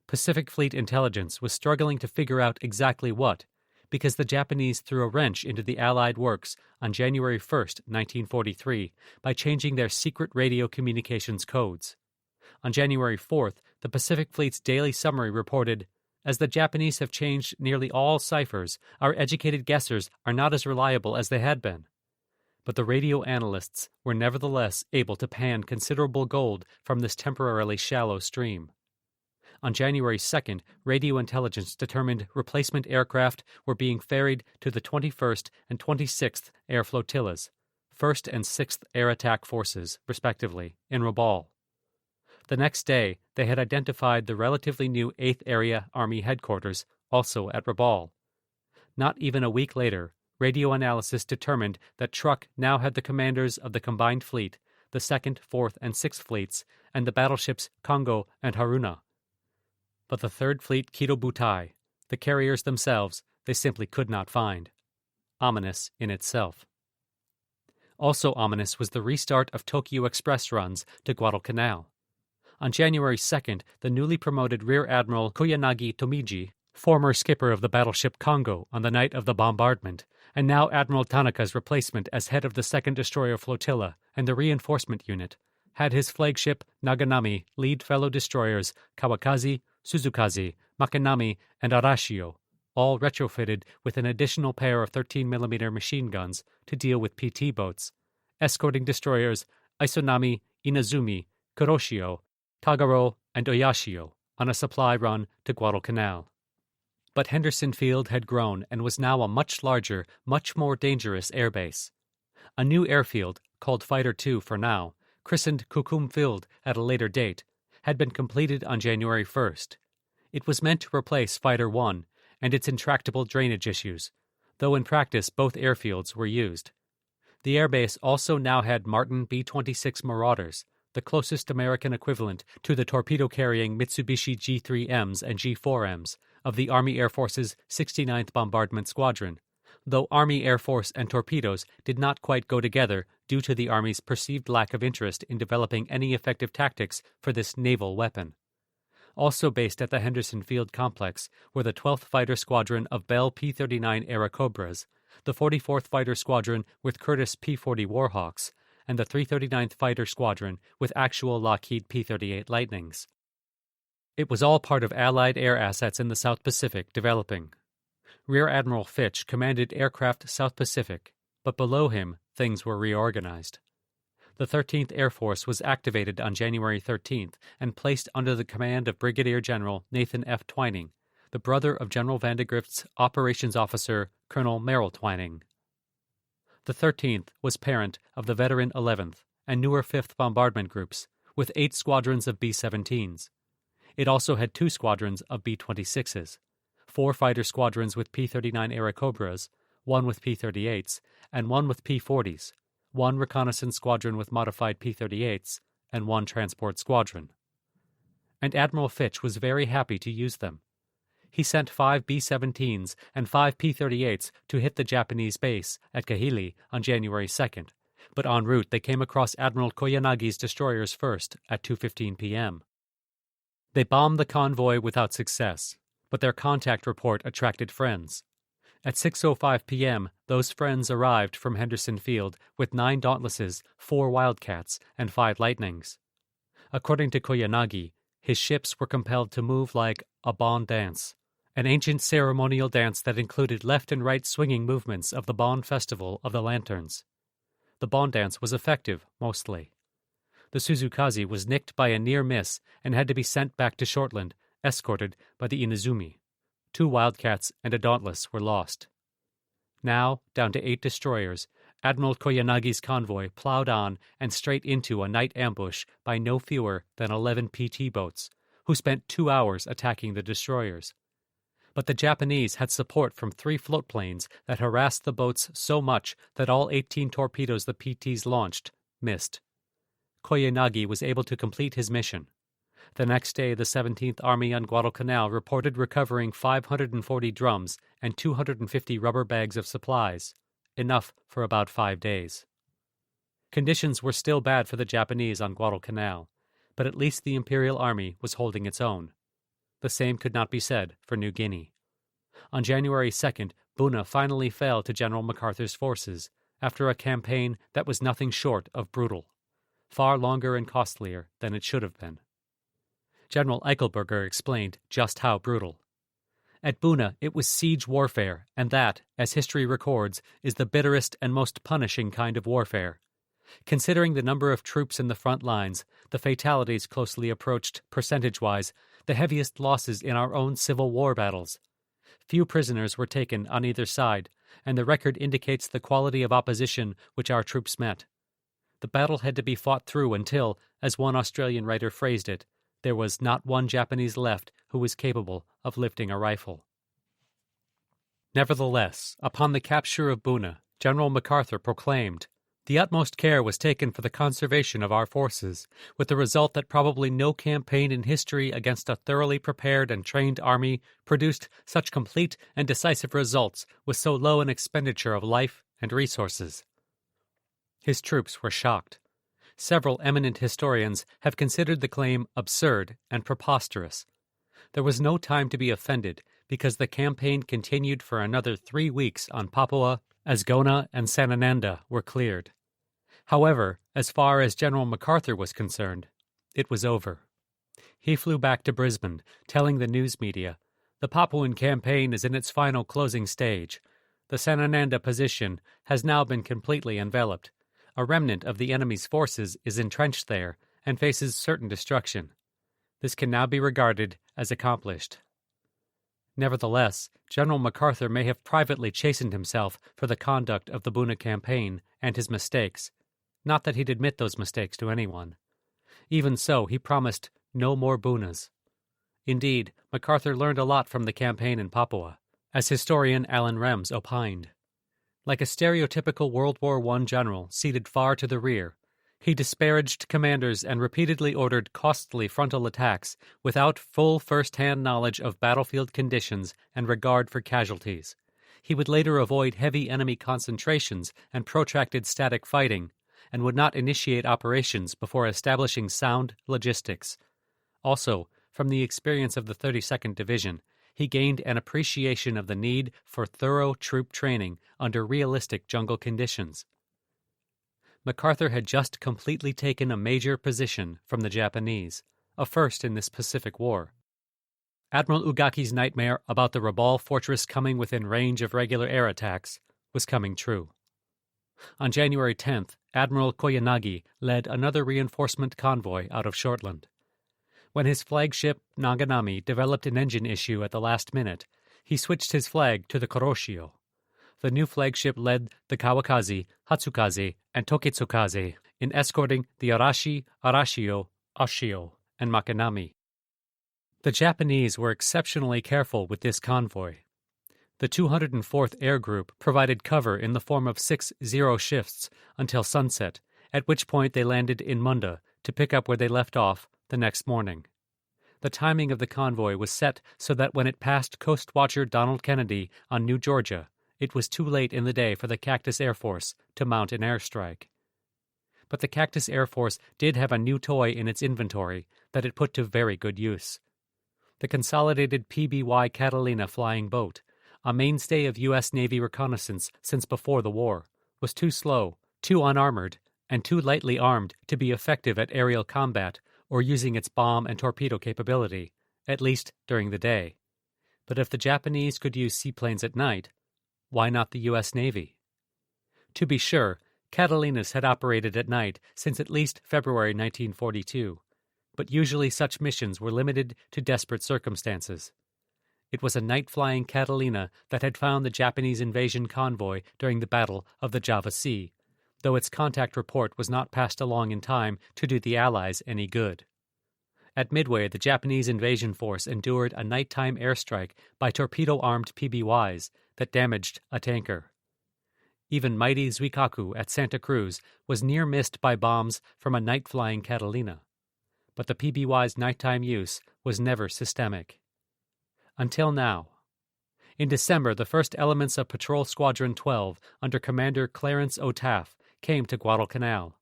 Pacific Fleet intelligence was struggling to figure out exactly what, because the Japanese threw a wrench into the Allied works on January 1st, 1943, by changing their secret radio communications codes. On January 4th, the Pacific Fleet's daily summary reported, "As the Japanese have changed nearly all ciphers, our educated guessers are not as reliable as they had been." But the radio analysts were nevertheless able to pan considerable gold from this temporarily shallow stream. On January 2nd, radio intelligence determined replacement aircraft were being ferried to the 21st and 26th Air Flotillas, 1st and 6th Air Attack Forces, respectively, in Rabaul. The next day, they had identified the relatively new 8th Area Army Headquarters, also at Rabaul. Not even a week later, radio analysis determined that Truk now had the commanders of the combined fleet, the 2nd, 4th, and 6th Fleets, and the battleships Kongo and Haruna. But the 3rd Fleet Kido-Butai, the carriers themselves, they simply could not find. Ominous in itself. Also ominous was the restart of Tokyo Express runs to Guadalcanal. On January 2nd, the newly promoted Rear Admiral Koyanagi Tomiji, former skipper of the battleship Kongo on the night of the bombardment, and now Admiral Tanaka's replacement as head of the 2nd Destroyer Flotilla and the reinforcement unit, had his flagship Naganami lead fellow destroyers Kawakaze, Suzukaze, Makanami, and Arashio, all retrofitted with an additional pair of 13mm machine guns to deal with PT boats, escorting destroyers Isanami, Inazumi, Kuroshio, Kagero, and Oyashio on a supply run to Guadalcanal. But Henderson Field had grown and was now a much larger, much more dangerous airbase. A new airfield, called Fighter 2 for now, christened Kukum Field at a later date, had been completed on January 1st. It was meant to replace Fighter 1 and its intractable drainage issues, though in practice both airfields were used. The airbase also now had Martin B-26 Marauders, the closest American equivalent to the torpedo-carrying Mitsubishi G3Ms and G4Ms of the Army Air Force's 69th Bombardment Squadron, though Army Air Force and torpedoes did not quite go together due to the Army's perceived lack of interest in developing any effective tactics for this naval weapon. Also based at the Henderson Field complex were the 12th Fighter Squadron of Bell P-39 Airacobras, the 44th Fighter Squadron with Curtiss P-40 Warhawks, and the 339th Fighter Squadron with actual Lockheed P-38 Lightnings. It was all part of Allied air assets in the South Pacific developing. Rear Admiral Fitch commanded Aircraft South Pacific, but below him things were reorganized. The 13th Air Force was activated on January 13th and placed under the command of Brigadier General Nathan F. Twining, the brother of General Vandegrift's operations officer, Colonel Merrill Twining. The 13th was parent of the veteran 11th and newer 5th Bombardment Groups, with 8 squadrons of B-17s. It also had 2 squadrons of B-26s, 4 fighter squadrons with P-39 Airacobras, 1 with P-38s, and 1 with P-40s, 1 reconnaissance squadron with modified P-38s, and 1 transport squadron. And Admiral Fitch was very happy to use them. He sent 5 B-17s and 5 P-38s to hit the Japanese base at Kahili on January 2nd, but en route they came across Admiral Koyanagi's destroyers first at 2:15 p.m. They bombed the convoy without success, but their contact report attracted friends. At 6:05 p.m., those friends arrived from Henderson Field with 9 Dauntlesses, 4 Wildcats, and 5 Lightnings. According to Koyanagi, his ships were compelled to move like a Bon dance, an ancient ceremonial dance that included left and right swinging movements of the Bon Festival of the Lanterns. the Bondance was effective, mostly. The Suzukaze was nicked by a near miss and had to be sent back to Shortland, escorted by the Inazumi. 2 Wildcats and a Dauntless were lost. Now, down to 8 destroyers, Admiral Koyanagi's convoy plowed on and straight into a night ambush by no fewer than 11 PT boats, who spent 2 hours attacking the destroyers. But the Japanese had support from 3 floatplanes that harassed the boats so much that all 18 torpedoes the PTs launched missed. Koyanagi was able to complete his mission. The next day, the 17th Army on Guadalcanal reported recovering 540 drums and 250 rubber bags of supplies, enough for about 5 days. Conditions were still bad for the Japanese on Guadalcanal, but at least the Imperial Army was holding its own. The same could not be said for New Guinea. On January 2nd, Buna finally fell to General MacArthur's forces, after a campaign that was nothing short of brutal, far longer and costlier than it should have been. General Eichelberger explained just how brutal. At Buna, it was siege warfare, and that, as history records, is the bitterest and most punishing kind of warfare. Considering the number of troops in the front lines, the fatalities closely approached, percentage-wise, the heaviest losses in our own Civil War battles. Few prisoners were taken on either side, and the record indicates the quality of opposition which our troops met. The battle had to be fought through until, as one Australian writer phrased it, there was not one Japanese left who was capable of lifting a rifle. Nevertheless, upon the capture of Buna, General MacArthur proclaimed, "The utmost care was taken for the conservation of our forces, with the result that probably no campaign in history against a thoroughly prepared and trained army produced such complete and decisive results with so low an expenditure of life and resources." His troops were shocked. Several eminent historians have considered the claim absurd and preposterous. There was no time to be offended because the campaign continued for another 3 weeks on Papua as Gona and Sanananda were cleared. However, as far as General MacArthur was concerned, it was over. He flew back to Brisbane, telling the news media, "The Papuan campaign is in its final closing stage. The Sanananda position has now been completely enveloped. A remnant of the enemy's forces is entrenched there and faces certain destruction. This can now be regarded as accomplished." Nevertheless, General MacArthur may have privately chastened himself for the conduct of the Buna campaign and his mistakes. Not that he'd admit those mistakes to anyone. Even so, he promised no more Bunas. Indeed, MacArthur learned a lot from the campaign in Papua, as historian Alan Rems opined. Like a stereotypical World War I general seated far to the rear, he disparaged commanders and repeatedly ordered costly frontal attacks without full first-hand knowledge of battlefield conditions and regard for casualties. He would later avoid heavy enemy concentrations and protracted static fighting, and would not initiate operations before establishing sound logistics. Also, from the experience of the 32nd Division, he gained an appreciation of the need for thorough troop training under realistic jungle conditions. MacArthur had just completely taken a major position from the Japanese, a first in this Pacific War. Admiral Ugaki's nightmare about the Rabaul fortress coming within range of regular air attacks was coming true. On January 10th, Admiral Koyanagi led another reinforcement convoy out of Shortland. When his flagship Naganami developed an engine issue at the last minute, he switched his flag to the Kuroshio. The new flagship led the Kawakaze, Hatsukaze, and Tokitsukaze in escorting the Arashi, Arashio, Ashio, and Makanami. The Japanese were exceptionally careful with this convoy. The 204th Air Group provided cover in the form of 6 zero shifts until sunset, at which point they landed in Munda to pick up where they left off the next morning. The timing of the convoy was set so that when it passed Coast Watcher Donald Kennedy on New Georgia, it was too late in the day for the Cactus Air Force to mount an airstrike. But the Cactus Air Force did have a new toy in its inventory that it put to very good use. The consolidated PBY Catalina flying boat, a mainstay of U.S. Navy reconnaissance since before the war, was too slow, too unarmored, and too lightly armed to be effective at aerial combat or using its bomb and torpedo capability, at least during the day. But if the Japanese could use seaplanes at night, why not the U.S. Navy? To be sure, Catalinas had operated at night since at least February 1942, but usually such missions were limited to desperate circumstances. It was a night-flying Catalina that had found the Japanese invasion convoy during the Battle of the Java Sea, though its contact report was not passed along in time to do the Allies any good. At Midway, the Japanese invasion force endured a nighttime airstrike by torpedo-armed PBYs that damaged a tanker. Even mighty Zuikaku at Santa Cruz was near missed by bombs from a night-flying Catalina, but the PBY's nighttime use was never systemic. Until now. In December, the first elements of Patrol Squadron 12 under Commander Clarence O. Taff came to Guadalcanal.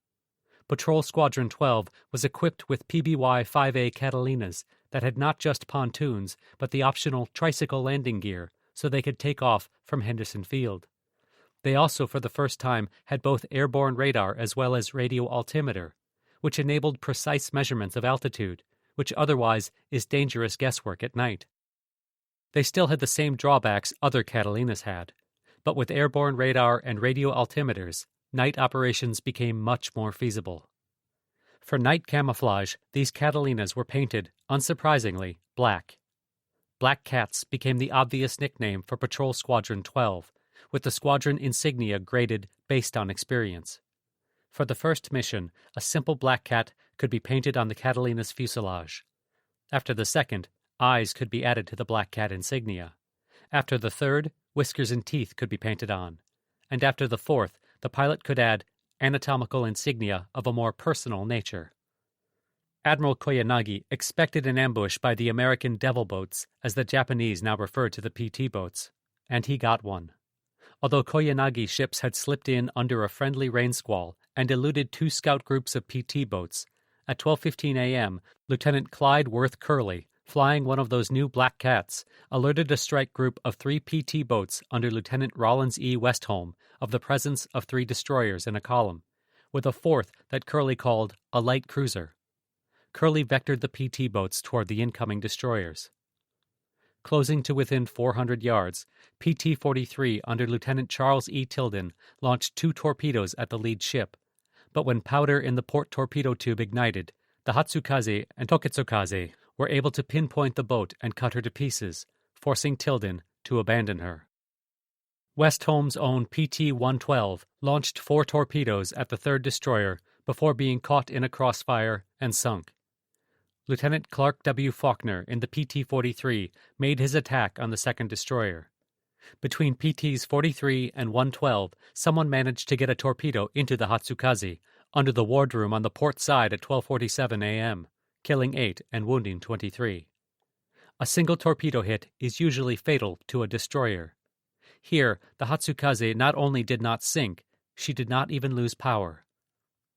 Patrol Squadron 12 was equipped with PBY 5A Catalinas that had not just pontoons, but the optional tricycle landing gear, so they could take off from Henderson Field. They also, for the first time, had both airborne radar as well as radio altimeter, which enabled precise measurements of altitude, which otherwise is dangerous guesswork at night. They still had the same drawbacks other Catalinas had, but with airborne radar and radio altimeters, night operations became much more feasible. For night camouflage, these Catalinas were painted, unsurprisingly, black. Black Cats became the obvious nickname for Patrol Squadron 12, with the squadron insignia graded based on experience. For the first mission, a simple black cat could be painted on the Catalina's fuselage. After the second, eyes could be added to the black cat insignia. After the third, whiskers and teeth could be painted on. And after the fourth, the pilot could add anatomical insignia of a more personal nature. Admiral Koyanagi expected an ambush by the American Devil boats, as the Japanese now referred to the PT boats, and he got one. Although Koyanagi's ships had slipped in under a friendly rain squall and eluded two scout groups of PT boats, at 12:15 a.m., Lieutenant Clyde Worth Curley, flying one of those new Black Cats, alerted a strike group of 3 PT boats under Lieutenant Rollins E. Westholm of the presence of 3 destroyers in a column, with a fourth that Curley called a light cruiser. Curley vectored the PT boats toward the incoming destroyers. Closing to within 400 yards, PT-43 under Lieutenant Charles E. Tilden launched 2 torpedoes at the lead ship, but when powder in the port torpedo tube ignited, the Hatsukaze and Toketsukaze were able to pinpoint the boat and cut her to pieces, forcing Tilden to abandon her. Westholm's own PT-112 launched 4 torpedoes at the third destroyer before being caught in a crossfire and sunk. Lieutenant Clark W. Faulkner in the PT-43 made his attack on the second destroyer. Between PTs 43 and 112, someone managed to get a torpedo into the Hatsukaze under the wardroom on the port side at 12:47 a.m., killing 8 and wounding 23. A single torpedo hit is usually fatal to a destroyer. Here, the Hatsukaze not only did not sink, she did not even lose power.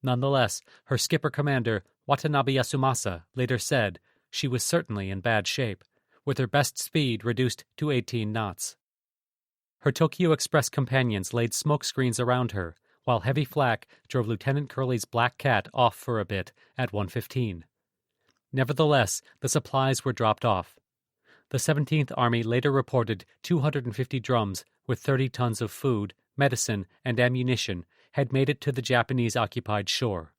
Nonetheless, her skipper-commander, Watanabe Yasumasa, later said she was certainly in bad shape, with her best speed reduced to 18 knots. Her Tokyo Express companions laid smoke screens around her, while heavy flak drove Lieutenant Curley's Black Cat off for a bit at 1:15. Nevertheless, the supplies were dropped off. The 17th Army later reported 250 drums with 30 tons of food, medicine, and ammunition had made it to the Japanese-occupied shore,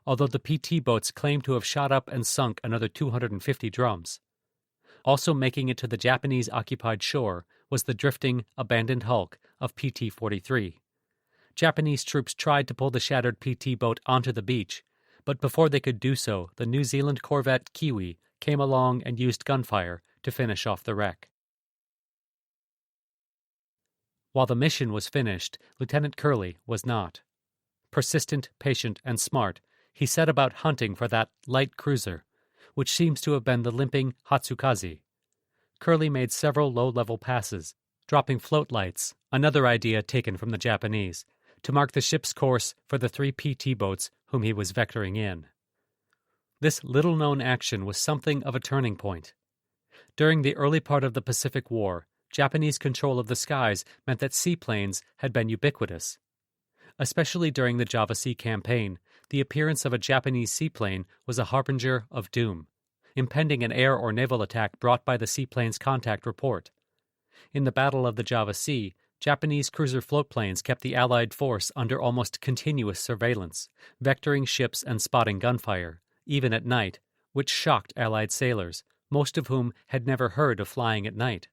although the PT boats claimed to have shot up and sunk another 250 drums. Also making it to the Japanese-occupied shore was the drifting, abandoned hulk of PT-43. Japanese troops tried to pull the shattered PT boat onto the beach, but before they could do so, the New Zealand corvette Kiwi came along and used gunfire to finish off the wreck. While the mission was finished, Lieutenant Curley was not. Persistent, patient, and smart, he set about hunting for that light cruiser, which seems to have been the limping Hatsukaze. Curley made several low-level passes, dropping float lights, another idea taken from the Japanese, to mark the ship's course for the 3 PT boats whom he was vectoring in. This little-known action was something of a turning point. During the early part of the Pacific War, Japanese control of the skies meant that seaplanes had been ubiquitous. Especially during the Java Sea campaign, the appearance of a Japanese seaplane was a harbinger of doom, impending an air or naval attack brought by the seaplane's contact report. In the Battle of the Java Sea, Japanese cruiser floatplanes kept the Allied force under almost continuous surveillance, vectoring ships and spotting gunfire, even at night, which shocked Allied sailors, most of whom had never heard of flying at night.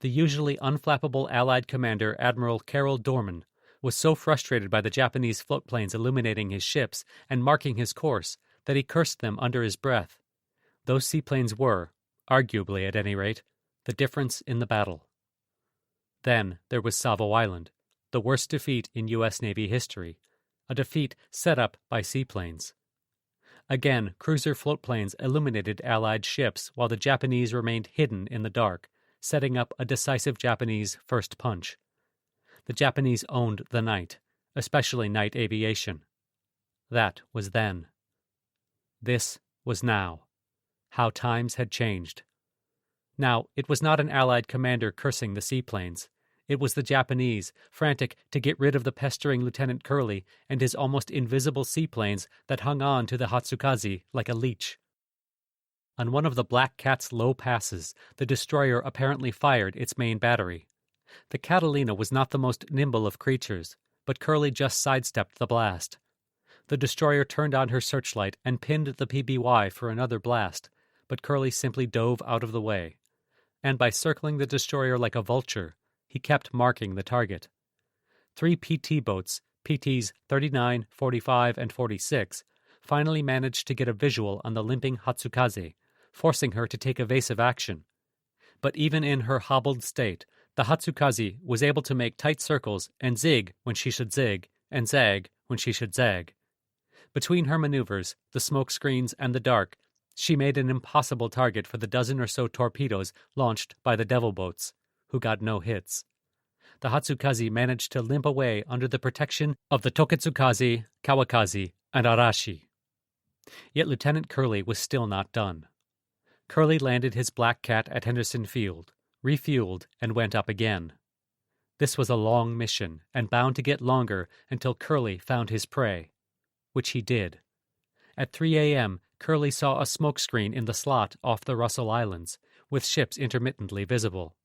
The usually unflappable Allied commander Admiral Carroll Dorman was so frustrated by the Japanese floatplanes illuminating his ships and marking his course that he cursed them under his breath. Those seaplanes were, arguably at any rate, the difference in the battle. Then there was Savo Island, the worst defeat in U.S. Navy history, a defeat set up by seaplanes. Again, cruiser floatplanes illuminated Allied ships while the Japanese remained hidden in the dark, setting up a decisive Japanese first punch. The Japanese owned the night, especially night aviation. That was then. This was now. How times had changed. Now, it was not an Allied commander cursing the seaplanes. It was the Japanese, frantic to get rid of the pestering Lieutenant Curley and his almost invisible seaplanes that hung on to the Hatsukaze like a leech. On one of the Black Cat's low passes, the destroyer apparently fired its main battery. The Catalina was not the most nimble of creatures, but Curley just sidestepped the blast. The destroyer turned on her searchlight and pinned the PBY for another blast, but Curley simply dove out of the way. And by circling the destroyer like a vulture, he kept marking the target. 3 PT boats, PTs 39, 45, and 46, finally managed to get a visual on the limping Hatsukaze, forcing her to take evasive action. But even in her hobbled state, the Hatsukaze was able to make tight circles and zig when she should zig, and zag when she should zag. Between her maneuvers, the smoke screens, and the dark, she made an impossible target for the dozen or so torpedoes launched by the devil boats, who got no hits. The Hatsukaze managed to limp away under the protection of the Toketsukaze, Kawakaze, and Arashi. Yet Lieutenant Curley was still not done. Curley landed his Black Cat at Henderson Field, refueled, and went up again. This was a long mission, and bound to get longer until Curley found his prey, which he did. At 3 a.m., Curley saw a smokescreen in the slot off the Russell Islands, with ships intermittently visible.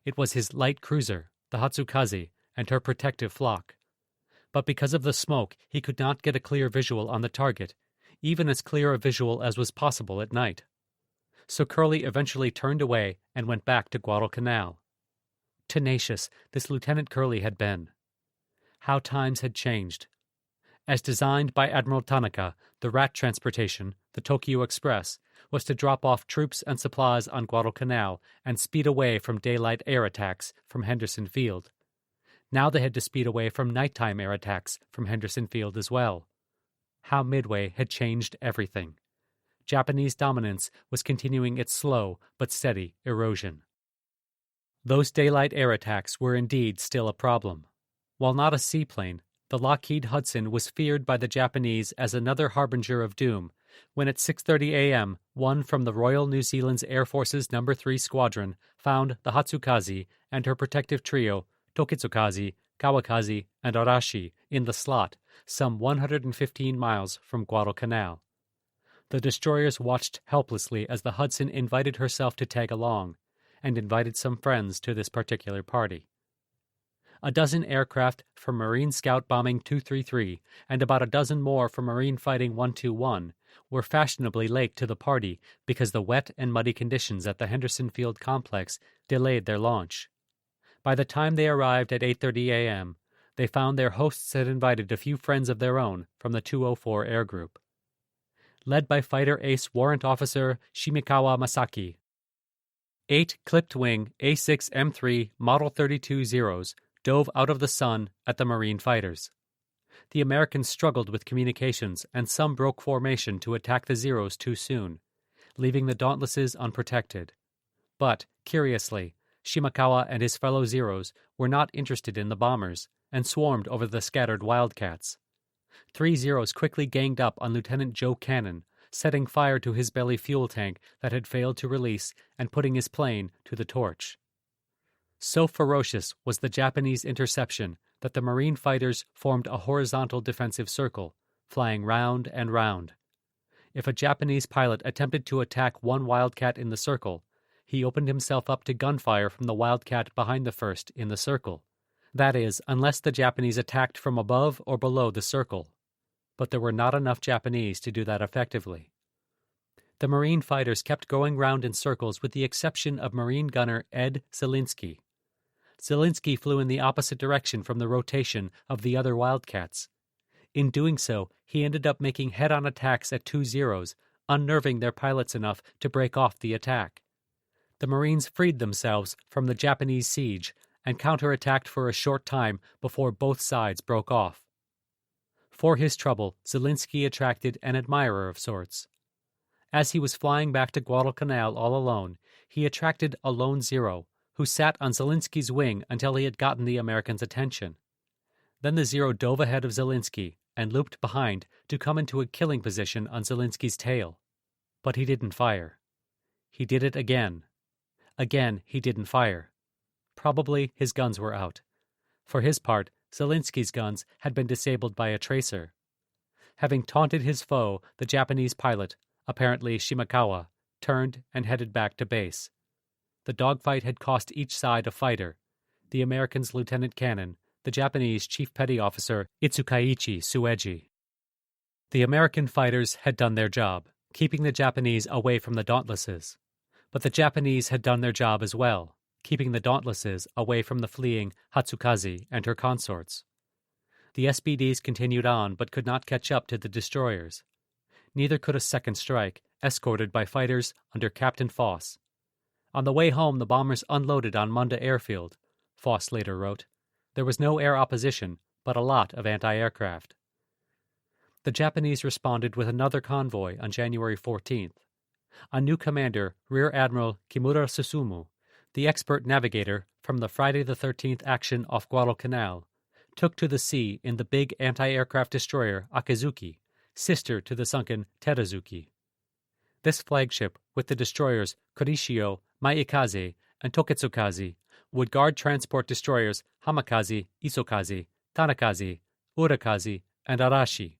It was his light cruiser, the Hatsukaze, and her protective flock. But because of the smoke, he could not get a clear visual on the target, even as clear a visual as was possible at night. So Curley eventually turned away and went back to Guadalcanal. Tenacious, this Lieutenant Curley had been. How times had changed. As designed by Admiral Tanaka, the rat transportation, the Tokyo Express, was to drop off troops and supplies on Guadalcanal and speed away from daylight air attacks from Henderson Field. Now they had to speed away from nighttime air attacks from Henderson Field as well. How Midway had changed everything. Japanese dominance was continuing its slow but steady erosion. Those daylight air attacks were indeed still a problem. While not a seaplane, the Lockheed Hudson was feared by the Japanese as another harbinger of doom when at 6:30 a.m. one from the Royal New Zealand Air Force's No. 3 Squadron found the Hatsukaze and her protective trio, Toketsukaze, Kawakaze, and Arashi, in the slot, some 115 miles from Guadalcanal. The destroyers watched helplessly as the Hudson invited herself to tag along, and invited some friends to this particular party. A dozen aircraft from Marine Scout Bombing 233 and about a dozen more from Marine Fighting 121 were fashionably late to the party because the wet and muddy conditions at the Henderson Field complex delayed their launch. By the time they arrived at 8:30 a.m., they found their hosts had invited a few friends of their own from the 204 Air Group. Led by Fighter Ace Warrant Officer Shimikawa Masaki, 8 clipped-wing A6M3 Model 32 Zeros dove out of the sun at the Marine fighters. The Americans struggled with communications, and some broke formation to attack the Zeros too soon, leaving the Dauntlesses unprotected. But, curiously, Shimakawa and his fellow Zeros were not interested in the bombers, and swarmed over the scattered Wildcats. 3 Zeros quickly ganged up on Lieutenant Joe Cannon, setting fire to his belly fuel tank that had failed to release and putting his plane to the torch. So ferocious was the Japanese interception that the Marine fighters formed a horizontal defensive circle, flying round and round. If a Japanese pilot attempted to attack one Wildcat in the circle, he opened himself up to gunfire from the Wildcat behind the first in the circle. That is, unless the Japanese attacked from above or below the circle. But there were not enough Japanese to do that effectively. The Marine fighters kept going round in circles with the exception of Marine gunner Ed Zielinski. Zielinski flew in the opposite direction from the rotation of the other Wildcats. In doing so, he ended up making head-on attacks at 2 zeros, unnerving their pilots enough to break off the attack. The Marines freed themselves from the Japanese siege and counterattacked for a short time before both sides broke off. For his trouble, Zielinski attracted an admirer of sorts. As he was flying back to Guadalcanal all alone, he attracted a lone Zero, who sat on Zielinski's wing until he had gotten the Americans' attention. Then the Zero dove ahead of Zielinski and looped behind to come into a killing position on Zielinski's tail. But he didn't fire. He did it again. Again, he didn't fire. Probably his guns were out. For his part, Zielinski's guns had been disabled by a tracer. Having taunted his foe, the Japanese pilot, apparently Shimakawa, turned and headed back to base. The dogfight had cost each side a fighter, the Americans' lieutenant cannon, the Japanese chief petty officer Itsukaichi Sueji. The American fighters had done their job, keeping the Japanese away from the Dauntlesses. But the Japanese had done their job as well, keeping the Dauntlesses away from the fleeing Hatsukaze and her consorts. The SBDs continued on but could not catch up to the destroyers. Neither could a second strike, escorted by fighters under Captain Foss. On the way home, the bombers unloaded on Munda Airfield, Foss later wrote. There was no air opposition, but a lot of anti-aircraft. The Japanese responded with another convoy on January 14th. A new commander, Rear Admiral Kimura Susumu, the expert navigator from the Friday the 13th action off Guadalcanal, took to the sea in the big anti-aircraft destroyer Akizuki, sister to the sunken Terazuki. This flagship, with the destroyers Kurishio, Maikaze, and Toketsukaze, would guard transport destroyers Hamakaze, Isokaze, Tanakaze, Urakaze, and Arashi,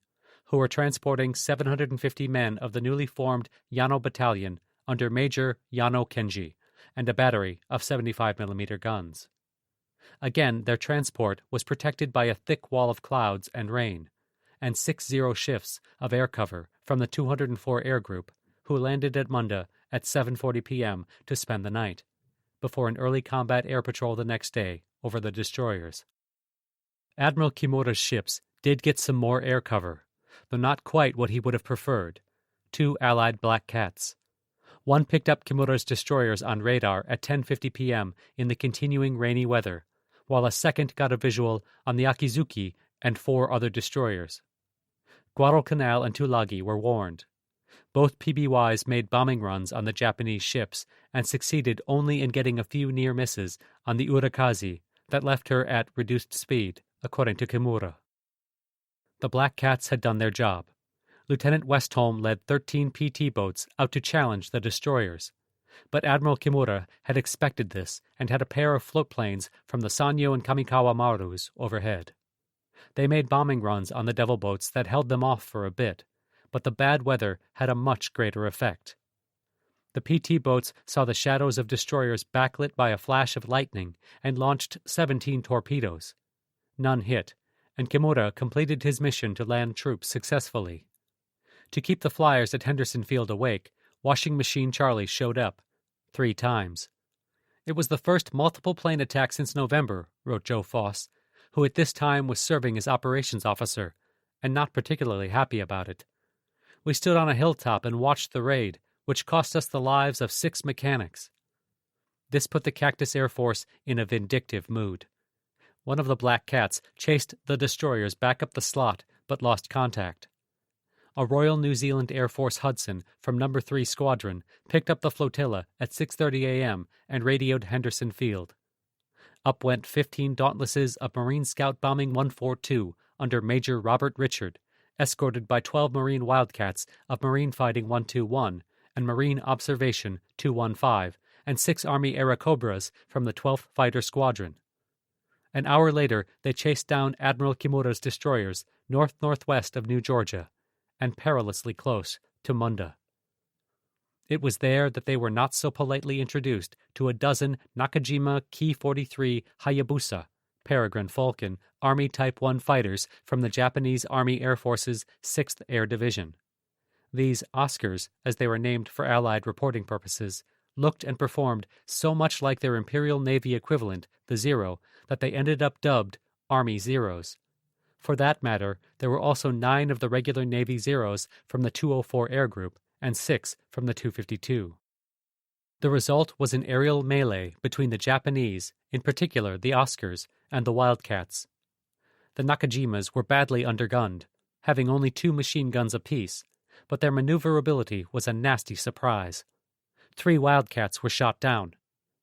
who were transporting 750 men of the newly formed Yano Battalion under Major Yano Kenji and a battery of 75mm guns. Again, their transport was protected by a thick wall of clouds and rain, and 6-0 shifts of air cover from the 204 Air Group, who landed at Munda at 7:40 p.m. to spend the night, before an early combat air patrol the next day over the destroyers. Admiral Kimura's ships did get some more air cover, though not quite what he would have preferred. 2 Allied Black Cats. One picked up Kimura's destroyers on radar at 10:50 p.m. in the continuing rainy weather, while a second got a visual on the Akizuki and 4 other destroyers. Guadalcanal and Tulagi were warned. Both PBYs made bombing runs on the Japanese ships and succeeded only in getting a few near misses on the Urakaze that left her at reduced speed, according to Kimura. The Black Cats had done their job. Lieutenant Westholm led 13 PT boats out to challenge the destroyers. But Admiral Kimura had expected this and had a pair of float planes from the Sanyo and Kamikawa Marus overhead. They made bombing runs on the Devil boats that held them off for a bit, but the bad weather had a much greater effect. The PT boats saw the shadows of destroyers backlit by a flash of lightning and launched 17 torpedoes. None hit, and Kimura completed his mission to land troops successfully. To keep the flyers at Henderson Field awake, Washing Machine Charlie showed up 3 times. It was the first multiple-plane attack since November, wrote Joe Foss, who at this time was serving as operations officer, and not particularly happy about it. We stood on a hilltop and watched the raid, which cost us the lives of 6 mechanics. This put the Cactus Air Force in a vindictive mood. One of the Black Cats chased the destroyers back up the slot, but lost contact. A Royal New Zealand Air Force Hudson from No. 3 Squadron picked up the flotilla at 6:30 a.m. and radioed Henderson Field. Up went 15 Dauntlesses of Marine Scout Bombing 142 under Major Robert Richard, escorted by 12 Marine Wildcats of Marine Fighting 121 and Marine Observation 215 and 6 Army Airacobras from the 12th Fighter Squadron. An hour later, they chased down Admiral Kimura's destroyers north-northwest of New Georgia and perilously close to Munda. It was there that they were not so politely introduced to a dozen Nakajima Ki-43 Hayabusa, Peregrine Falcon, Army Type 1 fighters from the Japanese Army Air Force's 6th Air Division. These Oscars, as they were named for Allied reporting purposes, looked and performed so much like their Imperial Navy equivalent, the Zero, that they ended up dubbed Army Zeros. For that matter, there were also 9 of the regular Navy Zeros from the 204 Air Group and 6 from the 252. The result was an aerial melee between the Japanese, in particular the Oscars, and the Wildcats. The Nakajimas were badly undergunned, having only 2 machine guns apiece, but their maneuverability was a nasty surprise. 3 Wildcats were shot down.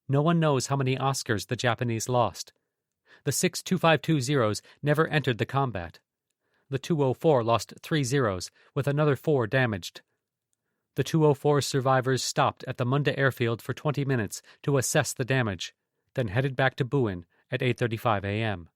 No one knows how many Oscars the Japanese lost. The 6 252 Zeros never entered the combat. The 204 lost 3 Zeros, with another 4 damaged. The 204 survivors stopped at the Munda airfield for 20 minutes to assess the damage, then headed back to Buin at 8:35 a.m.